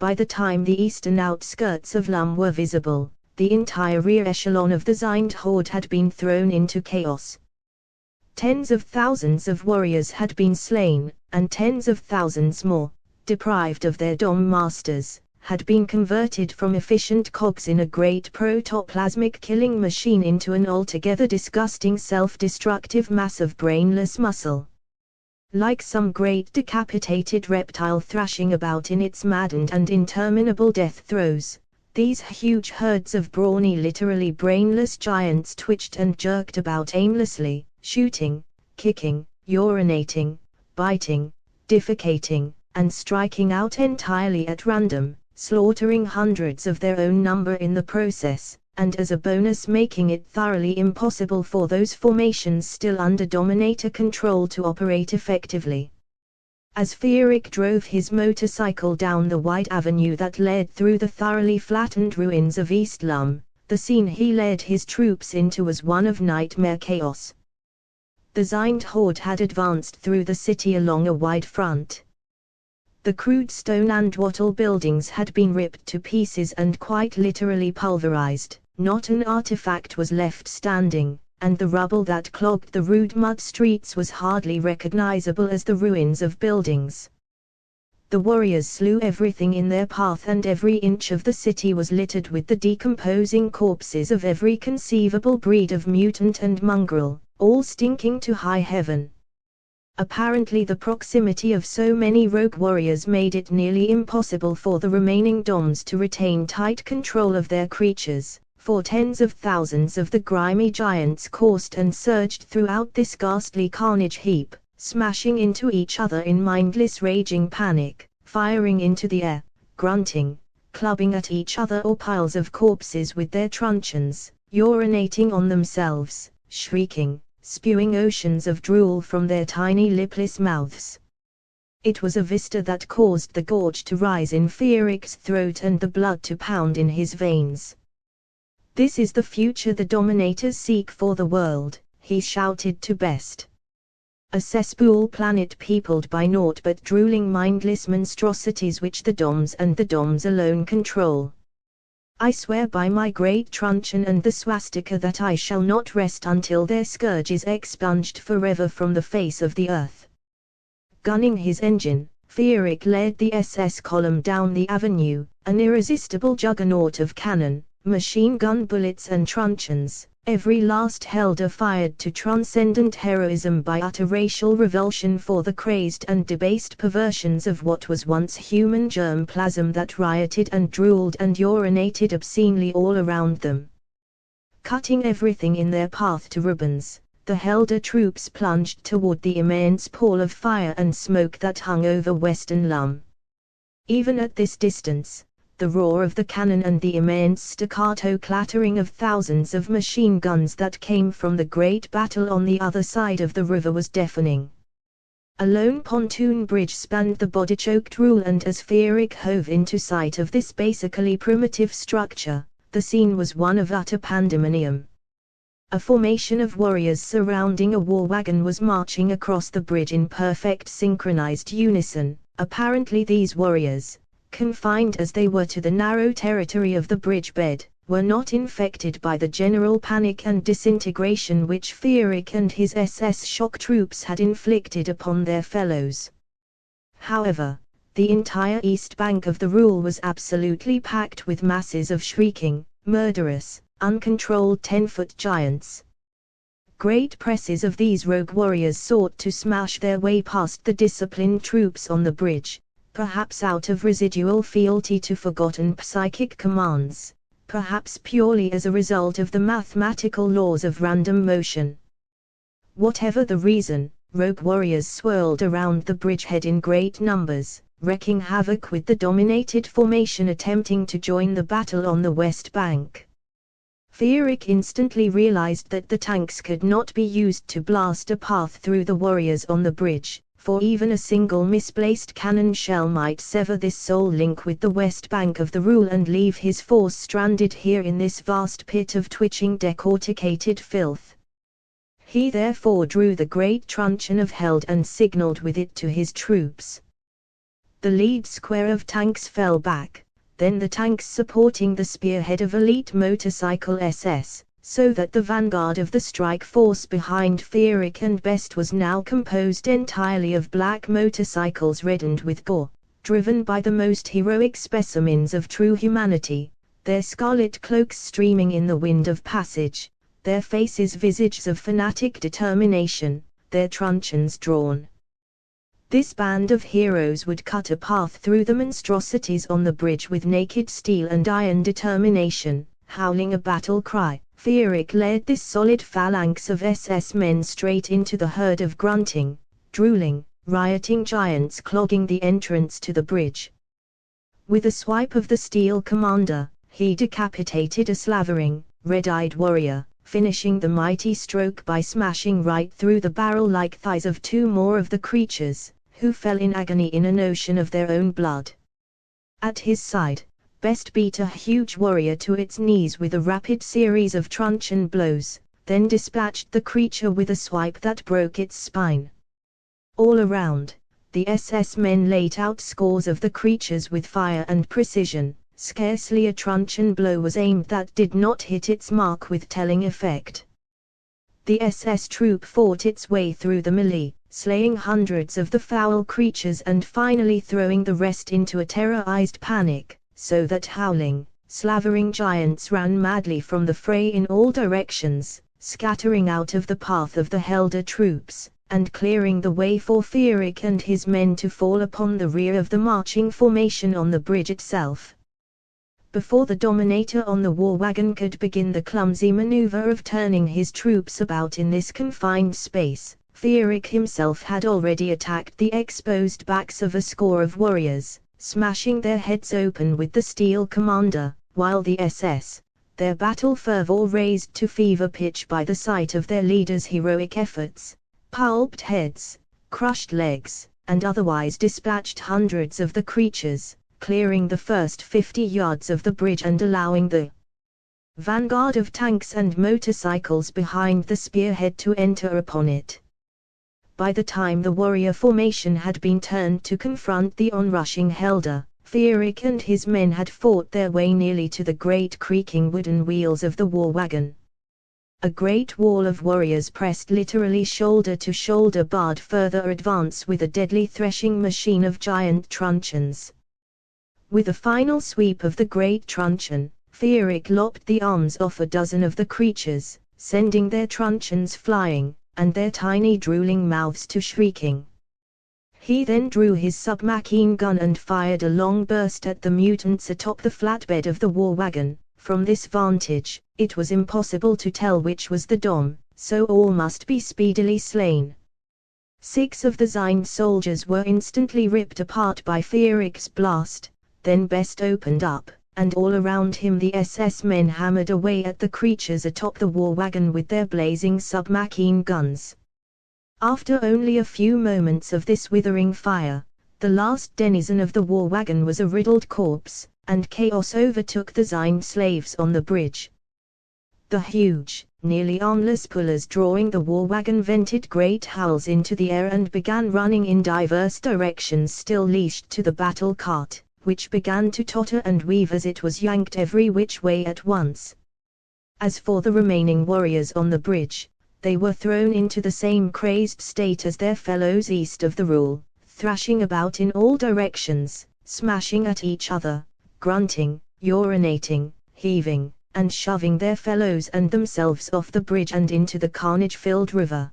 By the time the eastern outskirts of Lum were visible, the entire rear echelon of the Zind horde had been thrown into chaos. Tens of thousands of warriors had been slain, and tens of thousands more, deprived of their DOM masters, had been converted from efficient cogs in a great protoplasmic killing machine into an altogether disgusting self-destructive mass of brainless muscle. Like some great decapitated reptile thrashing about in its maddened and interminable death throes, these huge herds of brawny literally brainless giants twitched and jerked about aimlessly, shooting, kicking, urinating, biting, defecating, and striking out entirely at random, slaughtering hundreds of their own number in the process, and as a bonus making it thoroughly impossible for those formations still under Dominator control to operate effectively. As Fierik drove his motorcycle down the wide avenue that led through the thoroughly flattened ruins of East Lum, the scene he led his troops into was one of nightmare chaos. The Zind horde had advanced through the city along a wide front. The crude stone and wattle buildings had been ripped to pieces and quite literally pulverized. Not an artifact was left standing, and the rubble that clogged the rude mud streets was hardly recognizable as the ruins of buildings. The warriors slew everything in their path, and every inch of the city was littered with the decomposing corpses of every conceivable breed of mutant and mongrel, all stinking to high heaven. Apparently the proximity of so many rogue warriors made it nearly impossible for the remaining doms to retain tight control of their creatures, for tens of thousands of the grimy giants coursed and surged throughout this ghastly carnage heap, smashing into each other in mindless raging panic, firing into the air, grunting, clubbing at each other or piles of corpses with their truncheons, urinating on themselves, shrieking, spewing oceans of drool from their tiny lipless mouths. It was a vista that caused the gorge to rise in Fearic's throat and the blood to pound in his veins. "This is the future the dominators seek for the world," he shouted to Best. "A cesspool planet peopled by naught but drooling mindless monstrosities which the Doms and the Doms alone control. I swear by my great truncheon and the swastika that I shall not rest until their scourge is expunged forever from the face of the earth." Gunning his engine, Fearic led the SS column down the avenue, an irresistible juggernaut of cannon, machine gun bullets and truncheons, every last helder fired to transcendent heroism by utter racial revulsion for the crazed and debased perversions of what was once human germplasm that rioted and drooled and urinated obscenely all around them. Cutting everything in their path to ribbons, the helder troops plunged toward the immense pall of fire and smoke that hung over Western Lum. Even at this distance, the roar of the cannon and the immense staccato clattering of thousands of machine guns that came from the great battle on the other side of the river was deafening. A lone pontoon bridge spanned the body-choked Rule, and as Fearic hove into sight of this basically primitive structure, the scene was one of utter pandemonium. A formation of warriors surrounding a war wagon was marching across the bridge in perfect synchronized unison. Apparently these warriors, confined as they were to the narrow territory of the bridge bed, were not infected by the general panic and disintegration which Fearic and his SS shock troops had inflicted upon their fellows. However, the entire east bank of the Rule was absolutely packed with masses of shrieking, murderous, uncontrolled 10-foot giants. Great presses of these rogue warriors sought to smash their way past the disciplined troops on the bridge, perhaps out of residual fealty to forgotten psychic commands, perhaps purely as a result of the mathematical laws of random motion. Whatever the reason, rogue warriors swirled around the bridgehead in great numbers, wreaking havoc with the dominated formation attempting to join the battle on the west bank. Fearic instantly realized that the tanks could not be used to blast a path through the warriors on the bridge, for even a single misplaced cannon shell might sever this sole link with the west bank of the Rule and leave his force stranded here in this vast pit of twitching decorticated filth. He therefore drew the great truncheon of Held and signaled with it to his troops. The lead square of tanks fell back, then the tanks supporting the spearhead of elite motorcycle SS, so that the vanguard of the strike force behind Fearic and Best was now composed entirely of black motorcycles reddened with gore, driven by the most heroic specimens of true humanity, their scarlet cloaks streaming in the wind of passage, their faces visages of fanatic determination, their truncheons drawn. This band of heroes would cut a path through the monstrosities on the bridge with naked steel and iron determination, howling a battle cry. Fearic led this solid phalanx of SS men straight into the herd of grunting, drooling, rioting giants clogging the entrance to the bridge. With a swipe of the steel commander, he decapitated a slavering, red-eyed warrior, finishing the mighty stroke by smashing right through the barrel-like thighs of two more of the creatures, who fell in agony in an ocean of their own blood. At his side, Best beat a huge warrior to its knees with a rapid series of truncheon blows, then dispatched the creature with a swipe that broke its spine. All around, The SS men laid out scores of the creatures with fire and precision. Scarcely a truncheon blow was aimed that did not hit its mark with telling effect. The SS troop fought its way through the melee, slaying hundreds of the foul creatures and finally throwing the rest into a terrorized panic, so that howling, slavering giants ran madly from the fray in all directions, scattering out of the path of the Helder troops, and clearing the way for Fierik and his men to fall upon the rear of the marching formation on the bridge itself. Before the Dominator on the war wagon could begin the clumsy maneuver of turning his troops about in this confined space, Fierik himself had already attacked the exposed backs of a score of warriors, smashing their heads open with the steel commander, while the SS, their battle fervor raised to fever pitch by the sight of their leader's heroic efforts, pulped heads, crushed legs, and otherwise dispatched hundreds of the creatures, clearing the first 50 yards of the bridge and allowing the vanguard of tanks and motorcycles behind the spearhead to enter upon it. By the time the warrior formation had been turned to confront the onrushing Helder, Fierik and his men had fought their way nearly to the great creaking wooden wheels of the war wagon. A great wall of warriors pressed literally shoulder to shoulder barred further advance with a deadly threshing machine of giant truncheons. With a final sweep of the great truncheon, Fierik lopped the arms off a dozen of the creatures, sending their truncheons flying, and their tiny drooling mouths to shrieking. He then drew his submachine gun and fired a long burst at the mutants atop the flatbed of the war wagon. From this vantage, it was impossible to tell which was the Dom, so all must be speedily slain. 6 of the Zine soldiers were instantly ripped apart by Fierik's blast. Then Best opened up, and all around him the SS men hammered away at the creatures atop the war wagon with their blazing submachine guns. After only a few moments of this withering fire, the last denizen of the war wagon was a riddled corpse, and chaos overtook the Zine slaves on the bridge. The huge, nearly armless pullers drawing the war wagon vented great howls into the air and began running in diverse directions, still leashed to the battle cart, which began to totter and weave as it was yanked every which way at once. As for the remaining warriors on the bridge, they were thrown into the same crazed state as their fellows east of the Rule, thrashing about in all directions, smashing at each other, grunting, urinating, heaving, and shoving their fellows and themselves off the bridge and into the carnage-filled river.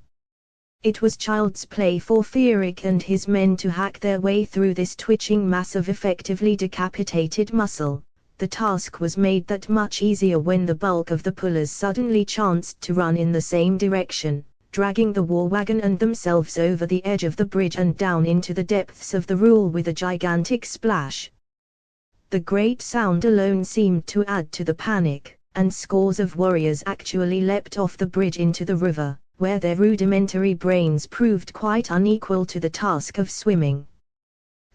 It was child's play for Fierik and his men to hack their way through this twitching mass of effectively decapitated muscle. The task was made that much easier when the bulk of the pullers suddenly chanced to run in the same direction, dragging the war wagon and themselves over the edge of the bridge and down into the depths of the Rule with a gigantic splash. The great sound alone seemed to add to the panic, and scores of warriors actually leapt off the bridge into the river, where their rudimentary brains proved quite unequal to the task of swimming.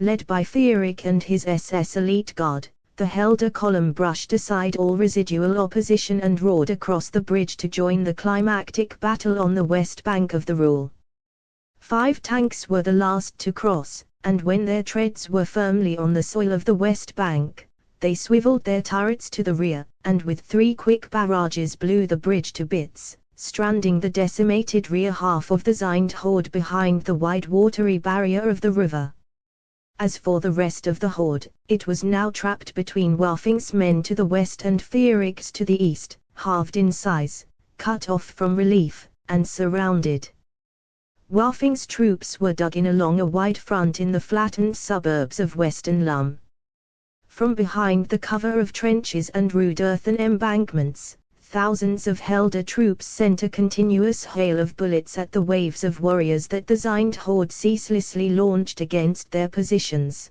Led by Fierik and his SS elite guard, the Helder column brushed aside all residual opposition and roared across the bridge to join the climactic battle on the west bank of the Rule. 5 tanks were the last to cross, and when their treads were firmly on the soil of the west bank, they swiveled their turrets to the rear, and with 3 quick barrages blew the bridge to bits, stranding the decimated rear half of the Zine horde behind the wide watery barrier of the river. As for the rest of the horde, it was now trapped between Wafing's men to the west and Fierik's to the east, halved in size, cut off from relief, and surrounded. Wafing's troops were dug in along a wide front in the flattened suburbs of Western Lum. From behind the cover of trenches and rude earthen embankments, thousands of Helder troops sent a continuous hail of bullets at the waves of warriors that the Zine horde ceaselessly launched against their positions.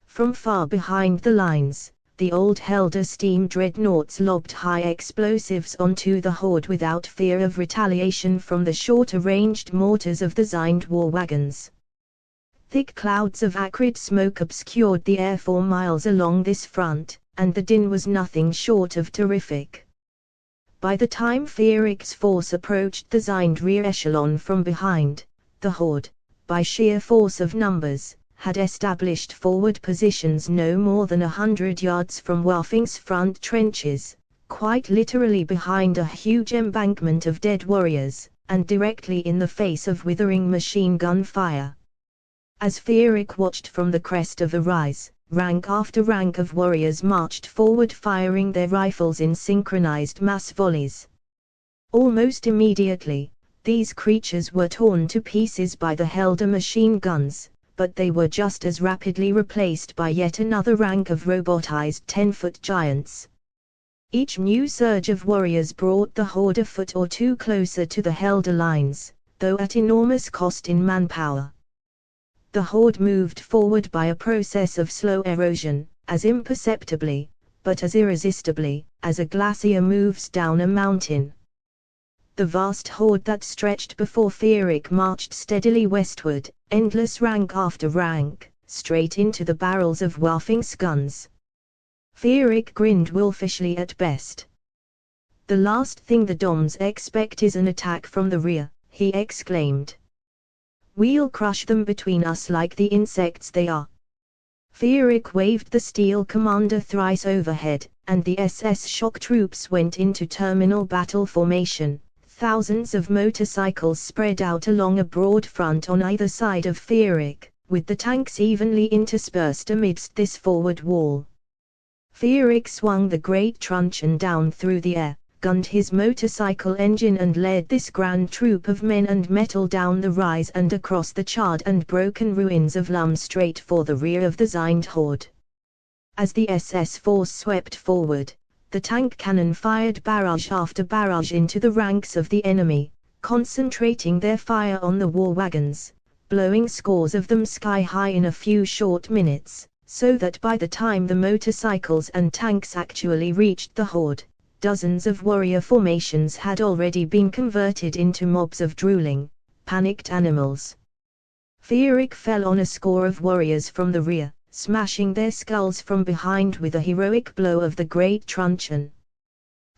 From far behind the lines, the old Helder steam dreadnoughts lobbed high explosives onto the horde without fear of retaliation from the shorter-ranged mortars of the Zine war wagons. Thick clouds of acrid smoke obscured the air for miles along this front, and the din was nothing short of terrific. By the time Fierik's force approached the Zine rear echelon from behind, the horde, by sheer force of numbers, had established forward positions no more than 100 yards from Waffing's front trenches, quite literally behind a huge embankment of dead warriors, and directly in the face of withering machine gun fire. As Fierik watched from the crest of the rise, rank after rank of warriors marched forward firing their rifles in synchronized mass volleys. Almost immediately, these creatures were torn to pieces by the Helder machine guns, but they were just as rapidly replaced by yet another rank of robotized 10-foot giants. Each new surge of warriors brought the horde a foot or two closer to the Helder lines, though at enormous cost in manpower. The horde moved forward by a process of slow erosion, as imperceptibly, but as irresistibly, as a glacier moves down a mountain. The vast horde that stretched before Fierik marched steadily westward, endless rank after rank, straight into the barrels of Waffing's guns. Fierik grinned wolfishly at best. "The last thing the Doms expect is an attack from the rear," he exclaimed. "We'll crush them between us like the insects they are." Fierik waved the steel commander thrice overhead, and the SS shock troops went into terminal battle formation. Thousands of motorcycles spread out along a broad front on either side of Fierik, with the tanks evenly interspersed amidst this forward wall. Fierik swung the great truncheon down through the air, gunned his motorcycle engine and led this grand troop of men and metal down the rise and across the charred and broken ruins of Lum straight for the rear of the Zind horde. As the SS force swept forward, the tank cannon fired barrage after barrage into the ranks of the enemy, concentrating their fire on the war wagons, blowing scores of them sky high in a few short minutes, so that by the time the motorcycles and tanks actually reached the horde, dozens of warrior formations had already been converted into mobs of drooling, panicked animals. Fierik fell on a score of warriors from the rear, smashing their skulls from behind with a heroic blow of the great truncheon.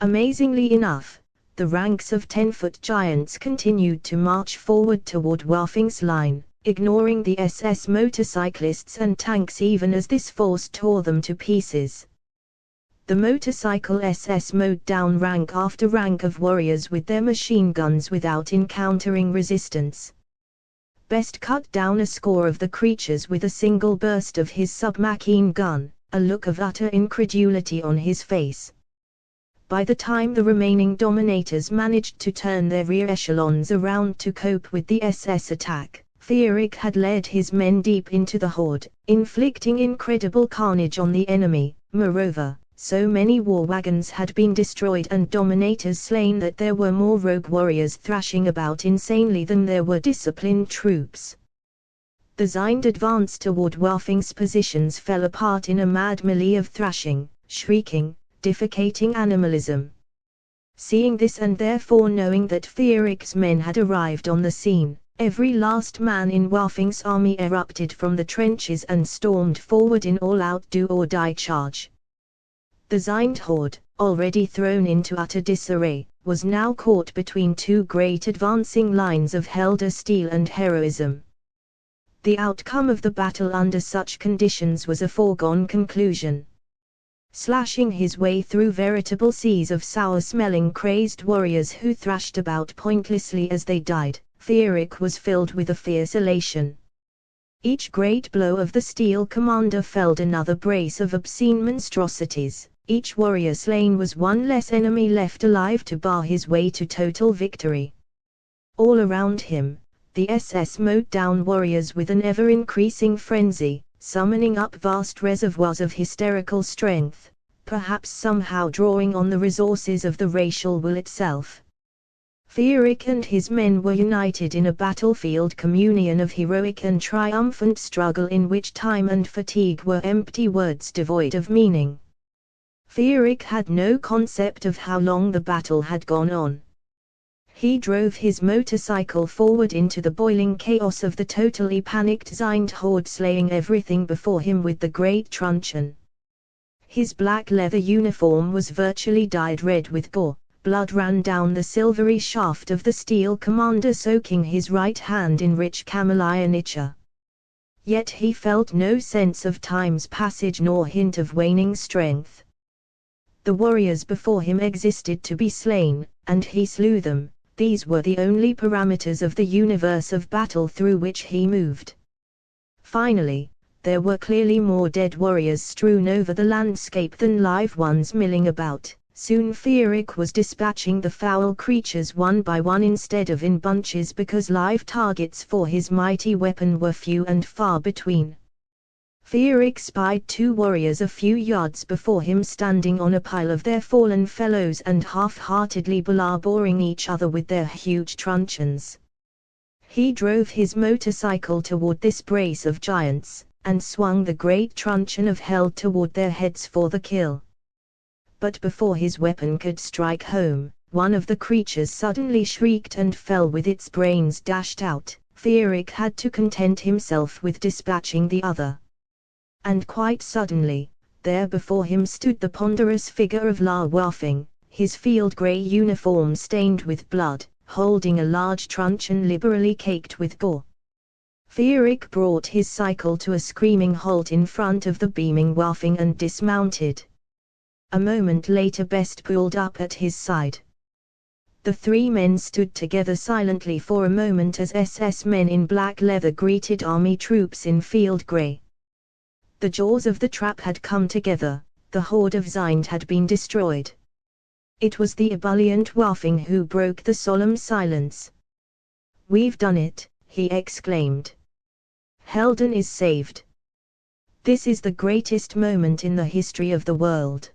Amazingly enough, the ranks of 10-foot giants continued to march forward toward Waffing's line, ignoring the SS motorcyclists and tanks even as this force tore them to pieces. The motorcycle SS mowed down rank after rank of warriors with their machine guns without encountering resistance. Best cut down a score of the creatures with a single burst of his submachine gun, a look of utter incredulity on his face. By the time the remaining dominators managed to turn their rear echelons around to cope with the SS attack, Fierik had led his men deep into the horde, inflicting incredible carnage on the enemy. Moreover, so many war wagons had been destroyed and dominators slain that there were more rogue warriors thrashing about insanely than there were disciplined troops. The Zind advance toward Waffing's positions fell apart in a mad melee of thrashing, shrieking, defecating animalism. Seeing this and therefore knowing that Fierik's men had arrived on the scene, every last man in Waffing's army erupted from the trenches and stormed forward in all-out do-or-die charge. The Zind horde, already thrown into utter disarray, was now caught between two great advancing lines of Helder steel and heroism. The outcome of the battle under such conditions was a foregone conclusion. Slashing his way through veritable seas of sour-smelling crazed warriors who thrashed about pointlessly as they died, Fierik was filled with a fierce elation. Each great blow of the steel commander felled another brace of obscene monstrosities. Each warrior slain was one less enemy left alive to bar his way to total victory. All around him, the SS mowed down warriors with an ever-increasing frenzy, summoning up vast reservoirs of hysterical strength, perhaps somehow drawing on the resources of the racial will itself. Fierik and his men were united in a battlefield communion of heroic and triumphant struggle in which time and fatigue were empty words devoid of meaning. Fierik had no concept of how long the battle had gone on. He drove his motorcycle forward into the boiling chaos of the totally panicked Zind horde, slaying everything before him with the great truncheon. His black leather uniform was virtually dyed red with gore, Blood ran down the silvery shaft of the steel commander, soaking his right hand in rich camellia nicher. Yet he felt no sense of time's passage nor hint of waning strength. The warriors before him existed to be slain, and he slew them. These were the only parameters of the universe of battle through which he moved. Finally, there were clearly more dead warriors strewn over the landscape than live ones milling about. Soon Feerick was dispatching the foul creatures one by one instead of in bunches, because live targets for his mighty weapon were few and far between. Feerick spied two warriors a few yards before him standing on a pile of their fallen fellows and half-heartedly belaboring each other with their huge truncheons. He drove his motorcycle toward this brace of giants, and swung the great truncheon of hell toward their heads for the kill. But before his weapon could strike home, one of the creatures suddenly shrieked and fell with its brains dashed out. Feerick had to content himself with dispatching the other. And quite suddenly, there before him stood the ponderous figure of La Waffing, his field-grey uniform stained with blood, holding a large truncheon liberally caked with gore. Feerick brought his cycle to a screaming halt in front of the beaming Waffing and dismounted. A moment later Best pulled up at his side. The three men stood together silently for a moment as SS men in black leather greeted army troops in field grey. The jaws of the trap had come together, the horde of Zind had been destroyed. It was the ebullient Waffing who broke the solemn silence. "We've done it," he exclaimed. "Helden is saved. This is the greatest moment in the history of the world."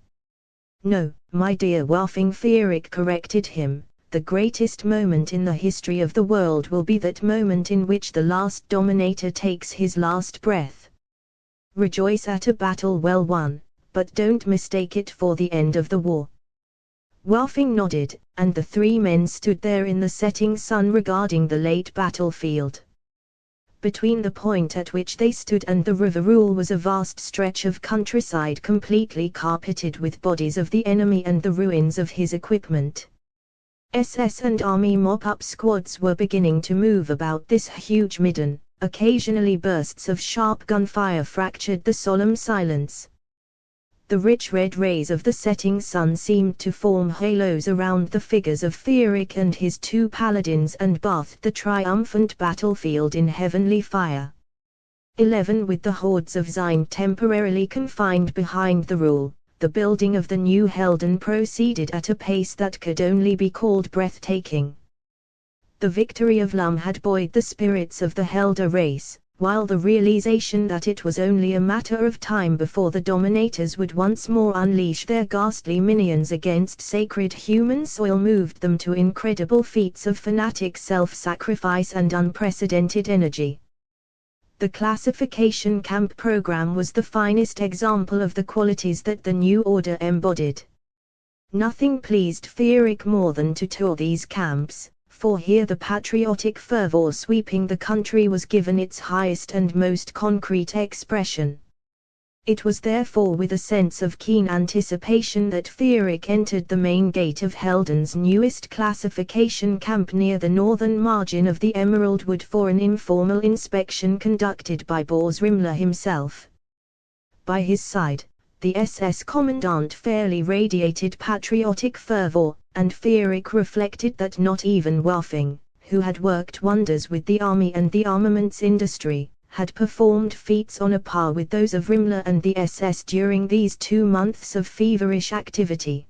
"No, my dear Waffing," Feerick corrected him, "the greatest moment in the history of the world will be that moment in which the last dominator takes his last breath. Rejoice at a battle well won, but don't mistake it for the end of the war." Waffing nodded, and the three men stood there in the setting sun regarding the late battlefield. Between the point at which they stood and the river Rule was a vast stretch of countryside completely carpeted with bodies of the enemy and the ruins of his equipment. SS and army mop-up squads were beginning to move about this huge midden. Occasionally bursts of sharp gunfire fractured the solemn silence. The rich red rays of the setting sun seemed to form halos around the figures of Feerick and his two paladins and bathed the triumphant battlefield in heavenly fire. 11 With the hordes of Zind temporarily confined behind the Rule, the building of the new Helden proceeded at a pace that could only be called breathtaking. The victory of Lum had buoyed the spirits of the Helder race, while the realization that it was only a matter of time before the dominators would once more unleash their ghastly minions against sacred human soil moved them to incredible feats of fanatic self-sacrifice and unprecedented energy. The classification camp program was the finest example of the qualities that the new order embodied. Nothing pleased Feerick more than to tour these camps, for here the patriotic fervor sweeping the country was given its highest and most concrete expression. It was therefore with a sense of keen anticipation that Feerick entered the main gate of Helden's newest classification camp near the northern margin of the Emerald Wood for an informal inspection conducted by Bors Rimler himself. By his side, the SS commandant fairly radiated patriotic fervor, and Feerick reflected that not even Waffing, who had worked wonders with the army and the armaments industry, had performed feats on a par with those of Rimler and the SS during these 2 months of feverish activity.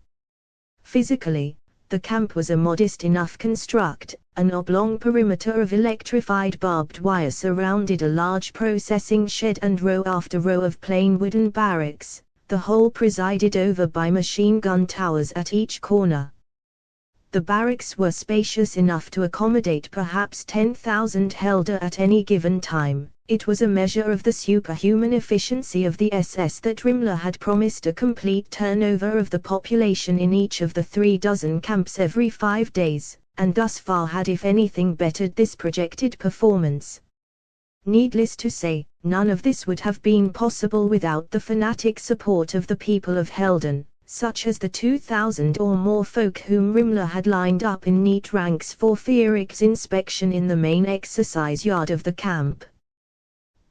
Physically, the camp was a modest enough construct. An oblong perimeter of electrified barbed wire surrounded a large processing shed and row after row of plain wooden barracks, the whole presided over by machine gun towers at each corner. The barracks were spacious enough to accommodate perhaps 10,000 Helder at any given time. It was a measure of the superhuman efficiency of the SS that Rimler had promised a complete turnover of the population in each of the 36 camps every 5 days, and thus far had if anything bettered this projected performance. Needless to say, none of this would have been possible without the fanatic support of the people of Helden. such as the 2,000 or more folk whom Rimler had lined up in neat ranks for Fierik's inspection in the main exercise yard of the camp.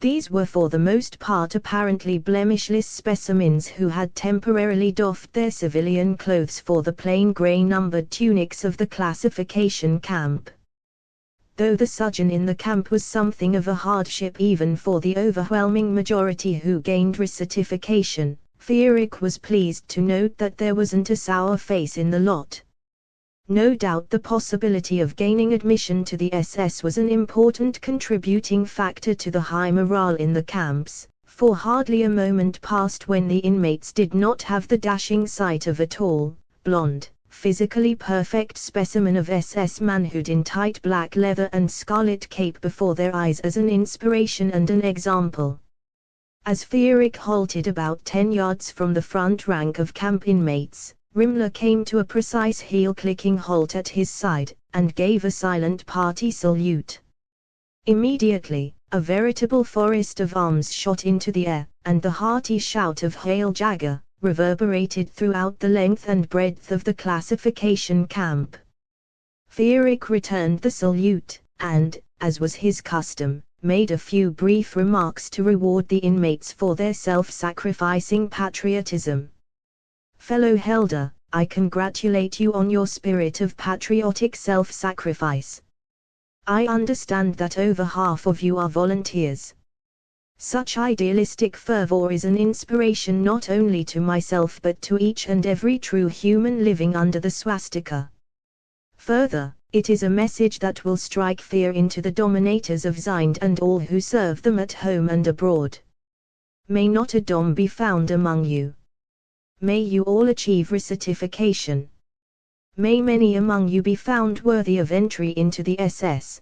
These were for the most part apparently blemishless specimens who had temporarily doffed their civilian clothes for the plain grey numbered tunics of the classification camp. Though the sojourn in the camp was something of a hardship even for the overwhelming majority who gained recertification, Fierik was pleased to note that there wasn't a sour face in the lot. No doubt the possibility of gaining admission to the SS was an important contributing factor to the high morale in the camps, for hardly a moment passed when the inmates did not have the dashing sight of a tall, blonde, physically perfect specimen of SS manhood in tight black leather and scarlet cape before their eyes as an inspiration and an example. As Fierik halted about 10 yards from the front rank of camp inmates, Rimler came to a precise heel-clicking halt at his side, and gave a silent party salute. Immediately, a veritable forest of arms shot into the air, and the hearty shout of "Hail Jagger!" reverberated throughout the length and breadth of the classification camp. Fierik returned the salute, and, as was his custom, made a few brief remarks to reward the inmates for their self-sacrificing patriotism. "Fellow Helder, I congratulate you on your spirit of patriotic self-sacrifice. I understand that over half of you are volunteers. Such idealistic fervor is an inspiration not only to myself but to each and every true human living under the swastika. Further, it is a message that will strike fear into the dominators of Zind and all who serve them at home and abroad. May not a Dom be found among you. May you all achieve recertification. May many among you be found worthy of entry into the SS.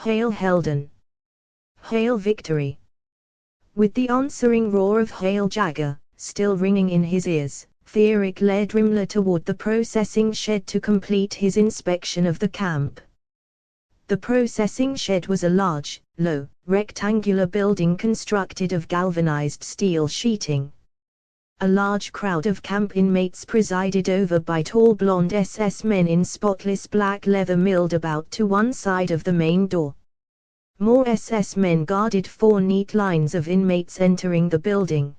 Hail Helden! Hail Victory!" With the answering roar of "Hail Jagger" still ringing in his ears, Fierik led Rimler toward the processing shed to complete his inspection of the camp. The processing shed was a large, low, rectangular building constructed of galvanized steel sheeting. A large crowd of camp inmates presided over by tall blonde SS men in spotless black leather milled about to one side of the main door. More SS men guarded 4 neat lines of inmates entering the building.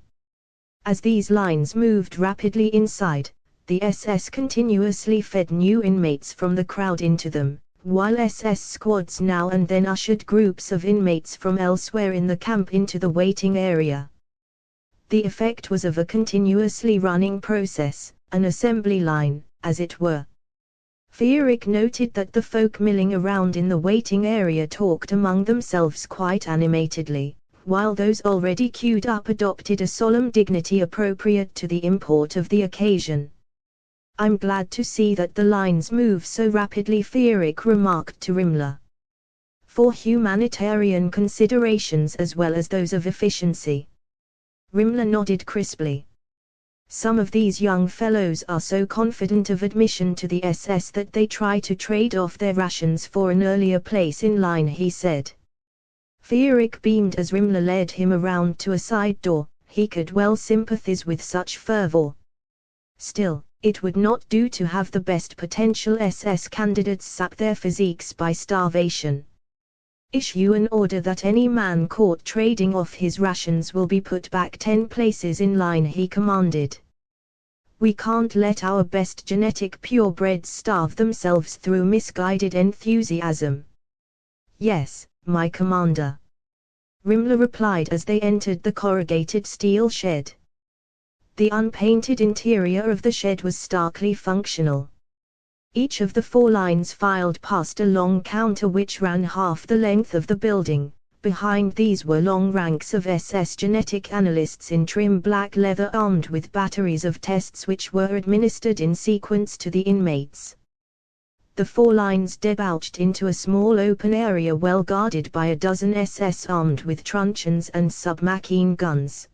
As these lines moved rapidly inside, the SS continuously fed new inmates from the crowd into them, while SS squads now and then ushered groups of inmates from elsewhere in the camp into the waiting area. The effect was of a continuously running process, an assembly line, as it were. Fierik noted that the folk milling around in the waiting area talked among themselves quite animatedly, while those already queued up adopted a solemn dignity appropriate to the import of the occasion. "I'm glad to see that the lines move so rapidly," Fierik remarked to Rimler. "For humanitarian considerations as well as those of efficiency." Rimler nodded crisply. "Some of these young fellows are so confident of admission to the SS that they try to trade off their rations for an earlier place in line," he said. Fierik beamed as Rimler led him around to a side door. He could well sympathize with such fervor. Still, it would not do to have the best potential SS candidates sap their physiques by starvation. "Issue an order that any man caught trading off his rations will be put back 10 places in line," he commanded. "We can't let our best genetic purebreds starve themselves through misguided enthusiasm." "Yes, my commander," Rimler replied as they entered the corrugated steel shed. The unpainted interior of the shed was starkly functional. Each of the 4 lines filed past a long counter which ran half the length of the building. Behind these were long ranks of SS genetic analysts in trim black leather armed with batteries of tests which were administered in sequence to the inmates. The 4 lines debouched into a small open area well guarded by a dozen SS armed with truncheons and submachine guns.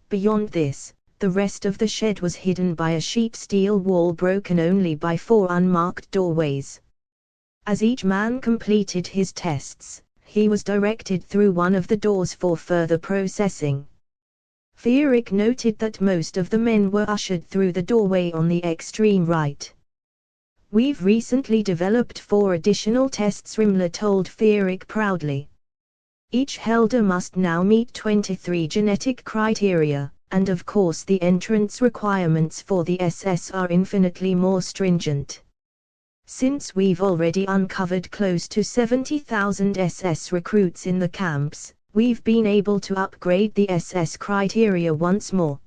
Beyond this, the rest of the shed was hidden by a sheet steel wall broken only by 4 unmarked doorways. As each man completed his tests, he was directed through one of the doors for further processing. Fierig noted that most of the men were ushered through the doorway on the extreme right. "We've recently developed 4 additional tests," Rimmler told Fierig proudly. "Each Helder must now meet 23 genetic criteria, and of course the entrance requirements for the SS are infinitely more stringent. Since we've already uncovered close to 70,000 SS recruits in the camps, we've been able to upgrade the SS criteria once more.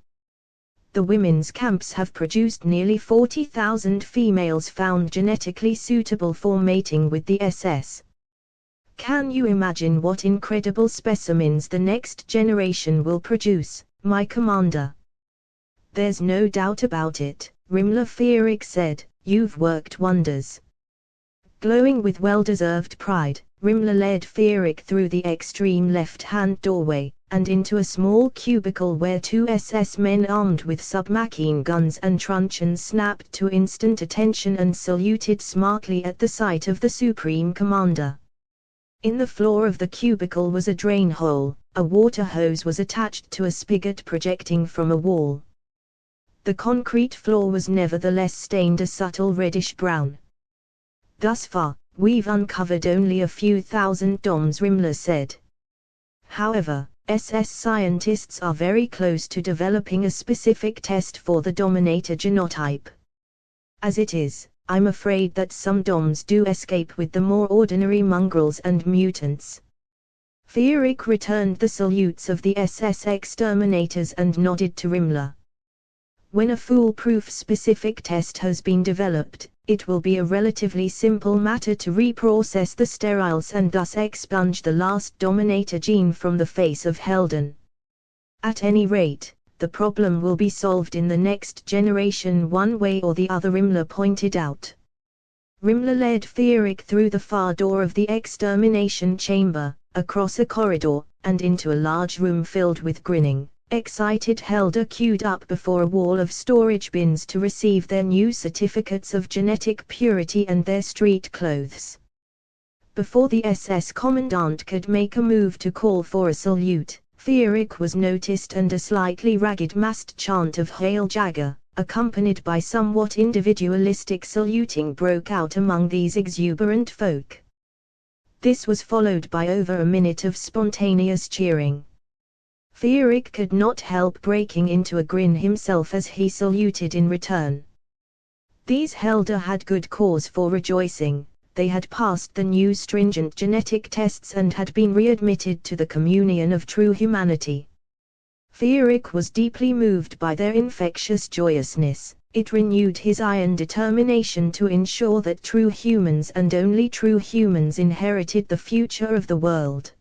The women's camps have produced nearly 40,000 females found genetically suitable for mating with the SS. Can you imagine what incredible specimens the next generation will produce, my commander?" "There's no doubt about it," Rimmler Fierig said, "you've worked wonders." Glowing with well-deserved pride, Rimmler led Fierig through the extreme left-hand doorway, and into a small cubicle where 2 SS men armed with submachine guns and truncheons snapped to instant attention and saluted smartly at the sight of the Supreme Commander. In the floor of the cubicle was a drain hole. A water hose was attached to a spigot projecting from a wall. The concrete floor was nevertheless stained a subtle reddish-brown. "Thus far, we've uncovered only a few thousand DOMs," Rimmler said. "However, SS scientists are very close to developing a specific test for the Dominator genotype. As it is, I'm afraid that some DOMs do escape with the more ordinary mongrels and mutants." Fierig returned the salutes of the SS exterminators and nodded to Rimmler. "When a foolproof specific test has been developed, it will be a relatively simple matter to reprocess the steriles and thus expunge the last Dominator gene from the face of Helden. At any rate, the problem will be solved in the next generation one way or the other," Rimmler pointed out. Rimmler led Fierig through the far door of the extermination chamber, across a corridor, and into a large room filled with grinning, excited Helder queued up before a wall of storage bins to receive their new certificates of genetic purity and their street clothes. Before the SS commandant could make a move to call for a salute, Fierig was noticed and a slightly ragged massed chant of Hail Jagger, accompanied by somewhat individualistic saluting, broke out among these exuberant folk. This was followed by over a minute of spontaneous cheering. Fierig could not help breaking into a grin himself as he saluted in return. These Helder had good cause for rejoicing. They had passed the new stringent genetic tests and had been readmitted to the communion of true humanity. Fierig was deeply moved by their infectious joyousness. It renewed his iron determination to ensure that true humans and only true humans inherited the future of the world.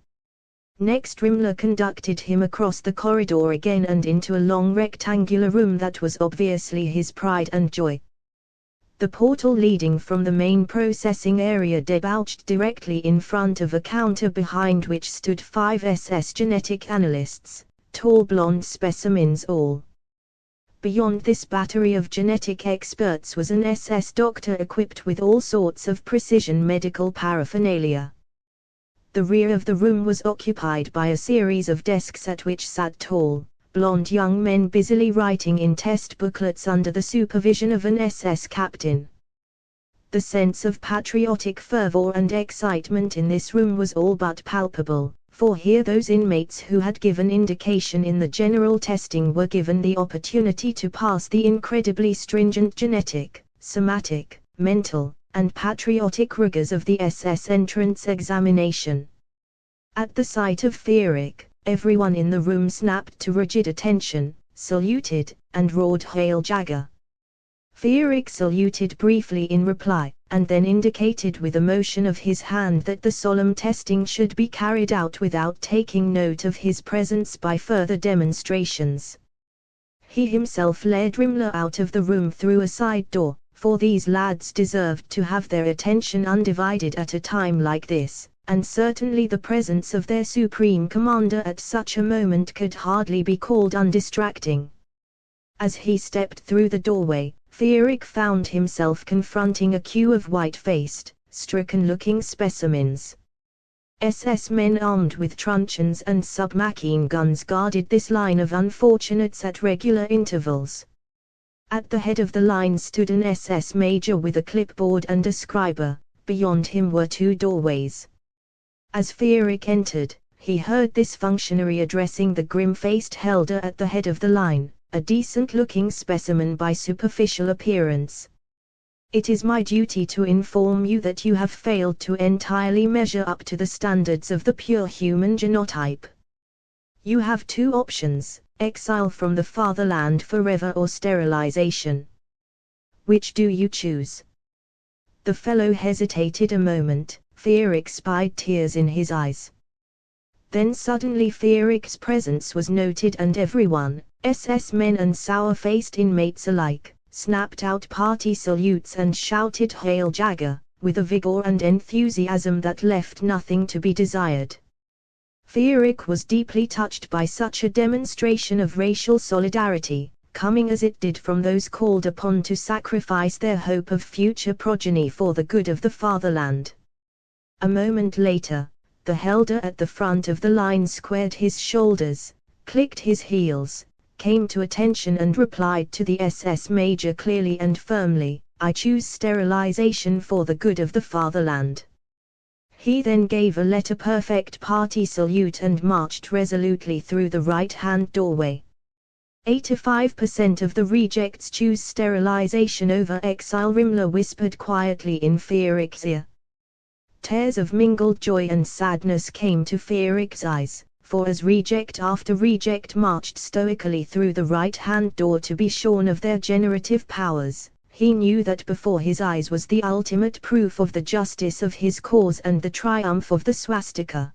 Next, Rimmler conducted him across the corridor again and into a long rectangular room that was obviously his pride and joy. The portal leading from the main processing area debouched directly in front of a counter behind which stood 5 SS genetic analysts, tall blonde specimens all. Beyond this battery of genetic experts was an SS doctor equipped with all sorts of precision medical paraphernalia. The rear of the room was occupied by a series of desks at which sat tall, blonde young men busily writing in test booklets under the supervision of an SS captain. The sense of patriotic fervor and excitement in this room was all but palpable, for here those inmates who had given indication in the general testing were given the opportunity to pass the incredibly stringent genetic, somatic, mental, and patriotic rigors of the SS entrance examination. At the sight of Fierig, everyone in the room snapped to rigid attention, saluted, and roared Hail Jagger. Fierig saluted briefly in reply, and then indicated with a motion of his hand that the solemn testing should be carried out without taking note of his presence by further demonstrations. He himself led Rimmler out of the room through a side door, for these lads deserved to have their attention undivided at a time like this, and certainly the presence of their supreme commander at such a moment could hardly be called undistracting. As he stepped through the doorway, Fierig found himself confronting a queue of white-faced, stricken-looking specimens. SS men armed with truncheons and submachine guns guarded this line of unfortunates at regular intervals. At the head of the line stood an SS major with a clipboard and a scriber. Beyond him were two doorways. As Fierik entered, he heard this functionary addressing the grim-faced Helder at the head of the line, a decent-looking specimen by superficial appearance. "It is my duty to inform you that you have failed to entirely measure up to the standards of the pure human genotype. You have two options: exile from the fatherland forever or sterilization. Which do you choose?" The fellow hesitated a moment. Fierik spied tears in his eyes. Then suddenly Fierik's presence was noted and everyone, SS men and sour-faced inmates alike, snapped out party salutes and shouted "Hail Jagger," with a vigor and enthusiasm that left nothing to be desired. Fierik was deeply touched by such a demonstration of racial solidarity, coming as it did from those called upon to sacrifice their hope of future progeny for the good of the fatherland. A moment later, the Helder at the front of the line squared his shoulders, clicked his heels, came to attention and replied to the SS major clearly and firmly, "I choose sterilization for the good of the fatherland." He then gave a letter-perfect party salute and marched resolutely through the right-hand doorway. 85% of the rejects choose sterilization over exile, Rimler whispered quietly in Fierik's ear. Tears of mingled joy and sadness came to Fierik's eyes, for as reject after reject marched stoically through the right-hand door to be shorn of their generative powers, he knew that before his eyes was the ultimate proof of the justice of his cause and the triumph of the swastika.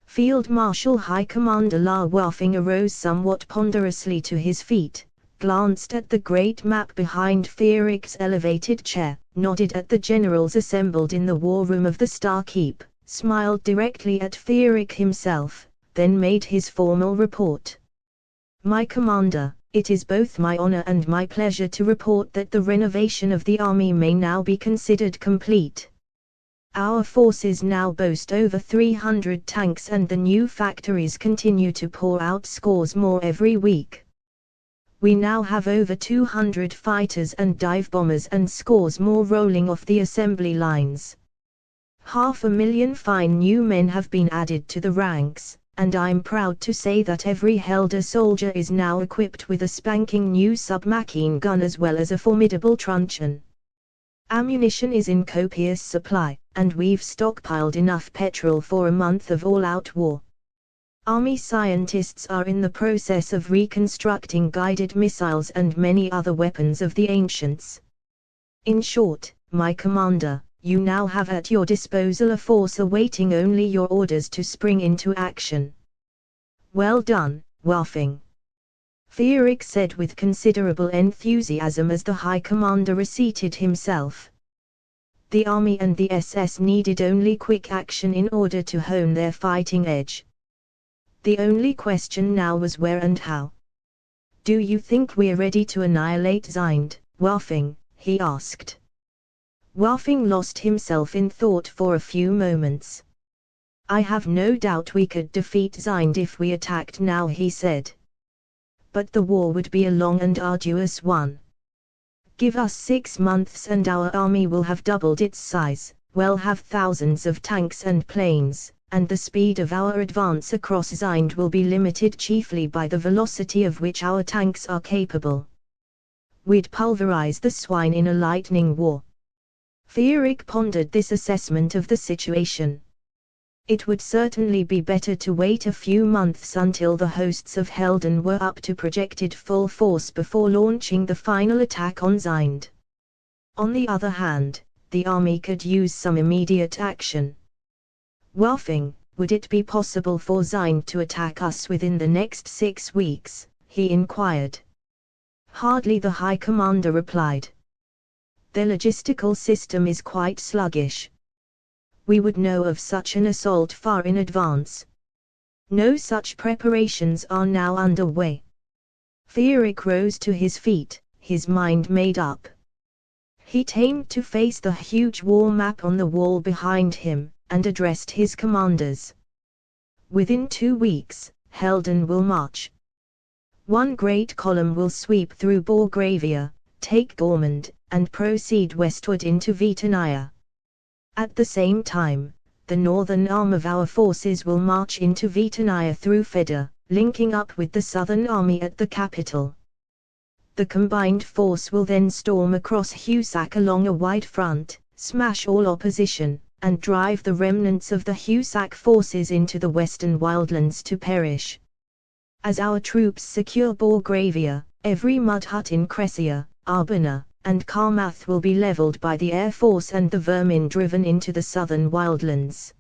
Field Marshal High Commander La Waffing arose somewhat ponderously to his feet, glanced at the great map behind Fierik's elevated chair, nodded at the generals assembled in the war room of the Starkeep, smiled directly at Fierik himself, then made his formal report. "My commander, it is both my honor and my pleasure to report that the renovation of the army may now be considered complete. Our forces now boast over 300 tanks and the new factories continue to pour out scores more every week. We now have over 200 fighters and dive bombers and scores more rolling off the assembly lines. 500,000 fine new men have been added to the ranks, and I'm proud to say that every Helder soldier is now equipped with a spanking new submachine gun as well as a formidable truncheon. Ammunition is in copious supply, and we've stockpiled enough petrol for a month of all-out war. Army scientists are in the process of reconstructing guided missiles and many other weapons of the ancients. In short, my commander, you now have at your disposal a force awaiting only your orders to spring into action." "Well done, Waffing," Fierik said with considerable enthusiasm as the High Commander reseated himself. The army and the SS needed only quick action in order to hone their fighting edge. The only question now was where and how. "Do you think we're ready to annihilate Zind, Waffing?" he asked. Waffing lost himself in thought for a few moments. "I have no doubt we could defeat Zind if we attacked now," he said. "But the war would be a long and arduous one. Give us 6 months and our army will have doubled its size, we'll have thousands of tanks and planes, and the speed of our advance across Zind will be limited chiefly by the velocity of which our tanks are capable. We'd pulverize the swine in a lightning war." Fierik pondered this assessment of the situation. It would certainly be better to wait a few months until the hosts of Helden were up to projected full force before launching the final attack on Zind. On the other hand, the army could use some immediate action. "Waffing, would it be possible for Zind to attack us within the next 6 weeks?" he inquired. "Hardly," the High Commander replied. "Their logistical system is quite sluggish. We would know of such an assault far in advance. No such preparations are now underway." Fierik rose to his feet, his mind made up. He turned to face the huge war map on the wall behind him, and addressed his commanders. Within 2 weeks, Helden will march. One great column will sweep through Borgravia, take Gormund, and proceed westward into Vitania. At the same time, the northern arm of our forces will march into Vitania through Feder, linking up with the southern army at the capital. The combined force will then storm across Husak along a wide front, smash all opposition, and drive the remnants of the Husak forces into the western wildlands to perish. As our troops secure Borgravia, every mud hut in Crescia, Arbona, and Karmath will be leveled by the air force and the vermin driven into the southern wildlands.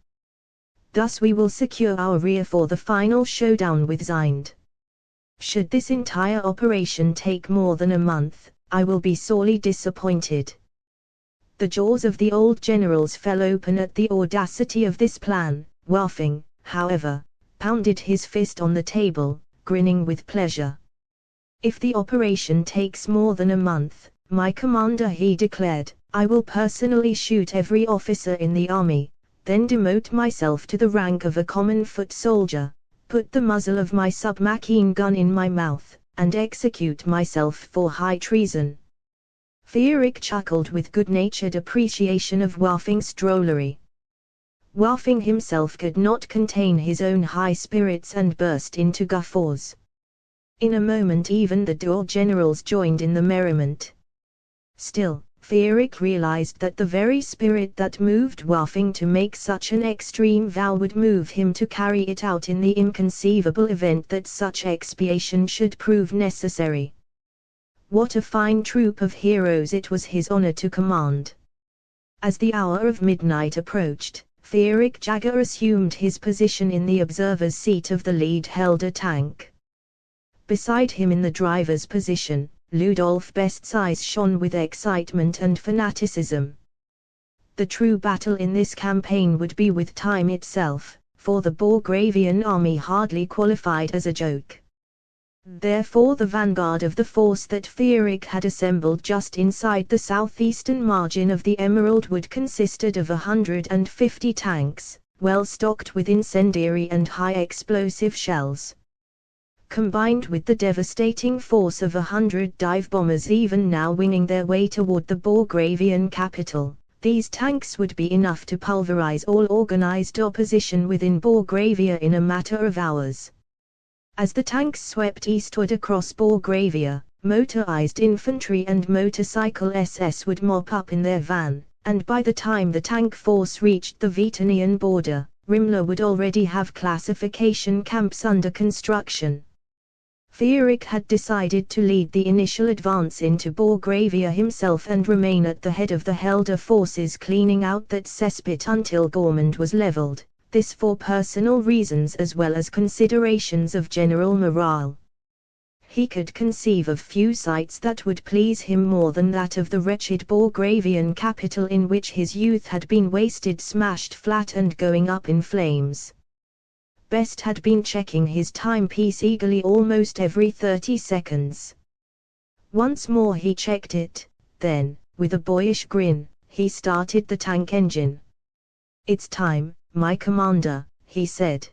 Thus we will secure our rear for the final showdown with Zind. Should this entire operation take more than a month, I will be sorely disappointed. The jaws of the old generals fell open at the audacity of this plan. Wafing, however, pounded his fist on the table, grinning with pleasure. If the operation takes more than a month, my commander, he declared, I will personally shoot every officer in the army, then demote myself to the rank of a common foot soldier, put the muzzle of my submachine gun in my mouth, and execute myself for high treason. Fierik chuckled with good-natured appreciation of Wafing's drollery. Wafing himself could not contain his own high spirits and burst into guffaws. In a moment even the dual generals joined in the merriment. Still, Fierik realized that the very spirit that moved Wafing to make such an extreme vow would move him to carry it out in the inconceivable event that such expiation should prove necessary. What a fine troop of heroes it was his honor to command. As the hour of midnight approached, Fierik Jagger assumed his position in the observer's seat of the lead Helder tank. Beside him in the driver's position, Ludolf Best's eyes shone with excitement and fanaticism. The true battle in this campaign would be with time itself, for the Borgravian army hardly qualified as a joke. Therefore the vanguard of the force that Fierik had assembled just inside the southeastern margin of the Emerald Wood consisted of 150 tanks, well stocked with incendiary and high explosive shells. Combined with the devastating force of 100 dive bombers even now winging their way toward the Borgravian capital, these tanks would be enough to pulverize all organized opposition within Borgravia in a matter of hours. As the tanks swept eastward across Borgravia, motorized infantry and motorcycle SS would mop up in their van, and by the time the tank force reached the Vitanian border, Rimla would already have classification camps under construction. Fierik had decided to lead the initial advance into Borgravia himself and remain at the head of the Helder forces cleaning out that cesspit until Gormund was leveled, this for personal reasons as well as considerations of general morale. He could conceive of few sights that would please him more than that of the wretched Borgravian capital in which his youth had been wasted, smashed flat and going up in flames. Best had been checking his timepiece eagerly almost every 30 seconds. Once more he checked it, then, with a boyish grin, he started the tank engine. "It's time, my commander," he said.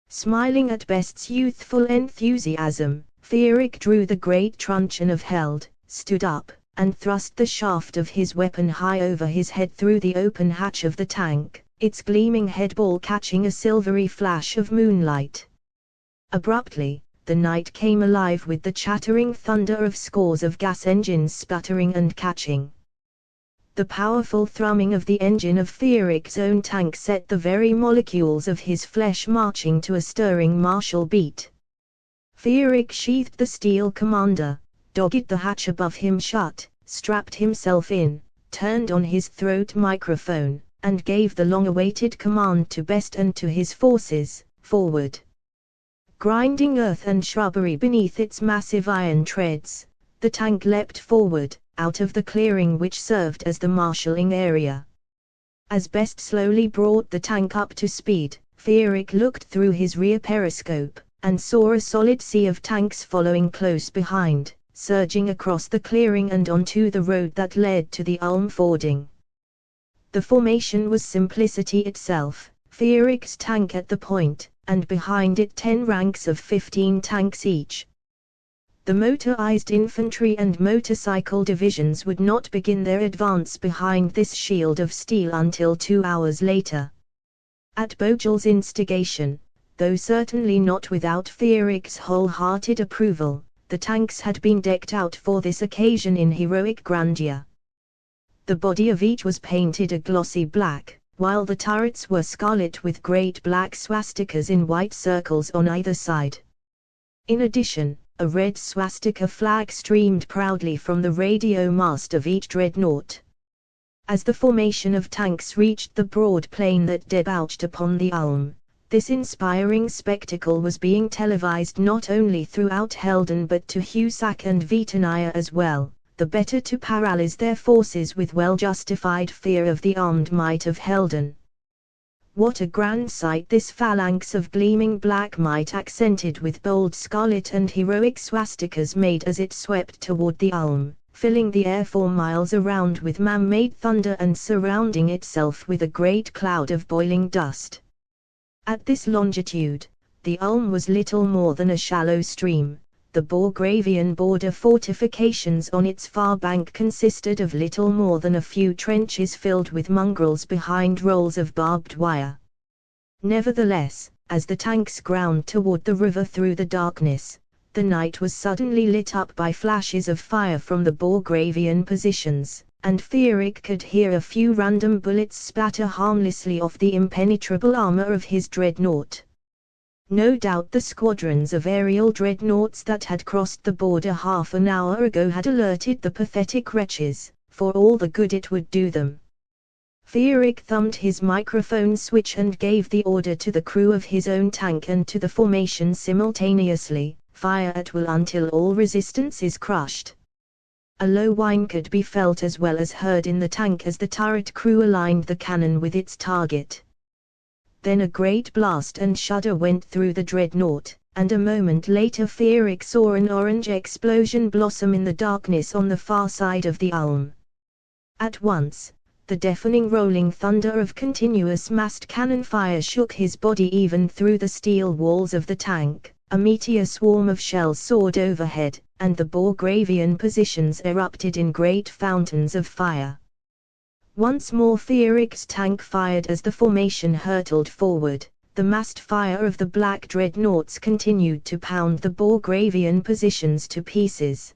Smiling at Best's youthful enthusiasm, Fierik drew the great truncheon of Held, stood up, and thrust the shaft of his weapon high over his head through the open hatch of the tank, its gleaming headball catching a silvery flash of moonlight. Abruptly, the night came alive with the chattering thunder of scores of gas engines sputtering and catching. The powerful thrumming of the engine of Fierik's own tank set the very molecules of his flesh marching to a stirring martial beat. Fierik sheathed the steel commander, dogged the hatch above him shut, strapped himself in, turned on his throat microphone, and gave the long-awaited command to Best and to his forces, "Forward!" Grinding earth and shrubbery beneath its massive iron treads, the tank leapt forward, out of the clearing which served as the marshalling area. As Best slowly brought the tank up to speed, Fierik looked through his rear periscope, and saw a solid sea of tanks following close behind, surging across the clearing and onto the road that led to the Ulm fording. The formation was simplicity itself, Feeric's tank at the point, and behind it 10 ranks of 15 tanks each. The motorized infantry and motorcycle divisions would not begin their advance behind this shield of steel until 2 hours later. At Bogel's instigation, though certainly not without Feeric's wholehearted approval, the tanks had been decked out for this occasion in heroic grandeur. The body of each was painted a glossy black, while the turrets were scarlet with great black swastikas in white circles on either side. In addition, a red swastika flag streamed proudly from the radio mast of each dreadnought. As the formation of tanks reached the broad plain that debouched upon the Ulm, this inspiring spectacle was being televised not only throughout Helden but to Husak and Vitania as well, the better to paralyze their forces with well-justified fear of the armed might of Helden. What a grand sight this phalanx of gleaming black might accented with bold scarlet and heroic swastikas made as it swept toward the Ulm, filling the air for miles around with man-made thunder and surrounding itself with a great cloud of boiling dust. At this longitude, the Ulm was little more than a shallow stream. The Borgravian border fortifications on its far bank consisted of little more than a few trenches filled with mongrels behind rolls of barbed wire. Nevertheless, as the tanks ground toward the river through the darkness, the night was suddenly lit up by flashes of fire from the Borgravian positions, and Feeric could hear a few random bullets spatter harmlessly off the impenetrable armor of his dreadnought. No doubt the squadrons of aerial dreadnoughts that had crossed the border half an hour ago had alerted the pathetic wretches, for all the good it would do them. Feeric thumbed his microphone switch and gave the order to the crew of his own tank and to the formation simultaneously, fire at will until all resistance is crushed. A low whine could be felt as well as heard in the tank as the turret crew aligned the cannon with its target. Then a great blast and shudder went through the dreadnought, and a moment later Feeric saw an orange explosion blossom in the darkness on the far side of the Ulm. At once, the deafening rolling thunder of continuous massed cannon fire shook his body even through the steel walls of the tank. A meteor swarm of shells soared overhead, and the Borgravian positions erupted in great fountains of fire. Once more Feeric's tank fired as the formation hurtled forward. The massed fire of the black dreadnoughts continued to pound the Borgravian positions to pieces.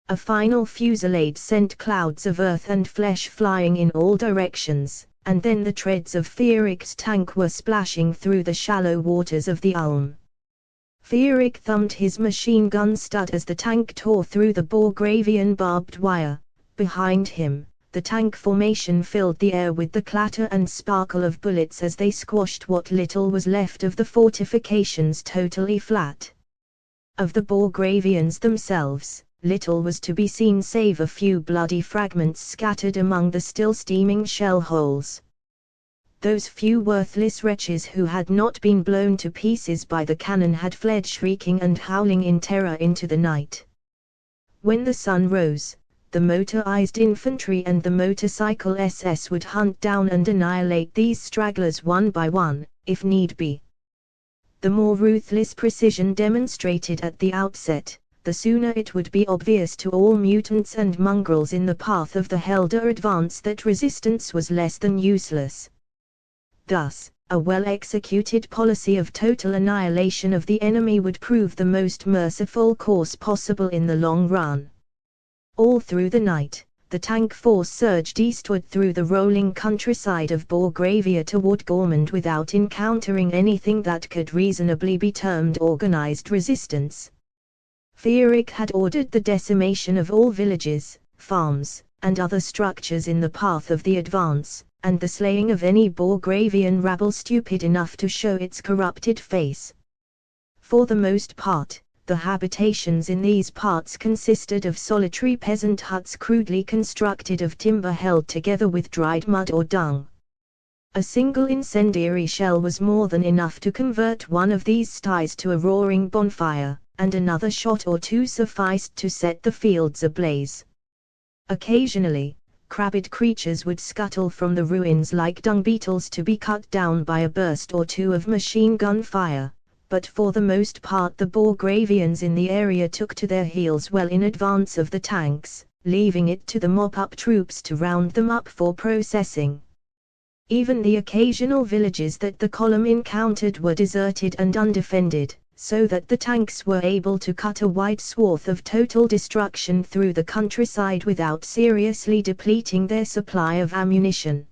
A final fusillade sent clouds of earth and flesh flying in all directions, and then the treads of Feeric's tank were splashing through the shallow waters of the Ulm. Feeric thumbed his machine gun stud as the tank tore through the Borgravian barbed wire. Behind him, the tank formation filled the air with the clatter and sparkle of bullets as they squashed what little was left of the fortifications totally flat. Of the Borgravians themselves, little was to be seen save a few bloody fragments scattered among the still steaming shell holes. Those few worthless wretches who had not been blown to pieces by the cannon had fled shrieking and howling in terror into the night. When the sun rose, the motorized infantry and the motorcycle SS would hunt down and annihilate these stragglers one by one, if need be. The more ruthless precision demonstrated at the outset, the sooner it would be obvious to all mutants and mongrels in the path of the Helder advance that resistance was less than useless. Thus, a well-executed policy of total annihilation of the enemy would prove the most merciful course possible in the long run. All through the night, the tank force surged eastward through the rolling countryside of Borgravia toward Gormund without encountering anything that could reasonably be termed organized resistance. Feeric had ordered the decimation of all villages, farms, and other structures in the path of the advance, and the slaying of any Borgravian rabble stupid enough to show its corrupted face. For the most part, the habitations in these parts consisted of solitary peasant huts crudely constructed of timber held together with dried mud or dung. A single incendiary shell was more than enough to convert one of these sties to a roaring bonfire, and another shot or two sufficed to set the fields ablaze. Occasionally, crabbed creatures would scuttle from the ruins like dung beetles to be cut down by a burst or two of machine gun fire, but for the most part the Borgravians in the area took to their heels well in advance of the tanks, leaving it to the mop-up troops to round them up for processing. Even the occasional villages that the column encountered were deserted and undefended, so that the tanks were able to cut a wide swath of total destruction through the countryside without seriously depleting their supply of ammunition.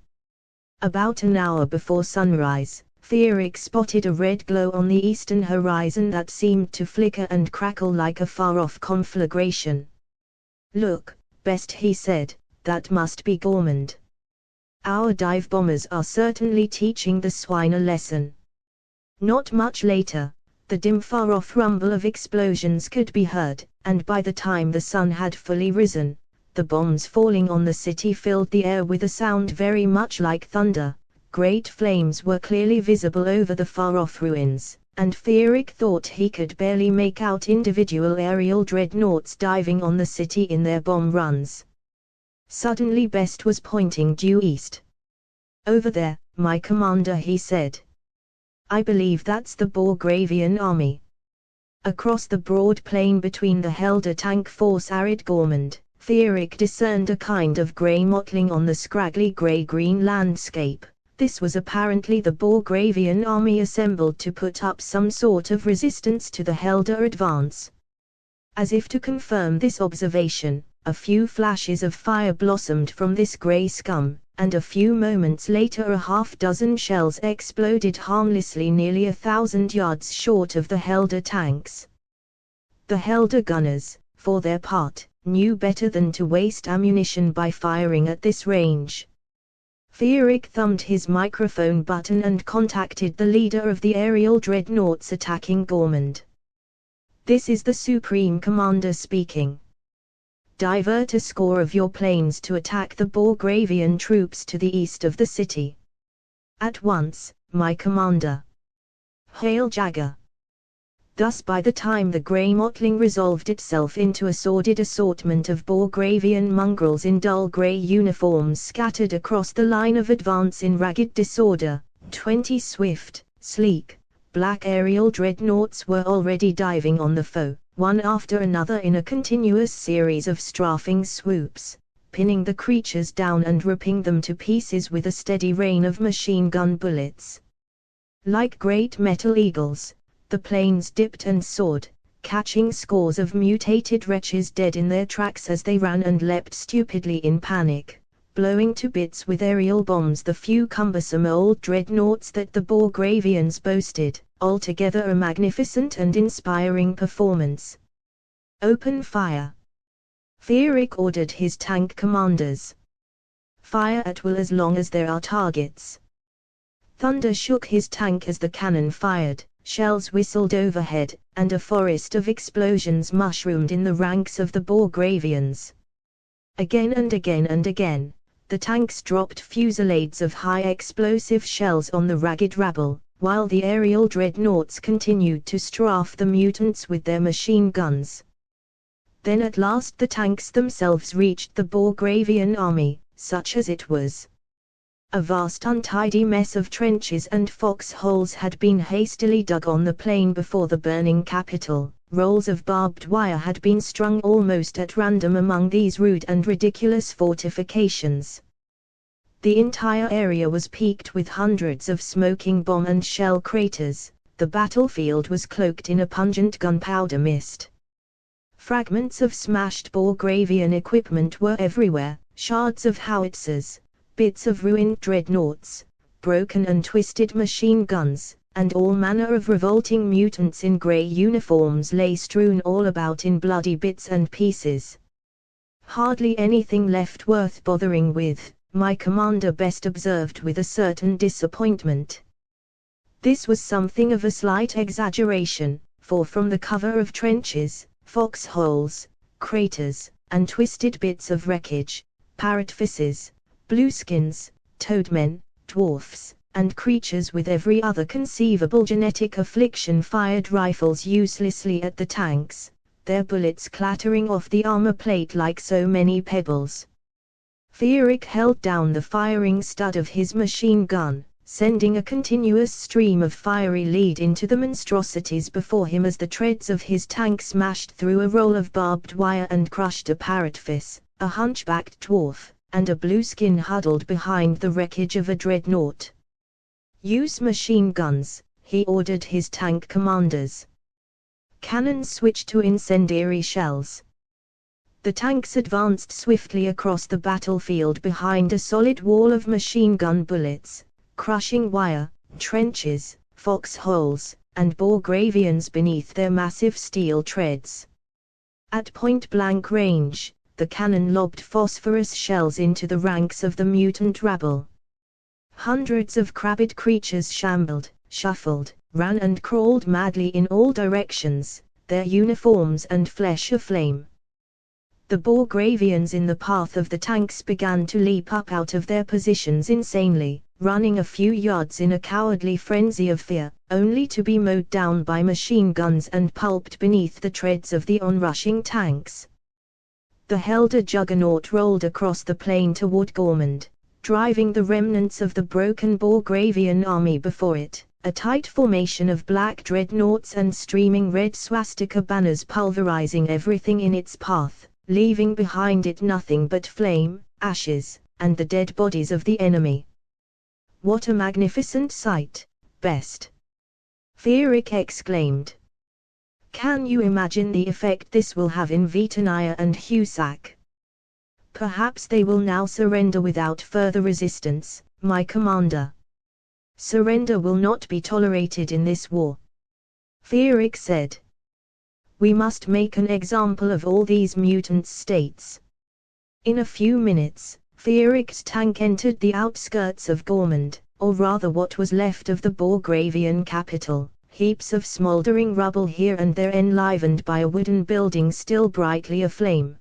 About an hour before sunrise, Feerick spotted a red glow on the eastern horizon that seemed to flicker and crackle like a far-off conflagration. "Look, Best," he said, "that must be Gormand. Our dive bombers are certainly teaching the swine a lesson." Not much later, the dim far-off rumble of explosions could be heard, and by the time the sun had fully risen, the bombs falling on the city filled the air with a sound very much like thunder. Great flames were clearly visible over the far-off ruins, and Feerick thought he could barely make out individual aerial dreadnoughts diving on the city in their bomb runs. Suddenly Best was pointing due east. "Over there, my commander," he said. "I believe that's the Borgravian army." Across the broad plain between the Helder tank force arid Gormand, Feerick discerned a kind of grey mottling on the scraggly grey-green landscape. This was apparently the Borgravian army assembled to put up some sort of resistance to the Helder advance. As if to confirm this observation, a few flashes of fire blossomed from this grey scum, and a few moments later a half-dozen shells exploded harmlessly nearly 1,000 yards short of the Helder tanks. The Helder gunners, for their part, knew better than to waste ammunition by firing at this range. Feerick thumbed his microphone button and contacted the leader of the aerial dreadnoughts attacking Gormand. "This is the Supreme Commander speaking. Divert a score of your planes to attack the Borgravian troops to the east of the city. At once, my commander. Hail Jagger." Thus by the time the grey mottling resolved itself into a sordid assortment of Borgravian mongrels in dull grey uniforms scattered across the line of advance in ragged disorder, 20 swift, sleek, black aerial dreadnoughts were already diving on the foe, one after another in a continuous series of strafing swoops, pinning the creatures down and ripping them to pieces with a steady rain of machine gun bullets. Like great metal eagles, the planes dipped and soared, catching scores of mutated wretches dead in their tracks as they ran and leapt stupidly in panic, blowing to bits with aerial bombs the few cumbersome old dreadnoughts that the Borgravians boasted. Altogether a magnificent and inspiring performance. "Open fire!" Feerick ordered his tank commanders. "Fire at will as long as there are targets." Thunder shook his tank as the cannon fired, shells whistled overhead, and a forest of explosions mushroomed in the ranks of the Borgravians. Again and again and again, the tanks dropped fusillades of high explosive shells on the ragged rabble, while the aerial dreadnoughts continued to strafe the mutants with their machine guns. Then at last the tanks themselves reached the Borgravian army, such as it was. A vast untidy mess of trenches and foxholes had been hastily dug on the plain before the burning capital. Rolls of barbed wire had been strung almost at random among these rude and ridiculous fortifications. The entire area was peaked with hundreds of smoking bomb and shell craters. The battlefield was cloaked in a pungent gunpowder mist. Fragments of smashed Borgravian equipment were everywhere, shards of howitzers, bits of ruined dreadnoughts, broken and twisted machine guns, and all manner of revolting mutants in grey uniforms lay strewn all about in bloody bits and pieces. "Hardly anything left worth bothering with," my commander Best observed with a certain disappointment. This was something of a slight exaggeration, for from the cover of trenches, foxholes, craters, and twisted bits of wreckage, parrotfishes, blueskins, toadmen, dwarfs, and creatures with every other conceivable genetic affliction fired rifles uselessly at the tanks, their bullets clattering off the armor plate like so many pebbles. Fierik held down the firing stud of his machine gun, sending a continuous stream of fiery lead into the monstrosities before him as the treads of his tank smashed through a roll of barbed wire and crushed a parrotfish, a hunchbacked dwarf, and a blueskin huddled behind the wreckage of a dreadnought. "Use machine guns," he ordered his tank commanders. Cannons switched to incendiary shells. The tanks advanced swiftly across the battlefield behind a solid wall of machine gun bullets, crushing wire, trenches, foxholes, and Borgravians beneath their massive steel treads. At point-blank range, the cannon lobbed phosphorus shells into the ranks of the mutant rabble. Hundreds of crabbed creatures shambled, shuffled, ran and crawled madly in all directions, their uniforms and flesh aflame. The Borgravians in the path of the tanks began to leap up out of their positions insanely, running a few yards in a cowardly frenzy of fear, only to be mowed down by machine guns and pulped beneath the treads of the onrushing tanks. The Helder juggernaut rolled across the plain toward Gormund, driving the remnants of the broken Borgravian army before it, a tight formation of black dreadnoughts and streaming red swastika banners pulverizing everything in its path, leaving behind it nothing but flame, ashes, and the dead bodies of the enemy. "What a magnificent sight, Best!" Fierik exclaimed. "Can you imagine the effect this will have in Vitania and Husak? Perhaps they will now surrender without further resistance, my commander." "Surrender will not be tolerated in this war," Fierik said. "We must make an example of all these mutant states." In a few minutes, Fierik's tank entered the outskirts of Gormund, or rather what was left of the Borgravian capital, heaps of smoldering rubble here and there enlivened by a wooden building still brightly aflame.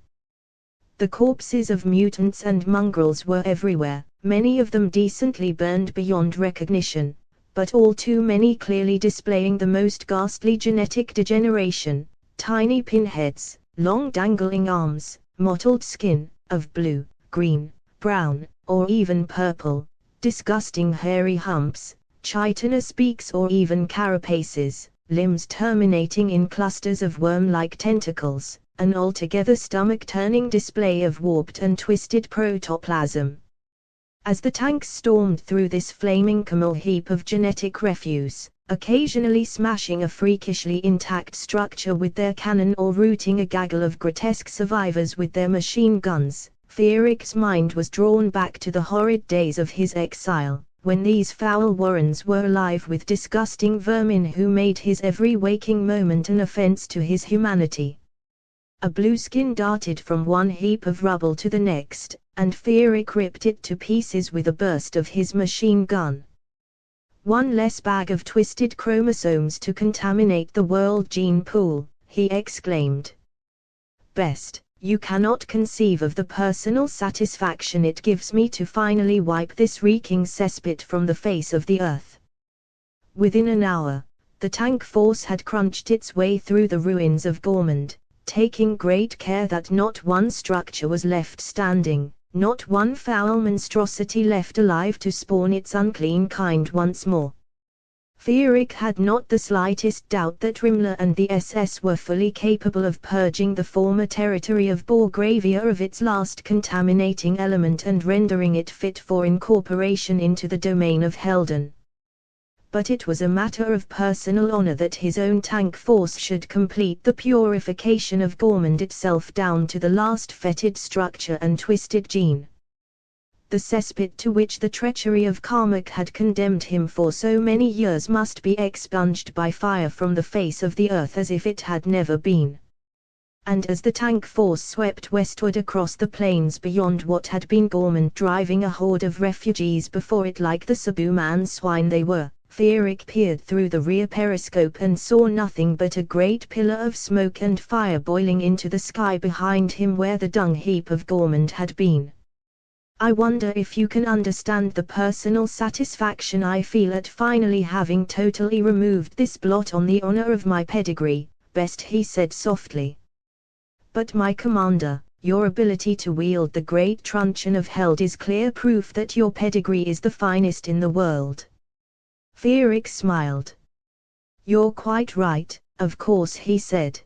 The corpses of mutants and mongrels were everywhere, many of them decently burned beyond recognition, but all too many clearly displaying the most ghastly genetic degeneration: tiny pinheads, long dangling arms, mottled skin, of blue, green, brown, or even purple, disgusting hairy humps, chitinous beaks or even carapaces, limbs terminating in clusters of worm-like tentacles, an altogether stomach-turning display of warped and twisted protoplasm. As the tanks stormed through this flaming camel heap of genetic refuse, occasionally smashing a freakishly intact structure with their cannon or routing a gaggle of grotesque survivors with their machine guns, Fierik's mind was drawn back to the horrid days of his exile, when these foul warrens were alive with disgusting vermin who made his every waking moment an offense to his humanity. A blueskin darted from one heap of rubble to the next, and Fierik ripped it to pieces with a burst of his machine gun. "One less bag of twisted chromosomes to contaminate the world gene pool," he exclaimed. "Best, you cannot conceive of the personal satisfaction it gives me to finally wipe this reeking cesspit from the face of the earth." Within an hour, the tank force had crunched its way through the ruins of Gormund, taking great care that not one structure was left standing, not one foul monstrosity left alive to spawn its unclean kind once more. Fierik had not the slightest doubt that Rimmler and the SS were fully capable of purging the former territory of Borgravia of its last contaminating element and rendering it fit for incorporation into the domain of Helden. But it was a matter of personal honor that his own tank force should complete the purification of Gormund itself down to the last fetid structure and twisted gene. The cesspit to which the treachery of Karmak had condemned him for so many years must be expunged by fire from the face of the earth as if it had never been. And as the tank force swept westward across the plains beyond what had been Gormund, driving a horde of refugees before it like the Sabu-man swine they were, Fierik peered through the rear periscope and saw nothing but a great pillar of smoke and fire boiling into the sky behind him where the dung heap of Gormund had been. "I wonder if you can understand the personal satisfaction I feel at finally having totally removed this blot on the honor of my pedigree," Best he said softly. "But my commander," your ability to wield the great truncheon of Held is clear proof that your pedigree is the finest in the world. Feerick smiled. You're quite right, of course, he said.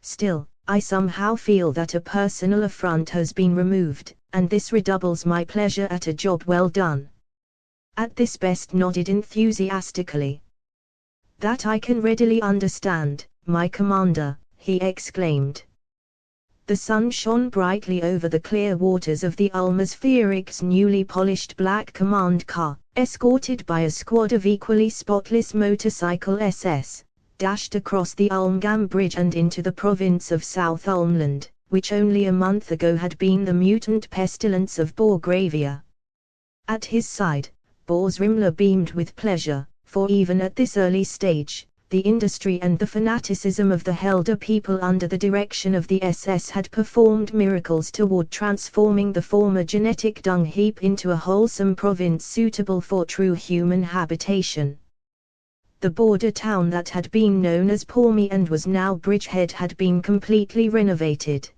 Still, I somehow feel that a personal affront has been removed, and this redoubles my pleasure at a job well done. At this Best nodded enthusiastically. That I can readily understand, my commander, he exclaimed. The sun shone brightly over the clear waters of the Ulm as Feerick's newly polished black command car, escorted by a squad of equally spotless motorcycle SS, dashed across the Ulmgam Bridge and into the province of South Ulmland, which only a month ago had been the mutant pestilence of Borgravia. At his side, Bors Rimler beamed with pleasure, for even at this early stage, the industry and the fanaticism of the Helder people under the direction of the SS had performed miracles toward transforming the former genetic dung heap into a wholesome province suitable for true human habitation. The border town that had been known as Pormy and was now Bridgehead had been completely renovated.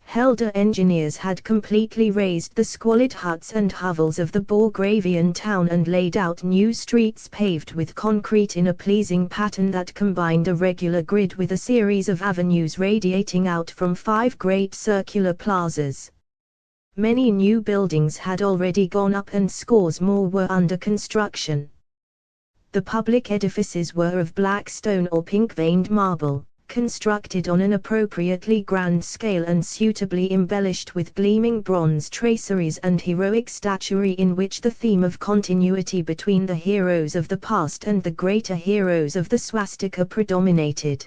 Helder engineers had completely razed the squalid huts and hovels of the Borgravian town and laid out new streets paved with concrete in a pleasing pattern that combined a regular grid with a series of avenues radiating out from 5 great circular plazas. Many new buildings had already gone up and scores more were under construction. The public edifices were of black stone or pink-veined marble, constructed on an appropriately grand scale and suitably embellished with gleaming bronze traceries and heroic statuary in which the theme of continuity between the heroes of the past and the greater heroes of the Swastika predominated.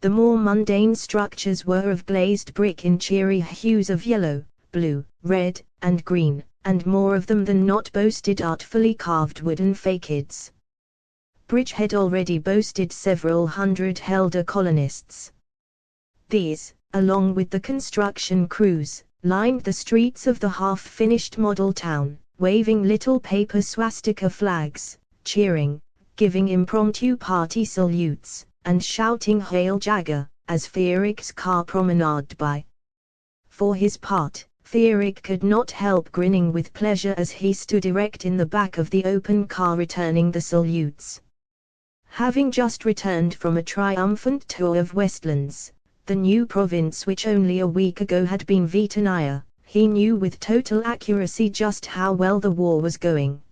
The more mundane structures were of glazed brick in cheery hues of yellow, blue, red, and green, and more of them than not boasted artfully carved wooden facades. Bridgehead already boasted several hundred Helder colonists. These, along with the construction crews, lined the streets of the half-finished model town, waving little paper swastika flags, cheering, giving impromptu party salutes, and shouting "Hail Jagger," as Feerick's car promenaded by. For his part, Feerick could not help grinning with pleasure as he stood erect in the back of the open car returning the salutes. Having just returned from a triumphant tour of Westlands, the new province which only a week ago had been Veneer, he knew with total accuracy just how well the war was going.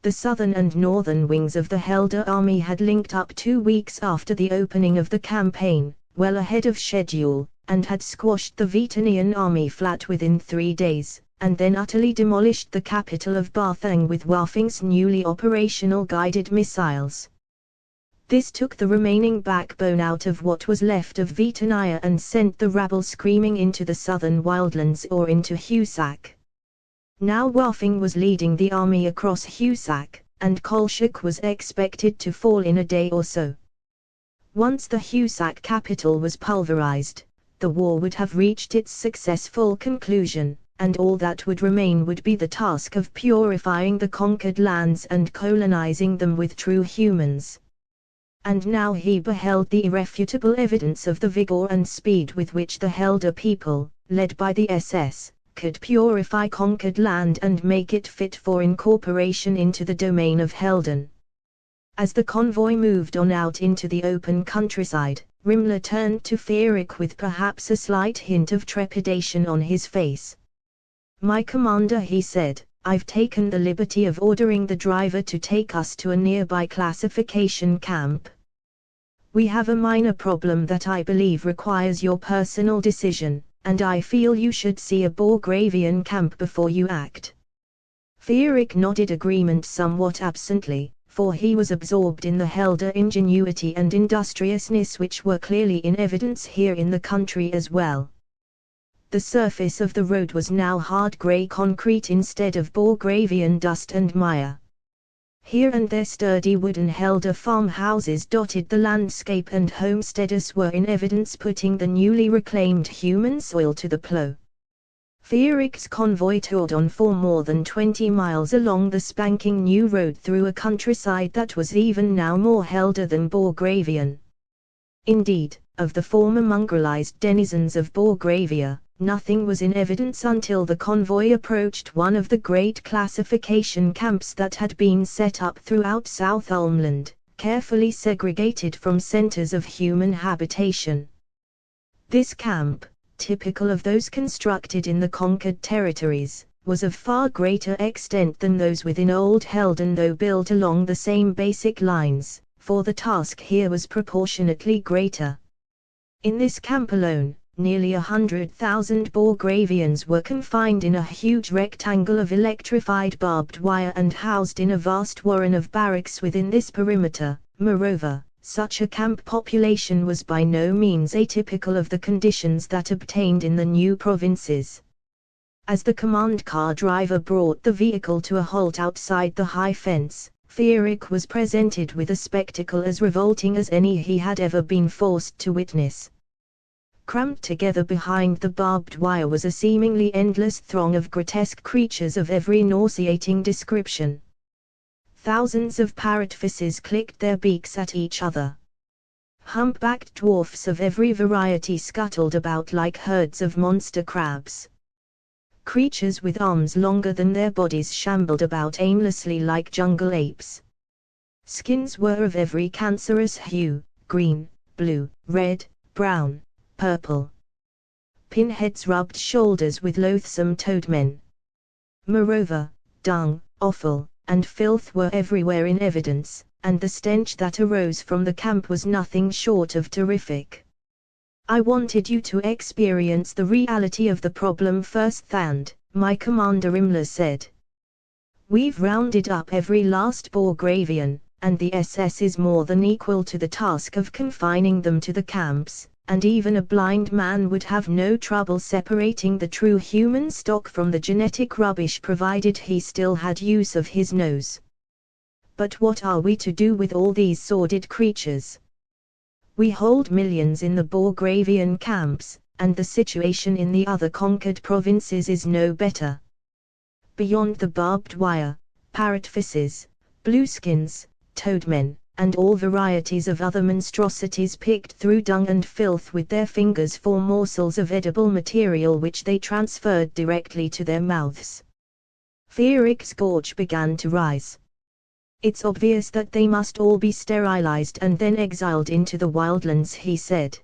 The southern and northern wings of the Helder army had linked up 2 weeks after the opening of the campaign, well ahead of schedule, and had squashed the Venean army flat within 3 days, and then utterly demolished the capital of Barthang with Wafing's newly operational guided missiles. This took the remaining backbone out of what was left of Veneer and sent the rabble screaming into the southern wildlands or into Husak. Now Wafing was leading the army across Husak, and Kolchak was expected to fall in a day or so. Once the Husak capital was pulverized, the war would have reached its successful conclusion, and all that would remain would be the task of purifying the conquered lands and colonizing them with true humans. And now he beheld the irrefutable evidence of the vigor and speed with which the Helder people, led by the SS, could purify conquered land and make it fit for incorporation into the domain of Helden. As the convoy moved on out into the open countryside, Rimler turned to Feerick with perhaps a slight hint of trepidation on his face. "My commander," he said, "I've taken the liberty of ordering the driver to take us to a nearby classification camp. We have a minor problem that I believe requires your personal decision, and I feel you should see a Borgravian camp before you act." Feerick nodded agreement somewhat absently, for he was absorbed in the Helder ingenuity and industriousness which were clearly in evidence here in the country as well. The surface of the road was now hard grey concrete instead of Borgravian dust and mire. Here and there sturdy wooden Helder farmhouses dotted the landscape and homesteaders were in evidence putting the newly reclaimed human soil to the plough. Feerick's convoy toured on for more than 20 miles along the spanking new road through a countryside that was even now more Helder than Borgravian. Indeed, of the former mongrelized denizens of Borgravia, nothing was in evidence until the convoy approached one of the great classification camps that had been set up throughout South Ulmland, carefully segregated from centers of human habitation. This camp, typical of those constructed in the conquered territories, was of far greater extent than those within Old Heldon, though built along the same basic lines, for the task here was proportionately greater. In this camp alone, nearly 100,000 Borgravians were confined in a huge rectangle of electrified barbed wire and housed in a vast warren of barracks within this perimeter. Moreover, such a camp population was by no means atypical of the conditions that obtained in the new provinces. As the command car driver brought the vehicle to a halt outside the high fence, Fierik was presented with a spectacle as revolting as any he had ever been forced to witness. Crammed together behind the barbed wire was a seemingly endless throng of grotesque creatures of every nauseating description. Thousands of parrotfishes clicked their beaks at each other. Humpbacked dwarfs of every variety scuttled about like herds of monster crabs. Creatures with arms longer than their bodies shambled about aimlessly like jungle apes. Skins were of every cancerous hue: green, blue, red, brown, purple. Pinheads rubbed shoulders with loathsome toadmen. Moreover, dung, offal, and filth were everywhere in evidence, and the stench that arose from the camp was nothing short of terrific. "I wanted you to experience the reality of the problem firsthand," my commander Himmler said. "We've rounded up every last Borgravian, and the SS is more than equal to the task of confining them to the camps, and even a blind man would have no trouble separating the true human stock from the genetic rubbish provided he still had use of his nose. But what are we to do with all these sordid creatures? We hold millions in the Borgravian camps, and the situation in the other conquered provinces is no better. Beyond the barbed wire, parrotfishes, blueskins, toadmen, and all varieties of other monstrosities picked through dung and filth with their fingers for morsels of edible material which they transferred directly to their mouths." Fierik's gorge began to rise. "It's obvious that they must all be sterilized and then exiled into the wildlands," he said.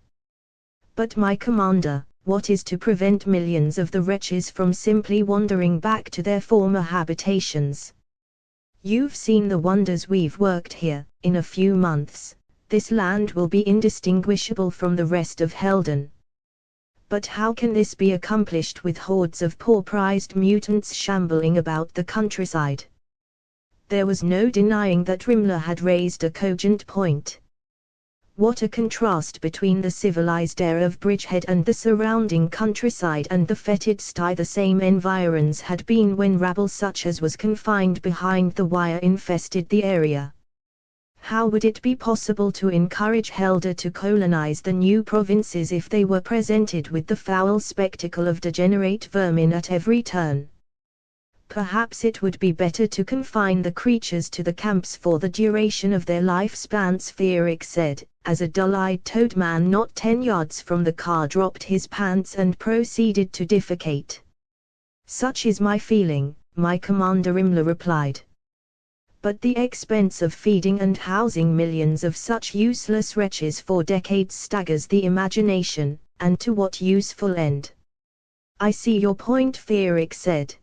"But my commander, what is to prevent millions of the wretches from simply wandering back to their former habitations? You've seen the wonders we've worked here. In a few months, this land will be indistinguishable from the rest of Heldon. But how can this be accomplished with hordes of pauperized mutants shambling about the countryside?" There was no denying that Himmler had raised a cogent point. What a contrast between the civilized air of Bridgehead and the surrounding countryside and the fetid sty the same environs had been when rabble such as was confined behind the wire infested the area. How would it be possible to encourage Helder to colonize the new provinces if they were presented with the foul spectacle of degenerate vermin at every turn? Perhaps it would be better to confine the creatures to the camps for the duration of their lifespans, Fierik said, as a dull-eyed toadman not 10 yards from the car dropped his pants and proceeded to defecate. "Such is my feeling," my commander Himmler replied. "But the expense of feeding and housing millions of such useless wretches for decades staggers the imagination, and to what useful end?" "I see your point," Fierik said.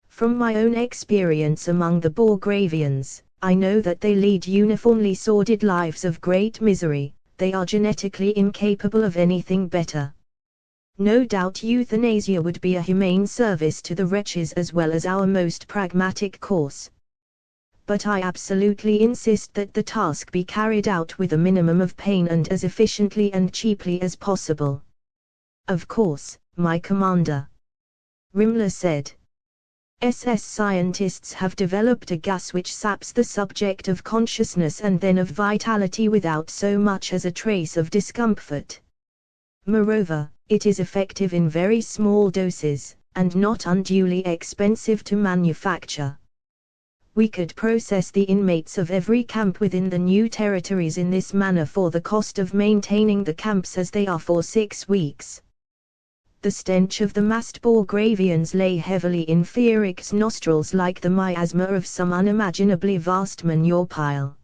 "From my own experience among the Borgravians, I know that they lead uniformly sordid lives of great misery. They are genetically incapable of anything better. No doubt euthanasia would be a humane service to the wretches as well as our most pragmatic course. But I absolutely insist that the task be carried out with a minimum of pain and as efficiently and cheaply as possible." "Of course, my commander," Himmler said. "SS scientists have developed a gas which saps the subject of consciousness and then of vitality without so much as a trace of discomfort. Moreover, it is effective in very small doses, and not unduly expensive to manufacture. We could process the inmates of every camp within the new territories in this manner for the cost of maintaining the camps as they are for 6 weeks. The stench of the Mastborgravians lay heavily in Fearic's nostrils like the miasma of some unimaginably vast manure pile.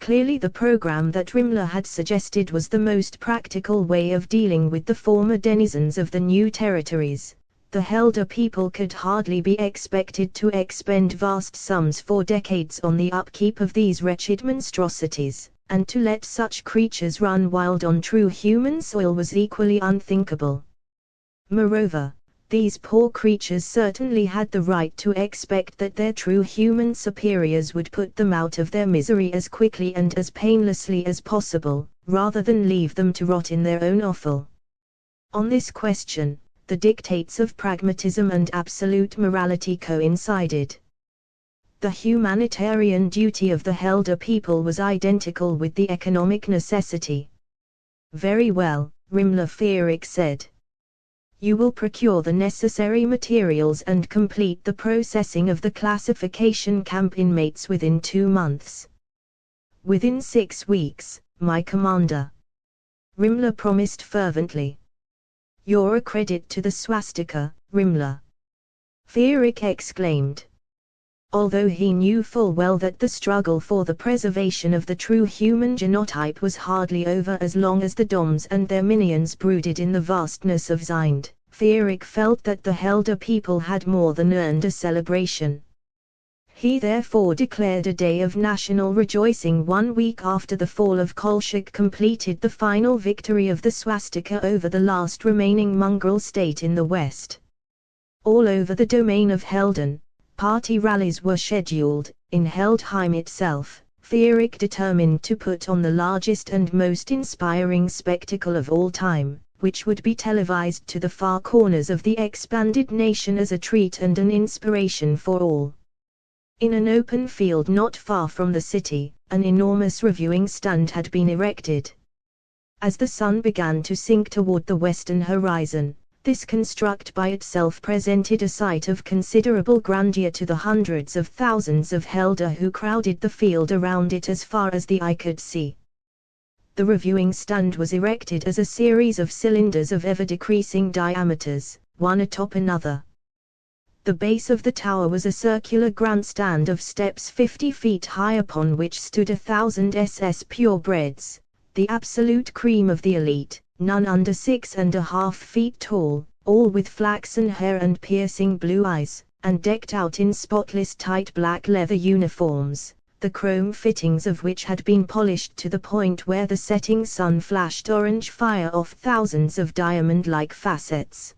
Clearly the program that Rimler had suggested was the most practical way of dealing with the former denizens of the new territories. The Helder people could hardly be expected to expend vast sums for decades on the upkeep of these wretched monstrosities, and to let such creatures run wild on true human soil was equally unthinkable. Moreover, these poor creatures certainly had the right to expect that their true human superiors would put them out of their misery as quickly and as painlessly as possible, rather than leave them to rot in their own offal. On this question, the dictates of pragmatism and absolute morality coincided. The humanitarian duty of the Helder people was identical with the economic necessity. Very well, Rimler Fearic said. You will procure the necessary materials and complete the processing of the classification camp inmates within 2 months. Within 6 weeks, my commander. Rimler promised fervently. You're a credit to the Swastika, Rimler. Fearic exclaimed. Although he knew full well that the struggle for the preservation of the true human genotype was hardly over as long as the Doms and their minions brooded in the vastness of Zind, Fearic felt that the Helder people had more than earned a celebration. He therefore declared a day of national rejoicing 1 week after the fall of Kolchak completed the final victory of the Swastika over the last remaining mongrel state in the west. All over the domain of Helden, party rallies were scheduled. In Heldheim itself, Fearic determined to put on the largest and most inspiring spectacle of all time, which would be televised to the far corners of the expanded nation as a treat and an inspiration for all. In an open field not far from the city, an enormous reviewing stand had been erected. As the sun began to sink toward the western horizon, this construct by itself presented a sight of considerable grandeur to the hundreds of thousands of Helder who crowded the field around it as far as the eye could see. The reviewing stand was erected as a series of cylinders of ever-decreasing diameters, one atop another. The base of the tower was a circular grandstand of steps 50 feet high upon which stood 1,000 SS purebreds, the absolute cream of the elite, none under 6.5 feet tall, all with flaxen hair and piercing blue eyes, and decked out in spotless tight black leather uniforms, the chrome fittings of which had been polished to the point where the setting sun flashed orange fire off thousands of diamond-like facets.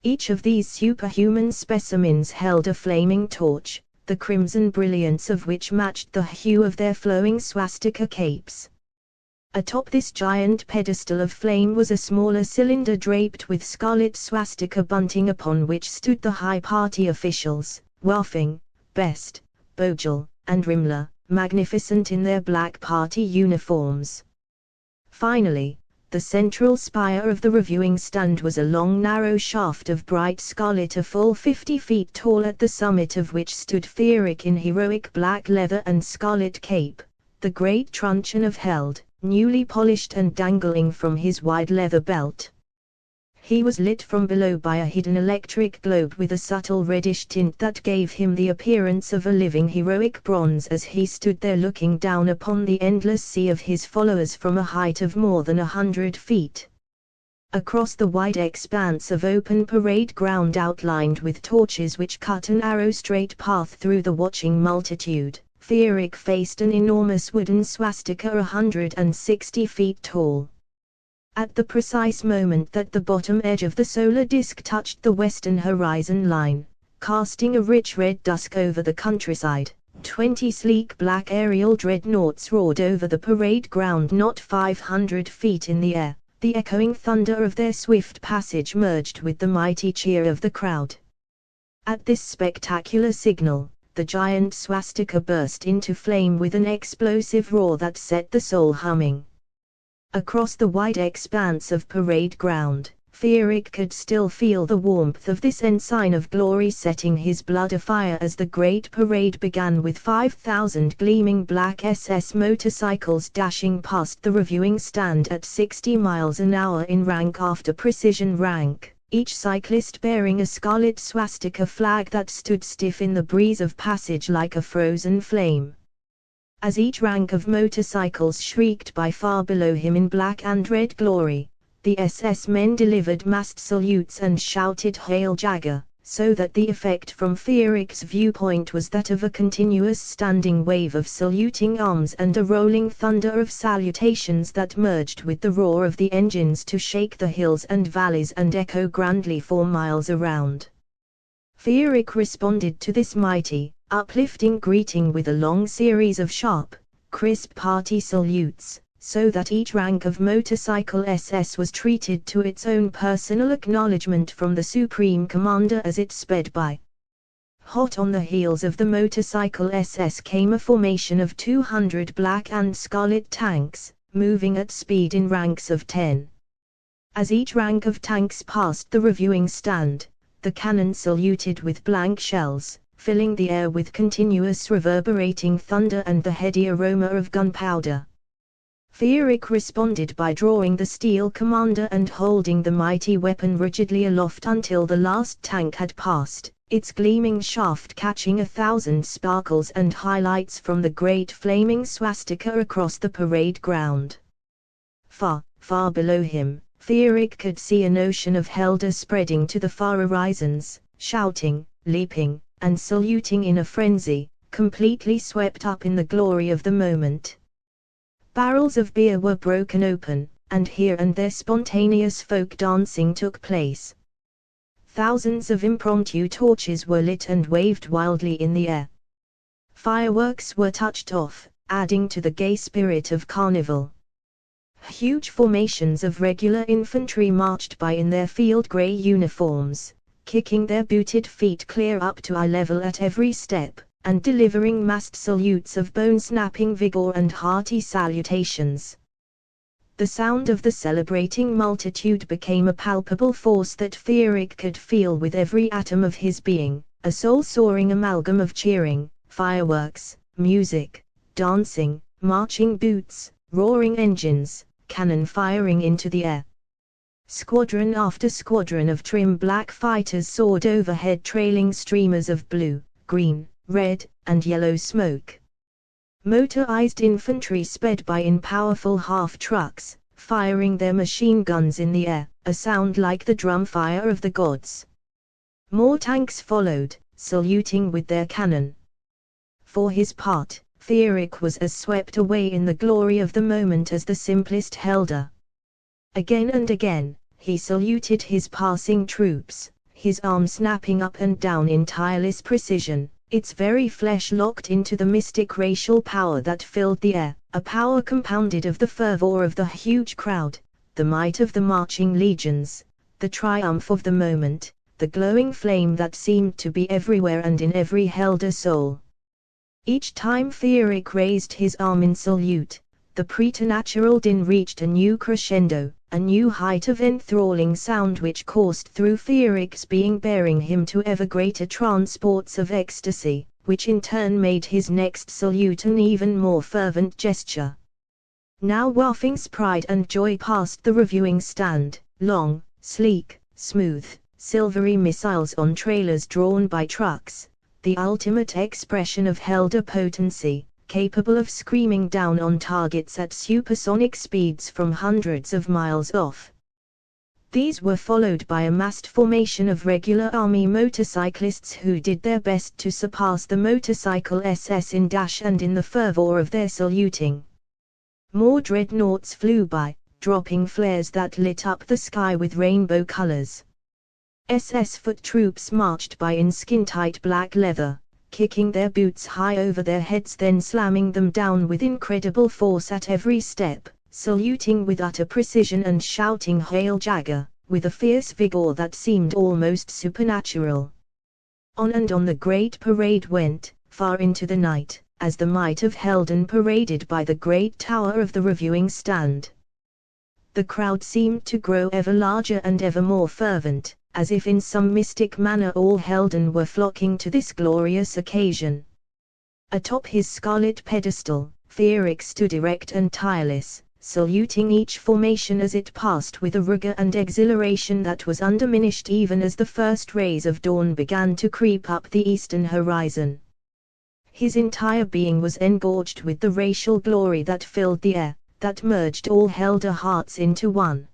Each of these superhuman specimens held a flaming torch, the crimson brilliance of which matched the hue of their flowing swastika capes. Atop this giant pedestal of flame was a smaller cylinder draped with scarlet swastika bunting upon which stood the high party officials, Waffing, Best, Bogel, and Rimler, magnificent in their black party uniforms. Finally, the central spire of the reviewing stand was a long narrow shaft of bright scarlet a full 50 feet tall, at the summit of which stood Fearic in heroic black leather and scarlet cape, the great truncheon of Held, newly polished and dangling from his wide leather belt. He was lit from below by a hidden electric globe with a subtle reddish tint that gave him the appearance of a living heroic bronze as he stood there looking down upon the endless sea of his followers from a height of more than 100 feet. Across the wide expanse of open parade ground outlined with torches which cut an arrow-straight path through the watching multitude, Fearic faced an enormous wooden swastika 160 feet tall. At the precise moment that the bottom edge of the solar disk touched the western horizon line, casting a rich red dusk over the countryside, 20 sleek black aerial dreadnoughts roared over the parade ground not 500 feet in the air. The echoing thunder of their swift passage merged with the mighty cheer of the crowd. At this spectacular signal, the giant swastika burst into flame with an explosive roar that set the soul humming. Across the wide expanse of parade ground, Frederick could still feel the warmth of this ensign of glory setting his blood afire as the great parade began, with 5,000 gleaming black SS motorcycles dashing past the reviewing stand at 60 miles an hour in rank after precision rank, each cyclist bearing a scarlet swastika flag that stood stiff in the breeze of passage like a frozen flame. As each rank of motorcycles shrieked by far below him in black and red glory, the SS men delivered massed salutes and shouted "Hail Jagger," so that the effect from Frederick's viewpoint was that of a continuous standing wave of saluting arms and a rolling thunder of salutations that merged with the roar of the engines to shake the hills and valleys and echo grandly for miles around. Frederick responded to this mighty, uplifting greeting with a long series of sharp, crisp party salutes, so that each rank of motorcycle SS was treated to its own personal acknowledgement from the Supreme Commander as it sped by. Hot on the heels of the motorcycle SS came a formation of 200 black and scarlet tanks, moving at speed in ranks of 10. As each rank of tanks passed the reviewing stand, the cannon saluted with blank shells, filling the air with continuous reverberating thunder and the heady aroma of gunpowder. Frederick responded by drawing the steel commander and holding the mighty weapon rigidly aloft until the last tank had passed, its gleaming shaft catching 1,000 sparkles and highlights from the great flaming swastika across the parade ground. Far, far below him, Frederick could see an ocean of Helder spreading to the far horizons, shouting, leaping, and saluting in a frenzy, completely swept up in the glory of the moment. Barrels of beer were broken open, and here and there spontaneous folk dancing took place. Thousands of impromptu torches were lit and waved wildly in the air. Fireworks were touched off, adding to the gay spirit of carnival. Huge formations of regular infantry marched by in their field grey uniforms, kicking their booted feet clear up to eye level at every step, and delivering massed salutes of bone-snapping vigor and hearty salutations. The sound of the celebrating multitude became a palpable force that Frederick could feel with every atom of his being, a soul-soaring amalgam of cheering, fireworks, music, dancing, marching boots, roaring engines, cannon firing into the air. Squadron after squadron of trim black fighters soared overhead, trailing streamers of blue, green, red, and yellow smoke. Motorized infantry sped by in powerful half-trucks, firing their machine guns in the air, a sound like the drum fire of the gods. More tanks followed, saluting with their cannon. For his part, Frederick was as swept away in the glory of the moment as the simplest Helder. Again and again, he saluted his passing troops, his arm snapping up and down in tireless precision, its very flesh locked into the mystic racial power that filled the air, a power compounded of the fervor of the huge crowd, the might of the marching legions, the triumph of the moment, the glowing flame that seemed to be everywhere and in every Helder soul. Each time Frederick raised his arm in salute, the preternatural din reached a new crescendo, a new height of enthralling sound which coursed through Frederick's being, bearing him to ever greater transports of ecstasy, which in turn made his next salute an even more fervent gesture. Now wafting pride and joy past the reviewing stand, long, sleek, smooth, silvery missiles on trailers drawn by trucks, the ultimate expression of Helder potency, capable of screaming down on targets at supersonic speeds from hundreds of miles off. These were followed by a massed formation of regular army motorcyclists who did their best to surpass the motorcycle SS in dash and in the fervor of their saluting. More dreadnoughts flew by, dropping flares that lit up the sky with rainbow colors. SS foot troops marched by in skin-tight black leather, kicking their boots high over their heads, then slamming them down with incredible force at every step, saluting with utter precision and shouting "Hail Jagger," with a fierce vigor that seemed almost supernatural. On and on the great parade went, far into the night, as the might of Helden paraded by the great tower of the reviewing stand. The crowd seemed to grow ever larger and ever more fervent, as if in some mystic manner all Helden were flocking to this glorious occasion. Atop his scarlet pedestal, Feerick stood erect and tireless, saluting each formation as it passed with a rigor and exhilaration that was undiminished even as the first rays of dawn began to creep up the eastern horizon. His entire being was engorged with the racial glory that filled the air, that merged all Helder hearts into one.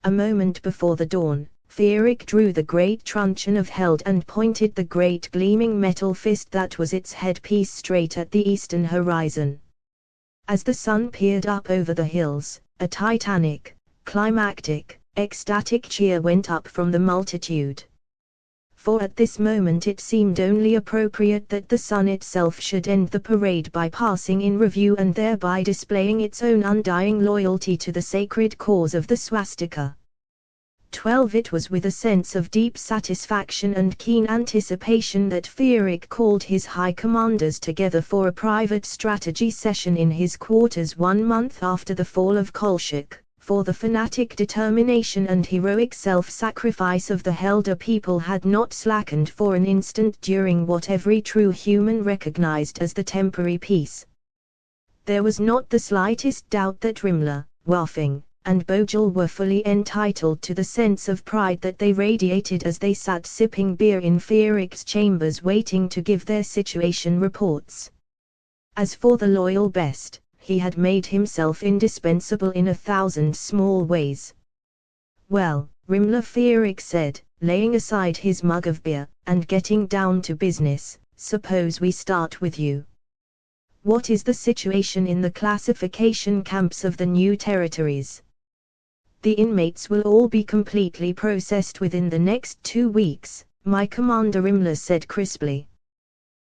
A moment before the dawn, Feerick drew the great truncheon of Held and pointed the great gleaming metal fist that was its headpiece straight at the eastern horizon. As the sun peered up over the hills, a titanic, climactic, ecstatic cheer went up from the multitude. For at this moment it seemed only appropriate that the sun itself should end the parade by passing in review and thereby displaying its own undying loyalty to the sacred cause of the swastika. 12 It was with a sense of deep satisfaction and keen anticipation that Feerick called his high commanders together for a private strategy session in his quarters 1 month after the fall of Kolchak, for the fanatic determination and heroic self-sacrifice of the Helder people had not slackened for an instant during what every true human recognized as the temporary peace. There was not the slightest doubt that Rimler, Waffing, and Bojel were fully entitled to the sense of pride that they radiated as they sat sipping beer in Feerick's chambers waiting to give their situation reports. As for the loyal Best, he had made himself indispensable in 1,000 small ways. "Well, Rimler," Feerick said, laying aside his mug of beer, and getting down to business, "suppose we start with you. What is the situation in the classification camps of the new territories?" "The inmates will all be completely processed within the next 2 weeks, my commander," Rimler said crisply.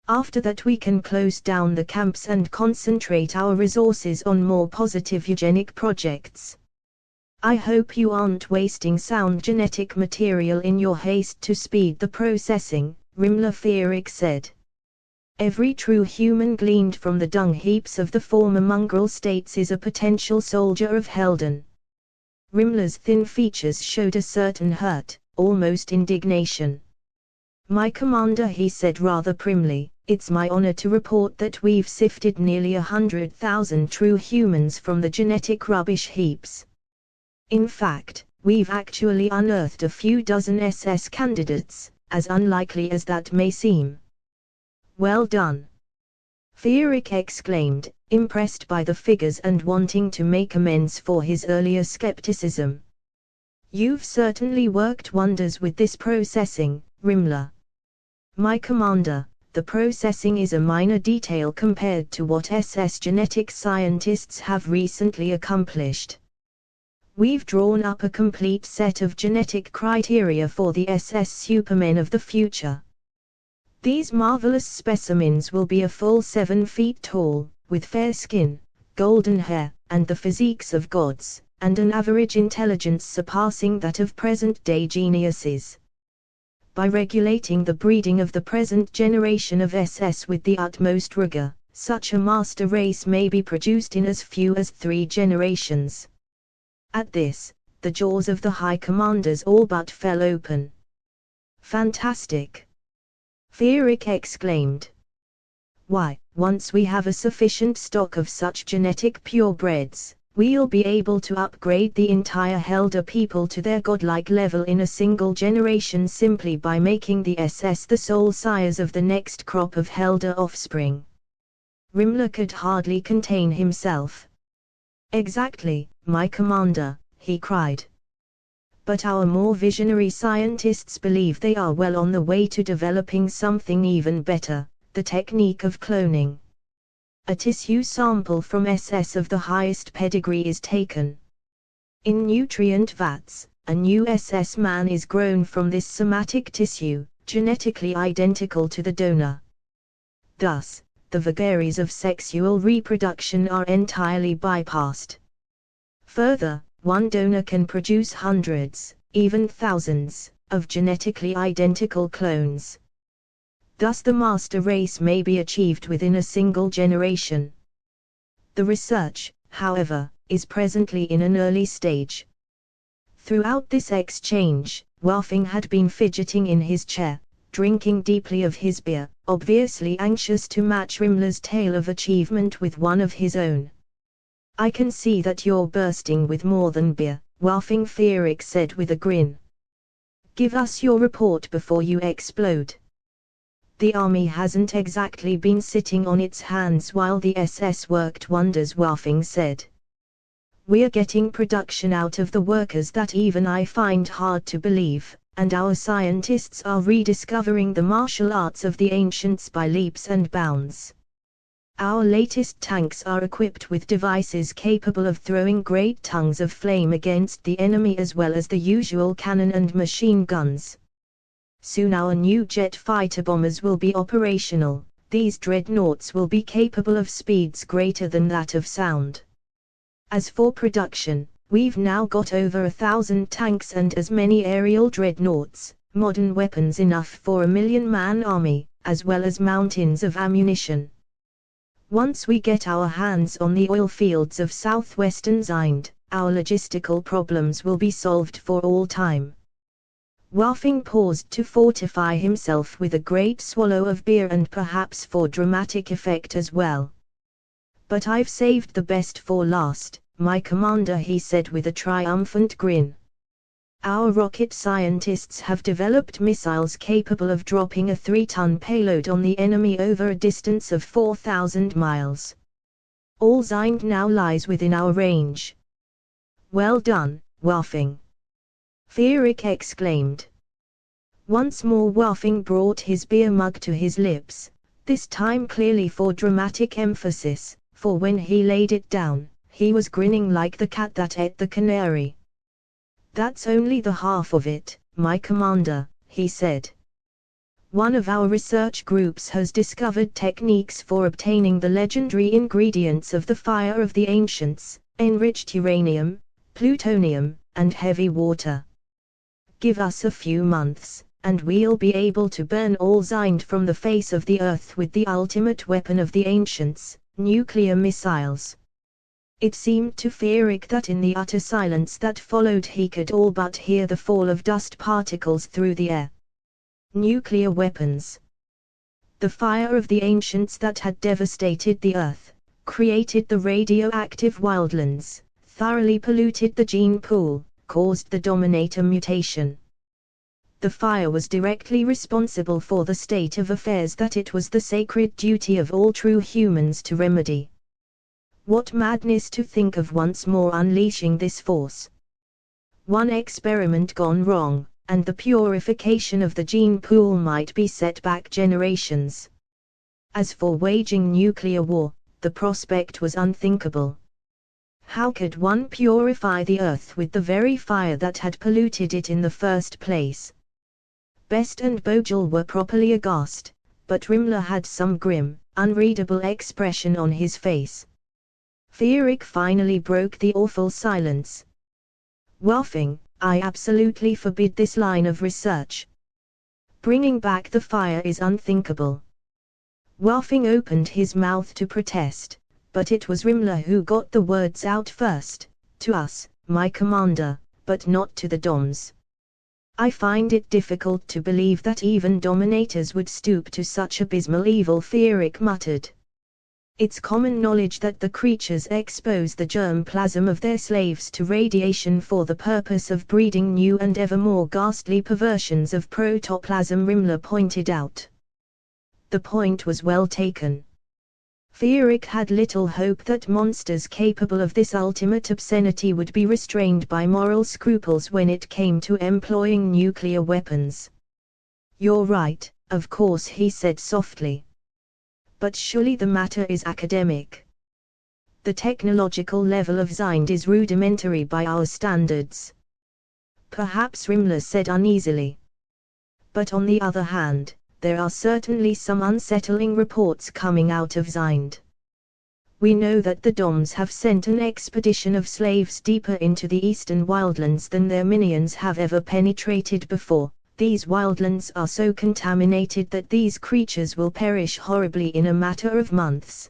"After that we can close down the camps and concentrate our resources on more positive eugenic projects." "I hope you aren't wasting sound genetic material in your haste to speed the processing," Rimler Feerick said. "Every true human gleaned from the dung heaps of the former mongrel states is a potential soldier of Helden." Rimler's thin features showed a certain hurt, almost indignation. "My commander," he said rather primly, "it's my honor to report that we've sifted nearly 100,000 true humans from the genetic rubbish heaps. In fact, we've actually unearthed a few dozen SS candidates, as unlikely as that may seem." "Well done!" Feerick exclaimed, impressed by the figures and wanting to make amends for his earlier skepticism. "You've certainly worked wonders with this processing, Rimler." "My commander, the processing is a minor detail compared to what SS genetic scientists have recently accomplished. We've drawn up a complete set of genetic criteria for the SS supermen of the future. These marvelous specimens will be a full 7 feet tall, with fair skin, golden hair, and the physiques of gods, and an average intelligence surpassing that of present-day geniuses. By regulating the breeding of the present generation of SS with the utmost rigor, such a master race may be produced in as few as 3 generations." At this, the jaws of the high commanders all but fell open. "Fantastic!" Feerick exclaimed. "Why, once we have a sufficient stock of such genetic purebreds, we'll be able to upgrade the entire Helder people to their godlike level in a single generation simply by making the SS the sole sires of the next crop of Helder offspring." Rimler could hardly contain himself. "Exactly, my commander," he cried. "But our more visionary scientists believe they are well on the way to developing something even better, the technique of cloning. A tissue sample from SS of the highest pedigree is taken. In nutrient vats, a new SS man is grown from this somatic tissue, genetically identical to the donor. Thus, the vagaries of sexual reproduction are entirely bypassed. Further, one donor can produce hundreds, even thousands, of genetically identical clones. Thus the master race may be achieved within a single generation. The research, however, is presently in an early stage. Throughout this exchange, Waffing had been fidgeting in his chair, drinking deeply of his beer, obviously anxious to match Rimmler's tale of achievement with one of his own. "I can see that you're bursting with more than beer," Waffing Feerick said with a grin. "Give us your report before you explode." "The army hasn't exactly been sitting on its hands while the SS worked wonders," Waffing said. "We're getting production out of the workers that even I find hard to believe, and our scientists are rediscovering the martial arts of the ancients by leaps and bounds. Our latest tanks are equipped with devices capable of throwing great tongues of flame against the enemy as well as the usual cannon and machine guns. Soon our new jet fighter bombers will be operational. These dreadnoughts will be capable of speeds greater than that of sound. As for production, we've now got over 1,000 tanks and as many aerial dreadnoughts, modern weapons enough for a 1,000,000-man army, as well as mountains of ammunition. Once we get our hands on the oil fields of southwestern Zind, our logistical problems will be solved for all time." Waffing paused to fortify himself with a great swallow of beer and perhaps for dramatic effect as well. "But I've saved the best for last, my commander," he said with a triumphant grin. "Our rocket scientists have developed missiles capable of dropping a 3-ton payload on the enemy over a distance of 4,000 miles. All Zind now lies within our range." "Well done, Waffing!" Feerick exclaimed. Once more Waffing brought his beer mug to his lips, this time clearly for dramatic emphasis, for when he laid it down, he was grinning like the cat that ate the canary. "That's only the half of it, my commander," he said. "One of our research groups has discovered techniques for obtaining the legendary ingredients of the fire of the ancients, enriched uranium, plutonium, and heavy water. Give us a few months, and we'll be able to burn all Zind from the face of the earth with the ultimate weapon of the ancients, nuclear missiles." It seemed to Feerick that in the utter silence that followed he could all but hear the fall of dust particles through the air. Nuclear weapons. The fire of the ancients that had devastated the earth, created the radioactive wildlands, thoroughly polluted the gene pool, caused the dominator mutation. The fire was directly responsible for the state of affairs that it was the sacred duty of all true humans to remedy. What madness to think of once more unleashing this force. One experiment gone wrong, and the purification of the gene pool might be set back generations. As for waging nuclear war, the prospect was unthinkable. How could one purify the earth with the very fire that had polluted it in the first place? Best and Bogle were properly aghast, but Rimmler had some grim, unreadable expression on his face. Feerick finally broke the awful silence. "Waffing, I absolutely forbid this line of research. Bringing back the fire is unthinkable." Waffing opened his mouth to protest, but it was Rimmler who got the words out first. "To us, my commander, but not to the Doms. I find it difficult to believe that even dominators would stoop to such abysmal evil," Feerick muttered. "It's common knowledge that the creatures expose the germ plasm of their slaves to radiation for the purpose of breeding new and ever more ghastly perversions of protoplasm," Rimmler pointed out. The point was well taken. Feerick had little hope that monsters capable of this ultimate obscenity would be restrained by moral scruples when it came to employing nuclear weapons. "You're right, of course," he said softly. "But surely the matter is academic. The technological level of Zind is rudimentary by our standards." "Perhaps," Rimmler said uneasily. "But on the other hand, there are certainly some unsettling reports coming out of Zind. We know that the Doms have sent an expedition of slaves deeper into the eastern wildlands than their minions have ever penetrated before. These wildlands are so contaminated that these creatures will perish horribly in a matter of months.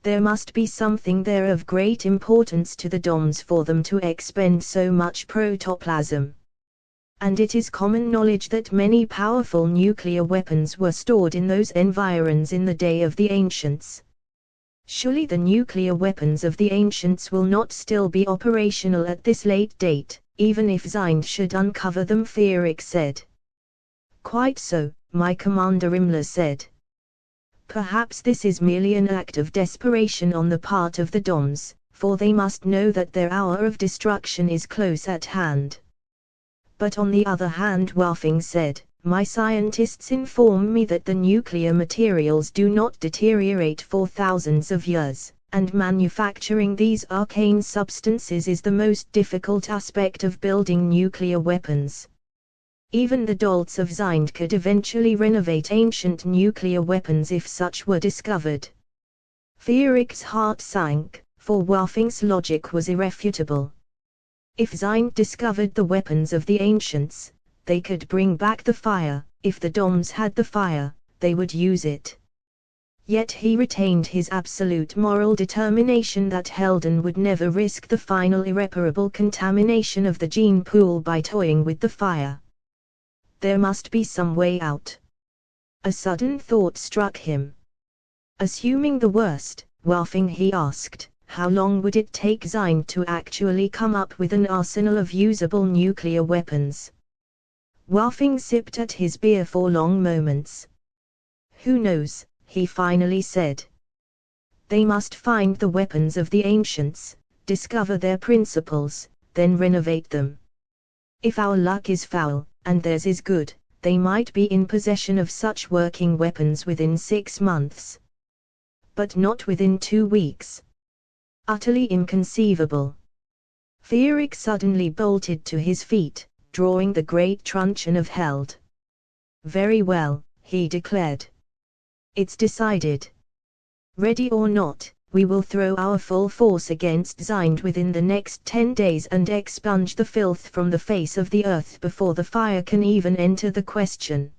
There must be something there of great importance to the DOMs for them to expend so much protoplasm. And it is common knowledge that many powerful nuclear weapons were stored in those environs in the day of the ancients. Surely the nuclear weapons of the ancients will not still be operational at this late date, even if Zind should uncover them, Fierik said. Quite so, my commander, Imler said. Perhaps this is merely an act of desperation on the part of the DOMs, for they must know that their hour of destruction is close at hand. But on the other hand, Wolfing said, my scientists inform me that the nuclear materials do not deteriorate for thousands of years, and manufacturing these arcane substances is the most difficult aspect of building nuclear weapons. Even the dolts of Zind could eventually renovate ancient nuclear weapons if such were discovered. Fierik's heart sank, for Wolfing's logic was irrefutable. If Zind discovered the weapons of the ancients, they could bring back the fire. If the DOMs had the fire, they would use it. Yet he retained his absolute moral determination that Helden would never risk the final irreparable contamination of the gene pool by toying with the fire. There must be some way out. A sudden thought struck him. Assuming the worst, Wolfing, he asked, how long would it take Zind to actually come up with an arsenal of usable nuclear weapons? Wolfing sipped at his beer for long moments. Who knows, he finally said. They must find the weapons of the ancients, discover their principles, then renovate them. If our luck is foul, and theirs is good, they might be in possession of such working weapons within 6 months. But not within 2 weeks. Utterly inconceivable. Fierik suddenly bolted to his feet, drawing the great truncheon of Held. Very well, he declared. It's decided. Ready or not, we will throw our full force against Zind within the next 10 days and expunge the filth from the face of the earth before the fire can even enter the question.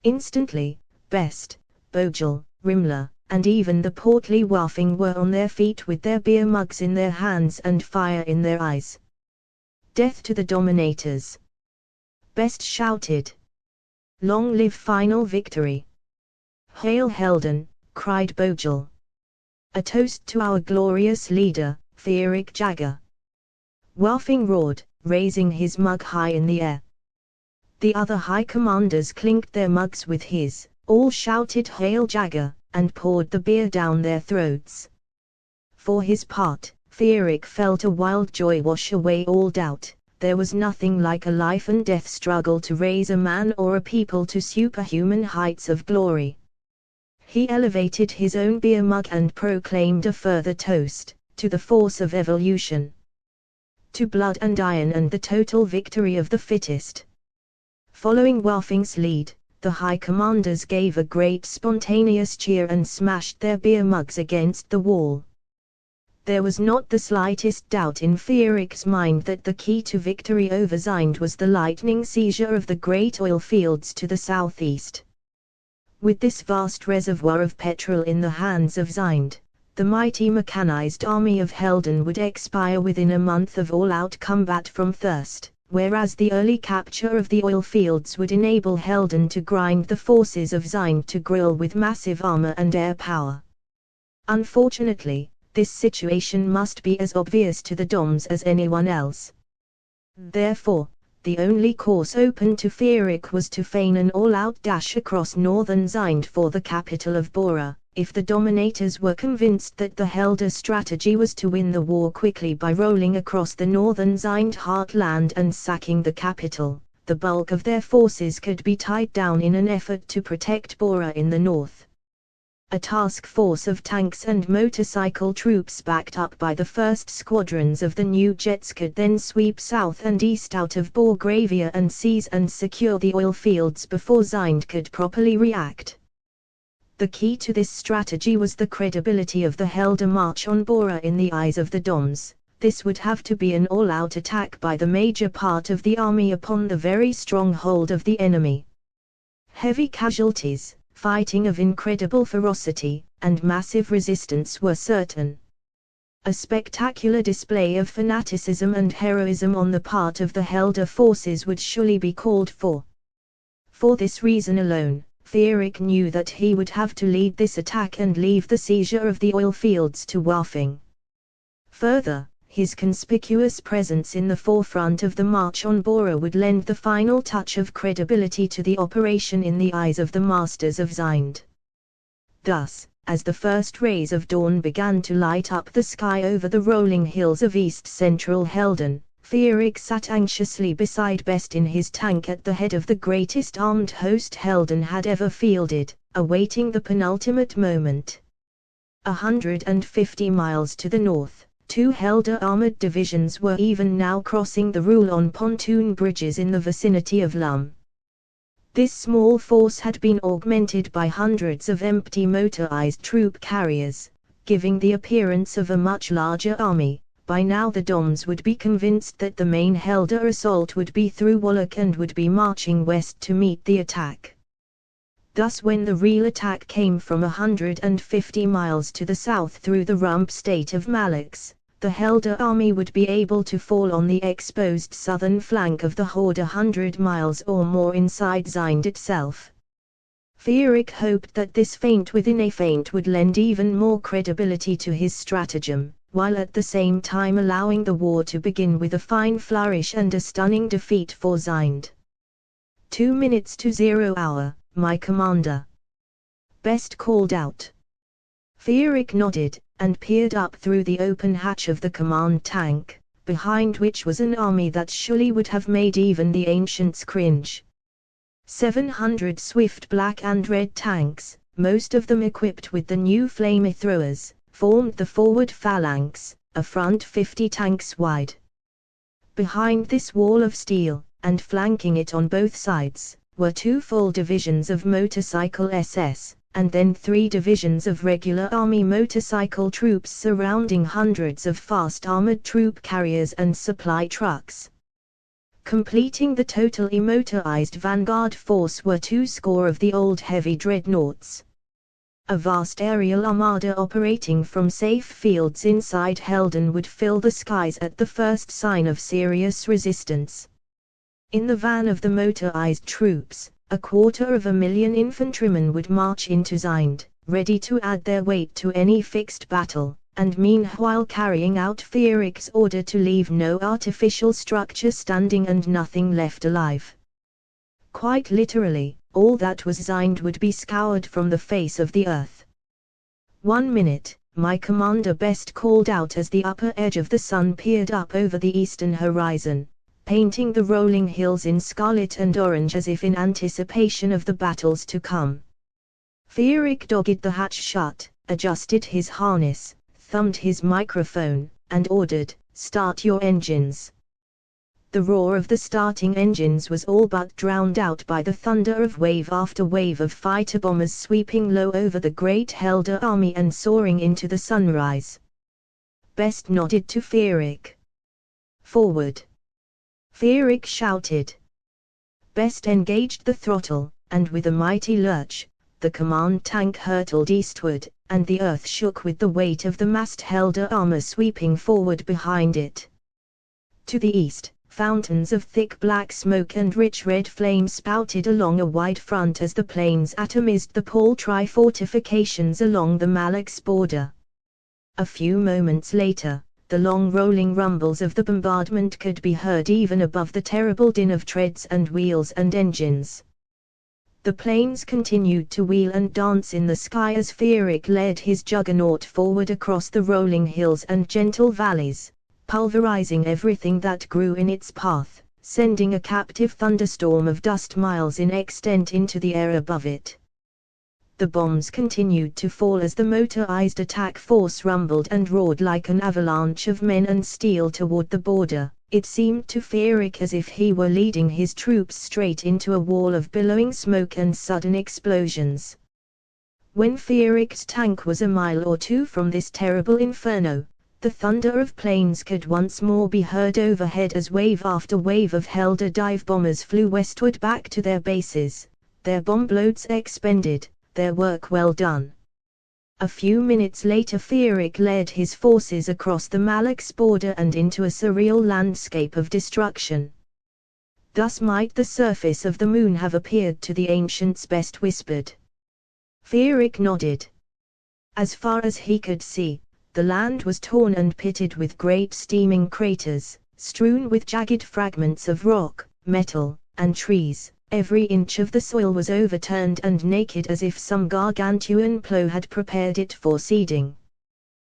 Instantly, Best, Bogel, Rimler, and even the portly Wolfing were on their feet with their beer mugs in their hands and fire in their eyes. Death to the dominators! Best shouted. Long live final victory! Hail Helden, cried Bogel. A toast to our glorious leader, Fierik Jagger! Wolfing roared, raising his mug high in the air. The other high commanders clinked their mugs with his, all shouted Hail Jagger, and poured the beer down their throats. For his part, Fierik felt a wild joy wash away all doubt. There was nothing like a life and death struggle to raise a man or a people to superhuman heights of glory. He elevated his own beer mug and proclaimed a further toast, to the force of evolution. To blood and iron and the total victory of the fittest. Following Wolfing's lead, the high commanders gave a great spontaneous cheer and smashed their beer mugs against the wall. There was not the slightest doubt in Fierik's mind that the key to victory over Zind was the lightning seizure of the great oil fields to the southeast. With this vast reservoir of petrol in the hands of Zind, the mighty mechanized army of Helden would expire within a month of all-out combat from thirst, whereas the early capture of the oil fields would enable Helden to grind the forces of Zind to grill with massive armor and air power. Unfortunately, this situation must be as obvious to the DOMs as anyone else. Therefore, the only course open to Fierik was to feign an all-out dash across northern Zind for the capital of Bora. If the dominators were convinced that the Helder strategy was to win the war quickly by rolling across the northern Zind heartland and sacking the capital, the bulk of their forces could be tied down in an effort to protect Bora in the north. A task force of tanks and motorcycle troops backed up by the first squadrons of the new jets could then sweep south and east out of Borgravia and seize and secure the oil fields before Zind could properly react. The key to this strategy was the credibility of the Helder march on Bora in the eyes of the DOMs. This would have to be an all-out attack by the major part of the army upon the very stronghold of the enemy. Heavy casualties, fighting of incredible ferocity, and massive resistance were certain. A spectacular display of fanaticism and heroism on the part of the Helder forces would surely be called for. For this reason alone, Frederick knew that he would have to lead this attack and leave the seizure of the oil fields to Waffing. Further, his conspicuous presence in the forefront of the march on Bora would lend the final touch of credibility to the operation in the eyes of the masters of Zind. Thus, as the first rays of dawn began to light up the sky over the rolling hills of east-central Helden, Frederick sat anxiously beside Best in his tank at the head of the greatest armed host Helden had ever fielded, awaiting the penultimate moment. 150 miles to the north, 2 Helder armored divisions were even now crossing the Ruhl on pontoon bridges in the vicinity of Lum. This small force had been augmented by hundreds of empty motorized troop carriers, giving the appearance of a much larger army. By now the Doms would be convinced that the main Helder assault would be through Wallach and would be marching west to meet the attack. Thus when the real attack came from 150 miles to the south through the rump state of Malax, the Helder army would be able to fall on the exposed southern flank of the horde 100 miles or more inside Zind itself. Frederick hoped that this feint within a feint would lend even more credibility to his stratagem, while at the same time allowing the war to begin with a fine flourish and a stunning defeat for Zind. 2 minutes to 0 hour, my commander. Best called out. Frederick nodded, and peered up through the open hatch of the command tank, behind which was an army that surely would have made even the ancients cringe. 700 swift black and red tanks, most of them equipped with the new flamethrowers, formed the forward phalanx, a front 50 tanks wide. Behind this wall of steel, and flanking it on both sides, were 2 full divisions of motorcycle SS, and then 3 divisions of regular army motorcycle troops surrounding hundreds of fast armored troop carriers and supply trucks. Completing the totally motorized vanguard force were 2 score of the old heavy dreadnoughts. A vast aerial armada operating from safe fields inside Helden would fill the skies at the first sign of serious resistance. In the van of the motorized troops, 250,000 infantrymen would march into Zind, ready to add their weight to any fixed battle, and meanwhile carrying out Frederick's order to leave no artificial structure standing and nothing left alive. Quite literally, all that was Zind would be scoured from the face of the earth. 1 minute, my commander Best called out as the upper edge of the sun peered up over the eastern horizon, painting the rolling hills in scarlet and orange as if in anticipation of the battles to come. Frederick dogged the hatch shut, adjusted his harness, thumbed his microphone, and ordered, "Start your engines." The roar of the starting engines was all but drowned out by the thunder of wave after wave of fighter bombers sweeping low over the great Helder army and soaring into the sunrise. Best nodded to Frederick. "Forward!" Frederick shouted. Best engaged the throttle, and with a mighty lurch, the command tank hurtled eastward, and the earth shook with the weight of the massed Helder armor sweeping forward behind it. To the east, fountains of thick black smoke and rich red flame spouted along a wide front as the planes atomized the paltry fortifications along the Malax border. A few moments later, the long rolling rumbles of the bombardment could be heard even above the terrible din of treads and wheels and engines. The planes continued to wheel and dance in the sky as Frederick led his juggernaut forward across the rolling hills and gentle valleys, pulverizing everything that grew in its path, sending a captive thunderstorm of dust miles in extent into the air above it. The bombs continued to fall as the motorized attack force rumbled and roared like an avalanche of men and steel toward the border. It seemed to Frederick as if he were leading his troops straight into a wall of billowing smoke and sudden explosions. When Frederick's tank was a mile or 2 from this terrible inferno, the thunder of planes could once more be heard overhead as wave after wave of Helder dive bombers flew westward back to their bases, their bomb loads expended, their work well done. A few minutes later Feerick led his forces across the Malak's border and into a surreal landscape of destruction. Thus might the surface of the moon have appeared to the ancients, Best whispered. Feerick nodded. As far as he could see, the land was torn and pitted with great steaming craters, strewn with jagged fragments of rock, metal, and trees. Every inch of the soil was overturned and naked as if some gargantuan plough had prepared it for seeding.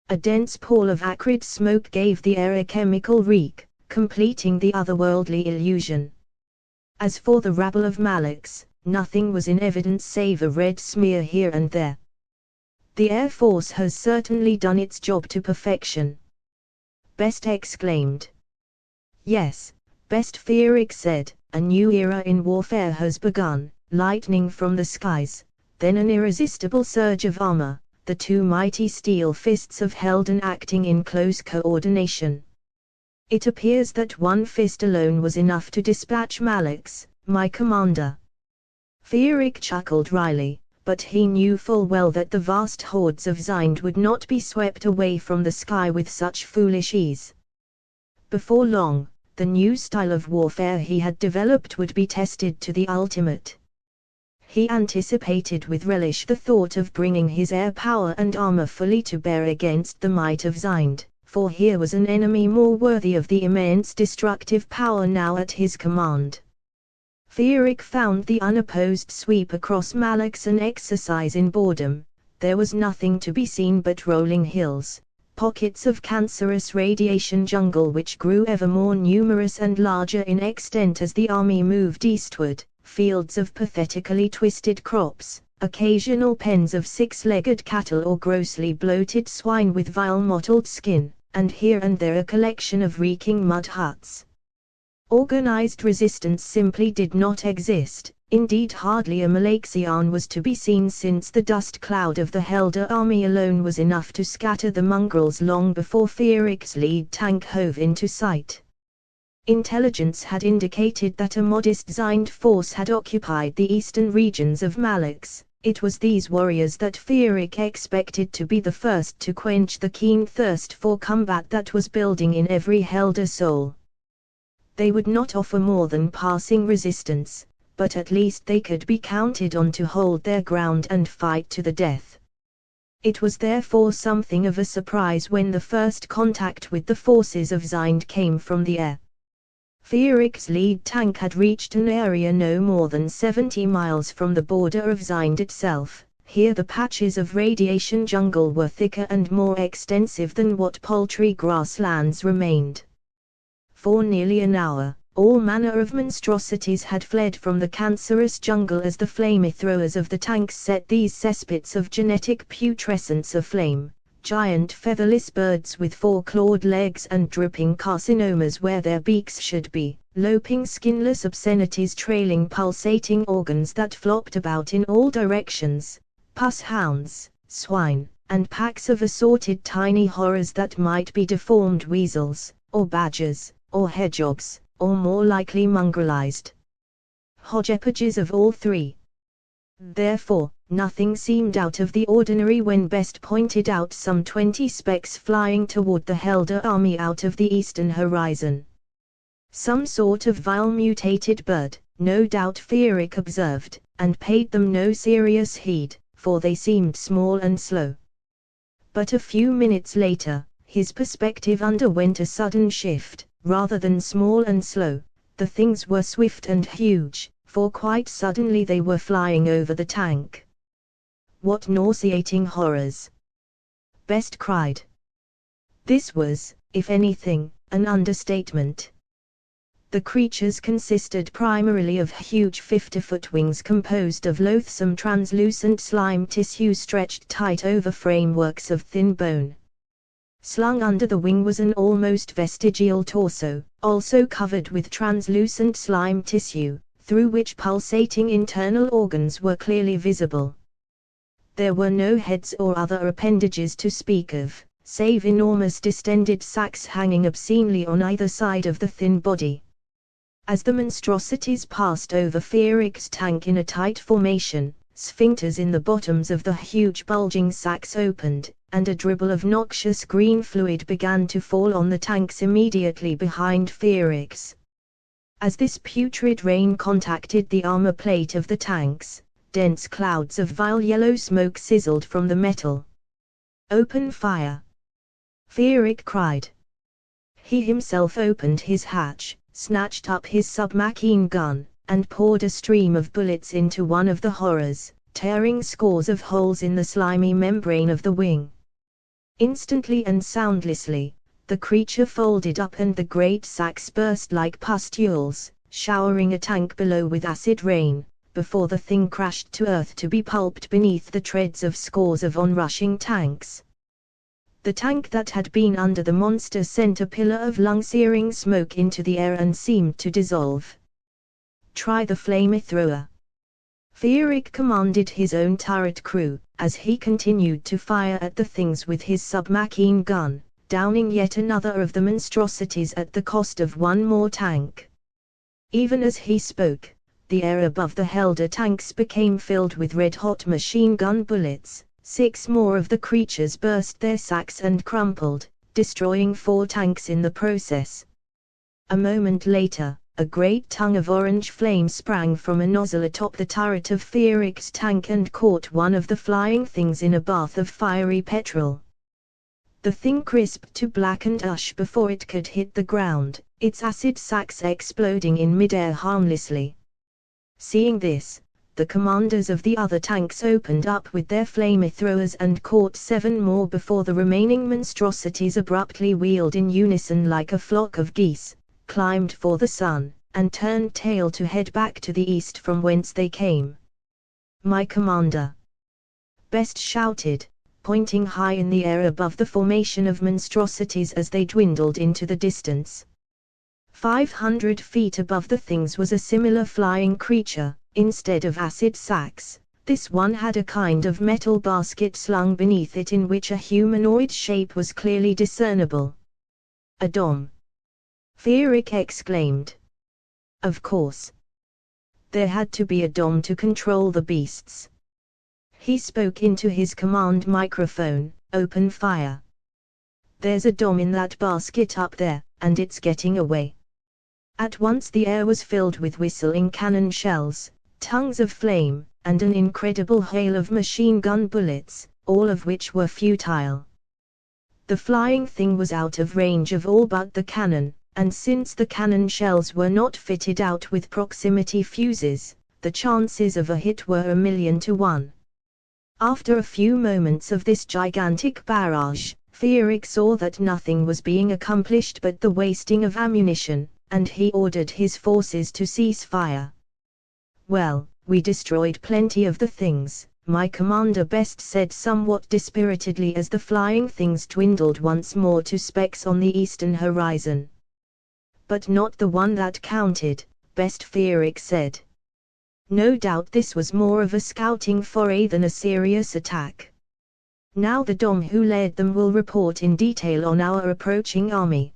A dense pall of acrid smoke gave the air a chemical reek, completing the otherworldly illusion. As for the rabble of Malaks, nothing was in evidence save a red smear here and there. The Air Force has certainly done its job to perfection. Best exclaimed. Yes, Best, Feerick said, a new era in warfare has begun, lightning from the skies, then an irresistible surge of armor, the two mighty steel fists of Helden acting in close coordination. It appears that one fist alone was enough to dispatch Malaks, my commander. Feerick chuckled wryly, but he knew full well that the vast hordes of Zind would not be swept away from the sky with such foolish ease. Before long, the new style of warfare he had developed would be tested to the ultimate. He anticipated with relish the thought of bringing his air power and armor fully to bear against the might of Zind, for here was an enemy more worthy of the immense destructive power now at his command. Feerick found the unopposed sweep across Malaks an exercise in boredom. There was nothing to be seen but rolling hills, pockets of cancerous radiation jungle which grew ever more numerous and larger in extent as the army moved eastward, fields of pathetically twisted crops, occasional pens of six-legged cattle or grossly bloated swine with vile mottled skin, and here and there a collection of reeking mud huts. Organized resistance simply did not exist. Indeed, hardly a Malaxian was to be seen, since the dust cloud of the Helder army alone was enough to scatter the mongrels long before Feerick's lead tank hove into sight. Intelligence had indicated that a modest Zind force had occupied the eastern regions of Malaks. It was these warriors that Feerick expected to be the first to quench the keen thirst for combat that was building in every Helder soul. They would not offer more than passing resistance, but at least they could be counted on to hold their ground and fight to the death. It was therefore something of a surprise when the first contact with the forces of Zind came from the air. Feerick's lead tank had reached an area no more than 70 miles from the border of Zind itself. Here the patches of radiation jungle were thicker and more extensive than what paltry grasslands remained. For nearly an hour, all manner of monstrosities had fled from the cancerous jungle as the flamethrowers of the tanks set these cesspits of genetic putrescence aflame. Giant featherless birds with four-clawed legs and dripping carcinomas where their beaks should be, loping skinless obscenities trailing pulsating organs that flopped about in all directions, pus hounds, swine, and packs of assorted tiny horrors that might be deformed weasels, or badgers, or hedgehogs, or more likely mongrelized hodgepoges of all three. Therefore, nothing seemed out of the ordinary when Best pointed out some 20 specks flying toward the Helder army out of the eastern horizon. Some sort of vile mutated bird, no doubt, Feerick observed, and paid them no serious heed, for they seemed small and slow. But a few minutes later, his perspective underwent a sudden shift. Rather than small and slow, the things were swift and huge, for quite suddenly they were flying over the tank. What nauseating horrors! Best cried. This was, if anything, an understatement. The creatures consisted primarily of huge 50-foot wings composed of loathsome translucent slime tissue stretched tight over frameworks of thin bone. Slung under the wing was an almost vestigial torso, also covered with translucent slime tissue, through which pulsating internal organs were clearly visible. There were no heads or other appendages to speak of, save enormous distended sacs hanging obscenely on either side of the thin body. As the monstrosities passed over Feerick's tank in a tight formation, sphincters in the bottoms of the huge bulging sacks opened, and a dribble of noxious green fluid began to fall on the tanks immediately behind Felix. As this putrid rain contacted the armor plate of the tanks, dense clouds of vile yellow smoke sizzled from the metal. "Open fire!" Felix cried. He himself opened his hatch, snatched up his submachine gun, and poured a stream of bullets into one of the horrors, tearing scores of holes in the slimy membrane of the wing. Instantly and soundlessly, the creature folded up and the great sacks burst like pustules, showering a tank below with acid rain, before the thing crashed to earth to be pulped beneath the treads of scores of onrushing tanks. The tank that had been under the monster sent a pillar of lung-searing smoke into the air and seemed to dissolve. "Try the flamethrower," Felix commanded his own turret crew, as he continued to fire at the things with his submachine gun, downing yet another of the monstrosities at the cost of one more tank. Even as he spoke, the air above the Helder tanks became filled with red-hot machine gun bullets. 6 more of the creatures burst their sacks and crumpled, destroying 4 tanks in the process. A moment later, a great tongue of orange flame sprang from a nozzle atop the turret of Felix's tank and caught one of the flying things in a bath of fiery petrol. The thing crisped to blackened ash before it could hit the ground, its acid sacks exploding in midair harmlessly. Seeing this, the commanders of the other tanks opened up with their flamethrowers and caught 7 more before the remaining monstrosities abruptly wheeled in unison like a flock of geese, climbed for the sun, and turned tail to head back to the east from whence they came. "My commander!" Best shouted, pointing high in the air above the formation of monstrosities as they dwindled into the distance. 500 feet above the things was a similar flying creature. Instead of acid sacks, this one had a kind of metal basket slung beneath it in which a humanoid shape was clearly discernible. "A dome!" Felix exclaimed. Of course. There had to be a dome to control the beasts. He spoke into his command microphone, "Open fire. There's a dome in that basket up there, and it's getting away." At once the air was filled with whistling cannon shells, tongues of flame, and an incredible hail of machine gun bullets, all of which were futile. The flying thing was out of range of all but the cannon, and since the cannon shells were not fitted out with proximity fuses, the chances of a hit were 1,000,000 to 1. After a few moments of this gigantic barrage, Felix saw that nothing was being accomplished but the wasting of ammunition, and he ordered his forces to cease fire. "Well, we destroyed plenty of the things," my commander Best said somewhat dispiritedly as the flying things dwindled once more to specks on the eastern horizon. "But not the one that counted," Best Felix said. "No doubt this was more of a scouting foray than a serious attack. Now the Dom who led them will report in detail on our approaching army."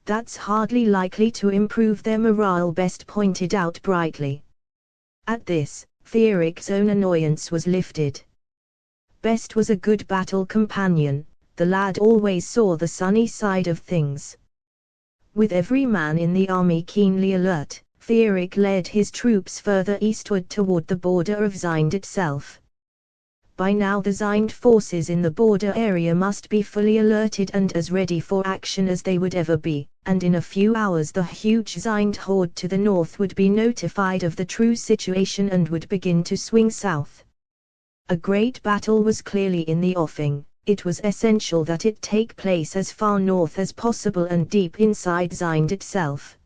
"That's hardly likely to improve their morale," Best pointed out brightly. At this, Felix's own annoyance was lifted. Best was a good battle companion, the lad always saw the sunny side of things. With every man in the army keenly alert, Felix led his troops further eastward toward the border of Zind itself. By now the Zind forces in the border area must be fully alerted and as ready for action as they would ever be, and in a few hours the huge Zind horde to the north would be notified of the true situation and would begin to swing south. A great battle was clearly in the offing. It was essential that it take place as far north as possible and deep inside Zind itself.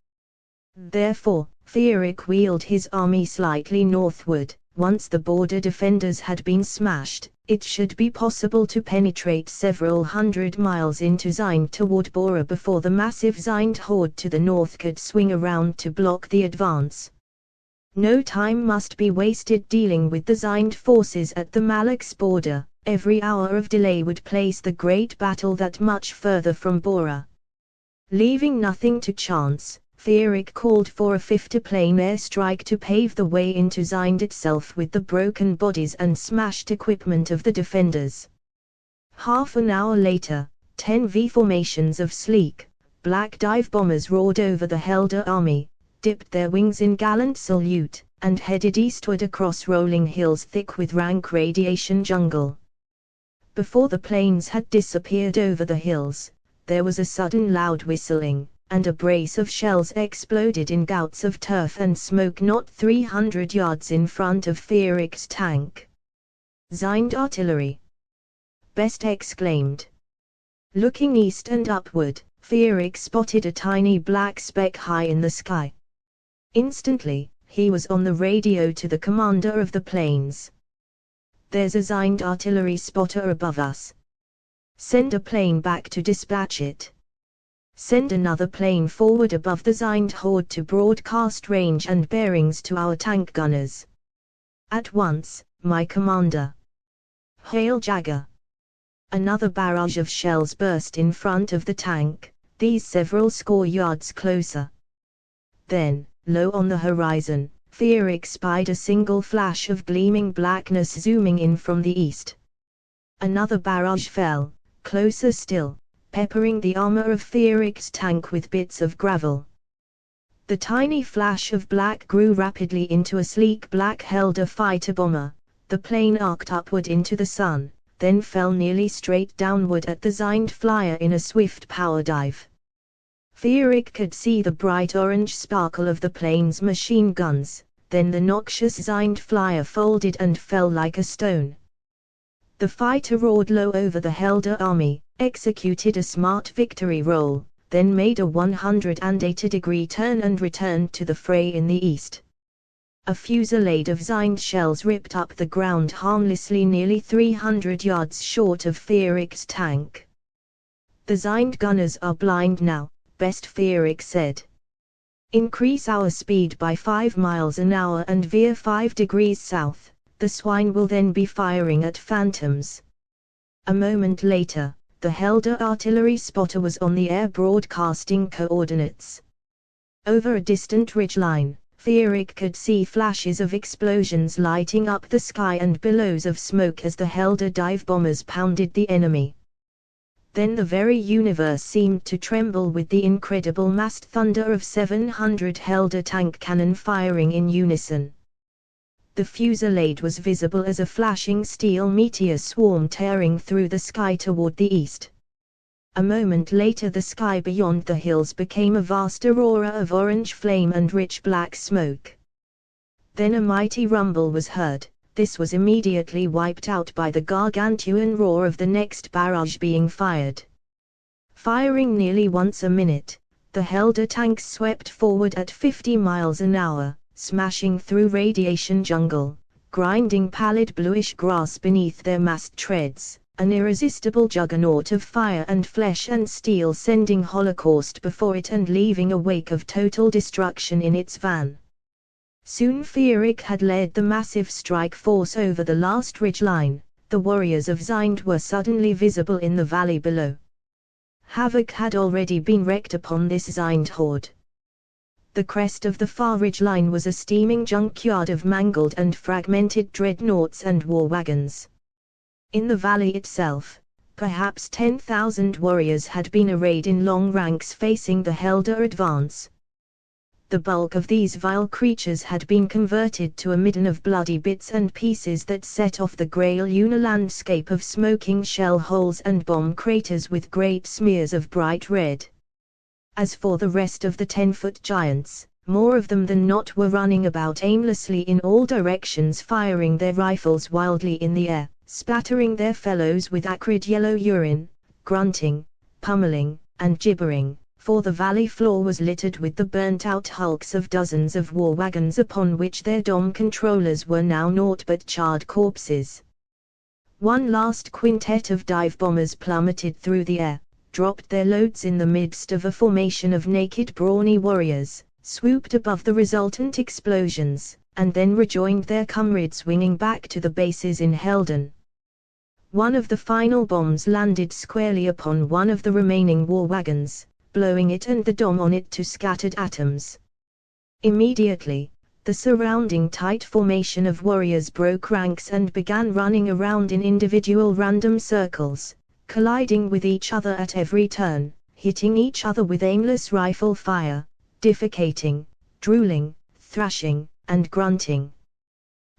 Therefore, Felix wheeled his army slightly northward. Once the border defenders had been smashed, it should be possible to penetrate several hundred miles into Zind toward Bora before the massive Zind horde to the north could swing around to block the advance. No time must be wasted dealing with the Zind forces at the Malax border. Every hour of delay would place the great battle that much further from Bora. Leaving nothing to chance, Fierig called for a 50-plane airstrike to pave the way into Zind itself with the broken bodies and smashed equipment of the defenders. Half an hour later, 10 V-formations of sleek, black dive bombers roared over the Helder army, dipped their wings in gallant salute, and headed eastward across rolling hills thick with rank radiation jungle. Before the planes had disappeared over the hills, there was a sudden loud whistling, and a brace of shells exploded in gouts of turf and smoke not 300 yards in front of Fierig's tank. "Zind artillery!" Best exclaimed. Looking east and upward, Fierig spotted a tiny black speck high in the sky. Instantly, he was on the radio to the commander of the planes. "There's a Zind artillery spotter above us. Send a plane back to dispatch it. Send another plane forward above the Zind horde to broadcast range and bearings to our tank gunners. At once, my commander." "Hail Jagger!" Another barrage of shells burst in front of the tank, these several score yards closer. Then, low on the horizon, Fierig spied a single flash of gleaming blackness zooming in from the east. Another barrage fell, closer still, peppering the armor of Fierig's tank with bits of gravel. The tiny flash of black grew rapidly into a sleek black Helder fighter bomber. The plane arced upward into the sun, then fell nearly straight downward at the Zind flyer in a swift power dive. Fierig could see the bright orange sparkle of the plane's machine guns, then the noxious Zind flyer folded and fell like a stone. The fighter roared low over the Helder army, executed a smart victory roll, then made a 180-degree turn and returned to the fray in the east. A fusillade of Zind shells ripped up the ground harmlessly nearly 300 yards short of Fierig's tank. "The Zind gunners are blind now," Best Fierig said. "Increase our speed by 5 miles an hour and veer 5 degrees south, the swine will then be firing at phantoms." A moment later, the Helder artillery spotter was on the air broadcasting coordinates. Over a distant ridgeline, Fierig could see flashes of explosions lighting up the sky and billows of smoke as the Helder dive bombers pounded the enemy. Then the very universe seemed to tremble with the incredible massed thunder of 700 Helder tank cannon firing in unison. The fusillade was visible as a flashing steel meteor swarm tearing through the sky toward the east. A moment later the sky beyond the hills became a vast aurora of orange flame and rich black smoke. Then a mighty rumble was heard. This was immediately wiped out by the gargantuan roar of the next barrage being fired. Firing nearly once a minute, the Helder tanks swept forward at 50 miles an hour, smashing through radiation jungle, grinding pallid bluish grass beneath their massed treads, an irresistible juggernaut of fire and flesh and steel sending holocaust before it and leaving a wake of total destruction in its van. Soon Fierig had led the massive strike force over the last ridgeline. The warriors of Zind were suddenly visible in the valley below. Havoc had already been wreaked upon this Zind horde. The crest of the far ridgeline was a steaming junkyard of mangled and fragmented dreadnoughts and war wagons. In the valley itself, perhaps 10,000 warriors had been arrayed in long ranks facing the Helder advance. The bulk of these vile creatures had been converted to a midden of bloody bits and pieces that set off the grey lunar landscape of smoking shell holes and bomb craters with great smears of bright red. As for the rest of the 10-foot giants, more of them than not were running about aimlessly in all directions, firing their rifles wildly in the air, splattering their fellows with acrid yellow urine, grunting, pummeling, and gibbering, for the valley floor was littered with the burnt-out hulks of dozens of war wagons upon which their dom controllers were now naught but charred corpses. One last quintet of dive bombers plummeted through the air, dropped their loads in the midst of a formation of naked brawny warriors, swooped above the resultant explosions, and then rejoined their comrades winging back to the bases in Helden. One of the final bombs landed squarely upon one of the remaining war wagons, blowing it and the dome on it to scattered atoms. Immediately, the surrounding tight formation of warriors broke ranks and began running around in individual random circles, colliding with each other at every turn, hitting each other with aimless rifle fire, defecating, drooling, thrashing, and grunting.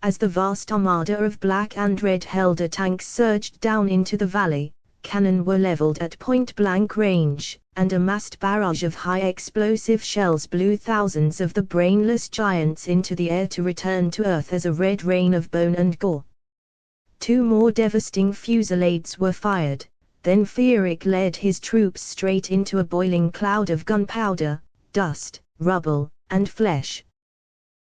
As the vast armada of black and red Helder tanks surged down into the valley, cannon were leveled at point-blank range, and a massed barrage of high-explosive shells blew thousands of the brainless giants into the air to return to Earth as a red rain of bone and gore. 2 more devastating fusillades were fired, then Frederick led his troops straight into a boiling cloud of gunpowder, dust, rubble, and flesh.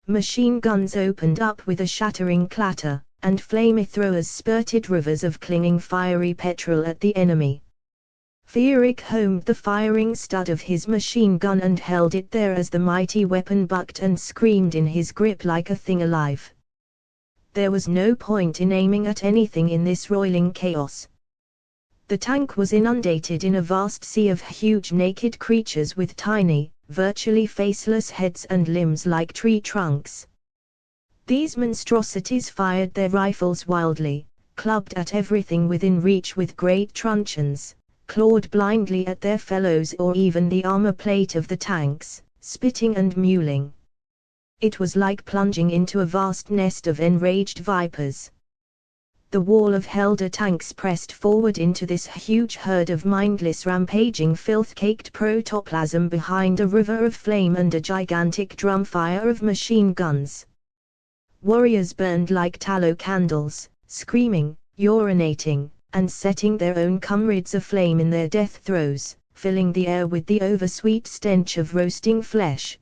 Machine guns opened up with a shattering clatter, and flamethrowers spurted rivers of clinging fiery petrol at the enemy. Frederick homed the firing stud of his machine gun and held it there as the mighty weapon bucked and screamed in his grip like a thing alive. There was no point in aiming at anything in this roiling chaos. The tank was inundated in a vast sea of huge naked creatures with tiny, virtually faceless heads and limbs like tree trunks. These monstrosities fired their rifles wildly, clubbed at everything within reach with great truncheons, clawed blindly at their fellows or even the armor plate of the tanks, spitting and mewling. It was like plunging into a vast nest of enraged vipers. The wall of Helder tanks pressed forward into this huge herd of mindless rampaging filth-caked protoplasm behind a river of flame and a gigantic drumfire of machine guns. Warriors burned like tallow candles, screaming, urinating, and setting their own comrades aflame in their death throes, filling the air with the oversweet stench of roasting flesh.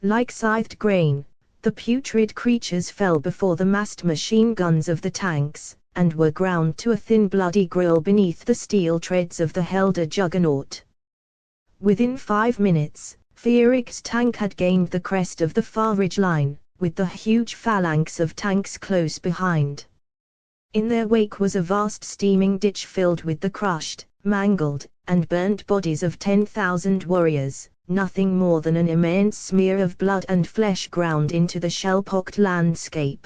Like scythed grain, the putrid creatures fell before the massed machine guns of the tanks, and were ground to a thin bloody gruel beneath the steel treads of the Helder juggernaut. Within 5 minutes, Frederick's tank had gained the crest of the far ridge line, with the huge phalanx of tanks close behind. In their wake was a vast steaming ditch filled with the crushed, mangled, and burnt bodies of 10,000 warriors, nothing more than an immense smear of blood and flesh ground into the shell-pocked landscape.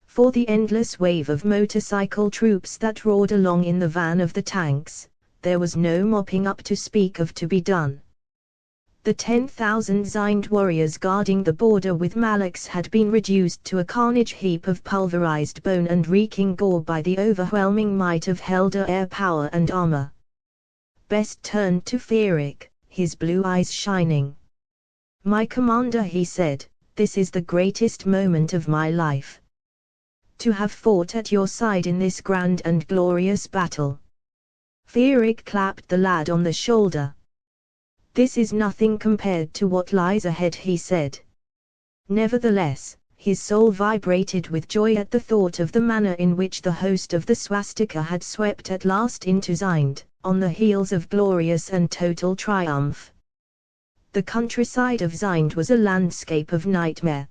For the endless wave of motorcycle troops that roared along in the van of the tanks, there was no mopping up to speak of to be done. The 10,000 Zind warriors guarding the border with Malaks had been reduced to a carnage heap of pulverized bone and reeking gore by the overwhelming might of Helder air power and armor. Best turned to Frederick, his blue eyes shining. "My commander," he said, "this is the greatest moment of my life. To have fought at your side in this grand and glorious battle." Frederick clapped the lad on the shoulder. "This is nothing compared to what lies ahead," he said. Nevertheless, his soul vibrated with joy at the thought of the manner in which the host of the Swastika had swept at last into Zind, on the heels of glorious and total triumph. The countryside of Zind was a landscape of nightmare.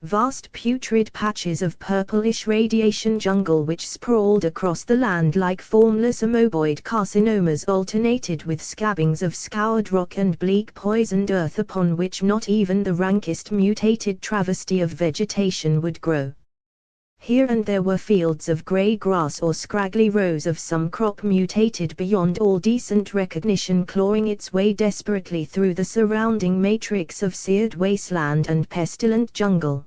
Vast putrid patches of purplish radiation jungle which sprawled across the land like formless amoeboid carcinomas alternated with scabbings of scoured rock and bleak poisoned earth upon which not even the rankest mutated travesty of vegetation would grow. Here and there were fields of grey grass or scraggly rows of some crop mutated beyond all decent recognition clawing its way desperately through the surrounding matrix of seared wasteland and pestilent jungle.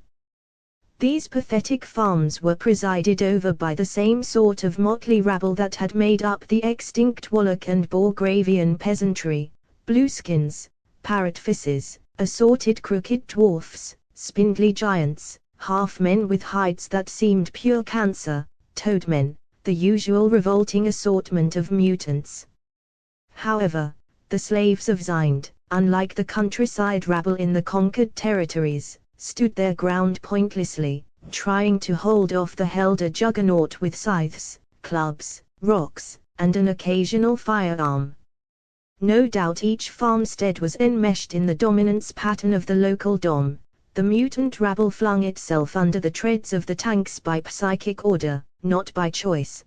These pathetic farms were presided over by the same sort of motley rabble that had made up the extinct Wallach and Borgravian peasantry: blueskins, parrot-faces, assorted crooked dwarfs, spindly giants, half-men with hides that seemed pure cancer, toadmen, the usual revolting assortment of mutants. However, the slaves of Zind, unlike the countryside rabble in the conquered territories, stood their ground pointlessly, trying to hold off the Helder juggernaut with scythes, clubs, rocks, and an occasional firearm. No doubt each farmstead was enmeshed in the dominance pattern of the local dom. The mutant rabble flung itself under the treads of the tanks by psychic order, not by choice.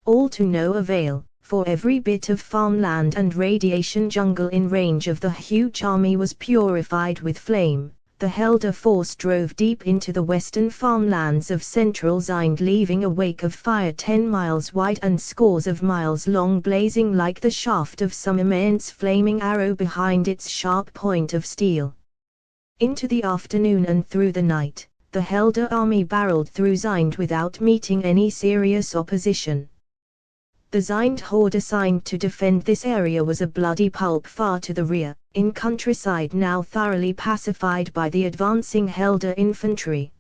All to no avail, for every bit of farmland and radiation jungle in range of the huge army was purified with flame. The Helder force drove deep into the western farmlands of central Zind, leaving a wake of fire 10 miles wide and scores of miles long, blazing like the shaft of some immense flaming arrow behind its sharp point of steel. Into the afternoon and through the night, the Helder army barreled through Zind without meeting any serious opposition. The Zind horde assigned to defend this area was a bloody pulp far to the rear, in countryside now thoroughly pacified by the advancing Helder infantry.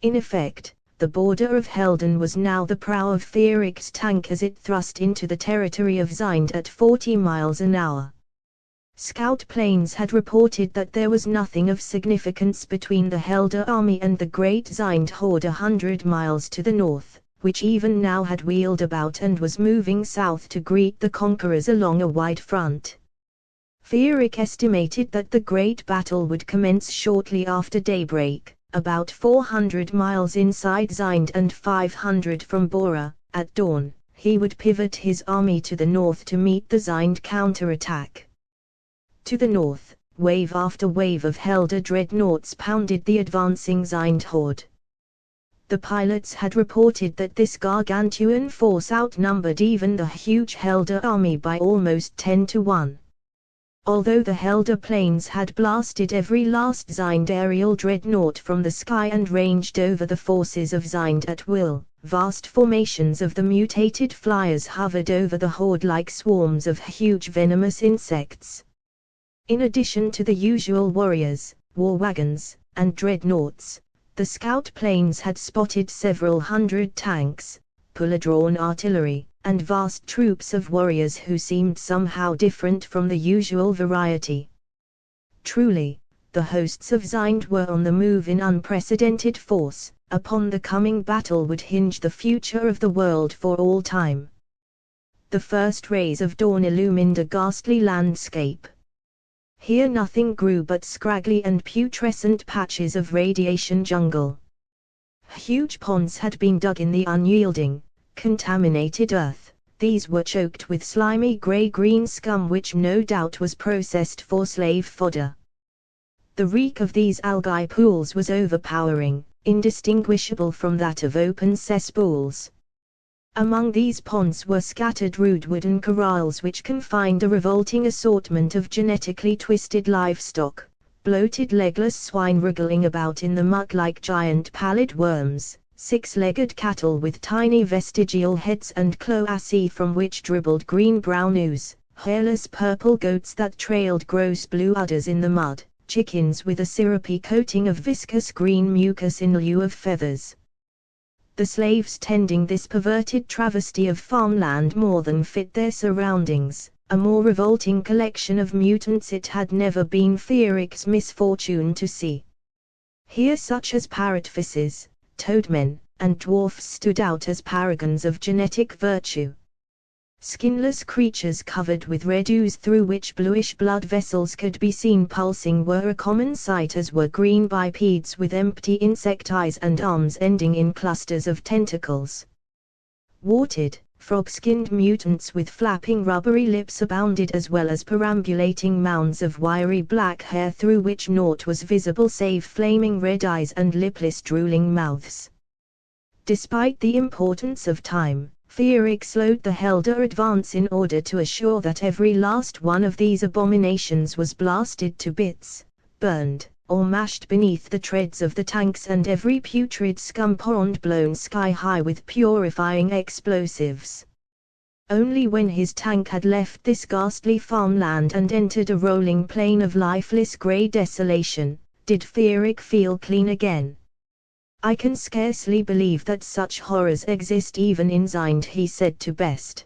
In effect, the border of Helden was now the prow of Feeric's tank as it thrust into the territory of Zind at 40 miles an hour. Scout planes had reported that there was nothing of significance between the Helder army and the Great Zind horde 100 miles to the north, which even now had wheeled about and was moving south to greet the conquerors along a wide front. Feeric estimated that the great battle would commence shortly after daybreak, about 400 miles inside Zind and 500 from Bora. At dawn, he would pivot his army to the north to meet the Zind counterattack. To the north, wave after wave of Helder dreadnoughts pounded the advancing Zind horde. The pilots had reported that this gargantuan force outnumbered even the huge Helder army by almost 10 to 1. Although the Helder planes had blasted every last Zind aerial dreadnought from the sky and ranged over the forces of Zind at will, vast formations of the mutated flyers hovered over the horde like swarms of huge venomous insects. In addition to the usual warriors, war wagons, and dreadnoughts, the scout planes had spotted several hundred tanks, puller-drawn artillery, and vast troops of warriors who seemed somehow different from the usual variety. Truly, the hosts of Zind were on the move in unprecedented force. Upon the coming battle would hinge the future of the world for all time. The first rays of dawn illumined a ghastly landscape. Here nothing grew but scraggly and putrescent patches of radiation jungle. Huge ponds had been dug in the unyielding, contaminated earth. These were choked with slimy grey-green scum which no doubt was processed for slave fodder. The reek of these algae pools was overpowering, indistinguishable from that of open cesspools. Among these ponds were scattered rude wooden corrals which confined a revolting assortment of genetically twisted livestock, bloated legless swine wriggling about in the muck like giant pallid worms, six-legged cattle with tiny vestigial heads and cloacae from which dribbled green-brown ooze, hairless purple goats that trailed gross blue udders in the mud, chickens with a syrupy coating of viscous green mucus in lieu of feathers. The slaves tending this perverted travesty of farmland more than fit their surroundings, a more revolting collection of mutants it had never been Feeric's misfortune to see. Here such as parrotfishes, toadmen, and dwarfs stood out as paragons of genetic virtue. Skinless creatures covered with red ooze through which bluish blood vessels could be seen pulsing were a common sight, as were green bipeds with empty insect eyes and arms ending in clusters of tentacles. Warted, frog-skinned mutants with flapping rubbery lips abounded, as well as perambulating mounds of wiry black hair through which naught was visible save flaming red eyes and lipless drooling mouths. Despite the importance of time, Feeric slowed the Helder advance in order to assure that every last one of these abominations was blasted to bits, burned, or mashed beneath the treads of the tanks, and every putrid scum pond blown sky high with purifying explosives. Only when his tank had left this ghastly farmland and entered a rolling plain of lifeless grey desolation, did Feeric feel clean again. "I can scarcely believe that such horrors exist even in Zind," he said to Best.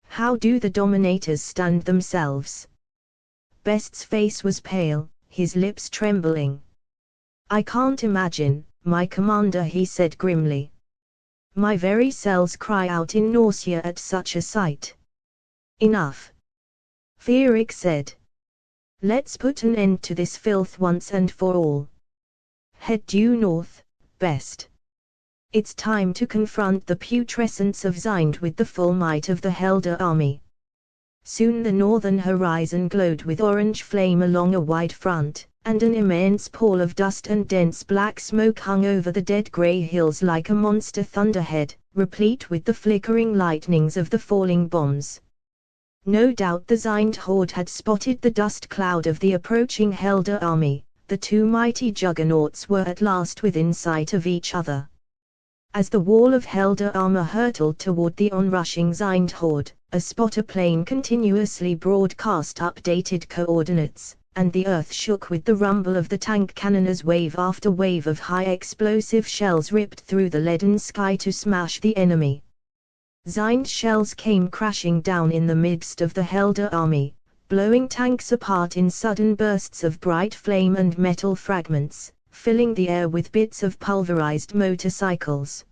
"How do the dominators stand themselves?" Best's face was pale, his lips trembling. "I can't imagine, my commander," he said grimly. "My very cells cry out in nausea at such a sight." "Enough," Feeric said. "Let's put an end to this filth once and for all. Head due north, Best. It's time to confront the putrescence of Zind with the full might of the Helder army. Soon the northern horizon glowed with orange flame along a wide front, and an immense pall of dust and dense black smoke hung over the dead grey hills like a monster thunderhead, replete with the flickering lightnings of the falling bombs. No doubt the Zind horde had spotted the dust cloud of the approaching Helder army. The two mighty juggernauts were at last within sight of each other. As the wall of Helder armor hurtled toward the onrushing Zind horde, a spotter plane continuously broadcast updated coordinates, and the earth shook with the rumble of the tank cannon as wave after wave of high explosive shells ripped through the leaden sky to smash the enemy. Zind shells came crashing down in the midst of the Helder army, blowing tanks apart in sudden bursts of bright flame and metal fragments, filling the air with bits of pulverized motorcycles.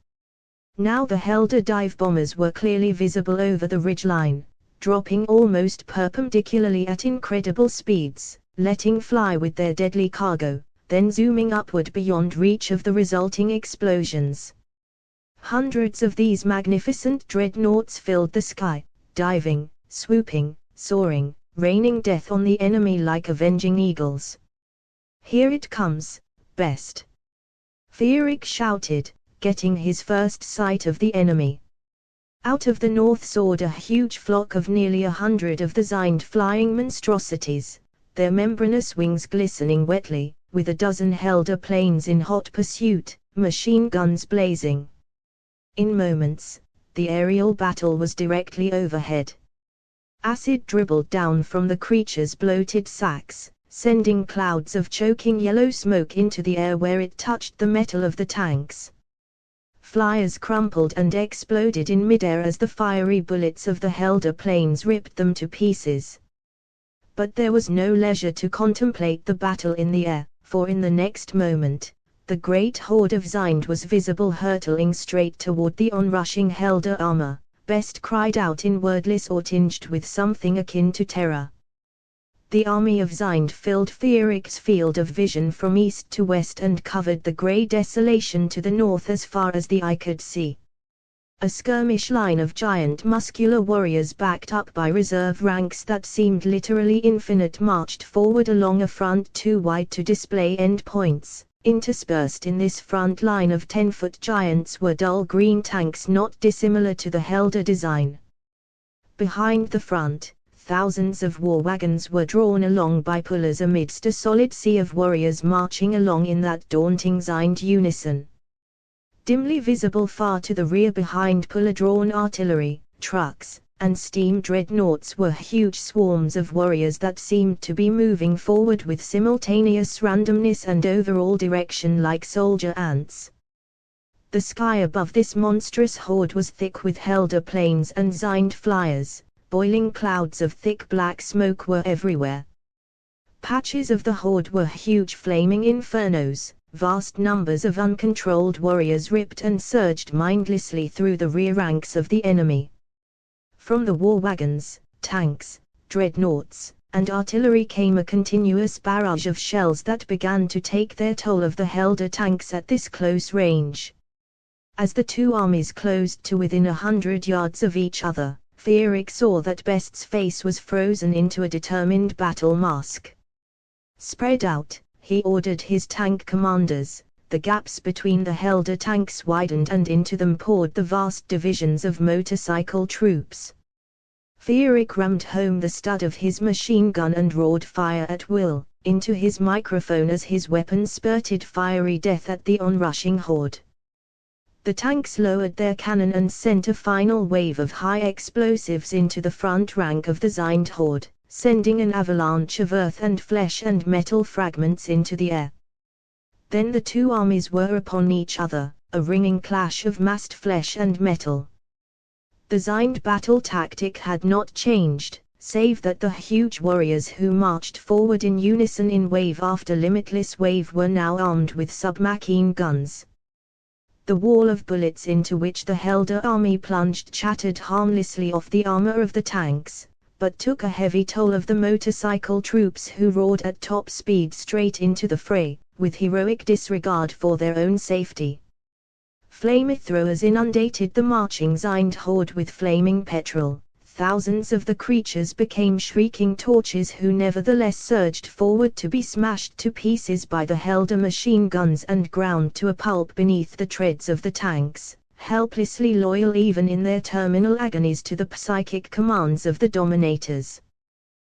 Now the Helder dive bombers were clearly visible over the ridgeline, dropping almost perpendicularly at incredible speeds, letting fly with their deadly cargo, then zooming upward beyond reach of the resulting explosions. Hundreds of these magnificent dreadnoughts filled the sky, diving, swooping, soaring, raining death on the enemy like avenging eagles. "Here it comes, best!" Feerick shouted, getting his first sight of the enemy. Out of the north soared a huge flock of nearly 100 of the Zind flying monstrosities, their membranous wings glistening wetly, with a dozen Helder planes in hot pursuit, machine guns blazing. In moments, the aerial battle was directly overhead. Acid dribbled down from the creature's bloated sacks, sending clouds of choking yellow smoke into the air where it touched the metal of the tanks. Flyers crumpled and exploded in midair as the fiery bullets of the Helder planes ripped them to pieces. But there was no leisure to contemplate the battle in the air, for in the next moment, the great horde of Zind was visible hurtling straight toward the onrushing Helder armor. Best cried out in wordless or tinged with something akin to terror. The army of Zind filled Feerick's field of vision from east to west and covered the grey desolation to the north as far as the eye could see. A skirmish line of giant muscular warriors backed up by reserve ranks that seemed literally infinite marched forward along a front too wide to display endpoints. Interspersed in this front line of 10-foot giants were dull green tanks not dissimilar to the Helder design. Behind the front, thousands of war wagons were drawn along by pullers amidst a solid sea of warriors marching along in that daunting Zind unison. Dimly visible far to the rear behind puller-drawn artillery, trucks, and steam dreadnoughts were huge swarms of warriors that seemed to be moving forward with simultaneous randomness and overall direction like soldier ants. The sky above this monstrous horde was thick with Helder planes and Zind flyers, boiling clouds of thick black smoke were everywhere. Patches of the horde were huge flaming infernos, vast numbers of uncontrolled warriors ripped and surged mindlessly through the rear ranks of the enemy. From the war wagons, tanks, dreadnoughts, and artillery came a continuous barrage of shells that began to take their toll of the Helder tanks at this close range. As the two armies closed to within 100 yards of each other, Feerick saw that Best's face was frozen into a determined battle mask. "Spread out," he ordered his tank commanders. The gaps between the Helder tanks widened and into them poured the vast divisions of motorcycle troops. Feerick rammed home the stud of his machine gun and roared fire at will into his microphone as his weapon spurted fiery death at the onrushing horde. The tanks lowered their cannon and sent a final wave of high explosives into the front rank of the Zind horde, sending an avalanche of earth and flesh and metal fragments into the air. Then the two armies were upon each other, a ringing clash of massed flesh and metal. The Zind battle tactic had not changed, save that the huge warriors who marched forward in unison in wave after limitless wave were now armed with submachine guns. The wall of bullets into which the Helder army plunged chattered harmlessly off the armor of the tanks, but took a heavy toll of the motorcycle troops who roared at top speed straight into the fray, with heroic disregard for their own safety. Flamethrowers inundated the marching Zind horde with flaming petrol. Thousands of the creatures became shrieking torches who nevertheless surged forward to be smashed to pieces by the Helder machine guns and ground to a pulp beneath the treads of the tanks, helplessly loyal even in their terminal agonies to the psychic commands of the dominators.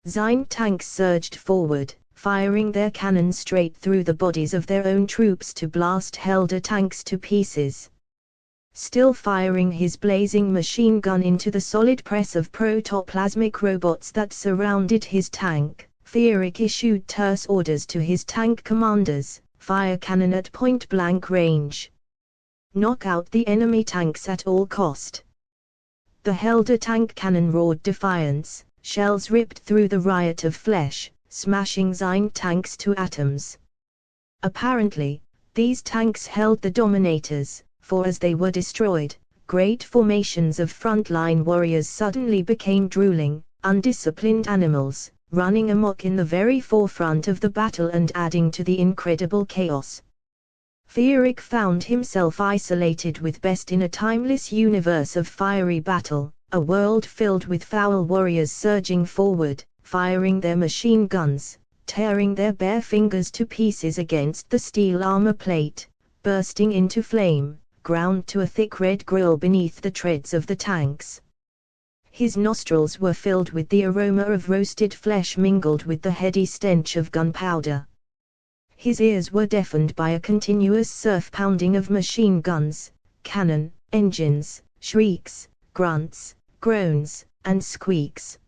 Zind tanks surged forward, firing their cannons straight through the bodies of their own troops to blast Helder tanks to pieces. Still firing his blazing machine gun into the solid press of protoplasmic robots that surrounded his tank, Fierik issued terse orders to his tank commanders: fire cannon at point-blank range. Knock out the enemy tanks at all cost. The Helder tank cannon roared defiance, shells ripped through the riot of flesh, smashing Zind tanks to atoms. Apparently, these tanks held the dominators, for as they were destroyed, great formations of frontline warriors suddenly became drooling, undisciplined animals, running amok in the very forefront of the battle and adding to the incredible chaos. Fierik found himself isolated with best in a timeless universe of fiery battle, a world filled with foul warriors surging forward, firing their machine guns, tearing their bare fingers to pieces against the steel armor plate, bursting into flame, ground to a thick red grill beneath the treads of the tanks. His nostrils were filled with the aroma of roasted flesh mingled with the heady stench of gunpowder. His ears were deafened by a continuous surf-pounding of machine guns, cannon, engines, shrieks, grunts, groans, and squeaks.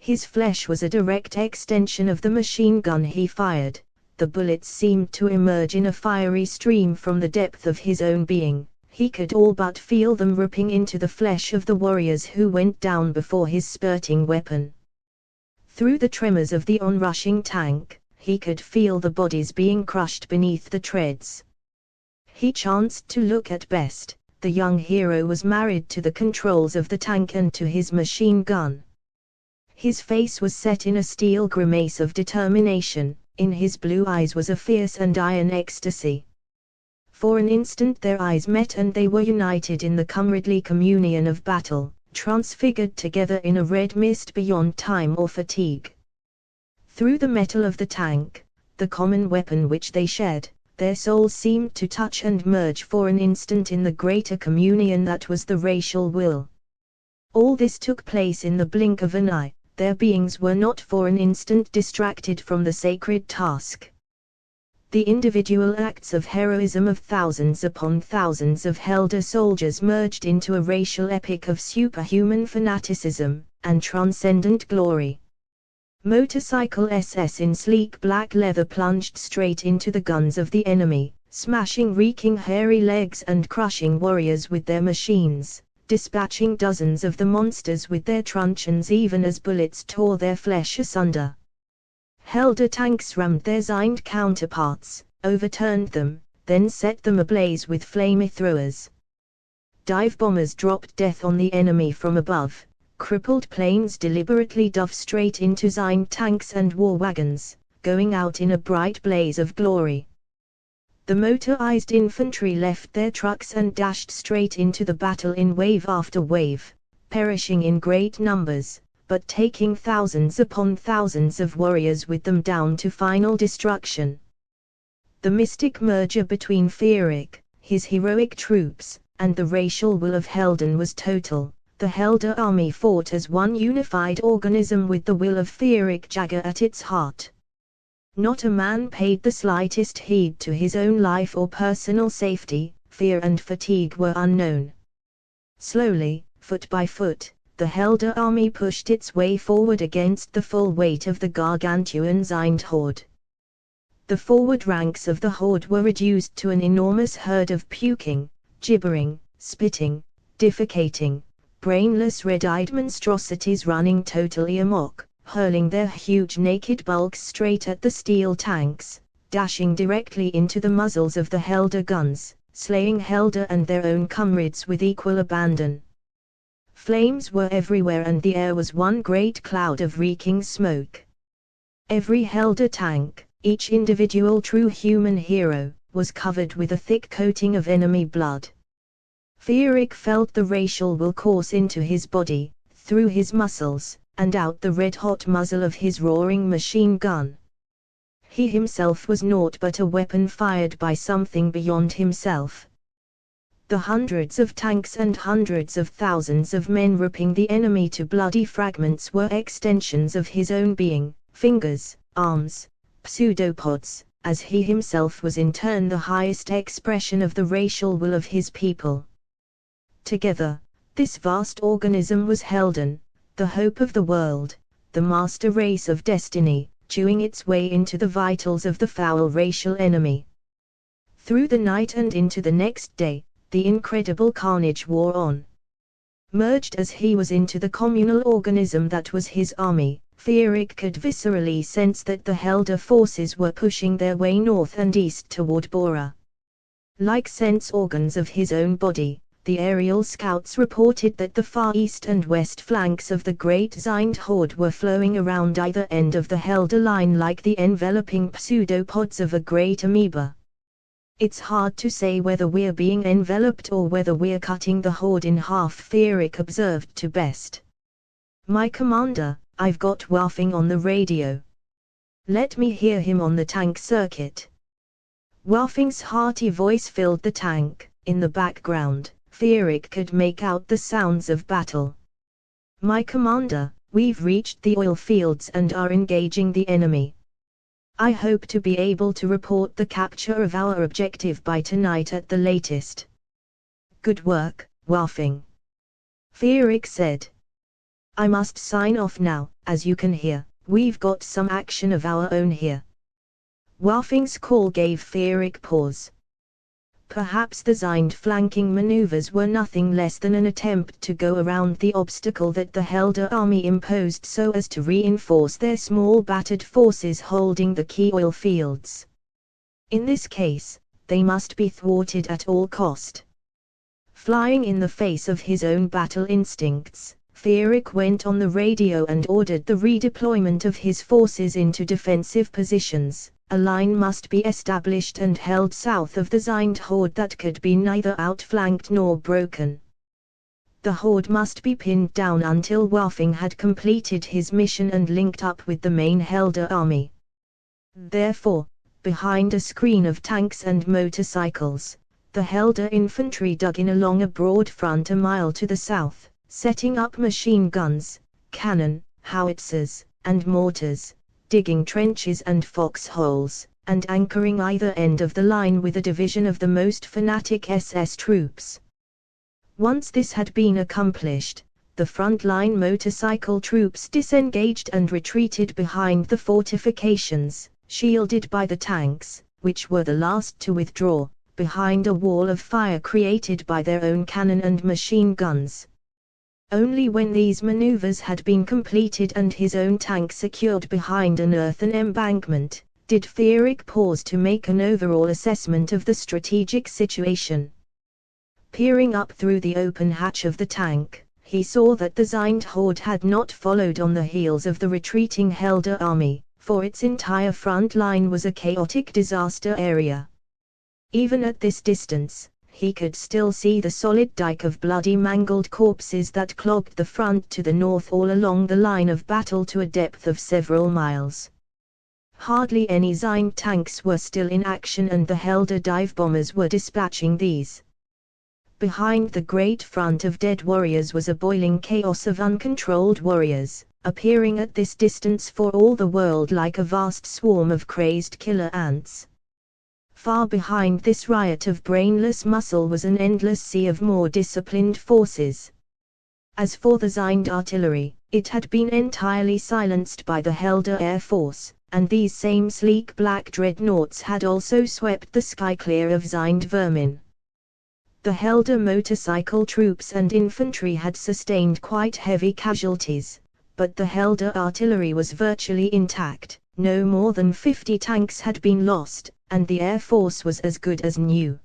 His flesh was a direct extension of the machine gun he fired. The bullets seemed to emerge in a fiery stream from the depth of his own being. He could all but feel them ripping into the flesh of the warriors who went down before his spurting weapon. Through the tremors of the onrushing tank, he could feel the bodies being crushed beneath the treads. He chanced to look at Best. The young hero was married to the controls of the tank and to his machine gun. His face was set in a steel grimace of determination. In his blue eyes was a fierce and iron ecstasy. For an instant their eyes met and they were united in the comradely communion of battle, transfigured together in a red mist beyond time or fatigue. Through the metal of the tank, the common weapon which they shared, their souls seemed to touch and merge for an instant in the greater communion that was the racial will. All this took place in the blink of an eye. Their beings were not for an instant distracted from the sacred task. The individual acts of heroism of thousands upon thousands of Helder soldiers merged into a racial epic of superhuman fanaticism and transcendent glory. Motorcycle SS in sleek black leather plunged straight into the guns of the enemy, smashing reeking hairy legs and crushing warriors with their machines, dispatching dozens of the monsters with their truncheons even as bullets tore their flesh asunder. Helder tanks rammed their Zind counterparts, overturned them, then set them ablaze with flamethrowers. Dive bombers dropped death on the enemy from above, crippled planes deliberately dove straight into Zind tanks and war wagons, going out in a bright blaze of glory. The motorized infantry left their trucks and dashed straight into the battle in wave after wave, perishing in great numbers, but taking thousands upon thousands of warriors with them down to final destruction. The mystic merger between Fierik, his heroic troops, and the racial will of Helden was total. The Helder army fought as one unified organism with the will of Fierik Jagger at its heart. Not a man paid the slightest heed to his own life or personal safety. Fear and fatigue were unknown. Slowly, foot by foot, the Helder army pushed its way forward against the full weight of the gargantuan Zind horde. The forward ranks of the horde were reduced to an enormous herd of puking, gibbering, spitting, defecating, brainless red-eyed monstrosities running totally amok, hurling their huge naked bulks straight at the steel tanks, dashing directly into the muzzles of the Helder guns, slaying Helder and their own comrades with equal abandon. Flames were everywhere and the air was one great cloud of reeking smoke. Every Helder tank, each individual true human hero, was covered with a thick coating of enemy blood, Fierik felt the racial will course into his body, through his muscles, and out the red-hot muzzle of his roaring machine gun. He himself was naught but a weapon fired by something beyond himself. The hundreds of tanks and hundreds of thousands of men ripping the enemy to bloody fragments were extensions of his own being, fingers, arms, pseudopods, as he himself was in turn the highest expression of the racial will of his people. Together, this vast organism was Helden, the hope of the world, the master race of destiny, chewing its way into the vitals of the foul racial enemy. Through the night and into the next day, the incredible carnage wore on. Merged as he was into the communal organism that was his army, Fierik could viscerally sense that the Helder forces were pushing their way north and east toward Bora. Like sense organs of his own body, the aerial scouts reported that the far east and west flanks of the great Zind horde were flowing around either end of the Helder line like the enveloping pseudopods of a great amoeba. "It's hard to say whether we're being enveloped or whether we're cutting the horde in half," Fierik observed to Best. "My commander, I've got Wafing on the radio. Let me hear him on the tank circuit." Wafing's hearty voice filled the tank. In the background, Fierik could make out the sounds of battle. "My commander, we've reached the oil fields and are engaging the enemy. I hope to be able to report the capture of our objective by tonight at the latest." "Good work, Wafing," Fierik said. "I must sign off now. As you can hear, we've got some action of our own here." Wafing's call gave Fierik pause. Perhaps the Zind flanking maneuvers were nothing less than an attempt to go around the obstacle that the Helder army imposed so as to reinforce their small battered forces holding the key oil fields. In this case, they must be thwarted at all cost. Flying in the face of his own battle instincts, Fierik went on the radio and ordered the redeployment of his forces into defensive positions. A line must be established and held south of the Zind horde that could be neither outflanked nor broken. The horde must be pinned down until Wafing had completed his mission and linked up with the main Helder army. Therefore, behind a screen of tanks and motorcycles, the Helder infantry dug in along a broad front a mile to the south, setting up machine guns, cannon, howitzers, and mortars, digging trenches and foxholes, and anchoring either end of the line with a division of the most fanatic SS troops. Once this had been accomplished, the front-line motorcycle troops disengaged and retreated behind the fortifications, shielded by the tanks, which were the last to withdraw, behind a wall of fire created by their own cannon and machine guns. Only when these maneuvers had been completed and his own tank secured behind an earthen embankment, did Fierik pause to make an overall assessment of the strategic situation. Peering up through the open hatch of the tank, he saw that the Zind horde had not followed on the heels of the retreating Helder army, for its entire front line was a chaotic disaster area. Even at this distance, he could still see the solid dike of bloody mangled corpses that clogged the front to the north all along the line of battle to a depth of several miles. Hardly any Zind tanks were still in action and the Helder dive bombers were dispatching these. Behind the great front of dead warriors was a boiling chaos of uncontrolled warriors, appearing at this distance for all the world like a vast swarm of crazed killer ants. Far behind this riot of brainless muscle was an endless sea of more disciplined forces. As for the Zind artillery, it had been entirely silenced by the Helder Air Force, and these same sleek black dreadnoughts had also swept the sky clear of Zind vermin. The Helder motorcycle troops and infantry had sustained quite heavy casualties, but the Helder artillery was virtually intact. No more than 50 tanks had been lost, and the Air Force was as good as new.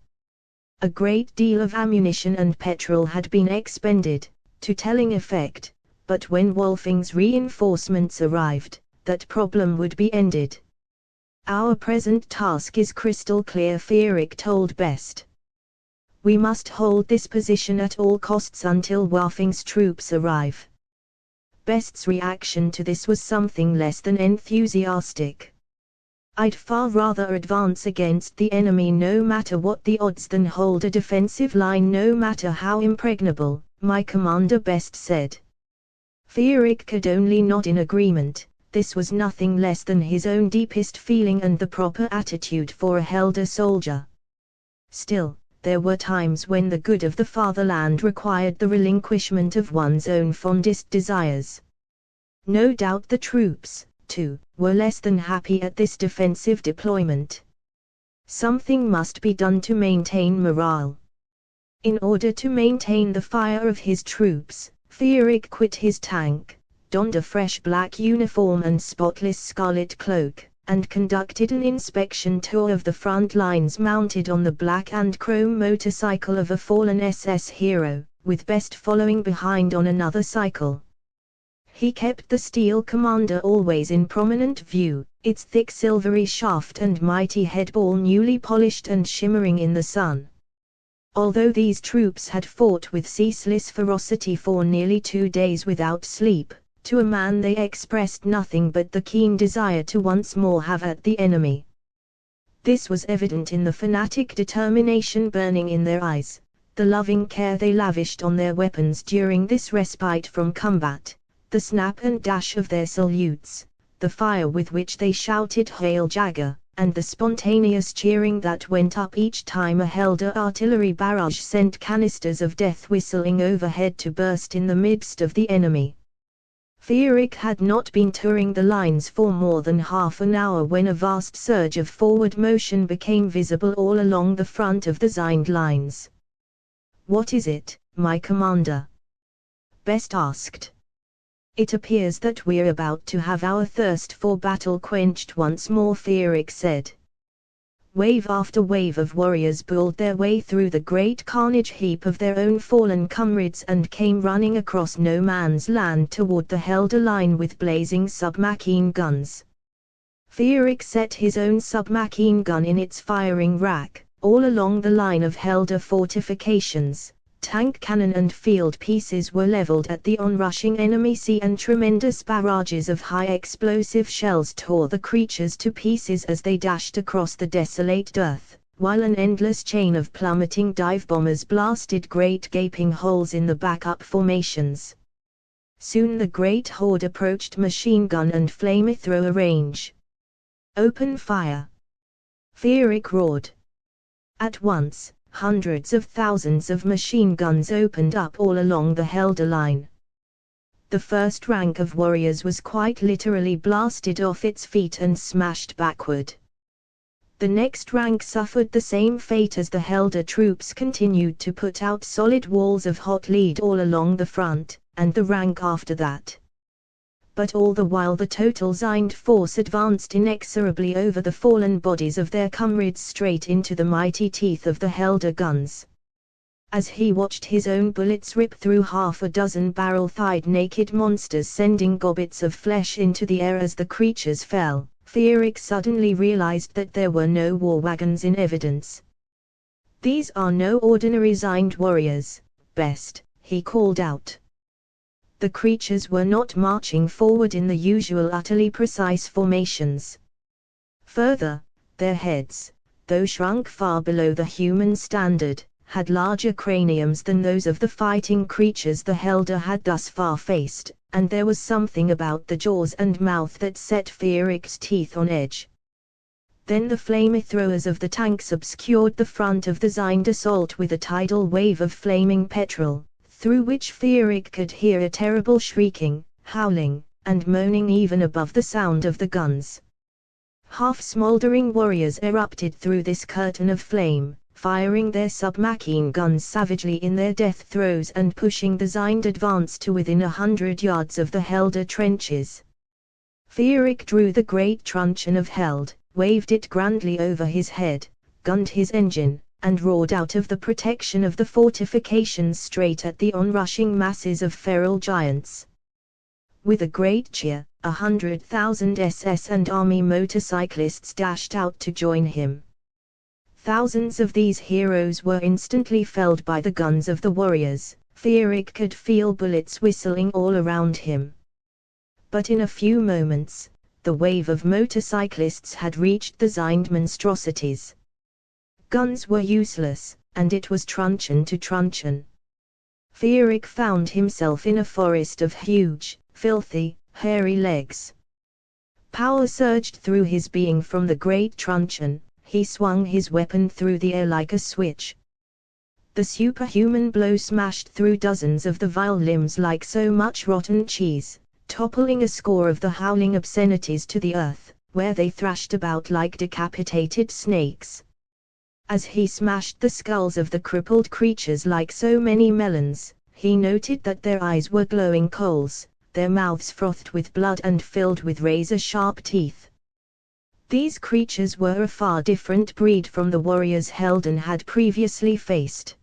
A great deal of ammunition and petrol had been expended, to telling effect, but when Wolfing's reinforcements arrived, that problem would be ended. "Our present task is crystal clear," Fierik told Best. We must hold this position at all costs until Waffing's troops arrive. Best's reaction to this was something less than enthusiastic. I'd far rather advance against the enemy no matter what the odds than hold a defensive line no matter how impregnable, my commander Best said. Fierig could only nod in agreement. This was nothing less than his own deepest feeling and the proper attitude for a Helder soldier. Still, there were times when the good of the fatherland required the relinquishment of one's own fondest desires. No doubt the troops, too, were less than happy at this defensive deployment. Something must be done to maintain morale. In order to maintain the fire of his troops, Fierig quit his tank, donned a fresh black uniform and spotless scarlet cloak, and conducted an inspection tour of the front lines mounted on the black and chrome motorcycle of a fallen SS hero, with Best following behind on another cycle. He kept the steel commander always in prominent view, its thick silvery shaft and mighty headball newly polished and shimmering in the sun. Although these troops had fought with ceaseless ferocity for nearly 2 days without sleep, to a man they expressed nothing but the keen desire to once more have at the enemy. This was evident in the fanatic determination burning in their eyes, the loving care they lavished on their weapons during this respite from combat, the snap and dash of their salutes, the fire with which they shouted "Hail Jagger!" and the spontaneous cheering that went up each time a Helder artillery barrage sent canisters of death whistling overhead to burst in the midst of the enemy. Fierig had not been touring the lines for more than half an hour when a vast surge of forward motion became visible all along the front of the Zind lines. "What is it, my commander?" Best asked. "It appears that we're about to have our thirst for battle quenched once more," Fierig said. Wave after wave of warriors bulled their way through the great carnage heap of their own fallen comrades and came running across no man's land toward the Helder line with blazing submachine guns. Fierig set his own submachine gun in its firing rack, all along the line of Helder fortifications. Tank cannon and field pieces were leveled at the onrushing enemy sea and tremendous barrages of high explosive shells tore the creatures to pieces as they dashed across the desolate dearth, while an endless chain of plummeting dive bombers blasted great gaping holes in the backup formations. Soon the great horde approached machine gun and flamethrower range. "Open fire!" Fierig roared. At once, hundreds of thousands of machine guns opened up all along the Helder line. The first rank of warriors was quite literally blasted off its feet and smashed backward. The next rank suffered the same fate as the Helder troops continued to put out solid walls of hot lead all along the front, and the rank after that. But all the while the total Zind force advanced inexorably over the fallen bodies of their comrades straight into the mighty teeth of the Helder guns. As he watched his own bullets rip through half a dozen barrel-thighed naked monsters sending gobbets of flesh into the air as the creatures fell, Fierig suddenly realized that there were no war wagons in evidence. "These are no ordinary Zind warriors, Best," he called out. The creatures were not marching forward in the usual utterly precise formations. Further, their heads, though shrunk far below the human standard, had larger craniums than those of the fighting creatures the Helder had thus far faced, and there was something about the jaws and mouth that set Fierig's teeth on edge. Then the flamethrowers of the tanks obscured the front of the Zind assault with a tidal wave of flaming petrol, through which Fierig could hear a terrible shrieking, howling, and moaning even above the sound of the guns. Half-smoldering warriors erupted through this curtain of flame, firing their submachine guns savagely in their death throes and pushing the Zind advance to within 100 yards of the Helder trenches. Fierig drew the great truncheon of Held, waved it grandly over his head, gunned his engine, and roared out of the protection of the fortifications straight at the onrushing masses of feral giants. With a great cheer, 100,000 SS and army motorcyclists dashed out to join him. Thousands of these heroes were instantly felled by the guns of the warriors. Feerick could feel bullets whistling all around him. But in a few moments, the wave of motorcyclists had reached the Zind monstrosities. Guns were useless, and it was truncheon to truncheon. Feerick found himself in a forest of huge, filthy, hairy legs. Power surged through his being from the great truncheon. He swung his weapon through the air like a switch. The superhuman blow smashed through dozens of the vile limbs like so much rotten cheese, toppling a score of the howling obscenities to the earth, where they thrashed about like decapitated snakes. As he smashed the skulls of the crippled creatures like so many melons, he noted that their eyes were glowing coals, their mouths frothed with blood and filled with razor-sharp teeth. These creatures were a far different breed from the warriors Helden had previously faced.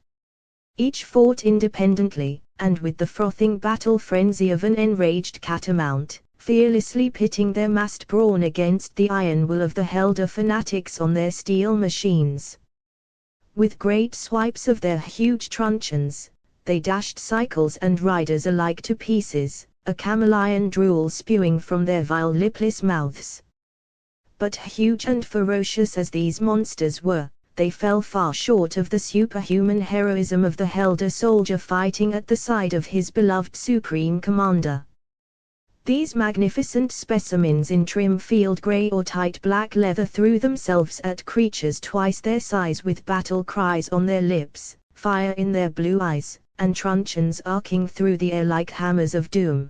Each fought independently, and with the frothing battle frenzy of an enraged catamount, fearlessly pitting their massed brawn against the iron will of the Helder fanatics on their steel machines. With great swipes of their huge truncheons, they dashed cycles and riders alike to pieces, a chameleon drool spewing from their vile lipless mouths. But huge and ferocious as these monsters were, they fell far short of the superhuman heroism of the Helder soldier fighting at the side of his beloved Supreme Commander. These magnificent specimens in trim field grey or tight black leather threw themselves at creatures twice their size with battle cries on their lips, fire in their blue eyes, and truncheons arcing through the air like hammers of doom.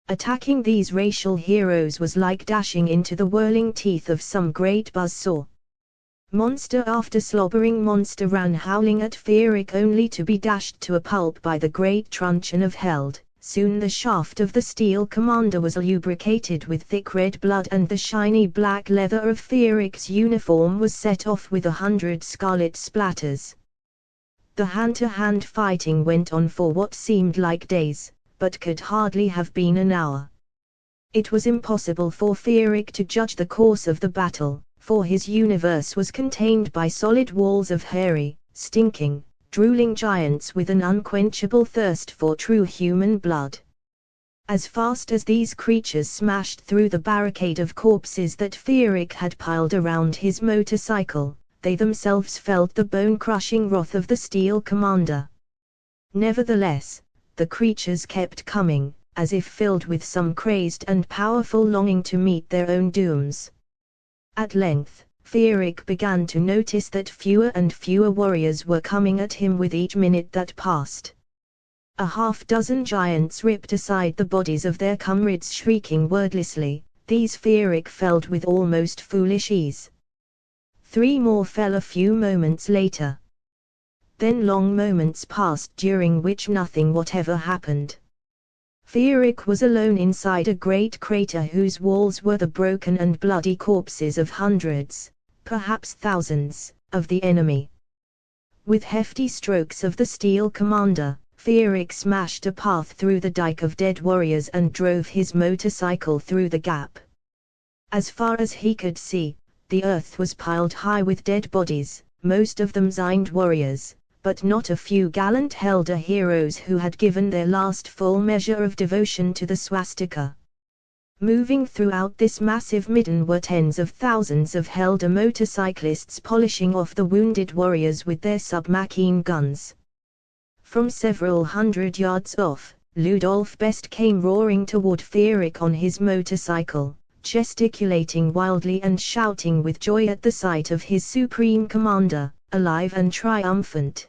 Attacking these racial heroes was like dashing into the whirling teeth of some great buzzsaw. Monster after slobbering monster ran howling at Feerick only to be dashed to a pulp by the great truncheon of Held. Soon the shaft of the steel commander was lubricated with thick red blood and the shiny black leather of Feerick's uniform was set off with 100 scarlet splatters. The hand-to-hand fighting went on for what seemed like days, but could hardly have been an hour. It was impossible for Feerick to judge the course of the battle, for his universe was contained by solid walls of hairy, stinking, drooling giants with an unquenchable thirst for true human blood. As fast as these creatures smashed through the barricade of corpses that Feerick had piled around his motorcycle, they themselves felt the bone-crushing wrath of the steel commander. Nevertheless, the creatures kept coming, as if filled with some crazed and powerful longing to meet their own dooms. At length, Feerick began to notice that fewer and fewer warriors were coming at him with each minute that passed. A half-dozen giants ripped aside the bodies of their comrades shrieking wordlessly, these Feerick felled with almost foolish ease. 3 more fell a few moments later. Then long moments passed during which nothing whatever happened. Feerick was alone inside a great crater whose walls were the broken and bloody corpses of hundreds, perhaps thousands, of the enemy. With hefty strokes of the steel commander, Feerick smashed a path through the dike of dead warriors and drove his motorcycle through the gap. As far as he could see, the earth was piled high with dead bodies, most of them Zind warriors, but not a few gallant Helder heroes who had given their last full measure of devotion to the Swastika. Moving throughout this massive midden were tens of thousands of Helder motorcyclists polishing off the wounded warriors with their submachine guns. From several hundred yards off, Ludolf Best came roaring toward Feerick on his motorcycle, gesticulating wildly and shouting with joy at the sight of his supreme commander, alive and triumphant.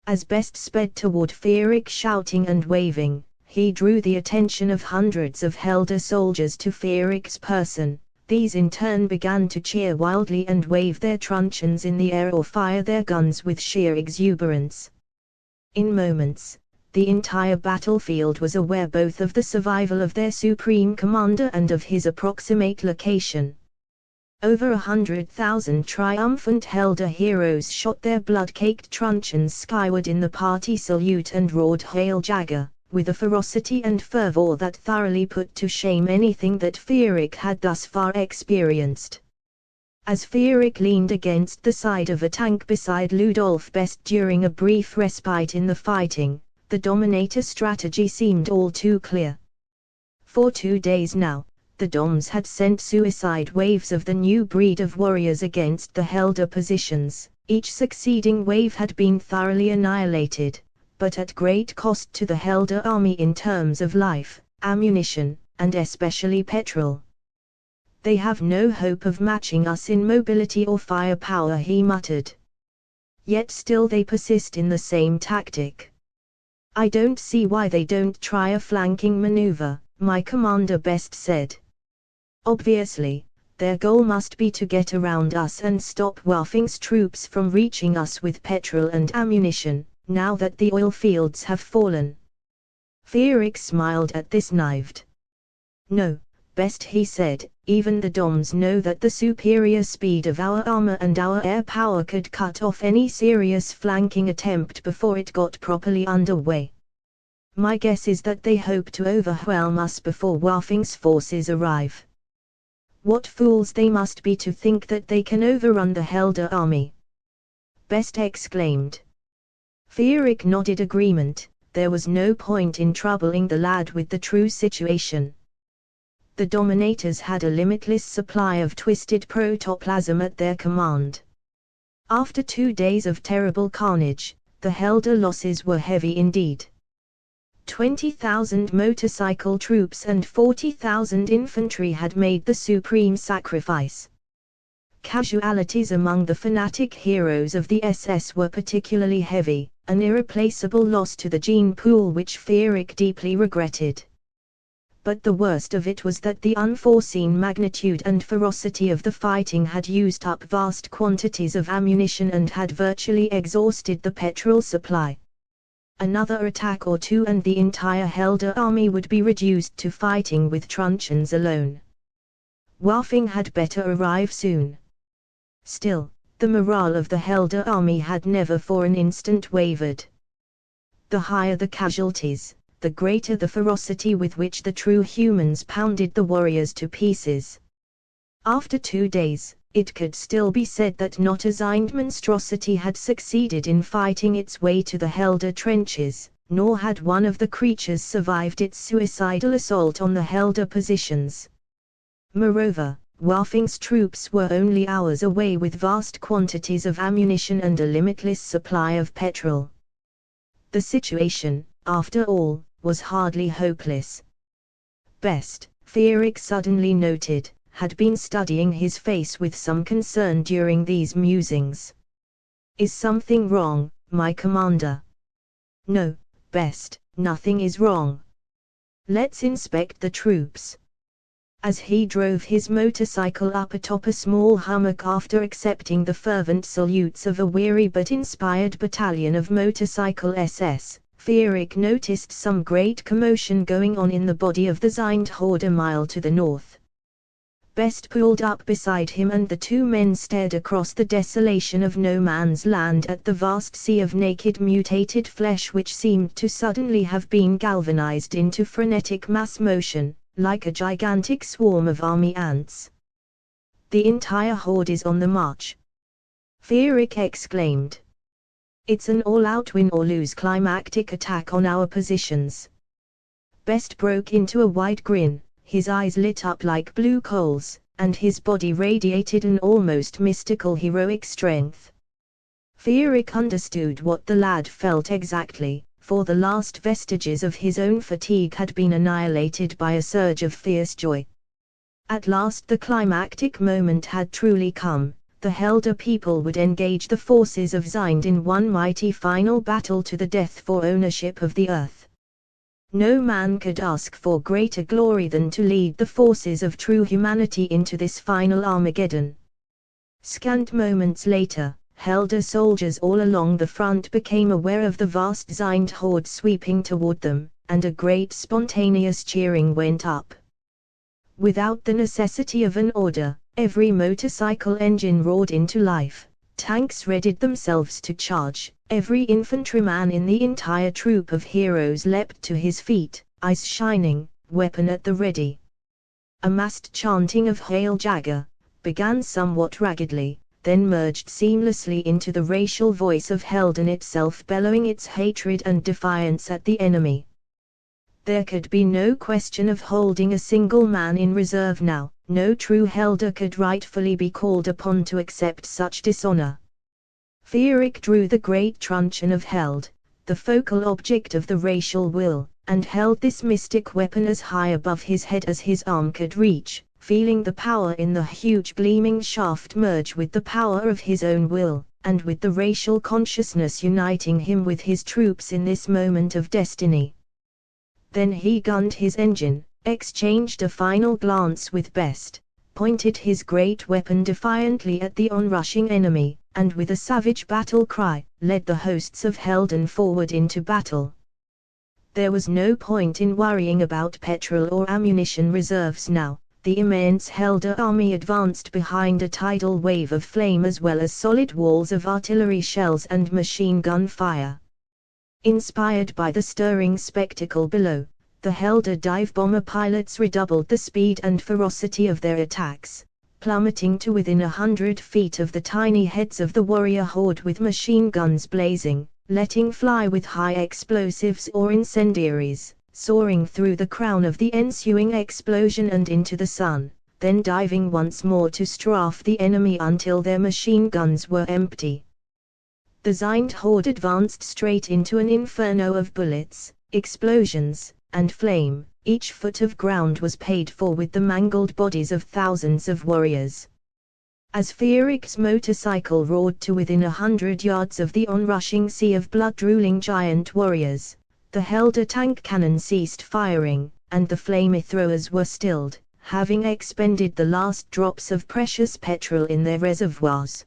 As Best sped toward Feerick shouting and waving, he drew the attention of hundreds of Helder soldiers to Feerick's person. These in turn began to cheer wildly and wave their truncheons in the air or fire their guns with sheer exuberance. In moments, the entire battlefield was aware both of the survival of their supreme commander and of his approximate location. Over 100,000 triumphant Helder heroes shot their blood-caked truncheons skyward in the party salute and roared Hail Jagger, with a ferocity and fervor that thoroughly put to shame anything that Feerick had thus far experienced. As Fierik leaned against the side of a tank beside Ludolf Best during a brief respite in the fighting, the Dominator strategy seemed all too clear. For 2 days now, the Doms had sent suicide waves of the new breed of warriors against the Helder positions. Each succeeding wave had been thoroughly annihilated, but at great cost to the Helder army in terms of life, ammunition, and especially petrol. "They have no hope of matching us in mobility or firepower," he muttered. Yet still they persist in the same tactic. "I don't see why they don't try a flanking maneuver," my commander Best said. "Obviously, their goal must be to get around us and stop Waffing's troops from reaching us with petrol and ammunition, now that the oil fields have fallen." Fierik smiled at this knived. "No, Best," he said, "even the Doms know that the superior speed of our armor and our air power could cut off any serious flanking attempt before it got properly underway. My guess is that they hope to overwhelm us before Waffing's forces arrive." "What fools they must be to think that they can overrun the Helder army!" Best exclaimed. Fierik nodded agreement. There was no point in troubling the lad with the true situation. The Dominators had a limitless supply of twisted protoplasm at their command. After 2 days of terrible carnage, the Helder losses were heavy indeed. 20,000 motorcycle troops and 40,000 infantry had made the supreme sacrifice. Casualties among the fanatic heroes of the SS were particularly heavy, an irreplaceable loss to the gene pool which Fierik deeply regretted. But the worst of it was that the unforeseen magnitude and ferocity of the fighting had used up vast quantities of ammunition and had virtually exhausted the petrol supply. Another attack or two and the entire Helder army would be reduced to fighting with truncheons alone. Waffing had better arrive soon. Still, the morale of the Helder army had never for an instant wavered. The higher the casualties, the greater the ferocity with which the true humans pounded the warriors to pieces. After 2 days, it could still be said that not a Zind monstrosity had succeeded in fighting its way to the Helder trenches, nor had one of the creatures survived its suicidal assault on the Helder positions. Moreover, Waffing's troops were only hours away with vast quantities of ammunition and a limitless supply of petrol. The situation, after all, was hardly hopeless. Best, Fierik suddenly noted, had been studying his face with some concern during these musings. "Is something wrong, my commander?" "No, Best, nothing is wrong. Let's inspect the troops." As he drove his motorcycle up atop a small hummock after accepting the fervent salutes of a weary but inspired battalion of motorcycle SS, Fierik noticed some great commotion going on in the body of the Zind horde a mile to the north. Best pulled up beside him and the two men stared across the desolation of no man's land at the vast sea of naked mutated flesh which seemed to suddenly have been galvanized into frenetic mass motion, like a gigantic swarm of army ants. "The entire horde is on the march," Fierik exclaimed. "It's an all-out win-or-lose climactic attack on our positions." Best broke into a wide grin, his eyes lit up like blue coals, and his body radiated an almost mystical heroic strength. Fierik understood what the lad felt exactly, for the last vestiges of his own fatigue had been annihilated by a surge of fierce joy. At last the climactic moment had truly come. The Helder people would engage the forces of Zind in one mighty final battle to the death for ownership of the earth. No man could ask for greater glory than to lead the forces of true humanity into this final Armageddon. Scant moments later, Helder soldiers all along the front became aware of the vast Zind horde sweeping toward them, and a great spontaneous cheering went up. Without the necessity of an order, every motorcycle engine roared into life, tanks readied themselves to charge, every infantryman in the entire troop of heroes leapt to his feet, eyes shining, weapon at the ready. A massed chanting of "Hail Jagger!" began somewhat raggedly, then merged seamlessly into the racial voice of Helden itself, bellowing its hatred and defiance at the enemy. There could be no question of holding a single man in reserve now. No true Helder could rightfully be called upon to accept such dishonor. Fierik drew the great truncheon of Held, the focal object of the racial will, and held this mystic weapon as high above his head as his arm could reach, feeling the power in the huge gleaming shaft merge with the power of his own will, and with the racial consciousness uniting him with his troops in this moment of destiny. Then he gunned his engine, exchanged a final glance with Best, pointed his great weapon defiantly at the onrushing enemy, and with a savage battle cry, led the hosts of Helden forward into battle. There was no point in worrying about petrol or ammunition reserves now. The immense Helder army advanced behind a tidal wave of flame as well as solid walls of artillery shells and machine gun fire. Inspired by the stirring spectacle below, the Helder dive bomber pilots redoubled the speed and ferocity of their attacks, plummeting to within 100 feet of the tiny heads of the warrior horde with machine guns blazing, letting fly with high explosives or incendiaries, soaring through the crown of the ensuing explosion and into the sun, then diving once more to strafe the enemy until their machine guns were empty. The Zind horde advanced straight into an inferno of bullets, explosions, and flame. Each foot of ground was paid for with the mangled bodies of thousands of warriors. As Fierik's motorcycle roared to within 100 yards of the onrushing sea of blood-drooling giant warriors, the Helder tank cannon ceased firing, and the flamethrowers were stilled, having expended the last drops of precious petrol in their reservoirs.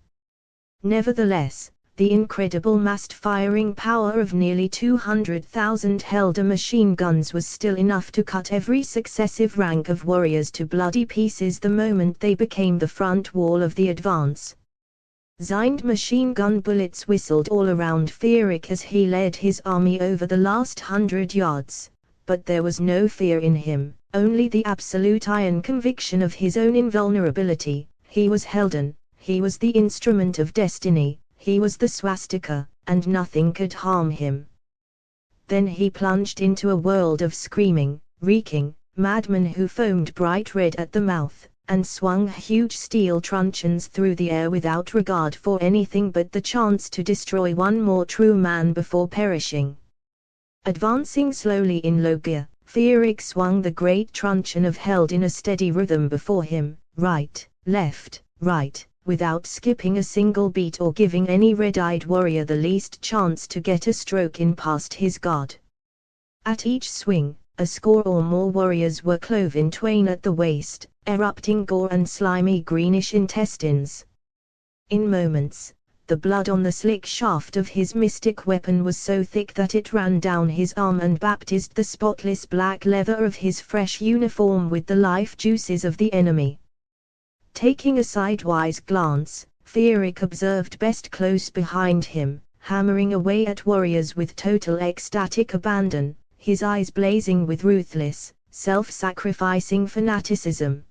Nevertheless, the incredible massed firing power of nearly 200,000 Helder machine guns was still enough to cut every successive rank of warriors to bloody pieces the moment they became the front wall of the advance. Zind machine gun bullets whistled all around Fierik as he led his army over the last 100 yards, but there was no fear in him, only the absolute iron conviction of his own invulnerability. He was Helden, he was the instrument of destiny. He was the Swastika, and nothing could harm him. Then he plunged into a world of screaming, reeking, madmen who foamed bright red at the mouth, and swung huge steel truncheons through the air without regard for anything but the chance to destroy one more true man before perishing. Advancing slowly in low gear, Fierik swung the great truncheon of Held in a steady rhythm before him, right, left, right, without skipping a single beat or giving any red-eyed warrior the least chance to get a stroke in past his guard. At each swing, a score or more warriors were clove in twain at the waist, erupting gore and slimy greenish intestines. In moments, the blood on the slick shaft of his mystic weapon was so thick that it ran down his arm and baptized the spotless black leather of his fresh uniform with the life juices of the enemy. Taking a sidewise glance, Fierik observed Best close behind him, hammering away at warriors with total ecstatic abandon, his eyes blazing with ruthless, self-sacrificing fanaticism.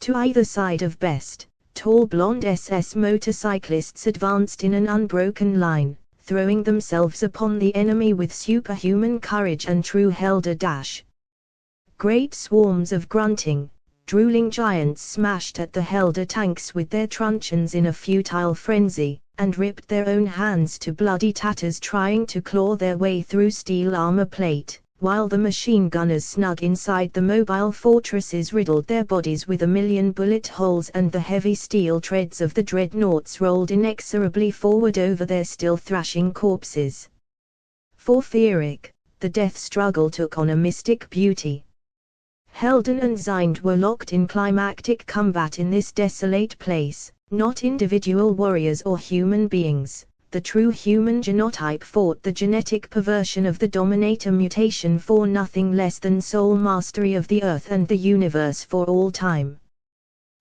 To either side of Best, tall blonde SS motorcyclists advanced in an unbroken line, throwing themselves upon the enemy with superhuman courage and true Helder dash. Great swarms of grunting, drooling giants smashed at the Helder tanks with their truncheons in a futile frenzy, and ripped their own hands to bloody tatters trying to claw their way through steel armor plate, while the machine gunners snug inside the mobile fortresses riddled their bodies with 1,000,000 bullet holes, and the heavy steel treads of the dreadnoughts rolled inexorably forward over their still thrashing corpses. For Fierik, the death struggle took on a mystic beauty. Helden and Zind were locked in climactic combat in this desolate place, not individual warriors or human beings. The true human genotype fought the genetic perversion of the Dominator mutation for nothing less than sole mastery of the earth and the universe for all time.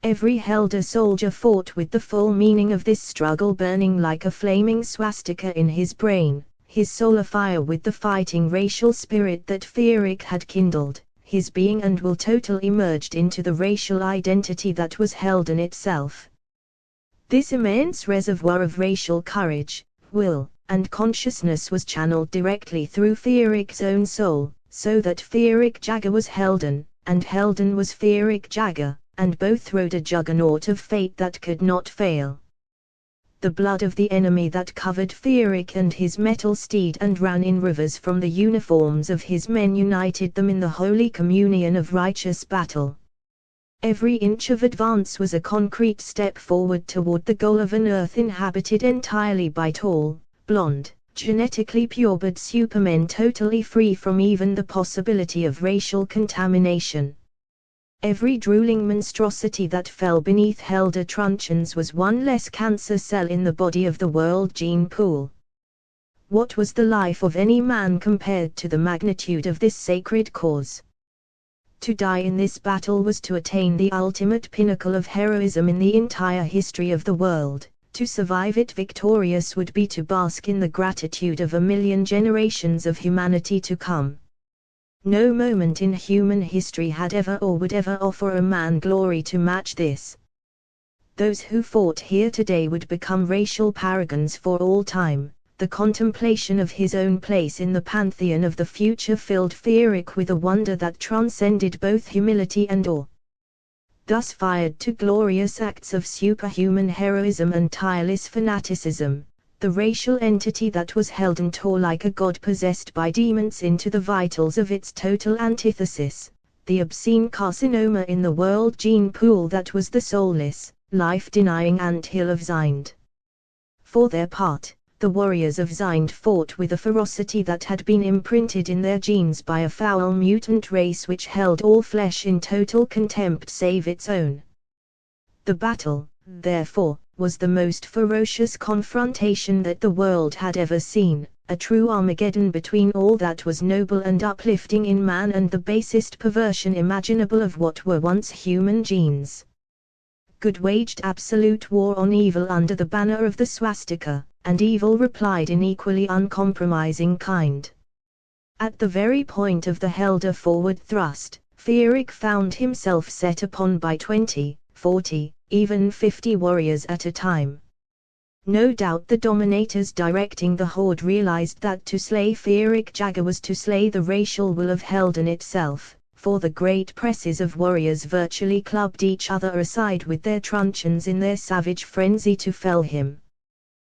Every Helder soldier fought with the full meaning of this struggle burning like a flaming swastika in his brain, his soul afire with the fighting racial spirit that Fierik had kindled, his being and will totally merged into the racial identity that was Helden itself. This immense reservoir of racial courage, will, and consciousness was channeled directly through Fearic's own soul, so that Fearic Jagger was Helden, and Helden was Fearic Jagger, and both rode a juggernaut of fate that could not fail. The blood of the enemy that covered Fearic and his metal steed and ran in rivers from the uniforms of his men united them in the holy communion of righteous battle. Every inch of advance was a concrete step forward toward the goal of an Earth inhabited entirely by tall, blonde, genetically purebred supermen totally free from even the possibility of racial contamination. Every drooling monstrosity that fell beneath Helder truncheons was one less cancer cell in the body of the world gene pool. What was the life of any man compared to the magnitude of this sacred cause? To die in this battle was to attain the ultimate pinnacle of heroism in the entire history of the world. To survive it victorious would be to bask in the gratitude of 1,000,000 generations of humanity to come. No moment in human history had ever or would ever offer a man glory to match this. Those who fought here today would become racial paragons for all time. The contemplation of his own place in the pantheon of the future filled Fearic with a wonder that transcended both humility and awe. Thus fired to glorious acts of superhuman heroism and tireless fanaticism, the racial entity that was Helden tore like a god possessed by demons into the vitals of its total antithesis, the obscene carcinoma in the world gene pool that was the soulless, life-denying anthill of Zind. For their part, the warriors of Zind fought with a ferocity that had been imprinted in their genes by a foul mutant race which held all flesh in total contempt save its own. The battle, therefore, was the most ferocious confrontation that the world had ever seen, a true Armageddon between all that was noble and uplifting in man and the basest perversion imaginable of what were once human genes. Good waged absolute war on evil under the banner of the Swastika, and evil replied in equally uncompromising kind. At the very point of the Helder forward thrust, Fearic found himself set upon by 20, 40, even 50 warriors at a time. No doubt the dominators directing the horde realized that to slay Fearic Jagger was to slay the racial will of Helden itself, for the great presses of warriors virtually clubbed each other aside with their truncheons in their savage frenzy to fell him.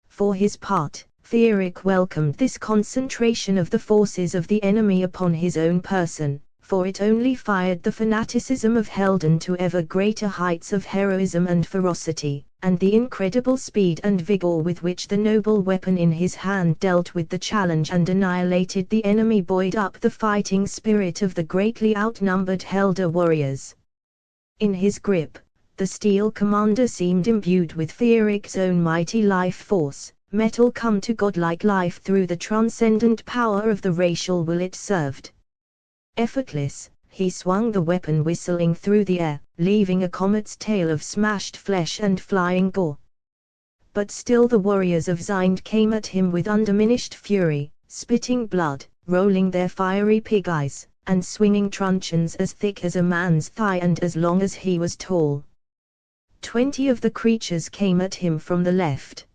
For his part, Fearic welcomed this concentration of the forces of the enemy upon his own person, for it only fired the fanaticism of Helden to ever greater heights of heroism and ferocity, and the incredible speed and vigor with which the noble weapon in his hand dealt with the challenge and annihilated the enemy buoyed up the fighting spirit of the greatly outnumbered Helder warriors. In his grip, the steel commander seemed imbued with Fearic's own mighty life force, metal come to godlike life through the transcendent power of the racial will it served. Effortless, he swung the weapon whistling through the air, leaving a comet's tail of smashed flesh and flying gore. But still the warriors of Zind came at him with undiminished fury, spitting blood, rolling their fiery pig eyes, and swinging truncheons as thick as a man's thigh and as long as he was tall. 20 of the creatures came at him from the left.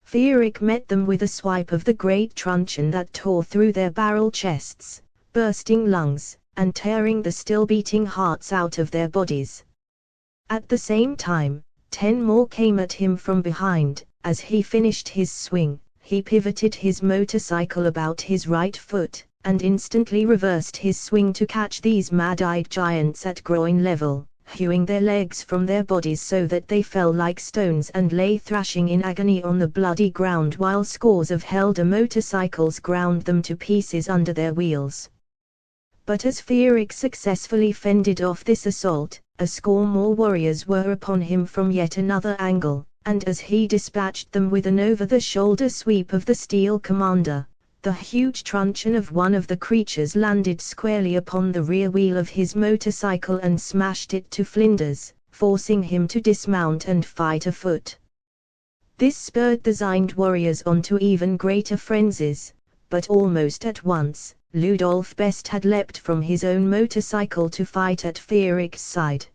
Fearic met them with a swipe of the great truncheon that tore through their barrel chests, bursting lungs, and tearing the still-beating hearts out of their bodies. At the same time, 10 more came at him from behind. As he finished his swing, he pivoted his motorcycle about his right foot, and instantly reversed his swing to catch these mad-eyed giants at groin level, hewing their legs from their bodies so that they fell like stones and lay thrashing in agony on the bloody ground while scores of Helder motorcycles ground them to pieces under their wheels. But as Fearic successfully fended off this assault, a score more warriors were upon him from yet another angle, and as he dispatched them with an over-the-shoulder sweep of the steel commander, the huge truncheon of one of the creatures landed squarely upon the rear wheel of his motorcycle and smashed it to flinders, forcing him to dismount and fight afoot. This spurred the Zind warriors on to even greater frenzies, but almost at once, Ludolf Best had leapt from his own motorcycle to fight at Feeric's side.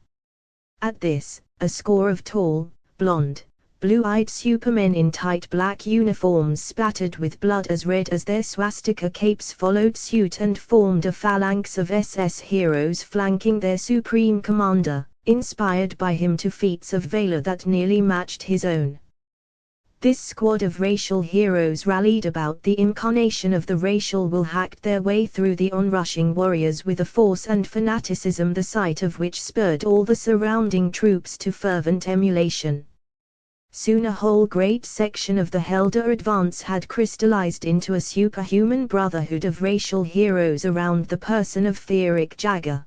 At this, a score of tall, blonde, blue-eyed supermen in tight black uniforms splattered with blood as red as their swastika capes followed suit and formed a phalanx of SS heroes flanking their supreme commander, inspired by him to feats of valor that nearly matched his own. This squad of racial heroes rallied about the incarnation of the racial will, hacked their way through the onrushing warriors with a force and fanaticism the sight of which spurred all the surrounding troops to fervent emulation. Soon a whole great section of the Helder advance had crystallized into a superhuman brotherhood of racial heroes around the person of Feeric Jagger.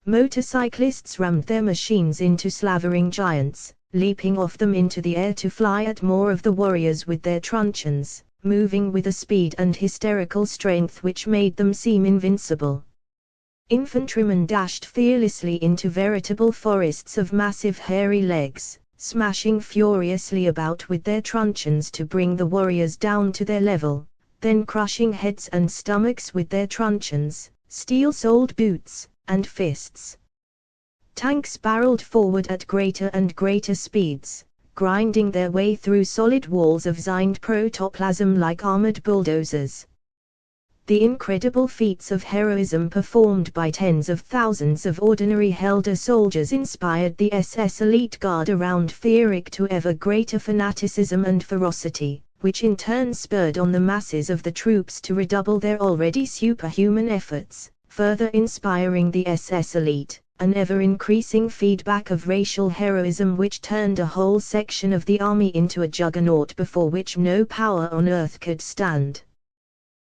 Motorcyclists rammed their machines into slavering giants, leaping off them into the air to fly at more of the warriors with their truncheons, moving with a speed and hysterical strength which made them seem invincible. Infantrymen dashed fearlessly into veritable forests of massive hairy legs, smashing furiously about with their truncheons to bring the warriors down to their level, then crushing heads and stomachs with their truncheons, steel-soled boots, and fists. Tanks barreled forward at greater and greater speeds, grinding their way through solid walls of zined protoplasm like armored bulldozers. The incredible feats of heroism performed by tens of thousands of ordinary Helder soldiers inspired the SS elite guard around Feeric to ever greater fanaticism and ferocity, which in turn spurred on the masses of the troops to redouble their already superhuman efforts, further inspiring the SS elite, an ever-increasing feedback of racial heroism which turned a whole section of the army into a juggernaut before which no power on earth could stand.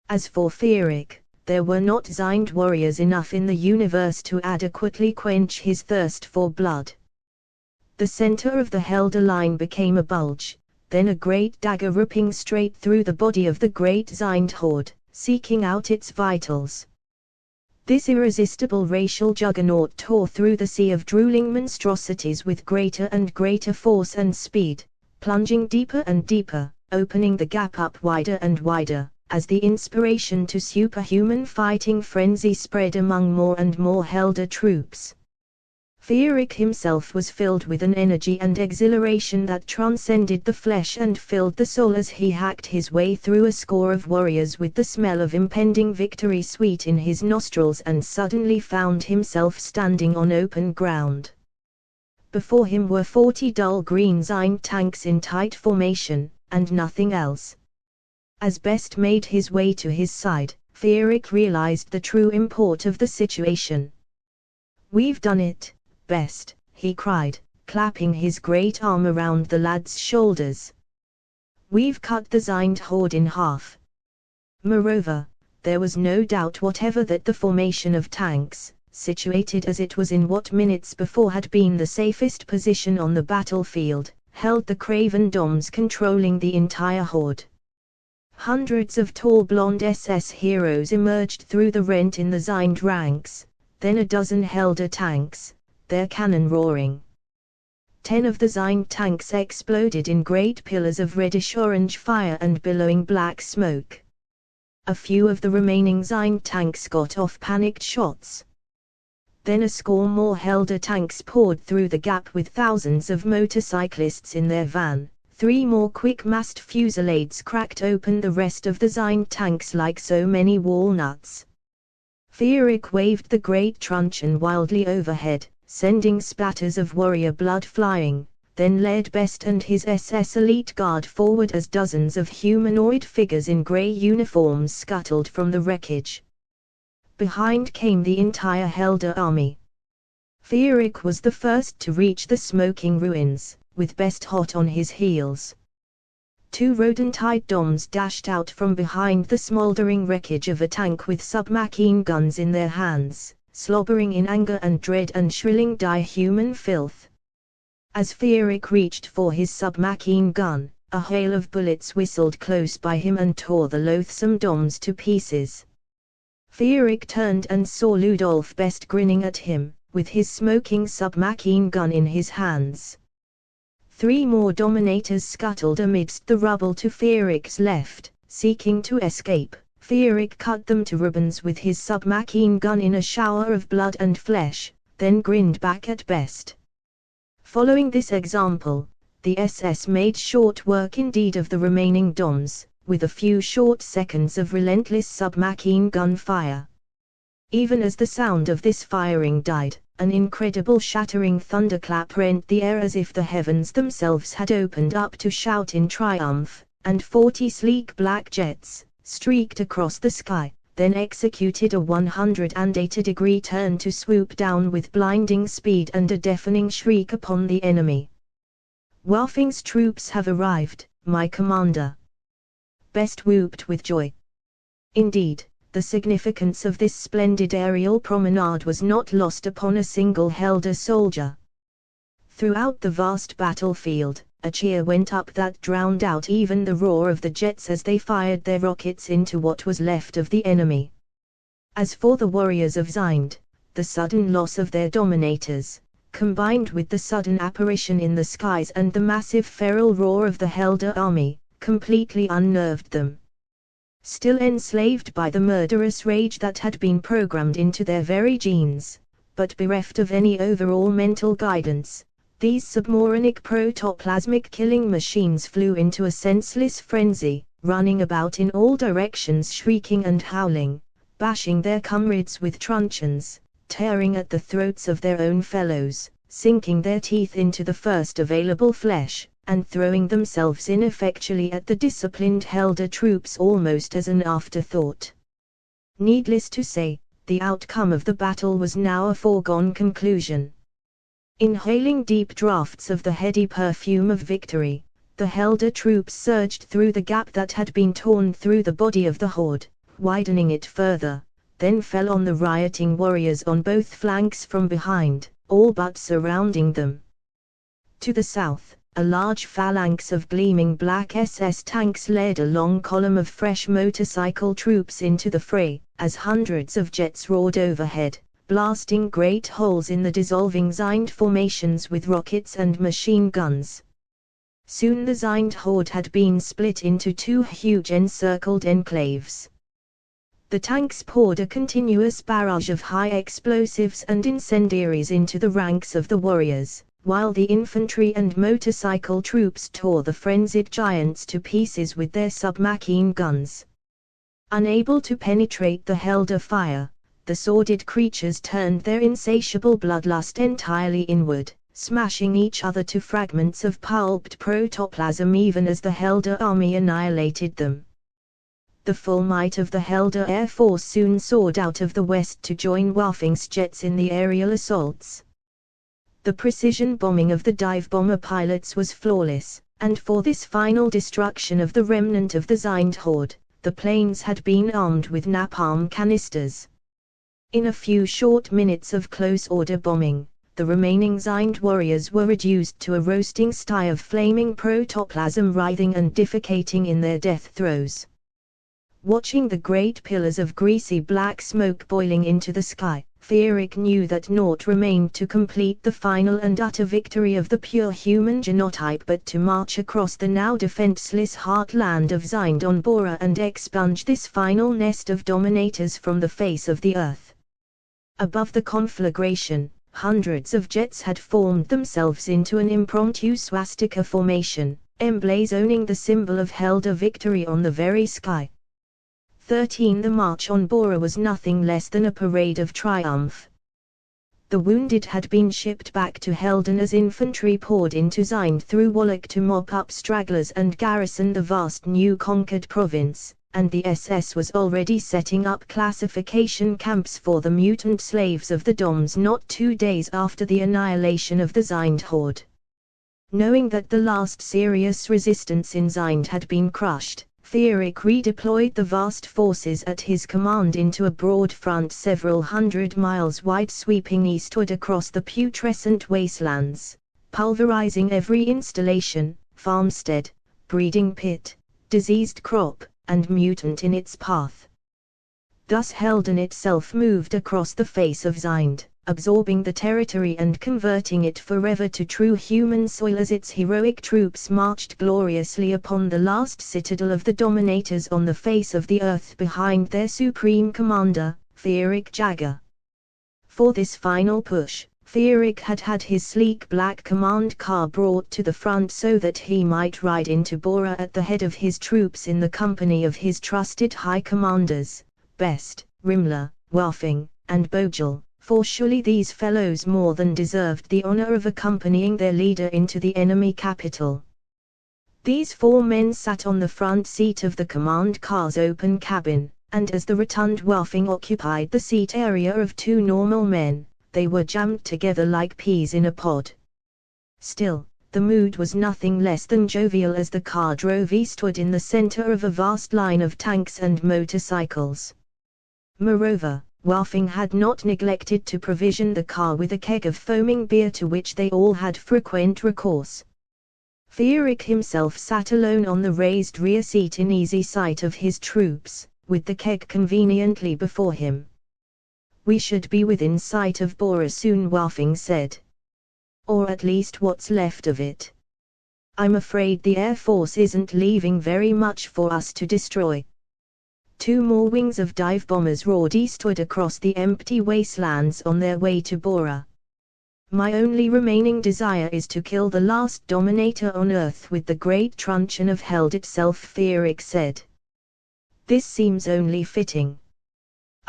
As for Feeric, there were not Zind warriors enough in the universe to adequately quench his thirst for blood. The center of the Helder line became a bulge, then a great dagger ripping straight through the body of the great Zind horde, seeking out its vitals. This irresistible racial juggernaut tore through the sea of drooling monstrosities with greater and greater force and speed, plunging deeper and deeper, opening the gap up wider and wider, as the inspiration to superhuman fighting frenzy spread among more and more Helder troops. Feeric himself was filled with an energy and exhilaration that transcended the flesh and filled the soul as he hacked his way through a score of warriors with the smell of impending victory sweet in his nostrils and suddenly found himself standing on open ground. Before him were 40 dull green Zind tanks in tight formation, and nothing else. As Best made his way to his side, Feeric realized the true import of the situation. "We've done it, Best," he cried, clapping his great arm around the lad's shoulders. "We've cut the Zind horde in half." Moreover, there was no doubt whatever that the formation of tanks, situated as it was in what minutes before had been the safest position on the battlefield, held the craven doms controlling the entire horde. Hundreds of tall blonde SS heroes emerged through the rent in the Zind ranks, then a dozen Helder tanks, their cannon roaring. 10 of the Zind tanks exploded in great pillars of reddish-orange fire and billowing black smoke. A few of the remaining Zind tanks got off panicked shots. Then a score more Helder tanks poured through the gap with thousands of motorcyclists in their van. 3 more quick-mast fusillades cracked open the rest of the Zind tanks like so many walnuts. Feeric waved the great truncheon wildly overhead, sending splatters of warrior blood flying, then led Best and his SS elite guard forward as dozens of humanoid figures in grey uniforms scuttled from the wreckage. Behind came the entire Helder army. Feeric was the first to reach the smoking ruins, with Best hot on his heels. 2 rodent-eyed doms dashed out from behind the smoldering wreckage of a tank with submachine guns in their hands, slobbering in anger and dread and shrilling die-human filth. As Feeric reached for his submachine gun, a hail of bullets whistled close by him and tore the loathsome doms to pieces. Feeric turned and saw Ludolf Best grinning at him, with his smoking submachine gun in his hands. 3 more dominators scuttled amidst the rubble to Feeric's left, seeking to escape, Fierig cut them to ribbons with his submachine gun in a shower of blood and flesh, then grinned back at Best. Following this example, the SS made short work indeed of the remaining DOMs, with a few short seconds of relentless submachine gun fire. Even as the sound of this firing died, an incredible shattering thunderclap rent the air as if the heavens themselves had opened up to shout in triumph, and 40 sleek black jets streaked across the sky, then executed a 180-degree turn to swoop down with blinding speed and a deafening shriek upon the enemy. "Waffing's troops have arrived, my commander!" Best whooped with joy. Indeed, the significance of this splendid aerial promenade was not lost upon a single Helder soldier. Throughout the vast battlefield, a cheer went up that drowned out even the roar of the jets as they fired their rockets into what was left of the enemy. As for the warriors of Zind, the sudden loss of their dominators, combined with the sudden apparition in the skies and the massive feral roar of the Helder army, completely unnerved them. Still enslaved by the murderous rage that had been programmed into their very genes, but bereft of any overall mental guidance, these submoronic protoplasmic killing machines flew into a senseless frenzy, running about in all directions shrieking and howling, bashing their comrades with truncheons, tearing at the throats of their own fellows, sinking their teeth into the first available flesh, and throwing themselves ineffectually at the disciplined Helder troops almost as an afterthought. Needless to say, the outcome of the battle was now a foregone conclusion. Inhaling deep draughts of the heady perfume of victory, the Helder troops surged through the gap that had been torn through the body of the horde, widening it further, then fell on the rioting warriors on both flanks from behind, all but surrounding them. To the south, a large phalanx of gleaming black SS tanks led a long column of fresh motorcycle troops into the fray, as hundreds of jets roared overhead, blasting great holes in the dissolving Zind formations with rockets and machine guns. Soon the Zind horde had been split into two huge encircled enclaves. The tanks poured a continuous barrage of high explosives and incendiaries into the ranks of the warriors, while the infantry and motorcycle troops tore the frenzied giants to pieces with their submachine guns. Unable to penetrate the Helder fire, the sordid creatures turned their insatiable bloodlust entirely inward, smashing each other to fragments of pulped protoplasm even as the Helder army annihilated them. The full might of the Helder Air Force soon soared out of the west to join Waffing's jets in the aerial assaults. The precision bombing of the dive bomber pilots was flawless, and for this final destruction of the remnant of the Zind horde, the planes had been armed with napalm canisters. In a few short minutes of close order bombing, the remaining Zind warriors were reduced to a roasting sty of flaming protoplasm writhing and defecating in their death throes. Watching the great pillars of greasy black smoke boiling into the sky, Fierig knew that naught remained to complete the final and utter victory of the pure human genotype but to march across the now defenseless heartland of Zind on Bora and expunge this final nest of dominators from the face of the earth. Above the conflagration, hundreds of jets had formed themselves into an impromptu swastika formation, emblazoning the symbol of Helder victory on the very sky. The march on Bora was nothing less than a parade of triumph. The wounded had been shipped back to Helden as infantry poured into Zind through Wallach to mop up stragglers and garrison the vast new conquered province, and the SS was already setting up classification camps for the mutant slaves of the Doms not 2 days after the annihilation of the Zind horde. Knowing that the last serious resistance in Zind had been crushed, Fierig redeployed the vast forces at his command into a broad front several hundred miles wide sweeping eastward across the putrescent wastelands, pulverizing every installation, farmstead, breeding pit, diseased crop, and mutant in its path. Thus Helden itself moved across the face of Zind, absorbing the territory and converting it forever to true human soil as its heroic troops marched gloriously upon the last citadel of the dominators on the face of the earth behind their supreme commander, Feerick Jagger. For this final push, Feerick had had his sleek black command car brought to the front so that he might ride into Bora at the head of his troops in the company of his trusted high commanders, Best, Rimler, Waffing, and Bogel, for surely these fellows more than deserved the honor of accompanying their leader into the enemy capital. These 4 men sat on the front seat of the command car's open cabin, and as the rotund Waffing occupied the seat area of 2 normal men, they were jammed together like peas in a pod. Still, the mood was nothing less than jovial as the car drove eastward in the center of a vast line of tanks and motorcycles. Moreover, Waffing had not neglected to provision the car with a keg of foaming beer to which they all had frequent recourse. Feerick himself sat alone on the raised rear seat in easy sight of his troops, with the keg conveniently before him. "We should be within sight of Bora soon," Waffing said. "Or at least what's left of it. I'm afraid the Air Force isn't leaving very much for us to destroy." 2 more wings of dive bombers roared eastward across the empty wastelands on their way to Bora. "My only remaining desire is to kill the last dominator on Earth with the great truncheon of Held itself," Feerick said. "This seems only fitting.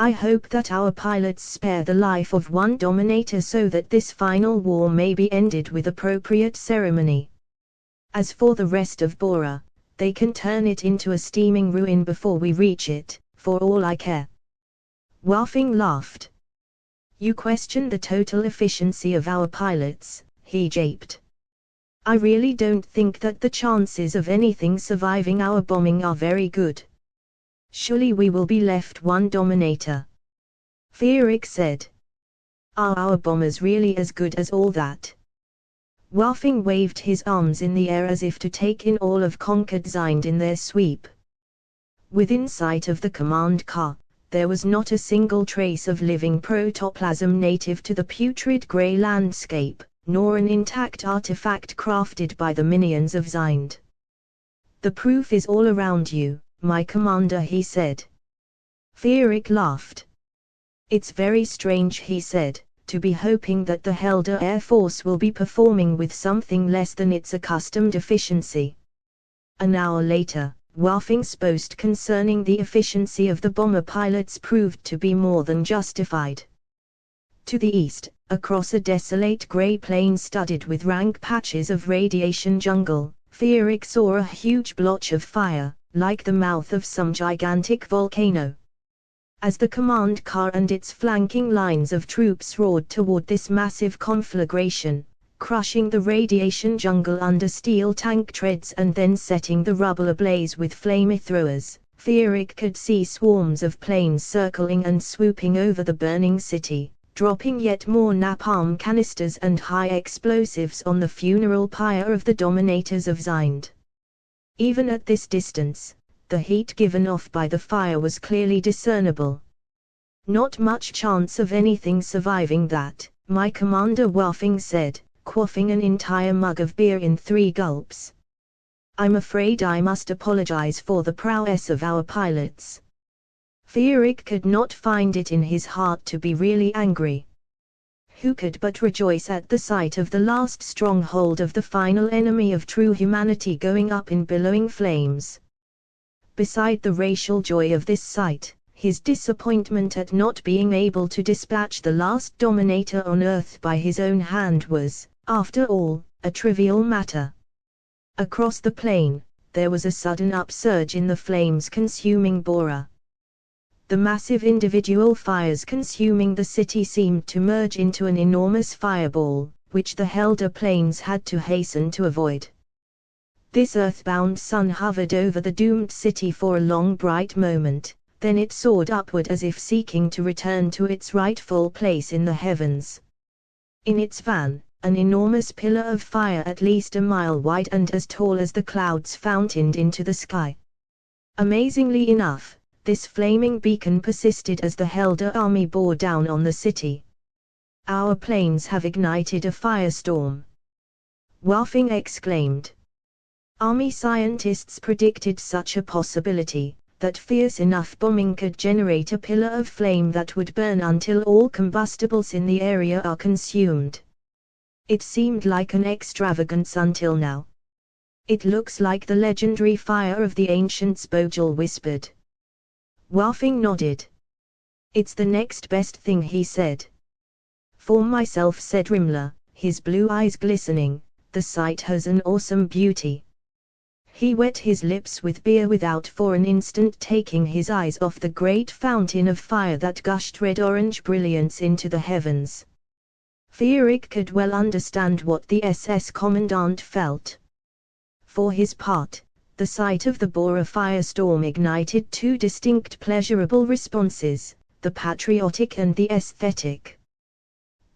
I hope that our pilots spare the life of one dominator so that this final war may be ended with appropriate ceremony. As for the rest of Bora, they can turn it into a steaming ruin before we reach it, for all I care." Waffing laughed. "You question the total efficiency of our pilots," he japed. "I really don't think that the chances of anything surviving our bombing are very good. Surely we will be left one dominator." Feerick said. "Are our bombers really as good as all that?" Waffing waved his arms in the air as if to take in all of conquered Zind in their sweep. Within sight of the command car, there was not a single trace of living protoplasm native to the putrid grey landscape, nor an intact artifact crafted by the minions of Zind. "The proof is all around you, my commander," he said. Feerick laughed. "It's very strange," he said, "to be hoping that the Helder Air Force will be performing with something less than its accustomed efficiency." An hour later, Waffing's boast concerning the efficiency of the bomber pilots proved to be more than justified. To the east, across a desolate grey plain studded with rank patches of radiation jungle, Feerick saw a huge blotch of fire, like the mouth of some gigantic volcano. As the command car and its flanking lines of troops roared toward this massive conflagration, crushing the radiation jungle under steel tank treads and then setting the rubble ablaze with flamethrowers, Feerick could see swarms of planes circling and swooping over the burning city, dropping yet more napalm canisters and high explosives on the funeral pyre of the dominators of Zind. Even at this distance, the heat given off by the fire was clearly discernible. "Not much chance of anything surviving that," my commander, Waffing said, quaffing an entire mug of beer in 3 gulps. "I'm afraid I must apologize for the prowess of our pilots." Feerick could not find it in his heart to be really angry. Who could but rejoice at the sight of the last stronghold of the final enemy of true humanity going up in billowing flames? Beside the racial joy of this sight, his disappointment at not being able to dispatch the last dominator on Earth by his own hand was, after all, a trivial matter. Across the plain, there was a sudden upsurge in the flames consuming Bora. The massive individual fires consuming the city seemed to merge into an enormous fireball, which the Helder planes had to hasten to avoid. This earthbound sun hovered over the doomed city for a long bright moment, then it soared upward as if seeking to return to its rightful place in the heavens. In its van, an enormous pillar of fire at least a mile wide and as tall as the clouds fountained into the sky. Amazingly enough, this flaming beacon persisted as the Helder army bore down on the city. Our planes have ignited a firestorm. Waffing exclaimed. Army scientists predicted such a possibility, that fierce enough bombing could generate a pillar of flame that would burn until all combustibles in the area are consumed. It seemed like an extravagance until now. It looks like the legendary fire of the ancients, Bojel whispered. Waffing nodded. It's the next best thing, he said. For myself, said Rimmler, his blue eyes glistening, the sight has an awesome beauty. He wet his lips with beer without for an instant taking his eyes off the great fountain of fire that gushed red-orange brilliance into the heavens. Fierig could well understand what the SS commandant felt. For his part, the sight of the Bora firestorm ignited two distinct pleasurable responses, the patriotic and the aesthetic.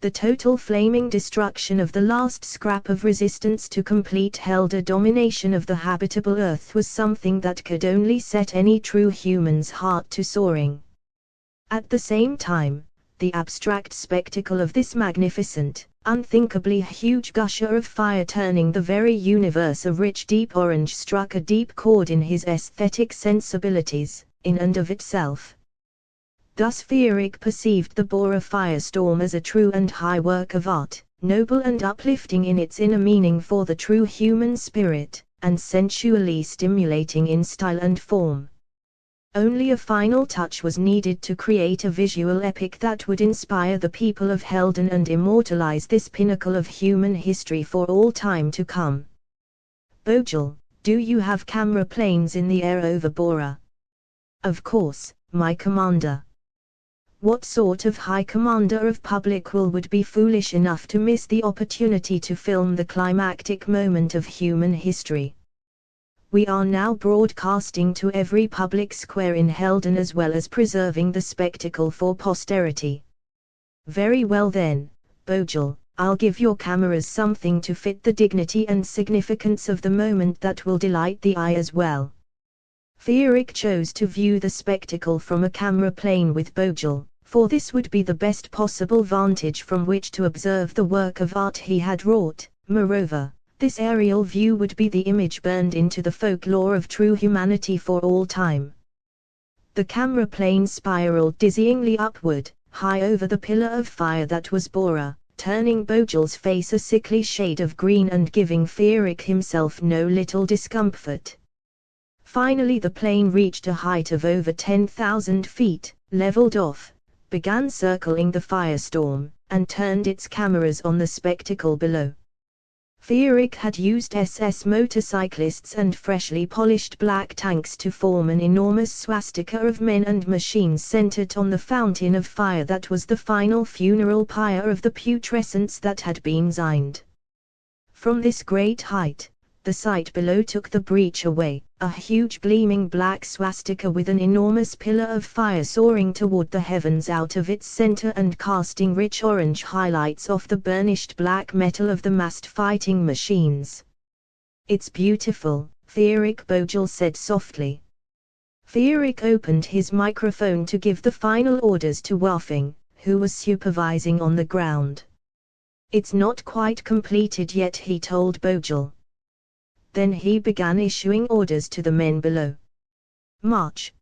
The total flaming destruction of the last scrap of resistance to complete Helder domination of the habitable Earth was something that could only set any true human's heart to soaring. At the same time, the abstract spectacle of this magnificent, unthinkably huge gusher of fire turning the very universe a rich deep orange struck a deep chord in his aesthetic sensibilities, in and of itself. Thus Fierig perceived the Bora firestorm as a true and high work of art, noble and uplifting in its inner meaning for the true human spirit, and sensually stimulating in style and form. Only a final touch was needed to create a visual epic that would inspire the people of Helden and immortalize this pinnacle of human history for all time to come. Bojel, do you have camera planes in the air over Bora? Of course, my commander. What sort of high commander of public will would be foolish enough to miss the opportunity to film the climactic moment of human history? We are now broadcasting to every public square in Helden as well as preserving the spectacle for posterity. Very well then, Bojel, I'll give your cameras something to fit the dignity and significance of the moment that will delight the eye as well. Fierig chose to view the spectacle from a camera plane with Bojel, for this would be the best possible vantage from which to observe the work of art he had wrought. Moreover, this aerial view would be the image burned into the folklore of true humanity for all time. The camera plane spiraled dizzyingly upward, high over the pillar of fire that was Bora, turning Bojel's face a sickly shade of green and giving Fierig himself no little discomfort. Finally the plane reached a height of over 10,000 feet, leveled off, began circling the firestorm, and turned its cameras on the spectacle below. Fierig had used SS motorcyclists and freshly polished black tanks to form an enormous swastika of men and machines centered on the fountain of fire that was the final funeral pyre of the putrescence that had been designed. From this great height, the sight below took the breach away, a huge gleaming black swastika with an enormous pillar of fire soaring toward the heavens out of its center and casting rich orange highlights off the burnished black metal of the massed fighting machines. It's beautiful, Fierig, Bojel said softly. Fierig opened his microphone to give the final orders to Waffing, who was supervising on the ground. It's not quite completed yet, he told Bojel. Then he began issuing orders to the men below. March.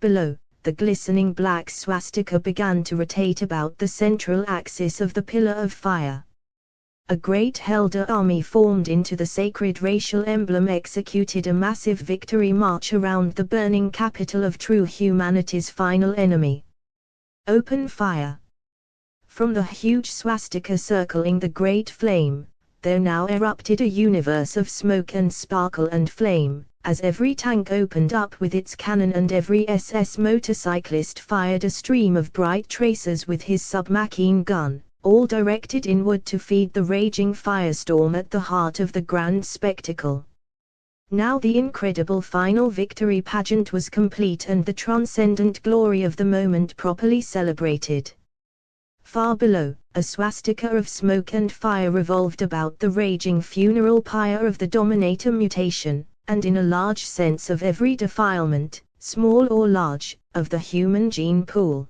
Below, the glistening black swastika began to rotate about the central axis of the pillar of fire. A great Helder army formed into the sacred racial emblem executed a massive victory march around the burning capital of true humanity's final enemy. Open fire. From the huge swastika circling the great flame, there now erupted a universe of smoke and sparkle and flame, as every tank opened up with its cannon and every SS motorcyclist fired a stream of bright tracers with his submachine gun, all directed inward to feed the raging firestorm at the heart of the grand spectacle. Now the incredible final victory pageant was complete and the transcendent glory of the moment properly celebrated. Far below, a swastika of smoke and fire revolved about the raging funeral pyre of the Dominator mutation, and in a large sense of every defilement, small or large, of the human gene pool.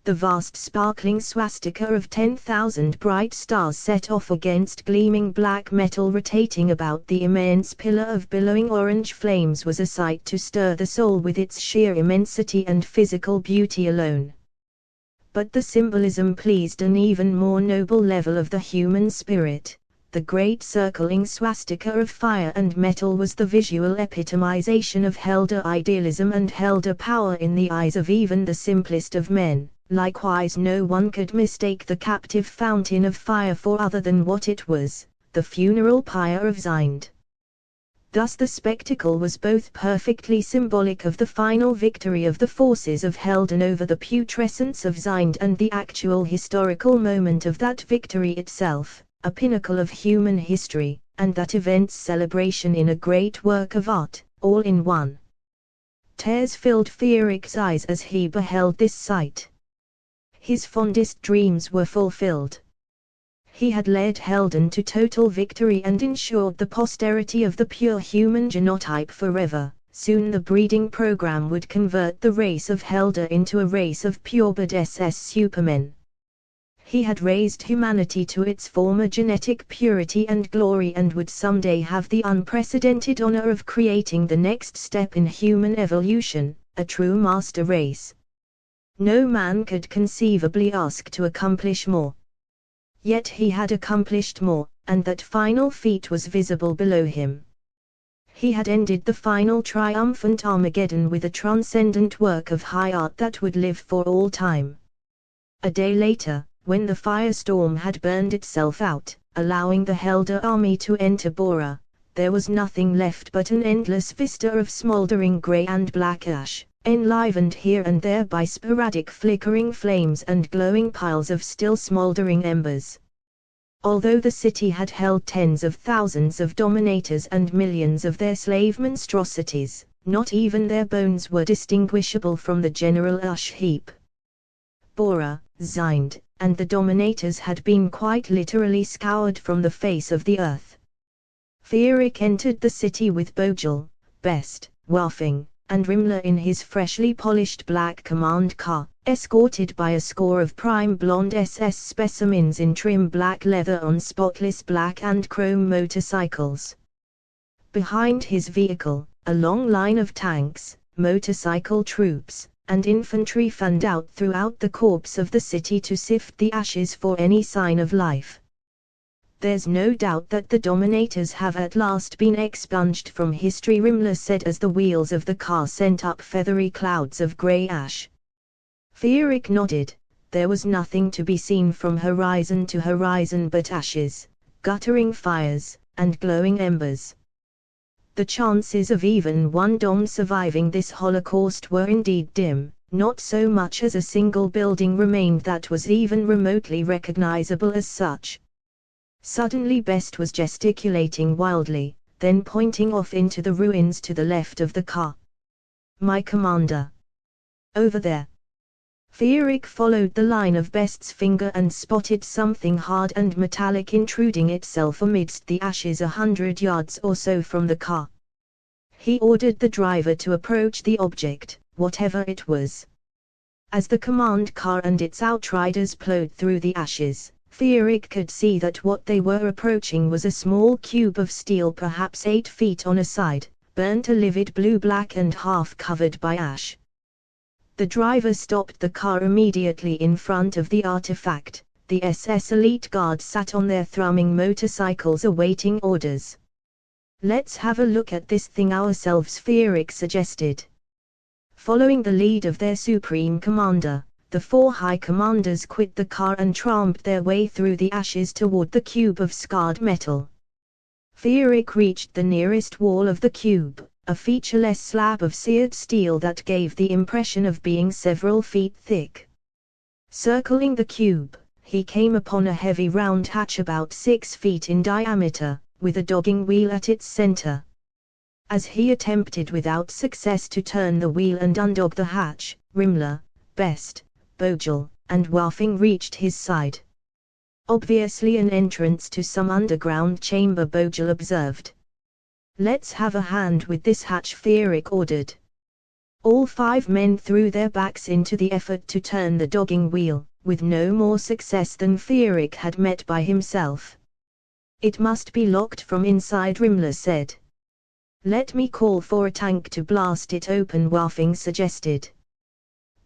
The vast sparkling swastika of 10,000 bright stars set off against gleaming black metal rotating about the immense pillar of billowing orange flames was a sight to stir the soul with its sheer immensity and physical beauty alone. But the symbolism pleased an even more noble level of the human spirit. The great circling swastika of fire and metal was the visual epitomization of Helder idealism and Helder power in the eyes of even the simplest of men. Likewise no one could mistake the captive fountain of fire for other than what it was, the funeral pyre of Zind. Thus the spectacle was both perfectly symbolic of the final victory of the forces of Helden over the putrescence of Zind and the actual historical moment of that victory itself, a pinnacle of human history, and that event's celebration in a great work of art, all in one. Tears filled Fieric's eyes as he beheld this sight. His fondest dreams were fulfilled. He had led Helden to total victory and ensured the posterity of the pure human genotype forever. Soon the breeding program would convert the race of Helder into a race of purebred SS supermen. He had raised humanity to its former genetic purity and glory and would someday have the unprecedented honor of creating the next step in human evolution, a true master race. No man could conceivably ask to accomplish more. Yet he had accomplished more, and that final feat was visible below him. He had ended the final triumphant Armageddon with a transcendent work of high art that would live for all time. A day later, when the firestorm had burned itself out, allowing the Helder army to enter Bora, there was nothing left but an endless vista of smoldering grey and black ash, enlivened here and there by sporadic flickering flames and glowing piles of still smoldering embers. Although the city had held tens of thousands of dominators and millions of their slave monstrosities, not even their bones were distinguishable from the general ash heap. Bora, Zind, and the dominators had been quite literally scoured from the face of the earth. Fieric entered the city with Bojel, Best, Waffing, and Rimmler in his freshly polished black command car, escorted by a score of prime blonde SS specimens in trim black leather on spotless black and chrome motorcycles. Behind his vehicle, a long line of tanks, motorcycle troops, and infantry fanned out throughout the corpse of the city to sift the ashes for any sign of life. There's no doubt that the dominators have at last been expunged from history, Rimmler said as the wheels of the car sent up feathery clouds of grey ash. Fieric nodded. There was nothing to be seen from horizon to horizon but ashes, guttering fires, and glowing embers. The chances of even one dom surviving this holocaust were indeed dim. Not so much as a single building remained that was even remotely recognizable as such. Suddenly Best was gesticulating wildly, then pointing off into the ruins to the left of the car. "My commander! Over there!" Fieric followed the line of Best's finger and spotted something hard and metallic intruding itself amidst the ashes 100 yards or so from the car. He ordered the driver to approach the object, whatever it was. As the command car and its outriders plowed through the ashes, Fieric could see that what they were approaching was a small cube of steel perhaps 8 feet on a side, burnt a livid blue-black and half covered by ash. The driver stopped the car immediately in front of the artifact. The SS elite guard sat on their thrumming motorcycles awaiting orders. "Let's have a look at this thing ourselves," Fieric suggested. Following the lead of their supreme commander, the 4 high commanders quit the car and tramped their way through the ashes toward the cube of scarred metal. Fieric reached the nearest wall of the cube, a featureless slab of seared steel that gave the impression of being several feet thick. Circling the cube, he came upon a heavy round hatch about 6 feet in diameter, with a dogging wheel at its center. As he attempted without success to turn the wheel and undog the hatch, Rimmler, Best, Bojel, and Waffing reached his side. "Obviously an entrance to some underground chamber," Bojel observed. "Let's have a hand with this hatch," Fieric ordered. All 5 men threw their backs into the effort to turn the dogging wheel, with no more success than Feerick had met by himself. "It must be locked from inside," Rimler said. "Let me call for a tank to blast it open," Waffing suggested.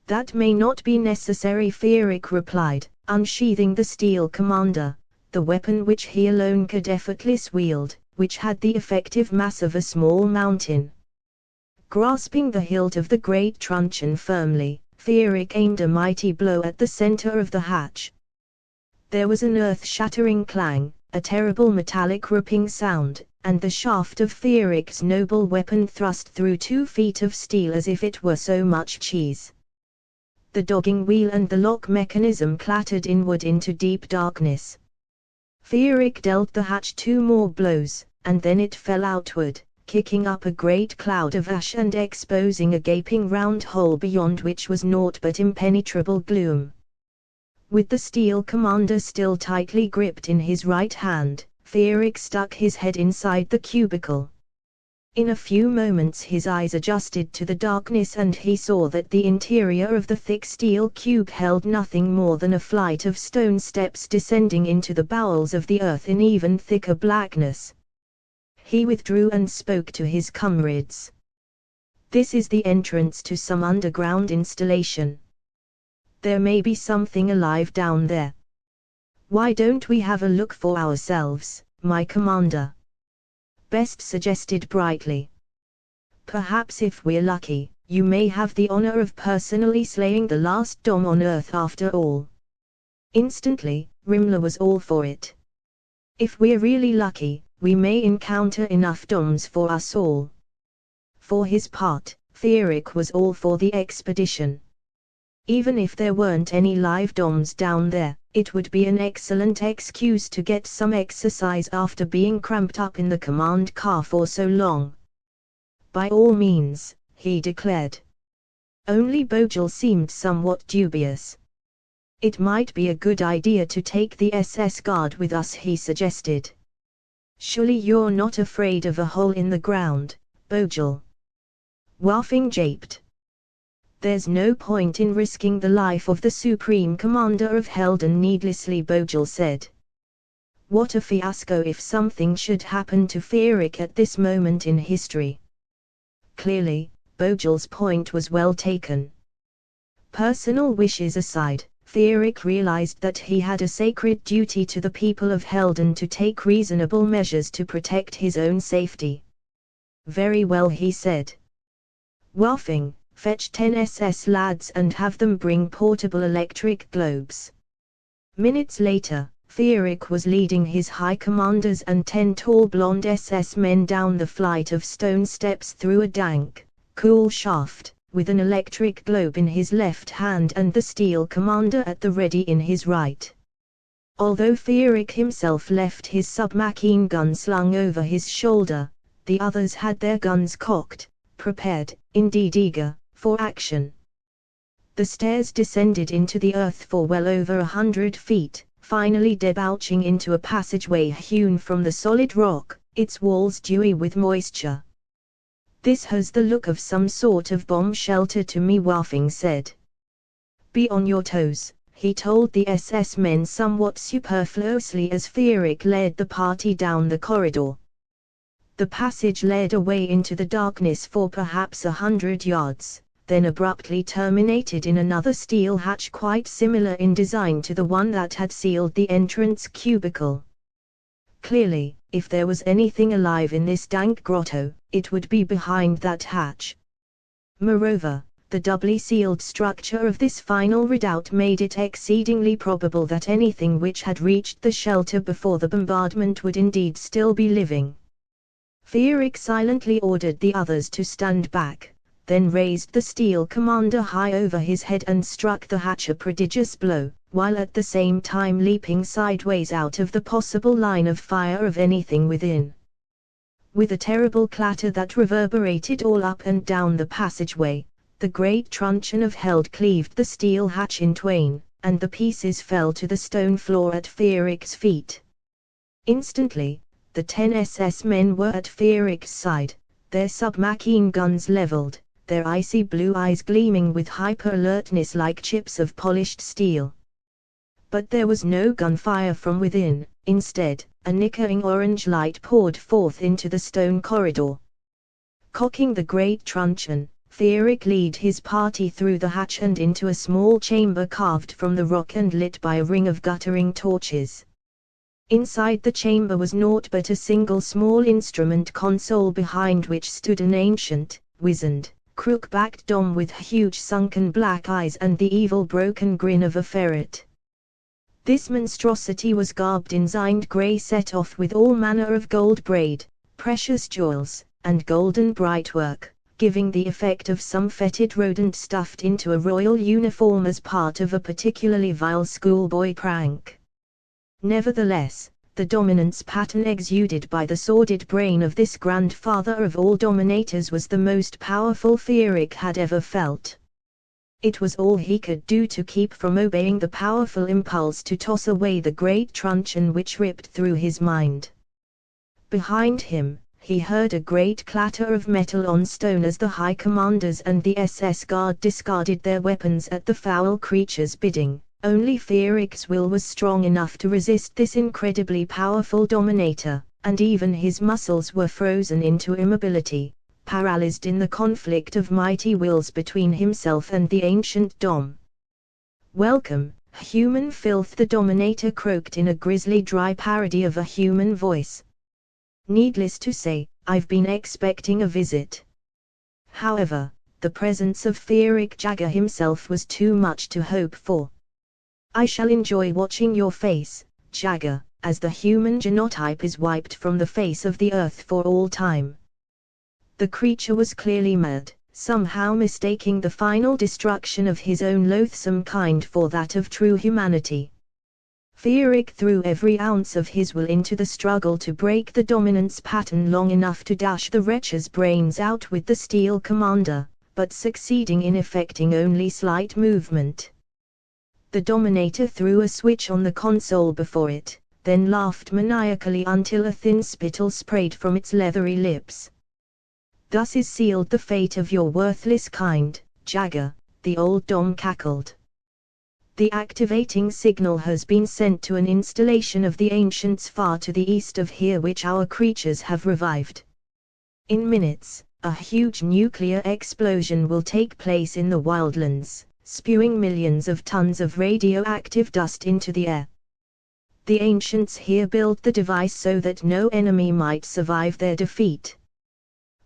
"That may not be necessary," Feerick replied, unsheathing the steel commander, the weapon which he alone could effortlessly wield, which had the effective mass of a small mountain. Grasping the hilt of the great truncheon firmly, Feerick aimed a mighty blow at the center of the hatch. There was an earth-shattering clang, a terrible metallic ripping sound, and the shaft of Feerick's noble weapon thrust through 2 feet of steel as if it were so much cheese. The dogging wheel and the lock mechanism clattered inward into deep darkness. Feerick dealt the hatch 2 more blows, and then it fell outward, kicking up a great cloud of ash and exposing a gaping round hole beyond which was naught but impenetrable gloom. With the steel commander still tightly gripped in his right hand, Feerick stuck his head inside the cubicle. In a few moments his eyes adjusted to the darkness and he saw that the interior of the thick steel cube held nothing more than a flight of stone steps descending into the bowels of the earth in even thicker blackness. He withdrew and spoke to his comrades. "This is the entrance to some underground installation. There may be something alive down there. Why don't we have a look for ourselves, my commander?" Best suggested brightly. "Perhaps if we're lucky, you may have the honor of personally slaying the last Dom on Earth after all." Instantly, Rimler was all for it. "If we're really lucky, we may encounter enough Doms for us all." For his part, Feerick was all for the expedition. Even if there weren't any live Doms down there, it would be an excellent excuse to get some exercise after being cramped up in the command car for so long. "By all means," he declared. Only Bojel seemed somewhat dubious. "It might be a good idea to take the SS guard with us," he suggested. "Surely you're not afraid of a hole in the ground, Bojel?" Waffing japed. "There's no point in risking the life of the Supreme Commander of Helden needlessly," Bojel said. What a fiasco if something should happen to Feerick at this moment in history. Clearly, Bojel's point was well taken. Personal wishes aside, Feerick realized that he had a sacred duty to the people of Helden to take reasonable measures to protect his own safety. "Very well," he said. "Waffing, fetch 10 SS lads and have them bring portable electric globes." Minutes later, Feerick was leading his high commanders and 10 tall blonde SS men down the flight of stone steps through a dank, cool shaft, with an electric globe in his left hand and the steel commander at the ready in his right. Although Feerick himself left his submachine gun slung over his shoulder, the others had their guns cocked, prepared, indeed eager, for action. The stairs descended into the earth for well over 100 feet, finally debouching into a passageway hewn from the solid rock, its walls dewy with moisture. "This has the look of some sort of bomb shelter to me," Waffing said. "Be on your toes," he told the SS men somewhat superfluously as Feerick led the party down the corridor. The passage led away into the darkness for perhaps 100 yards, then abruptly terminated in another steel hatch quite similar in design to the one that had sealed the entrance cubicle. Clearly, if there was anything alive in this dank grotto, it would be behind that hatch. Moreover, the doubly sealed structure of this final redoubt made it exceedingly probable that anything which had reached the shelter before the bombardment would indeed still be living. Feerick silently ordered the others to stand back, then raised the steel commander high over his head and struck the hatch a prodigious blow, while at the same time leaping sideways out of the possible line of fire of anything within. With a terrible clatter that reverberated all up and down the passageway, the great truncheon of Held cleaved the steel hatch in twain, and the pieces fell to the stone floor at Feerick's feet. Instantly, the 10 SS men were at Feerick's side, their submachine guns leveled, their icy blue eyes gleaming with hyper-alertness like chips of polished steel. But there was no gunfire from within. Instead, a nickering orange light poured forth into the stone corridor. Cocking the great truncheon, Feerick led his party through the hatch and into a small chamber carved from the rock and lit by a ring of guttering torches. Inside the chamber was naught but a single small instrument console behind which stood an ancient, wizened, crook-backed dom with huge sunken black eyes and the evil broken grin of a ferret. This monstrosity was garbed in zined grey set off with all manner of gold braid, precious jewels, and golden brightwork, giving the effect of some fetid rodent stuffed into a royal uniform as part of a particularly vile schoolboy prank. Nevertheless, the dominance pattern exuded by the sordid brain of this grandfather of all dominators was the most powerful Feerick had ever felt. It was all he could do to keep from obeying the powerful impulse to toss away the great truncheon which ripped through his mind. Behind him, he heard a great clatter of metal on stone as the High Commanders and the SS Guard discarded their weapons at the foul creature's bidding. Only Feerick's will was strong enough to resist this incredibly powerful dominator, and even his muscles were frozen into immobility, paralyzed in the conflict of mighty wills between himself and the ancient dom. "Welcome, human filth," the dominator croaked in a grisly dry parody of a human voice. "Needless to say, I've been expecting a visit." However, the presence of Feerick Jagger himself was too much to hope for. "I shall enjoy watching your face, Jagger, as the human genotype is wiped from the face of the earth for all time." The creature was clearly mad, somehow mistaking the final destruction of his own loathsome kind for that of true humanity. Feerick threw every ounce of his will into the struggle to break the dominance pattern long enough to dash the wretch's brains out with the steel commander, but succeeding in effecting only slight movement. The dominator threw a switch on the console before it, then laughed maniacally until a thin spittle sprayed from its leathery lips. "Thus is sealed the fate of your worthless kind, Jagger," the old dom cackled. "The activating signal has been sent to an installation of the ancients far to the east of here which our creatures have revived. In minutes, a huge nuclear explosion will take place in the wildlands, spewing millions of tons of radioactive dust into the air. The ancients here built the device so that no enemy might survive their defeat.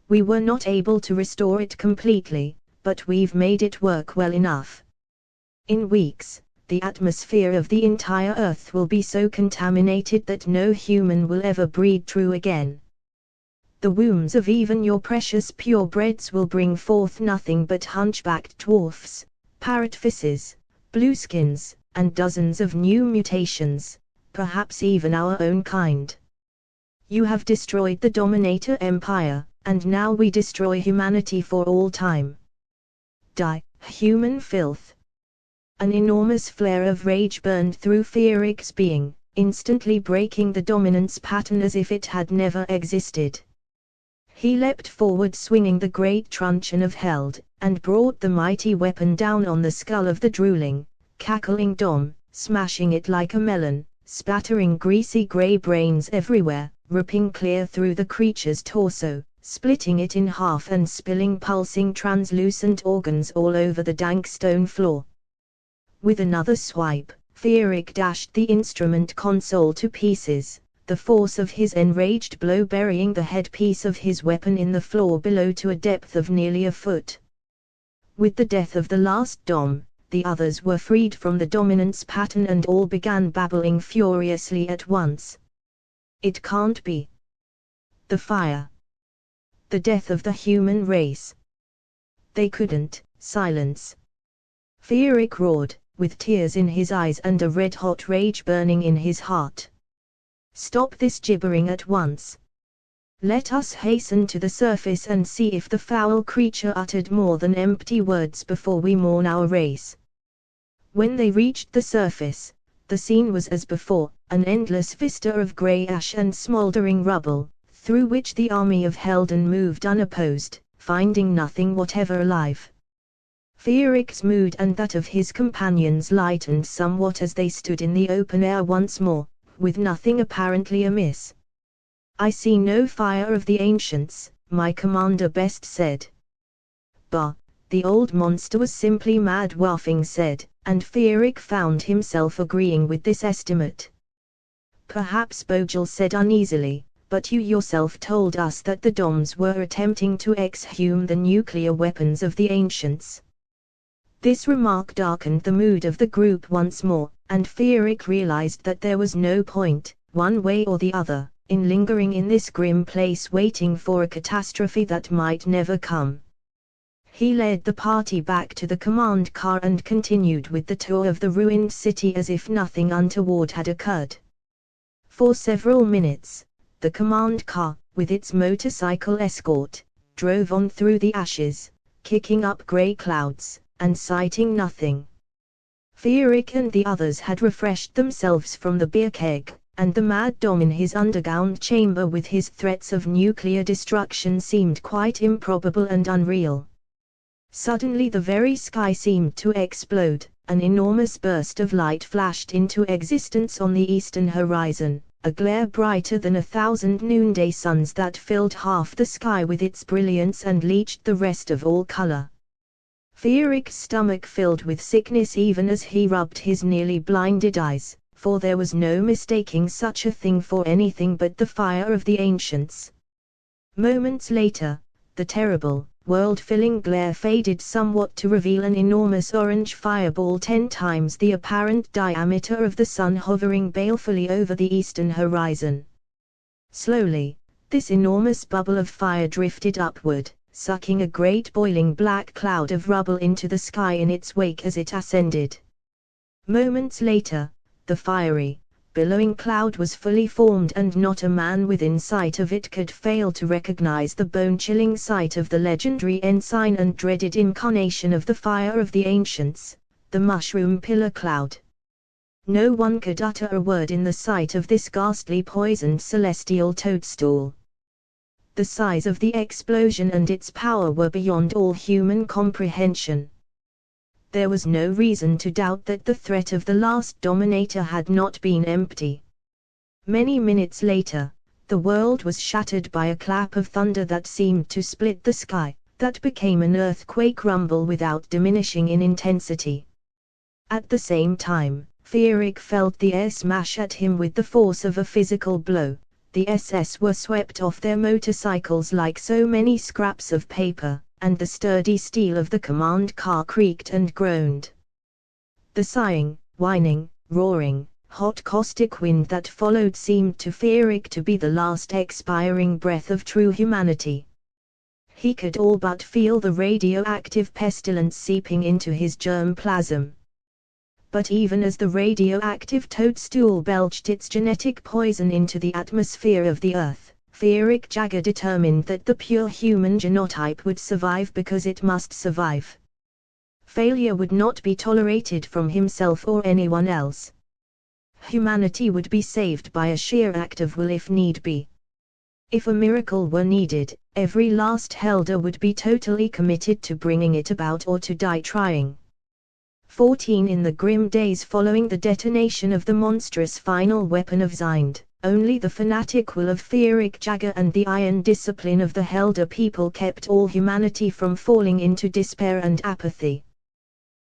We were not able to restore it completely, but we've made it work well enough. In weeks, the atmosphere of the entire Earth will be so contaminated that no human will ever breed true again. The wombs of even your precious purebreds will bring forth nothing but hunchbacked dwarfs, parrotfishes, blueskins, and dozens of new mutations, perhaps even our own kind. You have destroyed the Dominator Empire, and now we destroy humanity for all time. Die, human filth." An enormous flare of rage burned through Feerick's being, instantly breaking the dominance pattern as if it had never existed. He leapt forward swinging the great truncheon of Held, and brought the mighty weapon down on the skull of the drooling, cackling dom, smashing it like a melon, spattering greasy grey brains everywhere, ripping clear through the creature's torso, splitting it in half and spilling pulsing translucent organs all over the dank stone floor. With another swipe, Feerick dashed the instrument console to pieces, the force of his enraged blow burying the headpiece of his weapon in the floor below to a depth of nearly a foot. With the death of the last dom, the others were freed from the dominance pattern and all began babbling furiously at once. "It can't be. The fire. The death of the human race. They couldn't." "Silence!" Feerick roared, with tears in his eyes and a red-hot rage burning in his heart. "Stop this gibbering at once. Let us hasten to the surface and see if the foul creature uttered more than empty words before we mourn our race." When they reached the surface, the scene was as before, an endless vista of grey ash and smouldering rubble, through which the army of Helden moved unopposed, finding nothing whatever alive. Fearic's mood and that of his companions lightened somewhat as they stood in the open air once more, with nothing apparently amiss. "I see no fire of the ancients," my commander best said. "Bah, the old monster was simply mad," Waffing said, and Fearic found himself agreeing with this estimate. "Perhaps," Bogle said uneasily, "but you yourself told us that the Doms were attempting to exhume the nuclear weapons of the ancients." This remark darkened the mood of the group once more, and Fearic realized that there was no point, one way or the other, in lingering in this grim place waiting for a catastrophe that might never come. He led the party back to the command car and continued with the tour of the ruined city as if nothing untoward had occurred. For several minutes, the command car, with its motorcycle escort, drove on through the ashes, kicking up grey clouds, and sighting nothing. Fearic and the others had refreshed themselves from the beer keg, and the mad Dom in his underground chamber with his threats of nuclear destruction seemed quite improbable and unreal. Suddenly the very sky seemed to explode, an enormous burst of light flashed into existence on the eastern horizon, a glare brighter than 1,000 noonday suns that filled half the sky with its brilliance and leached the rest of all color. Fearic's stomach filled with sickness even as he rubbed his nearly blinded eyes, for there was no mistaking such a thing for anything but the fire of the ancients. Moments later, the terrible, world-filling glare faded somewhat to reveal an enormous orange fireball 10 times the apparent diameter of the sun hovering balefully over the eastern horizon. Slowly, this enormous bubble of fire drifted upward, sucking a great boiling black cloud of rubble into the sky in its wake as it ascended. Moments later, the fiery, billowing cloud was fully formed and not a man within sight of it could fail to recognize the bone-chilling sight of the legendary ensign and dreaded incarnation of the fire of the ancients, the mushroom pillar cloud. No one could utter a word in the sight of this ghastly poisoned celestial toadstool. The size of the explosion and its power were beyond all human comprehension. There was no reason to doubt that the threat of the last dominator had not been empty. Many minutes later, the world was shattered by a clap of thunder that seemed to split the sky, that became an earthquake rumble without diminishing in intensity. At the same time, Fearic felt the air smash at him with the force of a physical blow. The SS were swept off their motorcycles like so many scraps of paper, and the sturdy steel of the command car creaked and groaned. The sighing, whining, roaring, hot caustic wind that followed seemed to Fearic to be the last expiring breath of true humanity. He could all but feel the radioactive pestilence seeping into his germ plasm. But even as the radioactive toadstool belched its genetic poison into the atmosphere of the Earth, Fearic Jagger determined that the pure human genotype would survive because it must survive. Failure would not be tolerated from himself or anyone else. Humanity would be saved by a sheer act of will if need be. If a miracle were needed, every last Helder would be totally committed to bringing it about or to die trying. 14 In the grim days following the detonation of the monstrous final weapon of Zind, only the fanatic will of Fearic Jagger and the iron discipline of the Helder people kept all humanity from falling into despair and apathy.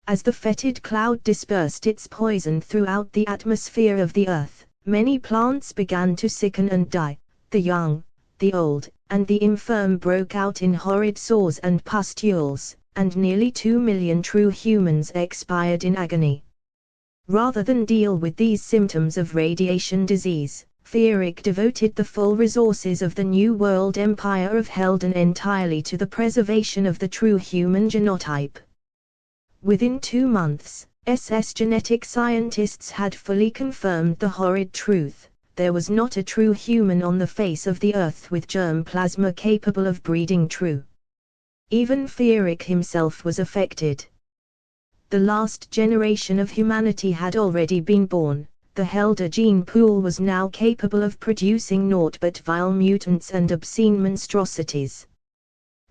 As the fetid cloud dispersed its poison throughout the atmosphere of the Earth, many plants began to sicken and die. The young, the old, and the infirm broke out in horrid sores and pustules, and nearly 2 million true humans expired in agony. Rather than deal with these symptoms of radiation disease, Fearic devoted the full resources of the New World Empire of Helden entirely to the preservation of the true human genotype. Within 2 months, SS genetic scientists had fully confirmed the horrid truth: there was not a true human on the face of the Earth with germ plasma capable of breeding true. Even Fearic himself was affected. The last generation of humanity had already been born. The Helder gene pool was now capable of producing naught but vile mutants and obscene monstrosities.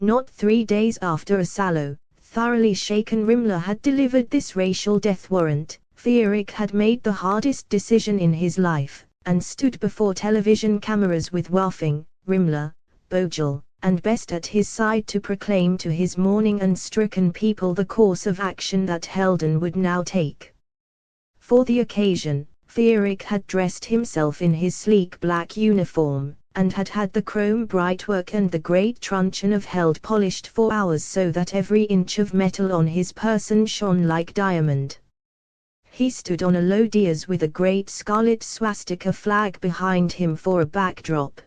Not 3 days after a sallow, thoroughly shaken Rimmler had delivered this racial death warrant, Fierig had made the hardest decision in his life, and stood before television cameras with Waffing, Rimmler, Bogle, and Best at his side to proclaim to his mourning and stricken people the course of action that Helden would now take. For the occasion, Fierig had dressed himself in his sleek black uniform, and had had the chrome brightwork and the great truncheon of Held polished for hours so that every inch of metal on his person shone like diamond. He stood on a low dais with a great scarlet swastika flag behind him for a backdrop.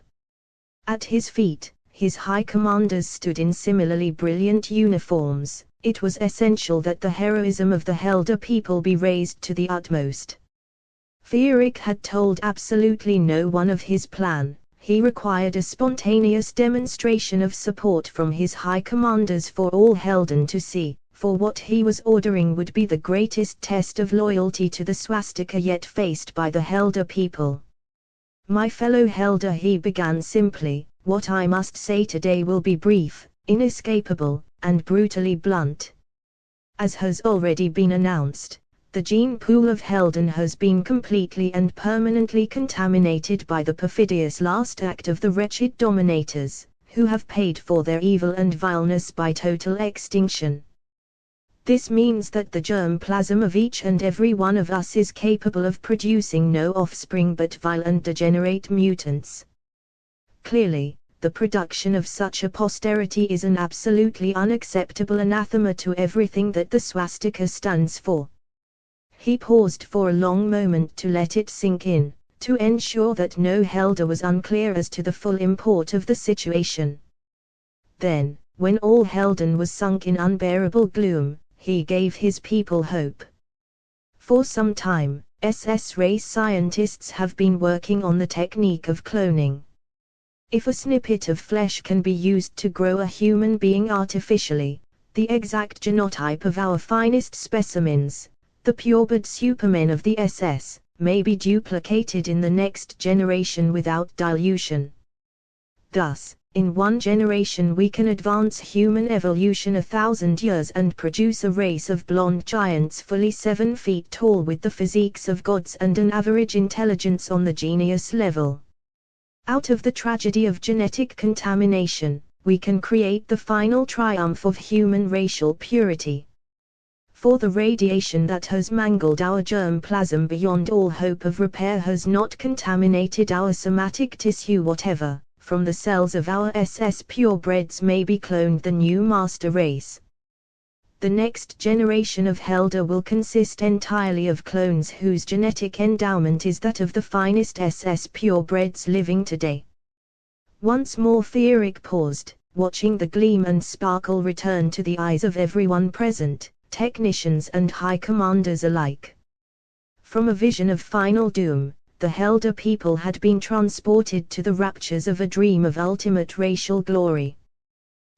At his feet, his high commanders stood in similarly brilliant uniforms. It was essential that the heroism of the Helder people be raised to the utmost. Fierig had told absolutely no one of his plan. He required a spontaneous demonstration of support from his high commanders for all Helden to see, for what he was ordering would be the greatest test of loyalty to the swastika yet faced by the Helder people. My fellow Helder, he began simply, what I must say today will be brief, inescapable, and brutally blunt. As has already been announced, the gene pool of Helden has been completely and permanently contaminated by the perfidious last act of the wretched dominators, who have paid for their evil and vileness by total extinction. This means that the germ plasm of each and every one of us is capable of producing no offspring but vile and degenerate mutants. Clearly, the production of such a posterity is an absolutely unacceptable anathema to everything that the swastika stands for. He paused for a long moment to let it sink in, to ensure that no Helder was unclear as to the full import of the situation. Then, when all Helden was sunk in unbearable gloom, he gave his people hope. For some time, SS race scientists have been working on the technique of cloning. If a snippet of flesh can be used to grow a human being artificially, the exact genotype of our finest specimens, the purebred supermen of the SS, may be duplicated in the next generation without dilution. Thus, in one generation we can advance human evolution 1,000 years and produce a race of blonde giants fully 7 feet tall with the physiques of gods and an average intelligence on the genius level. Out of the tragedy of genetic contamination, we can create the final triumph of human racial purity. For the radiation that has mangled our germ plasm beyond all hope of repair has not contaminated our somatic tissue whatever. From the cells of our SS purebreds may be cloned the new master race. The next generation of Helder will consist entirely of clones whose genetic endowment is that of the finest SS purebreds living today. Once more Fierig paused, watching the gleam and sparkle return to the eyes of everyone present, technicians and high commanders alike. From a vision of final doom, the Helder people had been transported to the raptures of a dream of ultimate racial glory.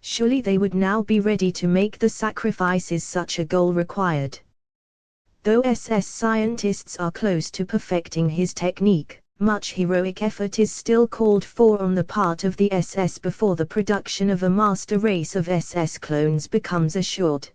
Surely they would now be ready to make the sacrifices such a goal required. Though SS scientists are close to perfecting his technique, much heroic effort is still called for on the part of the SS before the production of a master race of SS clones becomes assured.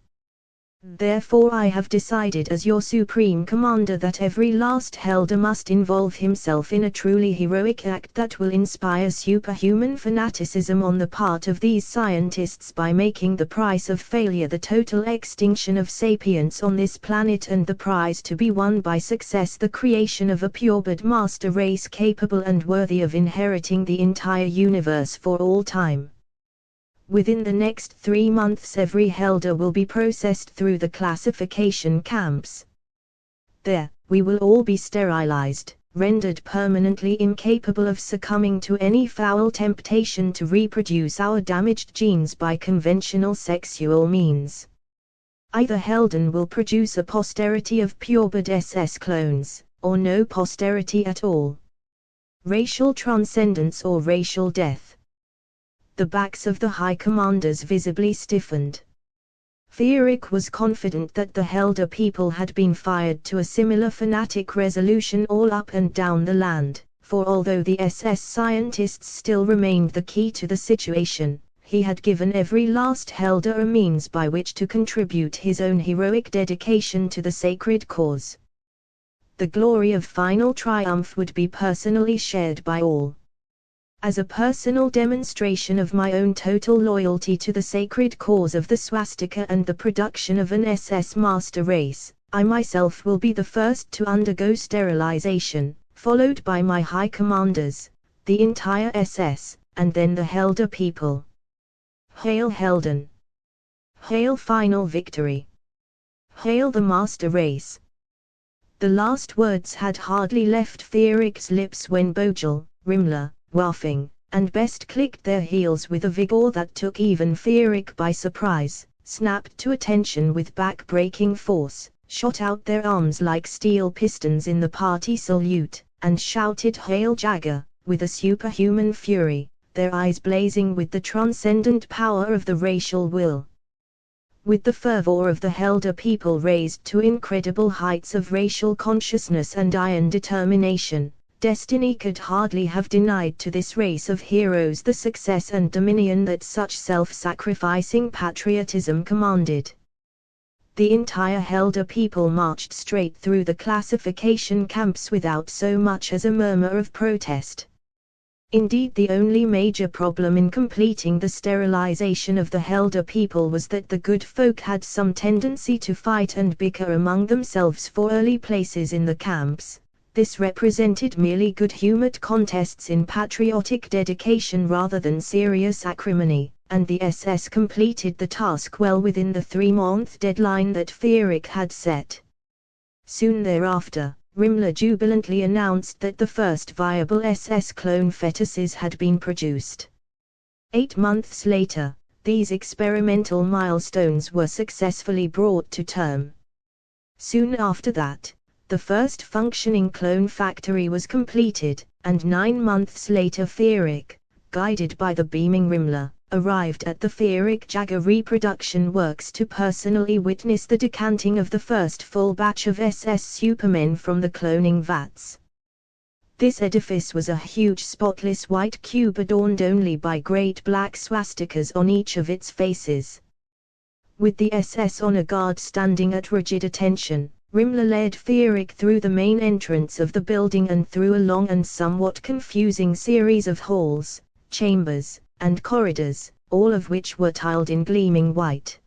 Therefore I have decided as your supreme commander that every last Helder must involve himself in a truly heroic act that will inspire superhuman fanaticism on the part of these scientists by making the price of failure the total extinction of sapience on this planet and the prize to be won by success the creation of a purebred master race capable and worthy of inheriting the entire universe for all time. Within the next 3 months every Helder will be processed through the classification camps. There, we will all be sterilized, rendered permanently incapable of succumbing to any foul temptation to reproduce our damaged genes by conventional sexual means. Either Helden will produce a posterity of purebred SS clones, or no posterity at all. Racial transcendence or racial death. The backs of the high commanders visibly stiffened. Fierig was confident that the Helder people had been fired to a similar fanatic resolution all up and down the land, for although the SS scientists still remained the key to the situation, he had given every last Helder a means by which to contribute his own heroic dedication to the sacred cause. The glory of final triumph would be personally shared by all. As a personal demonstration of my own total loyalty to the sacred cause of the swastika and the production of an SS master race, I myself will be the first to undergo sterilization, followed by my high commanders, the entire SS, and then the Helder people. Hail Helden! Hail final victory! Hail the master race! The last words had hardly left Feerik's lips when Bojel, Rimler, Waffing, and Best clicked their heels with a vigor that took even Feerik by surprise, snapped to attention with back-breaking force, shot out their arms like steel pistons in the party salute, and shouted Hail Jagger, with a superhuman fury, their eyes blazing with the transcendent power of the racial will. With the fervor of the Helder people raised to incredible heights of racial consciousness and iron determination, destiny could hardly have denied to this race of heroes the success and dominion that such self-sacrificing patriotism commanded. The entire Helder people marched straight through the classification camps without so much as a murmur of protest. Indeed, the only major problem in completing the sterilization of the Helder people was that the good folk had some tendency to fight and bicker among themselves for early places in the camps. This represented merely good-humored contests in patriotic dedication rather than serious acrimony, and the SS completed the task well within the 3-month deadline that Feerik had set. Soon thereafter, Rimler jubilantly announced that the first viable SS clone fetuses had been produced. 8 months later, these experimental milestones were successfully brought to term. Soon after that, the first functioning clone factory was completed, and 9 months later Feerik, guided by the beaming Rimler, arrived at the Feerik Jagger reproduction works to personally witness the decanting of the first full batch of SS supermen from the cloning vats. This edifice was a huge spotless white cube adorned only by great black swastikas on each of its faces. With the SS honor guard standing at rigid attention, Rimler led Feerik through the main entrance of the building and through a long and somewhat confusing series of halls, chambers, and corridors, all of which were tiled in gleaming white.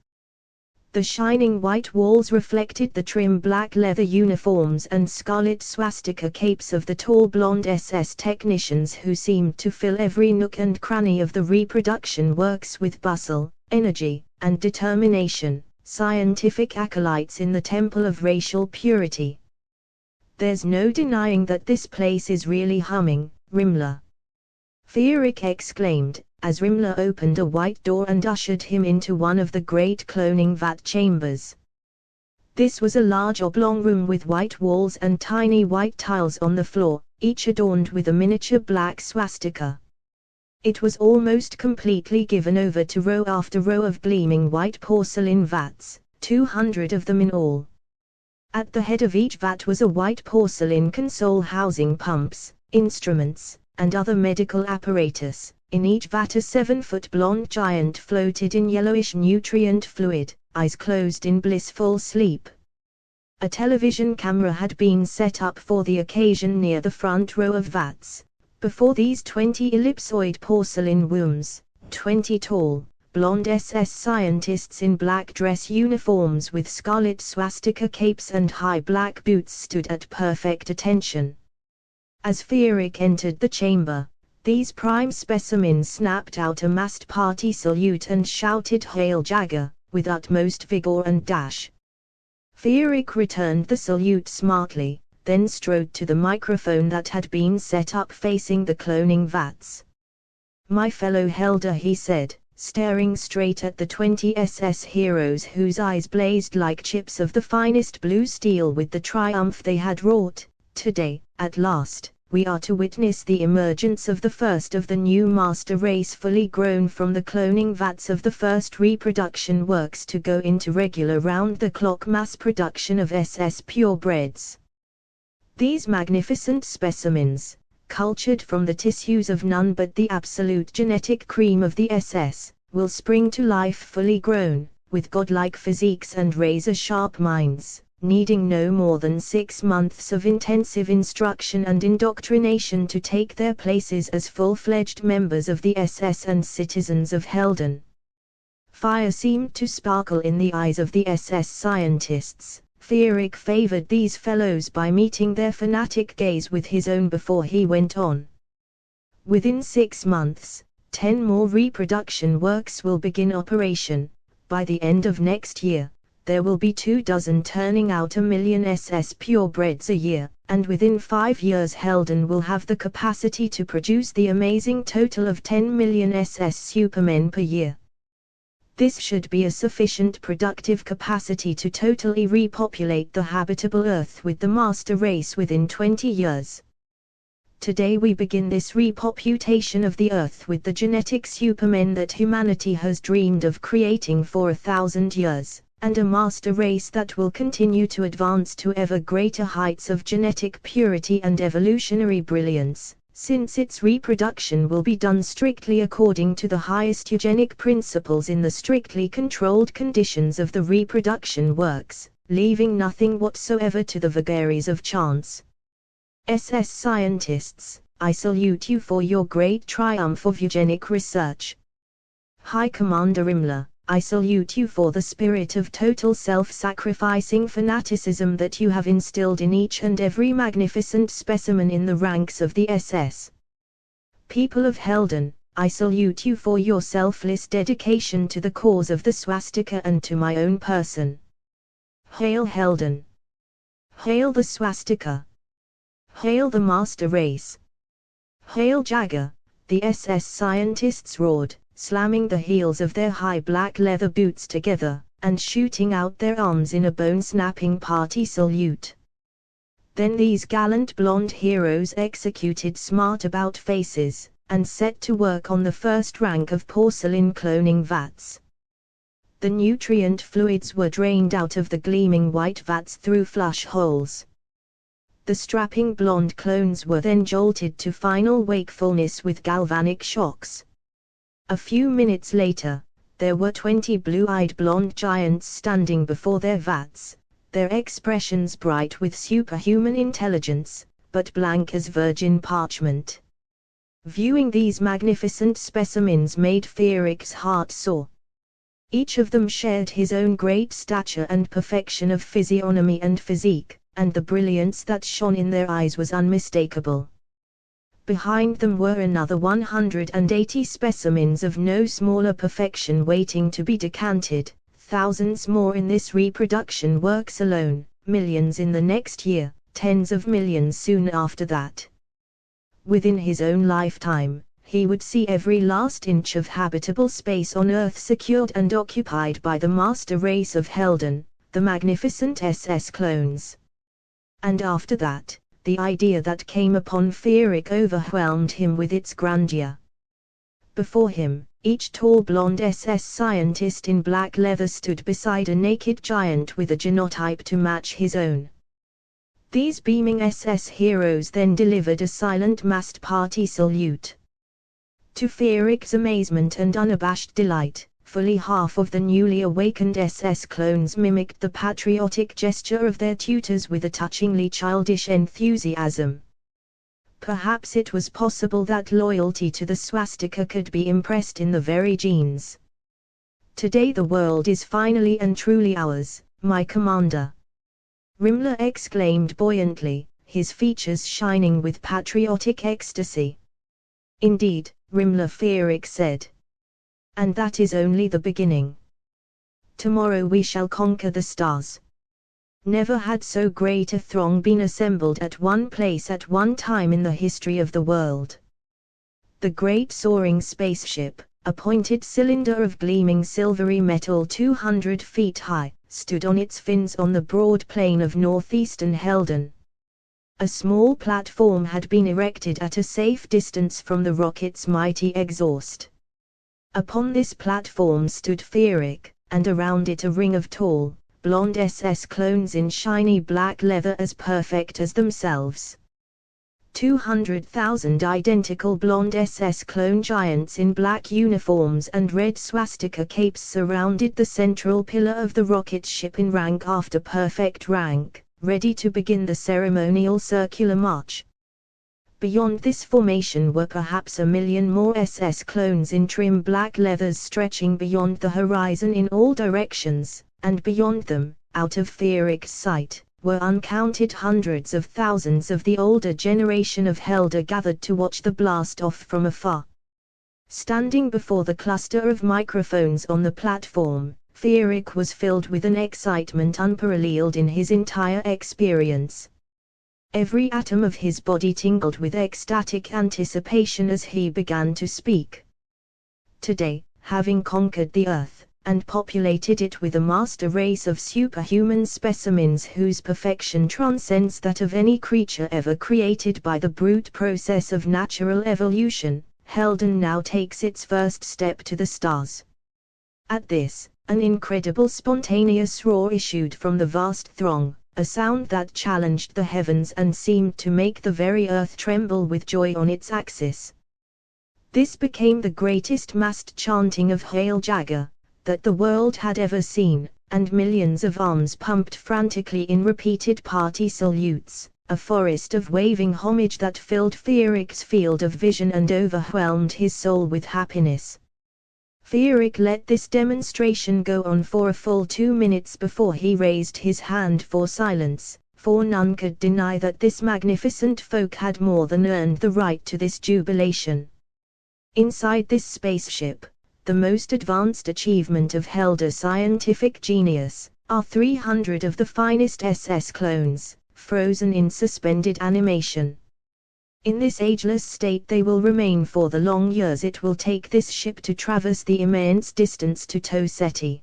The shining white walls reflected the trim black leather uniforms and scarlet swastika capes of the tall blonde SS technicians who seemed to fill every nook and cranny of the reproduction works with bustle, energy, and determination, scientific acolytes in the temple of racial purity. "There's no denying that this place is really humming, Rimler," Feerik exclaimed, as Rimler opened a white door and ushered him into one of the great cloning vat chambers. This was a large oblong room with white walls and tiny white tiles on the floor, each adorned with a miniature black swastika. It was almost completely given over to row after row of gleaming white porcelain vats, 200 of them in all. At the head of each vat was a white porcelain console housing pumps, instruments, and other medical apparatus. In each vat a 7-foot blonde giant floated in yellowish nutrient fluid, eyes closed in blissful sleep. A television camera had been set up for the occasion near the front row of vats. Before these 20 ellipsoid porcelain wombs, 20 tall, blonde SS scientists in black dress uniforms with scarlet swastika capes and high black boots stood at perfect attention. As Feerik entered the chamber, these prime specimens snapped out a massed party salute and shouted Hail Jagger, with utmost vigor and dash. Feerik returned the salute smartly, then strode to the microphone that had been set up facing the cloning vats. "My fellow Helder," he said, staring straight at the 20 SS heroes whose eyes blazed like chips of the finest blue steel with the triumph they had wrought, "today, at last, we are to witness the emergence of the first of the new master race fully grown from the cloning vats of the first reproduction works to go into regular round-the-clock mass production of SS purebreds. These magnificent specimens, cultured from the tissues of none but the absolute genetic cream of the SS, will spring to life fully grown, with godlike physiques and razor-sharp minds, needing no more than 6 months of intensive instruction and indoctrination to take their places as full-fledged members of the SS and citizens of Helden. Fire seemed to sparkle in the eyes of the SS scientists. Fierik favored these fellows by meeting their fanatic gaze with his own before he went on. Within 6 months, 10 more reproduction works will begin operation. By the end of next year, there will be 24 turning out 1 million SS purebreds a year, and within 5 years Helden will have the capacity to produce the amazing total of 10 million SS supermen per year. This should be a sufficient productive capacity to totally repopulate the habitable Earth with the master race within 20 years. Today we begin this repopulation of the Earth with the genetic supermen that humanity has dreamed of creating for 1,000 years, and a master race that will continue to advance to ever greater heights of genetic purity and evolutionary brilliance, since its reproduction will be done strictly according to the highest eugenic principles in the strictly controlled conditions of the reproduction works, leaving nothing whatsoever to the vagaries of chance. SS scientists, I salute you for your great triumph of eugenic research. High Commander Himmler, I salute you for the spirit of total self-sacrificing fanaticism that you have instilled in each and every magnificent specimen in the ranks of the SS. People of Helden, I salute you for your selfless dedication to the cause of the swastika and to my own person. Hail Helden! Hail the swastika! Hail the master race! Hail Jagger! The SS scientists roared, slamming the heels of their high black leather boots together, and shooting out their arms in a bone-snapping party salute. Then these gallant blonde heroes executed smart about faces, and set to work on the first rank of porcelain cloning vats. The nutrient fluids were drained out of the gleaming white vats through flush holes. The strapping blonde clones were then jolted to final wakefulness with galvanic shocks. A few minutes later, there were 20 blue-eyed blonde giants standing before their vats, their expressions bright with superhuman intelligence, but blank as virgin parchment. Viewing these magnificent specimens made Fierik's heart soar. Each of them shared his own great stature and perfection of physiognomy and physique, and the brilliance that shone in their eyes was unmistakable. Behind them were another 180 specimens of no smaller perfection waiting to be decanted, thousands more in this reproduction works alone, millions in the next year, tens of millions soon after that. Within his own lifetime, he would see every last inch of habitable space on Earth secured and occupied by the master race of Helden, the magnificent SS clones. And after that, the idea that came upon Fierik overwhelmed him with its grandeur. Before him, each tall blonde SS scientist in black leather stood beside a naked giant with a genotype to match his own. These beaming SS heroes then delivered a silent massed party salute. To Fierik's amazement and unabashed delight, fully half of the newly awakened SS clones mimicked the patriotic gesture of their tutors with a touchingly childish enthusiasm. Perhaps it was possible that loyalty to the swastika could be impressed in the very genes. Today the world is finally and truly ours, my commander. Himmler exclaimed buoyantly, his features shining with patriotic ecstasy. Indeed, Himmler, Fierik said. And that is only the beginning. Tomorrow we shall conquer the stars. Never had so great a throng been assembled at one place at one time in the history of the world. The great soaring spaceship, a pointed cylinder of gleaming silvery metal 200 feet high, stood on its fins on the broad plain of northeastern Helden. A small platform had been erected at a safe distance from the rocket's mighty exhaust. Upon this platform stood Fierik, and around it a ring of tall, blonde SS clones in shiny black leather as perfect as themselves. 200,000 identical blonde SS clone giants in black uniforms and red swastika capes surrounded the central pillar of the rocket ship in rank after perfect rank, ready to begin the ceremonial circular march. Beyond this formation were perhaps 1,000,000 more SS clones in trim black leathers stretching beyond the horizon in all directions, and beyond them, out of Fearic's sight, were uncounted hundreds of thousands of the older generation of Helder gathered to watch the blast-off from afar. Standing before the cluster of microphones on the platform, Fearic was filled with an excitement unparalleled in his entire experience. Every atom of his body tingled with ecstatic anticipation as he began to speak. Today, having conquered the Earth, and populated it with a master race of superhuman specimens whose perfection transcends that of any creature ever created by the brute process of natural evolution, Helden now takes its first step to the stars. At this, an incredible spontaneous roar issued from the vast throng, a sound that challenged the heavens and seemed to make the very earth tremble with joy on its axis. This became the greatest massed chanting of Hail Jagger that the world had ever seen, and millions of arms pumped frantically in repeated party salutes, a forest of waving homage that filled Fearic's field of vision and overwhelmed his soul with happiness. Fearic let this demonstration go on for a full 2 minutes before he raised his hand for silence, for none could deny that this magnificent folk had more than earned the right to this jubilation. Inside this spaceship, the most advanced achievement of Helder scientific genius, are 300 of the finest SS clones, frozen in suspended animation. In this ageless state they will remain for the long years it will take this ship to traverse the immense distance to Toseti.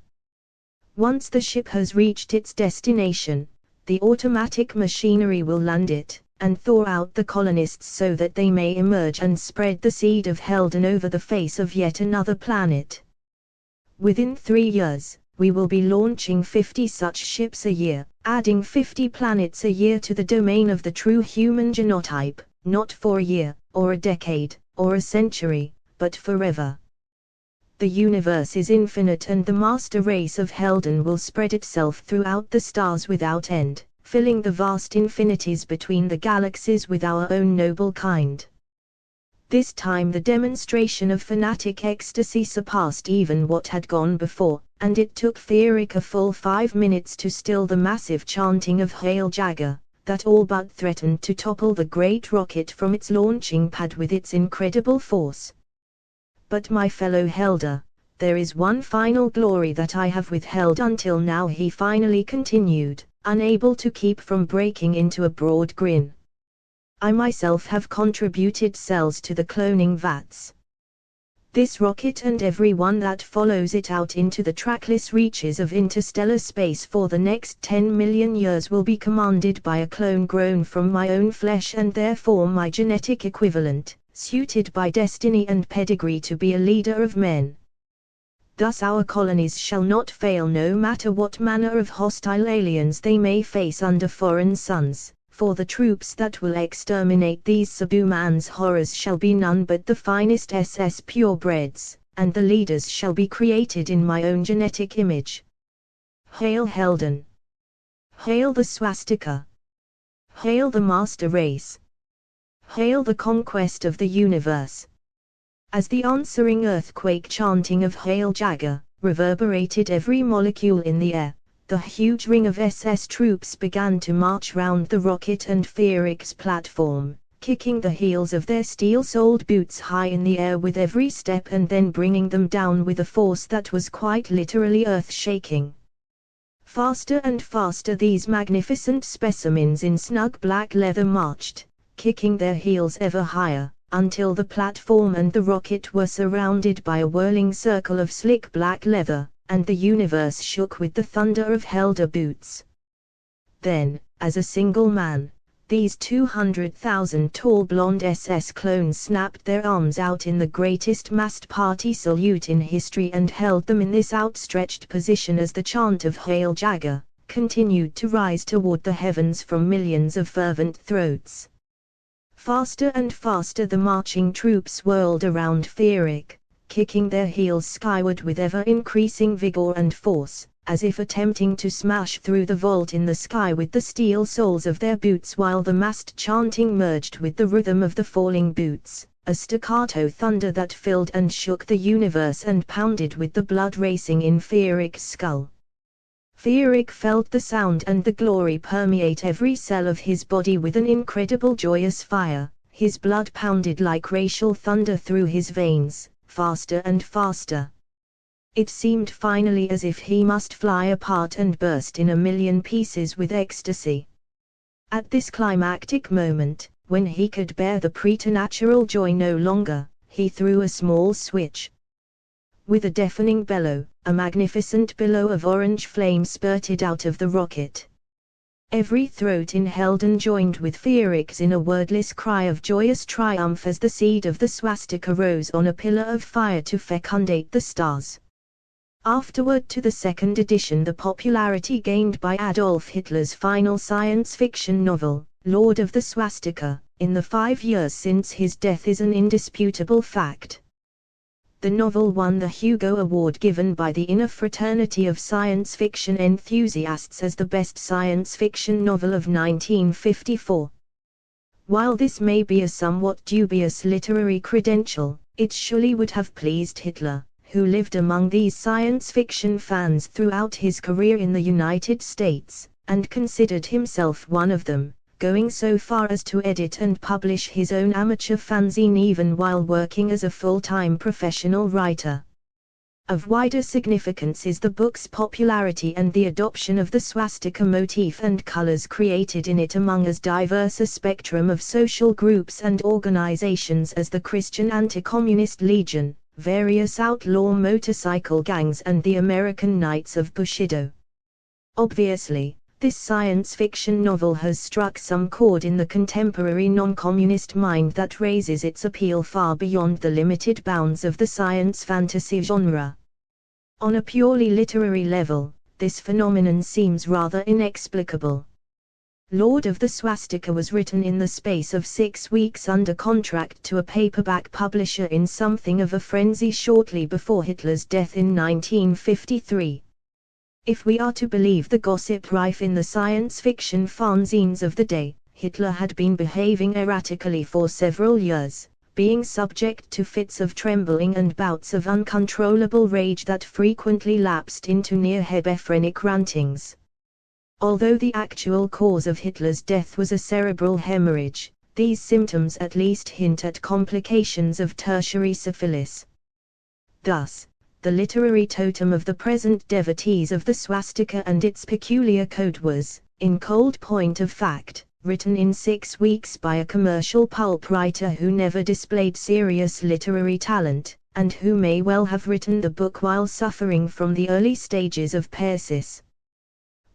Once the ship has reached its destination, the automatic machinery will land it, and thaw out the colonists so that they may emerge and spread the seed of Helden over the face of yet another planet. Within 3 years, we will be launching 50 such ships a year, adding 50 planets a year to the domain of the true human genotype, not for a year, or a decade, or a century, but forever. The universe is infinite and the master race of Helden will spread itself throughout the stars without end, filling the vast infinities between the galaxies with our own noble kind. This time the demonstration of fanatic ecstasy surpassed even what had gone before, and it took Fearic a full 5 minutes to still the massive chanting of Hail Jagger, that all but threatened to topple the great rocket from its launching pad with its incredible force. But my fellow Helder, there is one final glory that I have withheld until now, he finally continued, unable to keep from breaking into a broad grin. I myself have contributed cells to the cloning vats. This rocket and every one that follows it out into the trackless reaches of interstellar space for the next 10 million years will be commanded by a clone grown from my own flesh and therefore my genetic equivalent, suited by destiny and pedigree to be a leader of men. Thus our colonies shall not fail no matter what manner of hostile aliens they may face under foreign suns, for the troops that will exterminate these subhumans horrors shall be none but the finest SS purebreds, and the leaders shall be created in my own genetic image. Hail Helden! Hail the Swastika! Hail the master race! Hail the conquest of the universe! As the answering earthquake chanting of Hail Jagger reverberated every molecule in the air, the huge ring of SS troops began to march round the rocket and Fearic's platform, kicking the heels of their steel-soled boots high in the air with every step and then bringing them down with a force that was quite literally earth-shaking. Faster and faster these magnificent specimens in snug black leather marched, kicking their heels ever higher, until the platform and the rocket were surrounded by a whirling circle of slick black leather, and the universe shook with the thunder of Helder boots. Then, as a single man, these 200,000 tall blonde SS clones snapped their arms out in the greatest massed party salute in history and held them in this outstretched position as the chant of Hail Jagger continued to rise toward the heavens from millions of fervent throats. Faster and faster the marching troops whirled around Feerick, kicking their heels skyward with ever-increasing vigor and force, as if attempting to smash through the vault in the sky with the steel soles of their boots, while the massed chanting merged with the rhythm of the falling boots, a staccato thunder that filled and shook the universe and pounded with the blood racing in Feerick's skull. Feerick felt the sound and the glory permeate every cell of his body with an incredible joyous fire. His blood pounded like racial thunder through his veins, faster and faster. It seemed finally as if he must fly apart and burst in a million pieces with ecstasy. At this climactic moment, when he could bear the preternatural joy no longer, he threw a small switch. With a deafening bellow, a magnificent billow of orange flame spurted out of the rocket. Every throat inhaled and joined with Feerick's in a wordless cry of joyous triumph as the seed of the swastika rose on a pillar of fire to fecundate the stars. Afterward to the second edition, the popularity gained by Adolf Hitler's final science fiction novel, Lord of the Swastika, in the 5 years since his death is an indisputable fact. The novel won the Hugo Award given by the inner fraternity of science fiction enthusiasts as the best science fiction novel of 1954. While this may be a somewhat dubious literary credential, it surely would have pleased Hitler, who lived among these science fiction fans throughout his career in the United States, and considered himself one of them, going so far as to edit and publish his own amateur fanzine even while working as a full-time professional writer. Of wider significance is the book's popularity and the adoption of the swastika motif and colors created in it among as diverse a spectrum of social groups and organizations as the Christian Anti-Communist Legion, various outlaw motorcycle gangs and the American Knights of Bushido. Obviously, this science fiction novel has struck some chord in the contemporary non-communist mind that raises its appeal far beyond the limited bounds of the science fantasy genre. On a purely literary level, this phenomenon seems rather inexplicable. Lord of the Swastika was written in the space of 6 weeks under contract to a paperback publisher in something of a frenzy shortly before Hitler's death in 1953. If we are to believe the gossip rife in the science fiction fanzines of the day, Hitler had been behaving erratically for several years, being subject to fits of trembling and bouts of uncontrollable rage that frequently lapsed into near hebephrenic rantings. Although the actual cause of Hitler's death was a cerebral hemorrhage, these symptoms at least hint at complications of tertiary syphilis. Thus, the literary totem of the present devotees of the swastika and its peculiar code was, in cold point of fact, written in 6 weeks by a commercial pulp writer who never displayed serious literary talent, and who may well have written the book while suffering from the early stages of persis.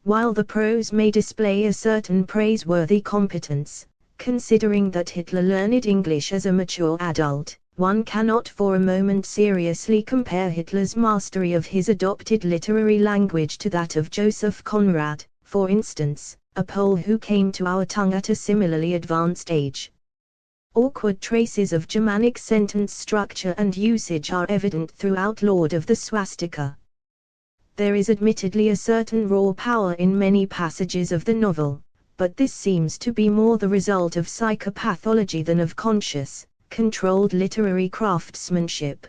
While the prose may display a certain praiseworthy competence, considering that Hitler learned English as a mature adult, one cannot for a moment seriously compare Hitler's mastery of his adopted literary language to that of Joseph Conrad, for instance, a Pole who came to our tongue at a similarly advanced age. Awkward traces of Germanic sentence structure and usage are evident throughout Lord of the Swastika. There is admittedly a certain raw power in many passages of the novel, but this seems to be more the result of psychopathology than of conscious, controlled literary craftsmanship.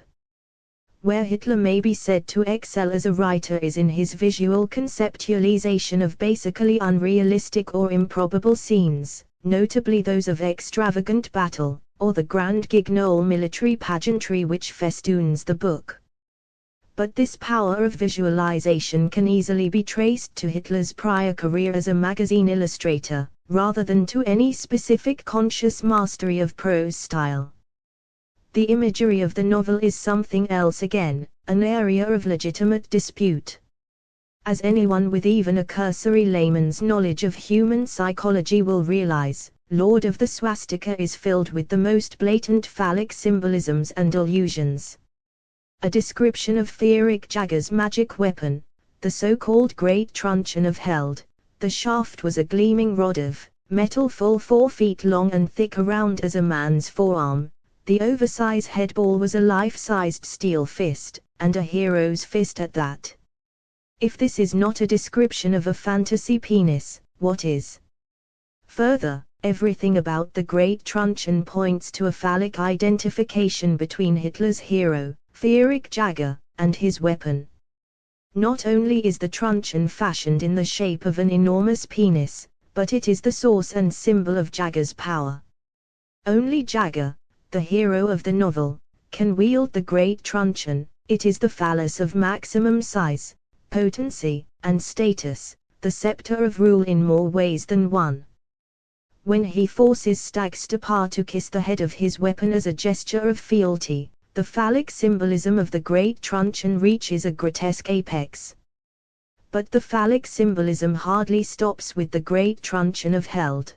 Where Hitler may be said to excel as a writer is in his visual conceptualization of basically unrealistic or improbable scenes, notably those of extravagant battle, or the grand guignol military pageantry which festoons the book. But this power of visualization can easily be traced to Hitler's prior career as a magazine illustrator, rather than to any specific conscious mastery of prose style. The imagery of the novel is something else again, an area of legitimate dispute. As anyone with even a cursory layman's knowledge of human psychology will realize, Lord of the Swastika is filled with the most blatant phallic symbolisms and allusions. A description of Feerick Jagger's magic weapon, the so-called Great Truncheon of Held. The shaft was a gleaming rod of Metal full 4 feet long and thick around as a man's forearm. The oversize headball was a life-sized steel fist, and a hero's fist at that. If this is not a description of a fantasy penis, what is? Further, everything about the Great Truncheon points to a phallic identification between Hitler's hero, Ferenc Jaeger, and his weapon. Not only is the truncheon fashioned in the shape of an enormous penis, but it is the source and symbol of Jaeger's power. Only Jaeger, the hero of the novel, can wield the Great Truncheon. It is the phallus of maximum size, potency, and status, the scepter of rule in more ways than one. When he forces Stagstapar to kiss the head of his weapon as a gesture of fealty, the phallic symbolism of the Great Truncheon reaches a grotesque apex. But the phallic symbolism hardly stops with the Great Truncheon of Held.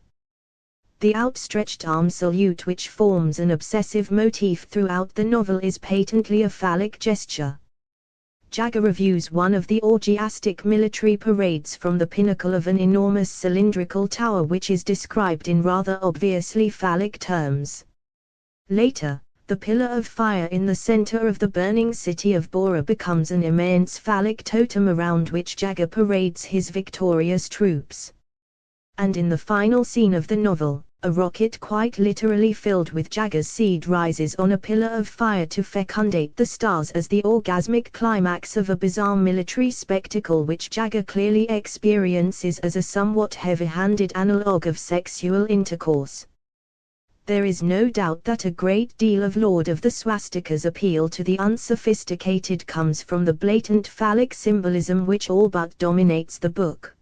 The outstretched arm salute, which forms an obsessive motif throughout the novel, is patently a phallic gesture. Jaeger reviews one of the orgiastic military parades from the pinnacle of an enormous cylindrical tower which is described in rather obviously phallic terms. Later, the pillar of fire in the center of the burning city of Bora becomes an immense phallic totem around which Jaeger parades his victorious troops. And in the final scene of the novel, a rocket quite literally filled with Jaeger's seed rises on a pillar of fire to fecundate the stars as the orgasmic climax of a bizarre military spectacle which Jaeger clearly experiences as a somewhat heavy-handed analogue of sexual intercourse. There is no doubt that a great deal of Lord of the Swastika's appeal to the unsophisticated comes from the blatant phallic symbolism which all but dominates the book.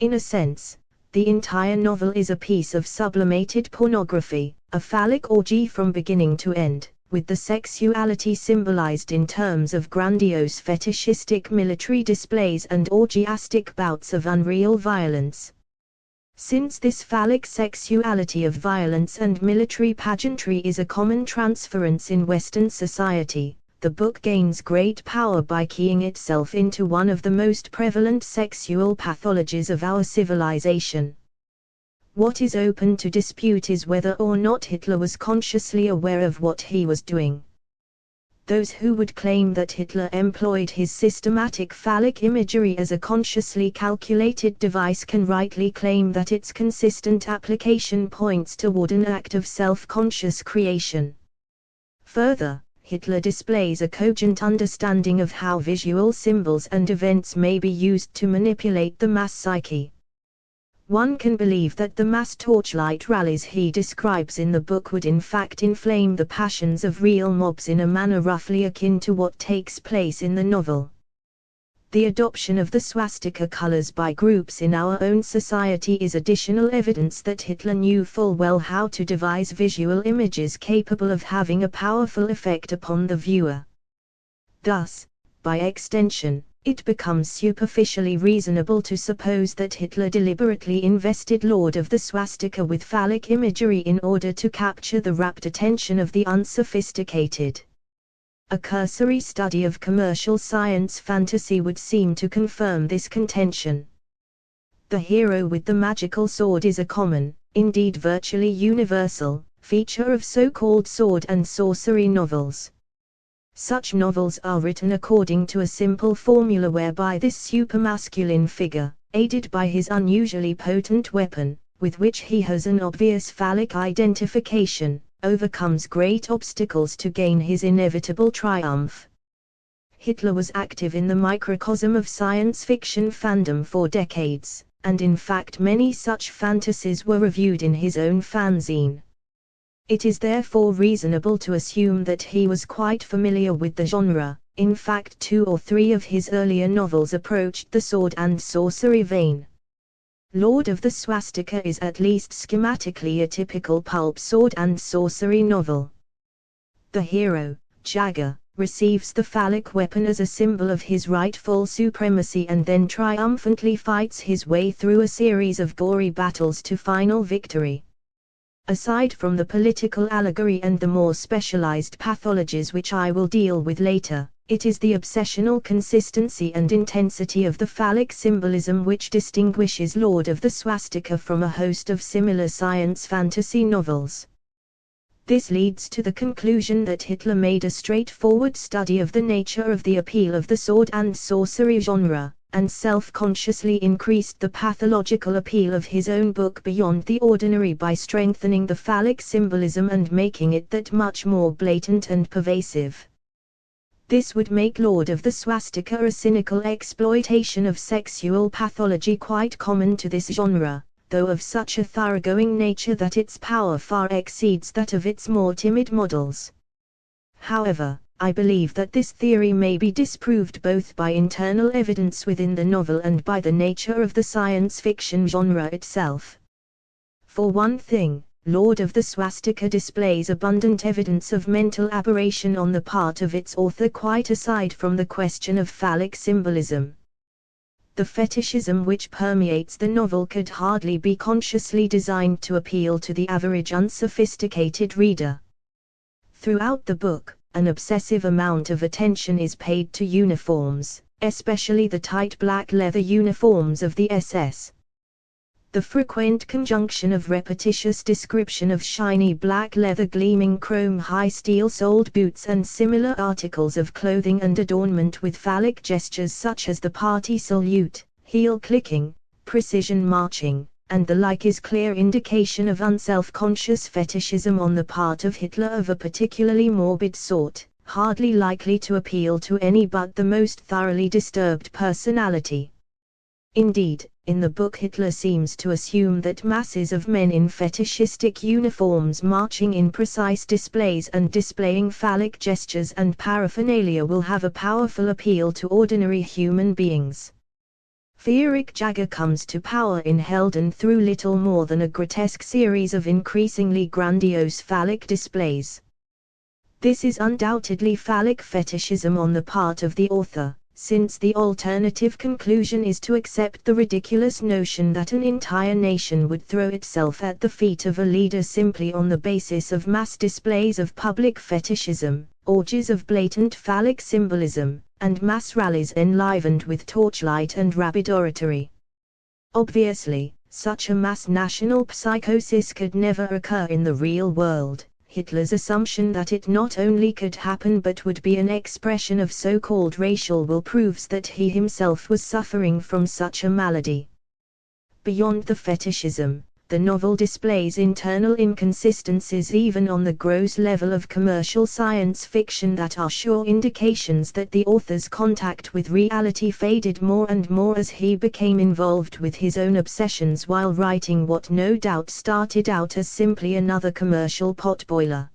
In a sense, the entire novel is a piece of sublimated pornography, a phallic orgy from beginning to end, with the sexuality symbolized in terms of grandiose fetishistic military displays and orgiastic bouts of unreal violence. Since this phallic sexuality of violence and military pageantry is a common transference in Western society, the book gains great power by keying itself into one of the most prevalent sexual pathologies of our civilization. What is open to dispute is whether or not Hitler was consciously aware of what he was doing. Those who would claim that Hitler employed his systematic phallic imagery as a consciously calculated device can rightly claim that its consistent application points toward an act of self-conscious creation. Further, Hitler displays a cogent understanding of how visual symbols and events may be used to manipulate the mass psyche. One can believe that the mass torchlight rallies he describes in the book would in fact inflame the passions of real mobs in a manner roughly akin to what takes place in the novel. The adoption of the swastika colors by groups in our own society is additional evidence that Hitler knew full well how to devise visual images capable of having a powerful effect upon the viewer. Thus, by extension, it becomes superficially reasonable to suppose that Hitler deliberately invested Lord of the Swastika with phallic imagery in order to capture the rapt attention of the unsophisticated. A cursory study of commercial science fantasy would seem to confirm this contention. The hero with the magical sword is a common, indeed virtually universal, feature of so-called sword and sorcery novels. Such novels are written according to a simple formula whereby this supermasculine figure, aided by his unusually potent weapon, with which he has an obvious phallic identification, overcomes great obstacles to gain his inevitable triumph. Hitler was active in the microcosm of science fiction fandom for decades, and in fact many such fantasies were reviewed in his own fanzine. It is therefore reasonable to assume that he was quite familiar with the genre. In fact, 2 or 3 of his earlier novels approached the sword and sorcery vein. Lord of the Swastika is at least schematically a typical pulp sword and sorcery novel. The hero, Jaeger, receives the phallic weapon as a symbol of his rightful supremacy and then triumphantly fights his way through a series of gory battles to final victory. Aside from the political allegory and the more specialized pathologies which I will deal with later, It is the obsessional consistency and intensity of the phallic symbolism which distinguishes Lord of the Swastika from a host of similar science fantasy novels. This leads to the conclusion that Hitler made a straightforward study of the nature of the appeal of the sword and sorcery genre, and self-consciously increased the pathological appeal of his own book beyond the ordinary by strengthening the phallic symbolism and making it that much more blatant and pervasive. This would make Lord of the Swastika a cynical exploitation of sexual pathology quite common to this genre, though of such a thoroughgoing nature that its power far exceeds that of its more timid models. However, I believe that this theory may be disproved both by internal evidence within the novel and by the nature of the science fiction genre itself. For one thing, Lord of the Swastika displays abundant evidence of mental aberration on the part of its author quite aside from the question of phallic symbolism. The fetishism which permeates the novel could hardly be consciously designed to appeal to the average unsophisticated reader. Throughout the book, an obsessive amount of attention is paid to uniforms, especially the tight black leather uniforms of the SS. The frequent conjunction of repetitious description of shiny black leather, gleaming chrome high steel-soled boots and similar articles of clothing and adornment with phallic gestures such as the party salute, heel clicking, precision marching, and the like is clear indication of unself-conscious fetishism on the part of Hitler of a particularly morbid sort, hardly likely to appeal to any but the most thoroughly disturbed personality. Indeed, in the book Hitler seems to assume that masses of men in fetishistic uniforms marching in precise displays and displaying phallic gestures and paraphernalia will have a powerful appeal to ordinary human beings. Feerick Jagger comes to power in Helden through little more than a grotesque series of increasingly grandiose phallic displays. This is undoubtedly phallic fetishism on the part of the author, since the alternative conclusion is to accept the ridiculous notion that an entire nation would throw itself at the feet of a leader simply on the basis of mass displays of public fetishism, orgies of blatant phallic symbolism, and mass rallies enlivened with torchlight and rabid oratory. Obviously, such a mass national psychosis could never occur in the real world. Hitler's assumption that it not only could happen but would be an expression of so-called racial will proves that he himself was suffering from such a malady. Beyond the fetishism, the novel displays internal inconsistencies even on the gross level of commercial science fiction that are sure indications that the author's contact with reality faded more and more as he became involved with his own obsessions while writing what no doubt started out as simply another commercial potboiler.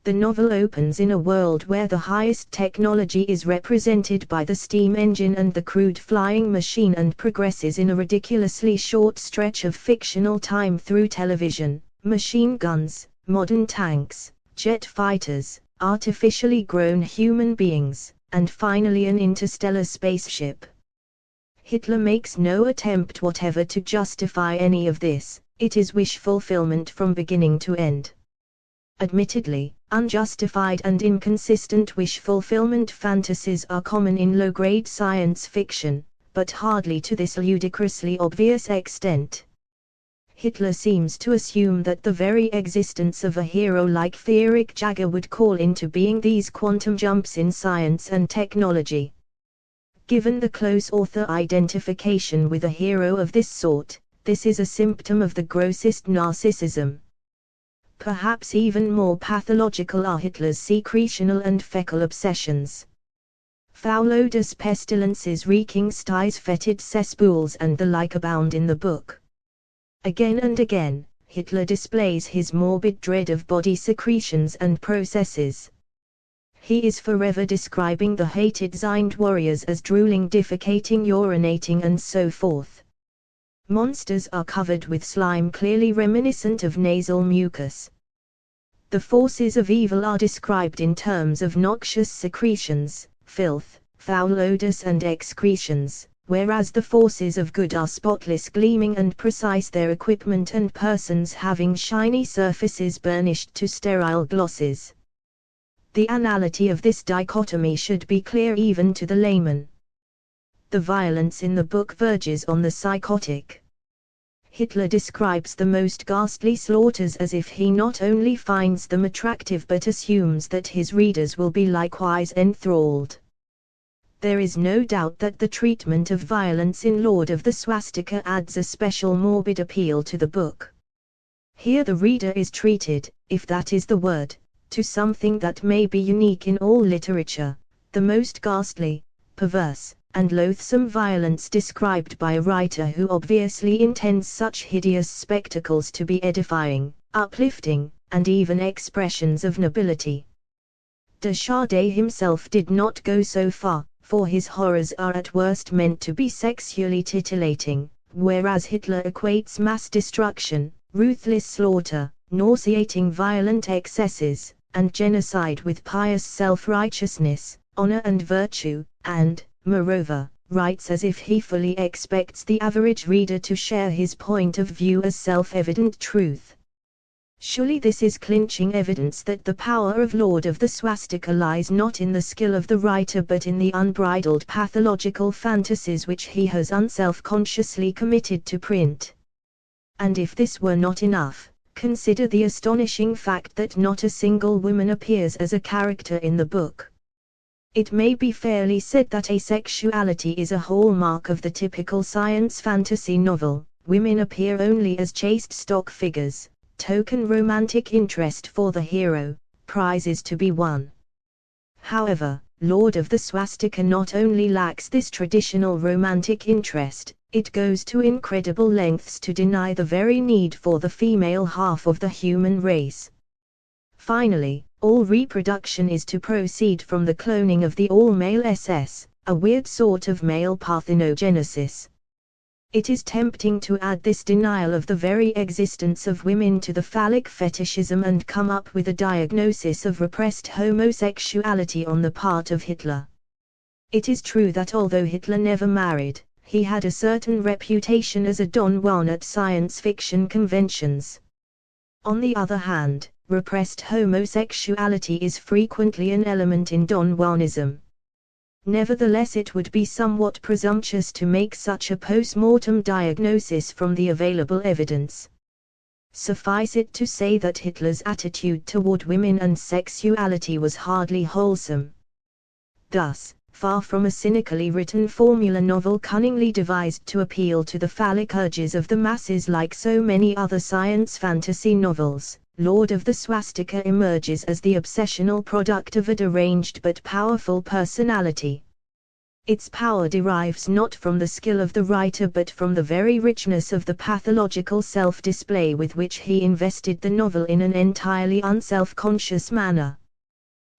The novel opens in a world where the highest technology is represented by the steam engine and the crude flying machine and progresses in a ridiculously short stretch of fictional time through television, machine guns, modern tanks, jet fighters, artificially grown human beings, and finally an interstellar spaceship. Hitler makes no attempt whatever to justify any of this, it is wish fulfillment from beginning to end. Admittedly, unjustified and inconsistent wish fulfillment fantasies are common in low-grade science fiction, but hardly to this ludicrously obvious extent. Hitler seems to assume that the very existence of a hero like Feerick Jagger would call into being these quantum jumps in science and technology. Given the close author identification with a hero of this sort, this is a symptom of the grossest narcissism. Perhaps even more pathological are Hitler's secretional and fecal obsessions. Foul odors, pestilences, reeking sties, fetid cesspools and the like abound in the book. Again and again, Hitler displays his morbid dread of body secretions and processes. He is forever describing the hated Zind warriors as drooling, defecating, urinating and so forth. Monsters are covered with slime clearly reminiscent of nasal mucus. The forces of evil are described in terms of noxious secretions, filth, foul odors and excretions, whereas the forces of good are spotless, gleaming and precise, their equipment and persons having shiny surfaces burnished to sterile glosses. The anality of this dichotomy should be clear even to the layman. The violence in the book verges on the psychotic. Hitler describes the most ghastly slaughters as if he not only finds them attractive but assumes that his readers will be likewise enthralled. There is no doubt that the treatment of violence in Lord of the Swastika adds a special morbid appeal to the book. Here the reader is treated, if that is the word, to something that may be unique in all literature, the most ghastly, perverse, and loathsome violence described by a writer who obviously intends such hideous spectacles to be edifying, uplifting, and even expressions of nobility. De Chardet himself did not go so far, for his horrors are at worst meant to be sexually titillating, whereas Hitler equates mass destruction, ruthless slaughter, nauseating violent excesses, and genocide with pious self-righteousness, honor and virtue, and, moreover, writes as if he fully expects the average reader to share his point of view as self-evident truth. Surely this is clinching evidence that the power of Lord of the Swastika lies not in the skill of the writer but in the unbridled pathological fantasies which he has unself-consciously committed to print. And if this were not enough, consider the astonishing fact that not a single woman appears as a character in the book. It may be fairly said that asexuality is a hallmark of the typical science fantasy novel. Women appear only as chaste stock figures, token romantic interest for the hero, prizes to be won. However, Lord of the Swastika not only lacks this traditional romantic interest, it goes to incredible lengths to deny the very need for the female half of the human race. Finally, all reproduction is to proceed from the cloning of the all-male SS, a weird sort of male parthenogenesis. It is tempting to add this denial of the very existence of women to the phallic fetishism and come up with a diagnosis of repressed homosexuality on the part of Hitler. It is true that although Hitler never married, he had a certain reputation as a Don Juan at science fiction conventions. On the other hand, repressed homosexuality is frequently an element in Don Juanism. Nevertheless, it would be somewhat presumptuous to make such a post-mortem diagnosis from the available evidence. Suffice it to say that Hitler's attitude toward women and sexuality was hardly wholesome. Thus, far from a cynically written formula novel cunningly devised to appeal to the phallic urges of the masses like so many other science fantasy novels, Lord of the Swastika emerges as the obsessional product of a deranged but powerful personality. Its power derives not from the skill of the writer but from the very richness of the pathological self-display with which he invested the novel in an entirely unself-conscious manner.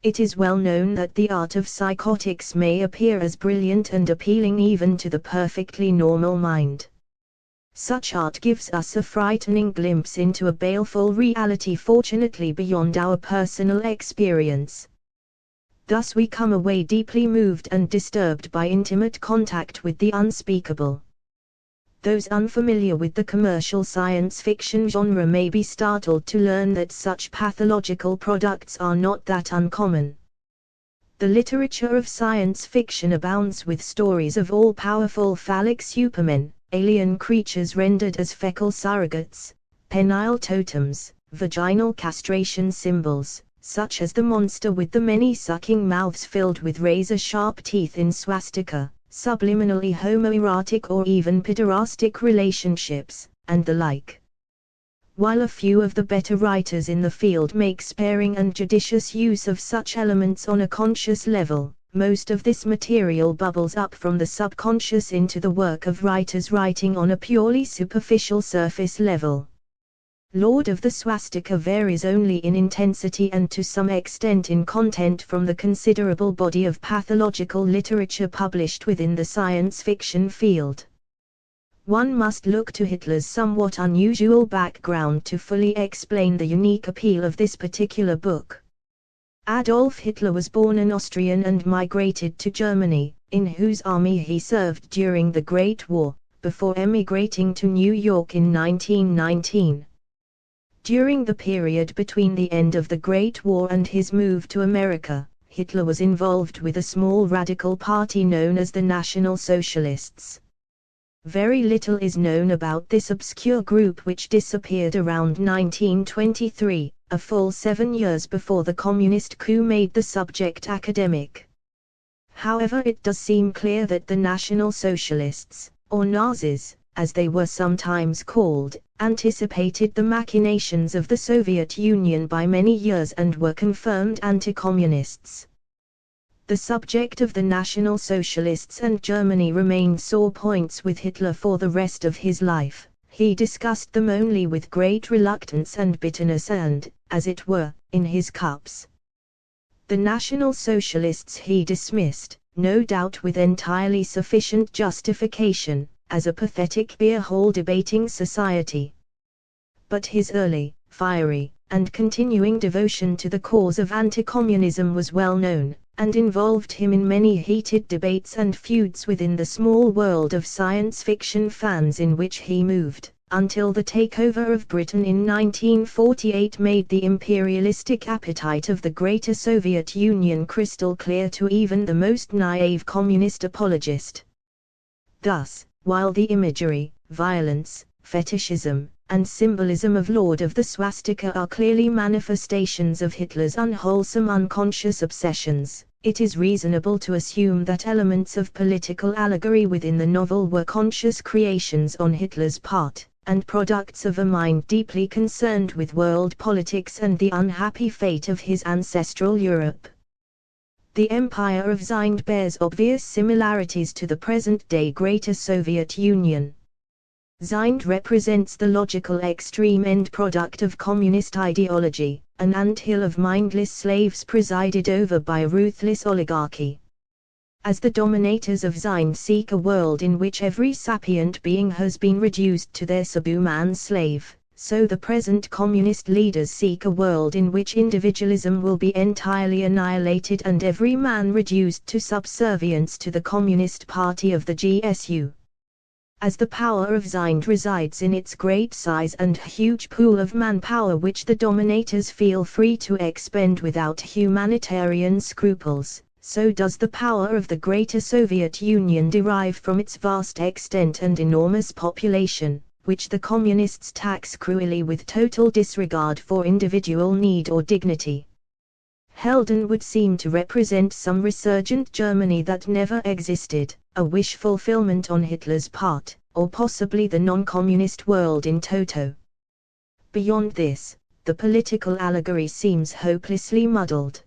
It is well known that the art of psychotics may appear as brilliant and appealing even to the perfectly normal mind. Such art gives us a frightening glimpse into a baleful reality fortunately beyond our personal experience. Thus we come away deeply moved and disturbed by intimate contact with the unspeakable. Those unfamiliar with the commercial science fiction genre may be startled to learn that such pathological products are not that uncommon. The literature of science fiction abounds with stories of all-powerful phallic supermen, alien creatures rendered as fecal surrogates, penile totems, vaginal castration symbols, such as the monster with the many sucking mouths filled with razor-sharp teeth in Swastika, subliminally homoerotic or even pederastic relationships, and the like. While a few of the better writers in the field make sparing and judicious use of such elements on a conscious level, most of this material bubbles up from the subconscious into the work of writers writing on a purely superficial surface level. Lord of the Swastika varies only in intensity and to some extent in content from the considerable body of pathological literature published within the science fiction field. One must look to Hitler's somewhat unusual background to fully explain the unique appeal of this particular book. Adolf Hitler was born an Austrian and migrated to Germany, in whose army he served during the Great War, before emigrating to New York in 1919. During the period between the end of the Great War and his move to America, Hitler was involved with a small radical party known as the National Socialists. Very little is known about this obscure group, which disappeared around 1923, a full 7 years before the communist coup made the subject academic. However, it does seem clear that the National Socialists, or Nazis, as they were sometimes called, anticipated the machinations of the Soviet Union by many years and were confirmed anti-communists. The subject of the National Socialists and Germany remained sore points with Hitler for the rest of his life. He discussed them only with great reluctance and bitterness and, as it were, in his cups. The National Socialists he dismissed, no doubt with entirely sufficient justification, as a pathetic beer hall debating society. But his early, fiery, and continuing devotion to the cause of anti-communism was well known, and involved him in many heated debates and feuds within the small world of science fiction fans in which he moved, until the takeover of Britain in 1948 made the imperialistic appetite of the Greater Soviet Union crystal clear to even the most naive communist apologist. Thus, while the imagery, violence, fetishism, and symbolism of Lord of the Swastika are clearly manifestations of Hitler's unwholesome unconscious obsessions, it is reasonable to assume that elements of political allegory within the novel were conscious creations on Hitler's part, and products of a mind deeply concerned with world politics and the unhappy fate of his ancestral Europe. The Empire of Zind bears obvious similarities to the present-day Greater Soviet Union. Zind represents the logical extreme end product of communist ideology, an anthill of mindless slaves presided over by a ruthless oligarchy. As the dominators of Zind seek a world in which every sapient being has been reduced to their subhuman slave, so the present communist leaders seek a world in which individualism will be entirely annihilated and every man reduced to subservience to the Communist Party of the GSU. As the power of Zind resides in its great size and huge pool of manpower which the dominators feel free to expend without humanitarian scruples, so does the power of the Greater Soviet Union derive from its vast extent and enormous population, which the communists tax cruelly with total disregard for individual need or dignity. Helden would seem to represent some resurgent Germany that never existed, a wish fulfillment on Hitler's part, or possibly the non-communist world in toto. Beyond this, the political allegory seems hopelessly muddled.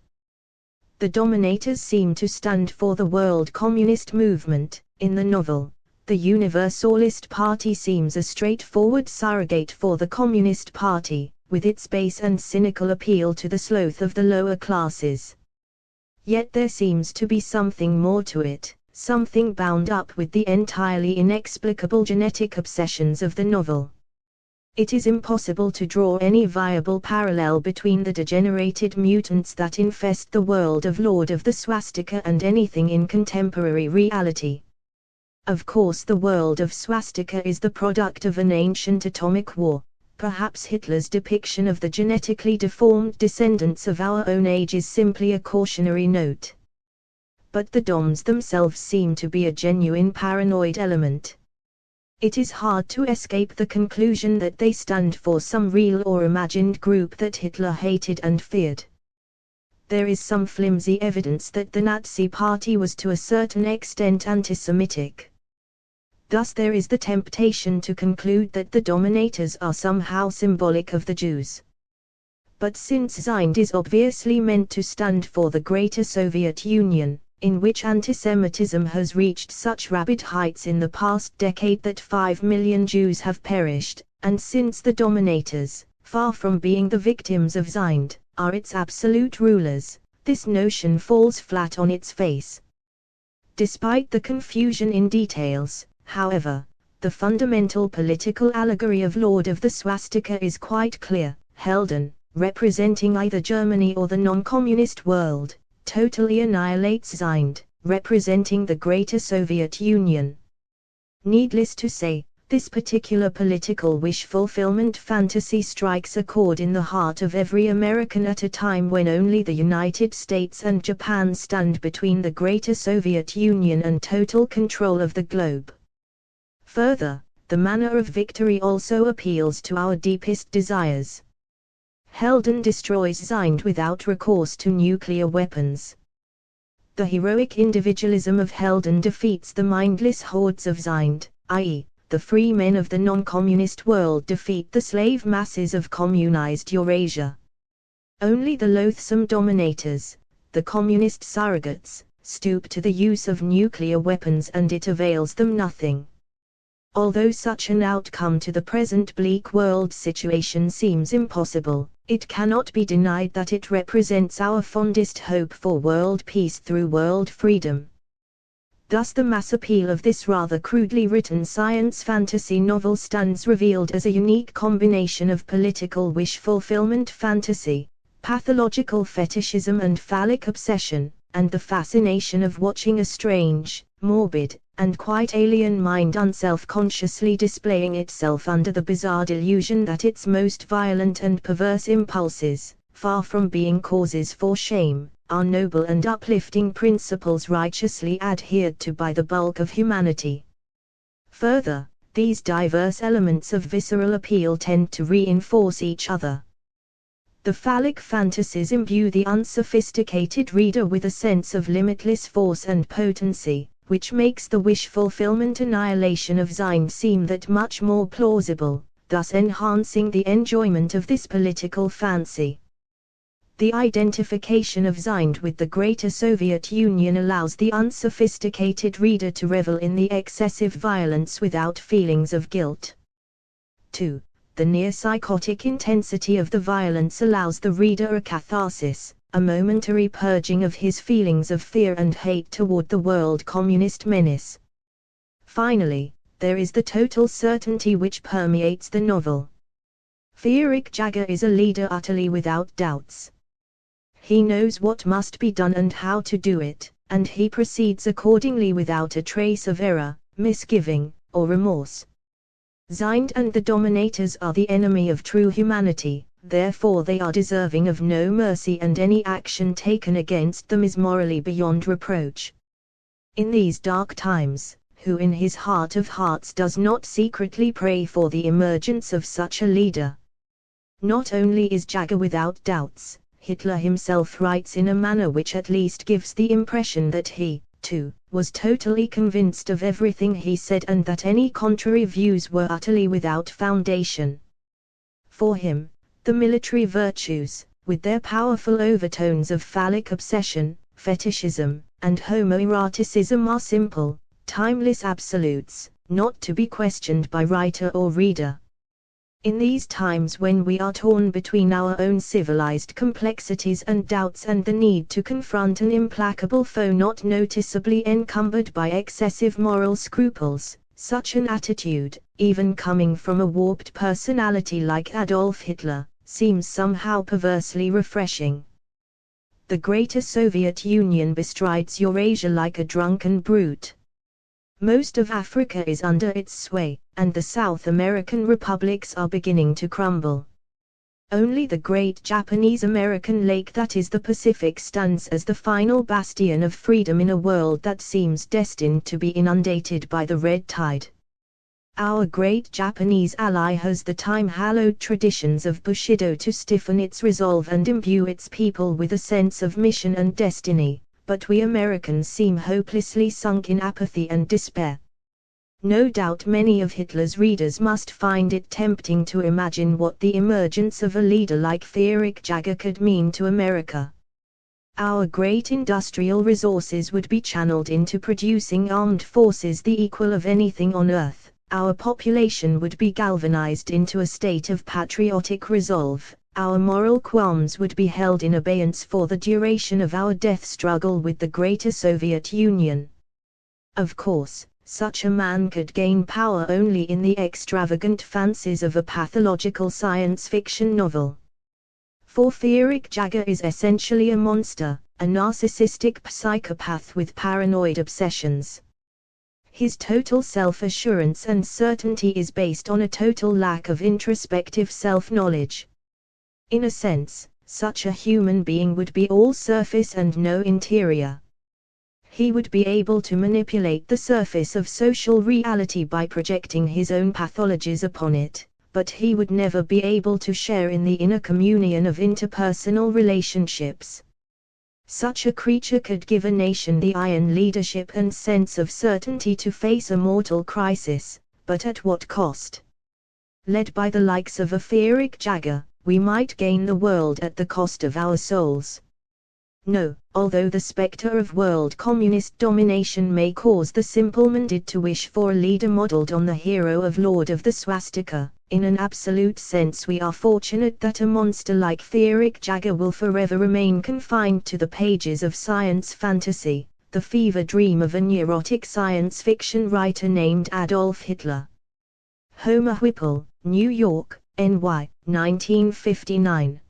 The dominators seem to stand for the world communist movement. In the novel, the Universalist Party seems a straightforward surrogate for the Communist Party, with its base and cynical appeal to the sloth of the lower classes. Yet there seems to be something more to it, something bound up with the entirely inexplicable genetic obsessions of the novel. It is impossible to draw any viable parallel between the degenerated mutants that infest the world of Lord of the Swastika and anything in contemporary reality. Of course, the world of Swastika is the product of an ancient atomic war. Perhaps Hitler's depiction of the genetically deformed descendants of our own age is simply a cautionary note. But the DOMs themselves seem to be a genuine paranoid element. It is hard to escape the conclusion that they stand for some real or imagined group that Hitler hated and feared. There is some flimsy evidence that the Nazi Party was to a certain extent anti-Semitic. Thus there is the temptation to conclude that the dominators are somehow symbolic of the Jews. But since Zind is obviously meant to stand for the Greater Soviet Union, in which antisemitism has reached such rapid heights in the past decade that 5 million Jews have perished, and since the dominators, far from being the victims of Zind, are its absolute rulers, this notion falls flat on its face. Despite the confusion in details, however, the fundamental political allegory of Lord of the Swastika is quite clear. Helden, representing either Germany or the non-communist world, totally annihilates Zind, representing the Greater Soviet Union. Needless to say, This particular political wish fulfillment fantasy strikes a chord in the heart of every American at a time when only the United States and Japan stand between the greater Soviet Union and total control of the globe. Further, the manner of victory also appeals to our deepest desires. Helden destroys Zind without recourse to nuclear weapons. The heroic individualism of Helden defeats the mindless hordes of Zind, i.e., the free men of the non-communist world defeat the slave masses of communized Eurasia. Only the loathsome dominators, the communist surrogates, stoop to the use of nuclear weapons, and it avails them nothing. Although such an outcome to the present bleak world situation seems impossible, it cannot be denied that it represents our fondest hope for world peace through world freedom. Thus the mass appeal of this rather crudely written science fantasy novel stands revealed as a unique combination of political wish fulfillment fantasy, pathological fetishism and phallic obsession, and the fascination of watching a strange, morbid, and quite alien mind unself-consciously displaying itself under the bizarre delusion that its most violent and perverse impulses, far from being causes for shame, are noble and uplifting principles righteously adhered to by the bulk of humanity. Further, these diverse elements of visceral appeal tend to reinforce each other. The phallic fantasies imbue the unsophisticated reader with a sense of limitless force and potency, which makes the wish fulfillment annihilation of Zind seem that much more plausible, thus enhancing the enjoyment of this political fancy. The identification of Zind with the greater Soviet Union allows the unsophisticated reader to revel in the excessive violence without feelings of guilt. 2. The near-psychotic intensity of the violence allows the reader a catharsis, a momentary purging of his feelings of fear and hate toward the world communist menace. Finally, there is the total certainty which permeates the novel. Fearik Jagger is a leader utterly without doubts. He knows what must be done and how to do it, and he proceeds accordingly without a trace of error, misgiving, or remorse. Zind and the dominators are the enemy of true humanity, therefore they are deserving of no mercy, and any action taken against them is morally beyond reproach. In these dark times, who in his heart of hearts does not secretly pray for the emergence of such a leader? Not only is Jagger without doubts, Hitler himself writes in a manner which at least gives the impression that he, too, was totally convinced of everything he said, and that any contrary views were utterly without foundation. For him, the military virtues, with their powerful overtones of phallic obsession, fetishism, and homoeroticism, are simple, timeless absolutes, not to be questioned by writer or reader. In these times when we are torn between our own civilized complexities and doubts and the need to confront an implacable foe not noticeably encumbered by excessive moral scruples, such an attitude, even coming from a warped personality like Adolf Hitler, seems somehow perversely refreshing. The greater Soviet Union bestrides Eurasia like a drunken brute. Most of Africa is under its sway, and the South American republics are beginning to crumble. Only the great Japanese-American lake that is the Pacific stands as the final bastion of freedom in a world that seems destined to be inundated by the red tide. Our great Japanese ally has the time-hallowed traditions of Bushido to stiffen its resolve and imbue its people with a sense of mission and destiny, but we Americans seem hopelessly sunk in apathy and despair. No doubt many of Hitler's readers must find it tempting to imagine what the emergence of a leader like Fearik Jagger could mean to America. Our great industrial resources would be channeled into producing armed forces the equal of anything on earth. Our population would be galvanized into a state of patriotic resolve. Our moral qualms would be held in abeyance for the duration of our death struggle with the greater Soviet Union. Of course, such a man could gain power only in the extravagant fancies of a pathological science fiction novel. For Fearik Jagger is essentially a monster, a narcissistic psychopath with paranoid obsessions. His total self-assurance and certainty is based on a total lack of introspective self-knowledge. In a sense, such a human being would be all surface and no interior. He would be able to manipulate the surface of social reality by projecting his own pathologies upon it, but he would never be able to share in the inner communion of interpersonal relationships. Such a creature could give a nation the iron leadership and sense of certainty to face a mortal crisis, but at what cost? Led by the likes of a Friedrich Jagger, we might gain the world at the cost of our souls. No, although the specter of world communist domination may cause the simple-minded to wish for a leader modeled on the hero of Lord of the Swastika, in an absolute sense we are fortunate that a monster like Friedrich Jagger will forever remain confined to the pages of science fantasy, the fever dream of a neurotic science fiction writer named Adolf Hitler. Homer Whipple, New York, NY, 1959.